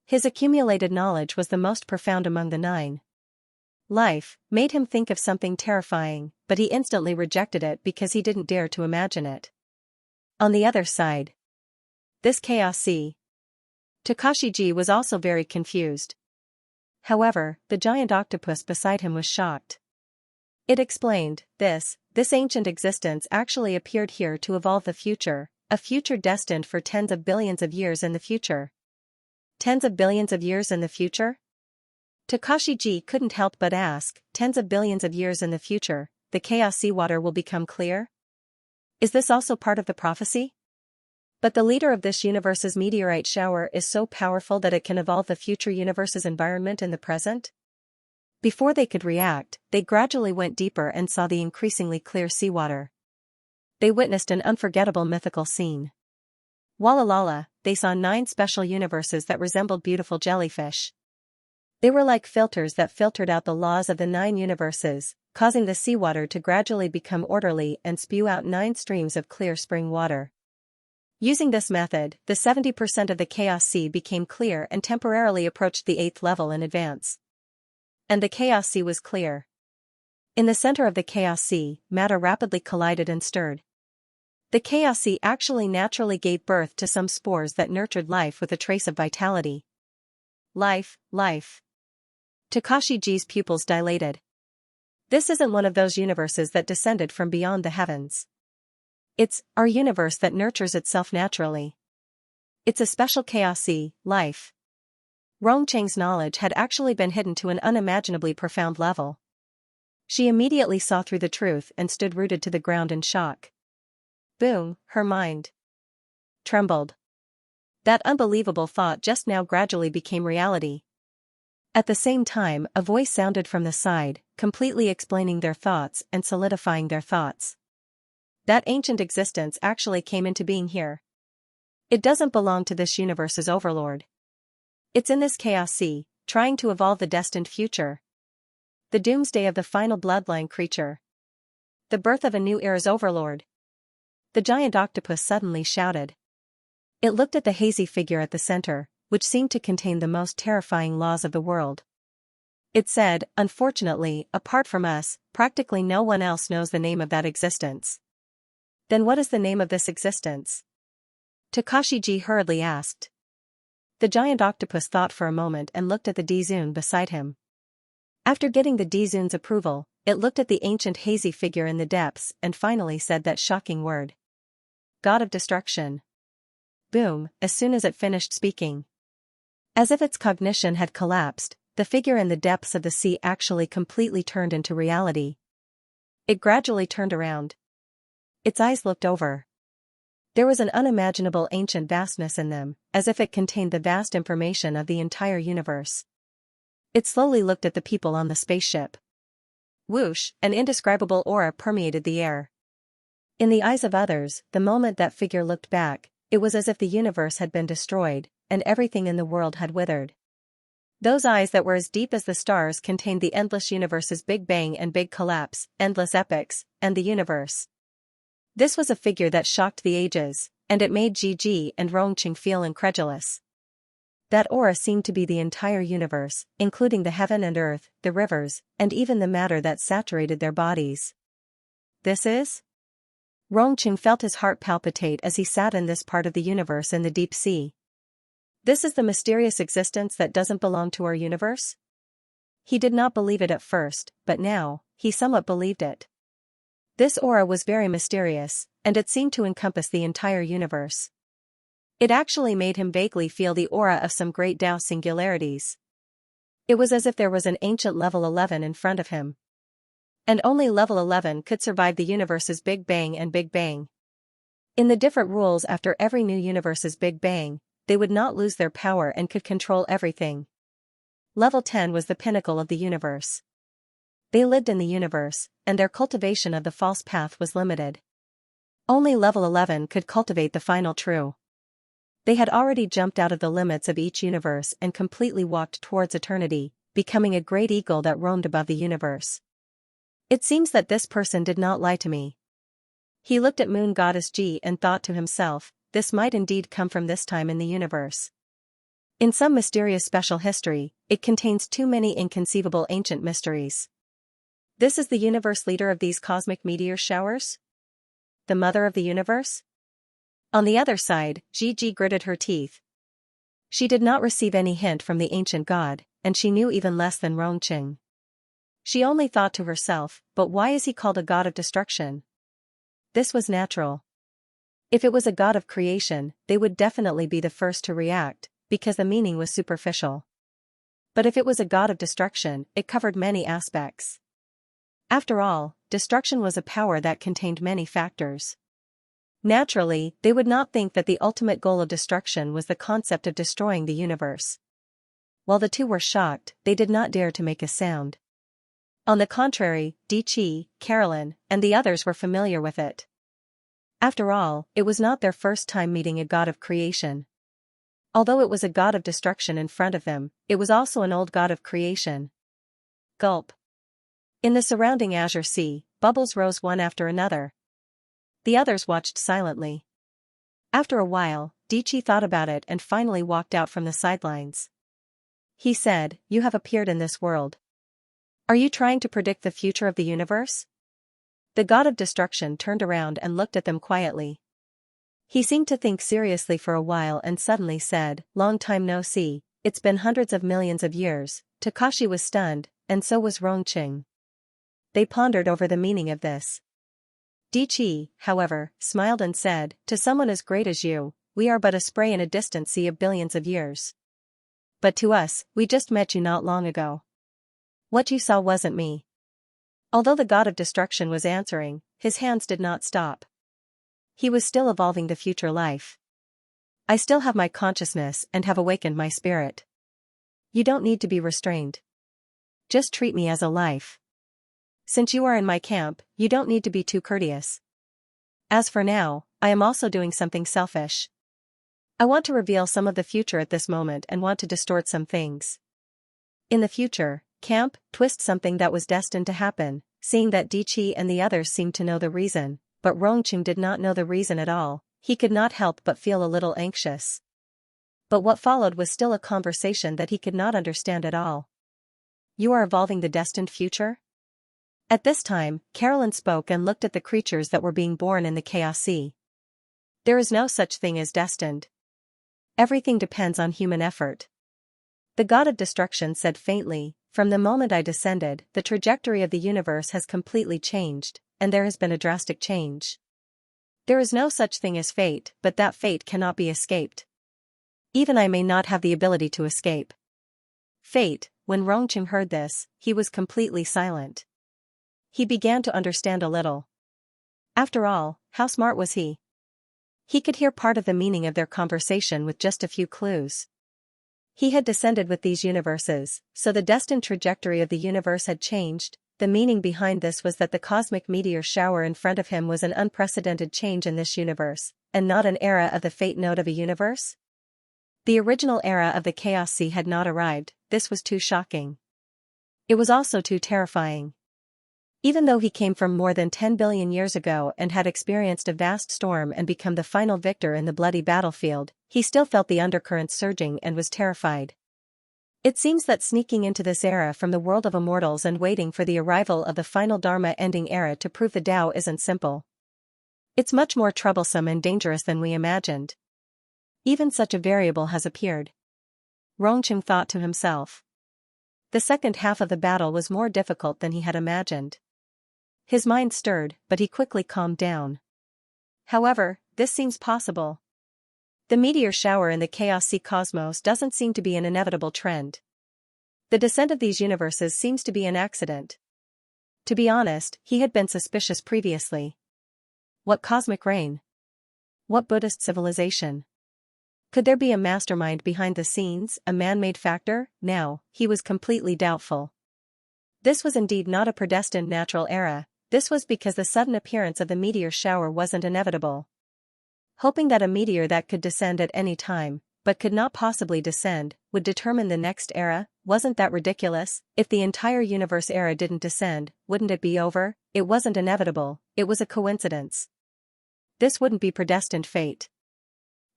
His accumulated knowledge was the most profound among the 9. Life made him think of something terrifying, but he instantly rejected it because he didn't dare to imagine it. On the other side, this chaos sea. Takashi Ji was also very confused. However, the giant octopus beside him was shocked. It explained, this ancient existence actually appeared here to evolve the future, a future destined for tens of billions of years in the future. Tens of billions of years in the future? Takashi Ji couldn't help but ask, tens of billions of years in the future, the chaos seawater will become clear? Is this also part of the prophecy? But the leader of this universe's meteorite shower is so powerful that it can evolve the future universe's environment in the present? Before they could react, they gradually went deeper and saw the increasingly clear seawater. They witnessed an unforgettable mythical scene. Walalala, they saw 9 special universes that resembled beautiful jellyfish. They were like filters that filtered out the laws of the 9 universes, causing the seawater to gradually become orderly and spew out 9 streams of clear spring water. Using this method, the 70% of the Chaos Sea became clear and temporarily approached the 8th level in advance. And the Chaos Sea was clear. In the center of the Chaos Sea, matter rapidly collided and stirred. The Chaos Sea actually naturally gave birth to some spores that nurtured life with a trace of vitality. Life. Takashi's pupils dilated. This isn't one of those universes that descended from beyond the heavens. It's our universe that nurtures itself naturally. It's a special Chaos Sea, life. Rongqing's knowledge had actually been hidden to an unimaginably profound level. She immediately saw through the truth and stood rooted to the ground in shock. Boom, her mind trembled. That unbelievable thought just now gradually became reality. At the same time, a voice sounded from the side, completely explaining their thoughts and solidifying their thoughts. That ancient existence actually came into being here. It doesn't belong to this universe's overlord. It's in this Chaos Sea, trying to evolve the destined future. The doomsday of the final bloodline creature. The birth of a new era's overlord. The giant octopus suddenly shouted. It looked at the hazy figure at the center, which seemed to contain the most terrifying laws of the world. It said, unfortunately, apart from us, practically no one else knows the name of that existence. Then what is the name of this existence? Takashi hurriedly asked. The giant octopus thought for a moment and looked at the Dizun beside him. After getting the Dizun's approval, it looked at the ancient hazy figure in the depths and finally said that shocking word. God of Destruction. Boom, as soon as it finished speaking. As if its cognition had collapsed, the figure in the depths of the sea actually completely turned into reality. It gradually turned around. Its eyes looked over. There was an unimaginable ancient vastness in them, as if it contained the vast information of the entire universe. It slowly looked at the people on the spaceship. Whoosh, an indescribable aura permeated the air. In the eyes of others, the moment that figure looked back, it was as if the universe had been destroyed, and everything in the world had withered. Those eyes that were as deep as the stars contained the endless universe's Big Bang and Big Collapse, endless epochs, and the universe. This was a figure that shocked the ages, and it made Gigi and Rongqing feel incredulous. That aura seemed to be the entire universe, including the heaven and earth, the rivers, and even the matter that saturated their bodies. This is? Rongqing felt his heart palpitate as he sat in this part of the universe in the deep sea. This is the mysterious existence that doesn't belong to our universe? He did not believe it at first, but now, he somewhat believed it. This aura was very mysterious, and it seemed to encompass the entire universe. It actually made him vaguely feel the aura of some great Tao singularities. It was as if there was an ancient level 11 in front of him. And only level 11 could survive the universe's Big Bang and Big Bang. In the different rules after every new universe's Big Bang, they would not lose their power and could control everything. Level 10 was the pinnacle of the universe. They lived in the universe, and their cultivation of the false path was limited. Only level 11 could cultivate the final true. They had already jumped out of the limits of each universe and completely walked towards eternity, becoming a great eagle that roamed above the universe. It seems that this person did not lie to me. He looked at Moon Goddess Ji and thought to himself, this might indeed come from this time in the universe. In some mysterious special history, it contains too many inconceivable ancient mysteries. This is the universe leader of these cosmic meteor showers? The mother of the universe? On the other side, Gigi gritted her teeth. She did not receive any hint from the ancient god, and she knew even less than Rongqing. She only thought to herself, but why is he called a god of destruction? This was natural. If it was a god of creation, they would definitely be the first to react, because the meaning was superficial. But if it was a god of destruction, it covered many aspects. After all, destruction was a power that contained many factors. Naturally, they would not think that the ultimate goal of destruction was the concept of destroying the universe. While the two were shocked, they did not dare to make a sound. On the contrary, Dichi, Carolyn, and the others were familiar with it. After all, it was not their first time meeting a god of creation. Although it was a god of destruction in front of them, it was also an old god of creation. Gulp. In the surrounding azure sea, bubbles rose one after another. The others watched silently. After a while, Dichi thought about it and finally walked out from the sidelines. He said, "You have appeared in this world. Are you trying to predict the future of the universe?" The god of destruction turned around and looked at them quietly. He seemed to think seriously for a while and suddenly said, "Long time no see, it's been hundreds of millions of years." Takashi was stunned, and so was Rongqing. They pondered over the meaning of this. Dichi, however, smiled and said, "To someone as great as you, we are but a spray in a distant sea of billions of years. But to us, we just met you not long ago. What you saw wasn't me." Although the god of destruction was answering, his hands did not stop. He was still evolving the future life. "I still have my consciousness and have awakened my spirit. You don't need to be restrained. Just treat me as a life. Since you are in my camp, you don't need to be too courteous. As for now, I am also doing something selfish. I want to reveal some of the future at this moment and want to distort some things. In the future, camp, twist something that was destined to happen." Seeing that Dichi and the others seemed to know the reason, but Rongqing did not know the reason at all, he could not help but feel a little anxious. But what followed was still a conversation that he could not understand at all. "You are evolving the destined future?" At this time, Carolyn spoke and looked at the creatures that were being born in the Chaos Sea. "There is no such thing as destined. Everything depends on human effort." The god of destruction said faintly, "From the moment I descended, the trajectory of the universe has completely changed, and there has been a drastic change. There is no such thing as fate, but that fate cannot be escaped. Even I may not have the ability to escape." Fate. When Rongqing heard this, he was completely silent. He began to understand a little. After all, how smart was he? He could hear part of the meaning of their conversation with just a few clues. He had descended with these universes, so the destined trajectory of the universe had changed. The meaning behind this was that the cosmic meteor shower in front of him was an unprecedented change in this universe, and not an era of the fate node of a universe. The original era of the Chaos Sea had not arrived. This was too shocking. It was also too terrifying. Even though he came from more than 10 billion years ago and had experienced a vast storm and become the final victor in the bloody battlefield, he still felt the undercurrents surging and was terrified. It seems that sneaking into this era from the world of immortals and waiting for the arrival of the final Dharma-ending era to prove the Tao isn't simple. It's much more troublesome and dangerous than we imagined. Even such a variable has appeared. Rongqing thought to himself. The second half of the battle was more difficult than he had imagined. His mind stirred, but he quickly calmed down. However, this seems possible. The meteor shower in the Chaos Sea cosmos doesn't seem to be an inevitable trend. The descent of these universes seems to be an accident. To be honest, he had been suspicious previously. What cosmic rain? What Buddhist civilization? Could there be a mastermind behind the scenes, a man-made factor? Now, he was completely doubtful. This was indeed not a predestined natural era. This was because the sudden appearance of the meteor shower wasn't inevitable. Hoping that a meteor that could descend at any time, but could not possibly descend, would determine the next era, wasn't that ridiculous? If the entire universe era didn't descend, wouldn't it be over? It wasn't inevitable, it was a coincidence. This wouldn't be predestined fate.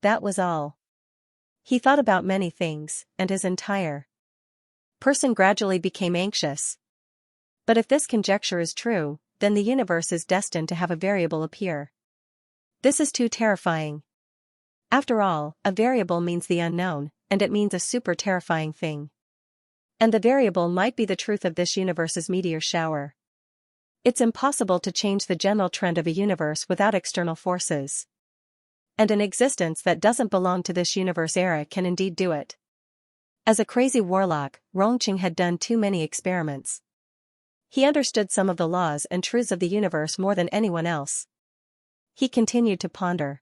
That was all. He thought about many things, and his entire person gradually became anxious. But if this conjecture is true, then the universe is destined to have a variable appear. This is too terrifying. After all, a variable means the unknown, and it means a super terrifying thing. And the variable might be the truth of this universe's meteor shower. It's impossible to change the general trend of a universe without external forces. And an existence that doesn't belong to this universe era can indeed do it. As a crazy warlock, Rongqing had done too many experiments. He understood some of the laws and truths of the universe more than anyone else. He continued to ponder.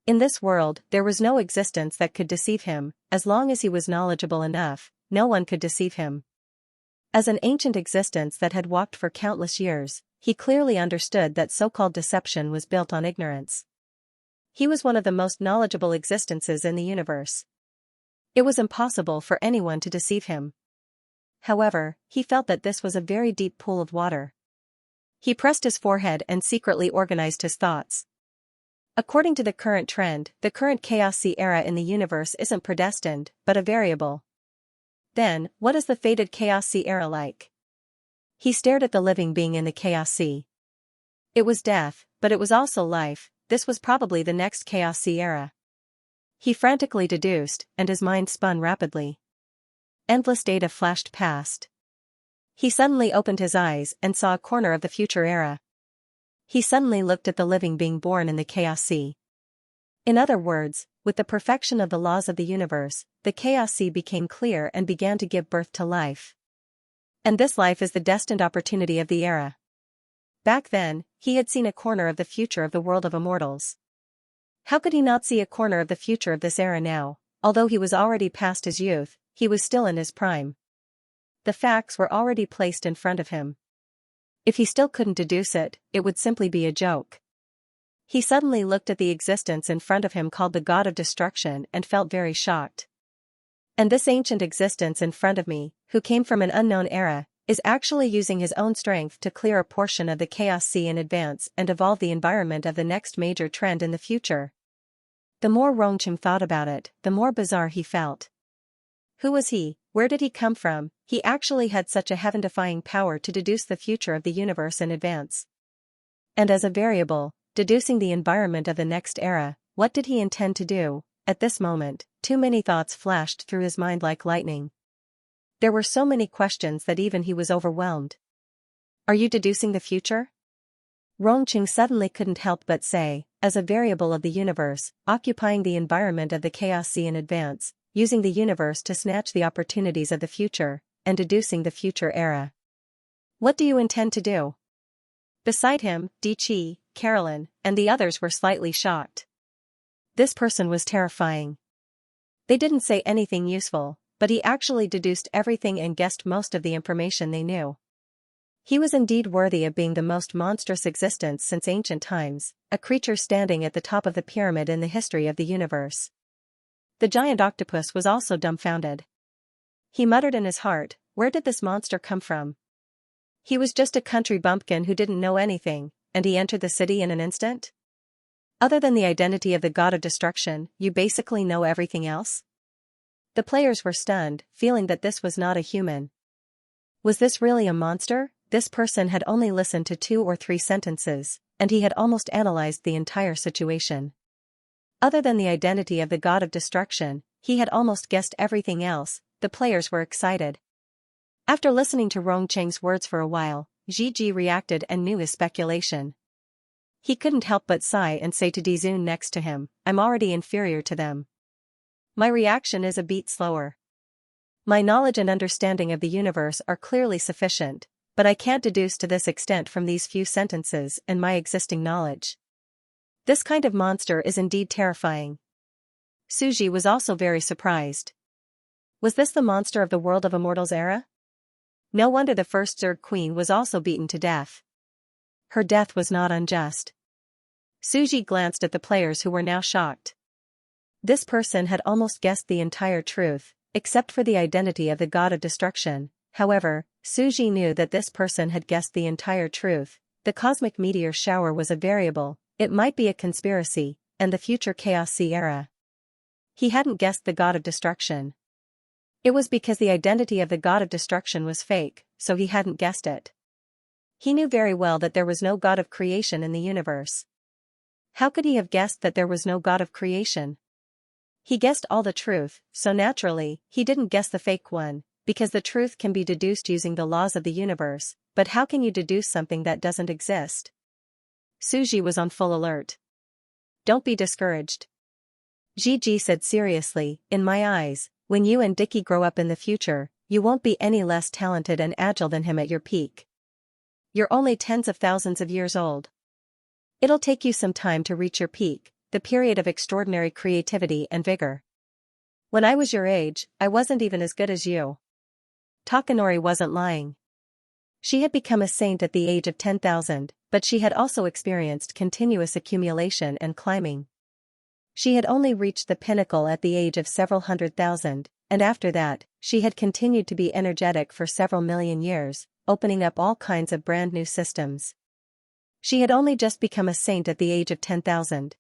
In this world, there was no existence that could deceive him. As long as he was knowledgeable enough, no one could deceive him. As an ancient existence that had walked for countless years, he clearly understood that so-called deception was built on ignorance. He was one of the most knowledgeable existences in the universe. It was impossible for anyone to deceive him. However, he felt that this was a very deep pool of water. He pressed his forehead and secretly organized his thoughts. According to the current trend, the current Xianxia era in the universe isn't predestined, but a variable. Then, what is the fated Xianxia era like? He stared at the living being in the Xianxia. It was death, but it was also life. This was probably the next Xianxia era. He frantically deduced, and his mind spun rapidly. Endless data flashed past. He suddenly opened his eyes and saw a corner of the future era. He suddenly looked at the living being born in the Xianxia. In other words, with the perfection of the laws of the universe, the Xianxia became clear and began to give birth to life. And this life is the destined opportunity of the era. Back then, he had seen a corner of the future of the world of immortals. How could he not see a corner of the future of this era now? Although he was already past his youth, he was still in his prime. The facts were already placed in front of him. If he still couldn't deduce it, it would simply be a joke. He suddenly looked at the existence in front of him called the God of Destruction and felt very shocked. And this ancient existence in front of me, who came from an unknown era, is actually using his own strength to clear a portion of the Xianxia in advance and evolve the environment of the next major trend in the future. The more Rongqing thought about it, the more bizarre he felt. Who was he? Where did he come from? He actually had such a heaven-defying power to deduce the future of the universe in advance. And as a variable, deducing the environment of the next era, what did he intend to do? At this moment, too many thoughts flashed through his mind like lightning. There were so many questions that even he was overwhelmed. Are you deducing the future? Rongqing suddenly couldn't help but say, as a variable of the universe, occupying the environment of the Xianxia in advance, using the universe to snatch the opportunities of the future, and deducing the future era. What do you intend to do? Beside him, Diqi, Carolyn, and the others were slightly shocked. This person was terrifying. They didn't say anything useful, but he actually deduced everything and guessed most of the information they knew. He was indeed worthy of being the most monstrous existence since ancient times, a creature standing at the top of the pyramid in the history of the universe. The giant octopus was also dumbfounded. He muttered in his heart, where did this monster come from? He was just a country bumpkin who didn't know anything, and he entered the city in an instant? Other than the identity of the God of Destruction, you basically know everything else? The players were stunned, feeling that this was not a human. Was this really a monster? This person had only listened to 2 or 3 sentences, and he had almost analyzed the entire situation. Other than the identity of the God of Destruction, he had almost guessed everything else. The players were excited. After listening to Rongqing's words for a while, Gigi reacted and knew his speculation. He couldn't help but sigh and say to Dizun next to him, I'm already inferior to them. My reaction is a beat slower. My knowledge and understanding of the universe are clearly sufficient, but I can't deduce to this extent from these few sentences and my existing knowledge. This kind of monster is indeed terrifying. Suji was also very surprised. Was this the monster of the world of immortals era? No wonder the first Zerg queen was also beaten to death. Her death was not unjust. Suji glanced at the players who were now shocked. This person had almost guessed the entire truth, except for the identity of the God of Destruction. However, Suji knew that this person had guessed the entire truth. The cosmic meteor shower was a variable, it might be a conspiracy, and the future Xianxia era. He hadn't guessed the God of Destruction. It was because the identity of the God of Destruction was fake, so he hadn't guessed it. He knew very well that there was no God of creation in the universe. How could he have guessed that there was no God of creation? He guessed all the truth, so naturally, he didn't guess the fake one, because the truth can be deduced using the laws of the universe, but how can you deduce something that doesn't exist? Suji was on full alert. Don't be discouraged. Gigi said seriously, in my eyes, when you and Dicky grow up in the future, you won't be any less talented and agile than him at your peak. You're only tens of thousands of years old. It'll take you some time to reach your peak, the period of extraordinary creativity and vigor. When I was your age, I wasn't even as good as you. Takanori wasn't lying. She had become a saint at the age of 10,000, but she had also experienced continuous accumulation and climbing. She had only reached the pinnacle at the age of several 100,000, and after that, she had continued to be energetic for several million years, opening up all kinds of brand new systems. She had only just become a saint at the age of 10,000.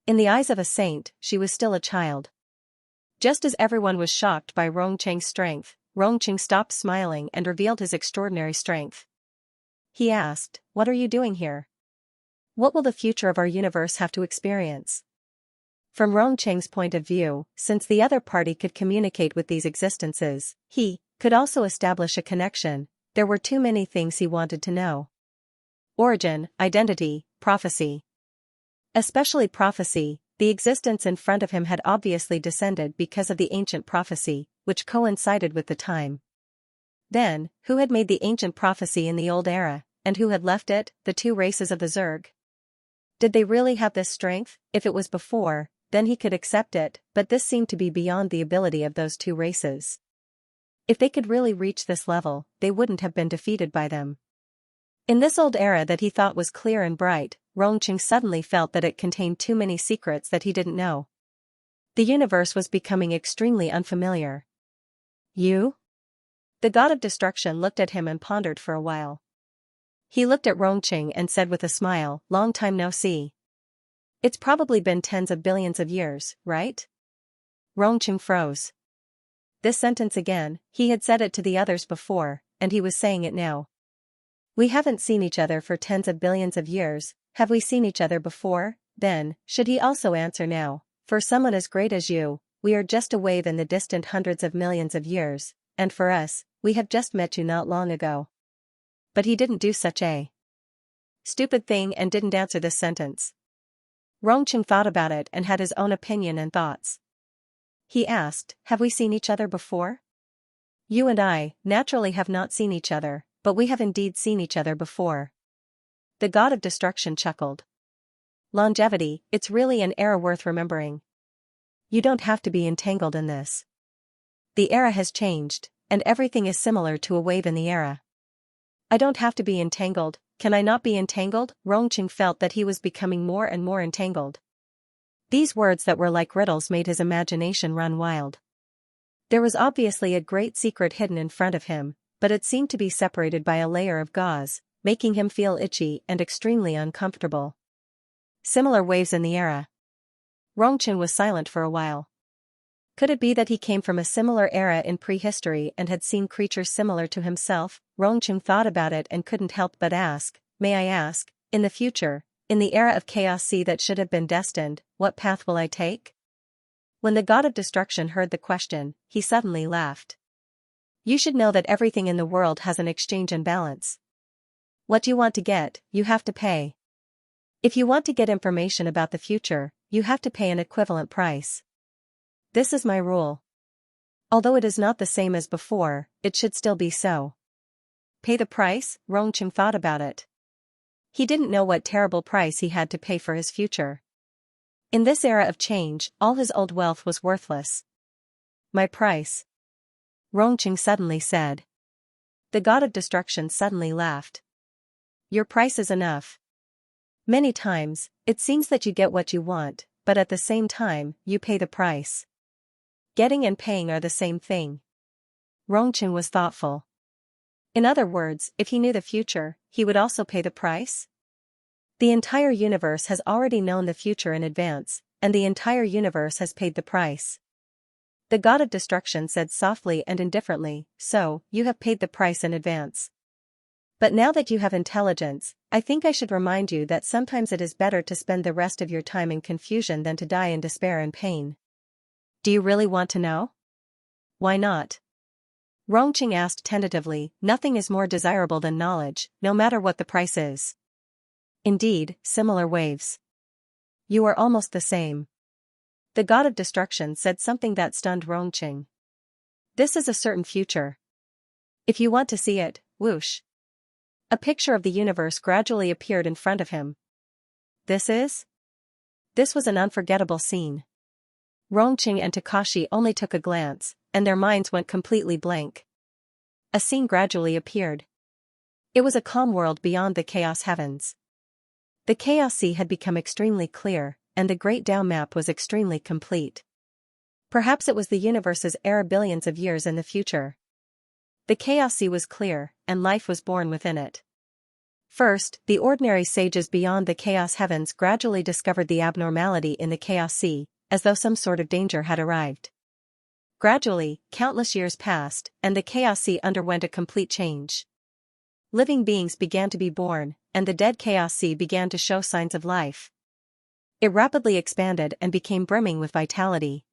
In the eyes of a saint, she was still a child. Just as everyone was shocked by Rongcheng's strength, Rongcheng stopped smiling and revealed his extraordinary strength. He asked, "What are you doing here? What will the future of our universe have to experience?" From Rongcheng's point of view, since the other party could communicate with these existences, he could also establish a connection. There were too many things he wanted to know. Origin, identity, prophecy. Especially prophecy. The existence in front of him had obviously descended because of the ancient prophecy, which coincided with the time. Then, who had made the ancient prophecy in the old era, and who had left it? The two races of the Zerg. Did they really have this strength? If it was before, then he could accept it, but this seemed to be beyond the ability of those two races. If they could really reach this level, they wouldn't have been defeated by them. In this old era that he thought was clear and bright, Rongcheng suddenly felt that it contained too many secrets that he didn't know. The universe was becoming extremely unfamiliar. You? The god of destruction looked at him and pondered for a while. He looked at Rongcheng and said with a smile, "Long time no see. It's probably been tens of billions of years, right?" Rongcheng froze. This sentence again, he had said it to the others before, and he was saying it now. "We haven't seen each other for tens of billions of years, have we seen each other before?" Then, should he also answer now, "For someone as great as you, we are just a wave in the distant hundreds of millions of years, and for us, we have just met you not long ago." But he didn't do such a stupid thing and didn't answer this sentence. Rongcheng thought about it and had his own opinion and thoughts. He asked, "Have we seen each other before?" "You and I, naturally have not seen each other, but we have indeed seen each other before." The god of destruction chuckled. "Longevity, it's really an era worth remembering. You don't have to be entangled in this. The era has changed, and everything is similar to a wave in the era. I don't have to be entangled, can I not be entangled?" Rongcheng felt that he was becoming more and more entangled. These words that were like riddles made his imagination run wild. There was obviously a great secret hidden in front of him, but it seemed to be separated by a layer of gauze, making him feel itchy and extremely uncomfortable. Similar waves in the era. Rongcheng was silent for a while. Could it be that he came from a similar era in prehistory and had seen creatures similar to himself? Rongcheng thought about it and couldn't help but ask, "May I ask, in the future, in the era of chaos that should have been destined, what path will I take?" When the god of destruction heard the question, he suddenly laughed. "You should know that everything in the world has an exchange and balance. What you want to get, you have to pay. If you want to get information about the future, you have to pay an equivalent price. This is my rule. Although it is not the same as before, it should still be so." Pay the price? Rongcheng thought about it. He didn't know what terrible price he had to pay for his future. In this era of change, all his old wealth was worthless. "My price?" Rongcheng suddenly said. The god of destruction suddenly laughed. "Your price is enough. Many times, it seems that you get what you want, but at the same time, you pay the price. Getting and paying are the same thing." Rongcheng was thoughtful. In other words, if he knew the future, he would also pay the price? The entire universe has already known the future in advance, and the entire universe has paid the price. The god of destruction said softly and indifferently, "So, you have paid the price in advance. But now that you have intelligence, I think I should remind you that sometimes it is better to spend the rest of your time in confusion than to die in despair and pain. Do you really want to know?" "Why not?" Rongcheng asked tentatively. "Nothing is more desirable than knowledge, no matter what the price is." "Indeed, similar waves. You are almost the same." The god of destruction said something that stunned Rongcheng. "This is a certain future. If you want to see it, whoosh." A picture of the universe gradually appeared in front of him. This was an unforgettable scene. Rongcheng and Takashi only took a glance, and their minds went completely blank. A scene gradually appeared. It was a calm world beyond the chaos heavens. The chaos sea had become extremely clear, and the Great Tao map was extremely complete. Perhaps it was the universe's era billions of years in the future. The chaos sea was clear, and life was born within it. First, the ordinary sages beyond the chaos heavens gradually discovered the abnormality in the chaos sea, as though some sort of danger had arrived. Gradually, countless years passed, and the chaos sea underwent a complete change. Living beings began to be born, and the dead chaos sea began to show signs of life. It rapidly expanded and became brimming with vitality.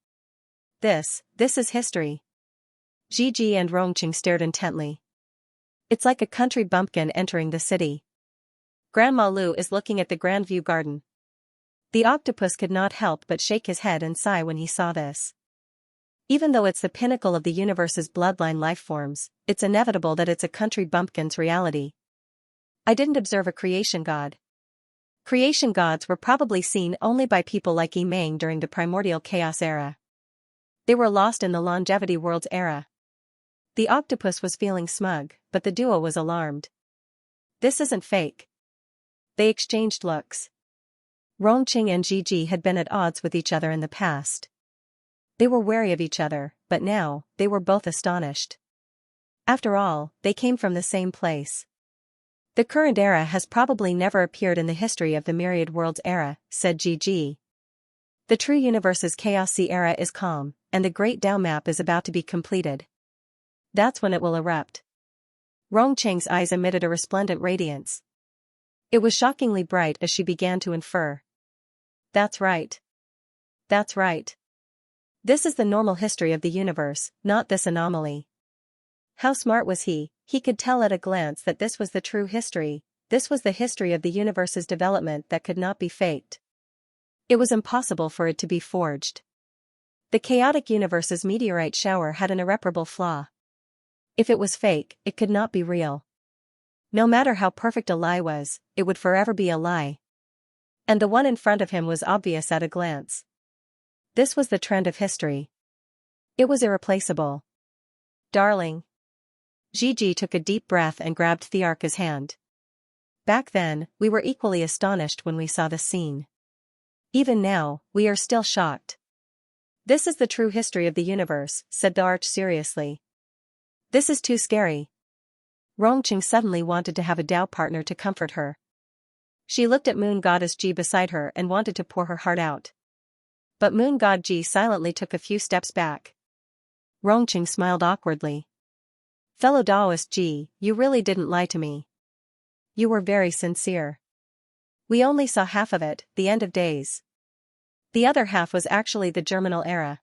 This is history. Gigi and Rongqing stared intently. It's like a country bumpkin entering the city. Grandma Lu is looking at the Grandview Garden. The octopus could not help but shake his head and sigh when he saw this. Even though it's the pinnacle of the universe's bloodline life forms, it's inevitable that it's a country bumpkin's reality. I didn't observe a creation god. Creation gods were probably seen only by people like Yi Meng during the primordial chaos era. They were lost in the longevity world's era. The octopus was feeling smug, but the duo was alarmed. This isn't fake. They exchanged looks. Rongqing and Gigi had been at odds with each other in the past. They were wary of each other, but now, they were both astonished. After all, they came from the same place. The current era has probably never appeared in the history of the myriad worlds era, said Gigi. The true universe's chaos sea era is calm, and the great Tao map is about to be completed. That's when it will erupt. Rongqing's eyes emitted a resplendent radiance. It was shockingly bright as she began to infer. That's right. That's right. This is the normal history of the universe, not this anomaly. How smart was he? He could tell at a glance that this was the true history. This was the history of the universe's development that could not be faked. It was impossible for it to be forged. The chaotic universe's meteorite shower had an irreparable flaw. If it was fake, it could not be real. No matter how perfect a lie was, it would forever be a lie. And the one in front of him was obvious at a glance. This was the trend of history. It was irreplaceable. Darling. Gigi took a deep breath and grabbed Thiarka's hand. Back then, we were equally astonished when we saw the scene. Even now, we are still shocked. This is the true history of the universe, said the arch seriously. This is too scary. Rongqing suddenly wanted to have a Tao partner to comfort her. She looked at Moon Goddess Ji beside her and wanted to pour her heart out. But Moon God Ji silently took a few steps back. Rongqing smiled awkwardly. Fellow Taoist Ji, you really didn't lie to me. You were very sincere. We only saw half of it, the end of days. The other half was actually the germinal era.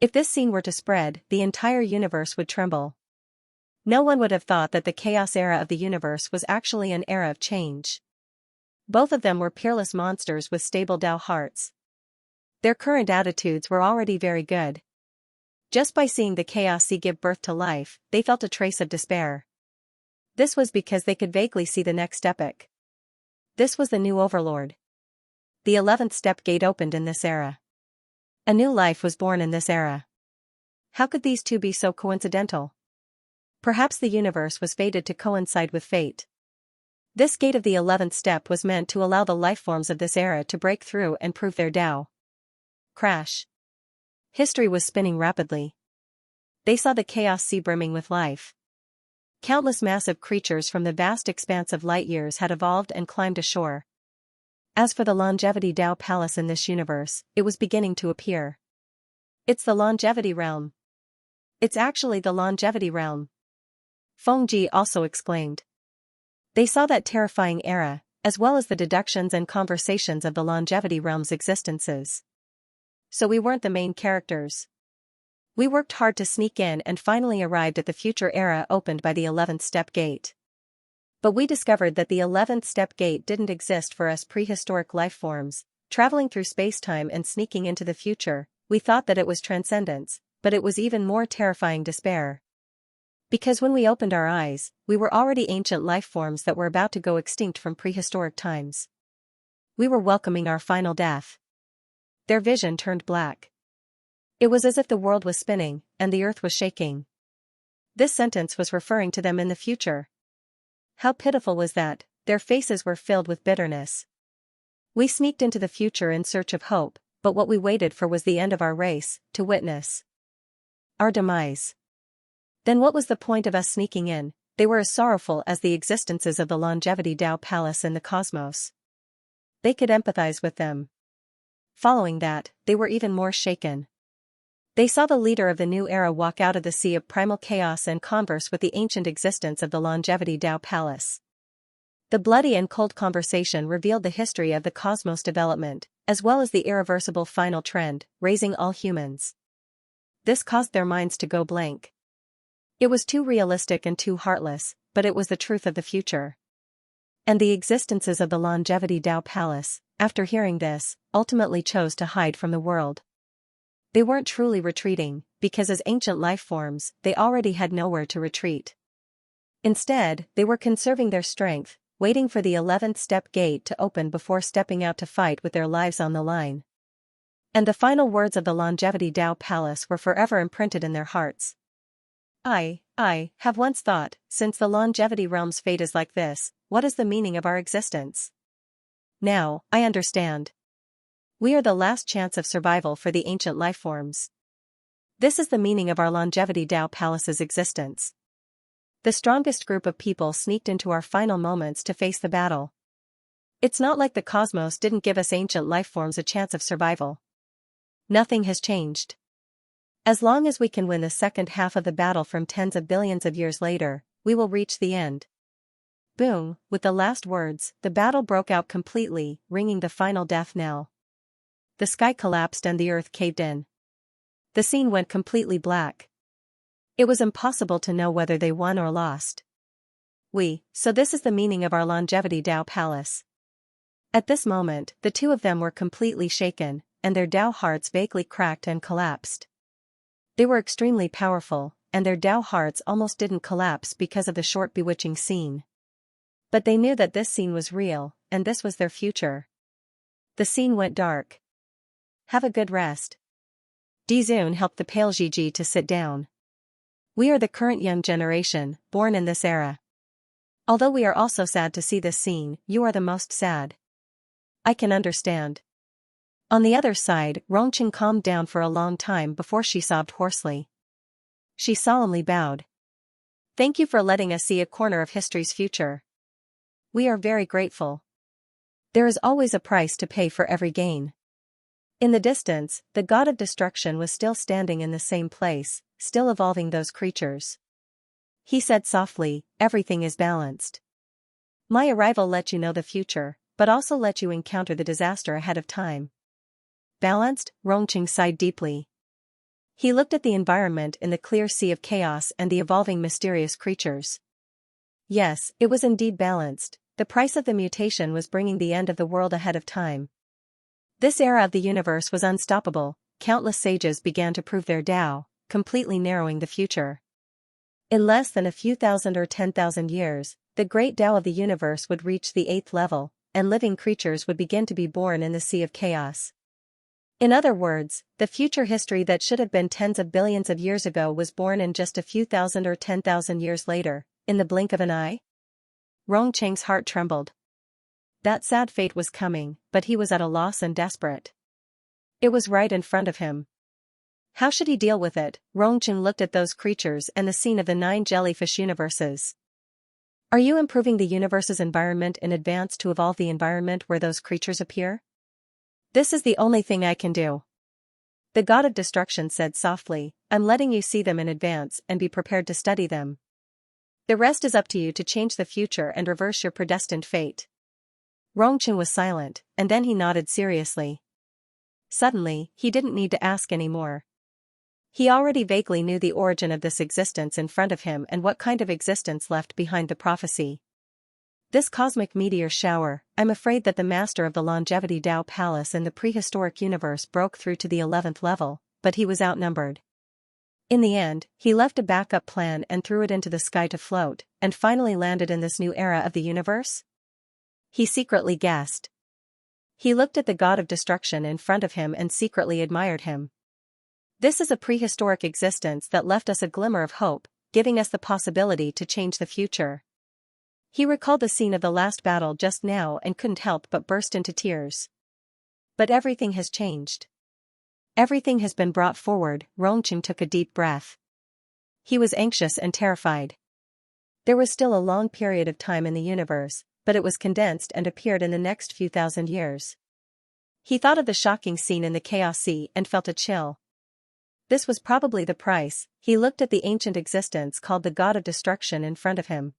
If this scene were to spread, the entire universe would tremble. No one would have thought that the chaos era of the universe was actually an era of change. Both of them were peerless monsters with stable Tao hearts. Their current attitudes were already very good. Just by seeing the chaos sea give birth to life, they felt a trace of despair. This was because they could vaguely see the next epoch. This was the new overlord. The 11th step gate opened in this era. A new life was born in this era. How could these two be so coincidental? Perhaps the universe was fated to coincide with fate. This gate of the 11th step was meant to allow the lifeforms of this era to break through and prove their Tao. Crash. History was spinning rapidly. They saw the chaos sea brimming with life. Countless massive creatures from the vast expanse of light years had evolved and climbed ashore. As for the longevity Tao palace in this universe, it was beginning to appear. It's the longevity realm. It's actually the longevity realm. Fengji also exclaimed. They saw that terrifying era, as well as the deductions and conversations of the longevity realm's existences. So we weren't the main characters. We worked hard to sneak in and finally arrived at the future era opened by the 11th step gate. But we discovered that the 11th step gate didn't exist for us prehistoric life forms, traveling through space-time and sneaking into the future. We thought that it was transcendence, but it was even more terrifying despair. Because when we opened our eyes, we were already ancient life forms that were about to go extinct from prehistoric times. We were welcoming our final death. Their vision turned black. It was as if the world was spinning, and the earth was shaking. This sentence was referring to them in the future. How pitiful was that? Their faces were filled with bitterness. We sneaked into the future in search of hope, but what we waited for was the end of our race, to witness our demise. Then what was the point of us sneaking in? they were as sorrowful as the existences of the longevity Tao Palace in the cosmos. They could empathize with them. Following that, they were even more shaken. They saw the leader of the new era walk out of the sea of primal chaos and converse with the ancient existence of the longevity Tao Palace. The bloody and cold conversation revealed the history of the cosmos development, as well as the irreversible final trend, raising all humans. This caused their minds to go blank. It was too realistic and too heartless, but it was the truth of the future. And the existences of the longevity Tao Palace, after hearing this, ultimately chose to hide from the world. They weren't truly retreating, because as ancient life forms, they already had nowhere to retreat. Instead, they were conserving their strength, waiting for the 11th step gate to open before stepping out to fight with their lives on the line. And the final words of the longevity Tao Palace were forever imprinted in their hearts. I have once thought, since the longevity realm's fate is like this, what is the meaning of our existence? Now, I understand. We are the last chance of survival for the ancient lifeforms. This is the meaning of our longevity Tao Palace's existence. The strongest group of people sneaked into our final moments to face the battle. It's not like the cosmos didn't give us ancient lifeforms a chance of survival. Nothing has changed. As long as we can win the second half of the battle from tens of billions of years later, we will reach the end. Boom, with the last words, the battle broke out completely, ringing the final death knell. The sky collapsed and the earth caved in. The scene went completely black. It was impossible to know whether they won or lost. So this is the meaning of our longevity Tao Palace. At this moment, the two of them were completely shaken, and their Tao hearts vaguely cracked and collapsed. They were extremely powerful, and their Tao hearts almost didn't collapse because of the short bewitching scene. But they knew that this scene was real, and this was their future. The scene went dark. Have a good rest. Dizun helped the pale Gigi to sit down. We are the current young generation, born in this era. Although we are also sad to see this scene, you are the most sad. I can understand. On the other side, Rongqing calmed down for a long time before she sobbed hoarsely. She solemnly bowed. Thank you for letting us see a corner of history's future. We are very grateful. There is always a price to pay for every gain. In the distance, the god of destruction was still standing in the same place, still evolving those creatures. He said softly, everything is balanced. My arrival let you know the future, but also let you encounter the disaster ahead of time. Balanced? Rongqing sighed deeply. He looked at the environment in the clear sea of chaos and the evolving mysterious creatures. Yes, it was indeed balanced. The price of the mutation was bringing the end of the world ahead of time. This era of the universe was unstoppable. Countless sages began to prove their Tao, completely narrowing the future. In less than a few thousand or 10,000 years, the great Tao of the universe would reach the 8th level, and living creatures would begin to be born in the sea of chaos. In other words, the future history that should have been tens of billions of years ago was born in just a few thousand or 10,000 years later, in the blink of an eye. Rongqing's heart trembled. That sad fate was coming, but he was at a loss and desperate. It was right in front of him. How should he deal with it? Rongqing looked at those creatures and the scene of the 9 jellyfish universes. Are you improving the universe's environment in advance to evolve the environment where those creatures appear? This is the only thing I can do. The god of destruction said softly, I'm letting you see them in advance and be prepared to study them. The rest is up to you to change the future and reverse your predestined fate. Rongqing was silent, and then he nodded seriously. Suddenly, he didn't need to ask any more. He already vaguely knew the origin of this existence in front of him and what kind of existence left behind the prophecy. This cosmic meteor shower, I'm afraid that the master of the longevity Tao Palace in the prehistoric universe broke through to the 11th level, but he was outnumbered. In the end, he left a backup plan and threw it into the sky to float, and finally landed in this new era of the universe? He secretly guessed. He looked at the god of destruction in front of him and secretly admired him. This is a prehistoric existence that left us a glimmer of hope, giving us the possibility to change the future. He recalled the scene of the last battle just now and couldn't help but burst into tears. But everything has changed. Everything has been brought forward. Rongqing took a deep breath. He was anxious and terrified. There was still a long period of time in the universe, but it was condensed and appeared in the next few thousand years. He thought of the shocking scene in the Chaos Sea and felt a chill. This was probably the price. He looked at the ancient existence called the God of Destruction in front of him.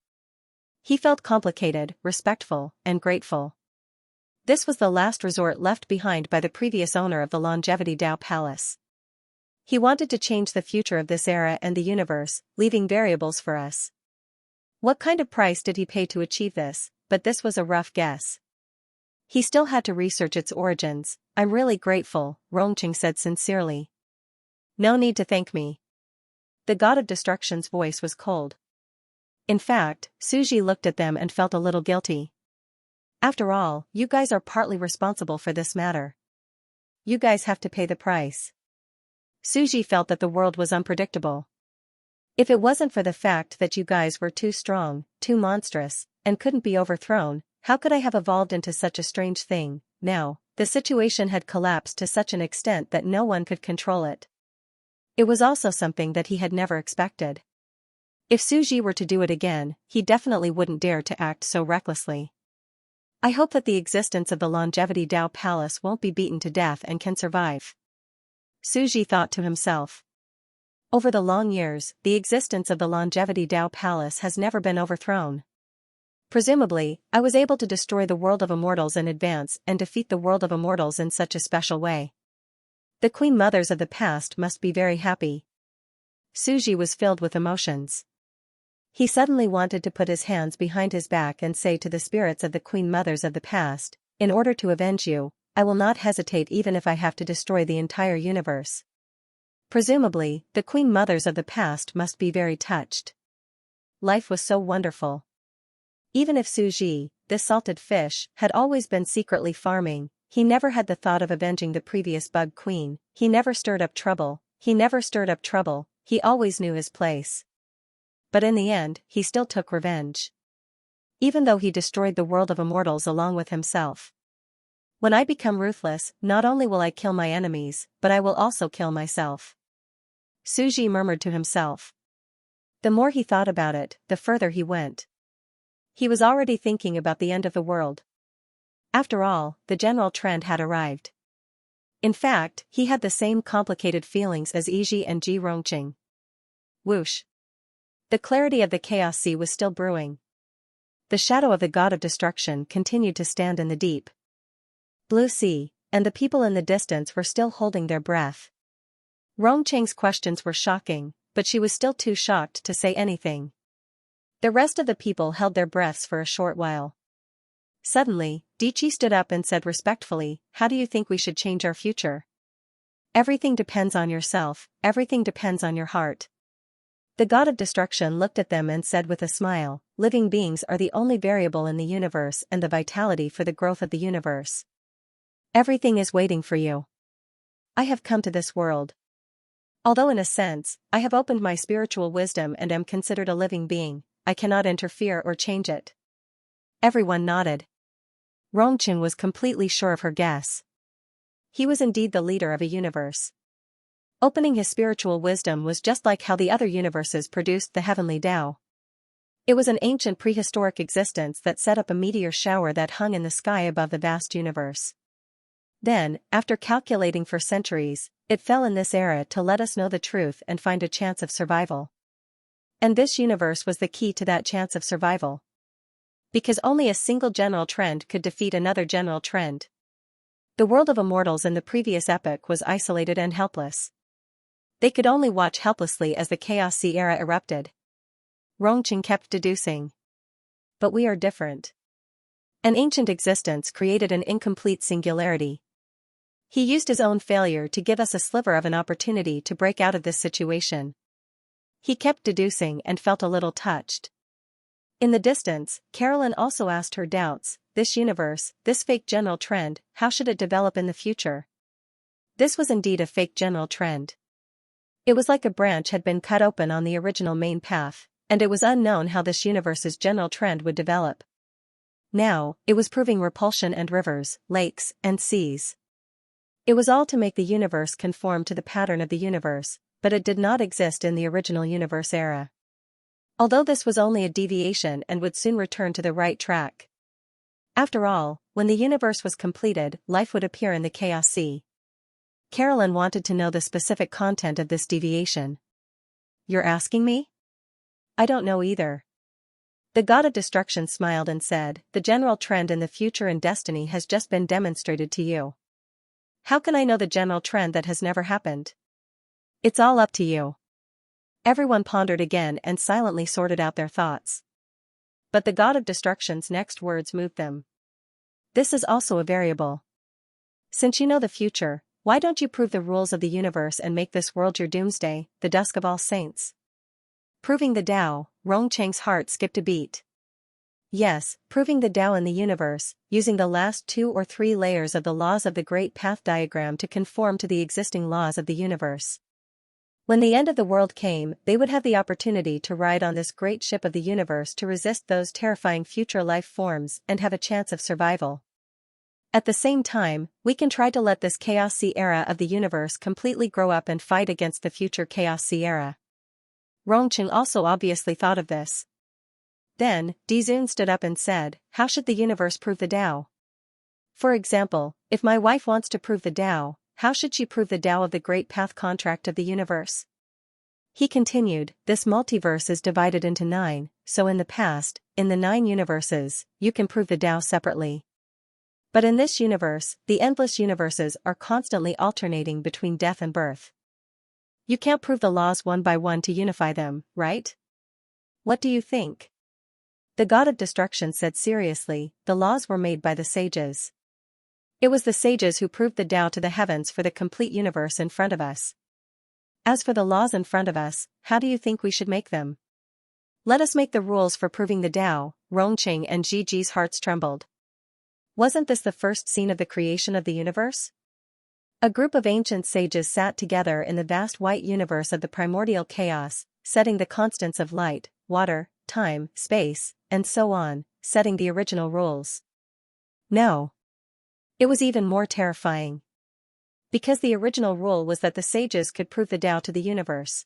He felt complicated, respectful, and grateful. This was the last resort left behind by the previous owner of the Longevity Dao Palace. He wanted to change the future of this era and the universe, leaving variables for us. What kind of price did he pay to achieve this? But this was a rough guess. He still had to research its origins. I'm really grateful, Rongqing said sincerely. No need to thank me. The God of Destruction's voice was cold. In fact, Suji looked at them and felt a little guilty. After all, you guys are partly responsible for this matter. You guys have to pay the price. Suji felt that the world was unpredictable. If it wasn't for the fact that you guys were too strong, too monstrous, and couldn't be overthrown, how could I have evolved into such a strange thing? Now, the situation had collapsed to such an extent that no one could control it. It was also something that he had never expected. If Suji were to do it again, he definitely wouldn't dare to act so recklessly. I hope that the existence of the Longevity Dao Palace won't be beaten to death and can survive. Suji thought to himself. Over the long years, the existence of the Longevity Dao Palace has never been overthrown. Presumably, I was able to destroy the world of immortals in advance and defeat the world of immortals in such a special way. The Queen Mothers of the past must be very happy. Suji was filled with emotions. He suddenly wanted to put his hands behind his back and say to the spirits of the Queen Mothers of the past, in order to avenge you, I will not hesitate even if I have to destroy the entire universe. Presumably, the Queen Mothers of the past must be very touched. Life was so wonderful. Even if Suji, this salted fish, had always been secretly farming, he never had the thought of avenging the previous bug queen. He never stirred up trouble. He always knew his place. But in the end, he still took revenge. Even though he destroyed the world of immortals along with himself. When I become ruthless, not only will I kill my enemies, but I will also kill myself. Suji murmured to himself. The more he thought about it, the further he went. He was already thinking about the end of the world. After all, the general trend had arrived. In fact, he had the same complicated feelings as Yiji and Ji Rongqing. Whoosh. The clarity of the Chaos Sea was still brewing. The shadow of the God of Destruction continued to stand in the deep blue sea, and the people in the distance were still holding their breath. Rongqing's questions were shocking, but she was still too shocked to say anything. The rest of the people held their breaths for a short while. Suddenly, Dichi stood up and said respectfully, how do you think we should change our future? Everything depends on yourself, everything depends on your heart. The God of Destruction looked at them and said with a smile, living beings are the only variable in the universe and the vitality for the growth of the universe. Everything is waiting for you. I have come to this world. Although in a sense, I have opened my spiritual wisdom and am considered a living being, I cannot interfere or change it. Everyone nodded. Rongqing was completely sure of her guess. He was indeed the leader of a universe. Opening his spiritual wisdom was just like how the other universes produced the heavenly Tao. It was an ancient prehistoric existence that set up a meteor shower that hung in the sky above the vast universe. Then, after calculating for centuries, it fell in this era to let us know the truth and find a chance of survival. And this universe was the key to that chance of survival. Because only a single general trend could defeat another general trend. The world of immortals in the previous epoch was isolated and helpless. They could only watch helplessly as the Chaos Sea era erupted. Rongqing kept deducing. But we are different. An ancient existence created an incomplete singularity. He used his own failure to give us a sliver of an opportunity to break out of this situation. He kept deducing and felt a little touched. In the distance, Carolyn also asked her doubts, this universe, this fake general trend, how should it develop in the future? This was indeed a fake general trend. It was like a branch had been cut open on the original main path, and it was unknown how this universe's general trend would develop. Now, it was proving repulsion and rivers, lakes, and seas. It was all to make the universe conform to the pattern of the universe, but it did not exist in the original universe era. Although this was only a deviation and would soon return to the right track. After all, when the universe was completed, life would appear in the chaos sea. Carolyn wanted to know the specific content of this deviation. You're asking me? I don't know either. The god of destruction smiled and said, the general trend in the future and destiny has just been demonstrated to you. How can I know the general trend that has never happened? It's all up to you. Everyone pondered again and silently sorted out their thoughts. But the god of destruction's next words moved them. This is also a variable. Since you know the future, why don't you prove the rules of the universe and make this world your doomsday, the dusk of all saints? Proving the Tao, Rongcheng's heart skipped a beat. Yes, proving the Tao in the universe, using the last 2 or 3 layers of the laws of the Great Path diagram to conform to the existing laws of the universe. When the end of the world came, they would have the opportunity to ride on this great ship of the universe to resist those terrifying future life forms and have a chance of survival. At the same time, we can try to let this Chaos Sea era of the universe completely grow up and fight against the future Chaos Sea era. Rongcheng also obviously thought of this. Then, Dizun stood up and said, how should the universe prove the Tao? For example, if my wife wants to prove the Tao, how should she prove the Tao of the Great Path contract of the universe? He continued, this multiverse is divided into 9, so in the past, in the 9 universes, you can prove the Tao separately. But in this universe, the endless universes are constantly alternating between death and birth. You can't prove the laws one by one to unify them, right? What do you think? The god of destruction said seriously, the laws were made by the sages. It was the sages who proved the Tao to the heavens for the complete universe in front of us. As for the laws in front of us, how do you think we should make them? Let us make the rules for proving the Tao. Rongcheng and Jiji's hearts trembled. Wasn't this the first scene of the creation of the universe? A group of ancient sages sat together in the vast white universe of the primordial chaos, setting the constants of light, water, time, space, and so on, setting the original rules. No. It was even more terrifying. Because the original rule was that the sages could prove the Tao to the universe.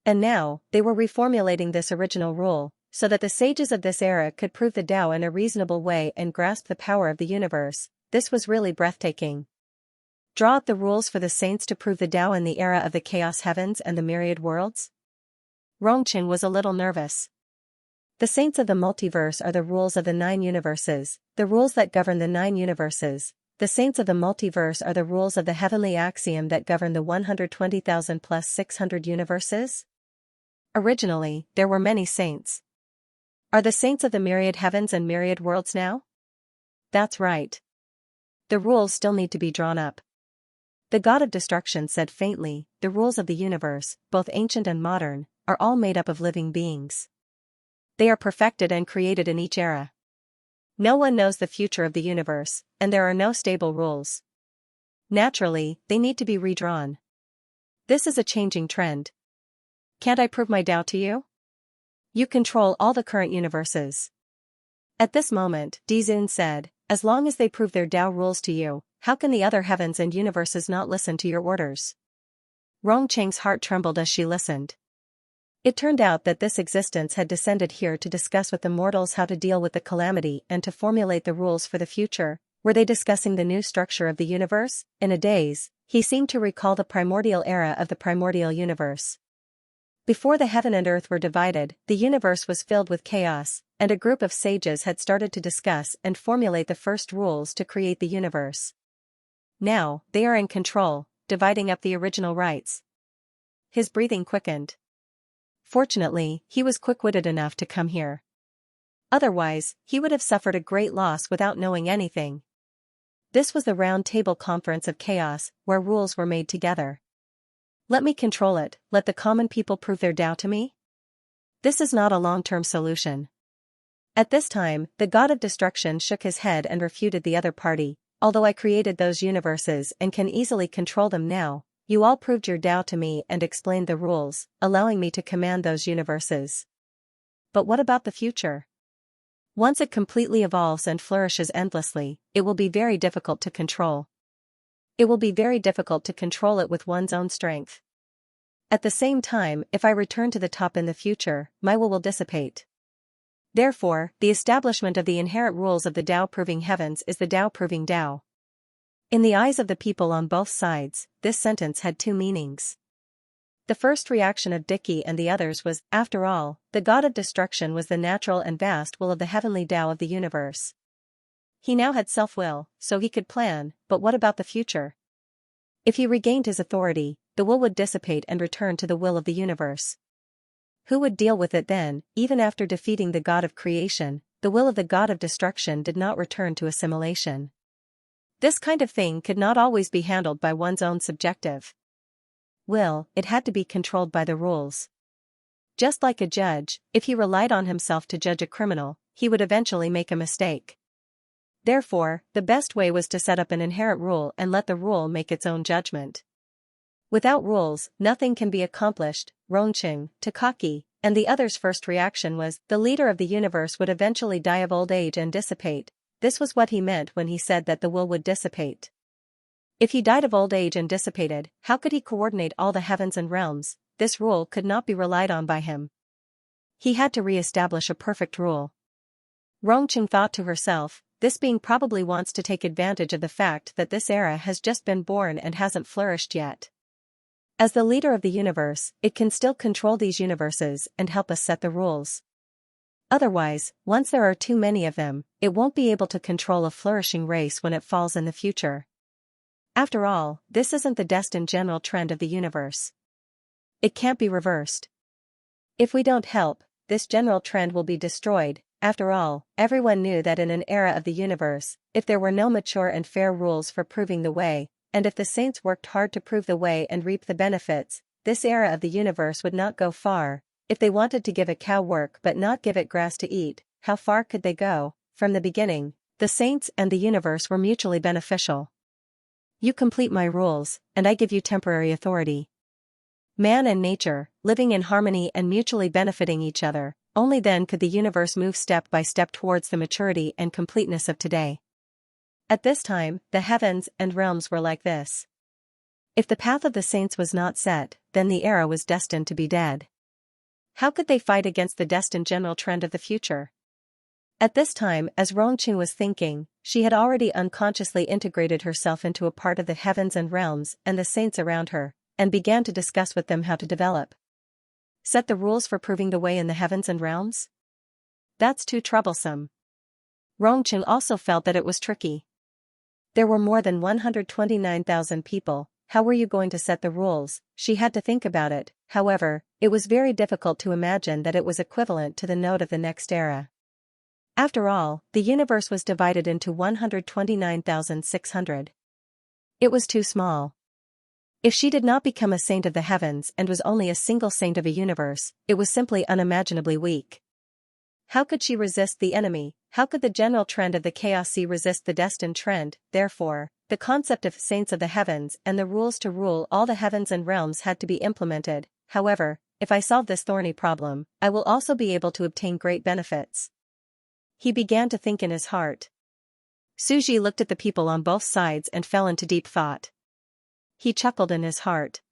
And now, they were reformulating this original rule, so that the sages of this era could prove the Tao in a reasonable way and grasp the power of the universe. This was really breathtaking. Draw up the rules for the saints to prove the Tao in the era of the chaos heavens and the myriad worlds? Rongcheng was a little nervous. The saints of the multiverse are the rules of the 9 universes, the rules that govern the 9 universes. The saints of the multiverse are the rules of the heavenly axiom that govern the 120,000 plus 600 universes? Originally, there were many saints. Are the saints of the myriad heavens and myriad worlds now? That's right. The rules still need to be drawn up. The god of destruction said faintly, the rules of the universe, both ancient and modern, are all made up of living beings. They are perfected and created in each era. No one knows the future of the universe, and there are no stable rules. Naturally, they need to be redrawn. This is a changing trend. Can't I prove my Tao to you? You control all the current universes. At this moment, Dizun said, as long as they prove their Tao rules to you, how can the other heavens and universes not listen to your orders? Rongcheng's heart trembled as she listened. It turned out that this existence had descended here to discuss with the mortals how to deal with the calamity and to formulate the rules for the future. Were they discussing the new structure of the universe? In a daze, he seemed to recall the primordial era of the primordial universe. Before the heaven and earth were divided, the universe was filled with chaos, and a group of sages had started to discuss and formulate the first rules to create the universe. Now, they are in control, dividing up the original rights. His breathing quickened. Fortunately, he was quick-witted enough to come here. Otherwise, he would have suffered a great loss without knowing anything. This was the round table conference of chaos, where rules were made together. Let me control it, let the common people prove their Tao to me? This is not a long-term solution. At this time, the god of destruction shook his head and refuted the other party. Although I created those universes and can easily control them now, you all proved your Tao to me and explained the rules, allowing me to command those universes. But what about the future? Once it completely evolves and flourishes endlessly, it will be very difficult to control. It will be very difficult to control it with one's own strength. At the same time, if I return to the top in the future, my will dissipate. Therefore, the establishment of the inherent rules of the Tao proving heavens is the Tao proving Tao. In the eyes of the people on both sides, this sentence had two meanings. The first reaction of Dicky and the others was, after all, the god of destruction was the natural and vast will of the heavenly Tao of the universe. He now had self-will, so he could plan, but what about the future? If he regained his authority, the will would dissipate and return to the will of the universe. Who would deal with it then? Even after defeating the god of creation, the will of the god of destruction did not return to assimilation. This kind of thing could not always be handled by one's own subjective will, it had to be controlled by the rules. Just like a judge, if he relied on himself to judge a criminal, he would eventually make a mistake. Therefore, the best way was to set up an inherent rule and let the rule make its own judgment. Without rules, nothing can be accomplished. Rongqing, Takaki, and the others' first reaction was, the leader of the universe would eventually die of old age and dissipate. This was what he meant when he said that the will would dissipate. If he died of old age and dissipated, how could he coordinate all the heavens and realms? This rule could not be relied on by him. He had to re-establish a perfect rule. Rongqing thought to herself, this being probably wants to take advantage of the fact that this era has just been born and hasn't flourished yet. As the leader of the universe, it can still control these universes and help us set the rules. Otherwise, once there are too many of them, it won't be able to control a flourishing race when it falls in the future. After all, this isn't the destined general trend of the universe. It can't be reversed. If we don't help, this general trend will be destroyed. After all, everyone knew that in an era of the universe, if there were no mature and fair rules for proving the way, and if the saints worked hard to prove the way and reap the benefits, this era of the universe would not go far. If they wanted to give a cow work but not give it grass to eat, how far could they go? From the beginning, the saints and the universe were mutually beneficial. You complete my rules, and I give you temporary authority. Man and nature, living in harmony and mutually benefiting each other, only then could the universe move step by step towards the maturity and completeness of today. At this time, the heavens and realms were like this. If the path of the saints was not set, then the era was destined to be dead. How could they fight against the destined general trend of the future? At this time, as Rongqing was thinking, she had already unconsciously integrated herself into a part of the heavens and realms and the saints around her, and began to discuss with them how to develop. Set the rules for proving the way in the heavens and realms? That's too troublesome. Rongqing also felt that it was tricky. There were more than 129,000 people. How were you going to set the rules? She had to think about it. However, it was very difficult to imagine that it was equivalent to the node of the next era. After all, the universe was divided into 129,600. It was too small. If she did not become a saint of the heavens and was only a single saint of a universe, it was simply unimaginably weak. How could she resist the enemy? How could the general trend of the chaos resist the destined trend? Therefore, the concept of saints of the heavens and the rules to rule all the heavens and realms had to be implemented. However, if I solve this thorny problem, I will also be able to obtain great benefits. He began to think in his heart. Suji looked at the people on both sides and fell into deep thought. He chuckled in his heart.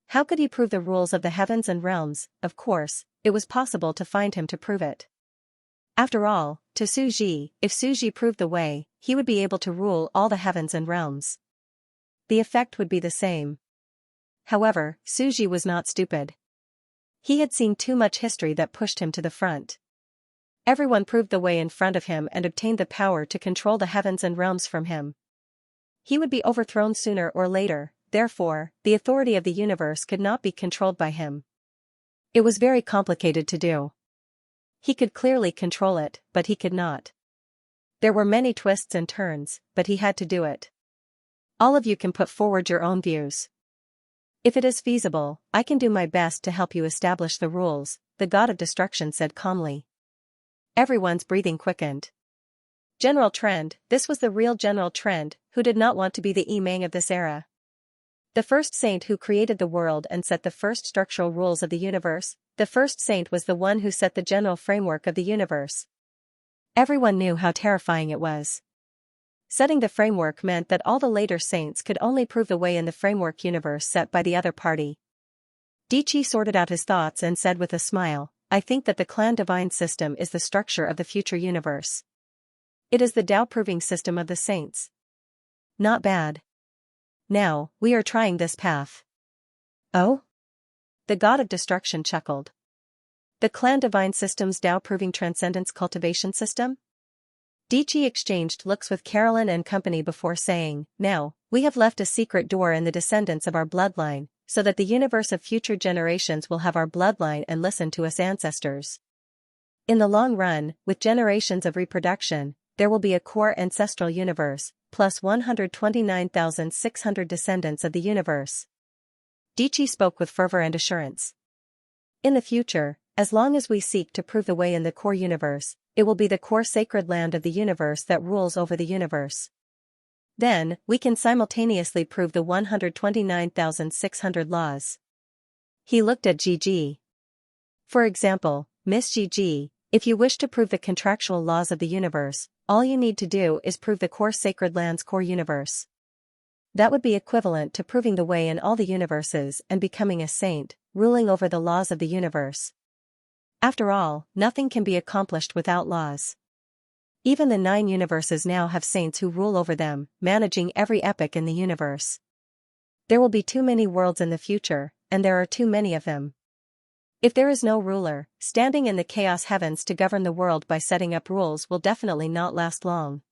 How could he prove the rules of the heavens and realms? Of course, it was possible to find him to prove it. After all, to Suji, if Suji proved the way, he would be able to rule all the heavens and realms. The effect would be the same. However, Suji was not stupid. He had seen too much history that pushed him to the front. Everyone proved the way in front of him and obtained the power to control the heavens and realms from him. He would be overthrown sooner or later, therefore, the authority of the universe could not be controlled by him. It was very complicated to do. He could clearly control it, but he could not. There were many twists and turns, but he had to do it. All of you can put forward your own views. If it is feasible, I can do my best to help you establish the rules, the god of destruction said calmly. Everyone's breathing quickened. General trend, this was the real general trend. Who did not want to be the Imang of this era? The first saint who created the world and set the first structural rules of the universe, the first saint was the one who set the general framework of the universe. Everyone knew how terrifying it was. Setting the framework meant that all the later saints could only prove the way in the framework universe set by the other party. Dichi sorted out his thoughts and said with a smile, I think that the clan divine system is the structure of the future universe. It is the Tao-proving system of the saints. Not bad. Now, we are trying this path. Oh? The god of destruction chuckled. The clan divine system's Tao-proving transcendence cultivation system? Dichi exchanged looks with Carolyn and company before saying, now, we have left a secret door in the descendants of our bloodline, so that the universe of future generations will have our bloodline and listen to us ancestors. In the long run, with generations of reproduction, there will be a core ancestral universe, plus 129,600 descendants of the universe. Dichi spoke with fervor and assurance. In the future, as long as we seek to prove the way in the core universe, it will be the core sacred land of the universe that rules over the universe. Then, we can simultaneously prove the 129,600 laws. He looked at Gigi. For example, Miss Gigi, if you wish to prove the contractual laws of the universe, all you need to do is prove the core sacred land's core universe. That would be equivalent to proving the way in all the universes and becoming a saint, ruling over the laws of the universe. After all, nothing can be accomplished without laws. Even the 9 universes now have saints who rule over them, managing every epoch in the universe. There will be too many worlds in the future, and there are too many of them. If there is no ruler, standing in the chaos heavens to govern the world by setting up rules will definitely not last long.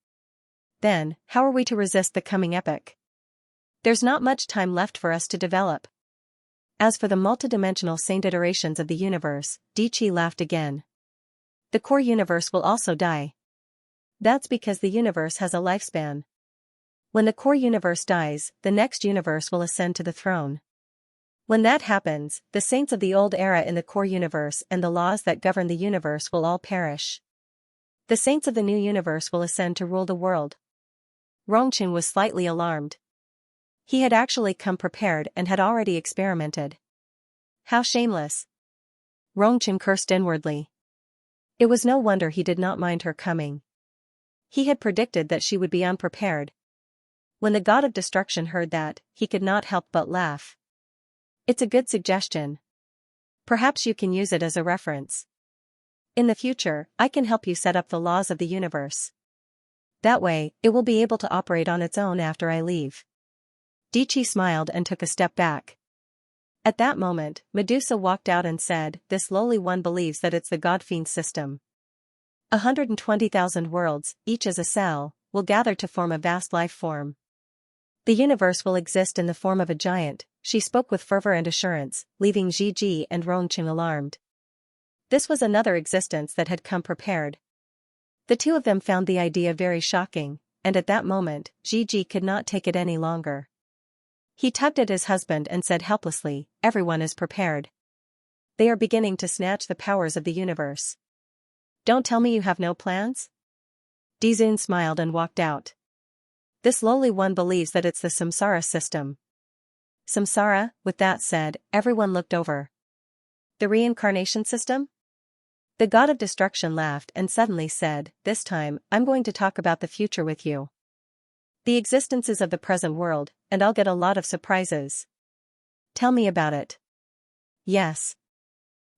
Then, how are we to resist the coming epoch? There's not much time left for us to develop. As for the multidimensional saint iterations of the universe, Dichi laughed again. The core universe will also die. That's because the universe has a lifespan. When the core universe dies, the next universe will ascend to the throne. When that happens, the saints of the old era in the core universe and the laws that govern the universe will all perish. The saints of the new universe will ascend to rule the world. Rongqing was slightly alarmed. He had actually come prepared and had already experimented. How shameless! Rongqing cursed inwardly. It was no wonder he did not mind her coming. He had predicted that she would be unprepared. When the god of destruction heard that, he could not help but laugh. It's a good suggestion. Perhaps you can use it as a reference. In the future, I can help you set up the laws of the universe. That way, it will be able to operate on its own after I leave. Dichi smiled and took a step back. At that moment, Medusa walked out and said, this lowly one believes that it's the God-fiend system. 120,000 worlds, each as a cell, will gather to form a vast life form. The universe will exist in the form of a giant, she spoke with fervor and assurance, leaving Gigi and Rongqing alarmed. This was another existence that had come prepared. The two of them found the idea very shocking, and at that moment, Gigi could not take it any longer. He tugged at his husband and said helplessly, everyone is prepared. They are beginning to snatch the powers of the universe. Don't tell me you have no plans? Dizun smiled and walked out. This lowly one believes that it's the samsara system. Samsara, with that said, everyone looked over. The reincarnation system? The god of destruction laughed and suddenly said, this time, I'm going to talk about the future with you. The existences of the present world, and I'll get a lot of surprises. Tell me about it. Yes.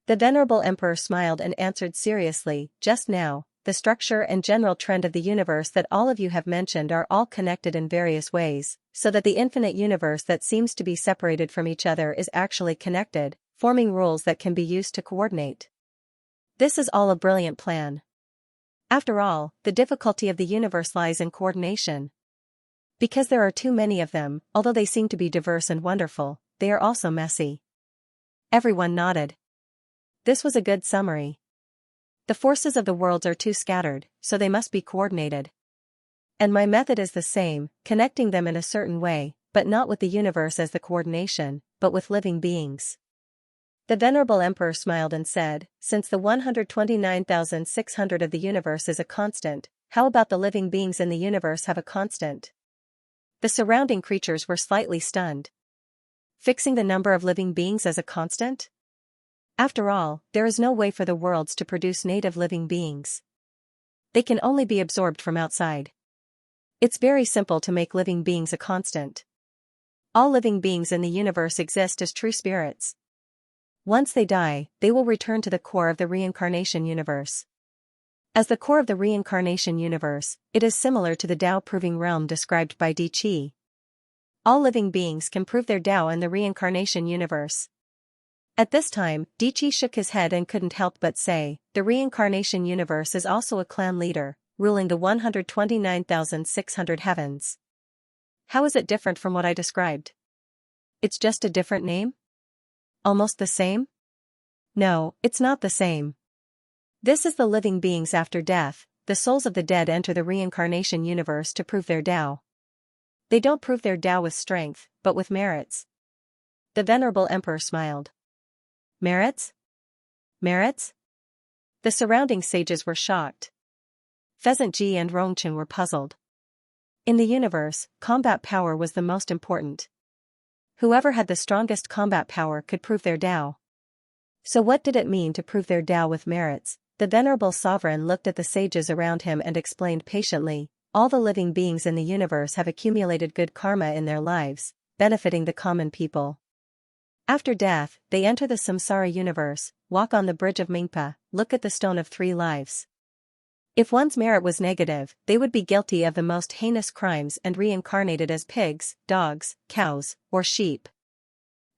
The venerable emperor smiled and answered seriously, just now, the structure and general trend of the universe that all of you have mentioned are all connected in various ways, so that the infinite universe that seems to be separated from each other is actually connected, forming rules that can be used to coordinate. This is all a brilliant plan. After all, the difficulty of the universe lies in coordination. Because there are too many of them, although they seem to be diverse and wonderful, they are also messy. Everyone nodded. This was a good summary. The forces of the worlds are too scattered, so they must be coordinated. And my method is the same, connecting them in a certain way, but not with the universe as the coordination, but with living beings. The venerable emperor smiled and said, since the 129,600 of the universe is a constant, how about the living beings in the universe have a constant? The surrounding creatures were slightly stunned. Fixing the number of living beings as a constant? After all, there is no way for the worlds to produce native living beings. They can only be absorbed from outside. It's very simple to make living beings a constant. All living beings in the universe exist as true spirits. Once they die, they will return to the core of the reincarnation universe. As the core of the reincarnation universe, it is similar to the Tao-proving realm described by Di Qi. All living beings can prove their Tao in the reincarnation universe. At this time, Di Qi shook his head and couldn't help but say, the reincarnation universe is also a clan leader, ruling the 129,600 heavens. How is it different from what I described? It's just a different name? Almost the same? No, it's not the same. This is the living beings after death. The souls of the dead enter the reincarnation universe to prove their Tao. They don't prove their Tao with strength, but with merits. The venerable emperor smiled. Merits? Merits? The surrounding sages were shocked. Pheasant Ji and Rongchen were puzzled. In the universe, combat power was the most important. Whoever had the strongest combat power could prove their Tao. So what did it mean to prove their Tao with merits? The venerable sovereign looked at the sages around him and explained patiently, all the living beings in the universe have accumulated good karma in their lives, benefiting the common people. After death, they enter the samsara universe, walk on the bridge of Mingpa, look at the stone of 3 lives. If one's merit was negative, they would be guilty of the most heinous crimes and reincarnated as pigs, dogs, cows, or sheep.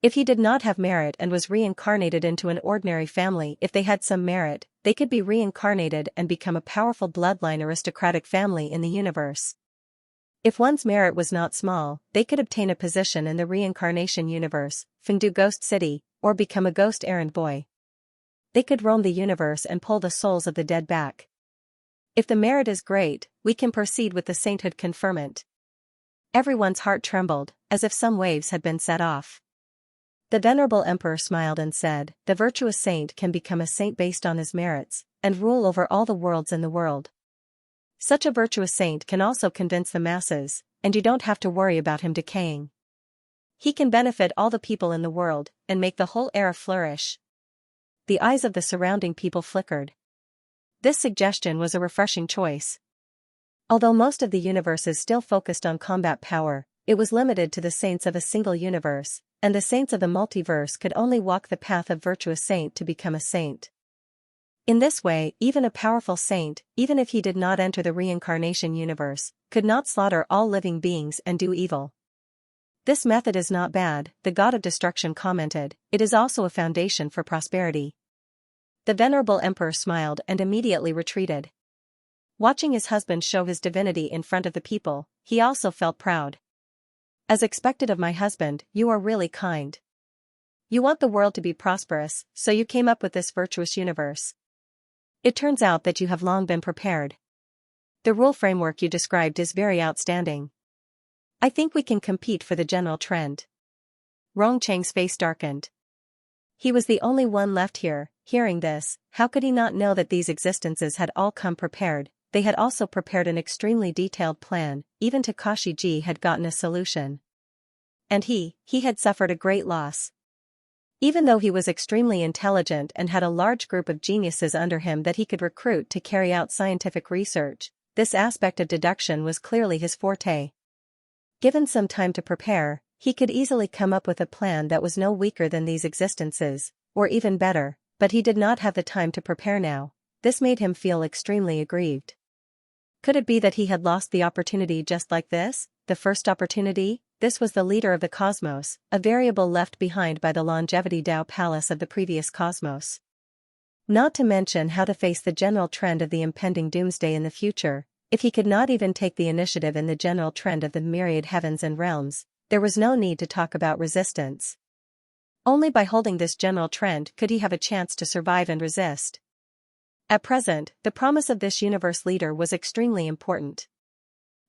If he did not have merit and was reincarnated into an ordinary family, if they had some merit, they could be reincarnated and become a powerful bloodline aristocratic family in the universe. If one's merit was not small, they could obtain a position in the reincarnation universe, Fengdu Ghost City, or become a ghost errand boy. They could roam the universe and pull the souls of the dead back. If the merit is great, we can proceed with the sainthood conferment. Everyone's heart trembled, as if some waves had been set off. The venerable emperor smiled and said, the virtuous saint can become a saint based on his merits, and rule over all the worlds in the world. Such a virtuous saint can also convince the masses, and you don't have to worry about him decaying. He can benefit all the people in the world, and make the whole era flourish. The eyes of the surrounding people flickered. This suggestion was a refreshing choice. Although most of the universe is still focused on combat power, it was limited to the saints of a single universe, and the saints of the multiverse could only walk the path of virtuous saint to become a saint. In this way, even a powerful saint, even if he did not enter the reincarnation universe, could not slaughter all living beings and do evil. This method is not bad, the god of destruction commented, it is also a foundation for prosperity. The venerable emperor smiled and immediately retreated. Watching his husband show his divinity in front of the people, he also felt proud. As expected of my husband, you are really kind. You want the world to be prosperous, so you came up with this virtuous universe. It turns out that you have long been prepared. The rule framework you described is very outstanding. I think we can compete for the general trend. Rong Cheng's face darkened. He was the only one left here. Hearing this, how could he not know that these existences had all come prepared? They had also prepared an extremely detailed plan, even Takashi Ji had gotten a solution. And he had suffered a great loss. Even though he was extremely intelligent and had a large group of geniuses under him that he could recruit to carry out scientific research, this aspect of deduction was clearly his forte. Given some time to prepare, he could easily come up with a plan that was no weaker than these existences, or even better, but he did not have the time to prepare now. This made him feel extremely aggrieved. Could it be that he had lost the opportunity just like this, the first opportunity? This was the leader of the cosmos, a variable left behind by the longevity Tao palace of the previous cosmos. Not to mention how to face the general trend of the impending doomsday in the future. If he could not even take the initiative in the general trend of the myriad heavens and realms, there was no need to talk about resistance. Only by holding this general trend could he have a chance to survive and resist. At present, the promise of this universe leader was extremely important.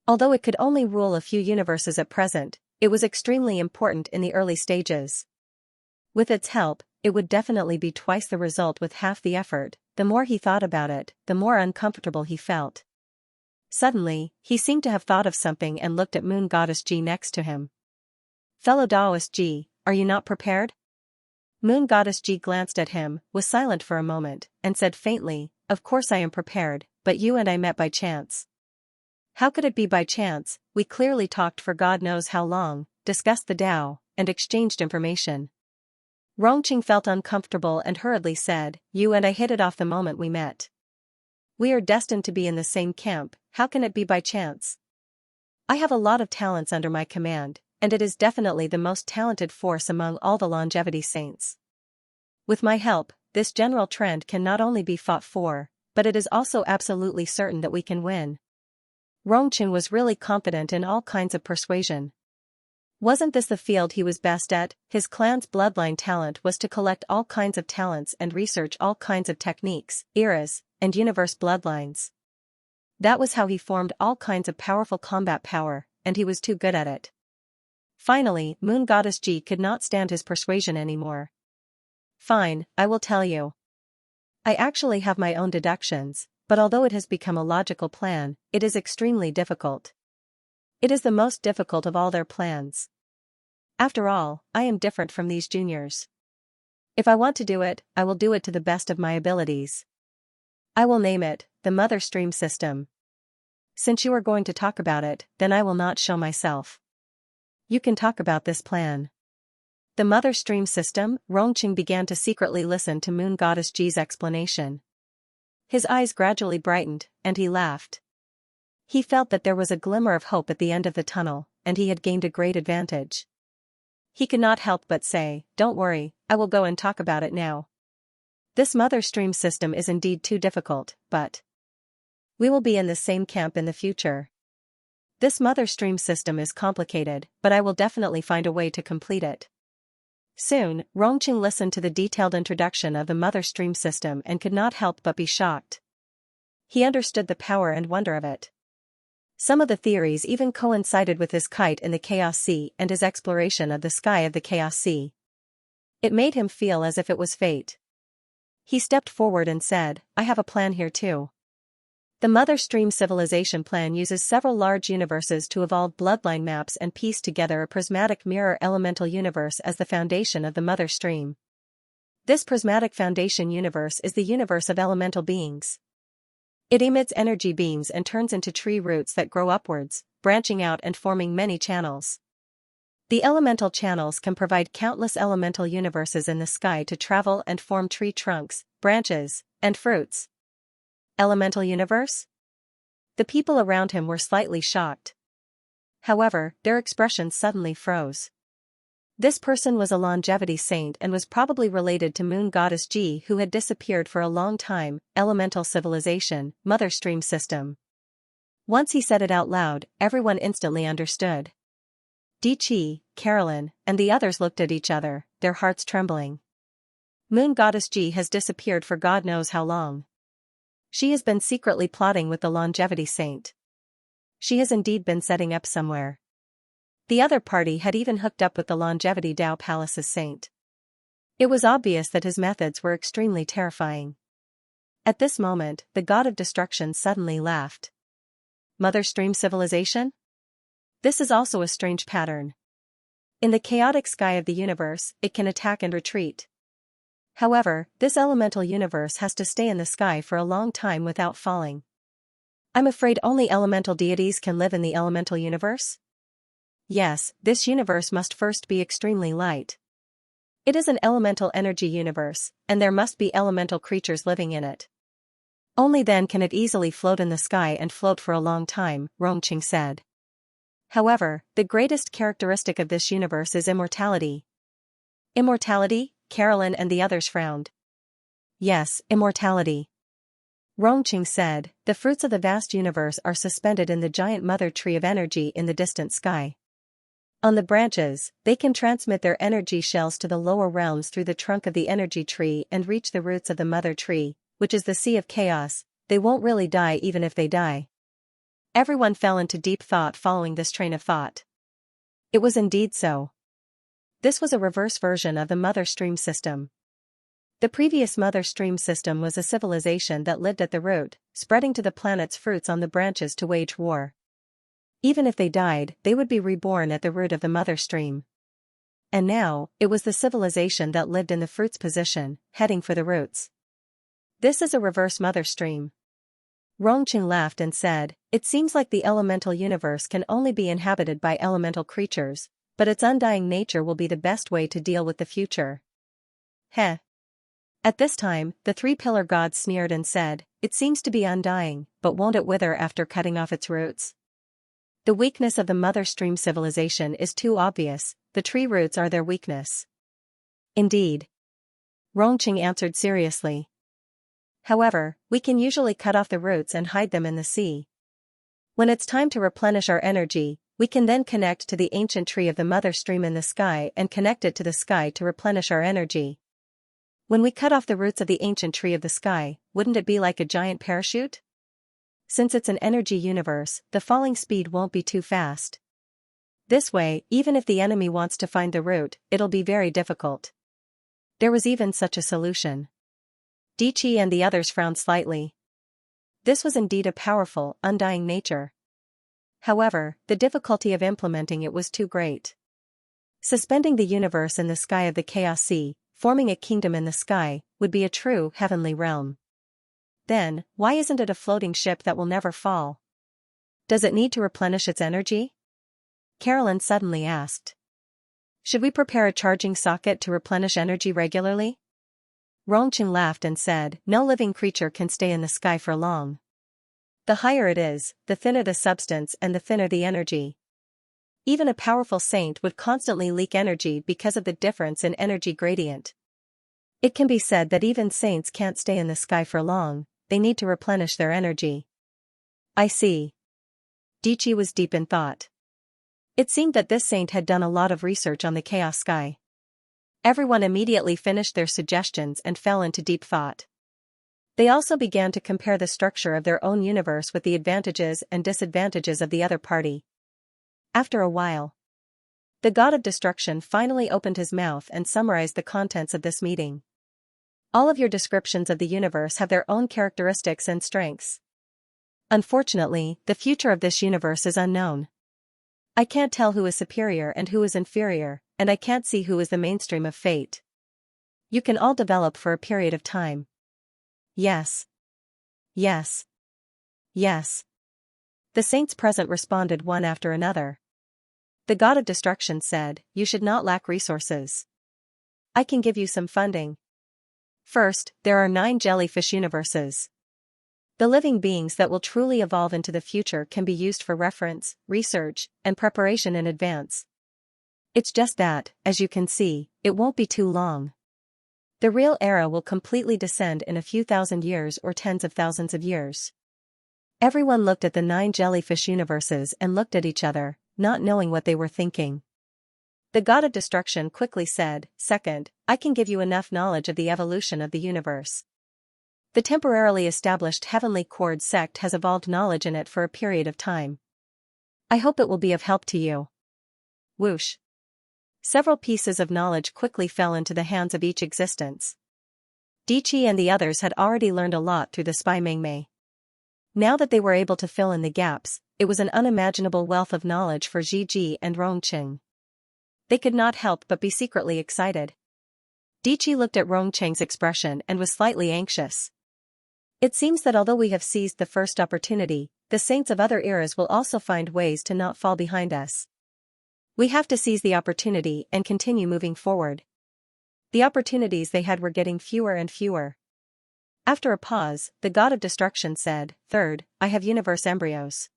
Although it could only rule a few universes at present, it was extremely important in the early stages. With its help, it would definitely be twice the result with half the effort. The more he thought about it, the more uncomfortable he felt. Suddenly, he seemed to have thought of something and looked at Moon Goddess Ji next to him. Fellow Taoist Ji, are you not prepared? Moon Goddess Ji glanced at him, was silent for a moment, and said faintly, of course I am prepared, but you and I met by chance. How could it be by chance? We clearly talked for God knows how long, discussed the Tao, and exchanged information. Rongqing felt uncomfortable and hurriedly said, "You and I hit it off the moment we met. We are destined to be in the same camp, how can it be by chance? I have a lot of talents under my command, and it is definitely the most talented force among all the longevity saints. With my help, this general trend can not only be fought for, but it is also absolutely certain that we can win." Rongqing was really confident in all kinds of persuasion. Wasn't this the field he was best at? His clan's bloodline talent was to collect all kinds of talents and research all kinds of techniques, eras, and universe bloodlines. That was how he formed all kinds of powerful combat power, and he was too good at it. Finally, Moon Goddess Ji could not stand his persuasion anymore. "Fine, I will tell you. I actually have my own deductions, but although it has become a logical plan, it is extremely difficult. It is the most difficult of all their plans. After all, I am different from these juniors. If I want to do it, I will do it to the best of my abilities. I will name it, the Mother Stream System. Since you are going to talk about it, then I will not show myself. You can talk about this plan." The Mother Stream System. Rongqing began to secretly listen to Moon Goddess Ji's explanation. His eyes gradually brightened, and he laughed. He felt that there was a glimmer of hope at the end of the tunnel, and he had gained a great advantage. He could not help but say, "Don't worry, I will go and talk about it now. This Mother Stream System is indeed too difficult, but we will be in the same camp in the future. This Mother Stream System is complicated, but I will definitely find a way to complete it." Soon, Rongqing listened to the detailed introduction of the Mother Stream System and could not help but be shocked. He understood the power and wonder of it. Some of the theories even coincided with his kite in the Chaos Sea and his exploration of the sky of the Chaos Sea. It made him feel as if it was fate. He stepped forward and said, "I have a plan here too. The Mother Stream Civilization plan uses several large universes to evolve bloodline maps and piece together a prismatic mirror elemental universe as the foundation of the Mother Stream. This prismatic foundation universe is the universe of elemental beings. It emits energy beams and turns into tree roots that grow upwards, branching out and forming many channels. The elemental channels can provide countless elemental universes in the sky to travel and form tree trunks, branches, and fruits." Elemental universe? The people around him were slightly shocked. However, their expressions suddenly froze. This person was a longevity saint and was probably related to Moon Goddess Ji, who had disappeared for a long time. Elemental civilization, Mother Stream System. Once he said it out loud, everyone instantly understood. Di Chi, Carolyn, and the others looked at each other, their hearts trembling. Moon Goddess Ji has disappeared for God knows how long. She has been secretly plotting with the longevity saint. She has indeed been setting up somewhere. The other party had even hooked up with the longevity Dao Palace's saint. It was obvious that his methods were extremely terrifying. At this moment, the god of destruction suddenly laughed. Mother Stream Civilization? This is also a strange pattern. In the chaotic sky of the universe, it can attack and retreat. However, this elemental universe has to stay in the sky for a long time without falling. I'm afraid only elemental deities can live in the elemental universe? Yes, this universe must first be extremely light. It is an elemental energy universe, and there must be elemental creatures living in it. Only then can it easily float in the sky and float for a long time, Rongqing said. However, the greatest characteristic of this universe is immortality. Immortality? Carolyn and the others frowned. Yes, immortality. Rongqing said, the fruits of the vast universe are suspended in the giant mother tree of energy in the distant sky. On the branches, they can transmit their energy shells to the lower realms through the trunk of the energy tree and reach the roots of the mother tree, which is the sea of chaos. They won't really die even if they die. Everyone fell into deep thought following this train of thought. It was indeed so. This was a reverse version of the Mother Stream System. The previous Mother Stream System was a civilization that lived at the root, spreading to the planet's fruits on the branches to wage war. Even if they died, they would be reborn at the root of the Mother Stream. And now, it was the civilization that lived in the fruits position, heading for the roots. This is a reverse Mother Stream. Rongqing laughed and said, it seems like the elemental universe can only be inhabited by elemental creatures, but its undying nature will be the best way to deal with the future. Heh. At this time, the three-pillar god sneered and said, "It seems to be undying, but won't it wither after cutting off its roots? The weakness of the mother stream civilization is too obvious, the tree roots are their weakness." Indeed. Rongqing answered seriously. However, we can usually cut off the roots and hide them in the sea. When it's time to replenish our energy, we can then connect to the ancient tree of the mother stream in the sky and connect it to the sky to replenish our energy. When we cut off the roots of the ancient tree of the sky, wouldn't it be like a giant parachute? Since it's an energy universe, the falling speed won't be too fast. This way, even if the enemy wants to find the root, it'll be very difficult. There was even such a solution. Diqi and the others frowned slightly. This was indeed a powerful, undying nature. However, the difficulty of implementing it was too great. Suspending the universe in the sky of the Chaos Sea, forming a kingdom in the sky, would be a true heavenly realm. Then, why isn't it a floating ship that will never fall? Does it need to replenish its energy? Carolyn suddenly asked. Should we prepare a charging socket to replenish energy regularly? Rongqing laughed and said, no living creature can stay in the sky for long. The higher it is, the thinner the substance and the thinner the energy. Even a powerful saint would constantly leak energy because of the difference in energy gradient. It can be said that even saints can't stay in the sky for long, they need to replenish their energy. I see. Diqi was deep in thought. It seemed that this saint had done a lot of research on the chaos sky. Everyone immediately finished their suggestions and fell into deep thought. They also began to compare the structure of their own universe with the advantages and disadvantages of the other party. After a while, the god of destruction finally opened his mouth and summarized the contents of this meeting. All of your descriptions of the universe have their own characteristics and strengths. Unfortunately, the future of this universe is unknown. I can't tell who is superior and who is inferior, and I can't see who is the mainstream of fate. You can all develop for a period of time. Yes. Yes. Yes. The saints present responded one after another. The god of destruction said, you should not lack resources. I can give you some funding. First, there are 9 jellyfish universes. The living beings that will truly evolve into the future can be used for reference, research, and preparation in advance. It's just that, as you can see, it won't be too long. The real era will completely descend in a few thousand years or tens of thousands of years. Everyone looked at the 9 jellyfish universes and looked at each other, not knowing what they were thinking. The god of destruction quickly said, second, I can give you enough knowledge of the evolution of the universe. The temporarily established Heavenly Chord sect has evolved knowledge in it for a period of time. I hope it will be of help to you. Whoosh. Several pieces of knowledge quickly fell into the hands of each existence. Diqi and the others had already learned a lot through the spy Mengmei. Now that they were able to fill in the gaps, it was an unimaginable wealth of knowledge for Ji and Rongqing. They could not help but be secretly excited. Diqi looked at Rongqing's expression and was slightly anxious. It seems that although we have seized the first opportunity, the saints of other eras will also find ways to not fall behind us. We have to seize the opportunity and continue moving forward. The opportunities they had were getting fewer and fewer. After a pause, the god of destruction said, third, I have universe embryos.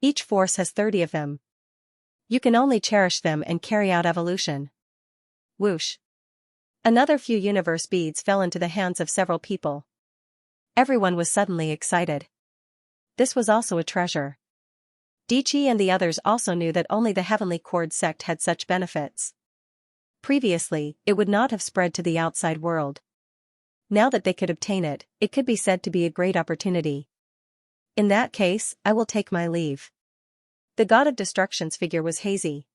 Each force has 30 of them. You can only cherish them and carry out evolution. Whoosh. Another few universe beads fell into the hands of several people. Everyone was suddenly excited. This was also a treasure. Diqi and the others also knew that only the Heavenly Chord sect had such benefits. Previously, it would not have spread to the outside world. Now that they could obtain it, it could be said to be a great opportunity. In that case, I will take my leave. The god of destruction's figure was hazy.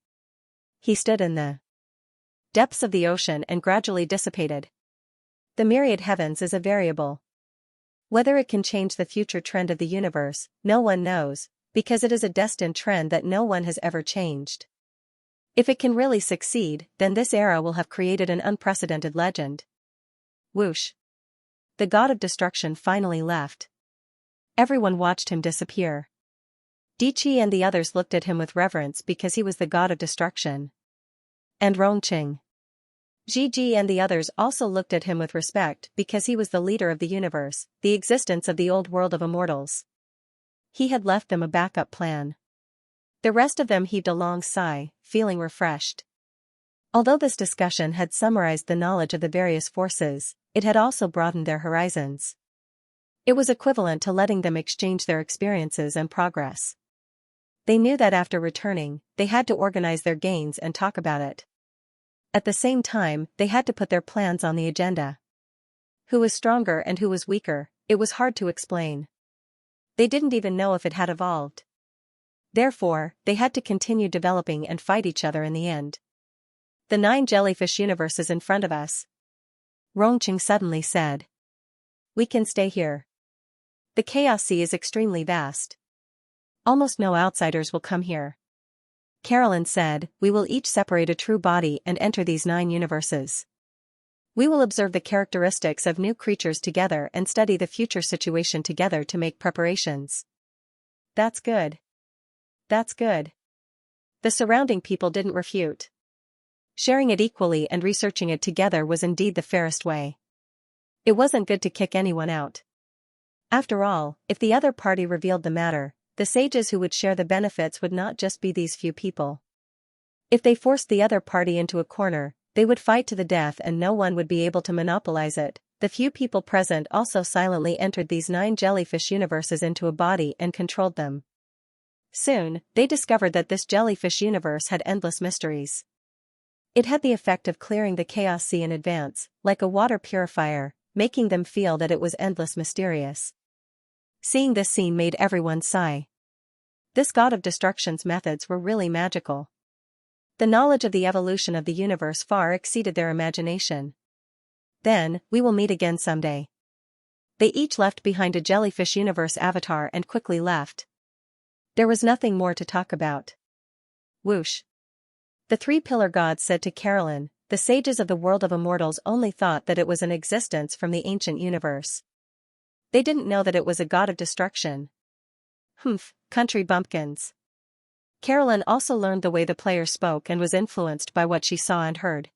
He stood in the depths of the ocean and gradually dissipated. The myriad heavens is a variable. Whether it can change the future trend of the universe, no one knows, because it is a destined trend that no one has ever changed. If it can really succeed, then this era will have created an unprecedented legend. Whoosh. The god of destruction finally left. Everyone watched him disappear. Diqi and the others looked at him with reverence because he was the god of destruction. And Rongqing. Gigi and the others also looked at him with respect because he was the leader of the universe, the existence of the old world of immortals. He had left them a backup plan. The rest of them heaved a long sigh, feeling refreshed. Although this discussion had summarized the knowledge of the various forces, it had also broadened their horizons. It was equivalent to letting them exchange their experiences and progress. They knew that after returning, they had to organize their gains and talk about it. At the same time, they had to put their plans on the agenda. Who was stronger and who was weaker, it was hard to explain. They didn't even know if it had evolved. Therefore, they had to continue developing and fight each other in the end. The 9 jellyfish universes in front of us. Rongqing suddenly said. We can stay here. The Chaos Sea is extremely vast. Almost no outsiders will come here. Carolyn said, we will each separate a true body and enter these 9 universes. We will observe the characteristics of new creatures together and study the future situation together to make preparations. That's good. That's good. The surrounding people didn't refute. Sharing it equally and researching it together was indeed the fairest way. It wasn't good to kick anyone out. After all, if the other party revealed the matter, the sages who would share the benefits would not just be these few people. If they forced the other party into a corner, they would fight to the death and no one would be able to monopolize it. The few people present also silently entered these 9 jellyfish universes into a body and controlled them. Soon, they discovered that this jellyfish universe had endless mysteries. It had the effect of clearing the Chaos Sea in advance, like a water purifier, making them feel that it was endless mysterious. Seeing this scene made everyone sigh. This god of destruction's methods were really magical. The knowledge of the evolution of the universe far exceeded their imagination. Then, we will meet again someday. They each left behind a jellyfish universe avatar and quickly left. There was nothing more to talk about. Whoosh. The 3 pillar gods said to Carolyn, the sages of the world of immortals only thought that it was an existence from the ancient universe. They didn't know that it was a god of destruction. Humph, country bumpkins. Carolyn also learned the way the players spoke and was influenced by what she saw and heard.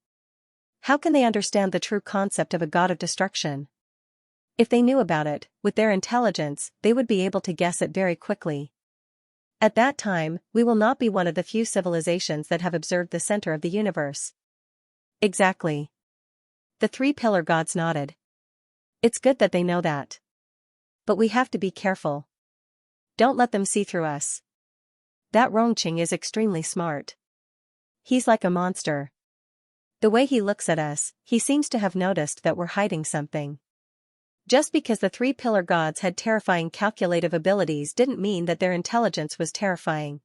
How can they understand the true concept of a god of destruction? If they knew about it, with their intelligence, they would be able to guess it very quickly. At that time, we will not be one of the few civilizations that have observed the center of the universe. Exactly. The 3 pillar gods nodded. It's good that they know that. But we have to be careful. Don't let them see through us. That Rongqing is extremely smart. He's like a monster. The way he looks at us, he seems to have noticed that we're hiding something. Just because the 3 pillar gods had terrifying calculative abilities didn't mean that their intelligence was terrifying.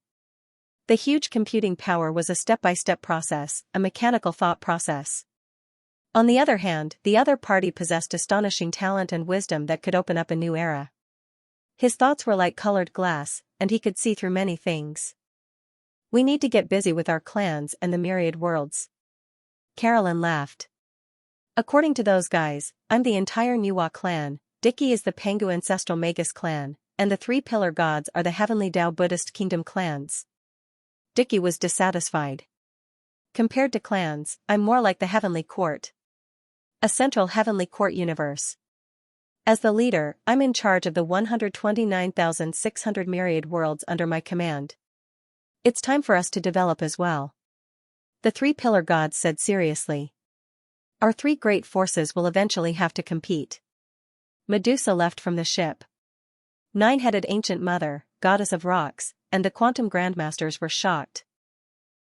The huge computing power was a step-by-step process, a mechanical thought process. On the other hand, the other party possessed astonishing talent and wisdom that could open up a new era. His thoughts were like colored glass, and he could see through many things. We need to get busy with our clans and the myriad worlds. Carolyn laughed. According to those guys, I'm the entire Nuwa clan, Dicky is the Pengu ancestral Magus clan, and the 3 pillar gods are the heavenly Tao Buddhist kingdom clans. Dicky was dissatisfied. Compared to clans, I'm more like the heavenly court. A central heavenly court universe. As the leader, I'm in charge of the 129,600 myriad worlds under my command. It's time for us to develop as well. The 3 pillar gods said seriously. Our 3 great forces will eventually have to compete. Medusa left from the ship. 9-headed ancient mother, goddess of rocks, and the quantum grandmasters were shocked.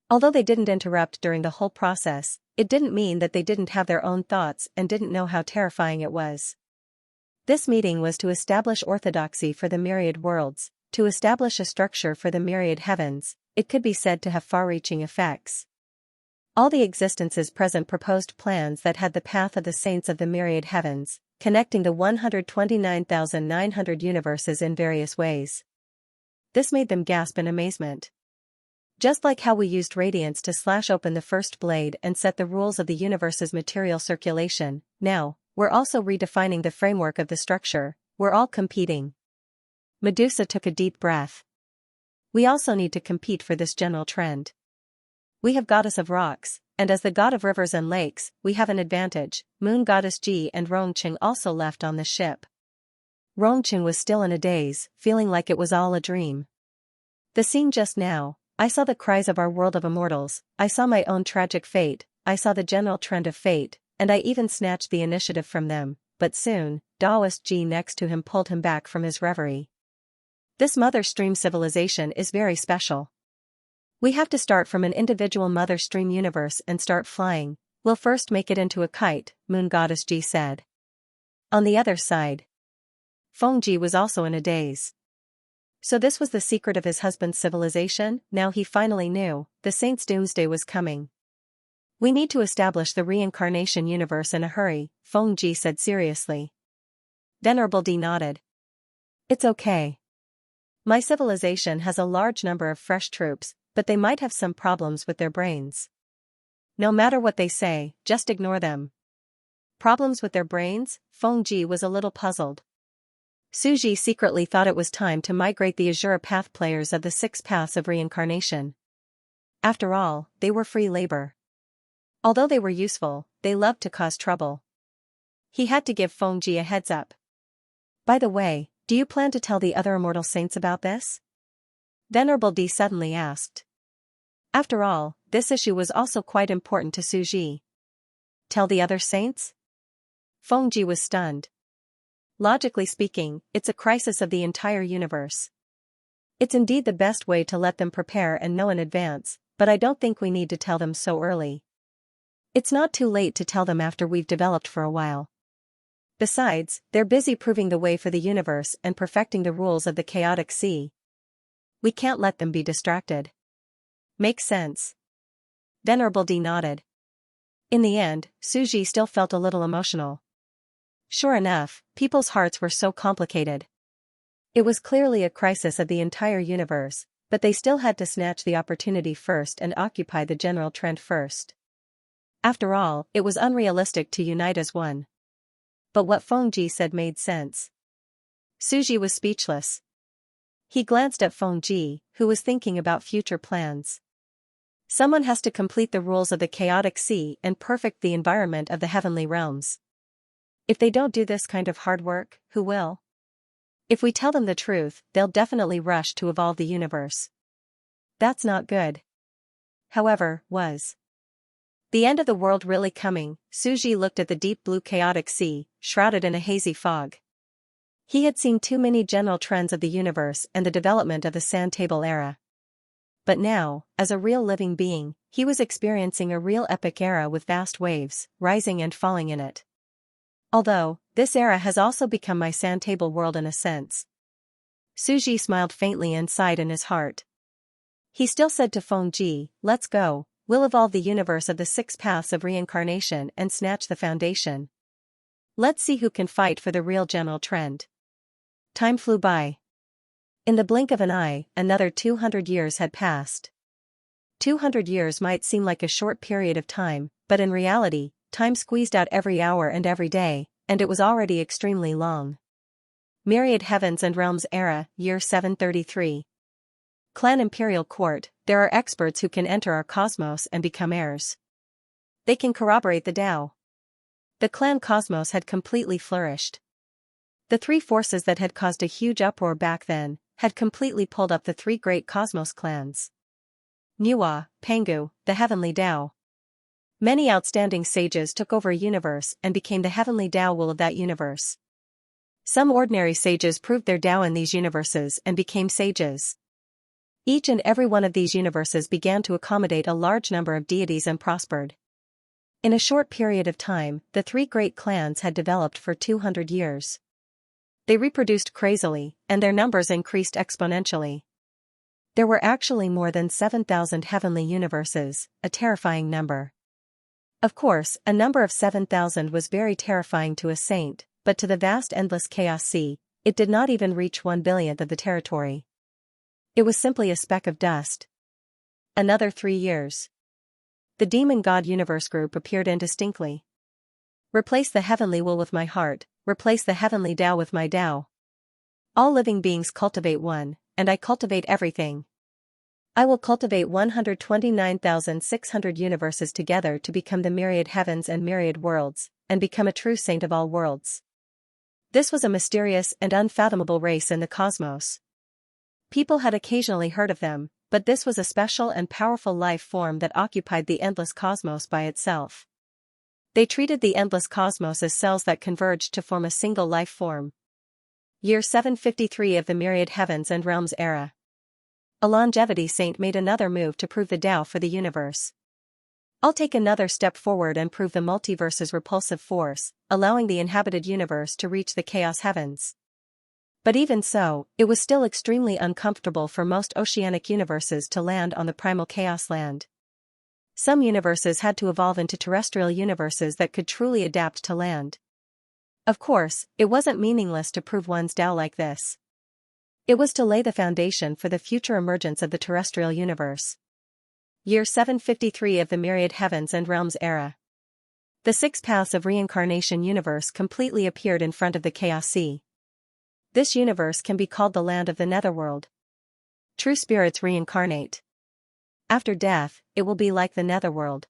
Although they didn't interrupt during the whole process, it didn't mean that they didn't have their own thoughts and didn't know how terrifying it was. This meeting was to establish orthodoxy for the myriad worlds, to establish a structure for the myriad heavens. It could be said to have far-reaching effects. All the existences present proposed plans that had the path of the saints of the myriad heavens, connecting the 129,900 universes in various ways. This made them gasp in amazement. Just like how we used radiance to slash open the first blade and set the rules of the universe's material circulation, now, we're also redefining the framework of the structure. We're all competing. Medusa took a deep breath. We also need to compete for this general trend. We have goddess of rocks, and as the god of rivers and lakes, we have an advantage. Moon goddess Ji and Rongqing also left on the ship. Rongqing was still in a daze, feeling like it was all a dream. The scene just now, I saw the cries of our world of immortals, I saw my own tragic fate, I saw the general trend of fate, and I even snatched the initiative from them, but soon, Taoist Ji next to him pulled him back from his reverie. This mother stream civilization is very special. We have to start from an individual mother stream universe and start flying. We'll first make it into a kite, Moon goddess Ji said. On the other side, Feng Ji was also in a daze. So this was the secret of his husband's civilization. Now he finally knew, the saint's doomsday was coming. We need to establish the reincarnation universe in a hurry, Feng Ji said seriously. Venerable D nodded. It's okay. My civilization has a large number of fresh troops, but they might have some problems with their brains. No matter what they say, just ignore them. Problems with their brains? Feng Ji was a little puzzled. Suji secretly thought it was time to migrate the Azure Path players of the 6 Paths of Reincarnation. After all, they were free labor. Although they were useful, they loved to cause trouble. He had to give Feng Ji a heads up. By the way, do you plan to tell the other immortal saints about this? Venerable D suddenly asked. After all, this issue was also quite important to Suji. Tell the other saints? Feng Ji was stunned. Logically speaking, it's a crisis of the entire universe. It's indeed the best way to let them prepare and know in advance, but I don't think we need to tell them so early. It's not too late to tell them after we've developed for a while. Besides, they're busy proving the way for the universe and perfecting the rules of the chaotic sea. We can't let them be distracted. Makes sense. Venerable D nodded. In the end, Suji still felt a little emotional. Sure enough, people's hearts were so complicated. It was clearly a crisis of the entire universe, but they still had to snatch the opportunity first and occupy the general trend first. After all, it was unrealistic to unite as one. But what Feng Ji said made sense. Suji was speechless. He glanced at Feng Ji, who was thinking about future plans. Someone has to complete the rules of the chaotic sea and perfect the environment of the heavenly realms. If they don't do this kind of hard work, who will? If we tell them the truth, they'll definitely rush to evolve the universe. That's not good. However, was the end of the world really coming? Suji looked at the deep blue chaotic sea, shrouded in a hazy fog. He had seen too many general trends of the universe and the development of the Sand Table era. But now, as a real living being, he was experiencing a real epic era with vast waves, rising and falling in it. Although, this era has also become my Sand Table world in a sense. Suji smiled faintly and sighed in his heart. He still said to Feng Ji, let's go, we'll evolve the universe of the 6 Paths of Reincarnation and snatch the foundation. Let's see who can fight for the real general trend. Time flew by. In the blink of an eye, another 200 years had passed. 200 years might seem like a short period of time, but in reality, time squeezed out every hour and every day, and it was already extremely long. Myriad Heavens and Realms era, year 733. Clan Imperial Court, there are experts who can enter our cosmos and become heirs. They can corroborate the Tao. The clan cosmos had completely flourished. The 3 forces that had caused a huge uproar back then, had completely pulled up the 3 great cosmos clans. Nuwa, Pangu, the Heavenly Tao. Many outstanding sages took over a universe and became the heavenly Tao will of that universe. Some ordinary sages proved their Tao in these universes and became sages. Each and every one of these universes began to accommodate a large number of deities and prospered. In a short period of time, the 3 great clans had developed for 200 years. They reproduced crazily, and their numbers increased exponentially. There were actually more than 7,000 heavenly universes, a terrifying number. Of course, a number of 7,000 was very terrifying to a saint, but to the vast endless chaos sea, it did not even reach 1/1000th of the territory. It was simply a speck of dust. Another 3 years. The demon god universe group appeared indistinctly. Replace the heavenly will with my heart, replace the heavenly Tao with my Tao. All living beings cultivate one, and I cultivate everything. I will cultivate 129,600 universes together to become the myriad heavens and myriad worlds, and become a true saint of all worlds. This was a mysterious and unfathomable race in the cosmos. People had occasionally heard of them, but this was a special and powerful life form that occupied the endless cosmos by itself. They treated the endless cosmos as cells that converged to form a single life form. Year 753 of the Myriad Heavens and Realms era. A longevity saint made another move to prove the Tao for the universe. I'll take another step forward and prove the multiverse's repulsive force, allowing the inhabited universe to reach the chaos heavens. But even so, it was still extremely uncomfortable for most oceanic universes to land on the primal chaos land. Some universes had to evolve into terrestrial universes that could truly adapt to land. Of course, it wasn't meaningless to prove one's Tao like this. It was to lay the foundation for the future emergence of the terrestrial universe. Year 753 of the Myriad Heavens and Realms era. The six paths of reincarnation universe completely appeared in front of the Chaos Sea. This universe can be called the land of the netherworld. True spirits reincarnate. After death, it will be like the netherworld.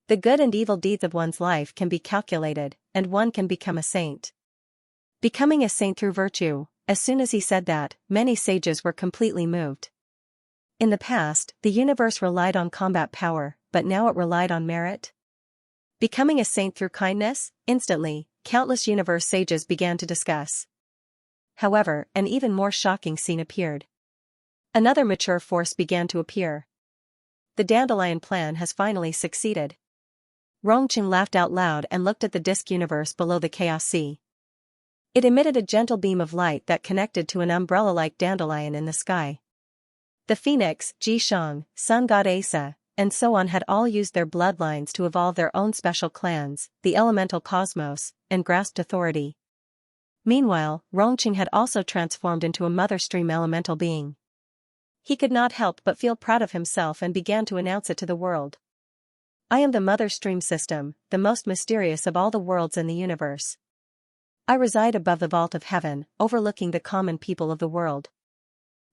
The good and evil deeds of one's life can be calculated, and one can become a saint. Becoming a saint through virtue. As soon as he said that, many sages were completely moved. In the past, the universe relied on combat power, but now it relied on merit. Becoming a saint through kindness, instantly, countless universe sages began to discuss. However, an even more shocking scene appeared. Another mature force began to appear. The dandelion plan has finally succeeded. Rongqing laughed out loud and looked at the disk universe below the Chaos Sea. It emitted a gentle beam of light that connected to an umbrella-like dandelion in the sky. The phoenix, Jishang, sun god Asa, and so on had all used their bloodlines to evolve their own special clans, the elemental cosmos, and grasped authority. Meanwhile, Rongqing had also transformed into a mother stream elemental being. He could not help but feel proud of himself and began to announce it to the world. I am the mother stream system, the most mysterious of all the worlds in the universe. I reside above the vault of heaven, overlooking the common people of the world.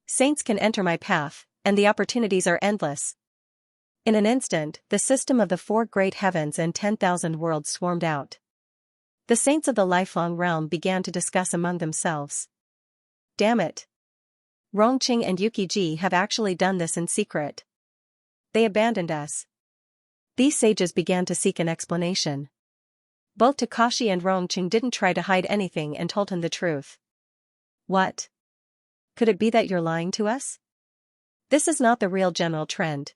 Saints can enter my path, and the opportunities are endless. In an instant, the system of the four great heavens and 10,000 worlds swarmed out. The saints of the lifelong realm began to discuss among themselves. Damn it! Rongqing and Yukiji have actually done this in secret. They abandoned us. These sages began to seek an explanation. Both Takashi and Rongqing didn't try to hide anything and told him the truth. What? Could it be that you're lying to us? This is not the real general trend.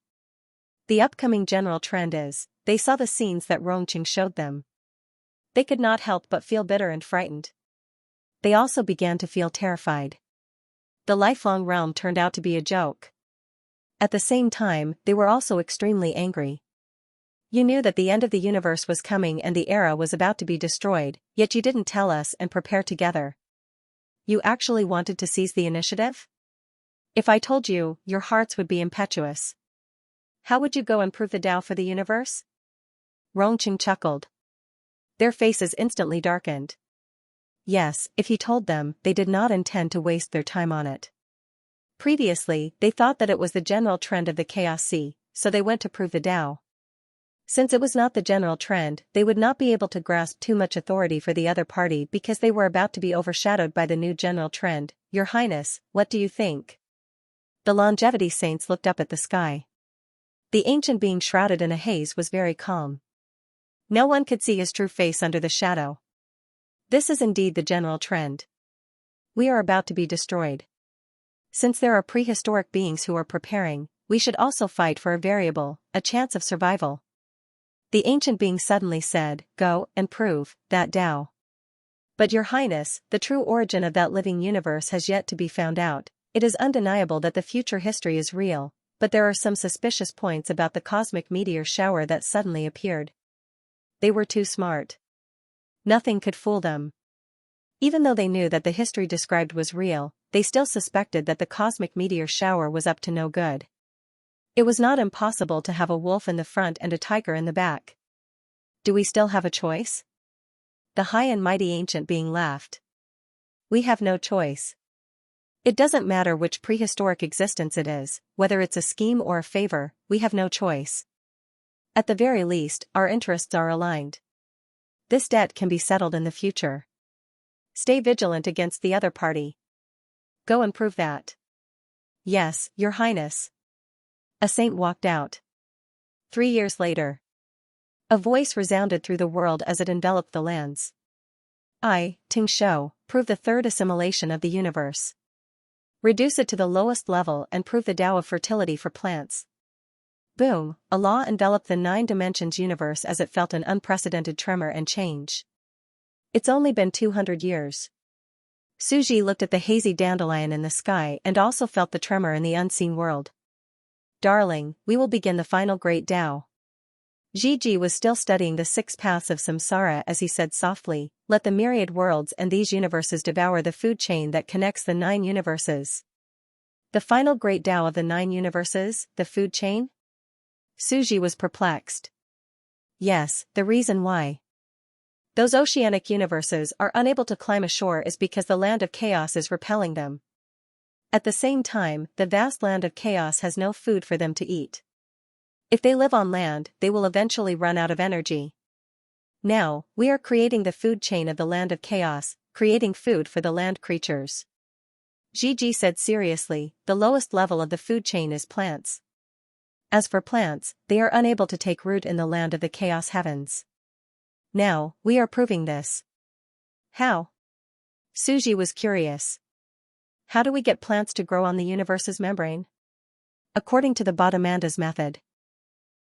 The upcoming general trend is, they saw the scenes that Rongqing showed them. They could not help but feel bitter and frightened. They also began to feel terrified. The lifelong realm turned out to be a joke. At the same time, they were also extremely angry. You knew that the end of the universe was coming and the era was about to be destroyed, yet you didn't tell us and prepare together. You actually wanted to seize the initiative? If I told you, your hearts would be impetuous. How would you go and prove the Tao for the universe? Rongqing chuckled. Their faces instantly darkened. Yes, if he told them, they did not intend to waste their time on it. Previously, they thought that it was the general trend of the Chaos Sea, so they went to prove the Tao. Since it was not the general trend, they would not be able to grasp too much authority for the other party because they were about to be overshadowed by the new general trend. Your Highness, what do you think? The longevity saints looked up at the sky. The ancient being shrouded in a haze was very calm. No one could see his true face under the shadow. This is indeed the general trend. We are about to be destroyed. Since there are prehistoric beings who are preparing, we should also fight for a variable, a chance of survival. The ancient being suddenly said, go and prove that Tao. But Your Highness, the true origin of that living universe has yet to be found out. It is undeniable that the future history is real, but there are some suspicious points about the cosmic meteor shower that suddenly appeared. They were too smart. Nothing could fool them. Even though they knew that the history described was real, they still suspected that the cosmic meteor shower was up to no good. It was not impossible to have a wolf in the front and a tiger in the back. Do we still have a choice? The high and mighty ancient being laughed. We have no choice. It doesn't matter which prehistoric existence it is, whether it's a scheme or a favor, we have no choice. At the very least, our interests are aligned. This debt can be settled in the future. Stay vigilant against the other party. Go and prove that. Yes, Your Highness. A saint walked out. 3 years later. A voice resounded through the world as it enveloped the lands. I, Ting Shou, prove the third assimilation of the universe. Reduce it to the lowest level and prove the Tao of fertility for plants. Boom, a law enveloped the 9 dimensions universe as it felt an unprecedented tremor and change. It's only been 200 years. Suji looked at the hazy dandelion in the sky and also felt the tremor in the unseen world. Darling, we will begin the final great Tao. Gigi was still studying the 6 paths of samsara as he said softly, let the myriad worlds and these universes devour the food chain that connects the 9 universes. The final great Tao of the 9 universes, the food chain? Suji was perplexed. Yes, the reason why those oceanic universes are unable to climb ashore is because the land of chaos is repelling them. At the same time, the vast land of chaos has no food for them to eat. If they live on land, they will eventually run out of energy. Now, we are creating the food chain of the land of chaos, creating food for the land creatures. Gigi said seriously, the lowest level of the food chain is plants. As for plants, they are unable to take root in the land of the chaos heavens. Now, we are proving this. How? Suji was curious. How do we get plants to grow on the universe's membrane? According to the Bodhimanda's method.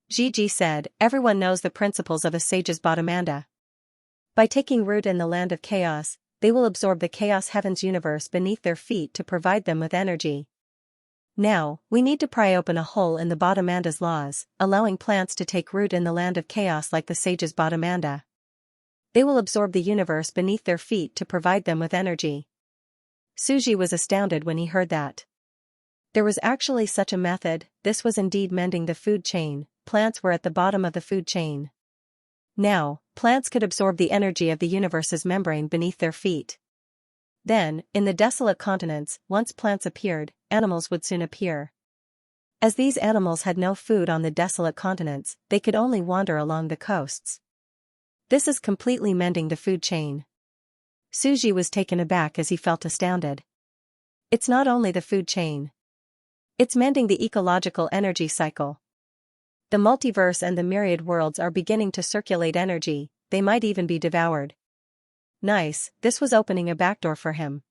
Gigi said, everyone knows the principles of a sage's Bodhimanda. By taking root in the land of chaos, they will absorb the chaos heavens universe beneath their feet to provide them with energy. Now, we need to pry open a hole in the Bodhimanda's laws, allowing plants to take root in the land of chaos like the sage's Bodhimanda. They will absorb the universe beneath their feet to provide them with energy. Suji was astounded when he heard that. There was actually such a method. This was indeed mending the food chain. Plants were at the bottom of the food chain. Now, plants could absorb the energy of the universe's membrane beneath their feet. Then, in the desolate continents, once plants appeared, animals would soon appear. As these animals had no food on the desolate continents, they could only wander along the coasts. This is completely mending the food chain. Suji was taken aback as he felt astounded. It's not only the food chain. It's mending the ecological energy cycle. The multiverse and the myriad worlds are beginning to circulate energy, they might even be devoured. Nice, this was opening a backdoor for him.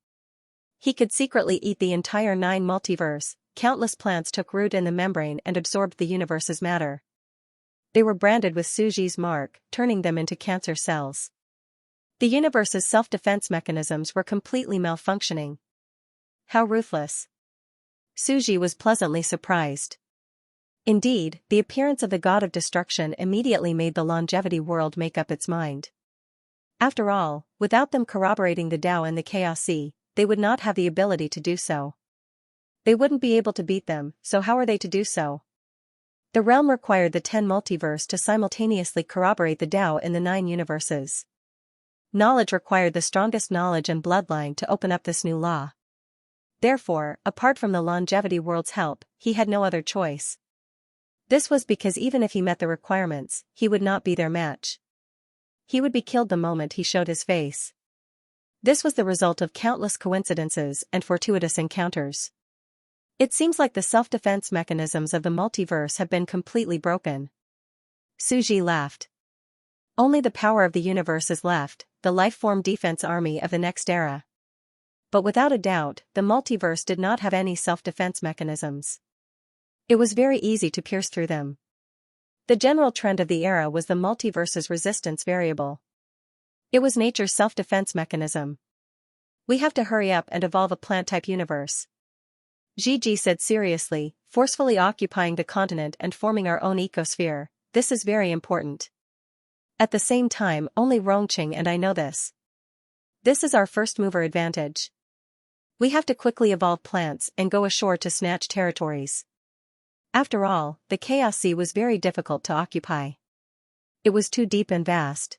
He could secretly eat the entire 9 multiverse. Countless plants took root in the membrane and absorbed the universe's matter. They were branded with Suji's mark, turning them into cancer cells. The universe's self-defense mechanisms were completely malfunctioning. How ruthless. Suji was pleasantly surprised. Indeed, the appearance of the god of destruction immediately made the longevity world make up its mind. After all, without them corroborating the Tao and the Chaos Sea, they would not have the ability to do so. They wouldn't be able to beat them, so how are they to do so? The realm required the 10 multiverse to simultaneously corroborate the Tao in the 9 universes. Knowledge required the strongest knowledge and bloodline to open up this new law. Therefore, apart from the longevity world's help, he had no other choice. This was because even if he met the requirements, he would not be their match. He would be killed the moment he showed his face. This was the result of countless coincidences and fortuitous encounters. It seems like the self-defense mechanisms of the multiverse have been completely broken. Suji laughed. Only the power of the universe is left, the life-form defense army of the next era. But without a doubt, the multiverse did not have any self-defense mechanisms. It was very easy to pierce through them. The general trend of the era was the multiverse's resistance variable. It was nature's self-defense mechanism. We have to hurry up and evolve a plant-type universe. Gigi said seriously, forcefully occupying the continent and forming our own ecosphere. This is very important. At the same time, only Rongqing and I know this. This is our first mover advantage. We have to quickly evolve plants and go ashore to snatch territories. After all, the Chaos Sea was very difficult to occupy. It was too deep and vast.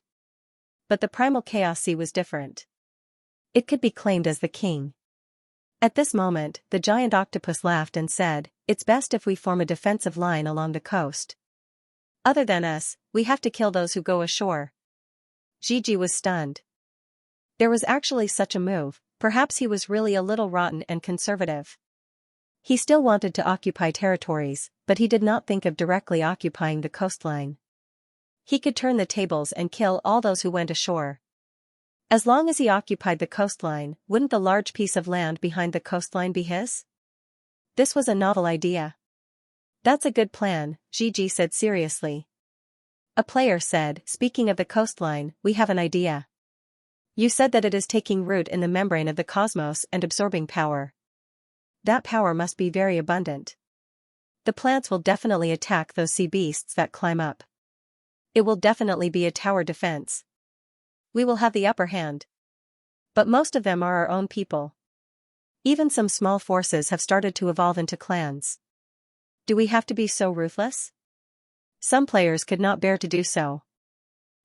But the primal Chaos Sea was different. It could be claimed as the king. At this moment, the giant octopus laughed and said, "It's best if we form a defensive line along the coast. Other than us, we have to kill those who go ashore." Gigi was stunned. There was actually such a move. Perhaps he was really a little rotten and conservative. He still wanted to occupy territories, but he did not think of directly occupying the coastline. He could turn the tables and kill all those who went ashore. As long as he occupied the coastline, wouldn't the large piece of land behind the coastline be his? This was a novel idea. "That's a good plan," Gigi said seriously. A player said, "Speaking of the coastline, we have an idea. You said that it is taking root in the membrane of the cosmos and absorbing power. That power must be very abundant. The plants will definitely attack those sea beasts that climb up. It will definitely be a tower defense. We will have the upper hand. But most of them are our own people. Even some small forces have started to evolve into clans. Do we have to be so ruthless?" Some players could not bear to do so.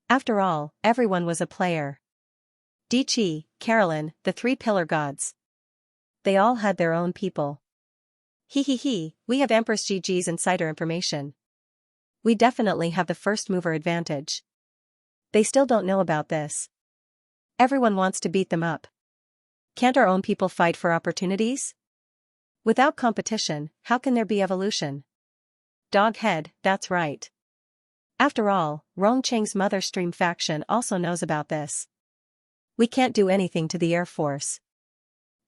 After all, everyone was a player. Dichi, Carolyn, the three pillar gods. They all had their own people. We have Empress Gigi's insider information. We definitely have the first mover advantage. They still don't know about this. Everyone wants to beat them up. Can't our own people fight for opportunities? Without competition, how can there be evolution? Doghead, that's right. After all, Rongcheng's Mother Stream faction also knows about this. We can't do anything to the Air Force.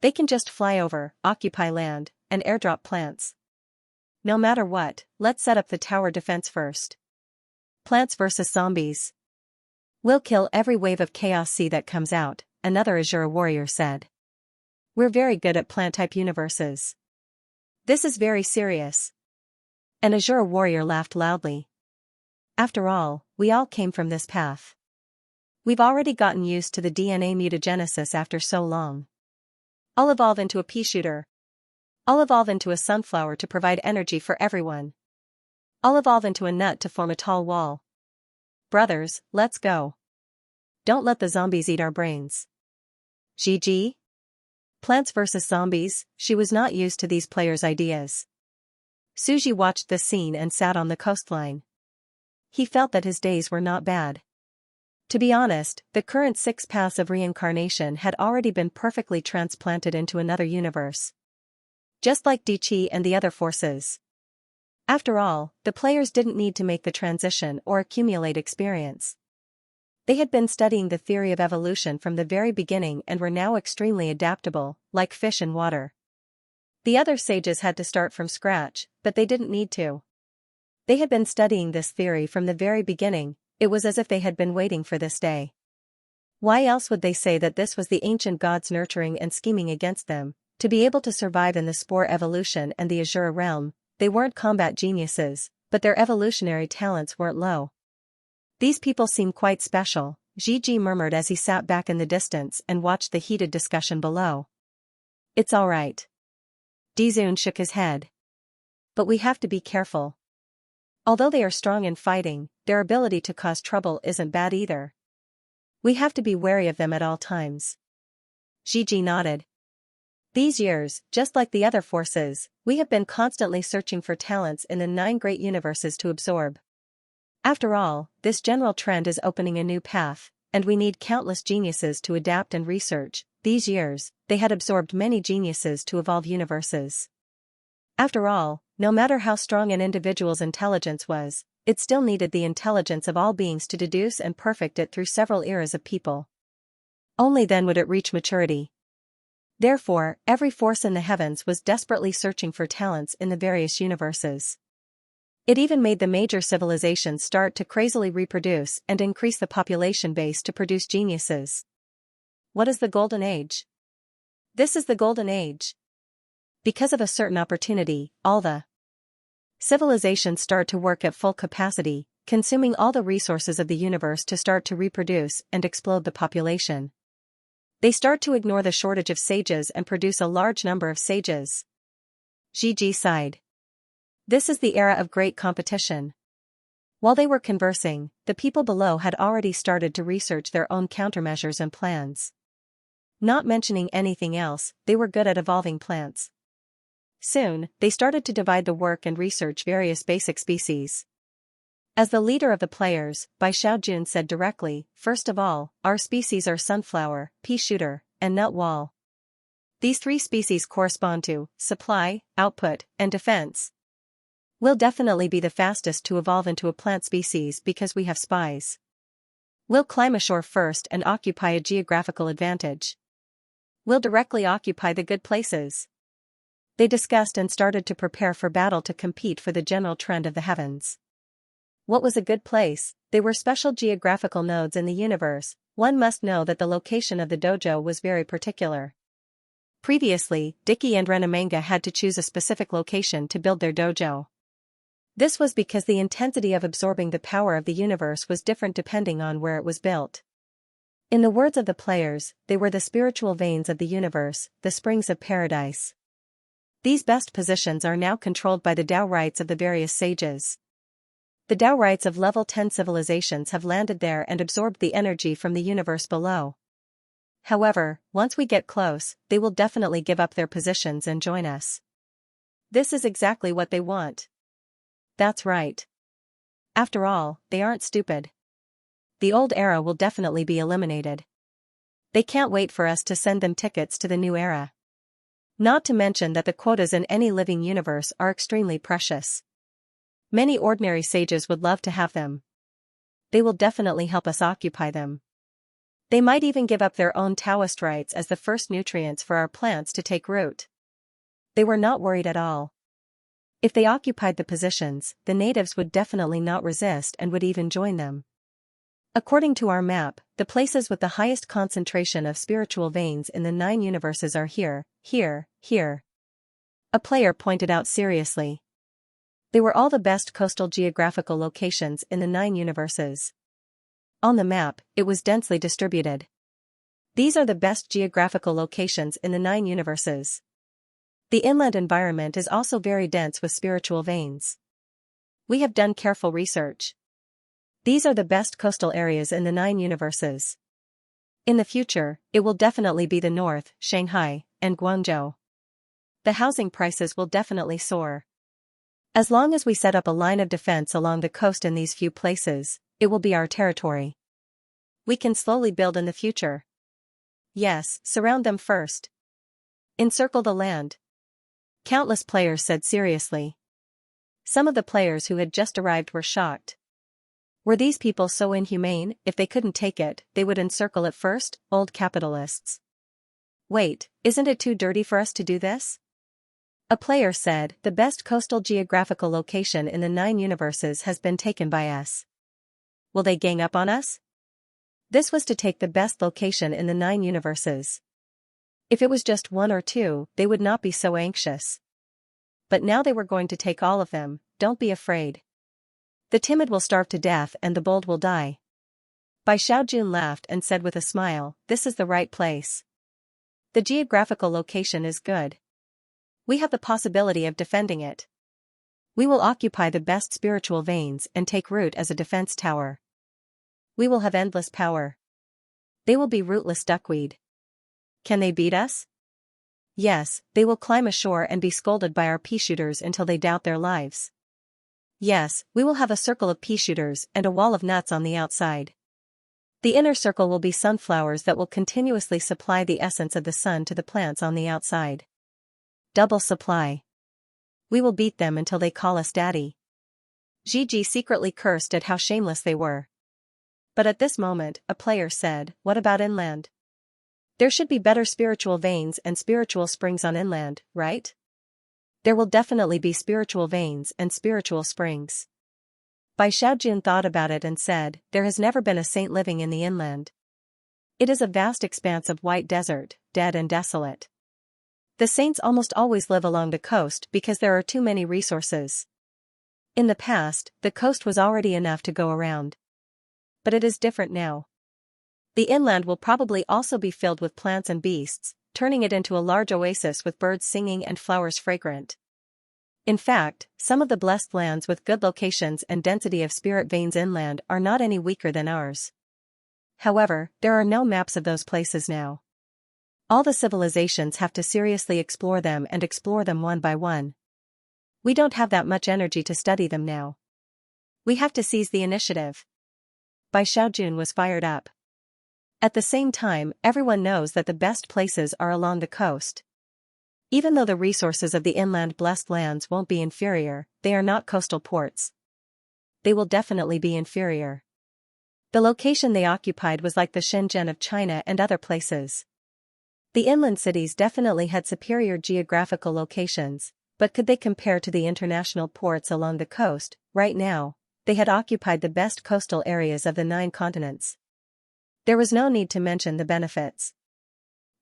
They can just fly over, occupy land, and airdrop plants. No matter what, let's set up the tower defense first. Plants versus zombies. We'll kill every wave of chaos sea that comes out, another Azure warrior said. We're very good at plant-type universes. This is very serious. An Azure warrior laughed loudly. After all, we all came from this path. We've already gotten used to the DNA mutagenesis after so long. I'll evolve into a pea shooter. I'll evolve into a sunflower to provide energy for everyone. I'll evolve into a nut to form a tall wall. Brothers, let's go. Don't let the zombies eat our brains. Gigi? Plants versus zombies, she was not used to these players' ideas. Suji watched the scene and sat on the coastline. He felt that his days were not bad. To be honest, the current 6 paths of reincarnation had already been perfectly transplanted into another universe. Just like Dichi and the other forces. After all, the players didn't need to make the transition or accumulate experience. They had been studying the theory of evolution from the very beginning and were now extremely adaptable, like fish in water. The other sages had to start from scratch, but they didn't need to. They had been studying this theory from the very beginning. It was as if they had been waiting for this day. Why else would they say that this was the ancient gods nurturing and scheming against them, to be able to survive in the spore evolution and the Azure realm? They weren't combat geniuses, but their evolutionary talents weren't low. These people seem quite special, Gigi murmured as he sat back in the distance and watched the heated discussion below. It's all right. Dizun shook his head. But we have to be careful. Although they are strong in fighting, their ability to cause trouble isn't bad either. We have to be wary of them at all times. Gigi nodded. These years, just like the other forces, we have been constantly searching for talents in the 9 great universes to absorb. After all, this general trend is opening a new path, and we need countless geniuses to adapt and research. These years, they had absorbed many geniuses to evolve universes. After all, no matter how strong an individual's intelligence was, it still needed the intelligence of all beings to deduce and perfect it through several eras of people. Only then would it reach maturity. Therefore, every force in the heavens was desperately searching for talents in the various universes. It even made the major civilizations start to crazily reproduce and increase the population base to produce geniuses. What is the Golden Age? This is the Golden Age. Because of a certain opportunity, all the civilizations start to work at full capacity, consuming all the resources of the universe to start to reproduce and explode the population. They start to ignore the shortage of sages and produce a large number of sages. Gigi sighed. This is the era of great competition. While they were conversing, the people below had already started to research their own countermeasures and plans. Not mentioning anything else, they were good at evolving plants. Soon, they started to divide the work and research various basic species. As the leader of the players, Bai Xiaojun said directly, "First of all, our species are sunflower, pea shooter, and nut wall. These three species correspond to supply, output, and defense. We'll definitely be the fastest to evolve into a plant species because we have spies. We'll climb ashore first and occupy a geographical advantage. We'll directly occupy the good places." They discussed and started to prepare for battle to compete for the general trend of the heavens. What was a good place? They were special geographical nodes in the universe. One must know that the location of the dojo was very particular. Previously, Dicky and Renamanga had to choose a specific location to build their dojo. This was because the intensity of absorbing the power of the universe was different depending on where it was built. In the words of the players, they were the spiritual veins of the universe, the springs of paradise. These best positions are now controlled by the Tao rites of the various sages. The Tao rites of level 10 civilizations have landed there and absorbed the energy from the universe below. However, once we get close, they will definitely give up their positions and join us. This is exactly what they want. That's right. After all, they aren't stupid. The old era will definitely be eliminated. They can't wait for us to send them tickets to the new era. Not to mention that the quotas in any living universe are extremely precious. Many ordinary sages would love to have them. They will definitely help us occupy them. They might even give up their own Taoist rights as the first nutrients for our plants to take root. They were not worried at all. If they occupied the positions, the natives would definitely not resist and would even join them. According to our map, the places with the highest concentration of spiritual veins in the 9 universes are here, here, here. A player pointed out seriously. They were all the best coastal geographical locations in the 9 universes. On the map, it was densely distributed. These are the best geographical locations in the 9 universes. The inland environment is also very dense with spiritual veins. We have done careful research. These are the best coastal areas in the 9 universes. In the future, it will definitely be the north, Shanghai, and Guangzhou. The housing prices will definitely soar. As long as we set up a line of defense along the coast in these few places, it will be our territory. We can slowly build in the future. Yes, surround them first. Encircle the land. Countless players said seriously. Some of the players who had just arrived were shocked. Were these people so inhumane? If they couldn't take it, they would encircle it first? Old capitalists. Wait, isn't it too dirty for us to do this? A player said, the best coastal geographical location in the 9 universes has been taken by us. Will they gang up on us? This was to take the best location in the 9 universes. If it was just 1 or 2, they would not be so anxious. But now they were going to take all of them. Don't be afraid. The timid will starve to death and the bold will die. Bai Xiaojun laughed and said with a smile, this is the right place. The geographical location is good. We have the possibility of defending it. We will occupy the best spiritual veins and take root as a defense tower. We will have endless power. They will be rootless duckweed. Can they beat us? Yes, they will climb ashore and be scolded by our pea shooters until they doubt their lives. Yes, we will have a circle of pea shooters and a wall of nuts on the outside. The inner circle will be sunflowers that will continuously supply the essence of the sun to the plants on the outside. Double supply. We will beat them until they call us daddy. Gigi secretly cursed at how shameless they were. But at this moment, a player said, what about inland? There should be better spiritual veins and spiritual springs on inland, right? There will definitely be spiritual veins and spiritual springs. Bai Xiaojun thought about it and said, there has never been a saint living in the inland. It is a vast expanse of white desert, dead and desolate. The saints almost always live along the coast because there are too many resources. In the past, the coast was already enough to go around. But it is different now. The inland will probably also be filled with plants and beasts, turning it into a large oasis with birds singing and flowers fragrant. In fact, some of the blessed lands with good locations and density of spirit veins inland are not any weaker than ours. However, there are no maps of those places now. All the civilizations have to seriously explore them and explore them one by one. We don't have that much energy to study them now. We have to seize the initiative. Bai Xiaojun was fired up. At the same time, everyone knows that the best places are along the coast. Even though the resources of the inland blessed lands won't be inferior, they are not coastal ports. They will definitely be inferior. The location they occupied was like the Shenzhen of China and other places. The inland cities definitely had superior geographical locations, but could they compare to the international ports along the coast? Right now, they had occupied the best coastal areas of the 9 continents. There was no need to mention the benefits.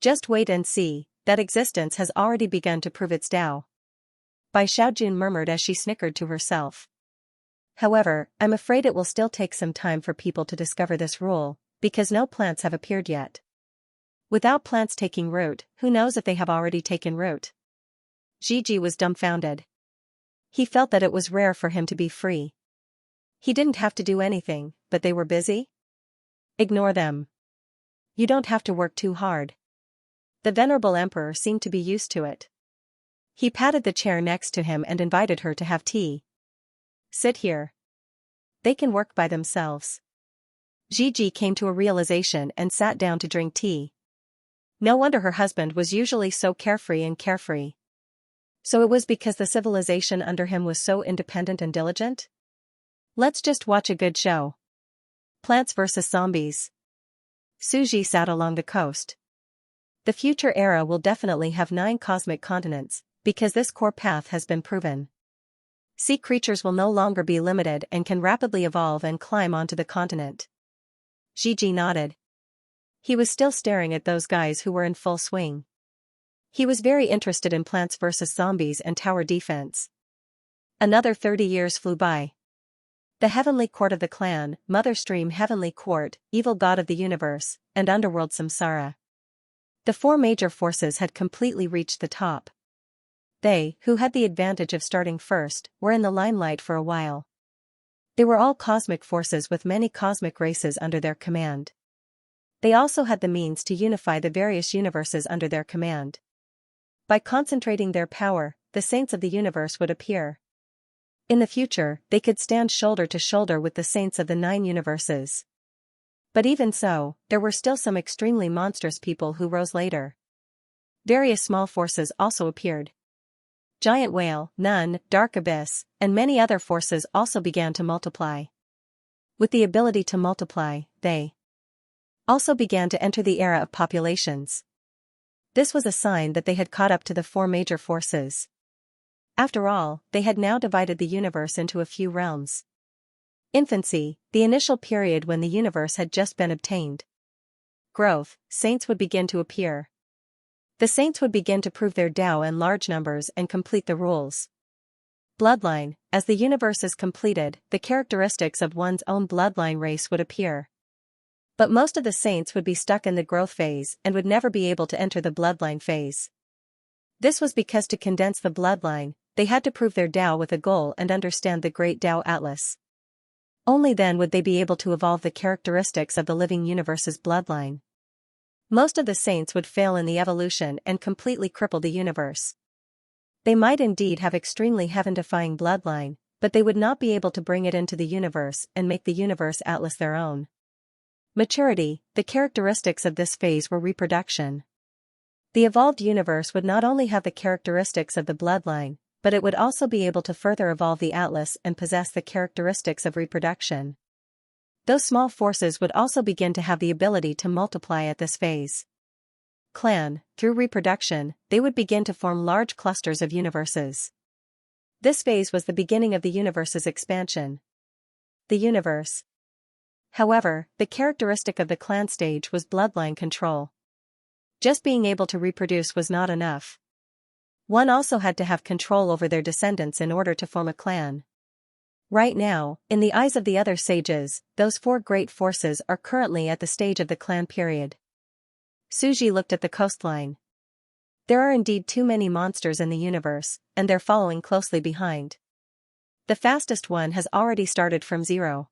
Just wait and see, that existence has already begun to prove its Tao. Bai Xiaojun murmured as she snickered to herself. However, I'm afraid it will still take some time for people to discover this rule, because no plants have appeared yet. Without plants taking root, who knows if they have already taken root? Gigi was dumbfounded. He felt that it was rare for him to be free. He didn't have to do anything, but they were busy? Ignore them. You don't have to work too hard. The venerable emperor seemed to be used to it. He patted the chair next to him and invited her to have tea. Sit here. They can work by themselves. Gigi came to a realization and sat down to drink tea. No wonder her husband was usually so carefree. So it was because the civilization under him was so independent and diligent? Let's just watch a good show. Plants vs. Zombies. Suji sat along the coast. The future era will definitely have 9 cosmic continents, because this core path has been proven. Sea creatures will no longer be limited and can rapidly evolve and climb onto the continent. Gigi nodded. He was still staring at those guys who were in full swing. He was very interested in Plants vs. Zombies and tower defense. Another 30 years flew by. The Heavenly Court of the Clan, Mother Stream Heavenly Court, Evil God of the Universe, and Underworld Samsara. The 4 major forces had completely reached the top. They, who had the advantage of starting first, were in the limelight for a while. They were all cosmic forces with many cosmic races under their command. They also had the means to unify the various universes under their command. By concentrating their power, the saints of the universe would appear. In the future, they could stand shoulder to shoulder with the saints of the 9 universes. But even so, there were still some extremely monstrous people who rose later. Various small forces also appeared. Giant Whale, Nun, Dark Abyss, and many other forces also began to multiply. With the ability to multiply, they also began to enter the era of populations. This was a sign that they had caught up to the 4 major forces. After all, they had now divided the universe into a few realms. Infancy, the initial period when the universe had just been obtained. Growth, saints would begin to appear. The saints would begin to prove their Tao in large numbers and complete the rules. Bloodline, as the universe is completed, the characteristics of one's own bloodline race would appear. But most of the saints would be stuck in the growth phase and would never be able to enter the bloodline phase. This was because to condense the bloodline, they had to prove their Tao with a goal and understand the Great Tao Atlas. Only then would they be able to evolve the characteristics of the living universe's bloodline. Most of the saints would fail in the evolution and completely cripple the universe. They might indeed have extremely heaven-defying bloodline, but they would not be able to bring it into the universe and make the universe atlas their own. Maturity, the characteristics of this phase were reproduction. The evolved universe would not only have the characteristics of the bloodline, but it would also be able to further evolve the atlas and possess the characteristics of reproduction. Those small forces would also begin to have the ability to multiply at this phase. Clan, through reproduction, they would begin to form large clusters of universes. This phase was the beginning of the universe's expansion. The universe. However, the characteristic of the clan stage was bloodline control. Just being able to reproduce was not enough. One also had to have control over their descendants in order to form a clan. Right now, in the eyes of the other sages, those 4 great forces are currently at the stage of the clan period. Suji looked at the coastline. There are indeed too many monsters in the universe, and they're following closely behind. The fastest one has already started from 0.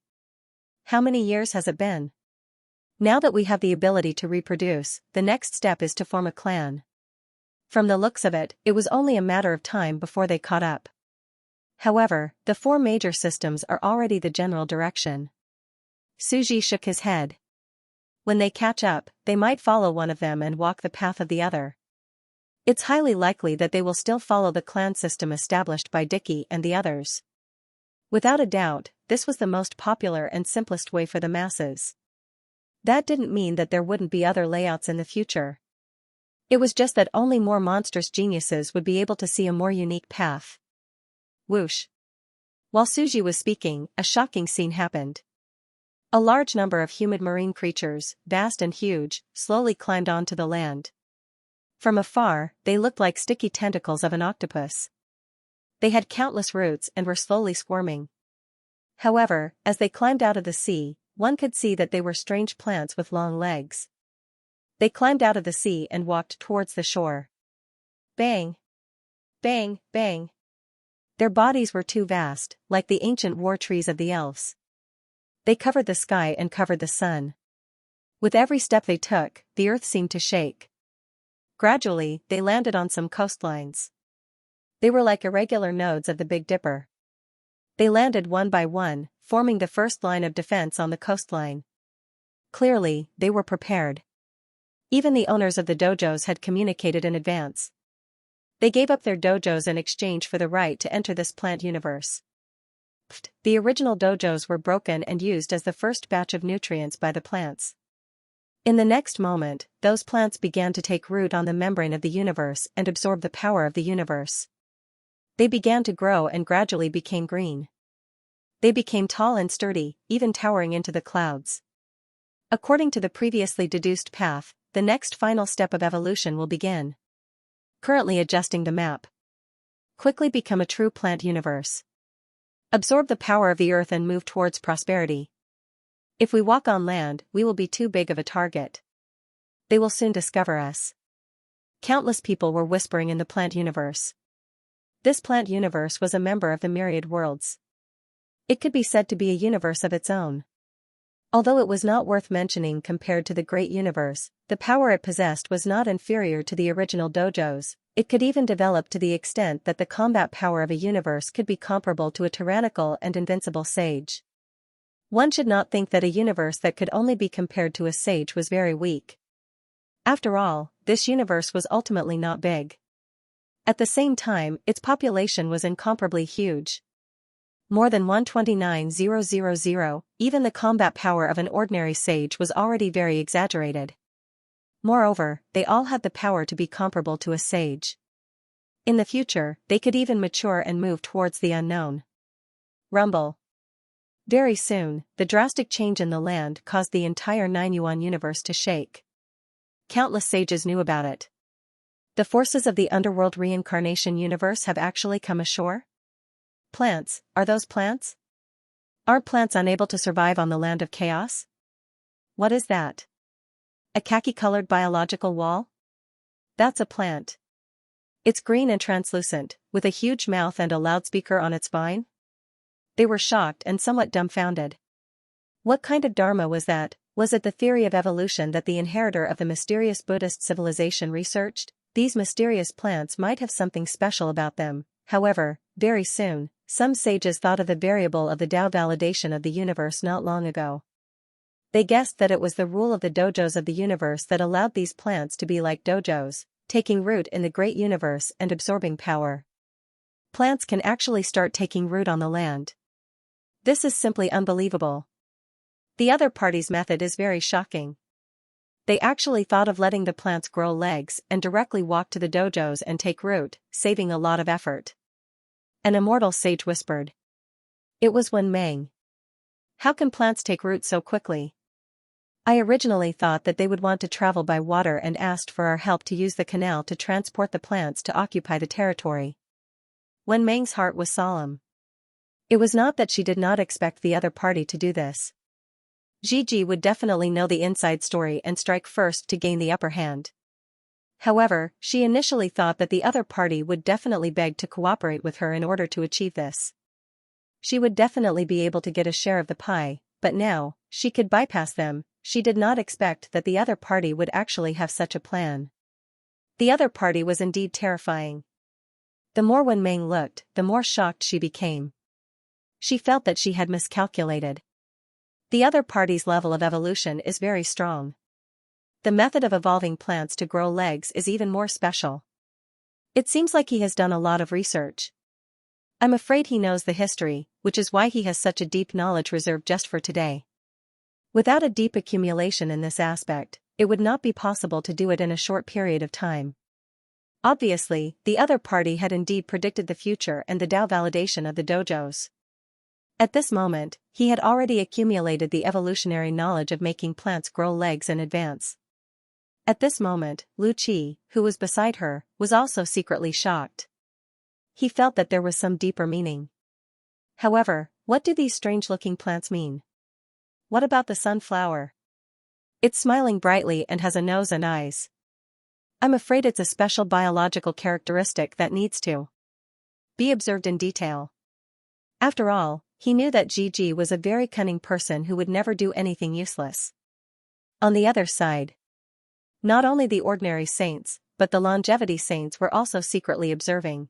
How many years has it been? Now that we have the ability to reproduce, the next step is to form a clan. From the looks of it, it was only a matter of time before they caught up. However, the 4 major systems are already the general direction. Suji shook his head. When they catch up, they might follow one of them and walk the path of the other. It's highly likely that they will still follow the clan system established by Dicky and the others. Without a doubt, this was the most popular and simplest way for the masses. That didn't mean that there wouldn't be other layouts in the future. It was just that only more monstrous geniuses would be able to see a more unique path. Whoosh. While Suji was speaking, a shocking scene happened. A large number of humid marine creatures, vast and huge, slowly climbed onto the land. From afar, they looked like sticky tentacles of an octopus. They had countless roots and were slowly squirming. However, as they climbed out of the sea, one could see that they were strange plants with long legs. They climbed out of the sea and walked towards the shore. Bang! Bang, bang! Their bodies were too vast, like the ancient war trees of the elves. They covered the sky and covered the sun. With every step they took, the earth seemed to shake. Gradually, they landed on some coastlines. They were like irregular nodes of the Big Dipper. They landed one by one, forming the first line of defense on the coastline. Clearly, they were prepared. Even the owners of the dojos had communicated in advance. They gave up their dojos in exchange for the right to enter this plant universe. The original dojos were broken and used as the first batch of nutrients by the plants. In the next moment, those plants began to take root on the membrane of the universe and absorb the power of the universe. They began to grow and gradually became green. They became tall and sturdy, even towering into the clouds. According to the previously deduced path, the next final step of evolution will begin. Currently adjusting the map. Quickly become a true plant universe. Absorb the power of the earth and move towards prosperity. If we walk on land, we will be too big of a target. They will soon discover us. Countless people were whispering in the plant universe. This plant universe was a member of the myriad worlds. It could be said to be a universe of its own. Although it was not worth mentioning compared to the great universe, the power it possessed was not inferior to the original dojos. It could even develop to the extent that the combat power of a universe could be comparable to a tyrannical and invincible sage. One should not think that a universe that could only be compared to a sage was very weak. After all, this universe was ultimately not big. At the same time, its population was incomparably huge. More than 129,000, even the combat power of an ordinary sage was already very exaggerated. Moreover, they all had the power to be comparable to a sage. In the future, they could even mature and move towards the unknown. Rumble. Very soon, the drastic change in the land caused the entire 9-yuan universe to shake. Countless sages knew about it. The forces of the underworld reincarnation universe have actually come ashore? Plants, are those plants? Aren't plants unable to survive on the land of chaos? What is that? A khaki-colored biological wall? That's a plant. It's green and translucent, with a huge mouth and a loudspeaker on its vine. They were shocked and somewhat dumbfounded. What kind of dharma was that? Was it the theory of evolution that the inheritor of the mysterious Buddhist civilization researched? These mysterious plants might have something special about them. However, very soon, some sages thought of the variable of the Tao validation of the universe not long ago. They guessed that it was the rule of the dojos of the universe that allowed these plants to be like dojos, taking root in the great universe and absorbing power. Plants can actually start taking root on the land. This is simply unbelievable. The other party's method is very shocking. They actually thought of letting the plants grow legs and directly walk to the dojos and take root, saving a lot of effort. An immortal sage whispered. It was Wen Meng. How can plants take root so quickly? I originally thought that they would want to travel by water and asked for our help to use the canal to transport the plants to occupy the territory. Wen Meng's heart was solemn. It was not that she did not expect the other party to do this. Gigi would definitely know the inside story and strike first to gain the upper hand. However, she initially thought that the other party would definitely beg to cooperate with her in order to achieve this. She would definitely be able to get a share of the pie, but now, she could bypass them. she did not expect that the other party would actually have such a plan. The other party was indeed terrifying. The more Wen Meng looked, the more shocked she became. She felt that she had miscalculated. The other party's level of evolution is very strong. The method of evolving plants to grow legs is even more special. It seems like he has done a lot of research. I'm afraid he knows the history, which is why he has such a deep knowledge reserved just for today. Without a deep accumulation in this aspect, it would not be possible to do it in a short period of time. Obviously, the other party had indeed predicted the future and the Dao validation of the dojos. At this moment, he had already accumulated the evolutionary knowledge of making plants grow legs in advance. At this moment, Lu Qi, who was beside her, was also secretly shocked. He felt that there was some deeper meaning. However, what do these strange-looking plants mean? What about the sunflower? It's smiling brightly and has a nose and eyes. I'm afraid it's a special biological characteristic that needs to be observed in detail. After all, he knew that Gigi was a very cunning person who would never do anything useless. On the other side, not only the ordinary saints, but the longevity saints were also secretly observing.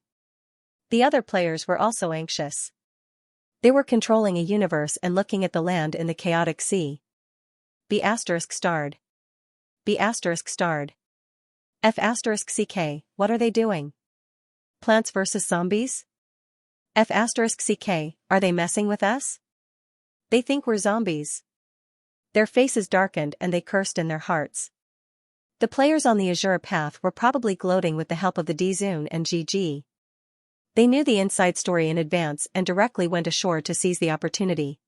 The other players were also anxious. They were controlling a universe and looking at the land in the chaotic sea. B*****. B*****. F****ck, what are they doing? Plants versus zombies? F****ck, are they messing with us? They think we're zombies. Their faces darkened and they cursed in their hearts. The players on the Azure Path were probably gloating with the help of the Dizun and Gigi. They knew the inside story in advance and directly went ashore to seize the opportunity.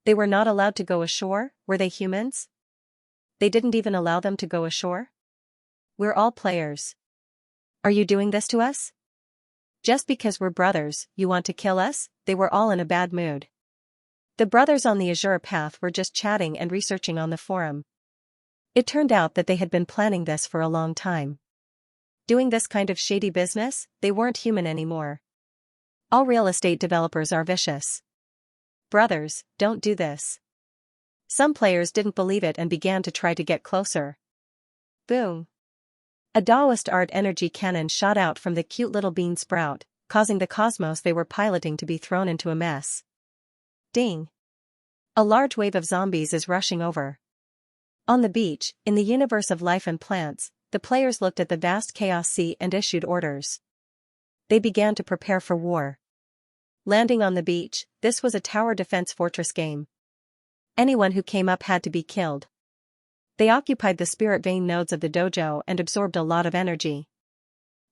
They were not allowed to go ashore, were they humans? They didn't even allow them to go ashore? We're all players. Are you doing this to us? Just because we're brothers, you want to kill us? They were all in a bad mood. The brothers on the Azure Path were just chatting and researching on the forum. It turned out that they had been planning this for a long time. Doing this kind of shady business, they weren't human anymore. All real estate developers are vicious. Brothers, don't do this. Some players didn't believe it and began to try to get closer. Boom. A Daoist art energy cannon shot out from the cute little bean sprout, causing the cosmos they were piloting to be thrown into a mess. Ding. A large wave of zombies is rushing over. On the beach, in the universe of life and plants, the players looked at the vast chaos sea and issued orders. They began to prepare for war. Landing on the beach, this was a tower defense fortress game. Anyone who came up had to be killed. They occupied the spirit vein nodes of the dojo and absorbed a lot of energy.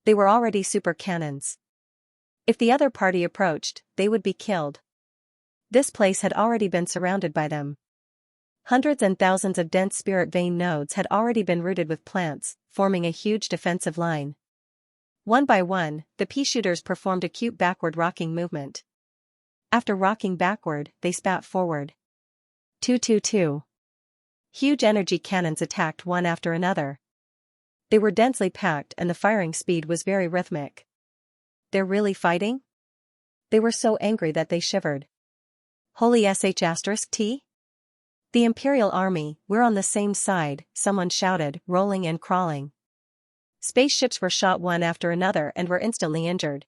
They were already super cannons. If the other party approached, they would be killed. This place had already been surrounded by them. Hundreds and thousands of dense spirit vein nodes had already been rooted with plants, forming a huge defensive line. One by one, the pea-shooters performed a cute backward rocking movement. After rocking backward, they spat forward. 222. Huge energy cannons attacked one after another. They were densely packed and the firing speed was very rhythmic. They're really fighting? They were so angry that they shivered. Holy sh**t? The Imperial Army, we're on the same side, someone shouted, rolling and crawling. Spaceships were shot one after another and were instantly injured.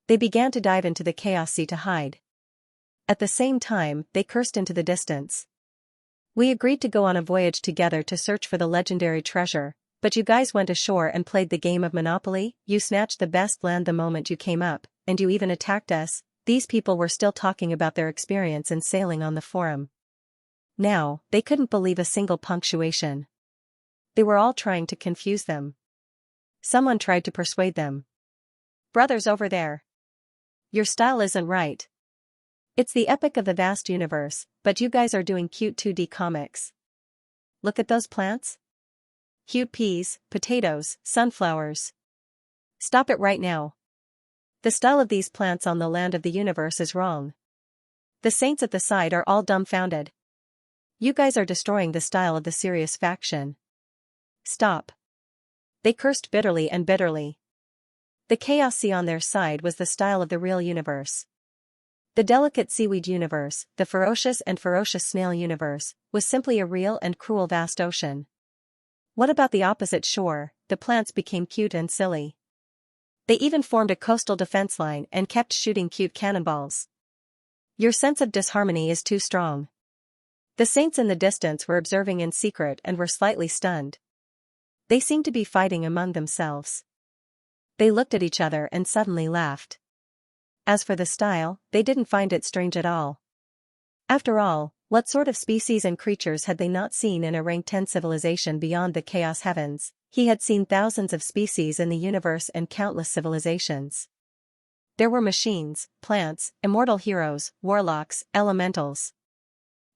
They began to dive into the chaos sea to hide. At the same time, they cursed into the distance. We agreed to go on a voyage together to search for the legendary treasure, but you guys went ashore and played the game of Monopoly. You snatched the best land the moment you came up, and you even attacked us. These people were still talking about their experience in sailing on the forum. Now, they couldn't believe a single punctuation. They were all trying to confuse them. Someone tried to persuade them. Brothers over there. Your style isn't right. It's the epic of the vast universe, but you guys are doing cute 2D comics. Look at those plants. Cute peas, potatoes, sunflowers. Stop it right now. The style of these plants on the land of the universe is wrong. The saints at the side are all dumbfounded. You guys are destroying the style of the serious faction. Stop. They cursed bitterly and bitterly. The chaos sea on their side was the style of the real universe. The delicate seaweed universe, the ferocious and ferocious snail universe, was simply a real and cruel vast ocean. What about the opposite shore? The plants became cute and silly. They even formed a coastal defense line and kept shooting cute cannonballs. Your sense of disharmony is too strong. The saints in the distance were observing in secret and were slightly stunned. They seemed to be fighting among themselves. They looked at each other and suddenly laughed. As for the style, they didn't find it strange at all. After all, what sort of species and creatures had they not seen in a rank 10 civilization beyond the chaos heavens? He had seen thousands of species in the universe and countless civilizations. There were machines, plants, immortal heroes, warlocks, elementals.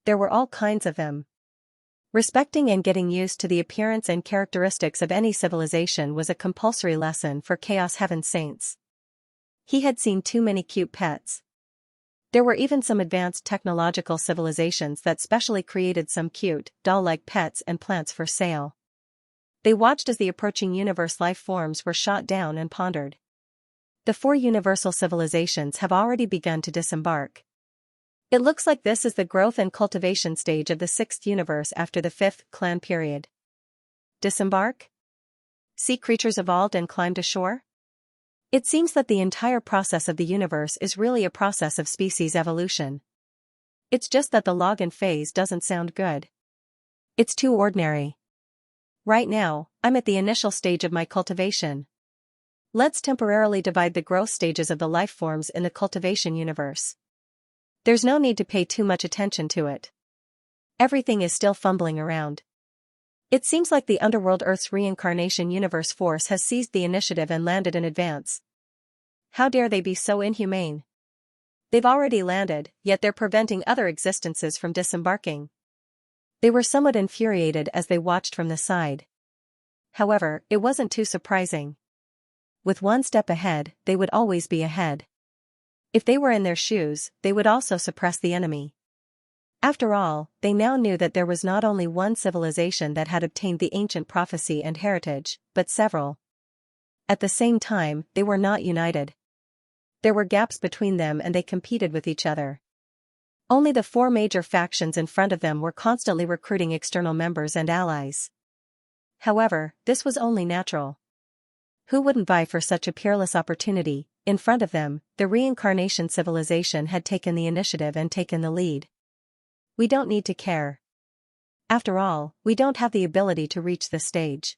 There were all kinds of them. Respecting and getting used to the appearance and characteristics of any civilization was a compulsory lesson for Chaos Heaven saints. He had seen too many cute pets. There were even some advanced technological civilizations that specially created some cute, doll-like pets and plants for sale. They watched as the approaching universe life forms were shot down and pondered. The 4 universal civilizations have already begun to disembark. It looks like this is the growth and cultivation stage of the 6th universe after the 5th clan period. Disembark? Sea creatures evolved and climbed ashore? It seems that the entire process of the universe is really a process of species evolution. It's just that the login phase doesn't sound good. It's too ordinary. Right now, I'm at the initial stage of my cultivation. Let's temporarily divide the growth stages of the life forms in the cultivation universe. There's no need to pay too much attention to it. Everything is still fumbling around. It seems like the Underworld Earth's reincarnation universe force has seized the initiative and landed in advance. How dare they be so inhumane? They've already landed, yet they're preventing other existences from disembarking. They were somewhat infuriated as they watched from the side. However, it wasn't too surprising. With one step ahead, they would always be ahead. If they were in their shoes, they would also suppress the enemy. After all, they now knew that there was not only one civilization that had obtained the ancient prophecy and heritage, but several. At the same time, they were not united. There were gaps between them and they competed with each other. Only the 4 major factions in front of them were constantly recruiting external members and allies. However, this was only natural. Who wouldn't vie for such a peerless opportunity? In front of them, the reincarnation civilization had taken the initiative and taken the lead. We don't need to care. After all, we don't have the ability to reach this stage.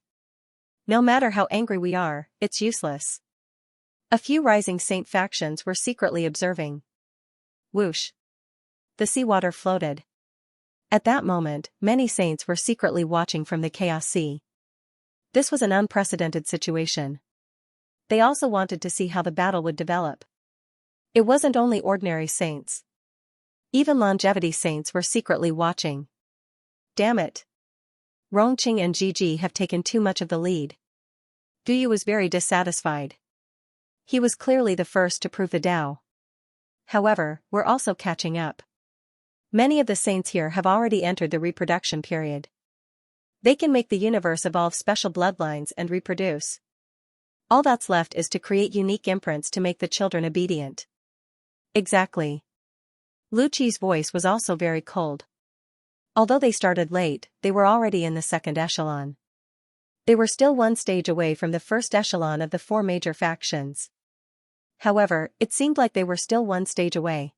No matter how angry we are, it's useless. A few rising saint factions were secretly observing. Whoosh. The seawater floated. At that moment, many saints were secretly watching from the Chaos Sea. This was an unprecedented situation. They also wanted to see how the battle would develop. It wasn't only ordinary saints. Even longevity saints were secretly watching. Damn it. Rongqing and Gigi have taken too much of the lead. Guyu was very dissatisfied. He was clearly the first to prove the Tao. However, we're also catching up. Many of the saints here have already entered the reproduction period. They can make the universe evolve special bloodlines and reproduce. All that's left is to create unique imprints to make the children obedient. Exactly. Lu Qi's voice was also very cold. Although they started late, they were already in the 2nd echelon. They were still one stage away from the 1st echelon of the 4 major factions. However, it seemed like they were still one stage away.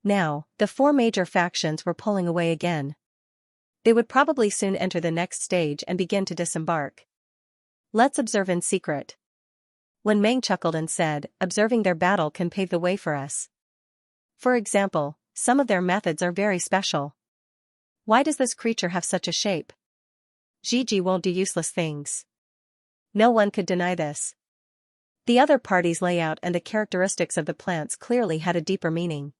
Now, the 4 major factions were pulling away again. They would probably soon enter the next stage and begin to disembark. Let's observe in secret. When Meng chuckled and said, observing their battle can pave the way for us. For example, some of their methods are very special. Why does this creature have such a shape? Gigi won't do useless things. No one could deny this. The other party's layout and the characteristics of the plants clearly had a deeper meaning.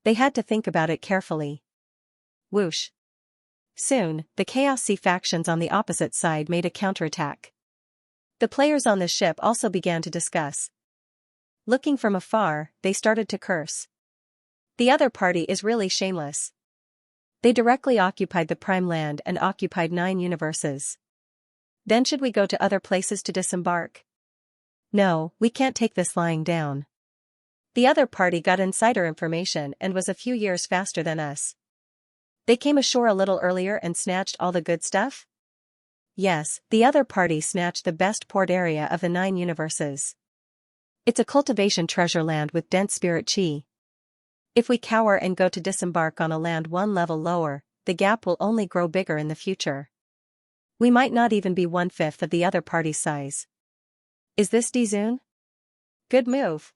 They had to think about it carefully. Whoosh. Soon, the Chaos Sea factions on the opposite side made a counterattack. The players on the ship also began to discuss. Looking from afar, they started to curse. The other party is really shameless. They directly occupied the prime land and occupied 9 universes. Then should we go to other places to disembark? No, we can't take this lying down. The other party got insider information and was a few years faster than us. They came ashore a little earlier and snatched all the good stuff? Yes, the other party snatched the best port area of the 9 universes. It's a cultivation treasure land with dense spirit chi. If we cower and go to disembark on a land 1 level lower, the gap will only grow bigger in the future. We might not even be 1/5 of the other party's size. Is this Dizun? Good move.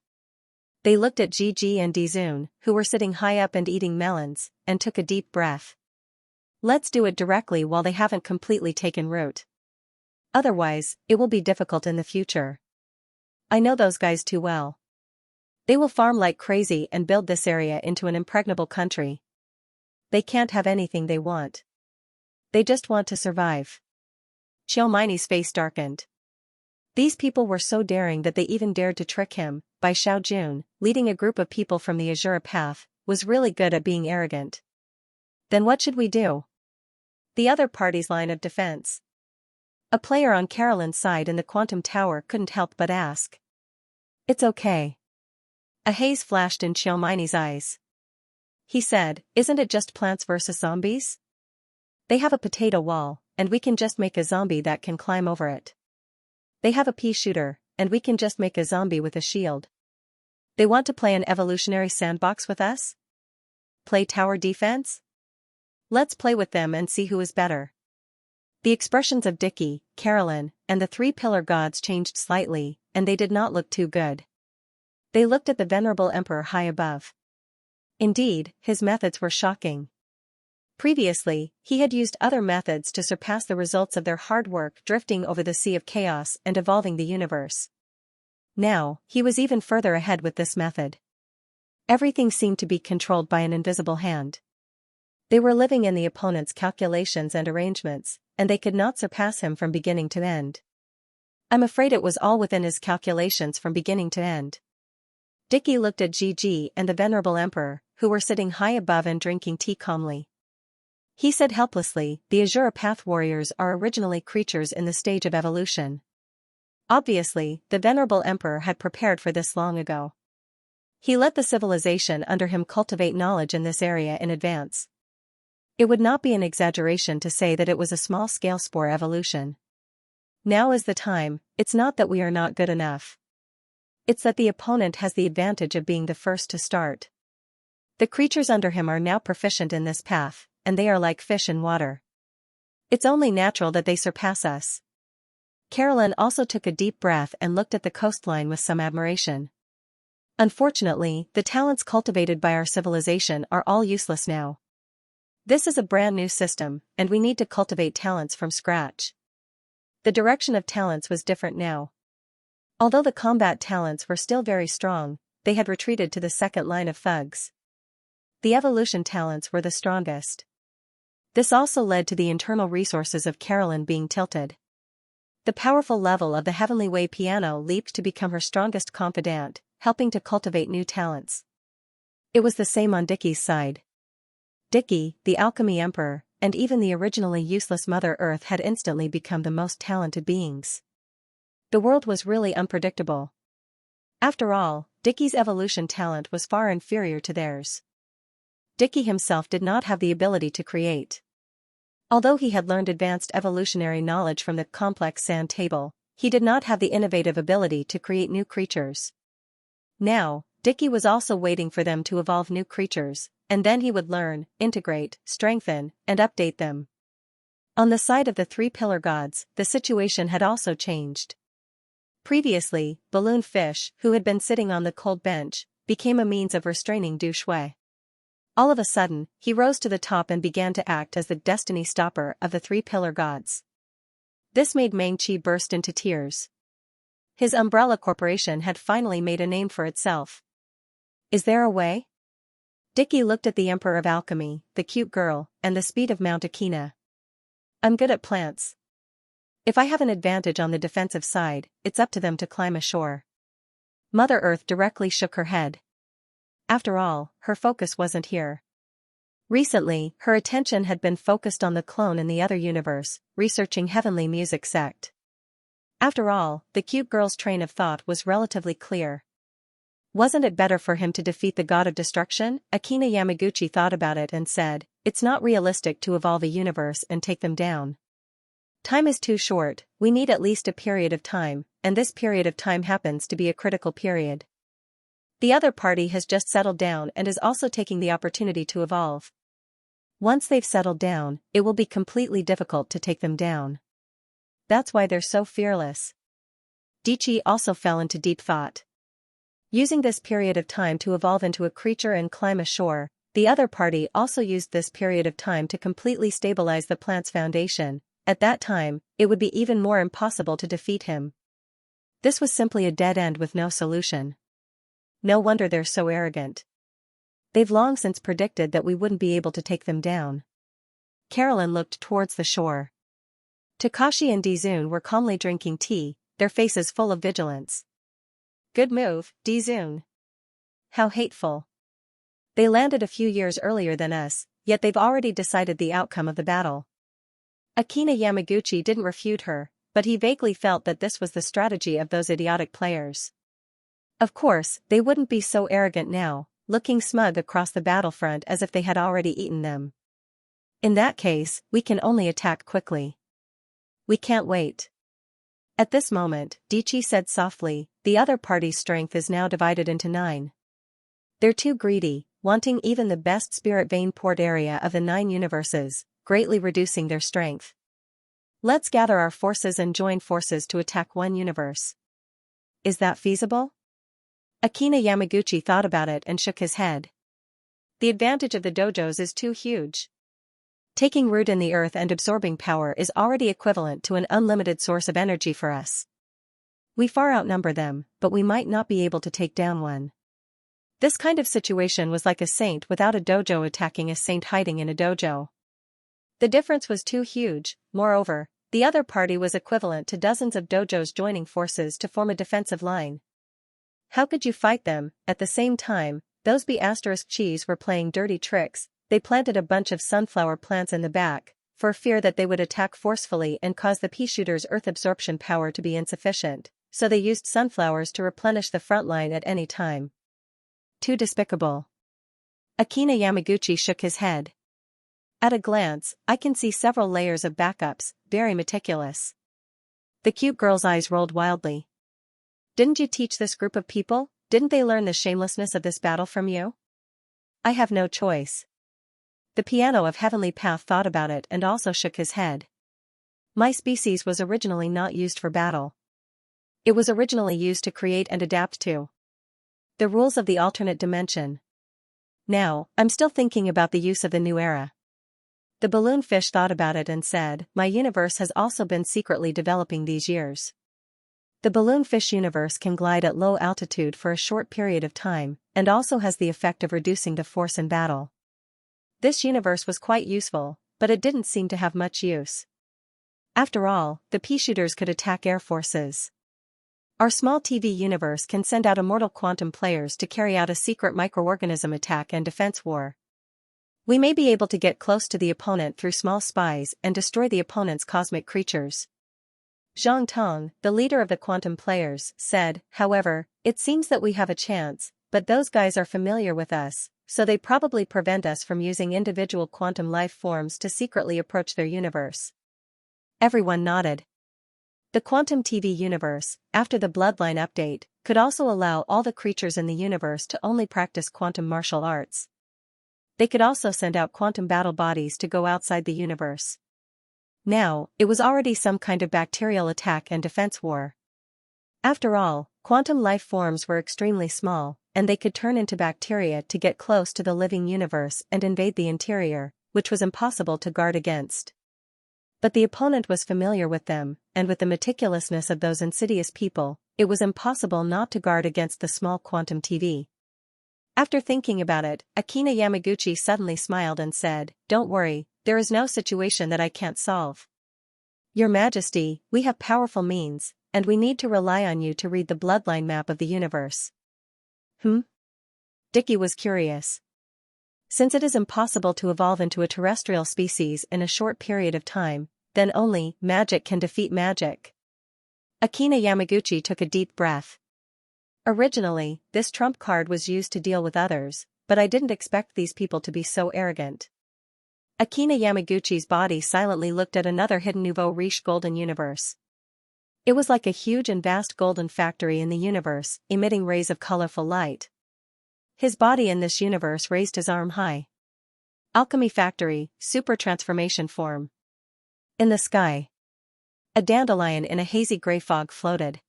They looked at Gigi and Dizun, who were sitting high up and eating melons, and took a deep breath. Let's do it directly while they haven't completely taken root. Otherwise, it will be difficult in the future. I know those guys too well. They will farm like crazy and build this area into an impregnable country. They can't have anything they want. They just want to survive. Xiaomini's face darkened. These people were so daring that they even dared to trick him. By Xiao Jun, leading a group of people from the Azure Path, was really good at being arrogant. Then what should we do? The other party's line of defense. A player on Carolyn's side in the Quantum Tower couldn't help but ask. It's okay. A haze flashed in Xiaomini's eyes. He said, isn't it just Plants vs. Zombies? They have a potato wall, and we can just make a zombie that can climb over it. They have a pea shooter, and we can just make a zombie with a shield. They want to play an evolutionary sandbox with us? Play tower defense? Let's play with them and see who is better. The expressions of Dickie, Carolyn, and the 3 pillar gods changed slightly, and they did not look too good. They looked at the venerable emperor high above. Indeed, his methods were shocking. Previously, he had used other methods to surpass the results of their hard work drifting over the sea of chaos and evolving the universe. Now, he was even further ahead with this method. Everything seemed to be controlled by an invisible hand. They were living in the opponent's calculations and arrangements, and they could not surpass him from beginning to end. I'm afraid it was all within his calculations from beginning to end. Dickie looked at Gigi and the venerable emperor, who were sitting high above and drinking tea calmly. He said helplessly, the Azure Path warriors are originally creatures in the stage of evolution. Obviously, the venerable emperor had prepared for this long ago. He let the civilization under him cultivate knowledge in this area in advance. It would not be an exaggeration to say that it was a small-scale spore evolution. Now is the time. It's not that we are not good enough. It's that the opponent has the advantage of being the first to start. The creatures under him are now proficient in this path, and they are like fish in water. It's only natural that they surpass us. Carolyn also took a deep breath and looked at the coastline with some admiration. Unfortunately, the talents cultivated by our civilization are all useless now. This is a brand new system, and we need to cultivate talents from scratch. The direction of talents was different now. Although the combat talents were still very strong, they had retreated to the second line of thugs. The evolution talents were the strongest. This also led to the internal resources of Carolyn being tilted. The powerful level of the Heavenly Way piano leaped to become her strongest confidant, helping to cultivate new talents. It was the same on Dickie's side. Dickie, the alchemy emperor, and even the originally useless Mother Earth had instantly become the most talented beings. The world was really unpredictable. After all, Dickie's evolution talent was far inferior to theirs. Dickie himself did not have the ability to create. Although he had learned advanced evolutionary knowledge from the complex sand table, he did not have the innovative ability to create new creatures. Now, Dickie was also waiting for them to evolve new creatures, and then he would learn, integrate, strengthen, and update them. On the side of the 3 pillar gods, the situation had also changed. Previously, Balloon Fish, who had been sitting on the cold bench, became a means of restraining Du Shui. All of a sudden, he rose to the top and began to act as the destiny stopper of the 3 pillar gods. This made Meng Qi burst into tears. His umbrella corporation had finally made a name for itself. Is there a way? Dickie looked at the Emperor of Alchemy, the cute girl, and the speed of Mount Akina. I'm good at plants. If I have an advantage on the defensive side, it's up to them to climb ashore. Mother Earth directly shook her head. After all, her focus wasn't here. Recently, her attention had been focused on the clone in the other universe, researching heavenly music sect. After all, the cute girl's train of thought was relatively clear. Wasn't it better for him to defeat the god of destruction? Akina Yamaguchi thought about it and said, it's not realistic to evolve a universe and take them down. Time is too short, we need at least a period of time, and this period of time happens to be a critical period. The other party has just settled down and is also taking the opportunity to evolve. Once they've settled down, it will be completely difficult to take them down. That's why they're so fearless. Dichi also fell into deep thought. Using this period of time to evolve into a creature and climb ashore, the other party also used this period of time to completely stabilize the plant's foundation. At that time, it would be even more impossible to defeat him. This was simply a dead end with no solution. No wonder they're so arrogant. They've long since predicted that we wouldn't be able to take them down. Carolyn looked towards the shore. Takashi and Dizun were calmly drinking tea, their faces full of vigilance. Good move, Dizun. How hateful. They landed a few years earlier than us, yet they've already decided the outcome of the battle. Akina Yamaguchi didn't refute her, but he vaguely felt that this was the strategy of those idiotic players. Of course, they wouldn't be so arrogant now, looking smug across the battlefront as if they had already eaten them. In that case, we can only attack quickly. We can't wait. At this moment, Dichi said softly, the other party's strength is now divided into 9. They're too greedy, wanting even the best spirit vein port area of the 9 universes, greatly reducing their strength. Let's gather our forces and join forces to attack one universe. Is that feasible? Akina Yamaguchi thought about it and shook his head. The advantage of the dojos is too huge. Taking root in the earth and absorbing power is already equivalent to an unlimited source of energy for us. We far outnumber them, but we might not be able to take down one. This kind of situation was like a saint without a dojo attacking a saint hiding in a dojo. The difference was too huge. Moreover, the other party was equivalent to dozens of dojos joining forces to form a defensive line. How could you fight them? At the same time, those B***Chis were playing dirty tricks. They planted a bunch of sunflower plants in the back, for fear that they would attack forcefully and cause the pea-shooter's earth absorption power to be insufficient, so they used sunflowers to replenish the front line at any time. Too despicable. Akina Yamaguchi shook his head. At a glance, I can see several layers of backups, very meticulous. The cute girl's eyes rolled wildly. Didn't you teach this group of people? Didn't they learn the shamelessness of this battle from you? I have no choice. The piano of Heavenly Path thought about it and also shook his head. My species was originally not used for battle. It was originally used to create and adapt to the rules of the alternate dimension. Now, I'm still thinking about the use of the new era. The balloon fish thought about it and said, my universe has also been secretly developing these years. The balloon fish universe can glide at low altitude for a short period of time, and also has the effect of reducing the force in battle. This universe was quite useful, but it didn't seem to have much use. After all, the pea-shooters could attack air forces. Our small TV universe can send out immortal quantum players to carry out a secret microorganism attack and defense war. We may be able to get close to the opponent through small spies and destroy the opponent's cosmic creatures. Zhang Tong, the leader of the quantum players, said, however, it seems that we have a chance, but those guys are familiar with us, so they probably prevent us from using individual quantum life forms to secretly approach their universe. Everyone nodded. The quantum TV universe, after the bloodline update, could also allow all the creatures in the universe to only practice quantum martial arts. They could also send out quantum battle bodies to go outside the universe. Now, it was already some kind of bacterial attack and defense war. After all, quantum life forms were extremely small, and they could turn into bacteria to get close to the living universe and invade the interior, which was impossible to guard against. But the opponent was familiar with them, and with the meticulousness of those insidious people, it was impossible not to guard against the small quantum TV. After thinking about it, Akina Yamaguchi suddenly smiled and said, don't worry, there is no situation that I can't solve. Your Majesty, we have powerful means, and we need to rely on you to read the bloodline map of the universe. Dicky was curious. Since it is impossible to evolve into a terrestrial species in a short period of time, then only magic can defeat magic. Akina Yamaguchi took a deep breath. Originally, this trump card was used to deal with others, but I didn't expect these people to be so arrogant. Akina Yamaguchi's body silently looked at another hidden nouveau riche golden universe. It was like a huge and vast golden factory in the universe, emitting rays of colorful light. His body in this universe raised his arm high. Alchemy factory, super transformation form. In the sky, a dandelion in a hazy gray fog floated.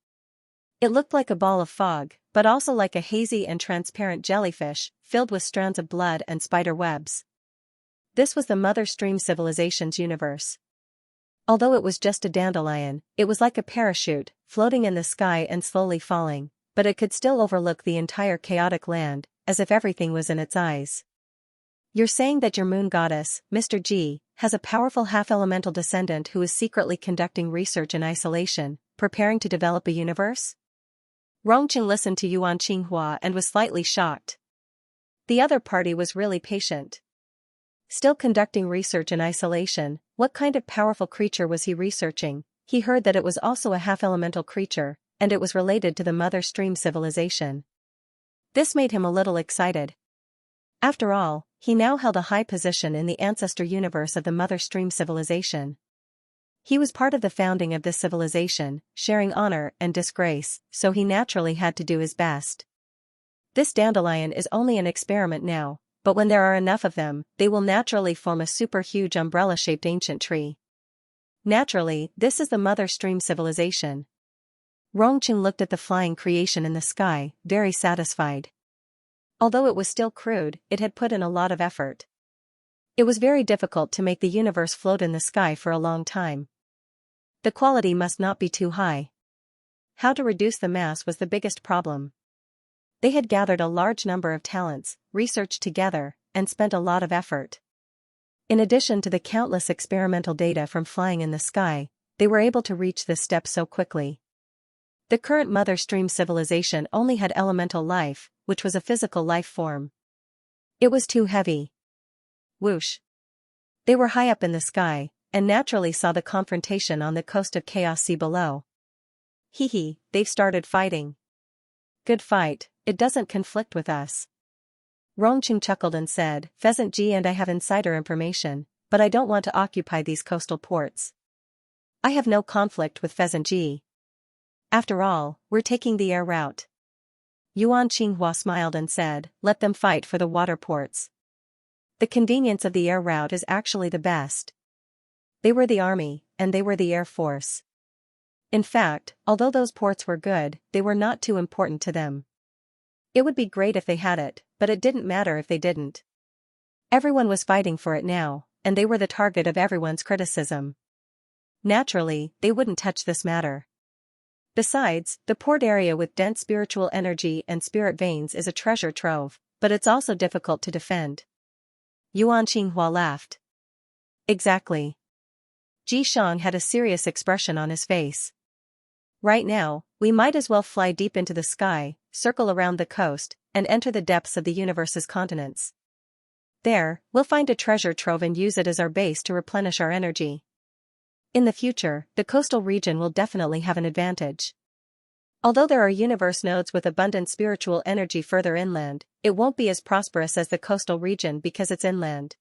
It looked like a ball of fog, but also like a hazy and transparent jellyfish, filled with strands of blood and spider webs. This was the Mother Stream Civilization's universe. Although it was just a dandelion, it was like a parachute, floating in the sky and slowly falling, but it could still overlook the entire chaotic land, as if everything was in its eyes. You're saying that your moon goddess, Mr. G, has a powerful half-elemental descendant who is secretly conducting research in isolation, preparing to develop a universe? Rongqing listened to Yuan Qinghua and was slightly shocked. The other party was really patient. Still conducting research in isolation, what kind of powerful creature was he researching? He heard that it was also a half-elemental creature, and it was related to the Mother Stream civilization. This made him a little excited. After all, he now held a high position in the ancestor universe of the Mother Stream civilization. He was part of the founding of this civilization, sharing honor and disgrace, so he naturally had to do his best. This dandelion is only an experiment now, but when there are enough of them, they will naturally form a super huge umbrella-shaped ancient tree. Naturally, this is the Mother Stream civilization. Rongqing looked at the flying creation in the sky, very satisfied. Although it was still crude, it had put in a lot of effort. It was very difficult to make the universe float in the sky for a long time. The quality must not be too high. How to reduce the mass was the biggest problem. They had gathered a large number of talents, researched together, and spent a lot of effort. In addition to the countless experimental data from flying in the sky, they were able to reach this step so quickly. The current Mother Stream civilization only had elemental life, which was a physical life form. It was too heavy. Whoosh. They were high up in the sky, and naturally saw the confrontation on the coast of Chaos Sea below. Hee, they've started fighting. Good fight, it doesn't conflict with us. Rongqing chuckled and said, Pheasant G and I have insider information, but I don't want to occupy these coastal ports. I have no conflict with Pheasant G. After all, we're taking the air route. Yuan Qinghua smiled and said, let them fight for the water ports. The convenience of the air route is actually the best. They were the army, and they were the air force. In fact, although those ports were good, they were not too important to them. It would be great if they had it, but it didn't matter if they didn't. Everyone was fighting for it now, and they were the target of everyone's criticism. Naturally, they wouldn't touch this matter. Besides, the port area with dense spiritual energy and spirit veins is a treasure trove, but it's also difficult to defend. Yuan Qinghua laughed. Exactly. Ji Shang had a serious expression on his face. Right now, we might as well fly deep into the sky, circle around the coast, and enter the depths of the universe's continents. There, we'll find a treasure trove and use it as our base to replenish our energy. In the future, the coastal region will definitely have an advantage. Although there are universe nodes with abundant spiritual energy further inland, it won't be as prosperous as the coastal region because it's inland.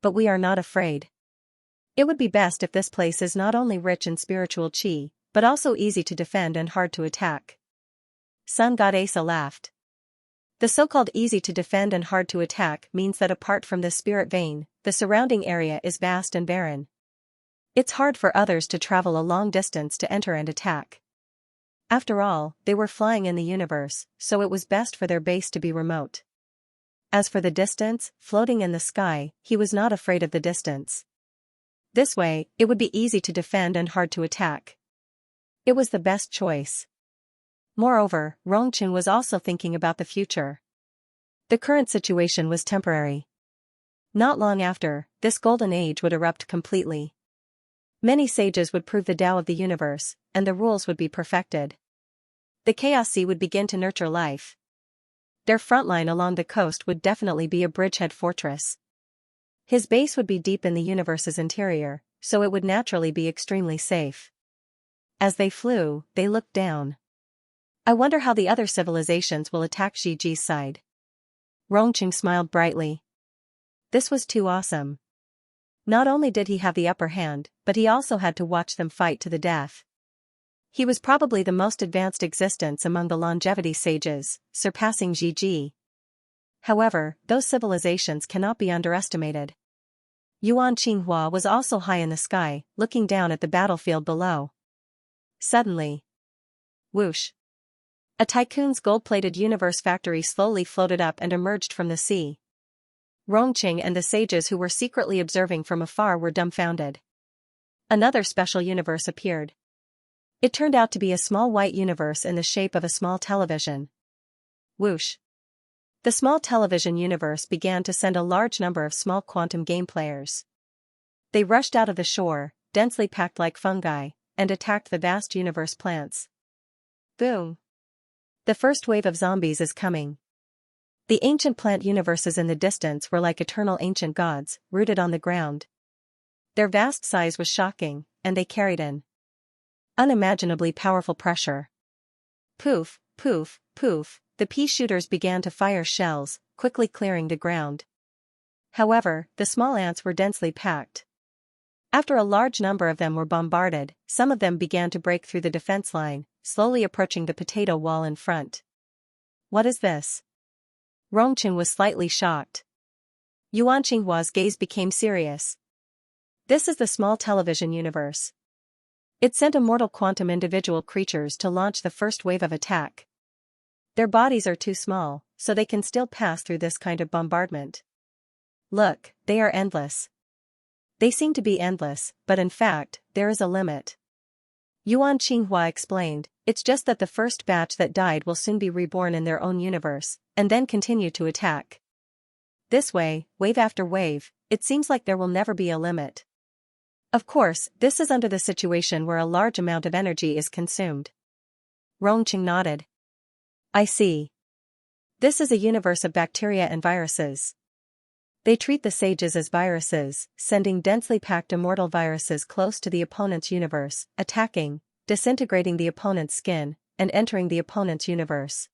But we are not afraid. It would be best if this place is not only rich in spiritual chi, but also easy to defend and hard to attack. Sun God Asa laughed. The so-called easy to defend and hard to attack means that apart from the spirit vein, the surrounding area is vast and barren. It's hard for others to travel a long distance to enter and attack. After all, they were flying in the universe, so it was best for their base to be remote. As for the distance, floating in the sky, he was not afraid of the distance. This way, it would be easy to defend and hard to attack. It was the best choice. Moreover, Rongqing was also thinking about the future. The current situation was temporary. Not long after, this golden age would erupt completely. Many sages would prove the Tao of the universe, and the rules would be perfected. The Chaos Sea would begin to nurture life. Their front line along the coast would definitely be a bridgehead fortress. His base would be deep in the universe's interior, so it would naturally be extremely safe. As they flew, they looked down. I wonder how the other civilizations will attack Gigi's side. Rongqing smiled brightly. This was too awesome. Not only did he have the upper hand, but he also had to watch them fight to the death. He was probably the most advanced existence among the longevity sages, surpassing Gigi. However, those civilizations cannot be underestimated. Yuan Qinghua was also high in the sky, looking down at the battlefield below. Suddenly, whoosh! A tycoon's gold-plated universe factory slowly floated up and emerged from the sea. Rongqing and the sages who were secretly observing from afar were dumbfounded. Another special universe appeared. It turned out to be a small white universe in the shape of a small television. Whoosh! The small television universe began to send a large number of small quantum game players. They rushed out of the shore, densely packed like fungi, and attacked the vast universe plants. Boom! The first wave of zombies is coming. The ancient plant universes in the distance were like eternal ancient gods, rooted on the ground. Their vast size was shocking, and they carried an unimaginably powerful pressure. Poof, poof, poof, the pea shooters began to fire shells, quickly clearing the ground. However, the small ants were densely packed. After a large number of them were bombarded, some of them began to break through the defense line, slowly approaching the potato wall in front. What is this? Rongqing was slightly shocked. Yuan Qinghua's gaze became serious. This is the small television universe. It sent immortal quantum individual creatures to launch the first wave of attack. Their bodies are too small, so they can still pass through this kind of bombardment. Look, they are endless. They seem to be endless, but in fact, there is a limit. Yuan Qinghua explained, it's just that the first batch that died will soon be reborn in their own universe, and then continue to attack. This way, wave after wave, it seems like there will never be a limit. Of course, this is under the situation where a large amount of energy is consumed. Rongqing nodded. I see. This is a universe of bacteria and viruses. They treat the sages as viruses, sending densely packed immortal viruses close to the opponent's universe, attacking, disintegrating the opponent's skin, and entering the opponent's universe.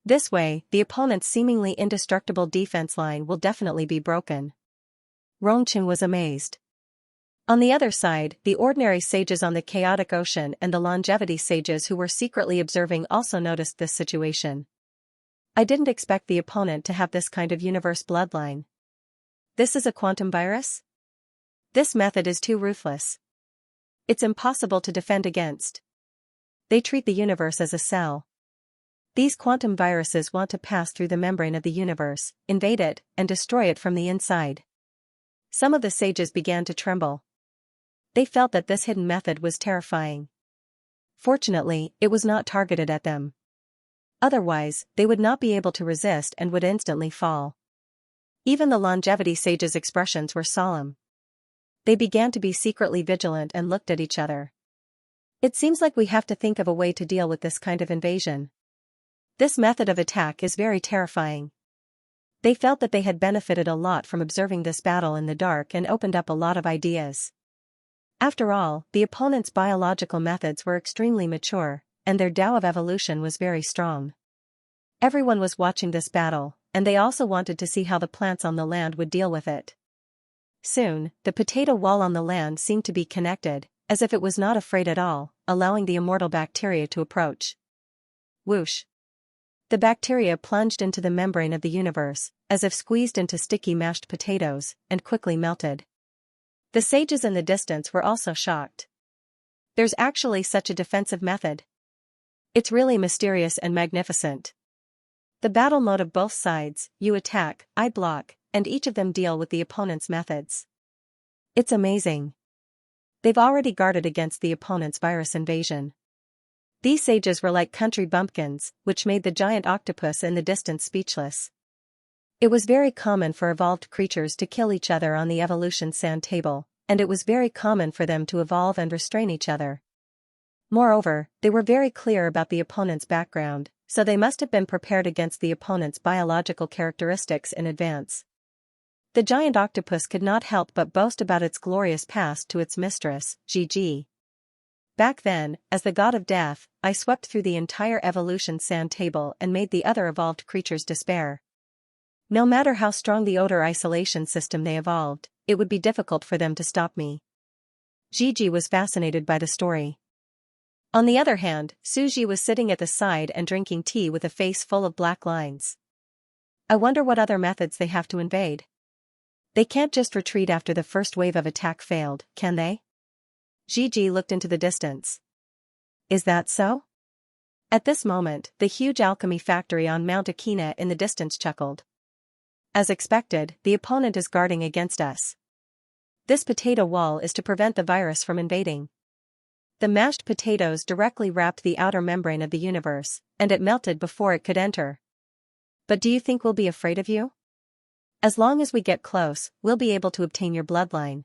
This way, the opponent's seemingly indestructible defense line will definitely be broken. Rongqing was amazed. On the other side, the ordinary sages on the chaotic ocean and the longevity sages who were secretly observing also noticed this situation. I didn't expect the opponent to have this kind of universe bloodline. This is a quantum virus? This method is too ruthless. It's impossible to defend against. They treat the universe as a cell. These quantum viruses want to pass through the membrane of the universe, invade it, and destroy it from the inside. Some of the sages began to tremble. They felt that this hidden method was terrifying. Fortunately, it was not targeted at them. Otherwise, they would not be able to resist and would instantly fall. Even the longevity sages' expressions were solemn. They began to be secretly vigilant and looked at each other. It seems like we have to think of a way to deal with this kind of invasion. This method of attack is very terrifying. They felt that they had benefited a lot from observing this battle in the dark and opened up a lot of ideas. After all, the opponent's biological methods were extremely mature, and their Tao of evolution was very strong. Everyone was watching this battle, and they also wanted to see how the plants on the land would deal with it. Soon, the potato wall on the land seemed to be connected, as if it was not afraid at all, allowing the immortal bacteria to approach. Whoosh! The bacteria plunged into the membrane of the universe, as if squeezed into sticky mashed potatoes, and quickly melted. The sages in the distance were also shocked. There's actually such a defensive method. It's really mysterious and magnificent. The battle mode of both sides, you attack, I block, and each of them deal with the opponent's methods. It's amazing. They've already guarded against the opponent's virus invasion. These sages were like country bumpkins, which made the giant octopus in the distance speechless. It was very common for evolved creatures to kill each other on the evolution sand table, and it was very common for them to evolve and restrain each other. Moreover, they were very clear about the opponent's background, so they must have been prepared against the opponent's biological characteristics in advance. The giant octopus could not help but boast about its glorious past to its mistress, Gigi. Back then, as the god of death, I swept through the entire evolution sand table and made the other evolved creatures despair. No matter how strong the odor isolation system they evolved, it would be difficult for them to stop me. Gigi was fascinated by the story. On the other hand, Suji was sitting at the side and drinking tea with a face full of black lines. I wonder what other methods they have to invade. They can't just retreat after the first wave of attack failed, can they? Gigi looked into the distance. Is that so? At this moment, the huge alchemy factory on Mount Akina in the distance chuckled. As expected, the opponent is guarding against us. This potato wall is to prevent the virus from invading. The mashed potatoes directly wrapped the outer membrane of the universe, and it melted before it could enter. But do you think we'll be afraid of you? As long as we get close, we'll be able to obtain your bloodline.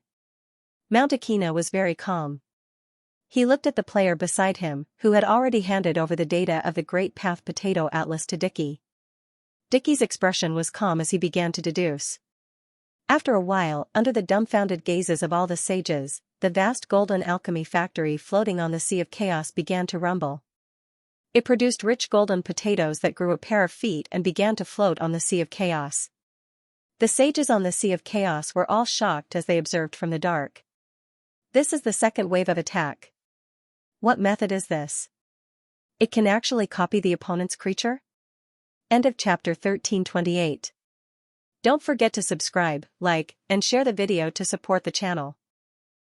Mount Akina was very calm. He looked at the player beside him, who had already handed over the data of the Great Path Potato Atlas to Dicky. Dicky's expression was calm as he began to deduce. After a while, under the dumbfounded gazes of all the sages, the vast golden alchemy factory floating on the Sea of Chaos began to rumble. It produced rich golden potatoes that grew a pair of feet and began to float on the Sea of Chaos. The sages on the Sea of Chaos were all shocked as they observed from the dark. This is the second wave of attack. What method is this? It can actually copy the opponent's creature? End of chapter 1328. Don't forget to subscribe, like, and share the video to support the channel.